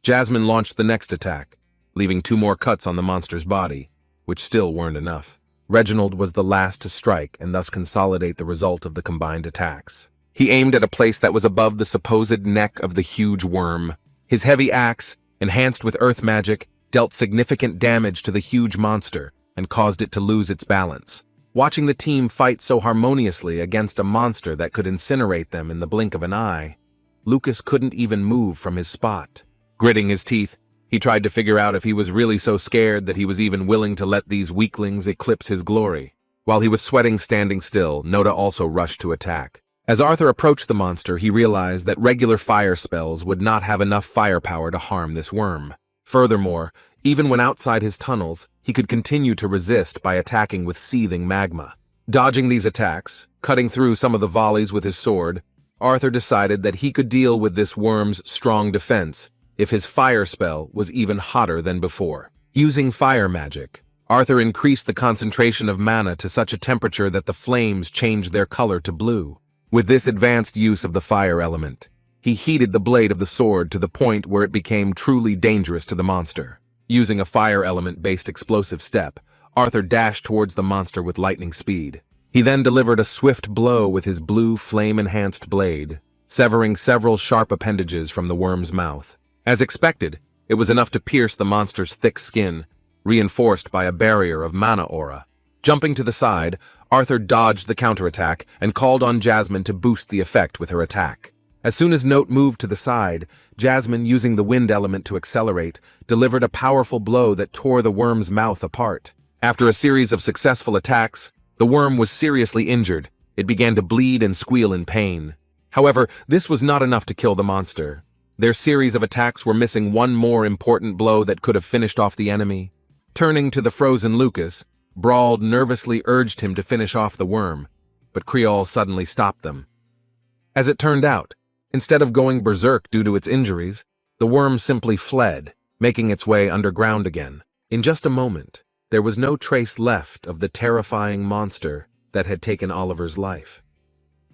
Jasmine launched the next attack, leaving 2 more cuts on the monster's body, which still weren't enough. Reginald was the last to strike and thus consolidate the result of the combined attacks. He aimed at a place that was above the supposed neck of the huge worm. His heavy axe, enhanced with earth magic, dealt significant damage to the huge monster and caused it to lose its balance. Watching the team fight so harmoniously against a monster that could incinerate them in the blink of an eye, Lucas couldn't even move from his spot. Gritting his teeth, he tried to figure out if he was really so scared that he was even willing to let these weaklings eclipse his glory. While he was sweating standing still, Noda also rushed to attack. As Arthur approached the monster, he realized that regular fire spells would not have enough firepower to harm this worm. Furthermore, even when outside his tunnels, he could continue to resist by attacking with seething magma. Dodging these attacks, cutting through some of the volleys with his sword, Arthur decided that he could deal with this worm's strong defense if his fire spell was even hotter than before. Using fire magic, Arthur increased the concentration of mana to such a temperature that the flames changed their color to blue. With this advanced use of the fire element, he heated the blade of the sword to the point where it became truly dangerous to the monster. Using a fire element-based explosive step, Arthur dashed towards the monster with lightning speed. He then delivered a swift blow with his blue flame-enhanced blade, severing several sharp appendages from the worm's mouth. As expected, it was enough to pierce the monster's thick skin, reinforced by a barrier of mana aura. Jumping to the side, Arthur dodged the counterattack and called on Jasmine to boost the effect with her attack. As soon as Note moved to the side, Jasmine, using the wind element to accelerate, delivered a powerful blow that tore the worm's mouth apart. After a series of successful attacks, the worm was seriously injured. It began to bleed and squeal in pain. However, this was not enough to kill the monster. Their series of attacks were missing one more important blow that could have finished off the enemy. Turning to the frozen Lucas, Brawl nervously urged him to finish off the worm, but Creole suddenly stopped them. As it turned out, instead of going berserk due to its injuries, the worm simply fled, making its way underground again. In just a moment, there was no trace left of the terrifying monster that had taken Oliver's life.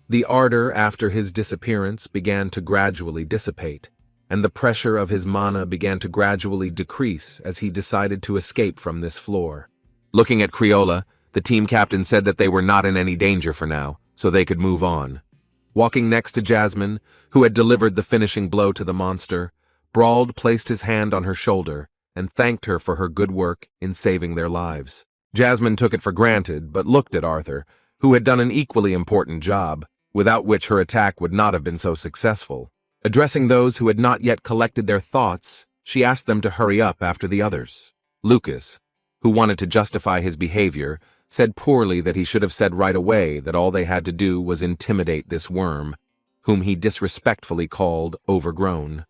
The ardor after his disappearance began to gradually dissipate, and the pressure of his mana began to gradually decrease as he decided to escape from this floor. Looking at Creola, the team captain said that they were not in any danger for now, so they could move on. Walking next to Jasmine, who had delivered the finishing blow to the monster, Brawl placed his hand on her shoulder and thanked her for her good work in saving their lives. Jasmine took it for granted, but looked at Arthur, who had done an equally important job, without which her attack would not have been so successful. Addressing those who had not yet collected their thoughts, she asked them to hurry up after the others. Lucas, who wanted to justify his behavior, said poorly that he should have said right away that all they had to do was intimidate this worm, whom he disrespectfully called overgrown.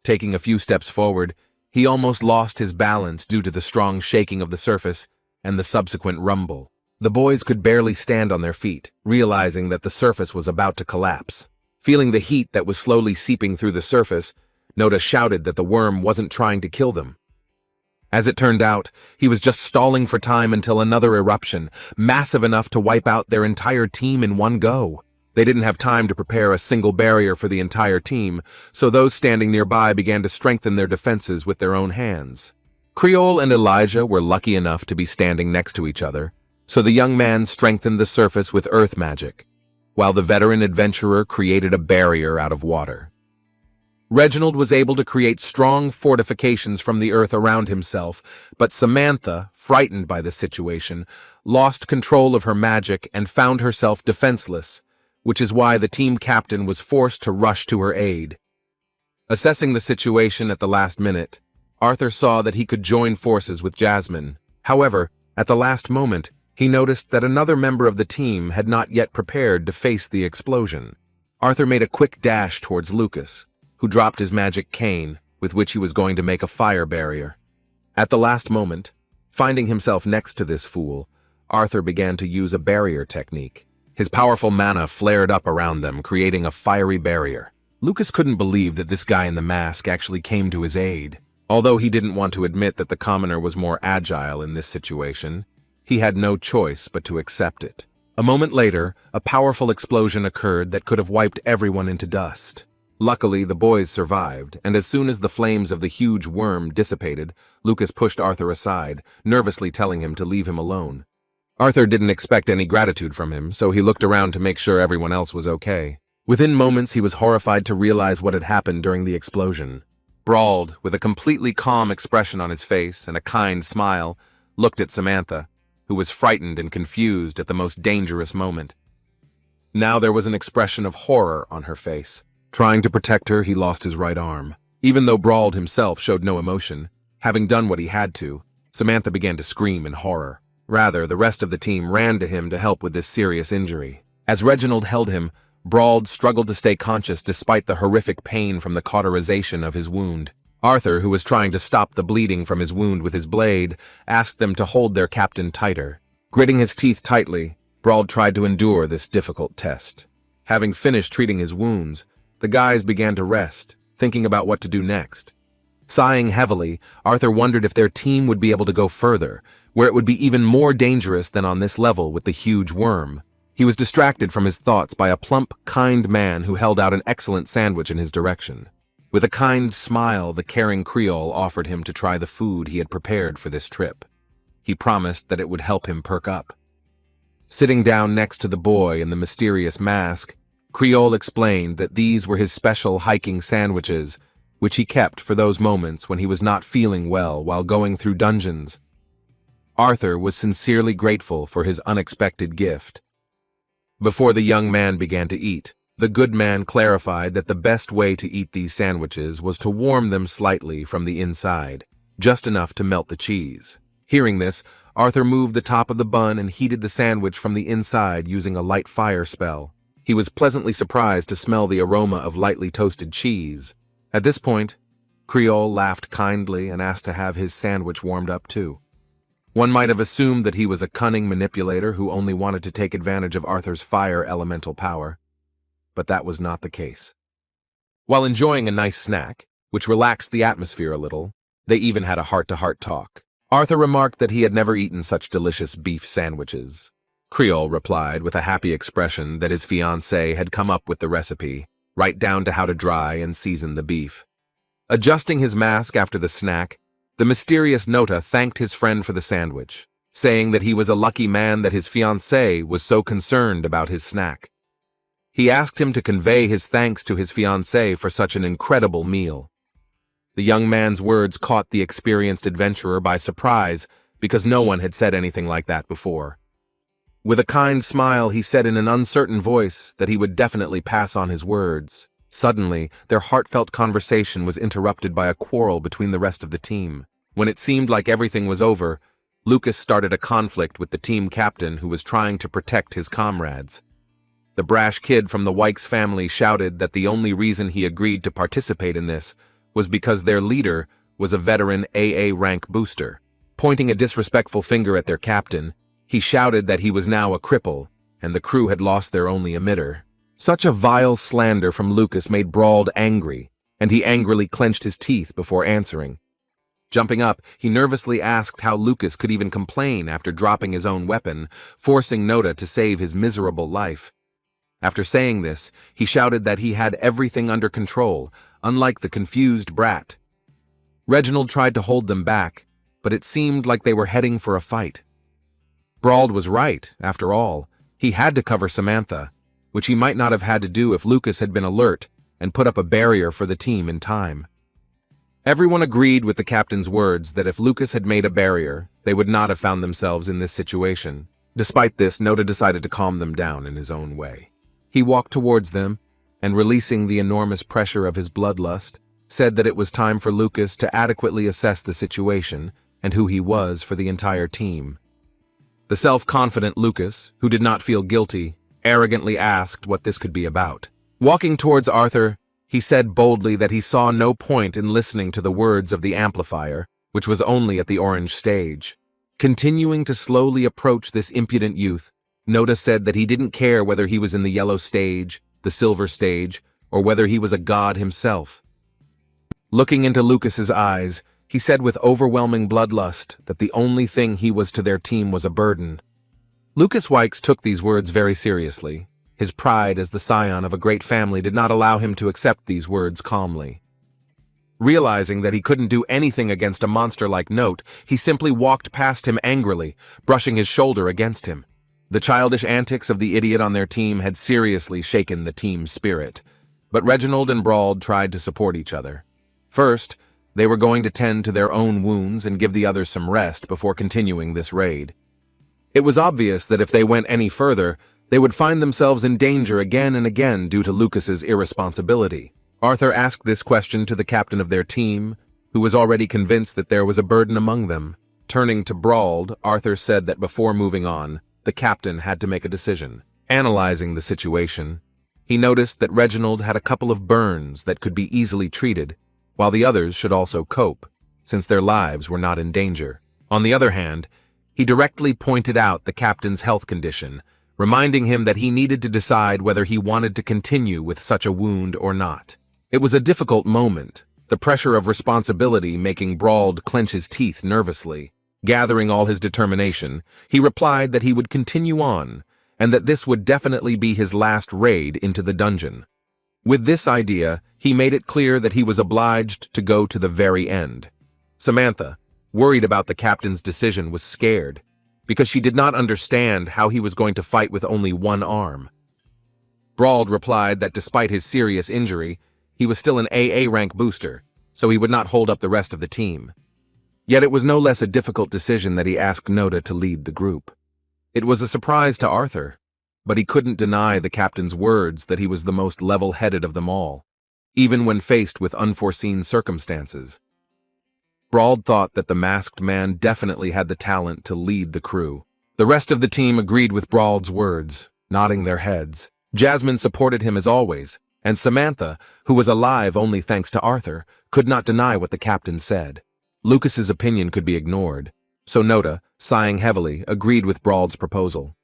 Taking a few steps forward, he almost lost his balance due to the strong shaking of the surface and the subsequent rumble. The boys could barely stand on their feet, realizing that the surface was about to collapse. Feeling the heat that was slowly seeping through the surface, Noda shouted that the worm wasn't trying to kill them. As it turned out, he was just stalling for time until another eruption, massive enough to wipe out their entire team in one go. They didn't have time to prepare a single barrier for the entire team, so those standing nearby began to strengthen their defenses with their own hands. Creole and Elijah were lucky enough to be standing next to each other, so the young man strengthened the surface with earth magic, while the veteran adventurer created a barrier out of water. Reginald was able to create strong fortifications from the earth around himself, but Samantha, frightened by the situation, lost control of her magic and found herself defenseless, which is why the team captain was forced to rush to her aid. Assessing the situation at the last minute, Arthur saw that he could join forces with Jasmine. However, at the last moment, he he noticed that another member of the team had not yet prepared to face the explosion. Arthur made a quick dash towards Lucas, who dropped his magic cane, with which he was going to make a fire barrier. At the last moment, finding himself next to this fool, Arthur began to use a barrier technique. His powerful mana flared up around them, creating a fiery barrier. Lucas couldn't believe that this guy in the mask actually came to his aid. Although he didn't want to admit that the commoner was more agile in this situation, he had no choice but to accept it. A moment later, a powerful explosion occurred that could have wiped everyone into dust. Luckily, the boys survived, and as soon as the flames of the huge worm dissipated, Lucas pushed Arthur aside, nervously telling him to leave him alone. Arthur didn't expect any gratitude from him, so he looked around to make sure everyone else was okay. Within moments, he was horrified to realize what had happened during the explosion. Brauld, with a completely calm expression on his face and a kind smile, looked at Samantha, who was frightened and confused at the most dangerous moment. Now there was an expression of horror on her face. Trying to protect her, he lost his right arm. Even though Brauld himself showed no emotion, having done what he had to, Samantha began to scream in horror. Rather, the rest of the team ran to him to help with this serious injury. As Reginald held him, Brauld struggled to stay conscious despite the horrific pain from the cauterization of his wound. Arthur, who was trying to stop the bleeding from his wound with his blade, asked them to hold their captain tighter. Gritting his teeth tightly, Brauld tried to endure this difficult test. Having finished treating his wounds, the guys began to rest, thinking about what to do next. Sighing heavily, Arthur wondered if their team would be able to go further, where it would be even more dangerous than on this level with the huge worm. He was distracted from his thoughts by a plump, kind man who held out an excellent sandwich in his direction. With a kind smile, the caring Creole offered him to try the food he had prepared for this trip. He promised that it would help him perk up. Sitting down next to the boy in the mysterious mask, Creole explained that these were his special hiking sandwiches, which he kept for those moments when he was not feeling well while going through dungeons. Arthur was sincerely grateful for his unexpected gift. Before the young man began to eat, the good man clarified that the best way to eat these sandwiches was to warm them slightly from the inside, just enough to melt the cheese. Hearing this, Arthur moved the top of the bun and heated the sandwich from the inside using a light fire spell. He was pleasantly surprised to smell the aroma of lightly toasted cheese. At this point, Creole laughed kindly and asked to have his sandwich warmed up too. One might have assumed that he was a cunning manipulator who only wanted to take advantage of Arthur's fire elemental power, but that was not the case. While enjoying a nice snack, which relaxed the atmosphere a little, they even had a heart-to-heart talk. Arthur remarked that he had never eaten such delicious beef sandwiches. Creole replied with a happy expression that his fiancée had come up with the recipe, right down to how to dry and season the beef. Adjusting his mask after the snack, the mysterious Nota thanked his friend for the sandwich, saying that he was a lucky man that his fiancée was so concerned about his snack. He asked him to convey his thanks to his fiancée for such an incredible meal. The young man's words caught the experienced adventurer by surprise because no one had said anything like that before. With a kind smile, he said in an uncertain voice that he would definitely pass on his words. Suddenly, their heartfelt conversation was interrupted by a quarrel between the rest of the team. When it seemed like everything was over, Lucas started a conflict with the team captain who was trying to protect his comrades. The brash kid from the Wykes family shouted that the only reason he agreed to participate in this was because their leader was a veteran AA rank booster. Pointing a disrespectful finger at their captain, he shouted that he was now a cripple, and the crew had lost their only emitter. Such a vile slander from Lucas made Brauld angry, and he angrily clenched his teeth before answering. Jumping up, he nervously asked how Lucas could even complain after dropping his own weapon, forcing Nota to save his miserable life. After saying this, he shouted that he had everything under control, unlike the confused brat. Reginald tried to hold them back, but it seemed like they were heading for a fight. Brauld was right, after all. He had to cover Samantha, which he might not have had to do if Lucas had been alert and put up a barrier for the team in time. Everyone agreed with the captain's words that if Lucas had made a barrier, they would not have found themselves in this situation. Despite this, Nota decided to calm them down in his own way. He walked towards them, and releasing the enormous pressure of his bloodlust, said that it was time for Lucas to adequately assess the situation and who he was for the entire team. The self-confident Lucas, who did not feel guilty, arrogantly asked what this could be about. Walking towards Arthur, he said boldly that he saw no point in listening to the words of the amplifier, which was only at the orange stage. Continuing to slowly approach this impudent youth, Noda said that he didn't care whether he was in the yellow stage, the silver stage, or whether he was a god himself. Looking into Lucas's eyes, he said with overwhelming bloodlust that the only thing he was to their team was a burden. Lucas Wykes took these words very seriously. His pride as the scion of a great family did not allow him to accept these words calmly. Realizing that he couldn't do anything against a monster like Note, he simply walked past him angrily, brushing his shoulder against him. The childish antics of the idiot on their team had seriously shaken the team's spirit, but Reginald and Brauld tried to support each other. First, they were going to tend to their own wounds and give the others some rest before continuing this raid. It was obvious that if they went any further, they would find themselves in danger again and again due to Lucas's irresponsibility. Arthur asked this question to the captain of their team, who was already convinced that there was a burden among them. Turning to Brauld, Arthur said that before moving on, the captain had to make a decision. Analyzing the situation, he noticed that Reginald had a couple of burns that could be easily treated, while the others should also cope, since their lives were not in danger. On the other hand, he directly pointed out the captain's health condition, reminding him that he needed to decide whether he wanted to continue with such a wound or not. It was a difficult moment, the pressure of responsibility making Brauld clench his teeth nervously. Gathering all his determination, he replied that he would continue on, and that this would definitely be his last raid into the dungeon. With this idea, he made it clear that he was obliged to go to the very end. Samantha, worried about the captain's decision, was scared, because she did not understand how he was going to fight with only one arm. Brauld replied that despite his serious injury, he was still an AA rank booster, so he would not hold up the rest of the team. Yet it was no less a difficult decision that he asked Noda to lead the group. It was a surprise to Arthur, but he couldn't deny the captain's words that he was the most level-headed of them all, even when faced with unforeseen circumstances. Brauld thought that the masked man definitely had the talent to lead the crew. The rest of the team agreed with Brauld's words, nodding their heads. Jasmine supported him as always, and Samantha, who was alive only thanks to Arthur, could not deny what the captain said. Lucas's opinion could be ignored, so Noda, sighing heavily, agreed with Brauld's proposal.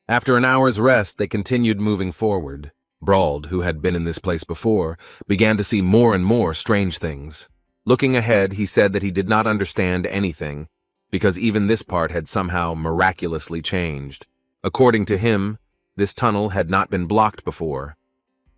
After an hour's rest, they continued moving forward. Brauld, who had been in this place before, began to see more and more strange things. Looking ahead, he said that he did not understand anything, because even this part had somehow miraculously changed. According to him, this tunnel had not been blocked before.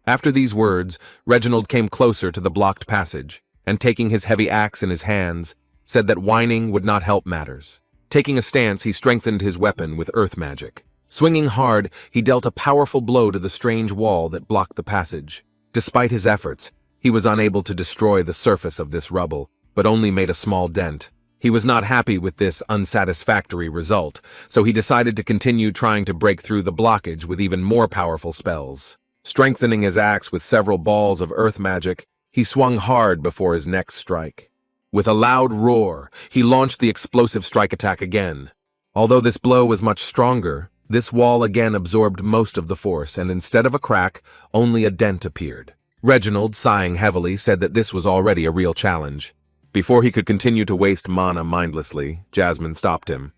After these words, Reginald came closer to the blocked passage, and taking his heavy axe in his hands, said that whining would not help matters. Taking a stance, he strengthened his weapon with earth magic. Swinging hard, he dealt a powerful blow to the strange wall that blocked the passage. Despite his efforts, he was unable to destroy the surface of this rubble, but only made a small dent. He was not happy with this unsatisfactory result, so he decided to continue trying to break through the blockage with even more powerful spells. Strengthening his axe with several balls of earth magic, he swung hard before his next strike. With a loud roar, he launched the explosive strike attack again. Although this blow was much stronger, this wall again absorbed most of the force, and instead of a crack, only a dent appeared. Reginald, sighing heavily, said that this was already a real challenge. Before he could continue to waste mana mindlessly, Jasmine stopped him.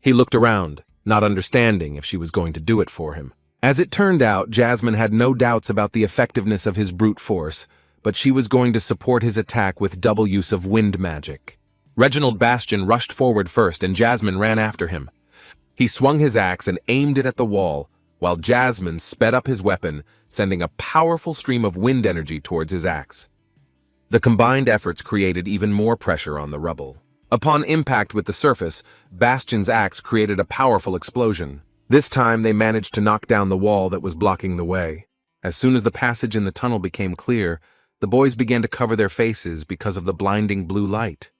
He looked around, not understanding if she was going to do it for him. As it turned out, Jasmine had no doubts about the effectiveness of his brute force, but she was going to support his attack with double use of wind magic. Reginald Bastian rushed forward first, and Jasmine ran after him. He swung his axe and aimed it at the wall, while Jasmine sped up his weapon, sending a powerful stream of wind energy towards his axe. The combined efforts created even more pressure on the rubble. Upon impact with the surface, Bastian's axe created a powerful explosion. This time they managed to knock down the wall that was blocking the way. As soon as the passage in the tunnel became clear, the boys began to cover their faces because of the blinding blue light.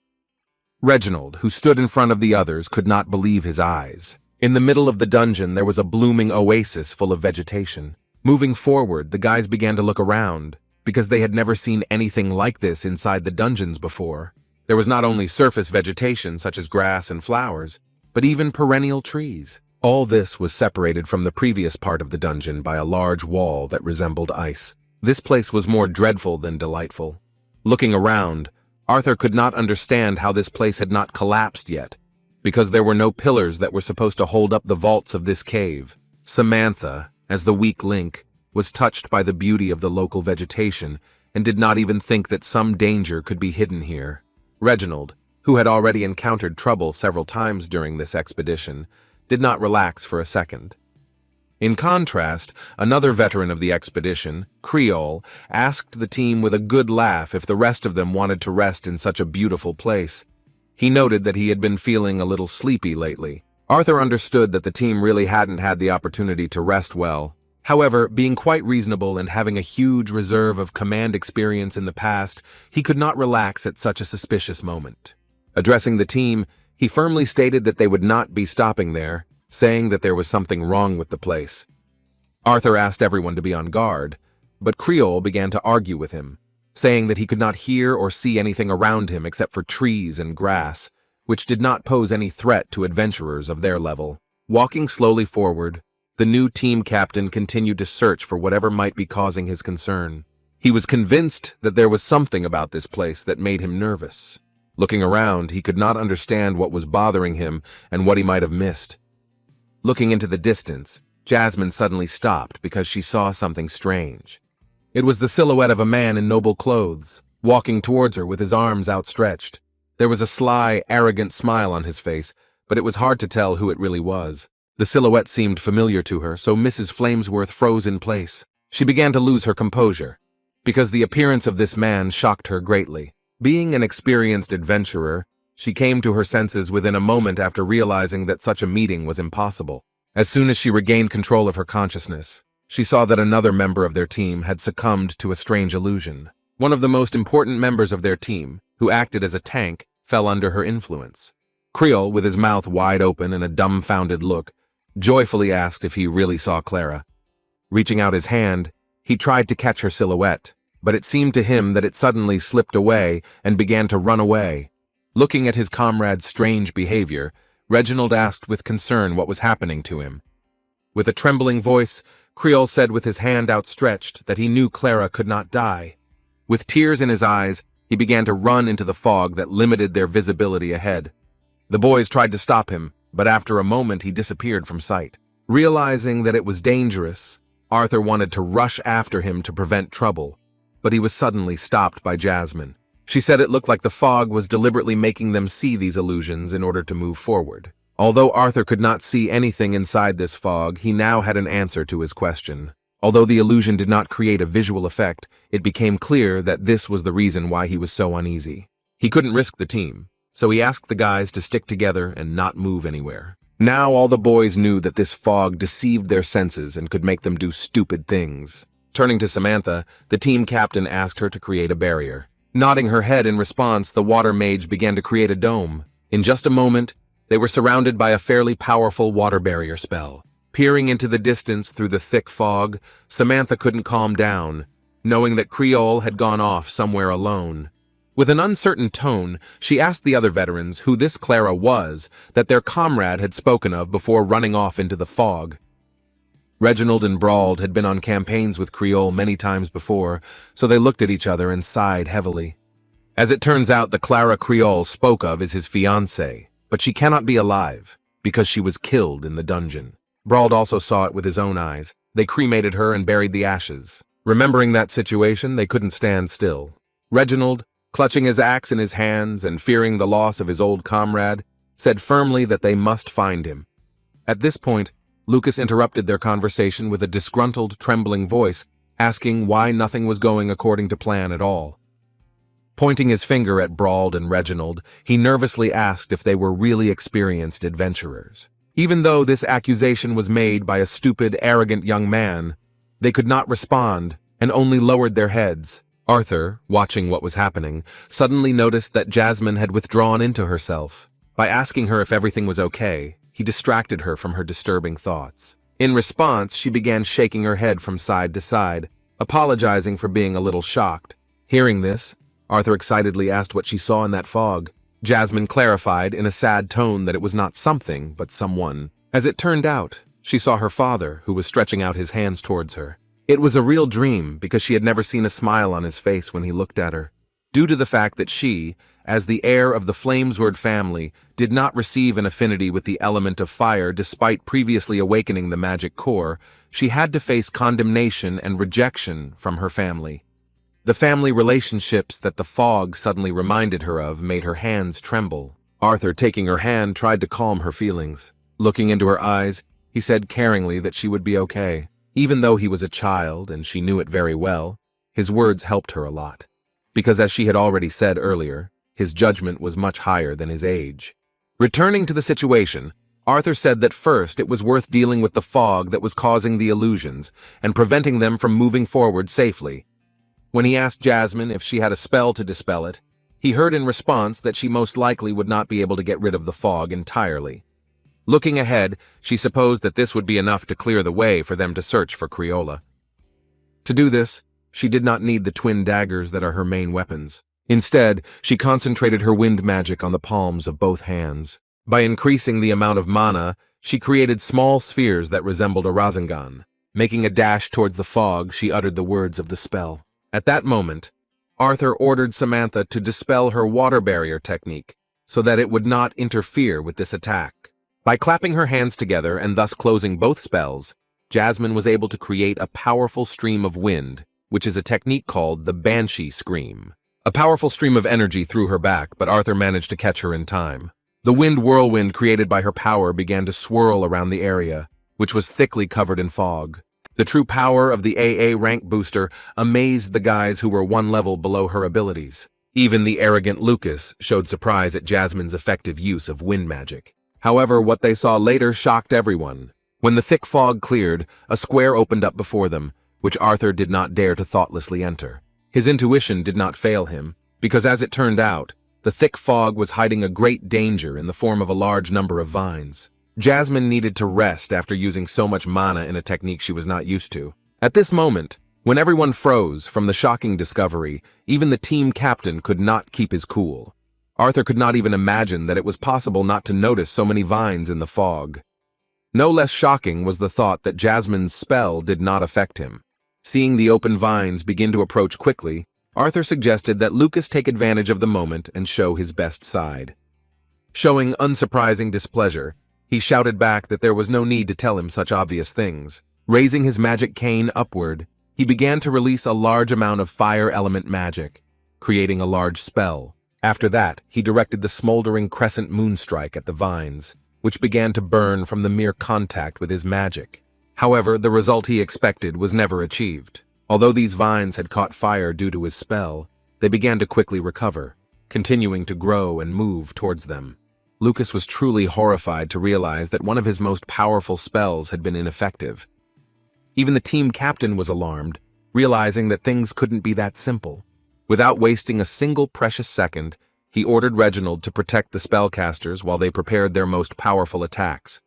Reginald, who stood in front of the others, could not believe his eyes. In the middle of the dungeon, there was a blooming oasis full of vegetation. Moving forward, the guys began to look around, because they had never seen anything like this inside the dungeons before. There was not only surface vegetation such as grass and flowers, but even perennial trees. All this was separated from the previous part of the dungeon by a large wall that resembled ice. This place was more dreadful than delightful. Looking around, Arthur could not understand how this place had not collapsed yet, because there were no pillars that were supposed to hold up the vaults of this cave. Samantha, as the weak link, was touched by the beauty of the local vegetation and did not even think that some danger could be hidden here. Reginald, who had already encountered trouble several times during this expedition, did not relax for a second. In contrast, another veteran of the expedition, Creole, asked the team with a good laugh if the rest of them wanted to rest in such a beautiful place. He noted that he had been feeling a little sleepy lately. Arthur understood that the team really hadn't had the opportunity to rest well. However, being quite reasonable and having a huge reserve of command experience in the past, he could not relax at such a suspicious moment. Addressing the team, he firmly stated that they would not be stopping there, saying that there was something wrong with the place. Arthur asked everyone to be on guard, but Creole began to argue with him, saying that he could not hear or see anything around him except for trees and grass, which did not pose any threat to adventurers of their level. Walking slowly forward, the new team captain continued to search for whatever might be causing his concern. He was convinced that there was something about this place that made him nervous. Looking around, he could not understand what was bothering him and what he might have missed. Looking into the distance, Jasmine suddenly stopped because she saw something strange. It was the silhouette of a man in noble clothes, walking towards her with his arms outstretched. There was a sly, arrogant smile on his face, but it was hard to tell who it really was. The silhouette seemed familiar to her, so Mrs. Flamesworth froze in place. She began to lose her composure, because the appearance of this man shocked her greatly. Being an experienced adventurer, she came to her senses within a moment after realizing that such a meeting was impossible. As soon as she regained control of her consciousness, she saw that another member of their team had succumbed to a strange illusion. One of the most important members of their team, who acted as a tank, fell under her influence. Creole, with his mouth wide open and a dumbfounded look, joyfully asked if he really saw Clara. Reaching out his hand, he tried to catch her silhouette, but it seemed to him that it suddenly slipped away and began to run away. Looking at his comrade's strange behavior, Reginald asked with concern what was happening to him. With a trembling voice, Creole said with his hand outstretched that he knew Clara could not die. With tears in his eyes, he began to run into the fog that limited their visibility ahead. The boys tried to stop him, but after a moment he disappeared from sight. Realizing that it was dangerous, Arthur wanted to rush after him to prevent trouble, but he was suddenly stopped by Jasmine. She said it looked like the fog was deliberately making them see these illusions in order to move forward. Although Arthur could not see anything inside this fog, he now had an answer to his question. Although the illusion did not create a visual effect, it became clear that this was the reason why he was so uneasy. He couldn't risk the team, so he asked the guys to stick together and not move anywhere. Now all the boys knew that this fog deceived their senses and could make them do stupid things. Turning to Samantha, the team captain asked her to create a barrier. Nodding her head in response, the water mage began to create a dome. In just a moment, they were surrounded by a fairly powerful water barrier spell. Peering into the distance through the thick fog, Samantha couldn't calm down, knowing that Creole had gone off somewhere alone. With an uncertain tone, she asked the other veterans who this Clara was that their comrade had spoken of before running off into the fog. Reginald and Brauld had been on campaigns with Creole many times before, so they looked at each other and sighed heavily. As it turns out, the Clara Creole spoke of is his fiancée, but she cannot be alive, because she was killed in the dungeon. Brauld also saw it with his own eyes. They cremated her and buried the ashes. Remembering that situation, they couldn't stand still. Reginald, clutching his axe in his hands and fearing the loss of his old comrade, said firmly that they must find him. At this point, Lucas interrupted their conversation with a disgruntled, trembling voice, asking why nothing was going according to plan at all. Pointing his finger at Brauld and Reginald, he nervously asked if they were really experienced adventurers. Even though this accusation was made by a stupid, arrogant young man, they could not respond and only lowered their heads. Arthur, watching what was happening, suddenly noticed that Jasmine had withdrawn into herself. By asking her if everything was okay, he distracted her from her disturbing thoughts. In response, she began shaking her head from side to side, apologizing for being a little shocked. Hearing this, Arthur excitedly asked what she saw in that fog. Jasmine clarified in a sad tone that it was not something, but someone. As it turned out, she saw her father, who was stretching out his hands towards her. It was a real dream because she had never seen a smile on his face when he looked at her. Due to the fact that she, as the heir of the Flamesword family, did not receive an affinity with the element of fire despite previously awakening the magic core, she had to face condemnation and rejection from her family. The family relationships that the fog suddenly reminded her of made her hands tremble. Arthur, taking her hand, tried to calm her feelings. Looking into her eyes, he said caringly that she would be okay. Even though he was a child and she knew it very well, his words helped her a lot. Because as she had already said earlier, his judgment was much higher than his age. Returning to the situation, Arthur said that first it was worth dealing with the fog that was causing the illusions and preventing them from moving forward safely. When he asked Jasmine if she had a spell to dispel it, he heard in response that she most likely would not be able to get rid of the fog entirely. Looking ahead, she supposed that this would be enough to clear the way for them to search for Crayola. To do this, she did not need the twin daggers that are her main weapons. Instead, she concentrated her wind magic on the palms of both hands. By increasing the amount of mana, she created small spheres that resembled a Rasengan. Making a dash towards the fog, she uttered the words of the spell. At that moment, Arthur ordered Samantha to dispel her water barrier technique so that it would not interfere with this attack. By clapping her hands together and thus closing both spells, Jasmine was able to create a powerful stream of wind, which is a technique called the Banshee Scream. A powerful stream of energy threw her back, but Arthur managed to catch her in time. The wind whirlwind created by her power began to swirl around the area, which was thickly covered in fog. The true power of the AA rank booster amazed the guys who were one level below her abilities. Even the arrogant Lucas showed surprise at Jasmine's effective use of wind magic. However, what they saw later shocked everyone. When the thick fog cleared, a square opened up before them, which Arthur did not dare to thoughtlessly enter. His intuition did not fail him, because as it turned out, the thick fog was hiding a great danger in the form of a large number of vines. Jasmine needed to rest after using so much mana in a technique she was not used to. At this moment, when everyone froze from the shocking discovery, even the team captain could not keep his cool. Arthur could not even imagine that it was possible not to notice so many vines in the fog. No less shocking was the thought that Jasmine's spell did not affect him. Seeing the open vines begin to approach quickly, Arthur suggested that Lucas take advantage of the moment and show his best side. Showing unsurprising displeasure, he shouted back that there was no need to tell him such obvious things. Raising his magic cane upward, he began to release a large amount of fire element magic, creating a large spell. After that, he directed the smoldering crescent moonstrike at the vines, which began to burn from the mere contact with his magic. However, the result he expected was never achieved. Although these vines had caught fire due to his spell, they began to quickly recover, continuing to grow and move towards them. Lucas was truly horrified to realize that one of his most powerful spells had been ineffective. Even the team captain was alarmed, realizing that things couldn't be that simple. Without wasting a single precious second, he ordered Reginald to protect the spellcasters while they prepared their most powerful attacks.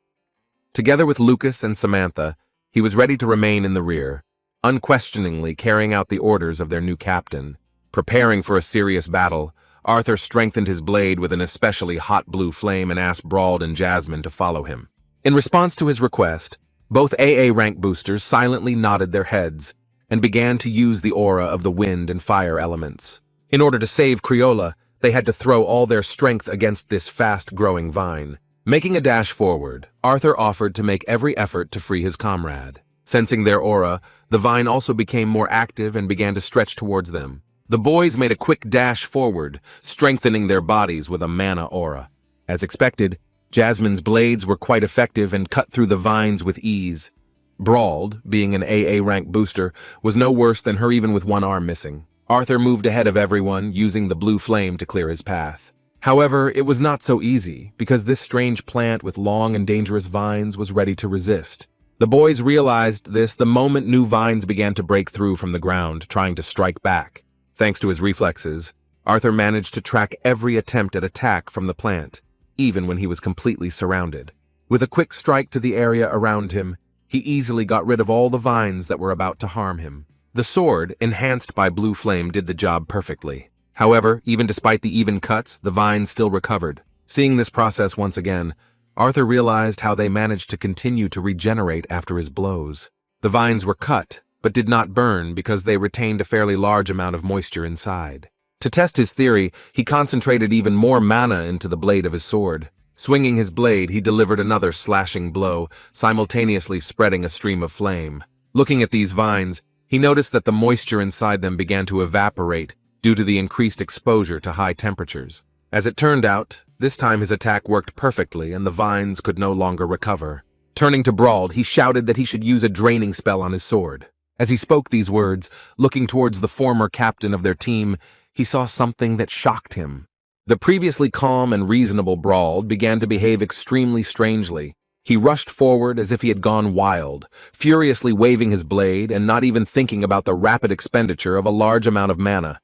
Together with Lucas and Samantha, he was ready to remain in the rear, unquestioningly carrying out the orders of their new captain. Preparing for a serious battle, Arthur strengthened his blade with an especially hot blue flame and asked Brauld and Jasmine to follow him. In response to his request, both AA rank boosters silently nodded their heads and began to use the aura of the wind and fire elements. In order to save Crayola, they had to throw all their strength against this fast-growing vine. Making a dash forward, Arthur offered to make every effort to free his comrade. Sensing their aura, the vine also became more active and began to stretch towards them. The boys made a quick dash forward, strengthening their bodies with a mana aura. As expected, Jasmine's blades were quite effective and cut through the vines with ease. Brauld, being an AA rank booster, was no worse than her even with one arm missing. Arthur moved ahead of everyone, using the blue flame to clear his path. However, it was not so easy, because this strange plant with long and dangerous vines was ready to resist. The boys realized this the moment new vines began to break through from the ground, trying to strike back. Thanks to his reflexes, Arthur managed to track every attempt at attack from the plant, even when he was completely surrounded. With a quick strike to the area around him, he easily got rid of all the vines that were about to harm him. The sword, enhanced by blue flame, did the job perfectly. However, even despite the even cuts, the vines still recovered. Seeing this process once again, Arthur realized how they managed to continue to regenerate after his blows. The vines were cut, but did not burn because they retained a fairly large amount of moisture inside. To test his theory, he concentrated even more mana into the blade of his sword. Swinging his blade, he delivered another slashing blow, simultaneously spreading a stream of flame. Looking at these vines, he noticed that the moisture inside them began to evaporate due to the increased exposure to high temperatures. As it turned out, this time his attack worked perfectly and the vines could no longer recover. Turning to Brauld, he shouted that he should use a draining spell on his sword. As he spoke these words, looking towards the former captain of their team, he saw something that shocked him. The previously calm and reasonable Brauld began to behave extremely strangely. He rushed forward as if he had gone wild, furiously waving his blade and not even thinking about the rapid expenditure of a large amount of mana.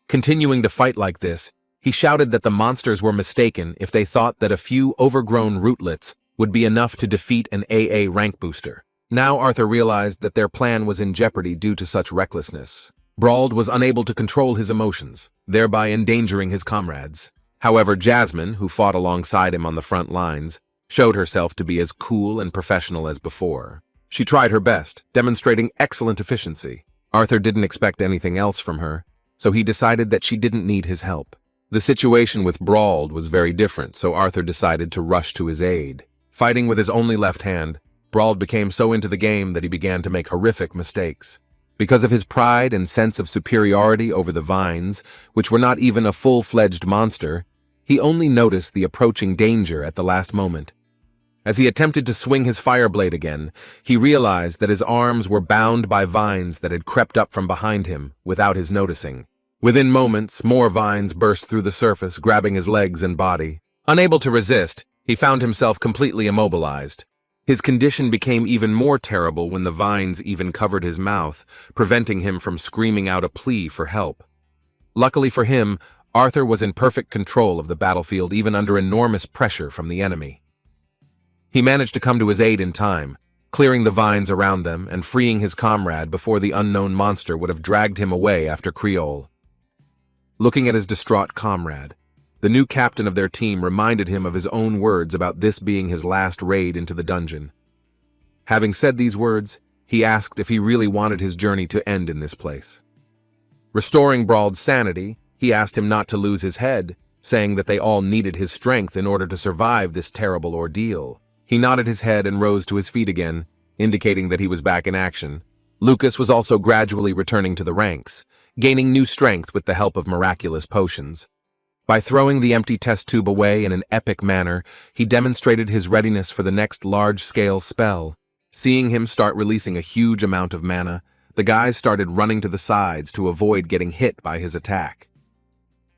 Continuing to fight like this, he shouted that the monsters were mistaken if they thought that a few overgrown rootlets would be enough to defeat an AA rank booster. Now Arthur realized that their plan was in jeopardy due to such recklessness. Brauld was unable to control his emotions, thereby endangering his comrades. However, Jasmine, who fought alongside him on the front lines, showed herself to be as cool and professional as before. She tried her best, demonstrating excellent efficiency. Arthur didn't expect anything else from her, so he decided that she didn't need his help. The situation with Brauld was very different, so Arthur decided to rush to his aid. Fighting with his only left hand, Brauld became so into the game that he began to make horrific mistakes. Because of his pride and sense of superiority over the vines, which were not even a full-fledged monster, he only noticed the approaching danger at the last moment. As he attempted to swing his fire blade again, he realized that his arms were bound by vines that had crept up from behind him without his noticing. Within moments, more vines burst through the surface, grabbing his legs and body. Unable to resist, he found himself completely immobilized. His condition became even more terrible when the vines even covered his mouth, preventing him from screaming out a plea for help. Luckily for him, Arthur was in perfect control of the battlefield even under enormous pressure from the enemy. He managed to come to his aid in time, clearing the vines around them and freeing his comrade before the unknown monster would have dragged him away after Creole. Looking at his distraught comrade, the new captain of their team reminded him of his own words about this being his last raid into the dungeon. Having said these words, he asked if he really wanted his journey to end in this place. Restoring Brauld's sanity, he asked him not to lose his head, saying that they all needed his strength in order to survive this terrible ordeal. He nodded his head and rose to his feet again, indicating that he was back in action. Lucas was also gradually returning to the ranks, gaining new strength with the help of miraculous potions. By throwing the empty test tube away in an epic manner, he demonstrated his readiness for the next large-scale spell. Seeing him start releasing a huge amount of mana, the guys started running to the sides to avoid getting hit by his attack.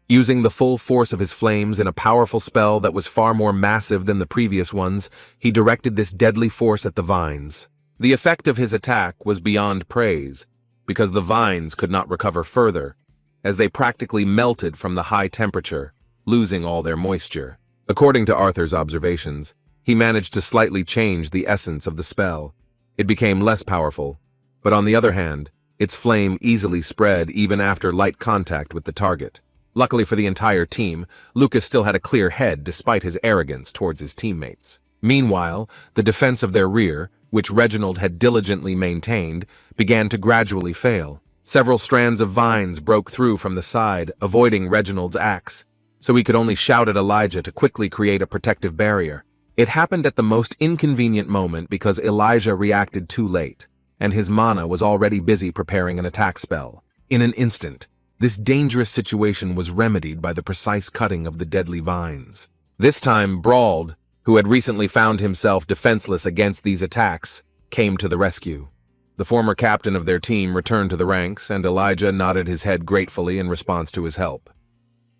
Using the full force of his flames in a powerful spell that was far more massive than the previous ones, he directed this deadly force at the vines. The effect of his attack was beyond praise, because the vines could not recover further, as they practically melted from the high temperature, losing all their moisture. According to Arthur's observations, he managed to slightly change the essence of the spell. It became less powerful, but on the other hand, its flame easily spread even after light contact with the target. Luckily for the entire team, Lucas still had a clear head despite his arrogance towards his teammates. Meanwhile, the defense of their rear, which Reginald had diligently maintained, began to gradually fail. Several strands of vines broke through from the side, avoiding Reginald's axe, so he could only shout at Elijah to quickly create a protective barrier. It happened at the most inconvenient moment because Elijah reacted too late, and his mana was already busy preparing an attack spell. In an instant, this dangerous situation was remedied by the precise cutting of the deadly vines. This time, Brauld, who had recently found himself defenseless against these attacks, came to the rescue. The former captain of their team returned to the ranks, and Elijah nodded his head gratefully in response to his help.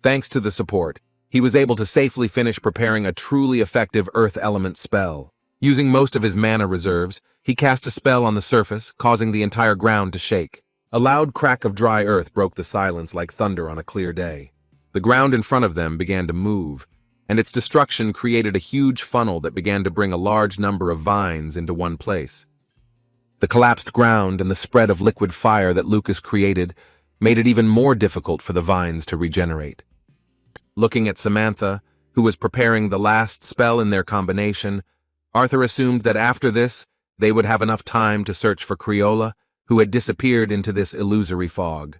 Thanks to the support, he was able to safely finish preparing a truly effective earth element spell. Using most of his mana reserves, he cast a spell on the surface, causing the entire ground to shake. A loud crack of dry earth broke the silence like thunder on a clear day. The ground in front of them began to move, and its destruction created a huge funnel that began to bring a large number of vines into one place. The collapsed ground and the spread of liquid fire that Lucas created made it even more difficult for the vines to regenerate. Looking at Samantha, who was preparing the last spell in their combination, Arthur assumed that after this, they would have enough time to search for Creola, who had disappeared into this illusory fog.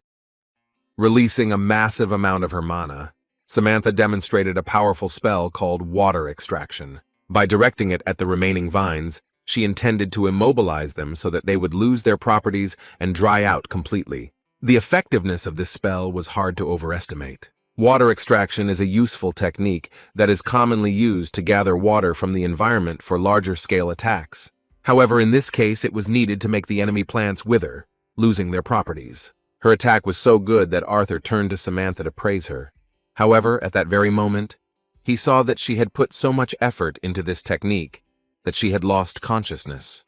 Releasing a massive amount of her mana, Samantha demonstrated a powerful spell called Water Extraction. By directing it at the remaining vines, she intended to immobilize them so that they would lose their properties and dry out completely. The effectiveness of this spell was hard to overestimate. Water extraction is a useful technique that is commonly used to gather water from the environment for larger-scale attacks. However, in this case, it was needed to make the enemy plants wither, losing their properties. Her attack was so good that Arthur turned to Samantha to praise her. However, at that very moment, he saw that she had put so much effort into this technique that she had lost consciousness.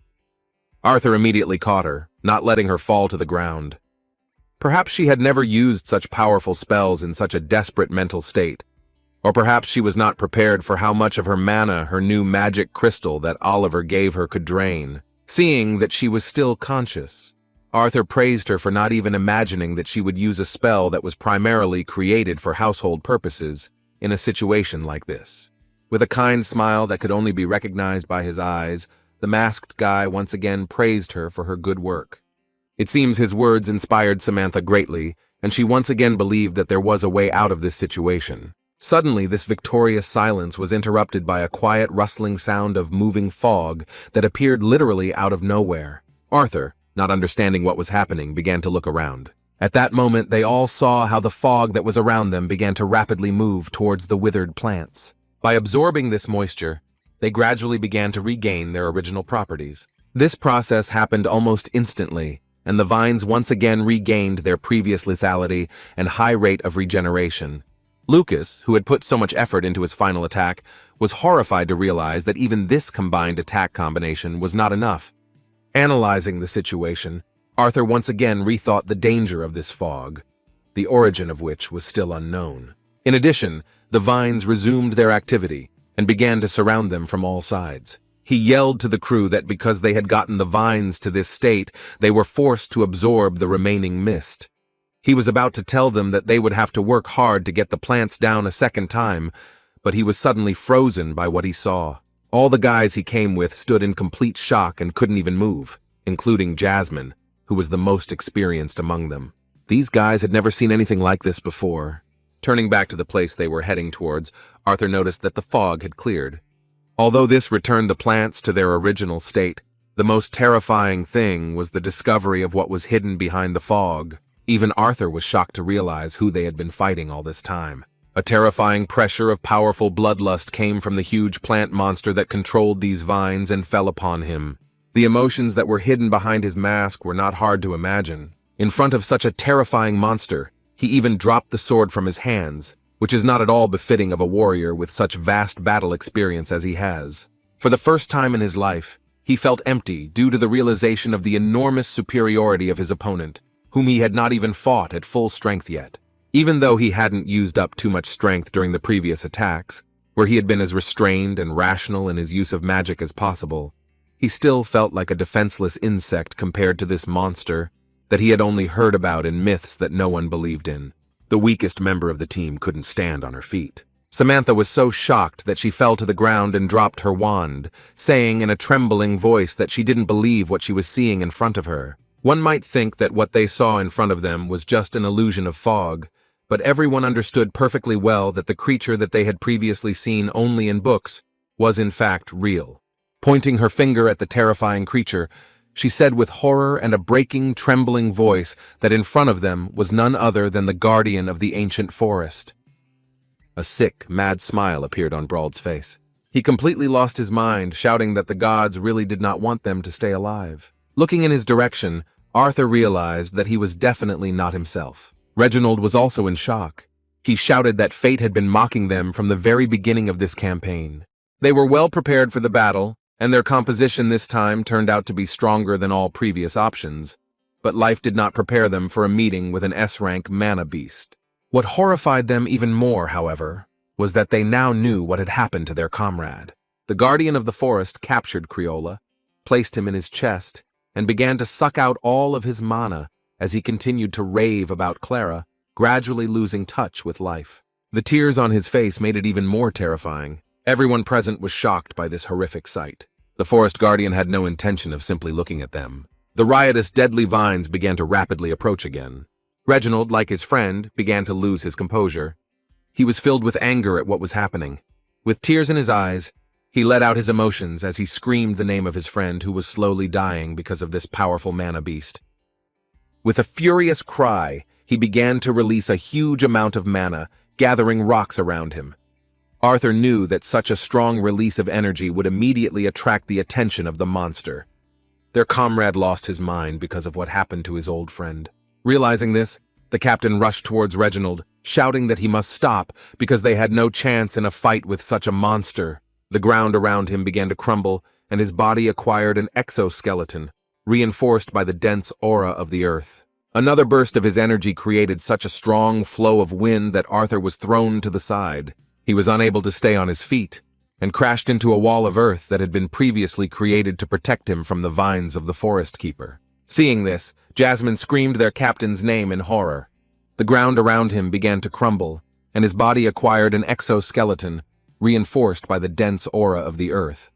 Arthur immediately caught her, not letting her fall to the ground. Perhaps she had never used such powerful spells in such a desperate mental state, or perhaps she was not prepared for how much of her mana her new magic crystal that Oliver gave her could drain. Seeing that she was still conscious, Arthur praised her for not even imagining that she would use a spell that was primarily created for household purposes in a situation like this. With a kind smile that could only be recognized by his eyes, the masked guy once again praised her for her good work. It seems his words inspired Samantha greatly, and she once again believed that there was a way out of this situation. Suddenly, this victorious silence was interrupted by a quiet rustling sound of moving fog that appeared literally out of nowhere. Arthur, not understanding what was happening, began to look around. At that moment, they all saw how the fog that was around them began to rapidly move towards the withered plants. By absorbing this moisture, they gradually began to regain their original properties. This process happened almost instantly, and the vines once again regained their previous lethality and high rate of regeneration. Lucas, who had put so much effort into his final attack, was horrified to realize that even this combined attack combination was not enough. Analyzing the situation, Arthur once again rethought the danger of this fog, the origin of which was still unknown. In addition, the vines resumed their activity and began to surround them from all sides. He yelled to the crew that because they had gotten the vines to this state, they were forced to absorb the remaining mist. He was about to tell them that they would have to work hard to get the plants down a second time, but he was suddenly frozen by what he saw. All the guys he came with stood in complete shock and couldn't even move, including Jasmine, who was the most experienced among them. These guys had never seen anything like this before. Turning back to the place they were heading towards, Arthur noticed that the fog had cleared. Although this returned the plants to their original state, the most terrifying thing was the discovery of what was hidden behind the fog. Even Arthur was shocked to realize who they had been fighting all this time. A terrifying pressure of powerful bloodlust came from the huge plant monster that controlled these vines and fell upon him. The emotions that were hidden behind his mask were not hard to imagine. In front of such a terrifying monster, he even dropped the sword from his hands, which is not at all befitting of a warrior with such vast battle experience as he has. For the first time in his life, he felt empty due to the realization of the enormous superiority of his opponent, whom he had not even fought at full strength yet. Even though he hadn't used up too much strength during the previous attacks, where he had been as restrained and rational in his use of magic as possible, he still felt like a defenseless insect compared to this monster that he had only heard about in myths that no one believed in. The weakest member of the team couldn't stand on her feet. Samantha was so shocked that she fell to the ground and dropped her wand, saying in a trembling voice that she didn't believe what she was seeing in front of her. One might think that what they saw in front of them was just an illusion of fog, but everyone understood perfectly well that the creature that they had previously seen only in books was in fact real. Pointing her finger at the terrifying creature, she said with horror and a breaking, trembling voice that in front of them was none other than the guardian of the ancient forest. A sick, mad smile appeared on Brawl's face. He completely lost his mind, shouting that the gods really did not want them to stay alive. Looking in his direction, Arthur realized that he was definitely not himself. Reginald was also in shock. He shouted that fate had been mocking them from the very beginning of this campaign. They were well prepared for the battle, and their composition this time turned out to be stronger than all previous options, but life did not prepare them for a meeting with an S-rank mana beast. What horrified them even more, however, was that they now knew what had happened to their comrade. The guardian of the forest captured Creola, placed him in his chest, and began to suck out all of his mana as he continued to rave about Clara, gradually losing touch with life. The tears on his face made it even more terrifying. Everyone present was shocked by this horrific sight. The forest guardian had no intention of simply looking at them. The riotous, deadly vines began to rapidly approach again. Reginald, like his friend, began to lose his composure. He was filled with anger at what was happening. With tears in his eyes, he let out his emotions as he screamed the name of his friend who was slowly dying because of this powerful mana beast. With a furious cry, he began to release a huge amount of mana, gathering rocks around him. Arthur knew that such a strong release of energy would immediately attract the attention of the monster. Their comrade lost his mind because of what happened to his old friend. Realizing this, the captain rushed towards Reginald, shouting that he must stop because they had no chance in a fight with such a monster. The ground around him began to crumble, and his body acquired an exoskeleton, reinforced by the dense aura of the earth. Another burst of his energy created such a strong flow of wind that Arthur was thrown to the side. He was unable to stay on his feet, and crashed into a wall of earth that had been previously created to protect him from the vines of the forest keeper. Seeing this, Jasmine screamed their captain's name in horror. The ground around him began to crumble, and his body acquired an exoskeleton, reinforced by the dense aura of the earth.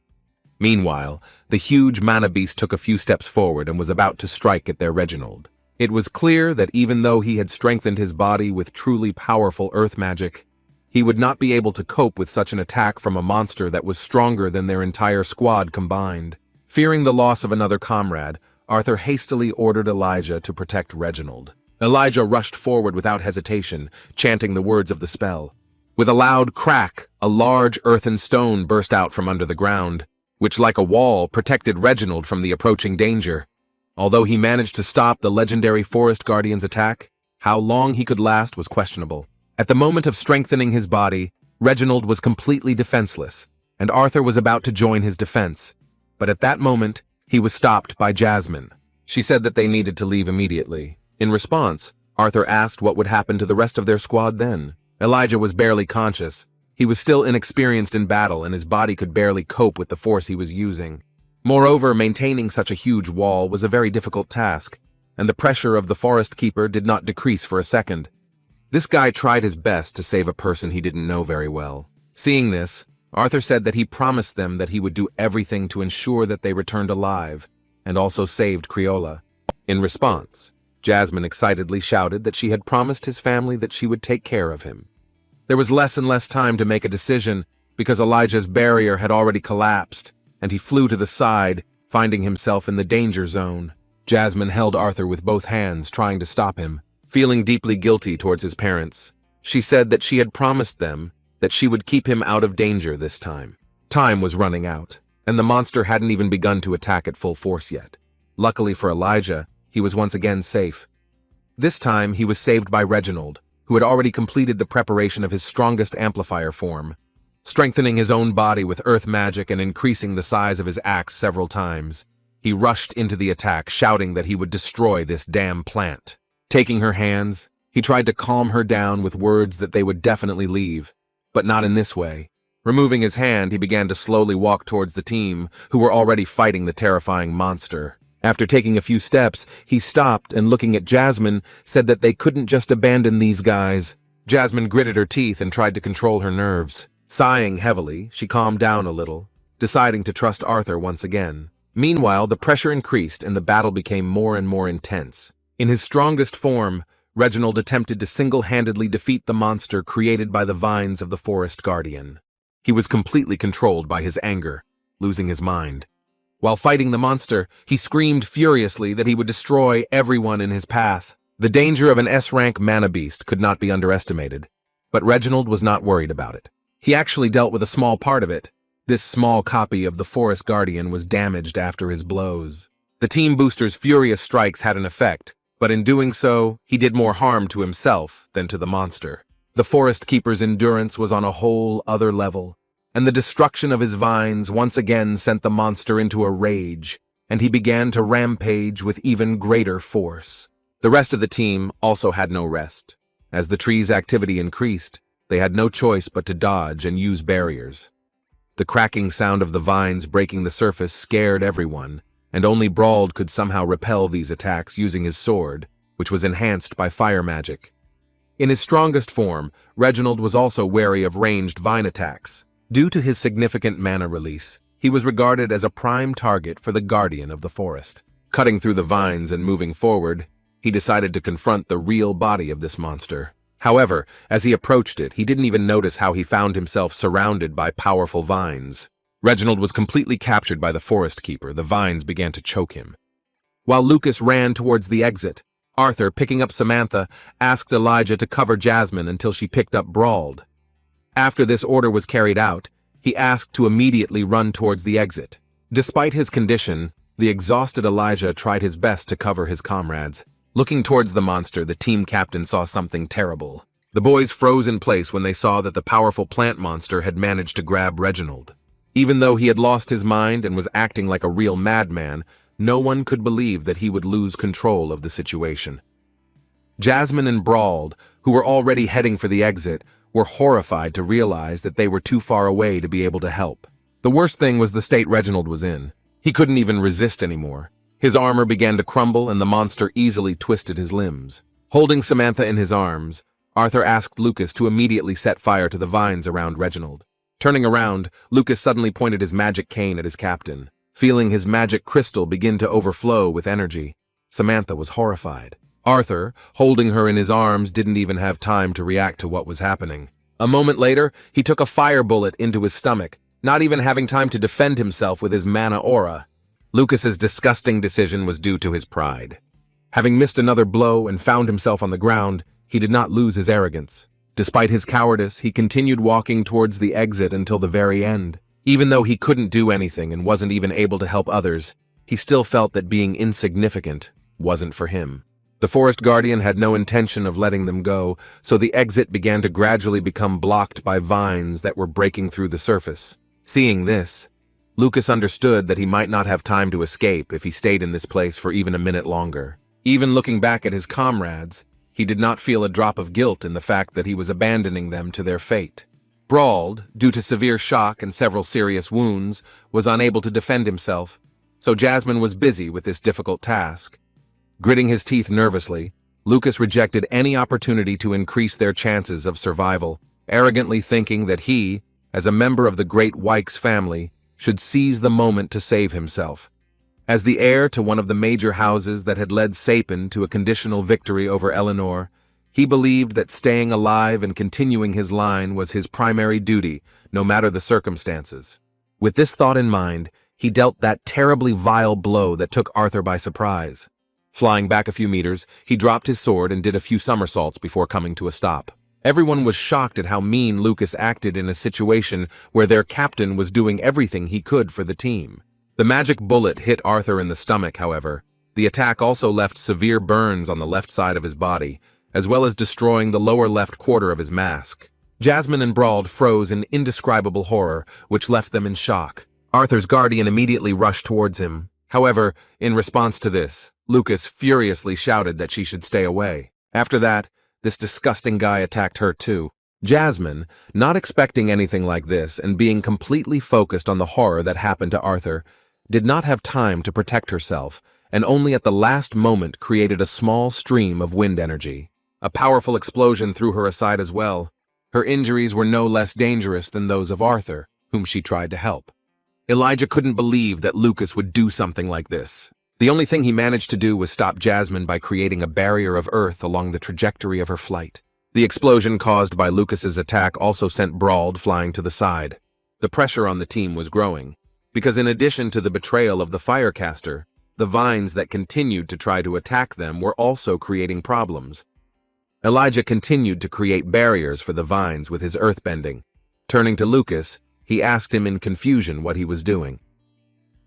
Meanwhile, the huge mana beast took a few steps forward and was about to strike at their Reginald. It was clear that even though he had strengthened his body with truly powerful earth magic, he would not be able to cope with such an attack from a monster that was stronger than their entire squad combined. Fearing the loss of another comrade, Arthur hastily ordered Elijah to protect Reginald. Elijah rushed forward without hesitation, chanting the words of the spell. With a loud crack, a large earthen stone burst out from under the ground, which, like a wall, protected Reginald from the approaching danger. Although he managed to stop the legendary forest guardian's attack, how long he could last was questionable. At the moment of strengthening his body, Reginald was completely defenseless, and Arthur was about to join his defense. But at that moment, he was stopped by Jasmine. She said that they needed to leave immediately. In response, Arthur asked what would happen to the rest of their squad then. Elijah was barely conscious. He was still inexperienced in battle, and his body could barely cope with the force he was using. Moreover, maintaining such a huge wall was a very difficult task, and the pressure of the forest keeper did not decrease for a second. This guy tried his best to save a person he didn't know very well. Seeing this, Arthur said that he promised them that he would do everything to ensure that they returned alive, and also saved Crayola. In response, Jasmine excitedly shouted that she had promised his family that she would take care of him. There was less and less time to make a decision because Elijah's barrier had already collapsed, and he flew to the side, finding himself in the danger zone. Jasmine held Arthur with both hands, trying to stop him. Feeling deeply guilty towards his parents, she said that she had promised them that she would keep him out of danger this time. Time was running out, and the monster hadn't even begun to attack at full force yet. Luckily for Elijah, he was once again safe. This time, he was saved by Reginald, who had already completed the preparation of his strongest amplifier form, strengthening his own body with earth magic and increasing the size of his axe several times. He rushed into the attack, shouting that he would destroy this damn plant. Taking her hands, he tried to calm her down with words that they would definitely leave, but not in this way. Removing his hand, he began to slowly walk towards the team, who were already fighting the terrifying monster. After taking a few steps, he stopped and, looking at Jasmine, said that they couldn't just abandon these guys. Jasmine gritted her teeth and tried to control her nerves. Sighing heavily, she calmed down a little, deciding to trust Arthur once again. Meanwhile, the pressure increased and the battle became more and more intense. In his strongest form, Reginald attempted to single-handedly defeat the monster created by the vines of the forest guardian. He was completely controlled by his anger, losing his mind. While fighting the monster, he screamed furiously that he would destroy everyone in his path. The danger of an S-rank mana beast could not be underestimated, but Reginald was not worried about it. He actually dealt with a small part of it. This small copy of the forest guardian was damaged after his blows. The team booster's furious strikes had an effect, but in doing so, he did more harm to himself than to the monster. The forest keeper's endurance was on a whole other level, and the destruction of his vines once again sent the monster into a rage, and he began to rampage with even greater force. The rest of the team also had no rest. As the tree's activity increased, they had no choice but to dodge and use barriers. The cracking sound of the vines breaking the surface scared everyone, and only Brauld could somehow repel these attacks using his sword. which was enhanced by fire magic. In his strongest form, Reginald was also wary of ranged vine attacks. Due to his significant mana release, he was regarded as a prime target for the guardian of the forest. Cutting through the vines and moving forward, he decided to confront the real body of this monster. However, as he approached it, he didn't even notice how he found himself surrounded by powerful vines. Reginald was completely captured by the forest keeper. The vines began to choke him. While Lucas ran towards the exit, Arthur, picking up Samantha, asked Elijah to cover Jasmine until she picked up Brawled. After this order was carried out, he asked to immediately run towards the exit. Despite his condition, the exhausted Elijah tried his best to cover his comrades. Looking towards the monster, the team captain saw something terrible. The boys froze in place when they saw that the powerful plant monster had managed to grab Reginald. Even though he had lost his mind and was acting like a real madman, no one could believe that he would lose control of the situation. Jasmine and Brawled, who were already heading for the exit, were horrified to realize that they were too far away to be able to help. The worst thing was the state Reginald was in. He couldn't even resist anymore. His armor began to crumble and the monster easily twisted his limbs. Holding Samantha in his arms, Arthur asked Lucas to immediately set fire to the vines around Reginald. Turning around, Lucas suddenly pointed his magic cane at his captain. Feeling his magic crystal begin to overflow with energy, Samantha was horrified. Arthur, holding her in his arms, didn't even have time to react to what was happening. A moment later, he took a fire bullet into his stomach, not even having time to defend himself with his mana aura. Lucas's disgusting decision was due to his pride. Having missed another blow and found himself on the ground, he did not lose his arrogance. Despite his cowardice, he continued walking towards the exit until the very end. Even though he couldn't do anything and wasn't even able to help others, he still felt that being insignificant wasn't for him. The forest guardian had no intention of letting them go, so the exit began to gradually become blocked by vines that were breaking through the surface. Seeing this, Lucas understood that he might not have time to escape if he stayed in this place for even a minute longer. Even looking back at his comrades, he did not feel a drop of guilt in the fact that he was abandoning them to their fate. Brawled, due to severe shock and several serious wounds, was unable to defend himself, so Jasmine was busy with this difficult task. Gritting his teeth nervously, Lucas rejected any opportunity to increase their chances of survival, arrogantly thinking that he, as a member of the great Wykes family, should seize the moment to save himself. As the heir to one of the major houses that had led Sapin to a conditional victory over Eleanor, he believed that staying alive and continuing his line was his primary duty, no matter the circumstances. With this thought in mind, he dealt that terribly vile blow that took Arthur by surprise. Flying back a few meters, he dropped his sword and did a few somersaults before coming to a stop. Everyone was shocked at how mean Lucas acted in a situation where their captain was doing everything he could for the team. The magic bullet hit Arthur in the stomach, however. The attack also left severe burns on the left side of his body, as well as destroying the lower left quarter of his mask. Jasmine and Brawled froze in indescribable horror, which left them in shock. Arthur's guardian immediately rushed towards him. However, in response to this, Lucas furiously shouted that she should stay away. After that, this disgusting guy attacked her too. Jasmine, not expecting anything like this and being completely focused on the horror that happened to Arthur, did not have time to protect herself, and only at the last moment created a small stream of wind energy. A powerful explosion threw her aside as well. Her injuries were no less dangerous than those of Arthur, whom she tried to help. Elijah couldn't believe that Lucas would do something like this. The only thing he managed to do was stop Jasmine by creating a barrier of earth along the trajectory of her flight. The explosion caused by Lucas's attack also sent Brawled flying to the side. The pressure on the team was growing, because in addition to the betrayal of the Firecaster, the vines that continued to try to attack them were also creating problems. Elijah continued to create barriers for the vines with his earthbending. Turning to Lucas, he asked him in confusion what he was doing.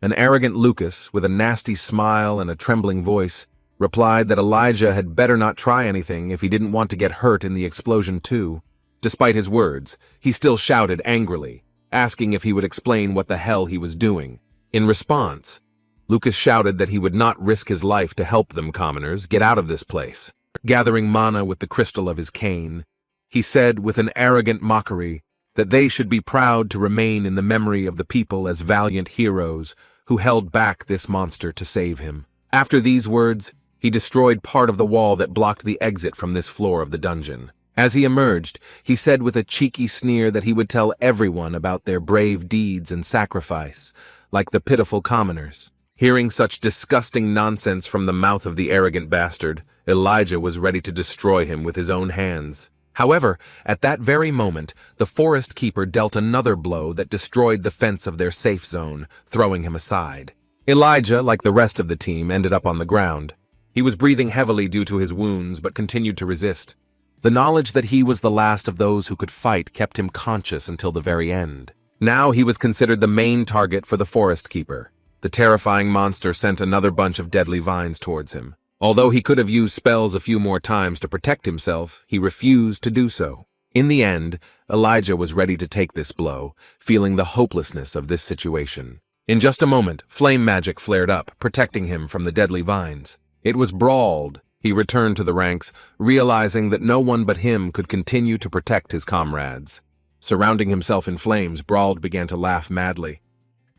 An arrogant Lucas, with a nasty smile and a trembling voice, replied that Elijah had better not try anything if he didn't want to get hurt in the explosion too. Despite his words, he still shouted angrily, asking if he would explain what the hell he was doing. In response, Lucas shouted that he would not risk his life to help them commoners get out of this place. Gathering mana with the crystal of his cane, he said with an arrogant mockery that they should be proud to remain in the memory of the people as valiant heroes who held back this monster to save him. After these words, He destroyed part of the wall that blocked the exit from this floor of the dungeon. As he emerged, he said with a cheeky sneer that he would tell everyone about their brave deeds and sacrifice, like the pitiful commoners. Hearing such disgusting nonsense from the mouth of the arrogant bastard, Elijah was ready to destroy him with his own hands. However, at that very moment, the forest keeper dealt another blow that destroyed the fence of their safe zone, throwing him aside. Elijah, like the rest of the team, ended up on the ground. He was breathing heavily due to his wounds, but continued to resist. The knowledge that he was the last of those who could fight kept him conscious until the very end. Now he was considered the main target for the forest keeper. The terrifying monster sent another bunch of deadly vines towards him. Although he could have used spells a few more times to protect himself, he refused to do so. In the end, Elijah was ready to take this blow, feeling the hopelessness of this situation. In just a moment, flame magic flared up, protecting him from the deadly vines. It was Brawled. He returned to the ranks, realizing that no one but him could continue to protect his comrades. Surrounding himself in flames, Brawled began to laugh madly.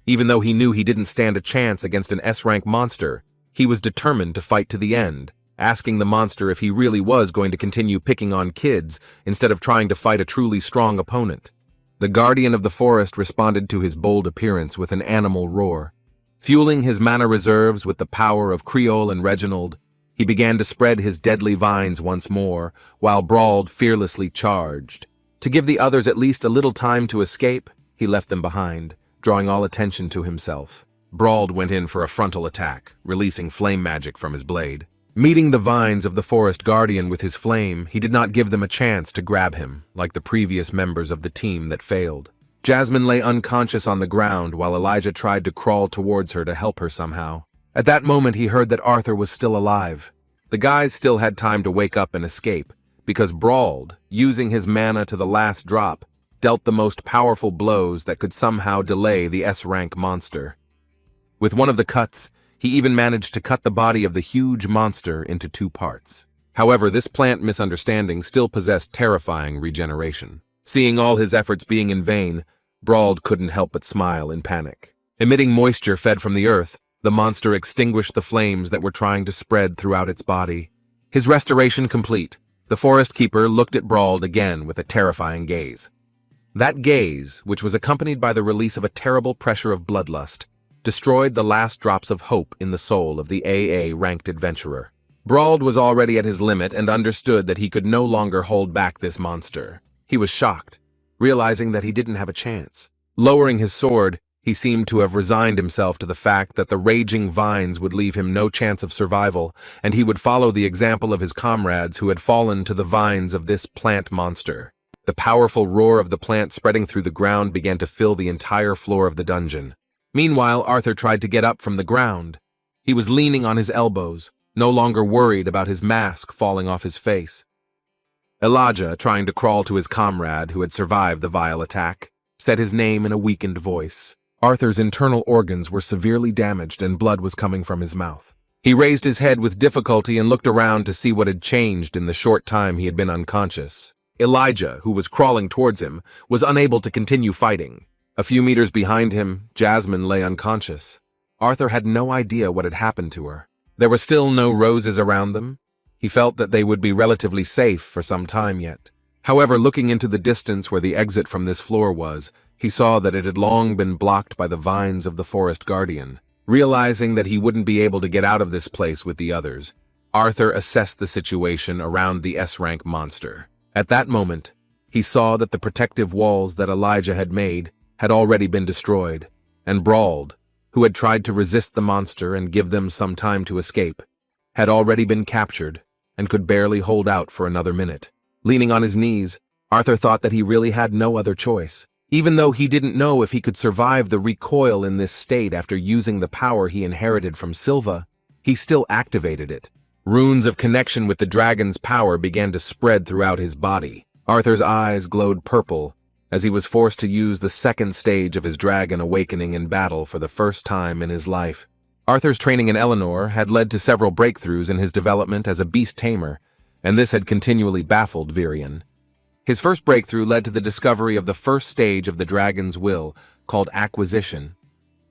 Even though he knew he didn't stand a chance against an S-rank monster, he was determined to fight to the end, asking the monster if he really was going to continue picking on kids instead of trying to fight a truly strong opponent. The guardian of the forest responded to his bold appearance with an animal roar. Fueling his mana reserves with the power of Creole and Reginald, he began to spread his deadly vines once more, while Brawled fearlessly charged. To give the others at least a little time to escape, he left them behind, drawing all attention to himself. Brawled went in for a frontal attack, releasing flame magic from his blade. Meeting the vines of the forest guardian with his flame, he did not give them a chance to grab him, like the previous members of the team that failed. Jasmine lay unconscious on the ground while Elijah tried to crawl towards her to help her somehow. At that moment he heard that Arthur was still alive. The guys still had time to wake up and escape, because Brawled, using his mana to the last drop, dealt the most powerful blows that could somehow delay the S-rank monster. With one of the cuts, he even managed to cut the body of the huge monster into 2 parts. However, this plant misunderstanding still possessed terrifying regeneration. Seeing all his efforts being in vain, Brawled couldn't help but smile in panic. Emitting moisture fed from the earth, the monster extinguished the flames that were trying to spread throughout its body. His restoration complete, the forest keeper looked at Brawled again with a terrifying gaze. That gaze, which was accompanied by the release of a terrible pressure of bloodlust, destroyed the last drops of hope in the soul of the AA-ranked adventurer. Brawled was already at his limit and understood that he could no longer hold back this monster. He was shocked, realizing that he didn't have a chance. Lowering his sword, he seemed to have resigned himself to the fact that the raging vines would leave him no chance of survival, and he would follow the example of his comrades who had fallen to the vines of this plant monster. The powerful roar of the plant spreading through the ground began to fill the entire floor of the dungeon. Meanwhile, Arthur tried to get up from the ground. He was leaning on his elbows, no longer worried about his mask falling off his face. Elijah, trying to crawl to his comrade who had survived the vile attack, said his name in a weakened voice. Arthur's internal organs were severely damaged and blood was coming from his mouth. He raised his head with difficulty and looked around to see what had changed in the short time he had been unconscious. Elijah, who was crawling towards him, was unable to continue fighting. A few meters behind him, Jasmine lay unconscious. Arthur had no idea what had happened to her. There were still no roses around them. He felt that they would be relatively safe for some time yet. However, looking into the distance where the exit from this floor was, he saw that it had long been blocked by the vines of the forest guardian. Realizing that he wouldn't be able to get out of this place with the others, Arthur assessed the situation around the S-rank monster. At that moment, he saw that the protective walls that Elijah had made had already been destroyed, and Brawled, who had tried to resist the monster and give them some time to escape, had already been captured and could barely hold out for another minute. Leaning on his knees, Arthur thought that he really had no other choice. Even though he didn't know if he could survive the recoil in this state after using the power he inherited from Sylvia, he still activated it. Runes of connection with the dragon's power began to spread throughout his body. Arthur's eyes glowed purple as he was forced to use the second stage of his dragon awakening in battle for the first time in his life. Arthur's training in Eleanor had led to several breakthroughs in his development as a beast tamer, and this had continually baffled Virian. His first breakthrough led to the discovery of the first stage of the dragon's will, called acquisition.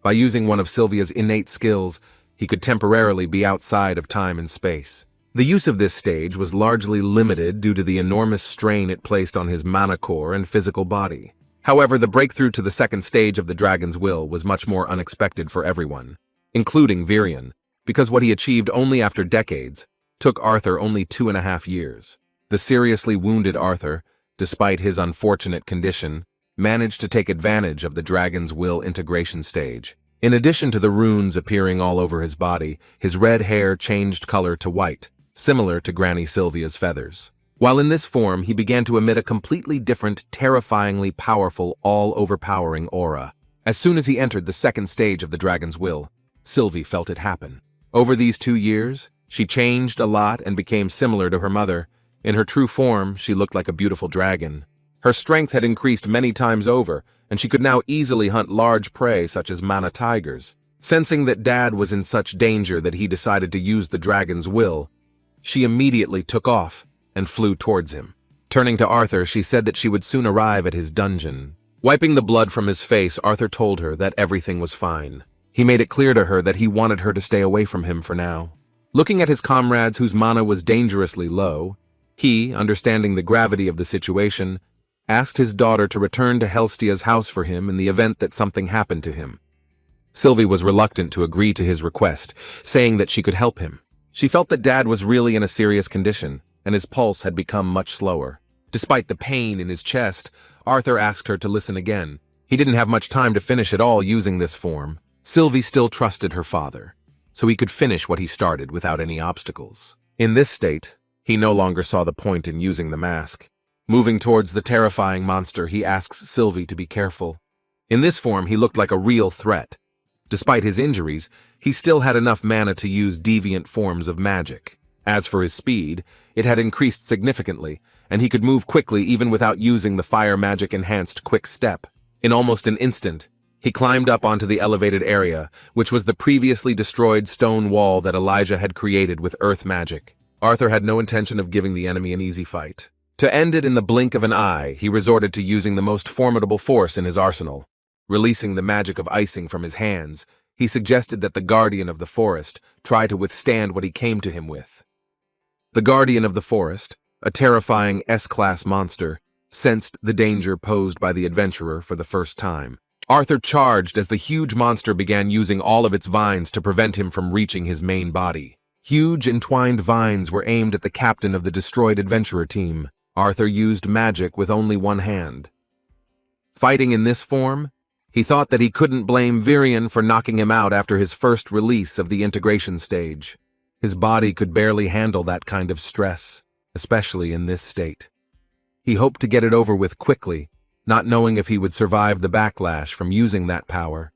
By using one of Sylvia's innate skills, he could temporarily be outside of time and space. The use of this stage was largely limited due to the enormous strain it placed on his mana core and physical body. However, the breakthrough to the second stage of the Dragon's Will was much more unexpected for everyone, including Virian, because what he achieved only after decades took Arthur only 2.5 years. The seriously wounded Arthur, despite his unfortunate condition, managed to take advantage of the Dragon's Will integration stage. In addition to the runes appearing all over his body, his red hair changed color to white, similar to Granny Sylvia's feathers. While in this form, he began to emit a completely different, terrifyingly powerful, all-overpowering aura. As soon as he entered the second stage of the Dragon's Will, Sylvie felt it happen. Over these 2 years, she changed a lot and became similar to her mother. In her true form, she looked like a beautiful dragon. Her strength had increased many times over, and she could now easily hunt large prey such as mana tigers. Sensing that Dad was in such danger that he decided to use the Dragon's Will, she immediately took off and flew towards him. Turning to Arthur, she said that she would soon arrive at his dungeon. Wiping the blood from his face, Arthur told her that everything was fine. He made it clear to her that he wanted her to stay away from him for now. Looking at his comrades whose mana was dangerously low, he, understanding the gravity of the situation, asked his daughter to return to Helstia's house for him in the event that something happened to him. Sylvie was reluctant to agree to his request, saying that she could help him. She felt that Dad was really in a serious condition, and his pulse had become much slower. Despite the pain in his chest, Arthur asked her to listen again. He didn't have much time to finish it all using this form. Sylvie still trusted her father, so he could finish what he started without any obstacles. In this state, he no longer saw the point in using the mask. Moving towards the terrifying monster, he asks Sylvie to be careful. In this form, he looked like a real threat. Despite his injuries, he still had enough mana to use deviant forms of magic. As for his speed, it had increased significantly, and he could move quickly even without using the fire magic-enhanced quick step. In almost an instant, he climbed up onto the elevated area, which was the previously destroyed stone wall that Elijah had created with earth magic. Arthur had no intention of giving the enemy an easy fight. To end it in the blink of an eye, he resorted to using the most formidable force in his arsenal. Releasing the magic of icing from his hands, he suggested that the Guardian of the Forest try to withstand what he came to him with. The Guardian of the Forest, a terrifying S-class monster, sensed the danger posed by the adventurer for the first time. Arthur charged as the huge monster began using all of its vines to prevent him from reaching his main body. Huge entwined vines were aimed at the captain of the destroyed adventurer team. Arthur used magic with only one hand. Fighting in this form, he thought that he couldn't blame Virian for knocking him out after his first release of the integration stage. His body could barely handle that kind of stress, especially in this state. He hoped to get it over with quickly, not knowing if he would survive the backlash from using that power.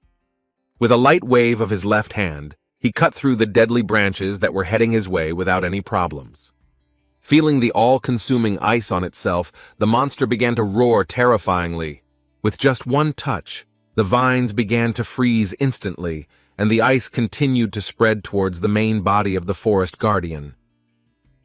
With a light wave of his left hand, he cut through the deadly branches that were heading his way without any problems. Feeling the all-consuming ice on itself, the monster began to roar terrifyingly. With just one touch, the vines began to freeze instantly, and the ice continued to spread towards the main body of the Forest Guardian.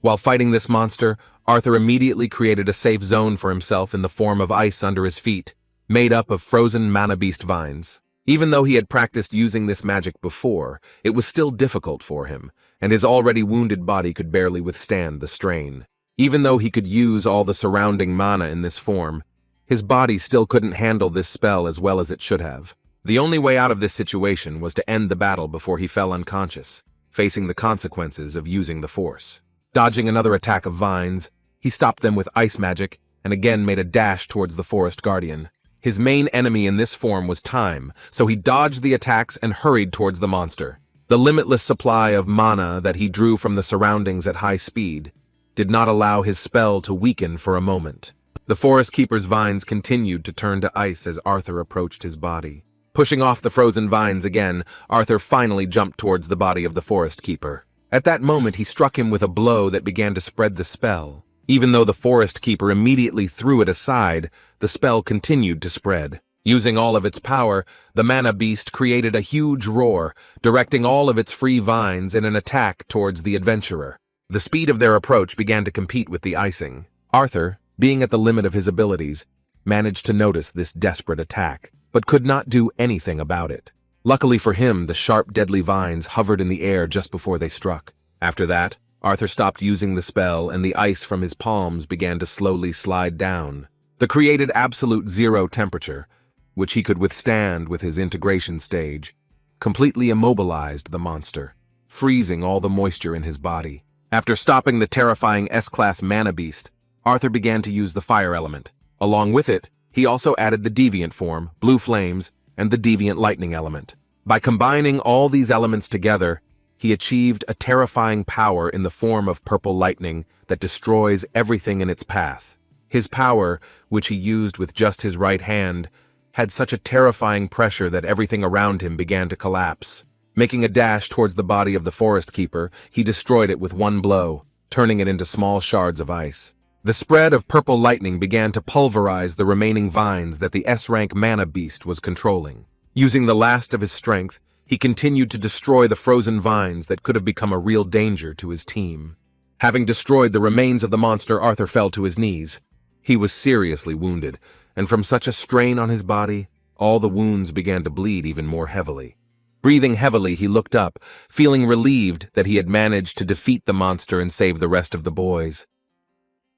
While fighting this monster, Arthur immediately created a safe zone for himself in the form of ice under his feet, made up of frozen mana beast vines. Even though he had practiced using this magic before, it was still difficult for him, and his already wounded body could barely withstand the strain. Even though he could use all the surrounding mana in this form, his body still couldn't handle this spell as well as it should have. The only way out of this situation was to end the battle before he fell unconscious, facing the consequences of using the force. Dodging another attack of vines, he stopped them with ice magic and again made a dash towards the Forest Guardian. His main enemy in this form was time, so he dodged the attacks and hurried towards the monster. The limitless supply of mana that he drew from the surroundings at high speed did not allow his spell to weaken for a moment. The Forest Keeper's vines continued to turn to ice as Arthur approached his body. Pushing off the frozen vines again, Arthur finally jumped towards the body of the Forest Keeper. At that moment, he struck him with a blow that began to spread the spell. Even though the Forest Keeper immediately threw it aside, the spell continued to spread. Using all of its power, the mana beast created a huge roar, directing all of its free vines in an attack towards the adventurer. The speed of their approach began to compete with the icing. Arthur, being at the limit of his abilities, managed to notice this desperate attack, but could not do anything about it. Luckily for him, the sharp, deadly vines hovered in the air just before they struck. After that, Arthur stopped using the spell and the ice from his palms began to slowly slide down. The created absolute zero temperature, which he could withstand with his integration stage, completely immobilized the monster, freezing all the moisture in his body. After stopping the terrifying S-class mana beast, Arthur began to use the fire element. Along with it, he also added the deviant form, blue flames, and the deviant lightning element. By combining all these elements together, he achieved a terrifying power in the form of purple lightning that destroys everything in its path. His power, which he used with just his right hand, had such a terrifying pressure that everything around him began to collapse. Making a dash towards the body of the forest keeper, he destroyed it with one blow, turning it into small shards of ice. The spread of purple lightning began to pulverize the remaining vines that the S-rank mana beast was controlling. Using the last of his strength, he continued to destroy the frozen vines that could have become a real danger to his team. Having destroyed the remains of the monster, Arthur fell to his knees. He was seriously wounded, and from such a strain on his body, all the wounds began to bleed even more heavily. Breathing heavily, he looked up, feeling relieved that he had managed to defeat the monster and save the rest of the boys.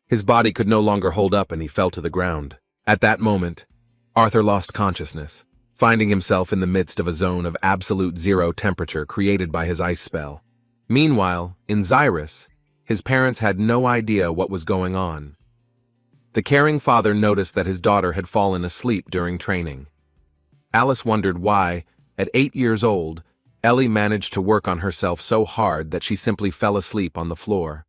His body could no longer hold up and he fell to the ground. At that moment, Arthur lost consciousness, finding himself in the midst of a zone of absolute zero temperature created by his ice spell. Meanwhile, in Zyrus, his parents had no idea what was going on. The caring father noticed that his daughter had fallen asleep during training. Alice wondered why, at 8 years old, Ellie managed to work on herself so hard that she simply fell asleep on the floor.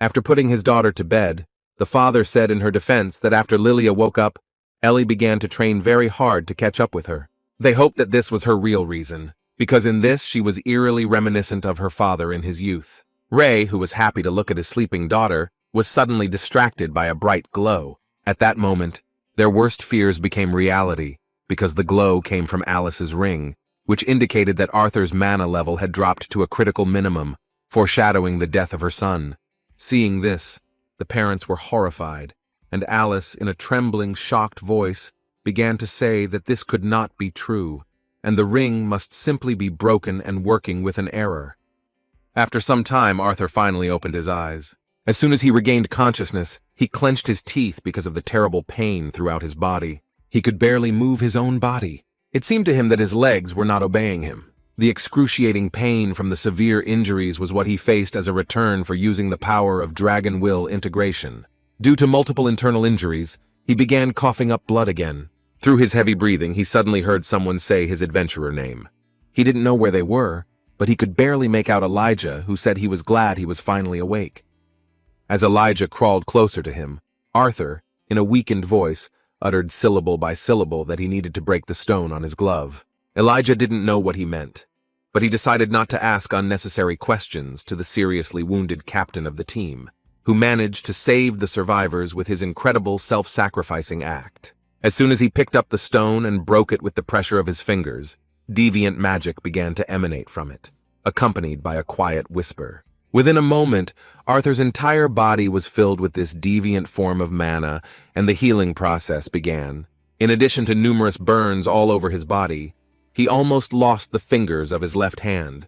After putting his daughter to bed, the father said in her defense that after Lilia woke up, Ellie began to train very hard to catch up with her. They hoped that this was her real reason, because in this she was eerily reminiscent of her father in his youth. Ray, who was happy to look at his sleeping daughter, was suddenly distracted by a bright glow. At that moment, their worst fears became reality, because the glow came from Alice's ring, which indicated that Arthur's mana level had dropped to a critical minimum, foreshadowing the death of her son. Seeing this, the parents were horrified, and Alice, in a trembling, shocked voice, began to say that this could not be true, and the ring must simply be broken and working with an error. After some time, Arthur finally opened his eyes. As soon as he regained consciousness, he clenched his teeth because of the terrible pain throughout his body. He could barely move his own body. It seemed to him that his legs were not obeying him. The excruciating pain from the severe injuries was what he faced as a return for using the power of Dragon Will integration. Due to multiple internal injuries, he began coughing up blood again. Through his heavy breathing, he suddenly heard someone say his adventurer name. He didn't know where they were, but he could barely make out Elijah, who said he was glad he was finally awake. As Elijah crawled closer to him, Arthur, in a weakened voice, uttered syllable by syllable that he needed to break the stone on his glove. Elijah didn't know what he meant, but he decided not to ask unnecessary questions to the seriously wounded captain of the team, who managed to save the survivors with his incredible self-sacrificing act. As soon as he picked up the stone and broke it with the pressure of his fingers, deviant magic began to emanate from it, accompanied by a quiet whisper. Within a moment, Arthur's entire body was filled with this deviant form of mana, and the healing process began. In addition to numerous burns all over his body, he almost lost the fingers of his left hand.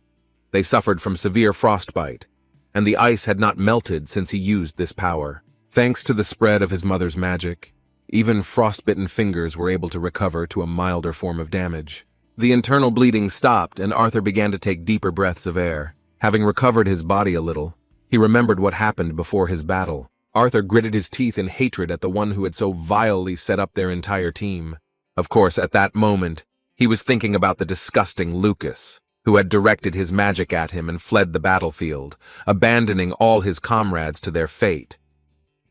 They suffered from severe frostbite, and the ice had not melted since he used this power. Thanks to the spread of his mother's magic, even frostbitten fingers were able to recover to a milder form of damage. The internal bleeding stopped, and Arthur began to take deeper breaths of air. Having recovered his body a little, he remembered what happened before his battle. Arthur gritted his teeth in hatred at the one who had so vilely set up their entire team. Of course, at that moment, he was thinking about the disgusting Lucas, who had directed his magic at him and fled the battlefield, abandoning all his comrades to their fate.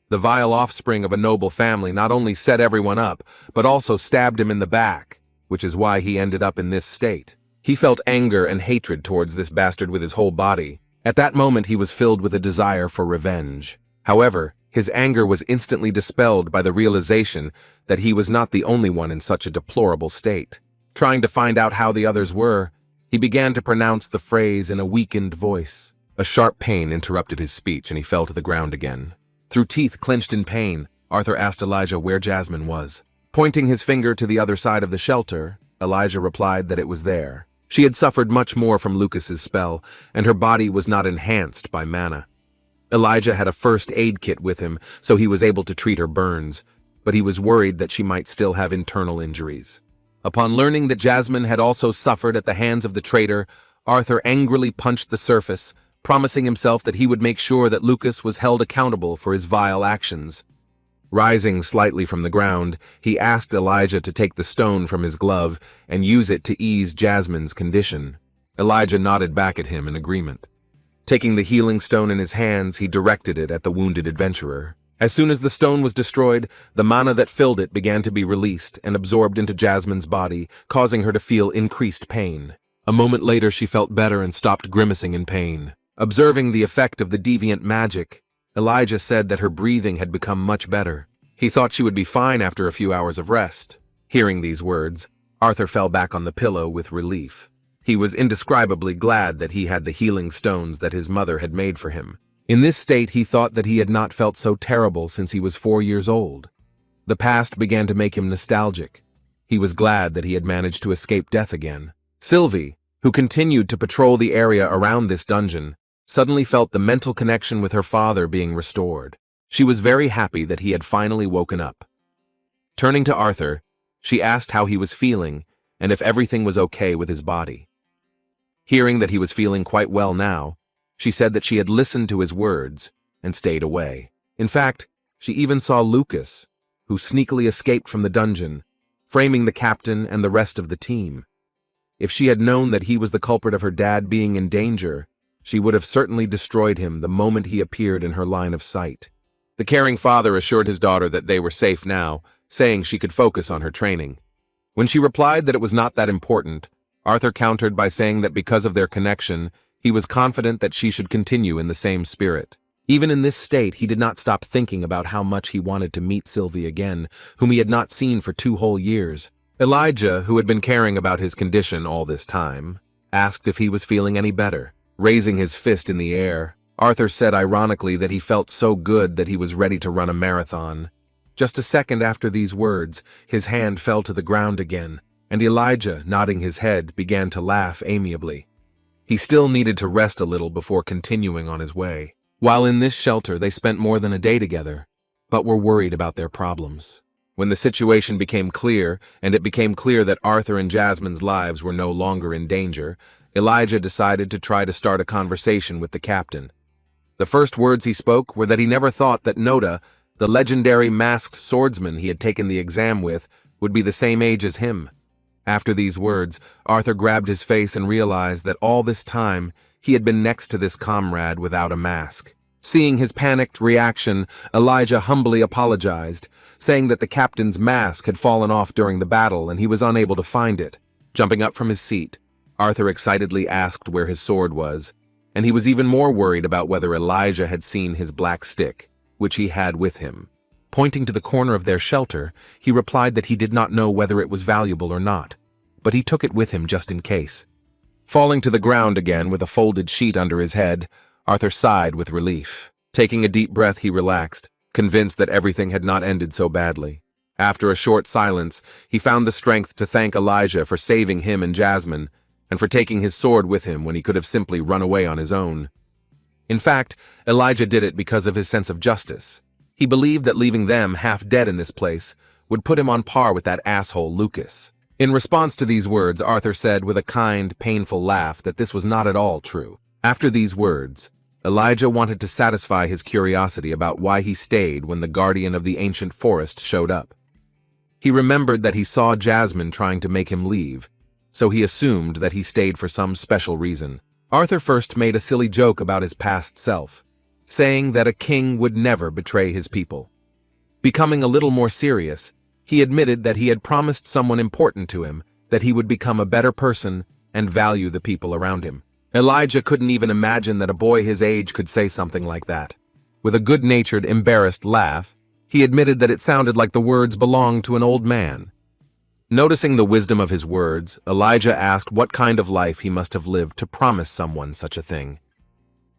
The vile offspring of a noble family not only set everyone up, but also stabbed him in the back, which is why he ended up in this state. He felt anger and hatred towards this bastard with his whole body. At that moment, he was filled with a desire for revenge. However, his anger was instantly dispelled by the realization that he was not the only one in such a deplorable state. Trying to find out how the others were, he began to pronounce the phrase in a weakened voice. A sharp pain interrupted his speech and he fell to the ground again. Through teeth clenched in pain, Arthur asked Elijah where Jasmine was. Pointing his finger to the other side of the shelter, Elijah replied that it was there. She had suffered much more from Lucas's spell, and her body was not enhanced by mana. Elijah had a first aid kit with him, so he was able to treat her burns, but he was worried that she might still have internal injuries. Upon learning that Jasmine had also suffered at the hands of the traitor, Arthur angrily punched the surface, promising himself that he would make sure that Lucas was held accountable for his vile actions. Rising slightly from the ground, he asked Elijah to take the stone from his glove and use it to ease Jasmine's condition. Elijah nodded back at him in agreement. Taking the healing stone in his hands, he directed it at the wounded adventurer. As soon as the stone was destroyed, the mana that filled it began to be released and absorbed into Jasmine's body, causing her to feel increased pain. A moment later, she felt better and stopped grimacing in pain. Observing the effect of the deviant magic, Elijah said that her breathing had become much better. He thought she would be fine after a few hours of rest. Hearing these words, Arthur fell back on the pillow with relief. He was indescribably glad that he had the healing stones that his mother had made for him. In this state, he thought that he had not felt so terrible since he was 4 years old. The past began to make him nostalgic. He was glad that he had managed to escape death again. Sylvia, who continued to patrol the area around this dungeon, suddenly felt the mental connection with her father being restored. She was very happy that he had finally woken up. Turning to Arthur, she asked how he was feeling and if everything was okay with his body. Hearing that he was feeling quite well now, she said that she had listened to his words and stayed away. In fact, she even saw Lucas, who sneakily escaped from the dungeon, framing the captain and the rest of the team. If she had known that he was the culprit of her dad being in danger, she would have certainly destroyed him the moment he appeared in her line of sight. The caring father assured his daughter that they were safe now, saying she could focus on her training. When she replied that it was not that important, Arthur countered by saying that because of their connection, he was confident that she should continue in the same spirit. Even in this state, he did not stop thinking about how much he wanted to meet Sylvia again, whom he had not seen for 2 whole years. Elijah, who had been caring about his condition all this time, asked if he was feeling any better. Raising his fist in the air, Arthur said ironically that he felt so good that he was ready to run a marathon. Just a second after these words, his hand fell to the ground again, and Elijah, nodding his head, began to laugh amiably. He still needed to rest a little before continuing on his way. While in this shelter, they spent more than a day together, but were worried about their problems. When the situation became clear, and it became clear that Arthur and Jasmine's lives were no longer in danger, Elijah decided to try to start a conversation with the captain. The first words he spoke were that he never thought that Noda, the legendary masked swordsman he had taken the exam with, would be the same age as him. After these words, Arthur grabbed his face and realized that all this time he had been next to this comrade without a mask. Seeing his panicked reaction, Elijah humbly apologized, saying that the captain's mask had fallen off during the battle and he was unable to find it. Jumping up from his seat, Arthur excitedly asked where his sword was, and he was even more worried about whether Elijah had seen his black stick, which he had with him. Pointing to the corner of their shelter, he replied that he did not know whether it was valuable or not, but he took it with him just in case. Falling to the ground again with a folded sheet under his head, Arthur sighed with relief. Taking a deep breath, he relaxed, convinced that everything had not ended so badly. After a short silence, he found the strength to thank Elijah for saving him and Jasmine, and for taking his sword with him when he could have simply run away on his own. In fact, Elijah did it because of his sense of justice. He believed that leaving them half dead in this place would put him on par with that asshole Lucas. In response to these words, Arthur said with a kind, painful laugh that this was not at all true. After these words, Elijah wanted to satisfy his curiosity about why he stayed when the guardian of the ancient forest showed up. He remembered that he saw Jasmine trying to make him leave, so he assumed that he stayed for some special reason. Arthur first made a silly joke about his past self, saying that a king would never betray his people. Becoming a little more serious, he admitted that he had promised someone important to him that he would become a better person and value the people around him. Elijah couldn't even imagine that a boy his age could say something like that. With a good-natured, embarrassed laugh, he admitted that it sounded like the words belonged to an old man. Noticing the wisdom of his words, Elijah asked what kind of life he must have lived to promise someone such a thing.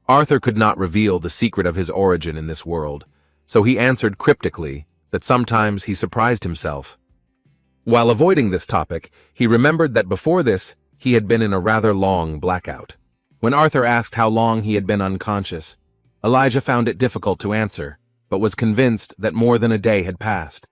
Arthur could not reveal the secret of his origin in this world, so he answered cryptically that sometimes he surprised himself. While avoiding this topic, he remembered that before this, he had been in a rather long blackout. When Arthur asked how long he had been unconscious, Elijah found it difficult to answer, but was convinced that more than a day had passed.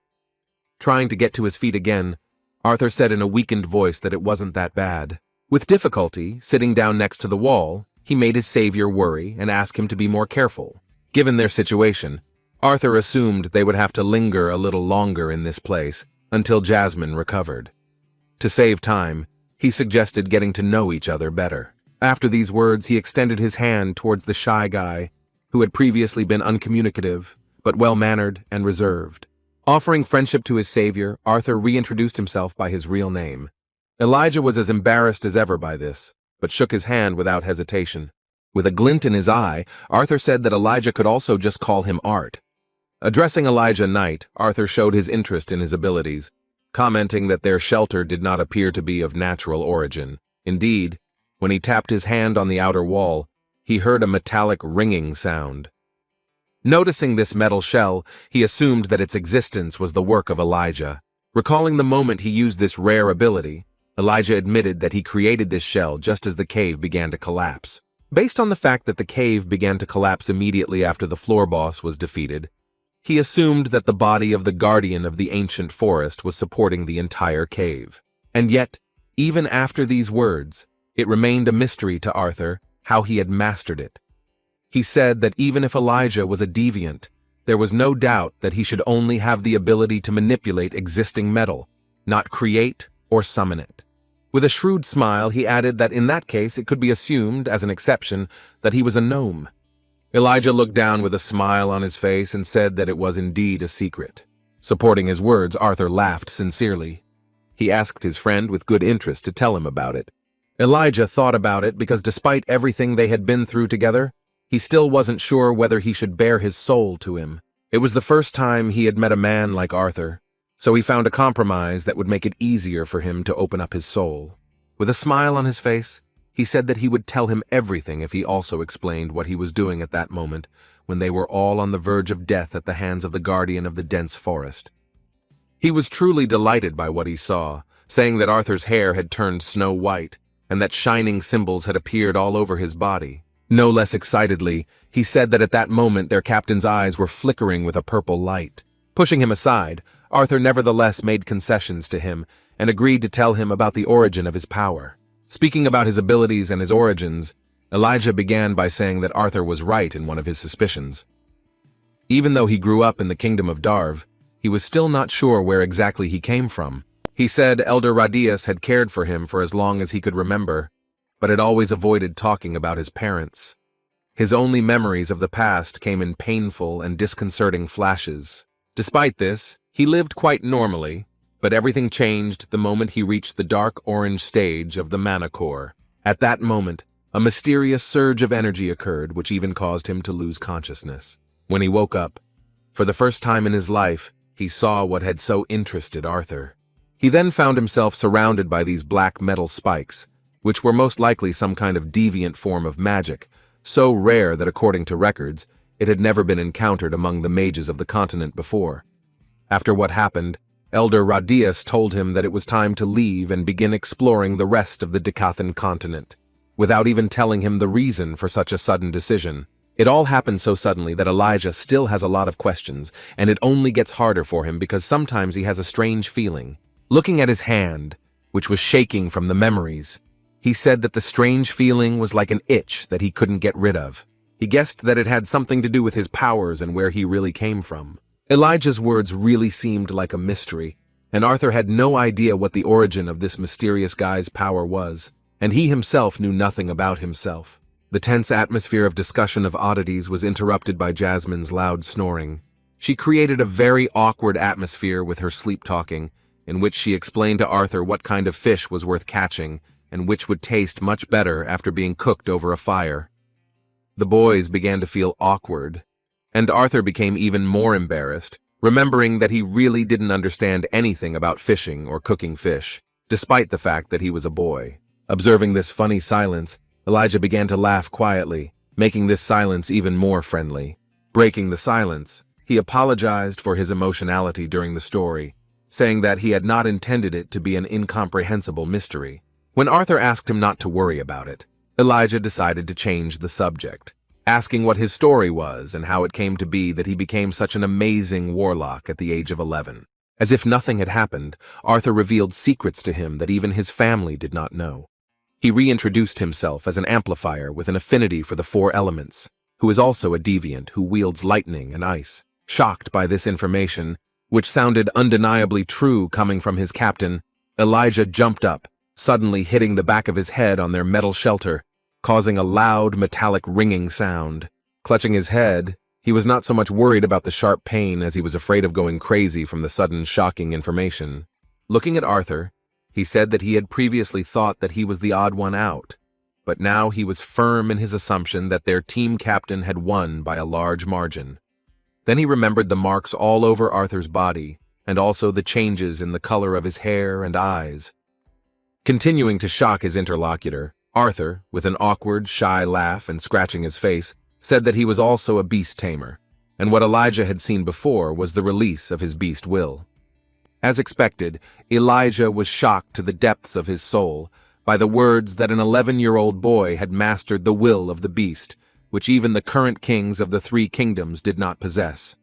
Trying to get to his feet again, Arthur said in a weakened voice that it wasn't that bad. With difficulty, sitting down next to the wall, he made his savior worry and asked him to be more careful. Given their situation, Arthur assumed they would have to linger a little longer in this place until Jasmine recovered. To save time, he suggested getting to know each other better. After these words, he extended his hand towards the shy guy, who had previously been uncommunicative, but well-mannered and reserved. Offering friendship to his savior, Arthur reintroduced himself by his real name. Elijah was as embarrassed as ever by this, but shook his hand without hesitation. With a glint in his eye, Arthur said that Elijah could also just call him Art. Addressing Elijah Knight, Arthur showed his interest in his abilities, commenting that their shelter did not appear to be of natural origin. Indeed, when he tapped his hand on the outer wall, he heard a metallic ringing sound. Noticing this metal shell, he assumed that its existence was the work of Elijah. Recalling the moment he used this rare ability, Elijah admitted that he created this shell just as the cave began to collapse. Based on the fact that the cave began to collapse immediately after the floor boss was defeated, he assumed that the body of the guardian of the ancient forest was supporting the entire cave. And yet, even after these words, it remained a mystery to Arthur how he had mastered it. He said that even if Elijah was a deviant, there was no doubt that he should only have the ability to manipulate existing metal, not create or summon it. With a shrewd smile, he added that in that case it could be assumed, as an exception, that he was a gnome. Elijah looked down with a smile on his face and said that it was indeed a secret. Supporting his words, Arthur laughed sincerely. He asked his friend with good interest to tell him about it. Elijah thought about it because despite everything they had been through together, he still wasn't sure whether he should bare his soul to him. It was the first time he had met a man like Arthur, so he found a compromise that would make it easier for him to open up his soul. With a smile on his face, he said that he would tell him everything if he also explained what he was doing at that moment when they were all on the verge of death at the hands of the guardian of the dense forest. He was truly delighted by what he saw, saying that Arthur's hair had turned snow white and that shining symbols had appeared all over his body. No less excitedly, he said that at that moment their captain's eyes were flickering with a purple light. Pushing him aside, Arthur nevertheless made concessions to him and agreed to tell him about the origin of his power. Speaking about his abilities and his origins, Elijah began by saying that Arthur was right in one of his suspicions. Even though he grew up in the kingdom of Darv, he was still not sure where exactly he came from. He said Elder Radius had cared for him for as long as he could remember, but had always avoided talking about his parents. His only memories of the past came in painful and disconcerting flashes. Despite this, he lived quite normally, but everything changed the moment he reached the dark orange stage of the Mana Core. At that moment, a mysterious surge of energy occurred which even caused him to lose consciousness. When he woke up, for the first time in his life, he saw what had so interested Arthur. He then found himself surrounded by these black metal spikes, which were most likely some kind of deviant form of magic, so rare that according to records, it had never been encountered among the mages of the continent before. After what happened, Elder Radius told him that it was time to leave and begin exploring the rest of the Decathan continent, without even telling him the reason for such a sudden decision. It all happened so suddenly that Elijah still has a lot of questions, and it only gets harder for him because sometimes he has a strange feeling. Looking at his hand, which was shaking from the memories, he said that the strange feeling was like an itch that he couldn't get rid of. He guessed that it had something to do with his powers and where he really came from. Elijah's words really seemed like a mystery, and Arthur had no idea what the origin of this mysterious guy's power was, and he himself knew nothing about himself. The tense atmosphere of discussion of oddities was interrupted by Jasmine's loud snoring. She created a very awkward atmosphere with her sleep-talking, in which she explained to Arthur what kind of fish was worth catching and which would taste much better after being cooked over a fire. The boys began to feel awkward, and Arthur became even more embarrassed, remembering that he really didn't understand anything about fishing or cooking fish, despite the fact that he was a boy. Observing this funny silence, Elijah began to laugh quietly, making this silence even more friendly. Breaking the silence, he apologized for his emotionality during the story, saying that he had not intended it to be an incomprehensible mystery. When Arthur asked him not to worry about it, Elijah decided to change the subject, asking what his story was and how it came to be that he became such an amazing warlock at the age of 11. As if nothing had happened, Arthur revealed secrets to him that even his family did not know. He reintroduced himself as an amplifier with an affinity for the 4 elements, who is also a deviant who wields lightning and ice. Shocked by this information, which sounded undeniably true coming from his captain, Elijah jumped up, suddenly hitting the back of his head on their metal shelter, causing a loud metallic ringing sound. Clutching his head, he was not so much worried about the sharp pain as he was afraid of going crazy from the sudden shocking information. Looking at Arthur, he said that he had previously thought that he was the odd one out, but now he was firm in his assumption that their team captain had won by a large margin. Then he remembered the marks all over Arthur's body, and also the changes in the color of his hair and eyes. Continuing to shock his interlocutor, Arthur, with an awkward, shy laugh and scratching his face, said that he was also a beast tamer, and what Elijah had seen before was the release of his beast will. As expected, Elijah was shocked to the depths of his soul by the words that an 11-year-old boy had mastered the will of the beast, which even the current kings of the 3 kingdoms did not possess.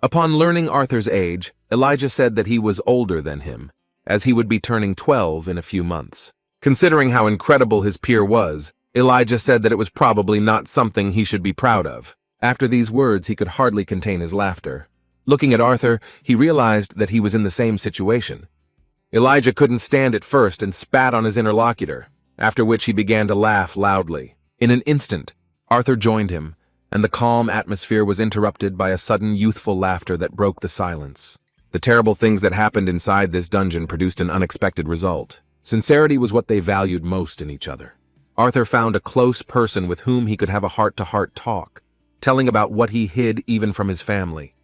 Upon learning Arthur's age, Elijah said that he was older than him, as he would be turning 12 in a few months. Considering how incredible his peer was, Elijah said that it was probably not something he should be proud of. After these words, he could hardly contain his laughter. Looking at Arthur, he realized that he was in the same situation. Elijah couldn't stand it first and spat on his interlocutor, after which he began to laugh loudly. In an instant, Arthur joined him, and the calm atmosphere was interrupted by a sudden youthful laughter that broke the silence. The terrible things that happened inside this dungeon produced an unexpected result. Sincerity was what they valued most in each other. Arthur found a close person with whom he could have a heart-to-heart talk, telling about what he hid even from his family.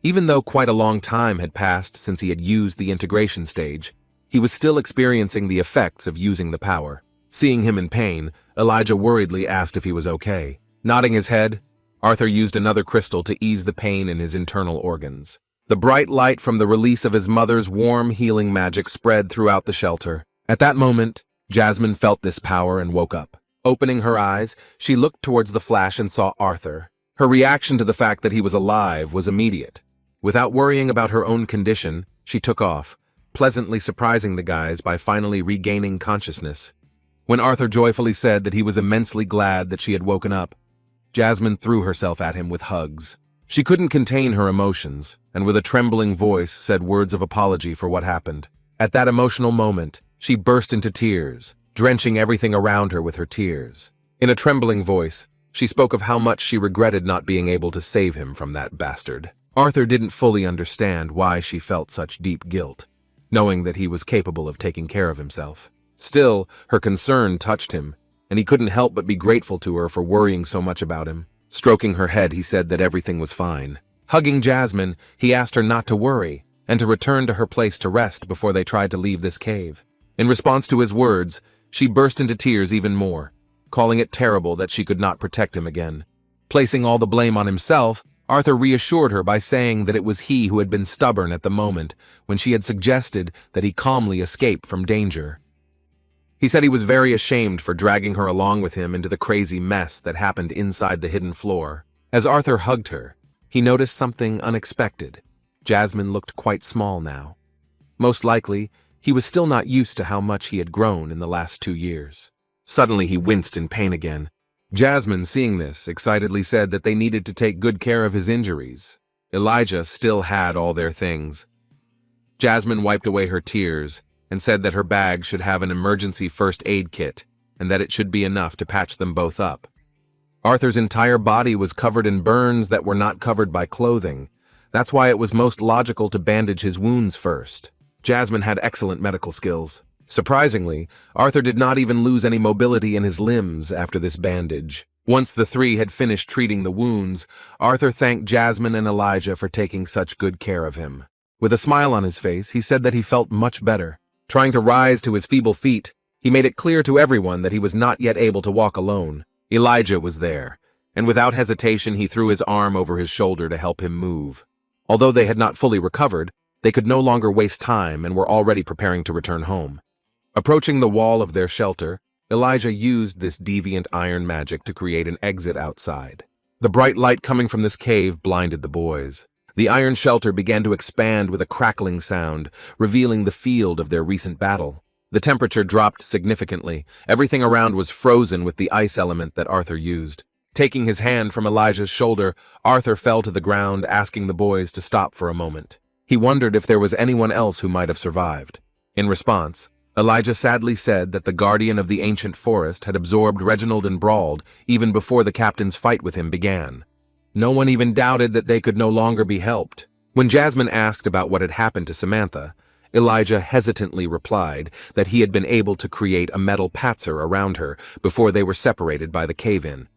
Even though quite a long time had passed since he had used the integration stage, he was still experiencing the effects of using the power. Seeing him in pain, Elijah worriedly asked if he was okay. Nodding his head, Arthur used another crystal to ease the pain in his internal organs. The bright light from the release of his mother's warm healing magic spread throughout the shelter. At that moment, Jasmine felt this power and woke up. Opening her eyes, she looked towards the flash and saw Arthur. Her reaction to the fact that he was alive was immediate. Without worrying about her own condition, she took off, pleasantly surprising the guys by finally regaining consciousness. When Arthur joyfully said that he was immensely glad that she had woken up, Jasmine threw herself at him with hugs. She couldn't contain her emotions, and with a trembling voice said words of apology for what happened. At that emotional moment, she burst into tears, drenching everything around her with her tears. In a trembling voice, she spoke of how much she regretted not being able to save him from that bastard. Arthur didn't fully understand why she felt such deep guilt, knowing that he was capable of taking care of himself. Still, her concern touched him, and he couldn't help but be grateful to her for worrying so much about him. Stroking her head, he said that everything was fine. Hugging Jasmine, he asked her not to worry, and to return to her place to rest before they tried to leave this cave. In response to his words, she burst into tears even more, calling it terrible that she could not protect him again. Placing all the blame on himself, Arthur reassured her by saying that it was he who had been stubborn at the moment when she had suggested that he calmly escape from danger. He said he was very ashamed for dragging her along with him into the crazy mess that happened inside the hidden floor. As Arthur hugged her, he noticed something unexpected. Jasmine looked quite small now. Most likely, he was still not used to how much he had grown in the last 2 years. Suddenly he winced in pain again. Jasmine, seeing this, excitedly said that they needed to take good care of his injuries. Elijah still had all their things. Jasmine wiped away her tears and said that her bag should have an emergency first aid kit and that it should be enough to patch them both up. Arthur's entire body was covered in burns that were not covered by clothing. That's why it was most logical to bandage his wounds first. Jasmine had excellent medical skills. Surprisingly, Arthur did not even lose any mobility in his limbs after this bandage. Once the 3 had finished treating the wounds, Arthur thanked Jasmine and Elijah for taking such good care of him. With a smile on his face, he said that he felt much better. Trying to rise to his feeble feet, he made it clear to everyone that he was not yet able to walk alone. Elijah was there, and without hesitation he threw his arm over his shoulder to help him move. Although they had not fully recovered, They could no longer waste time and were already preparing to return home. Approaching the wall of their shelter, Elijah used this deviant iron magic to create an exit outside. The bright light coming from this cave blinded the boys. The iron shelter began to expand with a crackling sound, revealing the field of their recent battle. The temperature dropped significantly. Everything around was frozen with the ice element that Arthur used. Taking his hand from Elijah's shoulder, Arthur fell to the ground, asking the boys to stop for a moment. He wondered if there was anyone else who might have survived. In response, Elijah sadly said that the guardian of the ancient forest had absorbed Reginald and Brawled even before the captain's fight with him began. No one even doubted that they could no longer be helped. When Jasmine asked about what had happened to Samantha, Elijah hesitantly replied that he had been able to create a metal patzer around her before they were separated by the cave-in.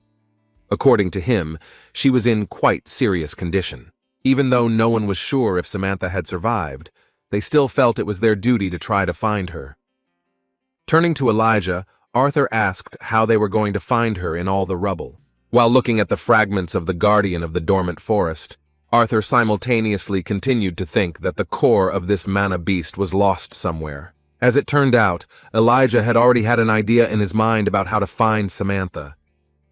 According to him, she was in quite serious condition. Even though no one was sure if Samantha had survived, they still felt it was their duty to try to find her. Turning to Elijah, Arthur asked how they were going to find her in all the rubble. While looking at the fragments of the guardian of the dormant forest, Arthur simultaneously continued to think that the core of this mana beast was lost somewhere. As it turned out, Elijah had already had an idea in his mind about how to find Samantha.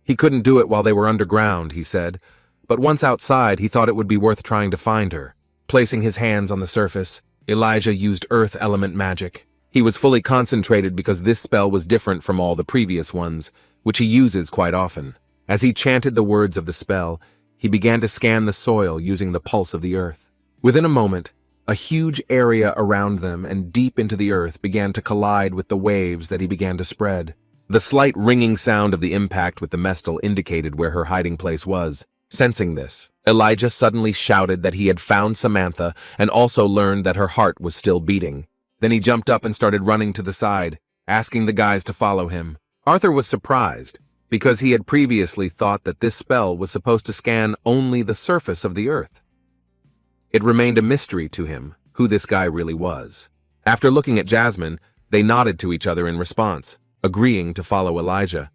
He couldn't do it while they were underground, he said, but once outside he thought it would be worth trying to find her. Placing his hands on the surface, Elijah used earth element magic. He was fully concentrated because this spell was different from all the previous ones, which he uses quite often. As he chanted the words of the spell, he began to scan the soil using the pulse of the earth. Within a moment, a huge area around them and deep into the earth began to collide with the waves that he began to spread. The slight ringing sound of the impact with the mestal indicated where her hiding place was. Sensing this, Elijah suddenly shouted that he had found Samantha and also learned that her heart was still beating. Then he jumped up and started running to the side, asking the guys to follow him. Arthur was surprised, because he had previously thought that this spell was supposed to scan only the surface of the earth. It remained a mystery to him who this guy really was. After looking at Jasmine, they nodded to each other in response, agreeing to follow Elijah.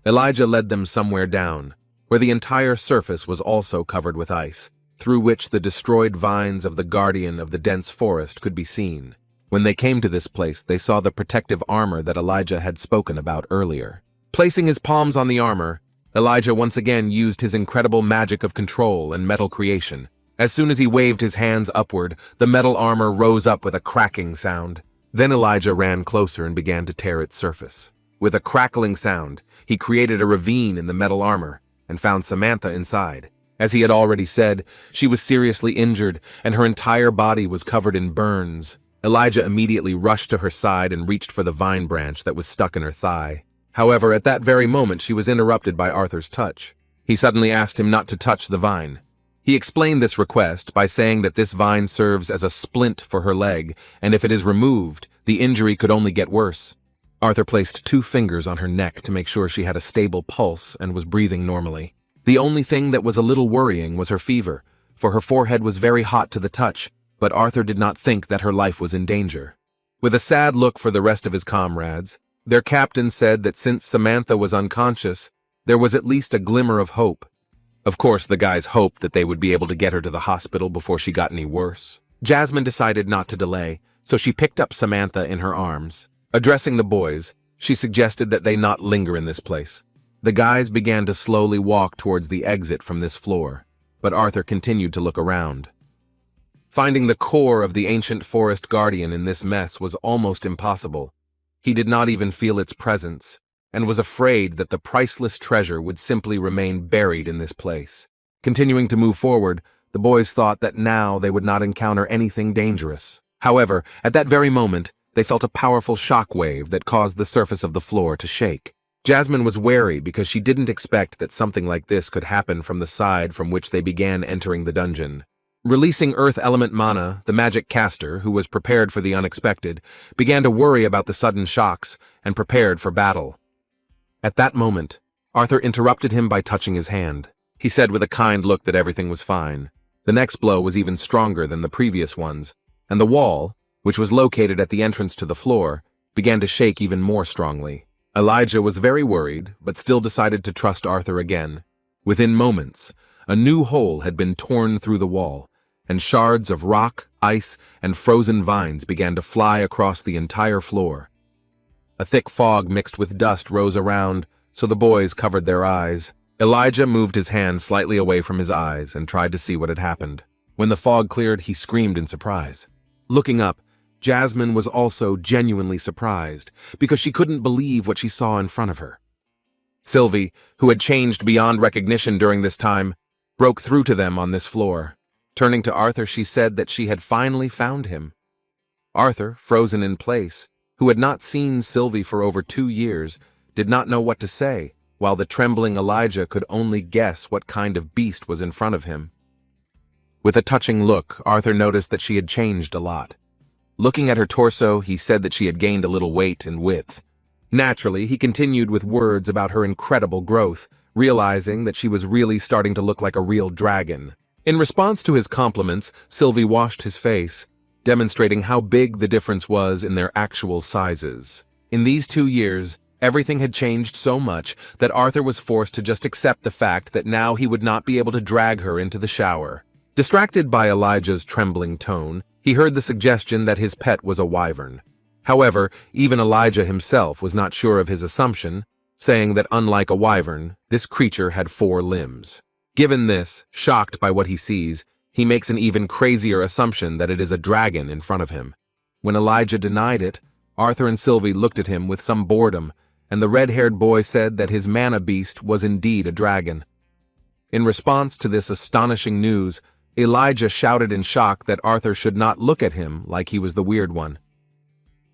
Elijah led them somewhere down, where the entire surface was also covered with ice, through which the destroyed vines of the guardian of the dense forest could be seen. When they came to this place, they saw the protective armor that Elijah had spoken about earlier. Placing his palms on the armor, Elijah once again used his incredible magic of control and metal creation. As soon as he waved his hands upward, the metal armor rose up with a cracking sound. Then Elijah ran closer and began to tear its surface. With a crackling sound, he created a ravine in the metal armor and found Samantha inside. As he had already said, she was seriously injured and her entire body was covered in burns. Elijah immediately rushed to her side and reached for the vine branch that was stuck in her thigh. However, at that very moment, she was interrupted by Arthur's touch. He suddenly asked him not to touch the vine. He explained this request by saying that this vine serves as a splint for her leg, and if it is removed, the injury could only get worse. Arthur placed 2 fingers on her neck to make sure she had a stable pulse and was breathing normally. The only thing that was a little worrying was her fever, for her forehead was very hot to the touch, but Arthur did not think that her life was in danger. With a sad look for the rest of his comrades, their captain said that since Samantha was unconscious, there was at least a glimmer of hope. Of course, the guys hoped that they would be able to get her to the hospital before she got any worse. Jasmine decided not to delay, so she picked up Samantha in her arms. Addressing the boys, she suggested that they not linger in this place. The guys began to slowly walk towards the exit from this floor, but Arthur continued to look around. Finding the core of the ancient forest guardian in this mess was almost impossible. He did not even feel its presence, and was afraid that the priceless treasure would simply remain buried in this place. Continuing to move forward, the boys thought that now they would not encounter anything dangerous. However, at that very moment, they felt a powerful shock wave that caused the surface of the floor to shake. Jasmine was wary because she didn't expect that something like this could happen from the side from which they began entering the dungeon. Releasing earth element mana, the magic caster, who was prepared for the unexpected, began to worry about the sudden shocks and prepared for battle. At that moment, Arthur interrupted him by touching his hand. He said with a kind look that everything was fine. The next blow was even stronger than the previous ones, and the wall, which was located at the entrance to the floor, began to shake even more strongly. Elijah was very worried, but still decided to trust Arthur again. Within moments, a new hole had been torn through the wall, and shards of rock, Ice and frozen vines began to fly across the entire floor. A thick fog mixed with dust rose around, so the boys covered their eyes. Elijah moved his hand slightly away from his eyes and tried to see what had happened. When the fog cleared, he screamed in surprise. Looking up, Jasmine was also genuinely surprised because she couldn't believe what she saw in front of her. Sylvie, who had changed beyond recognition during this time, broke through to them on this floor. Turning to Arthur, she said that she had finally found him. Arthur, frozen in place, who had not seen Sylvie for over 2 years, did not know what to say, while the trembling Elijah could only guess what kind of beast was in front of him. With a touching look, Arthur noticed that she had changed a lot. Looking at her torso, he said that she had gained a little weight and width. Naturally, he continued with words about her incredible growth, realizing that she was really starting to look like a real dragon. In response to his compliments, Sylvie washed his face, demonstrating how big the difference was in their actual sizes. In these 2 years, everything had changed so much that Arthur was forced to just accept the fact that now he would not be able to drag her into the shower. Distracted by Elijah's trembling tone, he heard the suggestion that his pet was a wyvern. However, even Elijah himself was not sure of his assumption, saying that unlike a wyvern, this creature had 4 limbs. Given this, shocked by what he sees, he makes an even crazier assumption that it is a dragon in front of him. When Elijah denied it, Arthur and Sylvie looked at him with some boredom, and the red-haired boy said that his mana beast was indeed a dragon. In response to this astonishing news, Elijah shouted in shock that Arthur should not look at him like he was the weird one.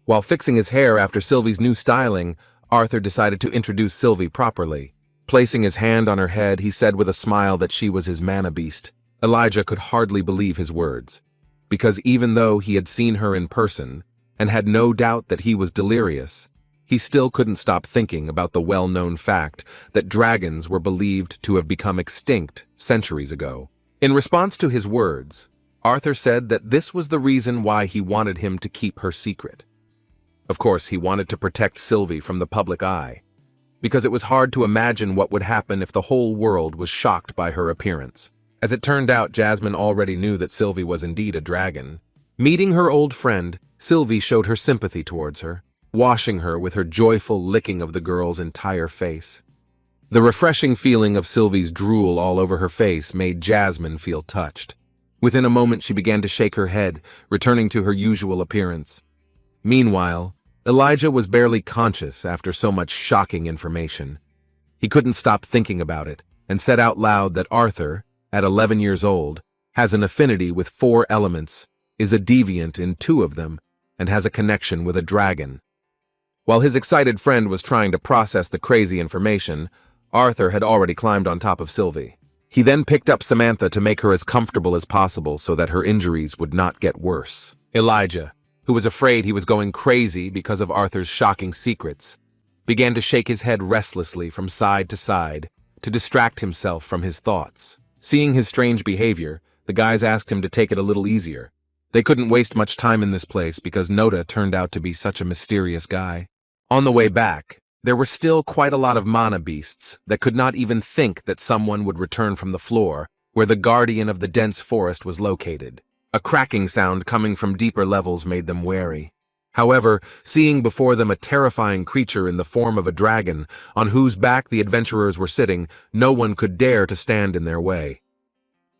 While fixing his hair after Sylvie's new styling, Arthur decided to introduce Sylvie properly. Placing his hand on her head, he said with a smile that she was his mana beast. Elijah could hardly believe his words, because even though he had seen her in person and had no doubt that he was delirious, he still couldn't stop thinking about the well-known fact that dragons were believed to have become extinct centuries ago. In response to his words, Arthur said that this was the reason why he wanted him to keep her secret. Of course, he wanted to protect Sylvie from the public eye, because it was hard to imagine what would happen if the whole world was shocked by her appearance. As it turned out, Jasmine already knew that Sylvie was indeed a dragon. Meeting her old friend, Sylvie showed her sympathy towards her, washing her with her joyful licking of the girl's entire face. The refreshing feeling of Sylvie's drool all over her face made Jasmine feel touched. Within a moment, she began to shake her head, returning to her usual appearance. Meanwhile, Elijah was barely conscious after so much shocking information. He couldn't stop thinking about it, and said out loud that Arthur, at 11 years old, has an affinity with 4 elements, is a deviant in 2 of them, and has a connection with a dragon. While his excited friend was trying to process the crazy information, Arthur had already climbed on top of Sylvie. He then picked up Samantha to make her as comfortable as possible so that her injuries would not get worse. Elijah, who was afraid he was going crazy because of Arthur's shocking secrets, began to shake his head restlessly from side to distract himself from his thoughts. Seeing his strange behavior, the guys asked him to take it a little easier. They couldn't waste much time in this place because Noda turned out to be such a mysterious guy. On the way back, there were still quite a lot of mana beasts that could not even think that someone would return from the floor where the guardian of the dense forest was located. A cracking sound coming from deeper levels made them wary. However, seeing before them a terrifying creature in the form of a dragon on whose back the adventurers were sitting, no one could dare to stand in their way.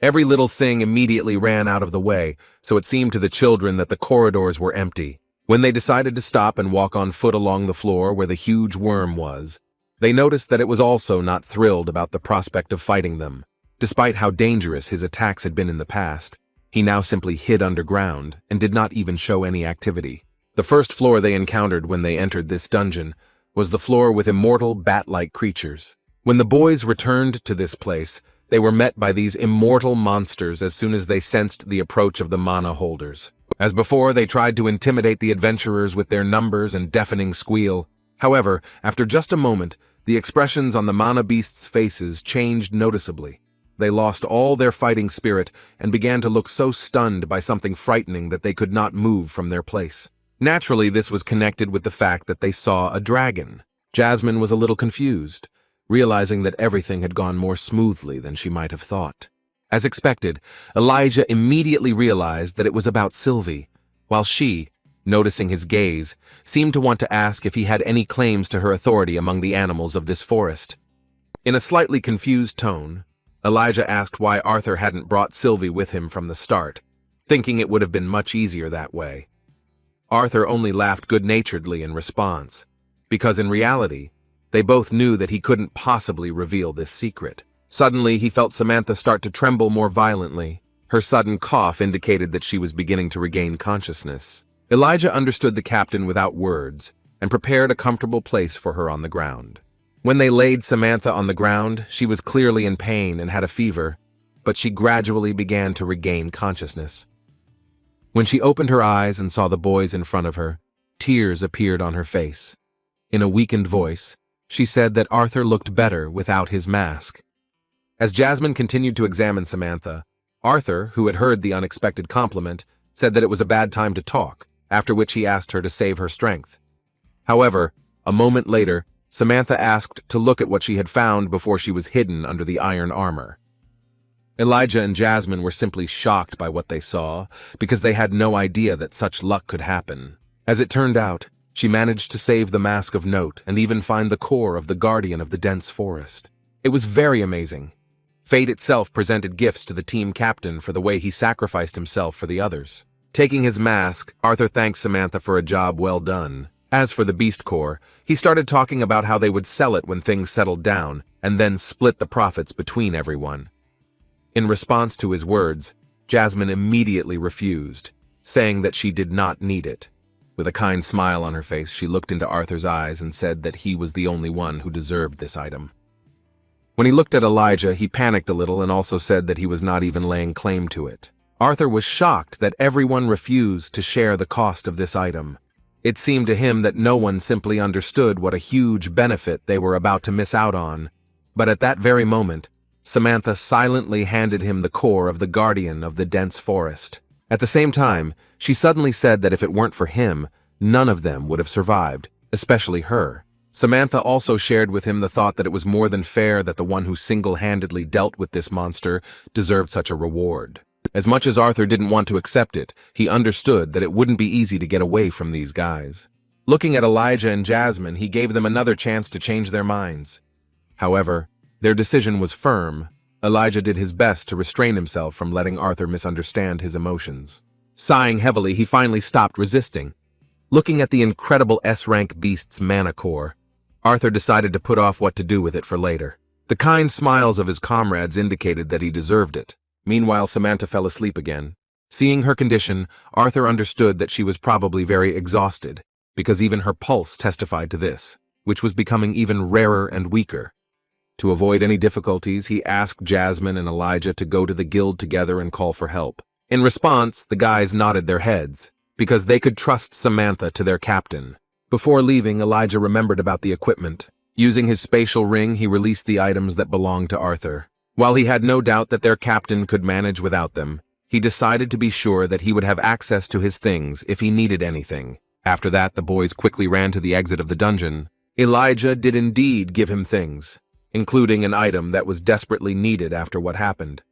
Every little thing immediately ran out of the way, so it seemed to the children that the corridors were empty. When they decided to stop and walk on foot along the floor where the huge worm was, they noticed that it was also not thrilled about the prospect of fighting them. Despite how dangerous his attacks had been in the past, he now simply hid underground and did not even show any activity. The first floor they encountered when they entered this dungeon was the floor with immortal bat-like creatures. When the boys returned to this place, they were met by these immortal monsters as soon as they sensed the approach of the mana holders. As before, they tried to intimidate the adventurers with their numbers and deafening squeal. However, after just a moment, the expressions on the mana beasts' faces changed noticeably. They lost all their fighting spirit and began to look so stunned by something frightening that they could not move from their place. Naturally, this was connected with the fact that they saw a dragon. Jasmine was a little confused, realizing that everything had gone more smoothly than she might have thought. As expected, Elijah immediately realized that it was about Sylvie, while she, noticing his gaze, seemed to want to ask if he had any claims to her authority among the animals of this forest. In a slightly confused tone, Elijah asked why Arthur hadn't brought Sylvie with him from the start, thinking it would have been much easier that way. Arthur only laughed good-naturedly in response, because in reality, they both knew that he couldn't possibly reveal this secret. Suddenly, he felt Samantha start to tremble more violently. Her sudden cough indicated that she was beginning to regain consciousness. Elijah understood the captain without words and prepared a comfortable place for her on the ground. When they laid Samantha on the ground, she was clearly in pain and had a fever, but she gradually began to regain consciousness. When she opened her eyes and saw the boys in front of her, tears appeared on her face. In a weakened voice, she said that Arthur looked better without his mask. As Jasmine continued to examine Samantha, Arthur, who had heard the unexpected compliment, said that it was a bad time to talk, after which he asked her to save her strength. However, a moment later, Samantha asked to look at what she had found before she was hidden under the iron armor. Elijah and Jasmine were simply shocked by what they saw, because they had no idea that such luck could happen. As it turned out, she managed to save the mask of note and even find the core of the guardian of the dense forest. It was very amazing. Fate itself presented gifts to the team captain for the way he sacrificed himself for the others. Taking his mask, Arthur thanked Samantha for a job well done. As for the beast core, he started talking about how they would sell it when things settled down, and then split the profits between everyone. In response to his words, Jasmine immediately refused, saying that she did not need it. With a kind smile on her face, she looked into Arthur's eyes and said that he was the only one who deserved this item. When he looked at Elijah, he panicked a little and also said that he was not even laying claim to it. Arthur was shocked that everyone refused to share the cost of this item. It seemed to him that no one simply understood what a huge benefit they were about to miss out on. But at that very moment, Samantha silently handed him the core of the guardian of the dense forest. At the same time, she suddenly said that if it weren't for him, none of them would have survived, especially her. Samantha also shared with him the thought that it was more than fair that the one who single-handedly dealt with this monster deserved such a reward. As much as Arthur didn't want to accept it, he understood that it wouldn't be easy to get away from these guys. Looking at Elijah and Jasmine, he gave them another chance to change their minds. However, their decision was firm. Elijah did his best to restrain himself from letting Arthur misunderstand his emotions. Sighing heavily, he finally stopped resisting. Looking at the incredible S-rank beast's mana core, Arthur decided to put off what to do with it for later. The kind smiles of his comrades indicated that he deserved it. Meanwhile, Samantha fell asleep again. Seeing her condition, Arthur understood that she was probably very exhausted, because even her pulse testified to this, which was becoming even rarer and weaker. To avoid any difficulties, he asked Jasmine and Elijah to go to the guild together and call for help. In response, the guys nodded their heads, because they could trust Samantha to their captain. Before leaving, Elijah remembered about the equipment. Using his spatial ring, he released the items that belonged to Arthur. While he had no doubt that their captain could manage without them, he decided to be sure that he would have access to his things if he needed anything. After that, the boys quickly ran to the exit of the dungeon. Elijah did indeed give him things, including an item that was desperately needed after what happened.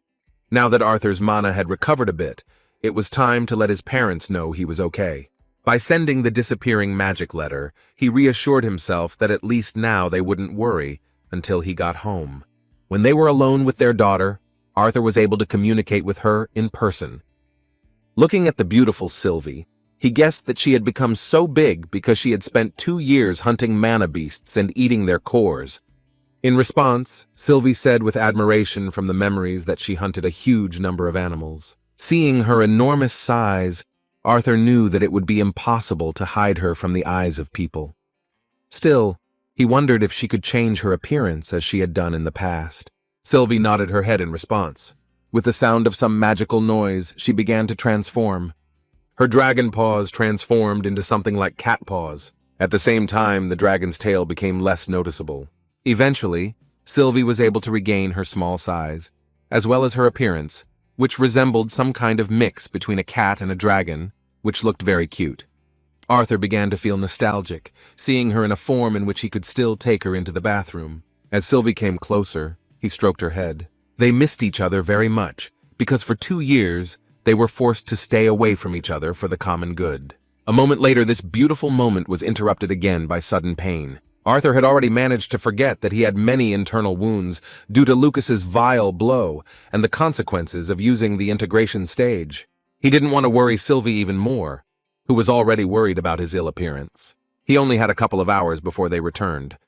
Now that Arthur's mana had recovered a bit, it was time to let his parents know he was okay. By sending the disappearing magic letter, he reassured himself that at least now they wouldn't worry until he got home. When they were alone with their daughter, Arthur was able to communicate with her in person. Looking at the beautiful Sylvie, he guessed that she had become so big because she had spent 2 years hunting mana beasts and eating their cores. In response, Sylvie said with admiration from the memories that she hunted a huge number of animals. Seeing her enormous size, Arthur knew that it would be impossible to hide her from the eyes of people. Still, he wondered if she could change her appearance as she had done in the past. Sylvie nodded her head in response. With the sound of some magical noise, she began to transform. Her dragon paws transformed into something like cat paws. At the same time, the dragon's tail became less noticeable. Eventually, Sylvie was able to regain her small size, as well as her appearance, which resembled some kind of mix between a cat and a dragon, which looked very cute. Arthur began to feel nostalgic, seeing her in a form in which he could still take her into the bathroom. As Sylvie came closer, he stroked her head. They missed each other very much, because for 2 years, they were forced to stay away from each other for the common good. A moment later, this beautiful moment was interrupted again by sudden pain. Arthur had already managed to forget that he had many internal wounds due to Lucas's vile blow and the consequences of using the integration stage. He didn't want to worry Sylvia even more, who was already worried about his ill appearance. He only had a couple of hours before they returned.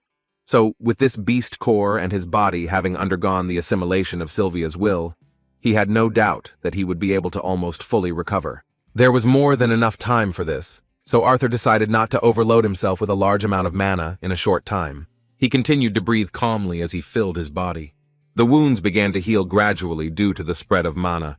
So, with this beast core and his body having undergone the assimilation of Sylvia's will, he had no doubt that he would be able to almost fully recover. There was more than enough time for this, so Arthur decided not to overload himself with a large amount of mana in a short time. He continued to breathe calmly as he filled his body. The wounds began to heal gradually due to the spread of mana.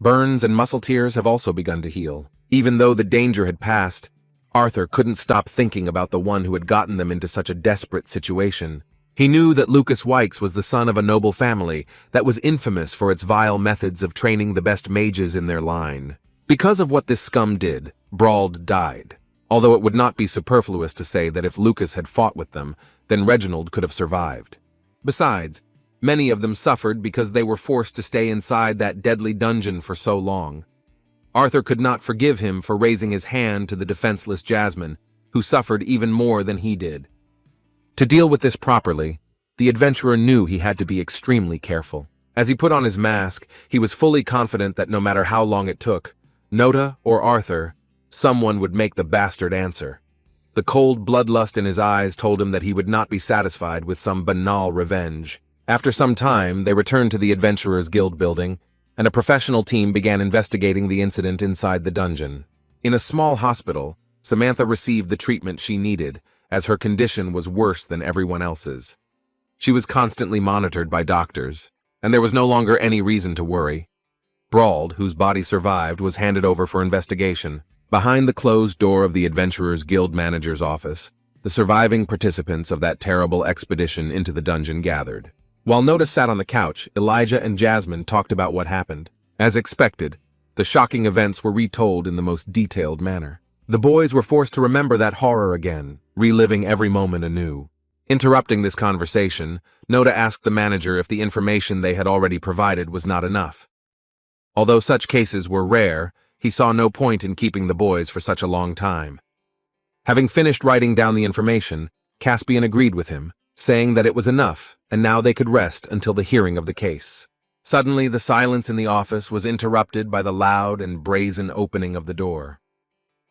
Burns and muscle tears have also begun to heal. Even though the danger had passed, Arthur couldn't stop thinking about the one who had gotten them into such a desperate situation. He knew that Lucas Wykes was the son of a noble family that was infamous for its vile methods of training the best mages in their line. Because of what this scum did, Brauld died, although it would not be superfluous to say that if Lucas had fought with them, then Reginald could have survived. Besides, many of them suffered because they were forced to stay inside that deadly dungeon for so long. Arthur could not forgive him for raising his hand to the defenseless Jasmine, who suffered even more than he did. To deal with this properly, the adventurer knew he had to be extremely careful. As he put on his mask, he was fully confident that no matter how long it took, Nota or Arthur, someone would make the bastard answer. The cold bloodlust in his eyes told him that he would not be satisfied with some banal revenge. After some time, they returned to the Adventurers Guild building, and a professional team began investigating the incident inside the dungeon. In a small hospital, Samantha received the treatment she needed, as her condition was worse than everyone else's. She was constantly monitored by doctors, and there was no longer any reason to worry. Brauld, whose body survived, was handed over for investigation. Behind the closed door of the Adventurers Guild manager's office, the surviving participants of that terrible expedition into the dungeon gathered. While Nota sat on the couch, Elijah and Jasmine talked about what happened. As expected, the shocking events were retold in the most detailed manner. The boys were forced to remember that horror again, reliving every moment anew. Interrupting this conversation, Nota asked the manager if the information they had already provided was not enough. Although such cases were rare, he saw no point in keeping the boys for such a long time. Having finished writing down the information, Caspian agreed with him, saying that it was enough, and now they could rest until the hearing of the case. Suddenly, the silence in the office was interrupted by the loud and brazen opening of the door.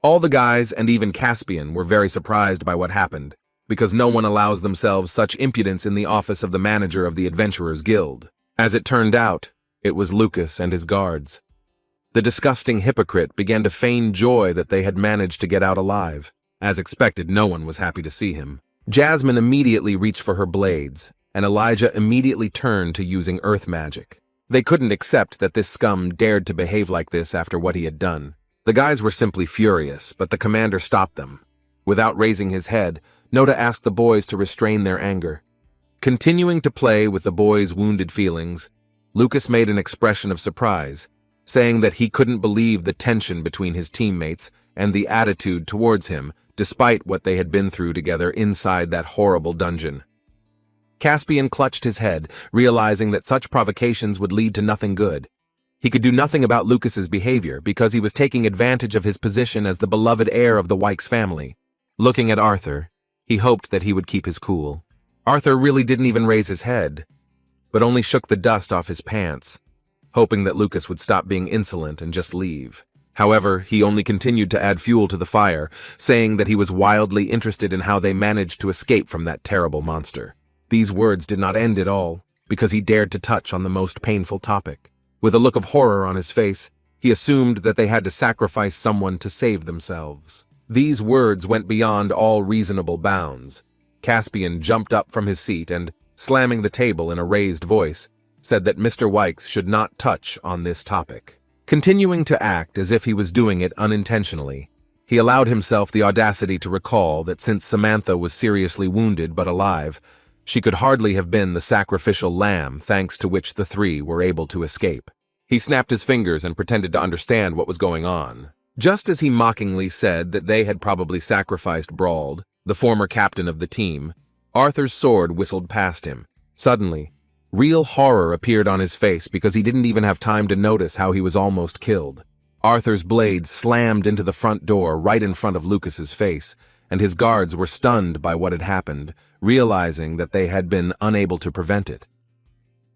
All the guys, and even Caspian, were very surprised by what happened, because no one allows themselves such impudence in the office of the manager of the Adventurers Guild. As it turned out, it was Lucas and his guards. The disgusting hypocrite began to feign joy that they had managed to get out alive. As expected, no one was happy to see him. Jasmine immediately reached for her blades, and Elijah immediately turned to using earth magic. They couldn't accept that this scum dared to behave like this after what he had done. The guys were simply furious, but the commander stopped them. Without raising his head, Nota asked the boys to restrain their anger. Continuing to play with the boys' wounded feelings, Lucas made an expression of surprise, saying that he couldn't believe the tension between his teammates and the attitude towards him, despite what they had been through together inside that horrible dungeon. Caspian clutched his head, realizing that such provocations would lead to nothing good. He could do nothing about Lucas's behavior because he was taking advantage of his position as the beloved heir of the Wykes family. Looking at Arthur, he hoped that he would keep his cool. Arthur really didn't even raise his head, but only shook the dust off his pants, hoping that Lucas would stop being insolent and just leave. However, he only continued to add fuel to the fire, saying that he was wildly interested in how they managed to escape from that terrible monster. These words did not end at all, because he dared to touch on the most painful topic. With a look of horror on his face, he assumed that they had to sacrifice someone to save themselves. These words went beyond all reasonable bounds. Caspian jumped up from his seat and, slamming the table in a raised voice, said that Mr. Wykes should not touch on this topic. Continuing to act as if he was doing it unintentionally, he allowed himself the audacity to recall that since Samantha was seriously wounded but alive, she could hardly have been the sacrificial lamb thanks to which the three were able to escape. He snapped his fingers and pretended to understand what was going on. Just as he mockingly said that they had probably sacrificed Brauld, the former captain of the team, Arthur's sword whistled past him. Suddenly, Real horror appeared on his face because he didn't even have time to notice how he was almost killed. Arthur's blade slammed into the front door right in front of Lucas's face, and his guards were stunned by what had happened, realizing that they had been unable to prevent it.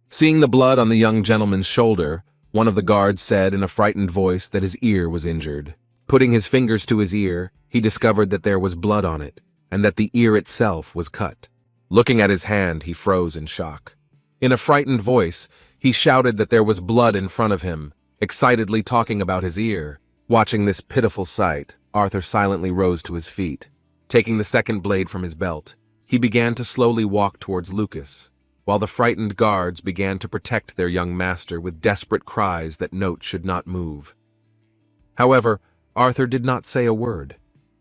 Seeing the blood on the young gentleman's shoulder, one of the guards said in a frightened voice that his ear was injured. Putting his fingers to his ear, he discovered that there was blood on it, and that the ear itself was cut. Looking at his hand, he froze in shock. In a frightened voice, he shouted that there was blood in front of him, excitedly talking about his ear. Watching this pitiful sight, Arthur silently rose to his feet. Taking the second blade from his belt, he began to slowly walk towards Lucas, while the frightened guards began to protect their young master with desperate cries that Note should not move. However, Arthur did not say a word.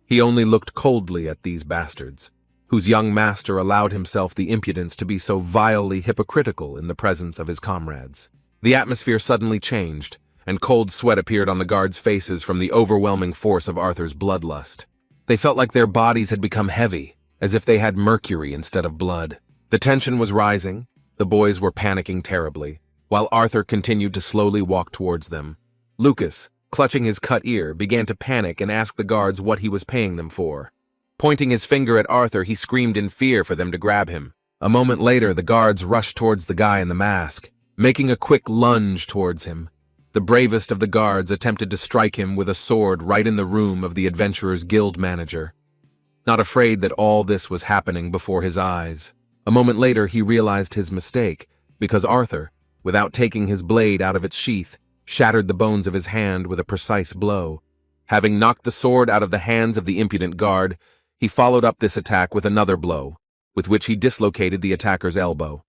He only looked coldly at these bastards, whose young master allowed himself the impudence to be so vilely hypocritical in the presence of his comrades. The atmosphere suddenly changed, and cold sweat appeared on the guards' faces from the overwhelming force of Arthur's bloodlust. They felt like their bodies had become heavy, as if they had mercury instead of blood. The tension was rising, the boys were panicking terribly, while Arthur continued to slowly walk towards them. Lucas, clutching his cut ear, began to panic and ask the guards what he was paying them for. Pointing his finger at Arthur, he screamed in fear for them to grab him. A moment later, the guards rushed towards the guy in the mask, making a quick lunge towards him. The bravest of the guards attempted to strike him with a sword right in the room of the adventurer's guild manager. Not afraid that all this was happening before his eyes. A moment later, he realized his mistake, because Arthur, without taking his blade out of its sheath, shattered the bones of his hand with a precise blow. Having knocked the sword out of the hands of the impudent guard, he followed up this attack with another blow, with which he dislocated the attacker's elbow.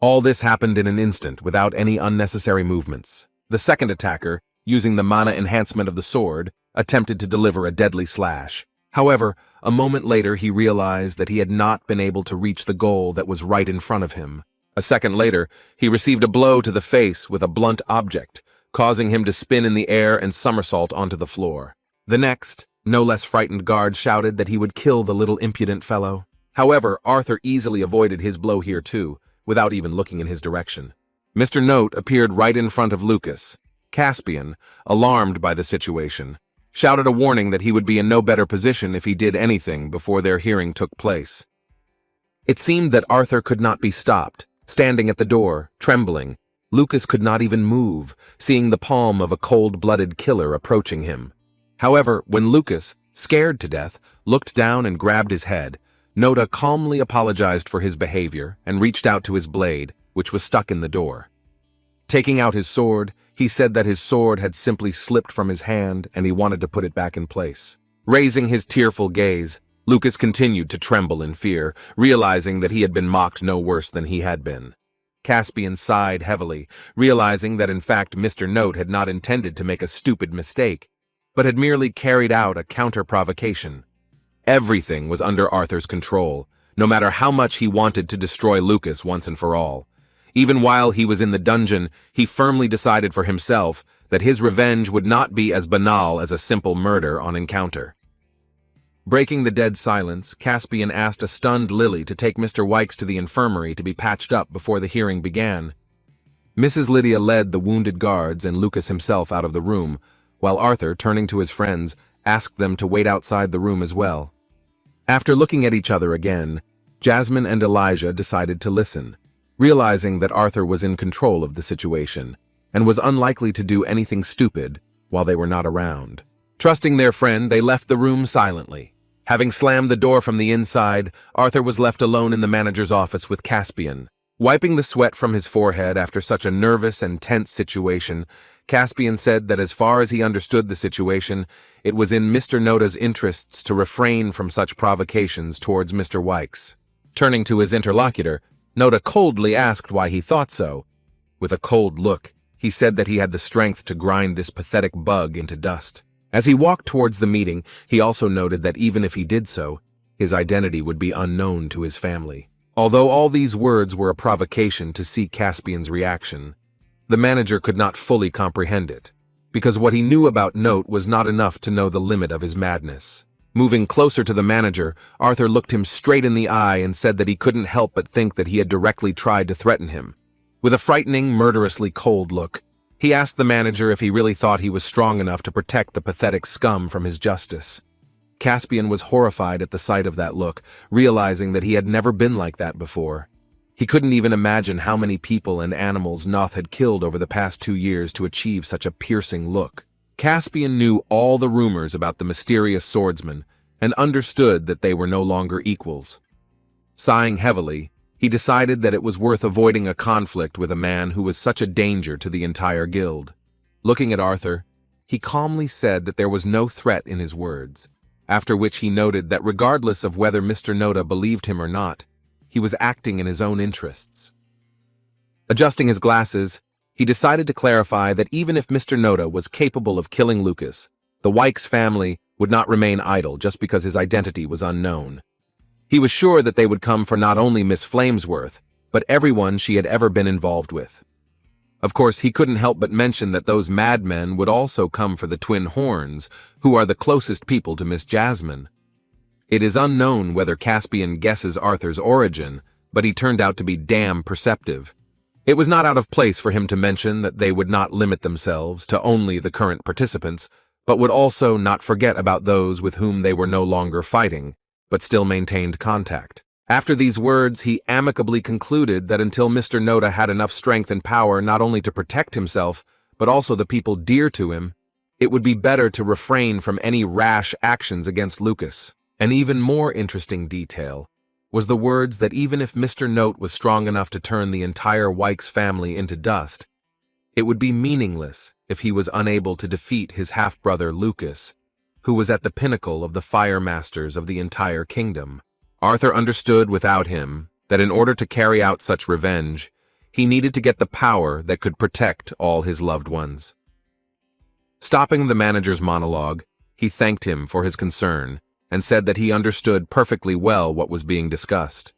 All this happened in an instant, without any unnecessary movements. The second attacker, using the mana enhancement of the sword, attempted to deliver a deadly slash. However, a moment later he realized that he had not been able to reach the goal that was right in front of him. A second later, he received a blow to the face with a blunt object, causing him to spin in the air and somersault onto the floor. The next, no less frightened guard shouted that he would kill the little impudent fellow. However, Arthur easily avoided his blow here too, without even looking in his direction. Mr. Note appeared right in front of Lucas. Caspian, alarmed by the situation, shouted a warning that he would be in no better position if he did anything before their hearing took place. It seemed that Arthur could not be stopped. Standing at the door, trembling, Lucas could not even move, seeing the palm of a cold-blooded killer approaching him. However, when Lucas, scared to death, looked down and grabbed his head, Noda calmly apologized for his behavior and reached out to his blade, which was stuck in the door. Taking out his sword, he said that his sword had simply slipped from his hand and he wanted to put it back in place. Raising his tearful gaze, Lucas continued to tremble in fear, realizing that he had been mocked no worse than he had been. Caspian sighed heavily, realizing that in fact Mr. Note had not intended to make a stupid mistake, but had merely carried out a counter-provocation. Everything was under Arthur's control, no matter how much he wanted to destroy Lucas once and for all. Even while he was in the dungeon, he firmly decided for himself that his revenge would not be as banal as a simple murder on encounter. Breaking the dead silence, Caspian asked a stunned Lily to take Mr. Wykes to the infirmary to be patched up before the hearing began. Mrs. Lydia led the wounded guards and Lucas himself out of the room, while Arthur, turning to his friends, asked them to wait outside the room as well. After looking at each other again, Jasmine and Elijah decided to listen, realizing that Arthur was in control of the situation and was unlikely to do anything stupid while they were not around. Trusting their friend, they left the room silently. Having slammed the door from the inside, Arthur was left alone in the manager's office with Caspian. Wiping the sweat from his forehead after such a nervous and tense situation, Caspian said that as far as he understood the situation, it was in Mr. Noda's interests to refrain from such provocations towards Mr. Wykes. Turning to his interlocutor, Noda coldly asked why he thought so. With a cold look, he said that he had the strength to grind this pathetic bug into dust. As he walked towards the meeting, he also noted that even if he did so, his identity would be unknown to his family. Although all these words were a provocation to see Caspian's reaction, the manager could not fully comprehend it, because what he knew about Note was not enough to know the limit of his madness. Moving closer to the manager, Arthur looked him straight in the eye and said that he couldn't help but think that he had directly tried to threaten him. With a frightening, murderously cold look, he asked the manager if he really thought he was strong enough to protect the pathetic scum from his justice. Caspian was horrified at the sight of that look, realizing that he had never been like that before. He couldn't even imagine how many people and animals Noth had killed over the past 2 years to achieve such a piercing look. Caspian knew all the rumors about the mysterious swordsman and understood that they were no longer equals. Sighing heavily, he decided that it was worth avoiding a conflict with a man who was such a danger to the entire guild. Looking at Arthur, he calmly said that there was no threat in his words, after which he noted that regardless of whether Mr. Noda believed him or not, he was acting in his own interests. Adjusting his glasses, he decided to clarify that even if Mr. Noda was capable of killing Lucas, the Wykes family would not remain idle just because his identity was unknown. He was sure that they would come for not only Miss Flamesworth, but everyone she had ever been involved with. Of course, he couldn't help but mention that those madmen would also come for the twin Horns, who are the closest people to Miss Jasmine. It is unknown whether Caspian guesses Arthur's origin, but he turned out to be damn perceptive. It was not out of place for him to mention that they would not limit themselves to only the current participants, but would also not forget about those with whom they were no longer fighting, but still maintained contact. After these words, he amicably concluded that until Mr. Noda had enough strength and power not only to protect himself, but also the people dear to him, it would be better to refrain from any rash actions against Lucas. An even more interesting detail was the words that even if Mr. Note was strong enough to turn the entire Wykes family into dust, it would be meaningless if he was unable to defeat his half-brother Lucas, who was at the pinnacle of the fire masters of the entire kingdom. Arthur understood without him that in order to carry out such revenge, he needed to get the power that could protect all his loved ones. Stopping the manager's monologue, he thanked him for his concern and said that he understood perfectly well what was being discussed.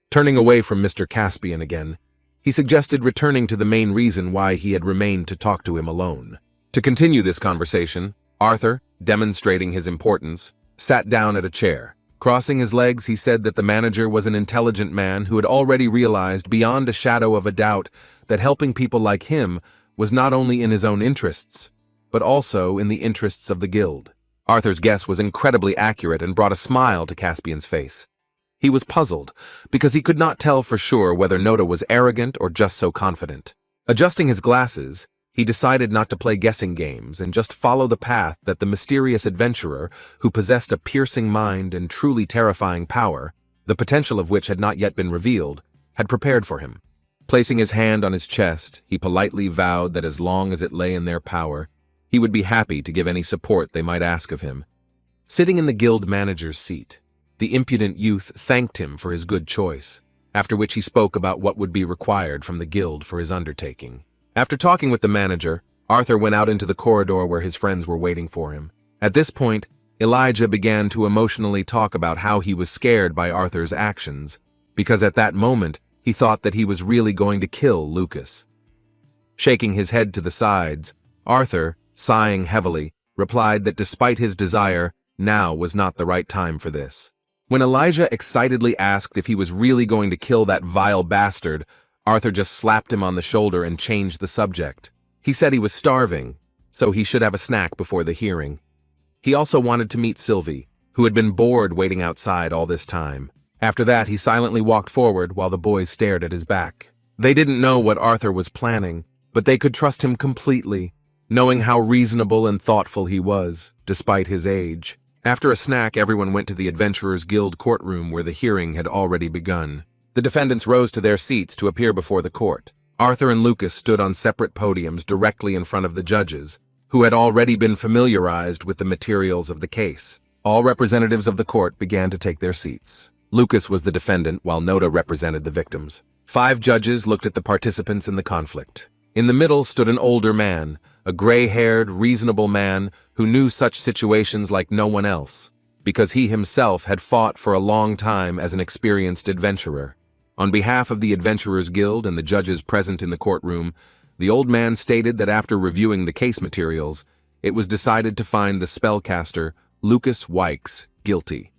Turning away from Mr. Caspian again, he suggested returning to the main reason why he had remained to talk to him alone. To continue this conversation, Arthur, demonstrating his importance, sat down at a chair. Crossing his legs, he said that the manager was an intelligent man who had already realized beyond a shadow of a doubt that helping people like him was not only in his own interests, but also in the interests of the guild. Arthur's guess was incredibly accurate and brought a smile to Caspian's face. He was puzzled, because he could not tell for sure whether Noda was arrogant or just so confident. Adjusting his glasses, he decided not to play guessing games and just follow the path that the mysterious adventurer, who possessed a piercing mind and truly terrifying power, the potential of which had not yet been revealed, had prepared for him. Placing his hand on his chest, he politely vowed that as long as it lay in their power, he would be happy to give any support they might ask of him. Sitting in the guild manager's seat, the impudent youth thanked him for his good choice, after which he spoke about what would be required from the guild for his undertaking. After talking with the manager, Arthur went out into the corridor where his friends were waiting for him. At this point, Elijah began to emotionally talk about how he was scared by Arthur's actions, because at that moment he thought that he was really going to kill Lucas. Shaking his head to the sides, Arthur, sighing heavily, replied that despite his desire, now was not the right time for this. When Elijah excitedly asked if he was really going to kill that vile bastard, Arthur just slapped him on the shoulder and changed the subject. He said he was starving, so he should have a snack before the hearing. He also wanted to meet Sylvie, who had been bored waiting outside all this time. After that, he silently walked forward while the boys stared at his back. They didn't know what Arthur was planning, but they could trust him completely, knowing how reasonable and thoughtful he was, despite his age. After a snack, everyone went to the Adventurers Guild courtroom where the hearing had already begun. The defendants rose to their seats to appear before the court. Arthur and Lucas stood on separate podiums directly in front of the judges, who had already been familiarized with the materials of the case. All representatives of the court began to take their seats. Lucas was the defendant, while Noda represented the victims. 5 judges looked at the participants in the conflict. In the middle stood an older man, a gray-haired, reasonable man who knew such situations like no one else, because he himself had fought for a long time as an experienced adventurer. On behalf of the Adventurers Guild and the judges present in the courtroom, the old man stated that after reviewing the case materials, it was decided to find the spellcaster, Lucas Wykes, guilty.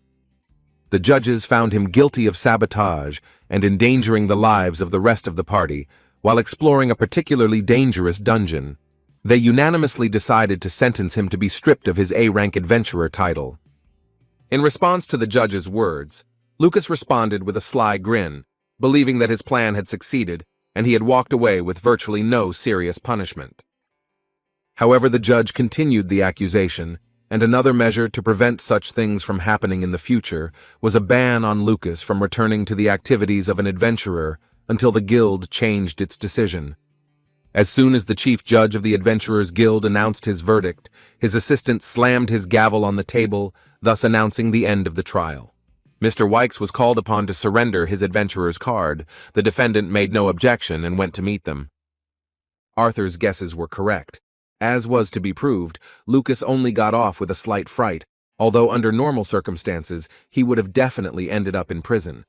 The judges found him guilty of sabotage and endangering the lives of the rest of the party, while exploring a particularly dangerous dungeon. They unanimously decided to sentence him to be stripped of his A-rank adventurer title. In response to the judge's words, Lucas responded with a sly grin, believing that his plan had succeeded and he had walked away with virtually no serious punishment. However, the judge continued the accusation, and another measure to prevent such things from happening in the future was a ban on Lucas from returning to the activities of an adventurer until the guild changed its decision. As soon as the chief judge of the Adventurers Guild announced his verdict, his assistant slammed his gavel on the table, thus announcing the end of the trial. Mr. Wykes was called upon to surrender his adventurer's card. The defendant made no objection and went to meet them. Arthur's guesses were correct. As was to be proved, Lucas only got off with a slight fright, although under normal circumstances he would have definitely ended up in prison.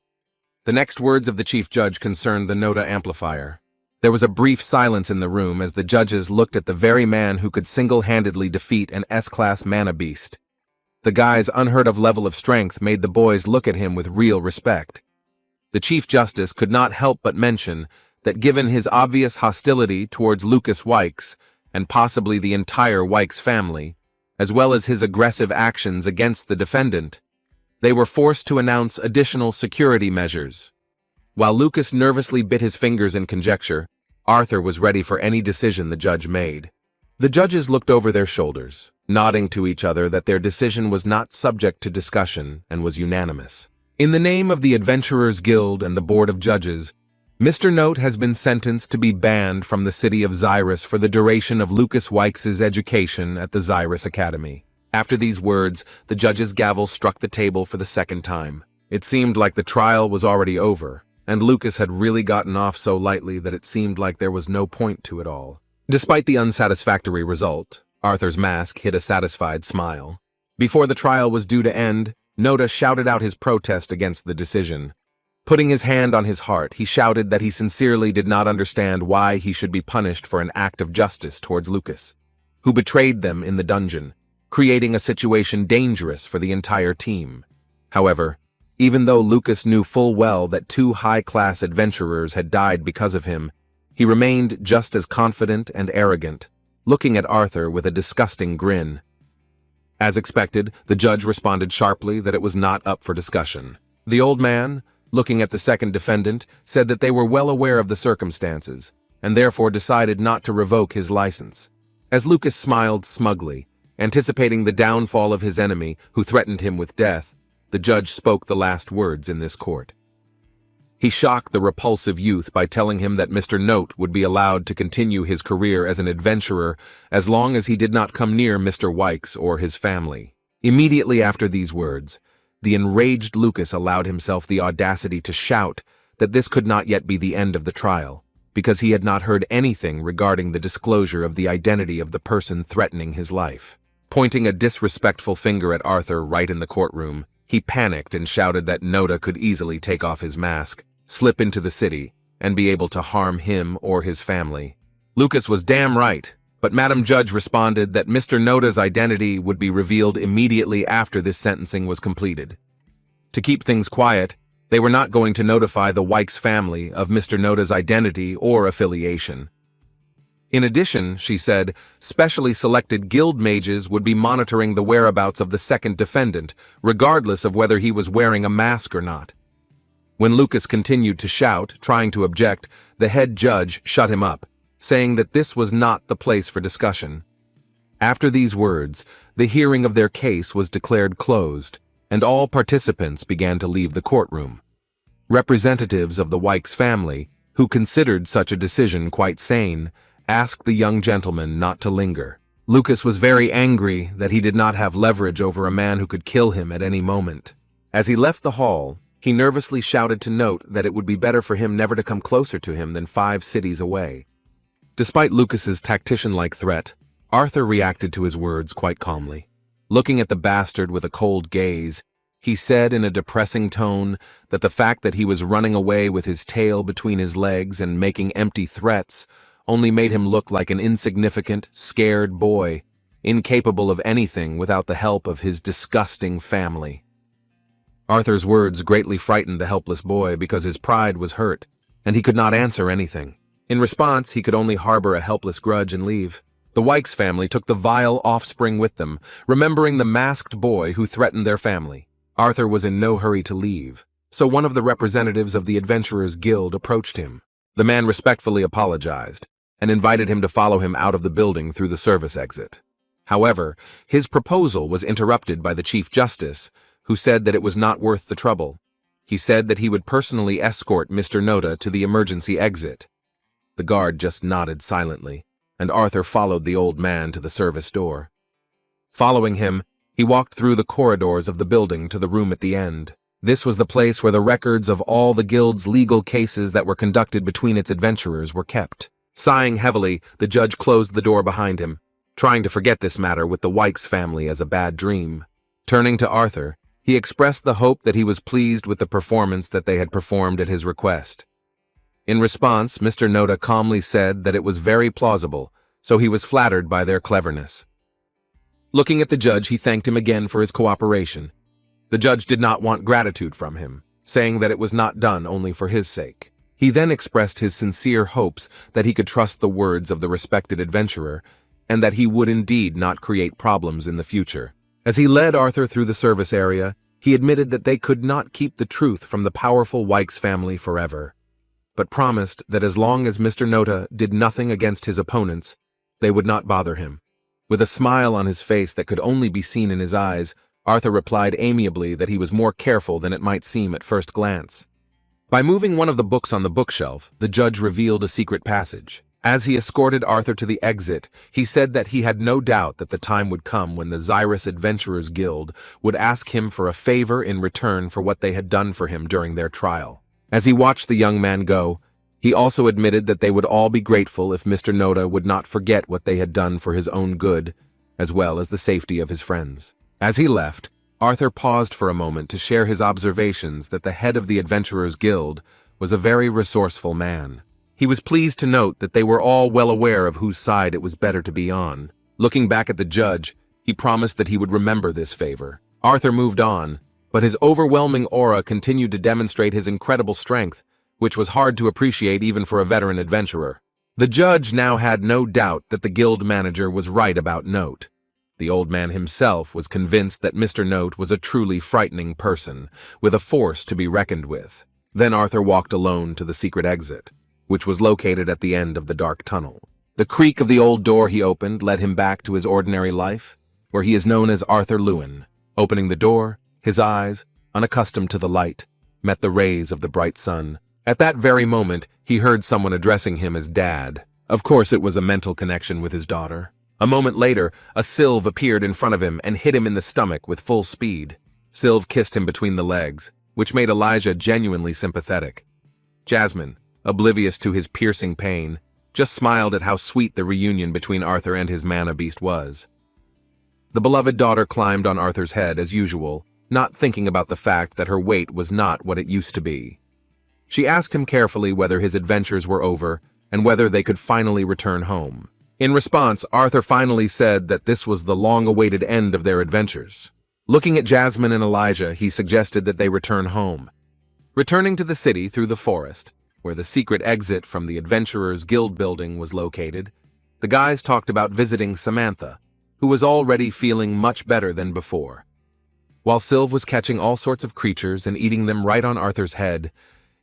The next words of the chief judge concerned the Noda amplifier. There was a brief silence in the room as the judges looked at the very man who could single-handedly defeat an S-class mana beast. The guy's unheard-of level of strength made the boys look at him with real respect. The Chief Justice could not help but mention that given his obvious hostility towards Lucas Wykes, and possibly the entire Wykes family, as well as his aggressive actions against the defendant, they were forced to announce additional security measures. While Lucas nervously bit his fingers in conjecture, Arthur was ready for any decision the judge made. The judges looked over their shoulders, nodding to each other that their decision was not subject to discussion and was unanimous. In the name of the Adventurers Guild and the Board of Judges, Mr. Note has been sentenced to be banned from the city of Zyrus for the duration of Lucas Wykes' education at the Zyrus Academy. After these words, the judge's gavel struck the table for the second time. It seemed like the trial was already over, and Lucas had really gotten off so lightly that it seemed like there was no point to it all. Despite the unsatisfactory result, Arthur's mask hid a satisfied smile. Before the trial was due to end, Noda shouted out his protest against the decision. Putting his hand on his heart, he shouted that he sincerely did not understand why he should be punished for an act of justice towards Lucas, who betrayed them in the dungeon, creating a situation dangerous for the entire team. However, even though Lucas knew full well that 2 high-class adventurers had died because of him, he remained just as confident and arrogant, looking at Arthur with a disgusting grin. As expected, the judge responded sharply that it was not up for discussion. The old man, looking at the second defendant, said that they were well aware of the circumstances, and therefore decided not to revoke his license. As Lucas smiled smugly, anticipating the downfall of his enemy, who threatened him with death, the judge spoke the last words in this court. He shocked the repulsive youth by telling him that Mr. Note would be allowed to continue his career as an adventurer as long as he did not come near Mr. Wykes or his family. Immediately after these words, the enraged Lucas allowed himself the audacity to shout that this could not yet be the end of the trial, because he had not heard anything regarding the disclosure of the identity of the person threatening his life. Pointing a disrespectful finger at Arthur right in the courtroom, he panicked and shouted that Noda could easily take off his mask, slip into the city, and be able to harm him or his family. Lucas was damn right, but Madam Judge responded that Mr. Noda's identity would be revealed immediately after this sentencing was completed. To keep things quiet, they were not going to notify the Wykes family of Mr. Noda's identity or affiliation. In addition, she said, specially selected guild mages would be monitoring the whereabouts of the second defendant, regardless of whether he was wearing a mask or not. When Lucas continued to shout, trying to object, the head judge shut him up, saying that this was not the place for discussion. After these words, the hearing of their case was declared closed, and all participants began to leave the courtroom. Representatives of the Wykes family, who considered such a decision quite sane, asked the young gentleman not to linger. Lucas was very angry that he did not have leverage over a man who could kill him at any moment. As he left the hall, he nervously shouted to Note that it would be better for him never to come closer to him than 5 cities away. Despite Lucas's tactician-like threat, Arthur reacted to his words quite calmly. Looking at the bastard with a cold gaze, he said in a depressing tone that the fact that he was running away with his tail between his legs and making empty threats only made him look like an insignificant, scared boy, incapable of anything without the help of his disgusting family. Arthur's words greatly frightened the helpless boy because his pride was hurt, and he could not answer anything. In response, he could only harbor a helpless grudge and leave. The Wykes family took the vile offspring with them, remembering the masked boy who threatened their family. Arthur was in no hurry to leave, so one of the representatives of the Adventurers Guild approached him. The man respectfully apologized and invited him to follow him out of the building through the service exit. However, his proposal was interrupted by the Chief Justice, who said that it was not worth the trouble. He said that he would personally escort Mr. Noda to the emergency exit. The guard just nodded silently, and Arthur followed the old man to the service door. Following him, he walked through the corridors of the building to the room at the end. This was the place where the records of all the guild's legal cases that were conducted between its adventurers were kept. Sighing heavily, the judge closed the door behind him, trying to forget this matter with the Wykes family as a bad dream. Turning to Arthur, he expressed the hope that he was pleased with the performance that they had performed at his request. In response, Mr. Noda calmly said that it was very plausible, so he was flattered by their cleverness. Looking at the judge, he thanked him again for his cooperation. The judge did not want gratitude from him, saying that it was not done only for his sake. He then expressed his sincere hopes that he could trust the words of the respected adventurer, and that he would indeed not create problems in the future. As he led Arthur through the service area, he admitted that they could not keep the truth from the powerful Wykes family forever, but promised that as long as Mr. Noda did nothing against his opponents, they would not bother him. With a smile on his face that could only be seen in his eyes, Arthur replied amiably that he was more careful than it might seem at first glance. By moving one of the books on the bookshelf, the judge revealed a secret passage. As he escorted Arthur to the exit, he said that he had no doubt that the time would come when the Zyrus Adventurers Guild would ask him for a favor in return for what they had done for him during their trial. As he watched the young man go, he also admitted that they would all be grateful if Mr. Noda would not forget what they had done for his own good, as well as the safety of his friends. As he left, Arthur paused for a moment to share his observations that the head of the Adventurers Guild was a very resourceful man. He was pleased to note that they were all well aware of whose side it was better to be on. Looking back at the judge, he promised that he would remember this favor. Arthur moved on, but his overwhelming aura continued to demonstrate his incredible strength, which was hard to appreciate even for a veteran adventurer. The judge now had no doubt that the guild manager was right about Note. The old man himself was convinced that Mr. Note was a truly frightening person, with a force to be reckoned with. Then Arthur walked alone to the secret exit, which was located at the end of the dark tunnel. The creak of the old door he opened led him back to his ordinary life, where he is known as Arthur Lewin. Opening the door, his eyes, unaccustomed to the light, met the rays of the bright sun. At that very moment, he heard someone addressing him as Dad. Of course, it was a mental connection with his daughter. A moment later, a Sylve appeared in front of him and hit him in the stomach with full speed. Sylve kissed him between the legs, which made Elijah genuinely sympathetic. Jasmine, oblivious to his piercing pain, just smiled at how sweet the reunion between Arthur and his mana beast was. The beloved daughter climbed on Arthur's head as usual, not thinking about the fact that her weight was not what it used to be. She asked him carefully whether his adventures were over and whether they could finally return home. In response, Arthur finally said that this was the long-awaited end of their adventures. Looking at Jasmine and Elijah, he suggested that they return home. Returning to the city through the forest, where the secret exit from the Adventurers Guild building was located, the guys talked about visiting Samantha, who was already feeling much better than before. While Sylve was catching all sorts of creatures and eating them right on Arthur's head,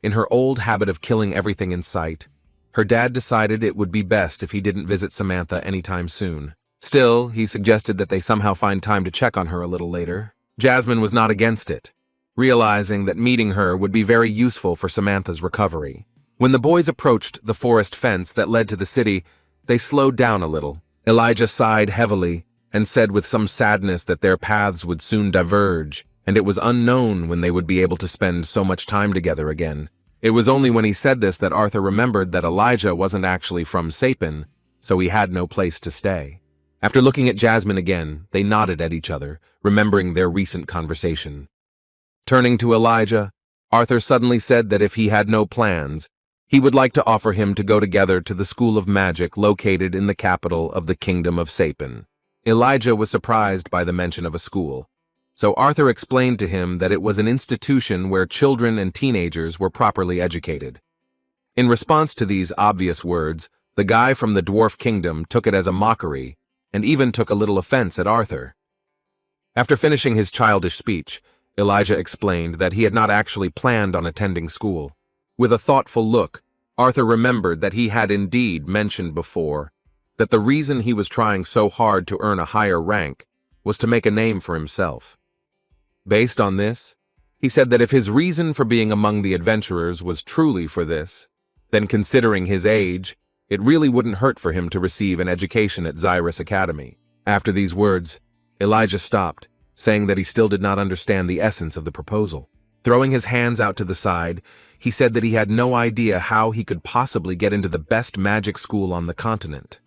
in her old habit of killing everything in sight, her dad decided it would be best if he didn't visit Samantha anytime soon. Still, he suggested that they somehow find time to check on her a little later. Jasmine was not against it, realizing that meeting her would be very useful for Samantha's recovery. When the boys approached the forest fence that led to the city, they slowed down a little. Elijah sighed heavily and said with some sadness that their paths would soon diverge, and it was unknown when they would be able to spend so much time together again. It was only when he said this that Arthur remembered that Elijah wasn't actually from Sapin, so he had no place to stay. After looking at Jasmine again, they nodded at each other, remembering their recent conversation. Turning to Elijah, Arthur suddenly said that if he had no plans, he would like to offer him to go together to the School of Magic located in the capital of the Kingdom of Sapin. Elijah was surprised by the mention of a school, so Arthur explained to him that it was an institution where children and teenagers were properly educated. In response to these obvious words, the guy from the dwarf kingdom took it as a mockery and even took a little offense at Arthur. After finishing his childish speech, Elijah explained that he had not actually planned on attending school. With a thoughtful look, Arthur remembered that he had indeed mentioned before that the reason he was trying so hard to earn a higher rank was to make a name for himself. Based on this, he said that if his reason for being among the adventurers was truly for this, then considering his age, it really wouldn't hurt for him to receive an education at Zyrus Academy. After these words, Elijah stopped, saying that he still did not understand the essence of the proposal. Throwing his hands out to the side, he said that he had no idea how he could possibly get into the best magic school on the continent.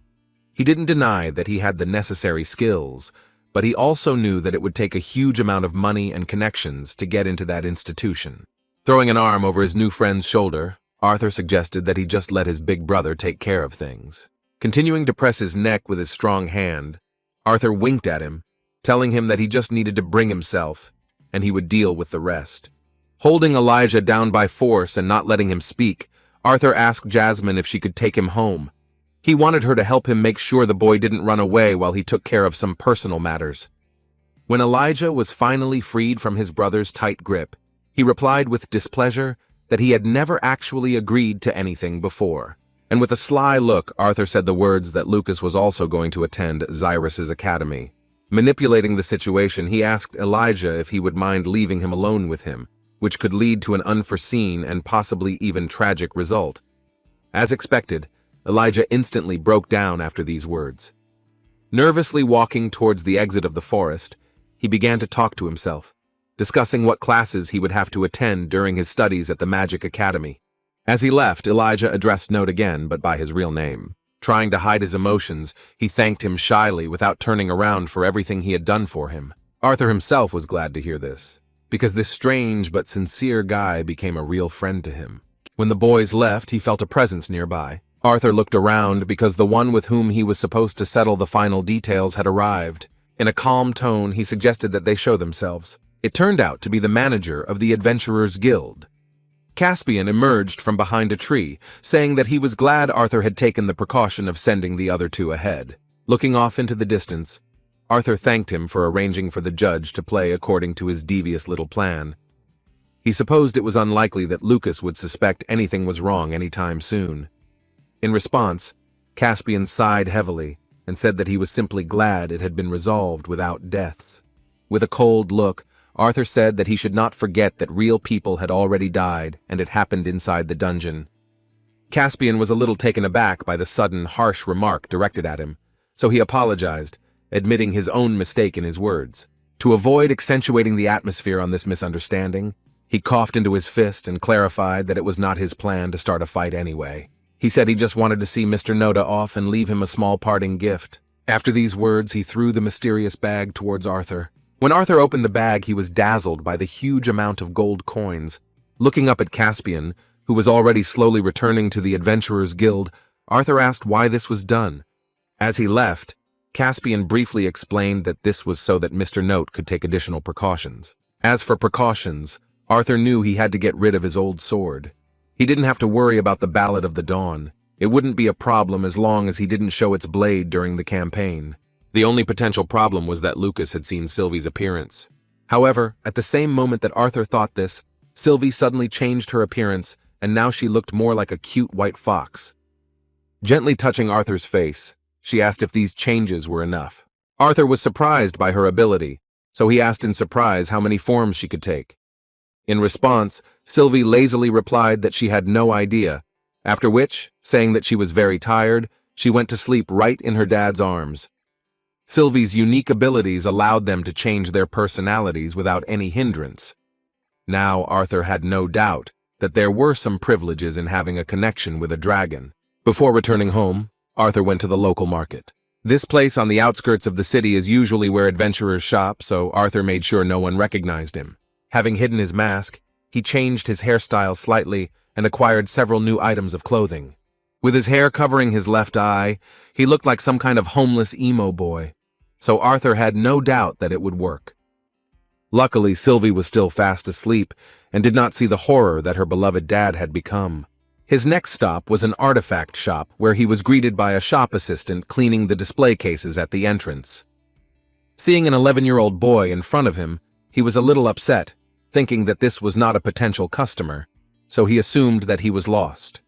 He didn't deny that he had the necessary skills, but he also knew that it would take a huge amount of money and connections to get into that institution. Throwing an arm over his new friend's shoulder, Arthur suggested that he just let his big brother take care of things. Continuing to press his neck with his strong hand, Arthur winked at him, telling him that he just needed to bring himself, and he would deal with the rest. Holding Elijah down by force and not letting him speak, Arthur asked Jasmine if she could take him home. He wanted her to help him make sure the boy didn't run away while he took care of some personal matters. When Elijah was finally freed from his brother's tight grip, he replied with displeasure that he had never actually agreed to anything before. And with a sly look, Arthur said the words that Lucas was also going to attend Zyrus's academy. Manipulating the situation, he asked Elijah if he would mind leaving him alone with him, which could lead to an unforeseen and possibly even tragic result. As expected, Elijah instantly broke down after these words. Nervously walking towards the exit of the forest, he began to talk to himself, discussing what classes he would have to attend during his studies at the Magic Academy. As he left, Elijah addressed Note again, but by his real name. Trying to hide his emotions, he thanked him shyly without turning around for everything he had done for him. Arthur himself was glad to hear this, because this strange but sincere guy became a real friend to him. When the boys left, he felt a presence nearby. Arthur looked around because the one with whom he was supposed to settle the final details had arrived. In a calm tone, he suggested that they show themselves. It turned out to be the manager of the Adventurers Guild. Caspian emerged from behind a tree, saying that he was glad Arthur had taken the precaution of sending the other two ahead. Looking off into the distance, Arthur thanked him for arranging for the judge to play according to his devious little plan. He supposed it was unlikely that Lucas would suspect anything was wrong anytime soon. In response, Caspian sighed heavily and said that he was simply glad it had been resolved without deaths. With a cold look, Arthur said that he should not forget that real people had already died and it happened inside the dungeon. Caspian was a little taken aback by the sudden, harsh remark directed at him, so he apologized, admitting his own mistake in his words. To avoid accentuating the atmosphere on this misunderstanding, he coughed into his fist and clarified that it was not his plan to start a fight anyway. He said he just wanted to see Mr. Noda off and leave him a small parting gift. After these words, he threw the mysterious bag towards Arthur. When Arthur opened the bag, he was dazzled by the huge amount of gold coins. Looking up at Caspian, who was already slowly returning to the Adventurers Guild, Arthur asked why this was done. As he left, Caspian briefly explained that this was so that Mr. Note could take additional precautions. As for precautions, Arthur knew he had to get rid of his old sword. He didn't have to worry about the Ballad of the Dawn. It wouldn't be a problem as long as he didn't show its blade during the campaign. The only potential problem was that Lucas had seen Sylvie's appearance. However, at the same moment that Arthur thought this, Sylvie suddenly changed her appearance, and now she looked more like a cute white fox. Gently touching Arthur's face, she asked if these changes were enough. Arthur was surprised by her ability, so he asked in surprise how many forms she could take. In response, Sylvie lazily replied that she had no idea, after which, saying that she was very tired, she went to sleep right in her dad's arms. Sylvie's unique abilities allowed them to change their personalities without any hindrance. Now Arthur had no doubt that there were some privileges in having a connection with a dragon. Before returning home, Arthur went to the local market. This place on the outskirts of the city is usually where adventurers shop, so Arthur made sure no one recognized him. Having hidden his mask, he changed his hairstyle slightly and acquired several new items of clothing. With his hair covering his left eye, he looked like some kind of homeless emo boy, so Arthur had no doubt that it would work. Luckily, Sylvie was still fast asleep and did not see the horror that her beloved dad had become. His next stop was an artifact shop where he was greeted by a shop assistant cleaning the display cases at the entrance. Seeing an 11-year-old boy in front of him, he was a little upset, thinking that this was not a potential customer, so he assumed that he was lost.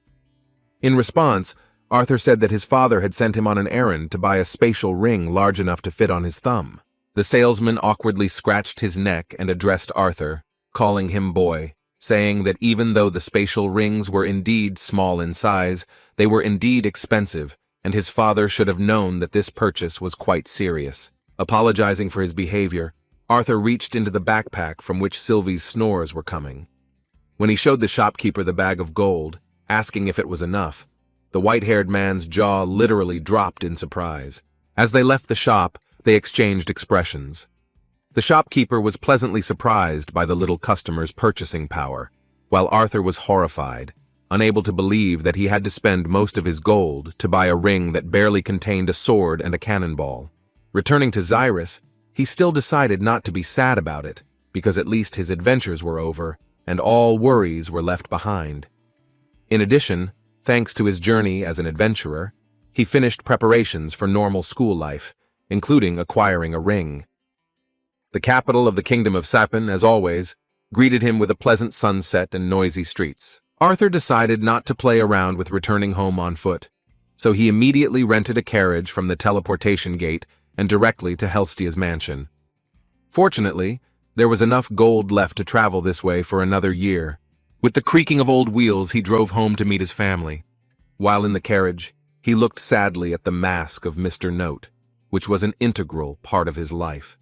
In response, Arthur said that his father had sent him on an errand to buy a spatial ring large enough to fit on his thumb. The salesman awkwardly scratched his neck and addressed Arthur, calling him boy, saying that even though the spatial rings were indeed small in size, they were indeed expensive, and his father should have known that this purchase was quite serious. Apologizing for his behavior, Arthur reached into the backpack from which Sylvie's snores were coming. When he showed the shopkeeper the bag of gold, asking if it was enough, the white-haired man's jaw literally dropped in surprise. As they left the shop, they exchanged expressions. The shopkeeper was pleasantly surprised by the little customer's purchasing power, while Arthur was horrified, unable to believe that he had to spend most of his gold to buy a ring that barely contained a sword and a cannonball. Returning to Zyrus, he still decided not to be sad about it, because at least his adventures were over, and all worries were left behind. In addition, thanks to his journey as an adventurer, he finished preparations for normal school life, including acquiring a ring. The capital of the Kingdom of Sapin, as always, greeted him with a pleasant sunset and noisy streets. Arthur decided not to play around with returning home on foot, so he immediately rented a carriage from the teleportation gate and directly to Helstia's mansion. Fortunately, there was enough gold left to travel this way for another year. With the creaking of old wheels, he drove home to meet his family. While in the carriage, he looked sadly at the mask of Mr. Note, which was an integral part of his life.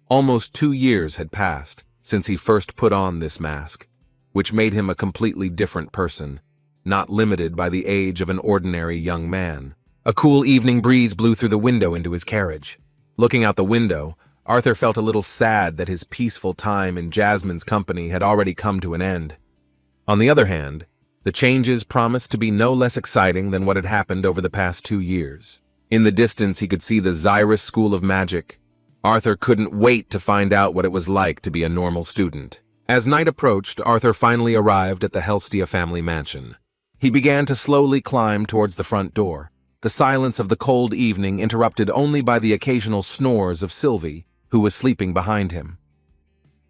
Almost 2 years had passed since he first put on this mask, which made him a completely different person, not limited by the age of an ordinary young man. A cool evening breeze blew through the window into his carriage. Looking out the window, Arthur felt a little sad that his peaceful time in Jasmine's company had already come to an end. On the other hand, the changes promised to be no less exciting than what had happened over the past 2 years. In the distance, he could see the Zyrus School of Magic. Arthur couldn't wait to find out what it was like to be a normal student. As night approached, Arthur finally arrived at the Helstia family mansion. He began to slowly climb towards the front door, the silence of the cold evening interrupted only by the occasional snores of Sylvia, who was sleeping behind him.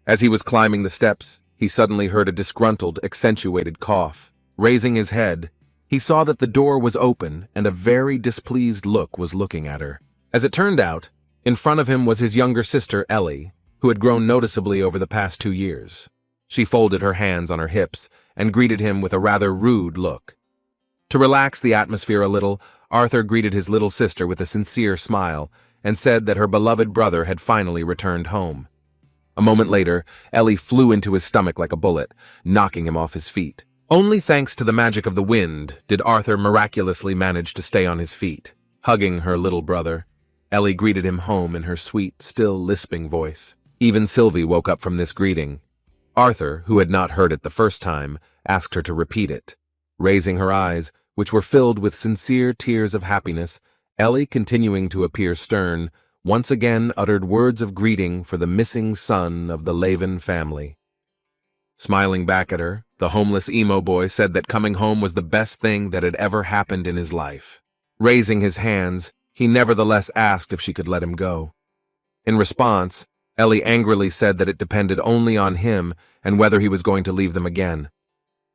As he was climbing the steps, he suddenly heard a disgruntled, accentuated cough. Raising his head, he saw that the door was open and a very displeased look was looking at her. As it turned out, in front of him was his younger sister, Ellie, who had grown noticeably over the past 2 years. She folded her hands on her hips and greeted him with a rather rude look. To relax the atmosphere a little, Arthur greeted his little sister with a sincere smile and said that her beloved brother had finally returned home. A moment later, Ellie flew into his stomach like a bullet, knocking him off his feet. Only thanks to the magic of the wind did Arthur miraculously manage to stay on his feet. Hugging her little brother, Ellie greeted him home in her sweet, still lisping voice. Even Sylvia woke up from this greeting. Arthur, who had not heard it the first time, asked her to repeat it. Raising her eyes, which were filled with sincere tears of happiness, Ellie, continuing to appear stern, once again uttered words of greeting for the missing son of the Levin family. Smiling back at her, the homeless emo boy said that coming home was the best thing that had ever happened in his life. Raising his hands, he nevertheless asked if she could let him go. In response, Ellie angrily said that it depended only on him and whether he was going to leave them again.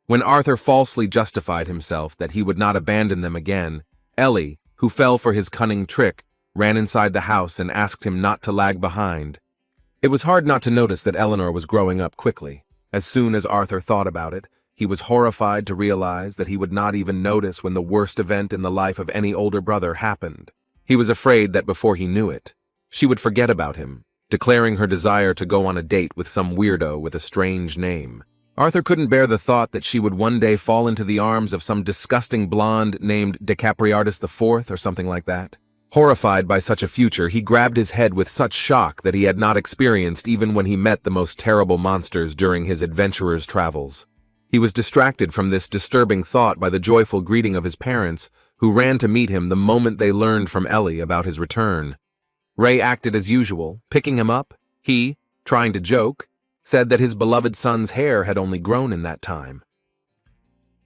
When Arthur falsely justified himself that he would not abandon them again, Ellie, who fell for his cunning trick, ran inside the house and asked him not to lag behind. It was hard not to notice that Eleanor was growing up quickly. As soon as Arthur thought about it, he was horrified to realize that he would not even notice when the worst event in the life of any older brother happened. He was afraid that before he knew it, she would forget about him, declaring her desire to go on a date with some weirdo with a strange name. Arthur couldn't bear the thought that she would one day fall into the arms of some disgusting blonde named Decapriardus IV or something like that. Horrified by such a future, he grabbed his head with such shock that he had not experienced even when he met the most terrible monsters during his adventurer's travels. He was distracted from this disturbing thought by the joyful greeting of his parents, who ran to meet him the moment they learned from Ellie about his return. Ray acted as usual, picking him up. He, trying to joke, said that his beloved son's hair had only grown in that time.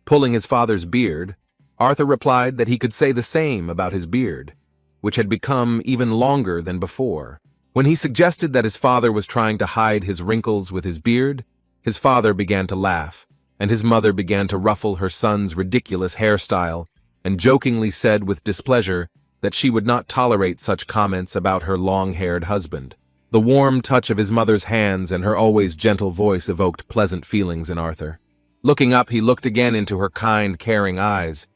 Pulling his father's beard, Arthur replied that he could say the same about his beard, which had become even longer than before. When he suggested that his father was trying to hide his wrinkles with his beard, his father began to laugh, and his mother began to ruffle her son's ridiculous hairstyle and jokingly said with displeasure that she would not tolerate such comments about her long-haired husband. The warm touch of his mother's hands and her always gentle voice evoked pleasant feelings in Arthur. Looking up, he looked again into her kind, caring eyes.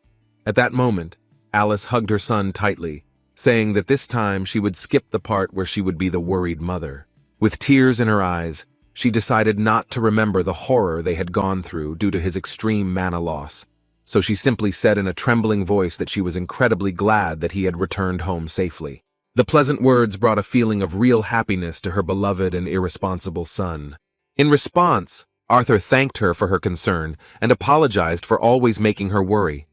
At that moment, Alice hugged her son tightly, saying that this time she would skip the part where she would be the worried mother. With tears in her eyes, she decided not to remember the horror they had gone through due to his extreme mana loss, so she simply said in a trembling voice that she was incredibly glad that he had returned home safely. The pleasant words brought a feeling of real happiness to her beloved and irresponsible son. In response, Arthur thanked her for her concern and apologized for always making her worry.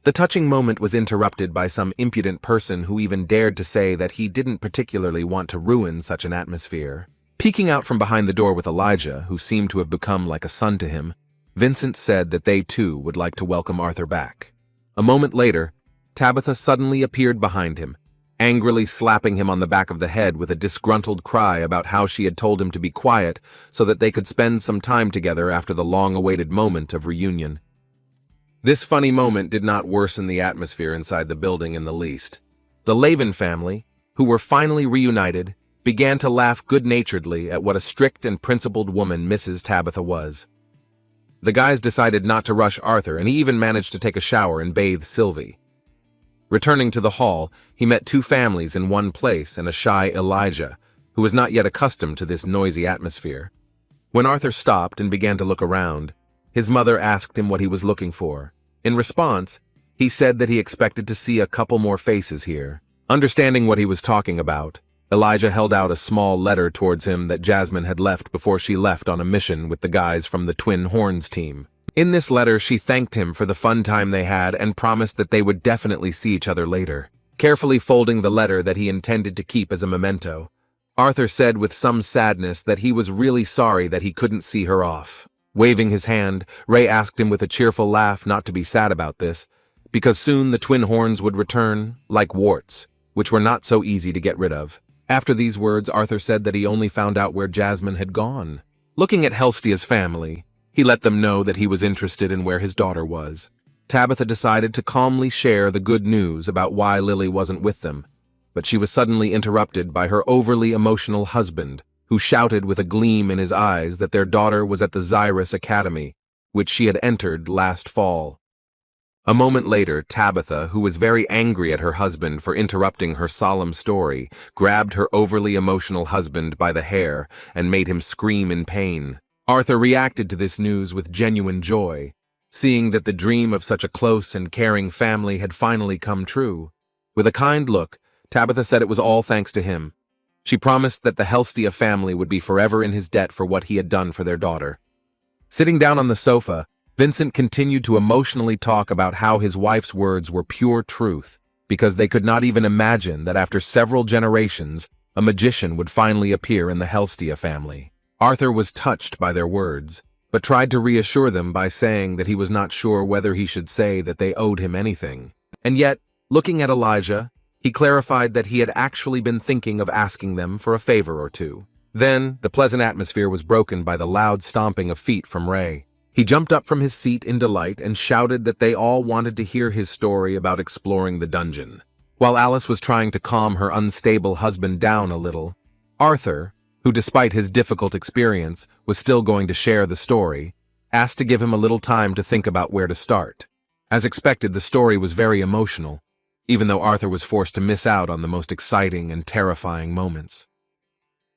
The touching moment was interrupted by some impudent person who even dared to say that he didn't particularly want to ruin such an atmosphere. Peeking out from behind the door with Elijah, who seemed to have become like a son to him, Vincent said that they too would like to welcome Arthur back. A moment later, Tabitha suddenly appeared behind him, angrily slapping him on the back of the head with a disgruntled cry about how she had told him to be quiet so that they could spend some time together after the long-awaited moment of reunion. This funny moment did not worsen the atmosphere inside the building in the least. The Elven family, who were finally reunited, began to laugh good-naturedly at what a strict and principled woman Mrs. Tabitha was. The guys decided not to rush Arthur, and he even managed to take a shower and bathe Sylvie. Returning to the hall, he met two families in one place and a shy Elijah, who was not yet accustomed to this noisy atmosphere. When Arthur stopped and began to look around, his mother asked him what he was looking for. In response, he said that he expected to see a couple more faces here. Understanding what he was talking about, Elijah held out a small letter towards him that Jasmine had left before she left on a mission with the guys from the Twin Horns team. In this letter, she thanked him for the fun time they had and promised that they would definitely see each other later. Carefully folding the letter that he intended to keep as a memento, Arthur said with some sadness that he was really sorry that he couldn't see her off. Waving his hand, Ray asked him with a cheerful laugh not to be sad about this, because soon the Twin Horns would return, like warts, which were not so easy to get rid of. After these words, Arthur said that he only found out where Jasmine had gone. Looking at Helstia's family, he let them know that he was interested in where his daughter was. Tabitha decided to calmly share the good news about why Lily wasn't with them, but she was suddenly interrupted by her overly emotional husband, who shouted with a gleam in his eyes that their daughter was at the Zyrus Academy, which she had entered last fall. A moment later, Tabitha, who was very angry at her husband for interrupting her solemn story, grabbed her overly emotional husband by the hair and made him scream in pain. Arthur reacted to this news with genuine joy, seeing that the dream of such a close and caring family had finally come true. With a kind look, Tabitha said it was all thanks to him. She promised that the Helstia family would be forever in his debt for what he had done for their daughter. Sitting down on the sofa, Vincent continued to emotionally talk about how his wife's words were pure truth, because they could not even imagine that after several generations, a magician would finally appear in the Helstia family. Arthur was touched by their words, but tried to reassure them by saying that he was not sure whether he should say that they owed him anything. And yet, looking at Elijah, he clarified that he had actually been thinking of asking them for a favor or two. Then, the pleasant atmosphere was broken by the loud stomping of feet from Ray. He jumped up from his seat in delight and shouted that they all wanted to hear his story about exploring the dungeon. While Alice was trying to calm her unstable husband down a little, Arthur, who despite his difficult experience was still going to share the story, asked to give him a little time to think about where to start. As expected, the story was very emotional, even though Arthur was forced to miss out on the most exciting and terrifying moments.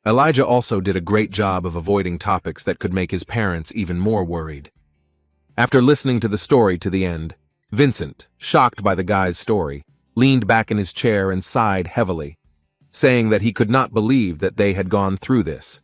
Elijah also did a great job of avoiding topics that could make his parents even more worried. After listening to the story to the end, Vincent, shocked by the guy's story, leaned back in his chair and sighed heavily, saying that he could not believe that they had gone through this.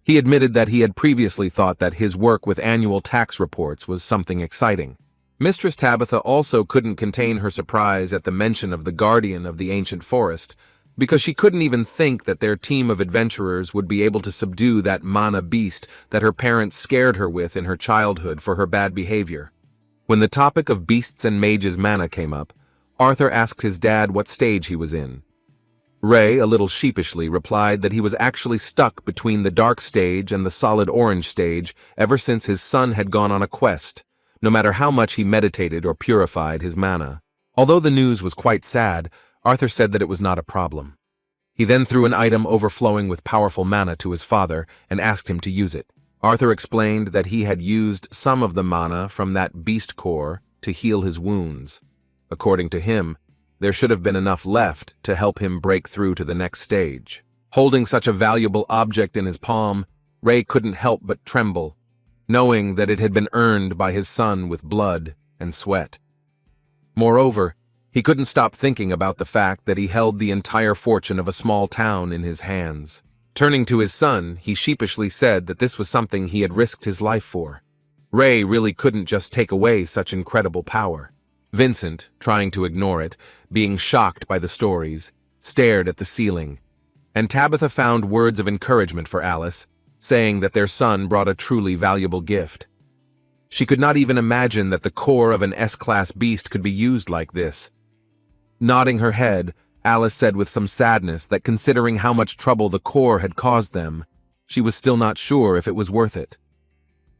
He admitted that he had previously thought that his work with annual tax reports was something exciting. Mistress Tabitha also couldn't contain her surprise at the mention of the guardian of the ancient forest, because she couldn't even think that their team of adventurers would be able to subdue that mana beast that her parents scared her with in her childhood for her bad behavior. When the topic of beasts and mages mana came up, Arthur asked his dad what stage he was in. Ray, a little sheepishly, replied that he was actually stuck between the dark stage and the solid orange stage ever since his son had gone on a quest, no matter how much he meditated or purified his mana. Although the news was quite sad, Arthur said that it was not a problem. He then threw an item overflowing with powerful mana to his father and asked him to use it. Arthur explained that he had used some of the mana from that beast core to heal his wounds. According to him, there should have been enough left to help him break through to the next stage. Holding such a valuable object in his palm, Ray couldn't help but tremble, knowing that it had been earned by his son with blood and sweat. Moreover, he couldn't stop thinking about the fact that he held the entire fortune of a small town in his hands. Turning to his son, he sheepishly said that this was something he had risked his life for. Ray really couldn't just take away such incredible power. Vincent, trying to ignore it, being shocked by the stories, stared at the ceiling, and Tabitha found words of encouragement for Alice, saying that their son brought a truly valuable gift. She could not even imagine that the core of an S-class beast could be used like this. Nodding her head, Alice said with some sadness that considering how much trouble the core had caused them, she was still not sure if it was worth it.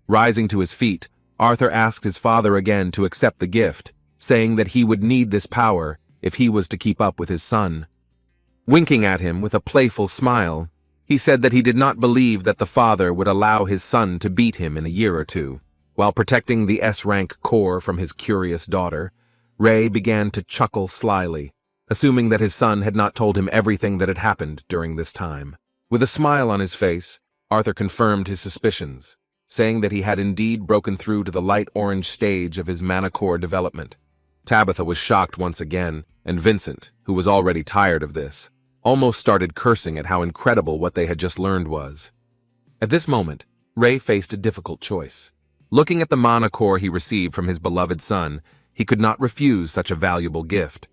Rising to his feet, Arthur asked his father again to accept the gift, saying that he would need this power if he was to keep up with his son. Winking at him with a playful smile, he said that he did not believe that the father would allow his son to beat him in a year or two. While protecting the S-rank core from his curious daughter, Ray began to chuckle slyly, assuming that his son had not told him everything that had happened during this time. With a smile on his face, Arthur confirmed his suspicions, saying that he had indeed broken through to the light orange stage of his mana core development. Tabitha was shocked once again, and Vincent, who was already tired of this, almost started cursing at how incredible what they had just learned was. At this moment, Ray faced a difficult choice. Looking at the mana core he received from his beloved son, he could not refuse such a valuable gift.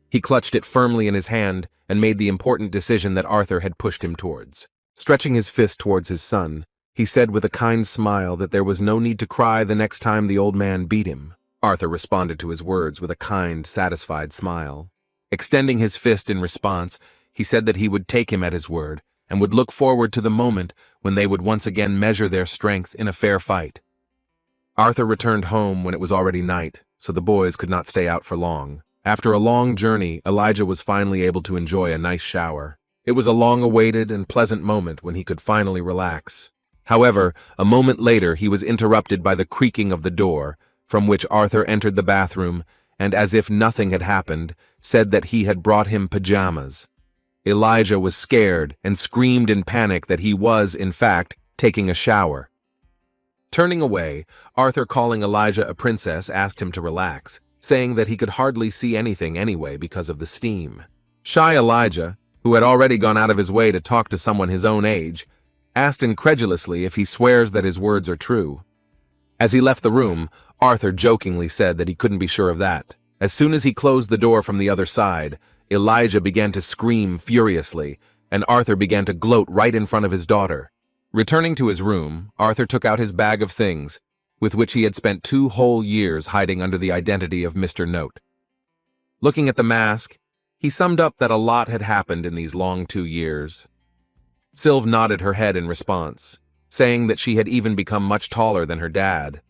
He clutched it firmly in his hand and made the important decision that Arthur had pushed him towards. Stretching his fist towards his son, he said with a kind smile that there was no need to cry the next time the old man beat him. Arthur responded to his words with a kind, satisfied smile. Extending his fist in response, he said that he would take him at his word and would look forward to the moment when they would once again measure their strength in a fair fight. Arthur returned home when it was already night, so the boys could not stay out for long. After a long journey, Elijah was finally able to enjoy a nice shower. It was a long-awaited and pleasant moment when he could finally relax. However, a moment later he was interrupted by the creaking of the door, from which Arthur entered the bathroom and, as if nothing had happened, said that he had brought him pajamas. Elijah was scared and screamed in panic that he was, in fact, taking a shower. Turning away, Arthur, calling Elijah a princess, asked him to relax, saying that he could hardly see anything anyway because of the steam. Shy Elijah, who had already gone out of his way to talk to someone his own age, asked incredulously if he swears that his words are true. As he left the room, Arthur jokingly said that he couldn't be sure of that. As soon as he closed the door from the other side, Elijah began to scream furiously, and Arthur began to gloat right in front of his daughter. Returning to his room, Arthur took out his bag of things, with which he had spent 2 whole years hiding under the identity of Mr. Note. Looking at the mask, he summed up that a lot had happened in these long 2 years. Sylv nodded her head in response, saying that she had even become much taller than her dad.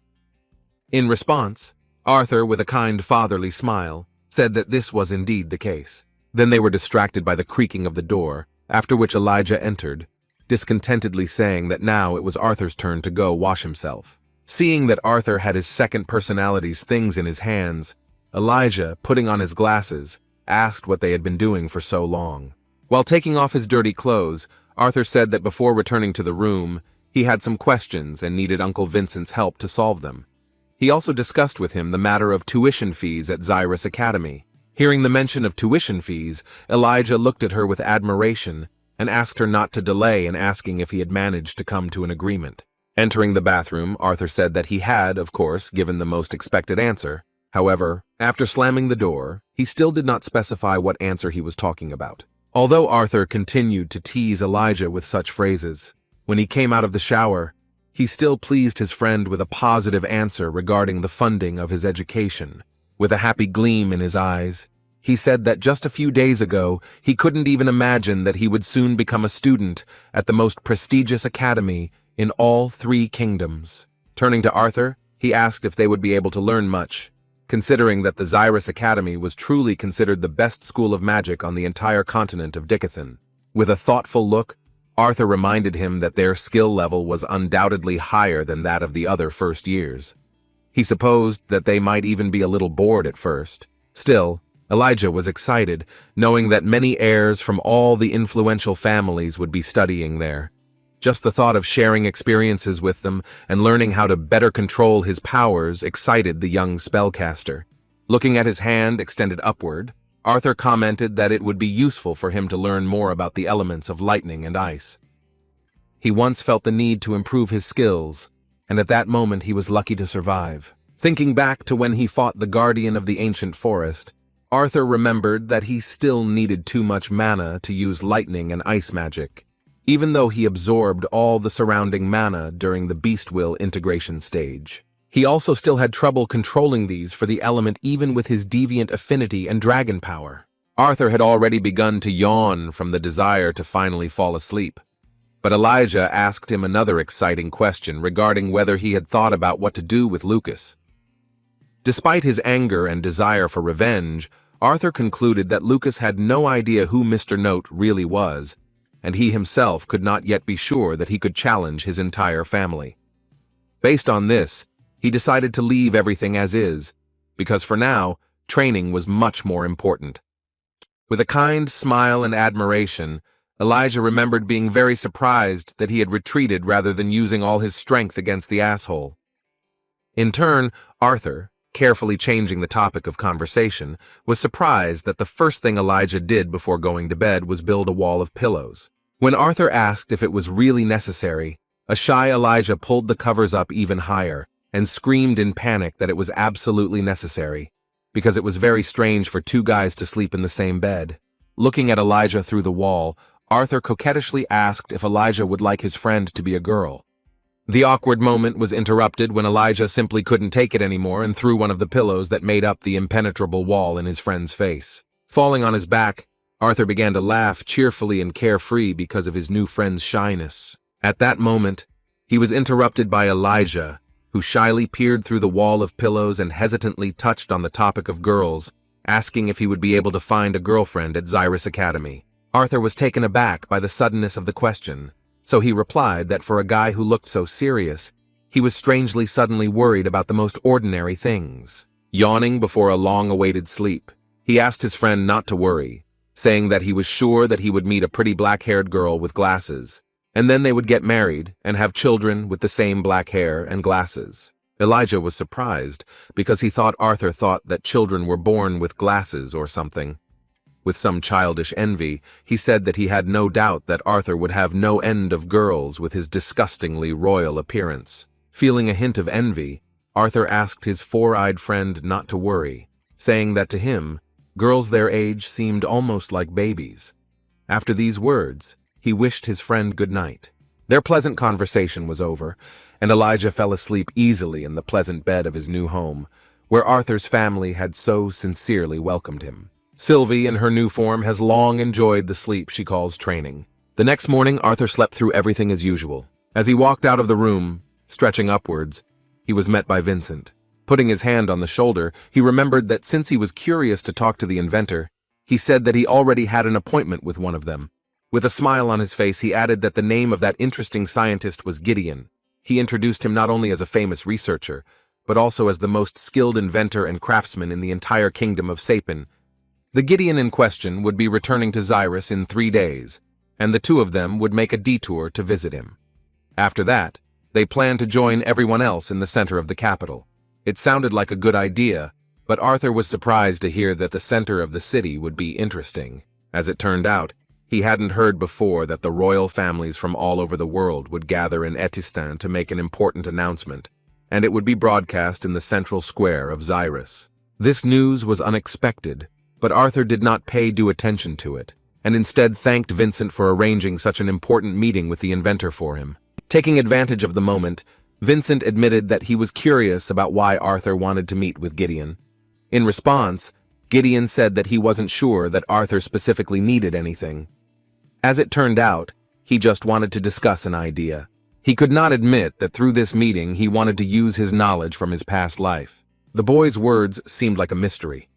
In response, Arthur, with a kind fatherly smile, said that this was indeed the case. Then they were distracted by the creaking of the door, after which Elijah entered, discontentedly saying that now it was Arthur's turn to go wash himself. Seeing that Arthur had his second personality's things in his hands, Elijah, putting on his glasses, asked what they had been doing for so long. While taking off his dirty clothes, Arthur said that before returning to the room, he had some questions and needed Uncle Vincent's help to solve them. He also discussed with him the matter of tuition fees at Zyrus Academy. Hearing the mention of tuition fees, Elijah looked at her with admiration and asked her not to delay in asking if he had managed to come to an agreement. Entering the bathroom, Arthur said that he had, of course, given the most expected answer. However, after slamming the door, he still did not specify what answer he was talking about. Although Arthur continued to tease Elijah with such phrases, when he came out of the shower, he still pleased his friend with a positive answer regarding the funding of his education. With a happy gleam in his eyes, he said that just a few days ago he couldn't even imagine that he would soon become a student at the most prestigious academy in all 3 kingdoms. Turning to Arthur, he asked if they would be able to learn much, considering that the Zyrus Academy was truly considered the best school of magic on the entire continent of Dicathan. With a thoughtful look, Arthur reminded him that their skill level was undoubtedly higher than that of the other first years. He supposed that they might even be a little bored at first. Still, Elijah was excited, knowing that many heirs from all the influential families would be studying there. Just the thought of sharing experiences with them and learning how to better control his powers excited the young spellcaster. Looking at his hand extended upward, Arthur commented that it would be useful for him to learn more about the elements of lightning and ice. He once felt the need to improve his skills, and at that moment he was lucky to survive. Thinking back to when he fought the guardian of the ancient forest, Arthur remembered that he still needed too much mana to use lightning and ice magic, even though he absorbed all the surrounding mana during the beast will integration stage. He also still had trouble controlling these for the element even with his deviant affinity and dragon power. Arthur had already begun to yawn from the desire to finally fall asleep. But Elijah asked him another exciting question regarding whether he had thought about what to do with Lucas. Despite his anger and desire for revenge, Arthur concluded that Lucas had no idea who Mr. Note really was, and he himself could not yet be sure that he could challenge his entire family. Based on this, he decided to leave everything as is, because for now, training was much more important. With a kind smile and admiration, Elijah remembered being very surprised that he had retreated rather than using all his strength against the asshole. In turn, Arthur, carefully changing the topic of conversation, was surprised that the first thing Elijah did before going to bed was build a wall of pillows. When Arthur asked if it was really necessary, a shy Elijah pulled the covers up even higher and screamed in panic that it was absolutely necessary, because it was very strange for 2 guys to sleep in the same bed. Looking at Elijah through the wall, Arthur coquettishly asked if Elijah would like his friend to be a girl. The awkward moment was interrupted when Elijah simply couldn't take it anymore and threw one of the pillows that made up the impenetrable wall in his friend's face. Falling on his back, Arthur began to laugh cheerfully and carefree because of his new friend's shyness. At that moment, he was interrupted by Elijah, who shyly peered through the wall of pillows and hesitantly touched on the topic of girls, asking if he would be able to find a girlfriend at Zyrus Academy. Arthur was taken aback by the suddenness of the question, so he replied that for a guy who looked so serious, he was strangely suddenly worried about the most ordinary things. Yawning before a long-awaited sleep, he asked his friend not to worry, saying that he was sure that he would meet a pretty black-haired girl with glasses, and then they would get married and have children with the same black hair and glasses. Elijah was surprised because he thought Arthur thought that children were born with glasses or something. With some childish envy, he said that he had no doubt that Arthur would have no end of girls with his disgustingly royal appearance. Feeling a hint of envy, Arthur asked his 4-eyed friend not to worry, saying that to him, girls their age seemed almost like babies. After these words, he wished his friend good night. Their pleasant conversation was over, and Elijah fell asleep easily in the pleasant bed of his new home, where Arthur's family had so sincerely welcomed him. Sylvie, in her new form, has long enjoyed the sleep she calls training. The next morning, Arthur slept through everything as usual. As he walked out of the room, stretching upwards, he was met by Vincent. Putting his hand on the shoulder, he remembered that since he was curious to talk to the inventor, he said that he already had an appointment with one of them. With a smile on his face, he added that the name of that interesting scientist was Gideon. He introduced him not only as a famous researcher, but also as the most skilled inventor and craftsman in the entire kingdom of Sapin. The Gideon in question would be returning to Zyrus in 3 days, and the 2 of them would make a detour to visit him. After that, they planned to join everyone else in the center of the capital. It sounded like a good idea, but Arthur was surprised to hear that the center of the city would be interesting. As it turned out, he hadn't heard before that the royal families from all over the world would gather in Etistan to make an important announcement, and it would be broadcast in the central square of Zyrus. This news was unexpected, but Arthur did not pay due attention to it, and instead thanked Vincent for arranging such an important meeting with the inventor for him. Taking advantage of the moment, Vincent admitted that he was curious about why Arthur wanted to meet with Gideon. In response, Gideon said that he wasn't sure that Arthur specifically needed anything. As it turned out, he just wanted to discuss an idea. He could not admit that through this meeting he wanted to use his knowledge from his past life. The boy's words seemed like a mystery.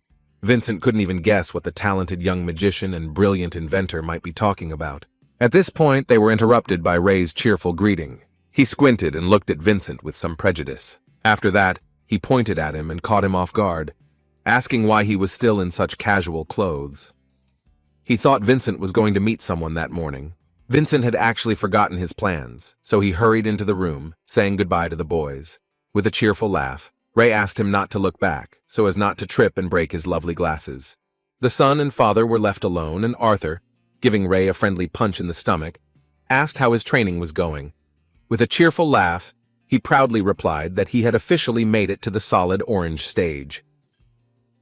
Vincent couldn't even guess what the talented young magician and brilliant inventor might be talking about. At this point, they were interrupted by Ray's cheerful greeting. He squinted and looked at Vincent with some prejudice. After that, he pointed at him and caught him off guard, asking why he was still in such casual clothes. He thought Vincent was going to meet someone that morning. Vincent had actually forgotten his plans, so he hurried into the room, saying goodbye to the boys. With a cheerful laugh, Ray asked him not to look back, so as not to trip and break his lovely glasses. The son and father were left alone, and Arthur, giving Ray a friendly punch in the stomach, asked how his training was going. With a cheerful laugh, he proudly replied that he had officially made it to the solid orange stage.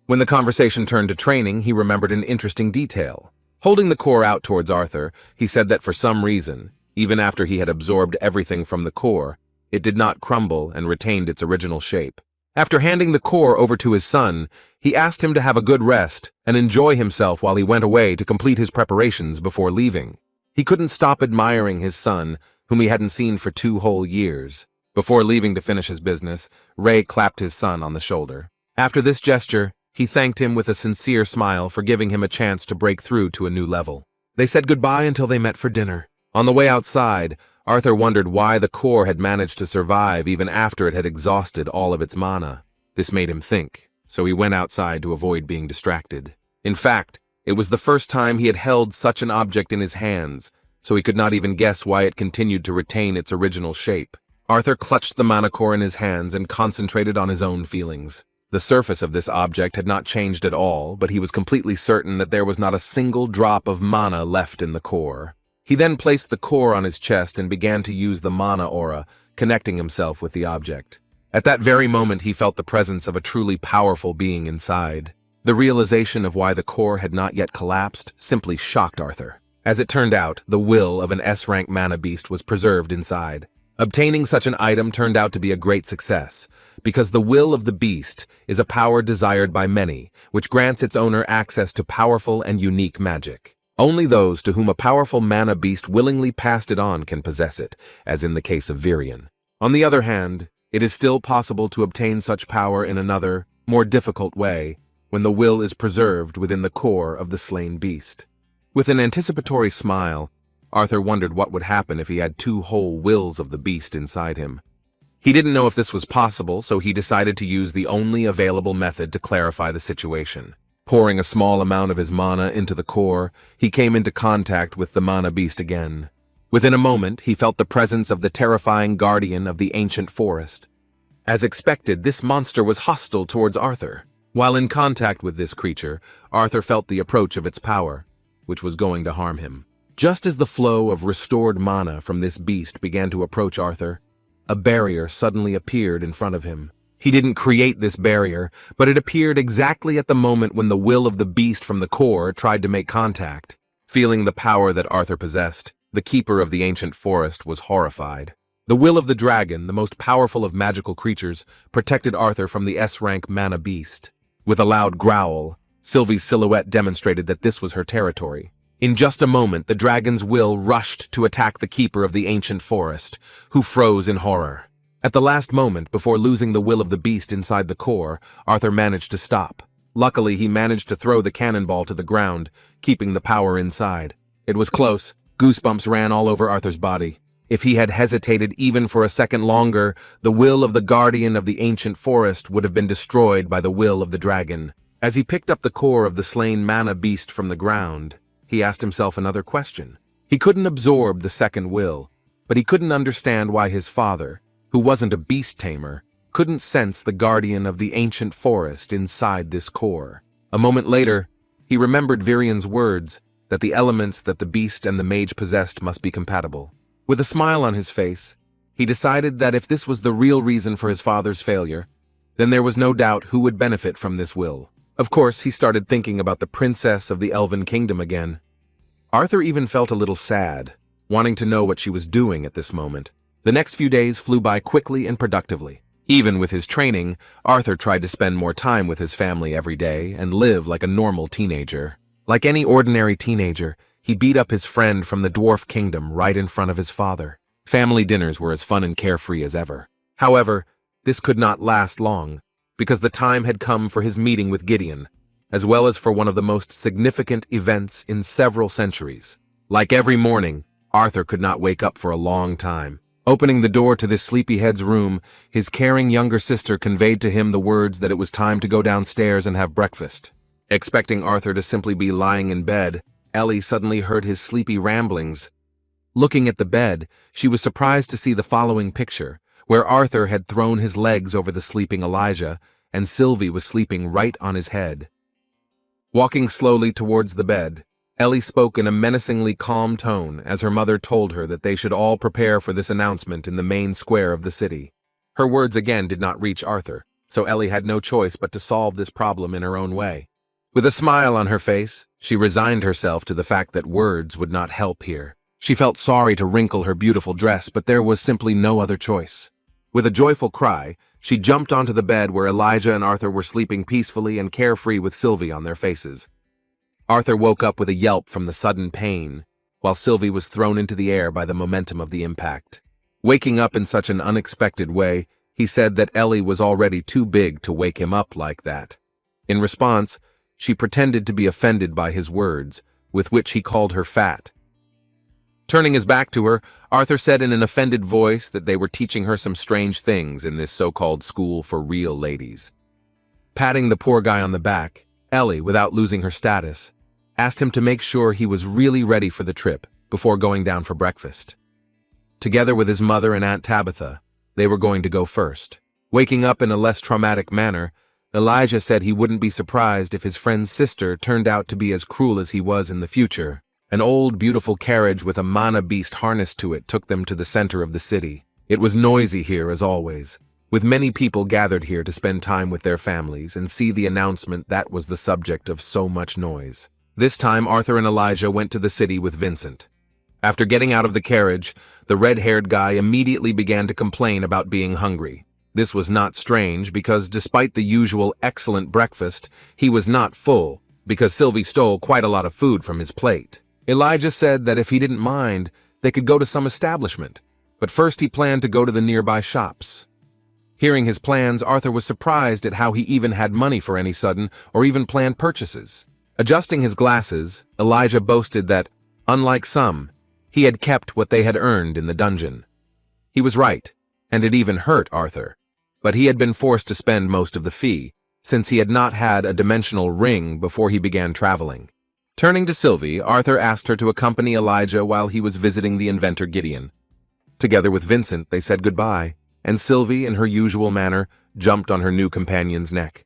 When the conversation turned to training, he remembered an interesting detail. Holding the core out towards Arthur, he said that for some reason, even after he had absorbed everything from the core, it did not crumble and retained its original shape. After handing the core over to his son, he asked him to have a good rest and enjoy himself while he went away to complete his preparations before leaving. He couldn't stop admiring his son, whom he hadn't seen for 2 whole years. Before leaving to finish his business, Ray clapped his son on the shoulder. After this gesture, he thanked him with a sincere smile for giving him a chance to break through to a new level. They said goodbye until they met for dinner. On the way outside, Arthur wondered why the core had managed to survive even after it had exhausted all of its mana. This made him think, so he went outside to avoid being distracted. In fact, it was the first time he had held such an object in his hands, so he could not even guess why it continued to retain its original shape. Arthur clutched the mana core in his hands and concentrated on his own feelings. The surface of this object had not changed at all, but he was completely certain that there was not a single drop of mana left in the core. He then placed the core on his chest and began to use the mana aura, connecting himself with the object. At that very moment, he felt the presence of a truly powerful being inside. The realization of why the core had not yet collapsed simply shocked Arthur. As it turned out, the will of an S-rank mana beast was preserved inside. Obtaining such an item turned out to be a great success, because the will of the beast is a power desired by many, which grants its owner access to powerful and unique magic. Only those to whom a powerful mana beast willingly passed it on can possess it, as in the case of Virian. On the other hand, it is still possible to obtain such power in another, more difficult way, when the will is preserved within the core of the slain beast. With an anticipatory smile, Arthur wondered what would happen if he had 2 whole wills of the beast inside him. He didn't know if this was possible, so he decided to use the only available method to clarify the situation. Pouring a small amount of his mana into the core, he came into contact with the mana beast again. Within a moment, he felt the presence of the terrifying guardian of the ancient forest. As expected, this monster was hostile towards Arthur. While in contact with this creature, Arthur felt the approach of its power, which was going to harm him. Just as the flow of restored mana from this beast began to approach Arthur, a barrier suddenly appeared in front of him. He didn't create this barrier, but it appeared exactly at the moment when the will of the beast from the core tried to make contact. Feeling the power that Arthur possessed, the keeper of the ancient forest was horrified. The will of the dragon, the most powerful of magical creatures, protected Arthur from the S-rank mana beast. With a loud growl, Sylvie's silhouette demonstrated that this was her territory. In just a moment, the dragon's will rushed to attack the keeper of the ancient forest, who froze in horror. At the last moment, before losing the will of the beast inside the core, Arthur managed to stop. Luckily, he managed to throw the cannonball to the ground, keeping the power inside. It was close. Goosebumps ran all over Arthur's body. If he had hesitated even for a second longer, the will of the guardian of the ancient forest would have been destroyed by the will of the dragon. As he picked up the core of the slain mana beast from the ground, he asked himself another question. He couldn't absorb the second will, but he couldn't understand why his father, who wasn't a beast tamer, couldn't sense the guardian of the ancient forest inside this core. A moment later, he remembered Virian's words that the elements that the beast and the mage possessed must be compatible. With a smile on his face, he decided that if this was the real reason for his father's failure, then there was no doubt who would benefit from this will. Of course, he started thinking about the princess of the Elven kingdom again. Arthur even felt a little sad, wanting to know what she was doing at this moment. The next few days flew by quickly and productively. Even with his training, Arthur tried to spend more time with his family every day and live like a normal teenager. Like any ordinary teenager, he beat up his friend from the dwarf kingdom right in front of his father. Family dinners were as fun and carefree as ever. However, this could not last long, because the time had come for his meeting with Gideon, as well as for one of the most significant events in several centuries. Like every morning, Arthur could not wake up for a long time. Opening the door to this sleepyhead's room, his caring younger sister conveyed to him the words that it was time to go downstairs and have breakfast. Expecting Arthur to simply be lying in bed, Ellie suddenly heard his sleepy ramblings. Looking at the bed, she was surprised to see the following picture, where Arthur had thrown his legs over the sleeping Elijah, and Sylvie was sleeping right on his head. Walking slowly towards the bed, Ellie spoke in a menacingly calm tone as her mother told her that they should all prepare for this announcement in the main square of the city. Her words again did not reach Arthur, so Ellie had no choice but to solve this problem in her own way. With a smile on her face, she resigned herself to the fact that words would not help here. She felt sorry to wrinkle her beautiful dress, but there was simply no other choice. With a joyful cry, she jumped onto the bed where Elijah and Arthur were sleeping peacefully and carefree with Sylvie on their faces. Arthur woke up with a yelp from the sudden pain, while Sylvie was thrown into the air by the momentum of the impact. Waking up in such an unexpected way, he said that Ellie was already too big to wake him up like that. In response, she pretended to be offended by his words, with which he called her fat. Turning his back to her, Arthur said in an offended voice that they were teaching her some strange things in this so-called school for real ladies. Patting the poor guy on the back, Ellie, without losing her status, asked him to make sure he was really ready for the trip before going down for breakfast. Together with his mother and Aunt Tabitha, they were going to go first. Waking up in a less traumatic manner, Elijah said he wouldn't be surprised if his friend's sister turned out to be as cruel as he was in the future. An old, beautiful carriage with a mana beast harnessed to it took them to the center of the city. It was noisy here as always, with many people gathered here to spend time with their families and see the announcement that was the subject of so much noise. This time, Arthur and Elijah went to the city with Vincent. After getting out of the carriage, the red-haired guy immediately began to complain about being hungry. This was not strange because despite the usual excellent breakfast, he was not full because Sylvie stole quite a lot of food from his plate. Elijah said that if he didn't mind, they could go to some establishment, but first he planned to go to the nearby shops. Hearing his plans, Arthur was surprised at how he even had money for any sudden or even planned purchases. Adjusting his glasses, Elijah boasted that, unlike some, he had kept what they had earned in the dungeon. He was right, and it even hurt Arthur, but he had been forced to spend most of the fee, since he had not had a dimensional ring before he began traveling. Turning to Sylvie, Arthur asked her to accompany Elijah while he was visiting the inventor Gideon. Together with Vincent, they said goodbye, and Sylvie, in her usual manner, jumped on her new companion's neck.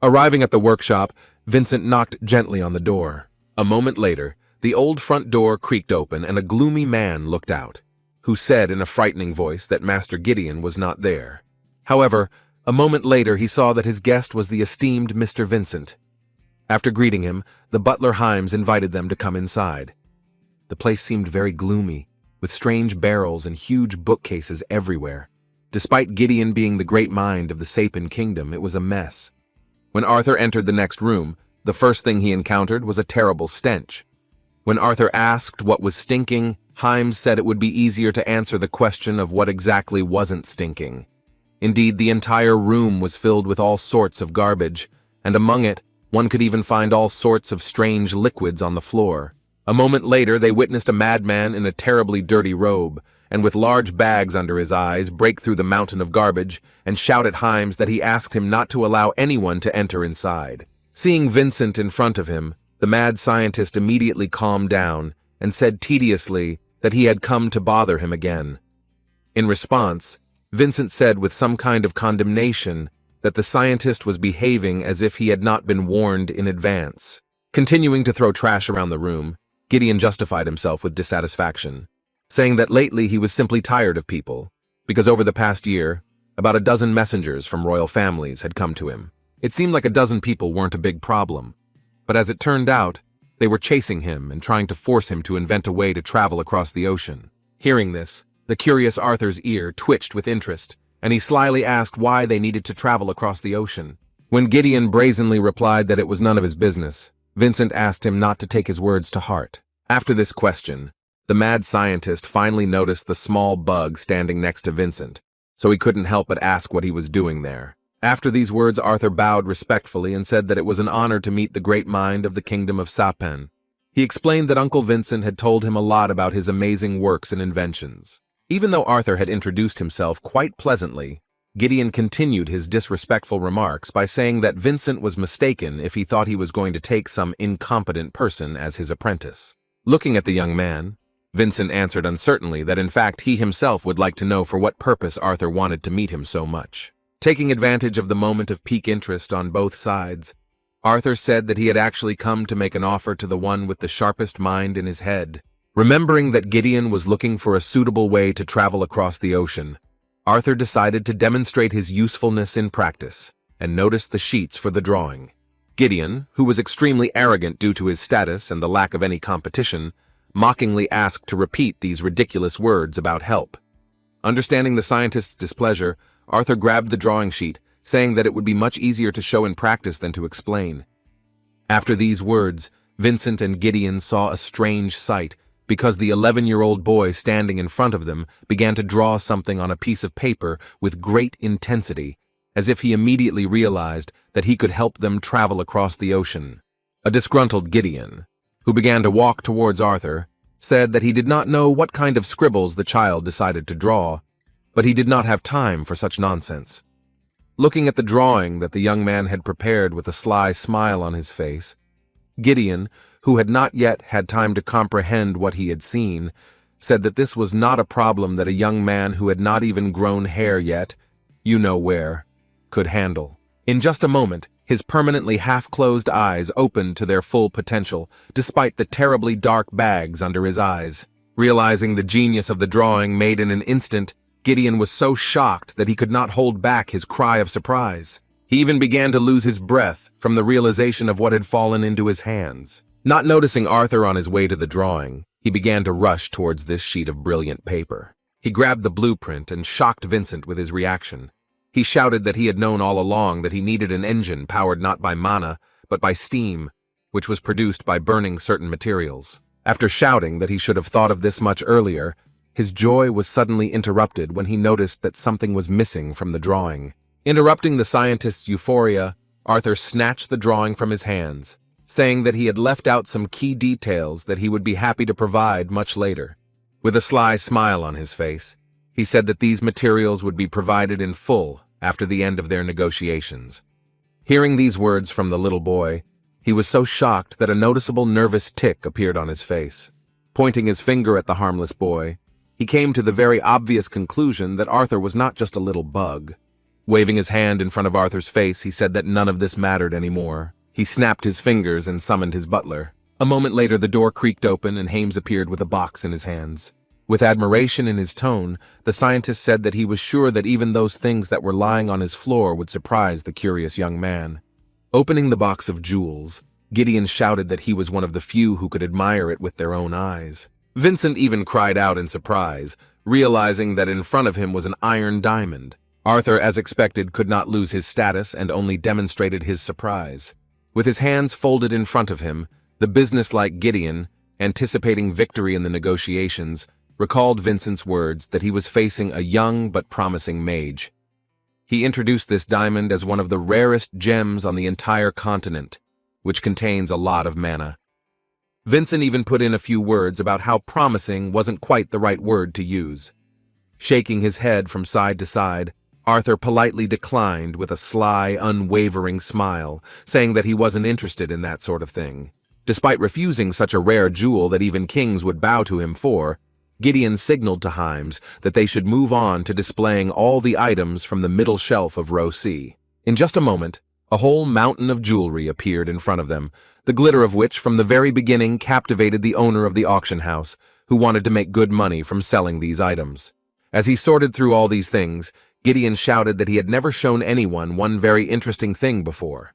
Arriving at the workshop, Vincent knocked gently on the door. A moment later, the old front door creaked open and a gloomy man looked out, who said in a frightening voice that Master Gideon was not there. However, a moment later he saw that his guest was the esteemed Mr. Vincent. After greeting him, the butler Himes invited them to come inside. The place seemed very gloomy, with strange barrels and huge bookcases everywhere. Despite Gideon being the great mind of the Sapin Kingdom, it was a mess. When Arthur entered the next room, the first thing he encountered was a terrible stench. When Arthur asked what was stinking, Himes said it would be easier to answer the question of what exactly wasn't stinking. Indeed, the entire room was filled with all sorts of garbage, and among it, one could even find all sorts of strange liquids on the floor. A moment later, they witnessed a madman in a terribly dirty robe, and with large bags under his eyes, break through the mountain of garbage and shout at Himes that he asked him not to allow anyone to enter inside. Seeing Vincent in front of him, the mad scientist immediately calmed down and said tediously that he had come to bother him again. In response, Vincent said with some kind of condemnation that the scientist was behaving as if he had not been warned in advance. Continuing to throw trash around the room, Gideon justified himself with dissatisfaction, saying that lately he was simply tired of people, because over the past year, about a dozen messengers from royal families had come to him. It seemed like a dozen people weren't a big problem, but as it turned out, they were chasing him and trying to force him to invent a way to travel across the ocean. Hearing this, The curious Arthur's ear twitched with interest, and he slyly asked why they needed to travel across the ocean. When Gideon brazenly replied that it was none of his business, Vincent asked him not to take his words to heart. After this question, the mad scientist finally noticed the small bug standing next to Vincent, so he couldn't help but ask what he was doing there. After these words, Arthur bowed respectfully and said that it was an honor to meet the great mind of the kingdom of Sapen. He explained that Uncle Vincent had told him a lot about his amazing works and inventions. Even though Arthur had introduced himself quite pleasantly, Gideon continued his disrespectful remarks by saying that Vincent was mistaken if he thought he was going to take some incompetent person as his apprentice. Looking at the young man, Vincent answered uncertainly that in fact he himself would like to know for what purpose Arthur wanted to meet him so much. Taking advantage of the moment of pique interest on both sides, Arthur said that he had actually come to make an offer to the one with the sharpest mind in his head. Remembering that Gideon was looking for a suitable way to travel across the ocean, Arthur decided to demonstrate his usefulness in practice and noticed the sheets for the drawing. Gideon, who was extremely arrogant due to his status and the lack of any competition, mockingly asked to repeat these ridiculous words about help. Understanding the scientist's displeasure, Arthur grabbed the drawing sheet, saying that it would be much easier to show in practice than to explain. After these words, Vincent and Gideon saw a strange sight, because the 11-year-old boy standing in front of them began to draw something on a piece of paper with great intensity, as if he immediately realized that he could help them travel across the ocean. A disgruntled Gideon, who began to walk towards Arthur, said that he did not know what kind of scribbles the child decided to draw, but he did not have time for such nonsense. Looking at the drawing that the young man had prepared with a sly smile on his face, Gideon, who had not yet had time to comprehend what he had seen, said that this was not a problem that a young man who had not even grown hair yet, you know where, could handle. In just a moment, his permanently half-closed eyes opened to their full potential, despite the terribly dark bags under his eyes. Realizing the genius of the drawing made in an instant, Gideon was so shocked that he could not hold back his cry of surprise. He even began to lose his breath from the realization of what had fallen into his hands. Not noticing Arthur on his way to the drawing, he began to rush towards this sheet of brilliant paper. He grabbed the blueprint and shocked Vincent with his reaction. He shouted that he had known all along that he needed an engine powered not by mana, but by steam, which was produced by burning certain materials. After shouting that he should have thought of this much earlier, his joy was suddenly interrupted when he noticed that something was missing from the drawing. Interrupting the scientist's euphoria, Arthur snatched the drawing from his hands, saying that he had left out some key details that he would be happy to provide much later. With a sly smile on his face, he said that these materials would be provided in full after the end of their negotiations. Hearing these words from the little boy, he was so shocked that a noticeable nervous tic appeared on his face. Pointing his finger at the harmless boy, he came to the very obvious conclusion that Arthur was not just a little bug. Waving his hand in front of Arthur's face, he said that none of this mattered anymore. He snapped his fingers and summoned his butler. A moment later, the door creaked open and Hames appeared with a box in his hands. With admiration in his tone, the scientist said that he was sure that even those things that were lying on his floor would surprise the curious young man. Opening the box of jewels, Gideon shouted that he was one of the few who could admire it with their own eyes. Vincent even cried out in surprise, realizing that in front of him was an iron diamond. Arthur, as expected, could not lose his status and only demonstrated his surprise. With his hands folded in front of him, the businesslike Gideon, anticipating victory in the negotiations, recalled Vincent's words that he was facing a young but promising mage. He introduced this diamond as one of the rarest gems on the entire continent, which contains a lot of mana. Vincent even put in a few words about how promising wasn't quite the right word to use. Shaking his head from side to side, Arthur politely declined with a sly, unwavering smile, saying that he wasn't interested in that sort of thing. Despite refusing such a rare jewel that even kings would bow to him for, Gideon signaled to Hames that they should move on to displaying all the items from the middle shelf of row C. In just a moment, a whole mountain of jewelry appeared in front of them, the glitter of which from the very beginning captivated the owner of the auction house, who wanted to make good money from selling these items. As he sorted through all these things, Gideon shouted that he had never shown anyone one very interesting thing before.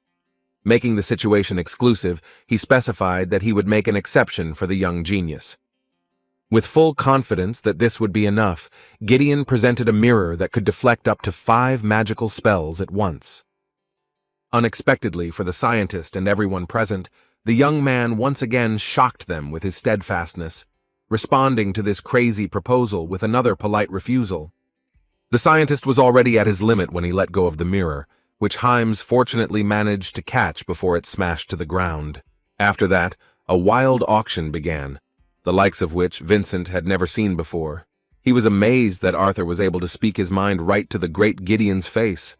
Making the situation exclusive, he specified that he would make an exception for the young genius. With full confidence that this would be enough, Gideon presented a mirror that could deflect up to 5 magical spells at once. Unexpectedly for the scientist and everyone present, the young man once again shocked them with his steadfastness, responding to this crazy proposal with another polite refusal. The scientist was already at his limit when he let go of the mirror, which Himes fortunately managed to catch before it smashed to the ground. After that, a wild auction began, the likes of which Vincent had never seen before. He was amazed that Arthur was able to speak his mind right to the great Gideon's face.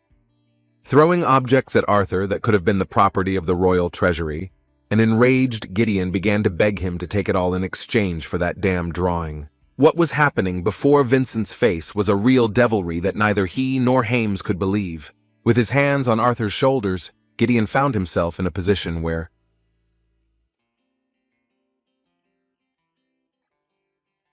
Throwing objects at Arthur that could have been the property of the royal treasury, an enraged Gideon began to beg him to take it all in exchange for that damn drawing. What was happening before Vincent's face was a real devilry that neither he nor Himes could believe. With his hands on Arthur's shoulders, Gideon found himself in a position where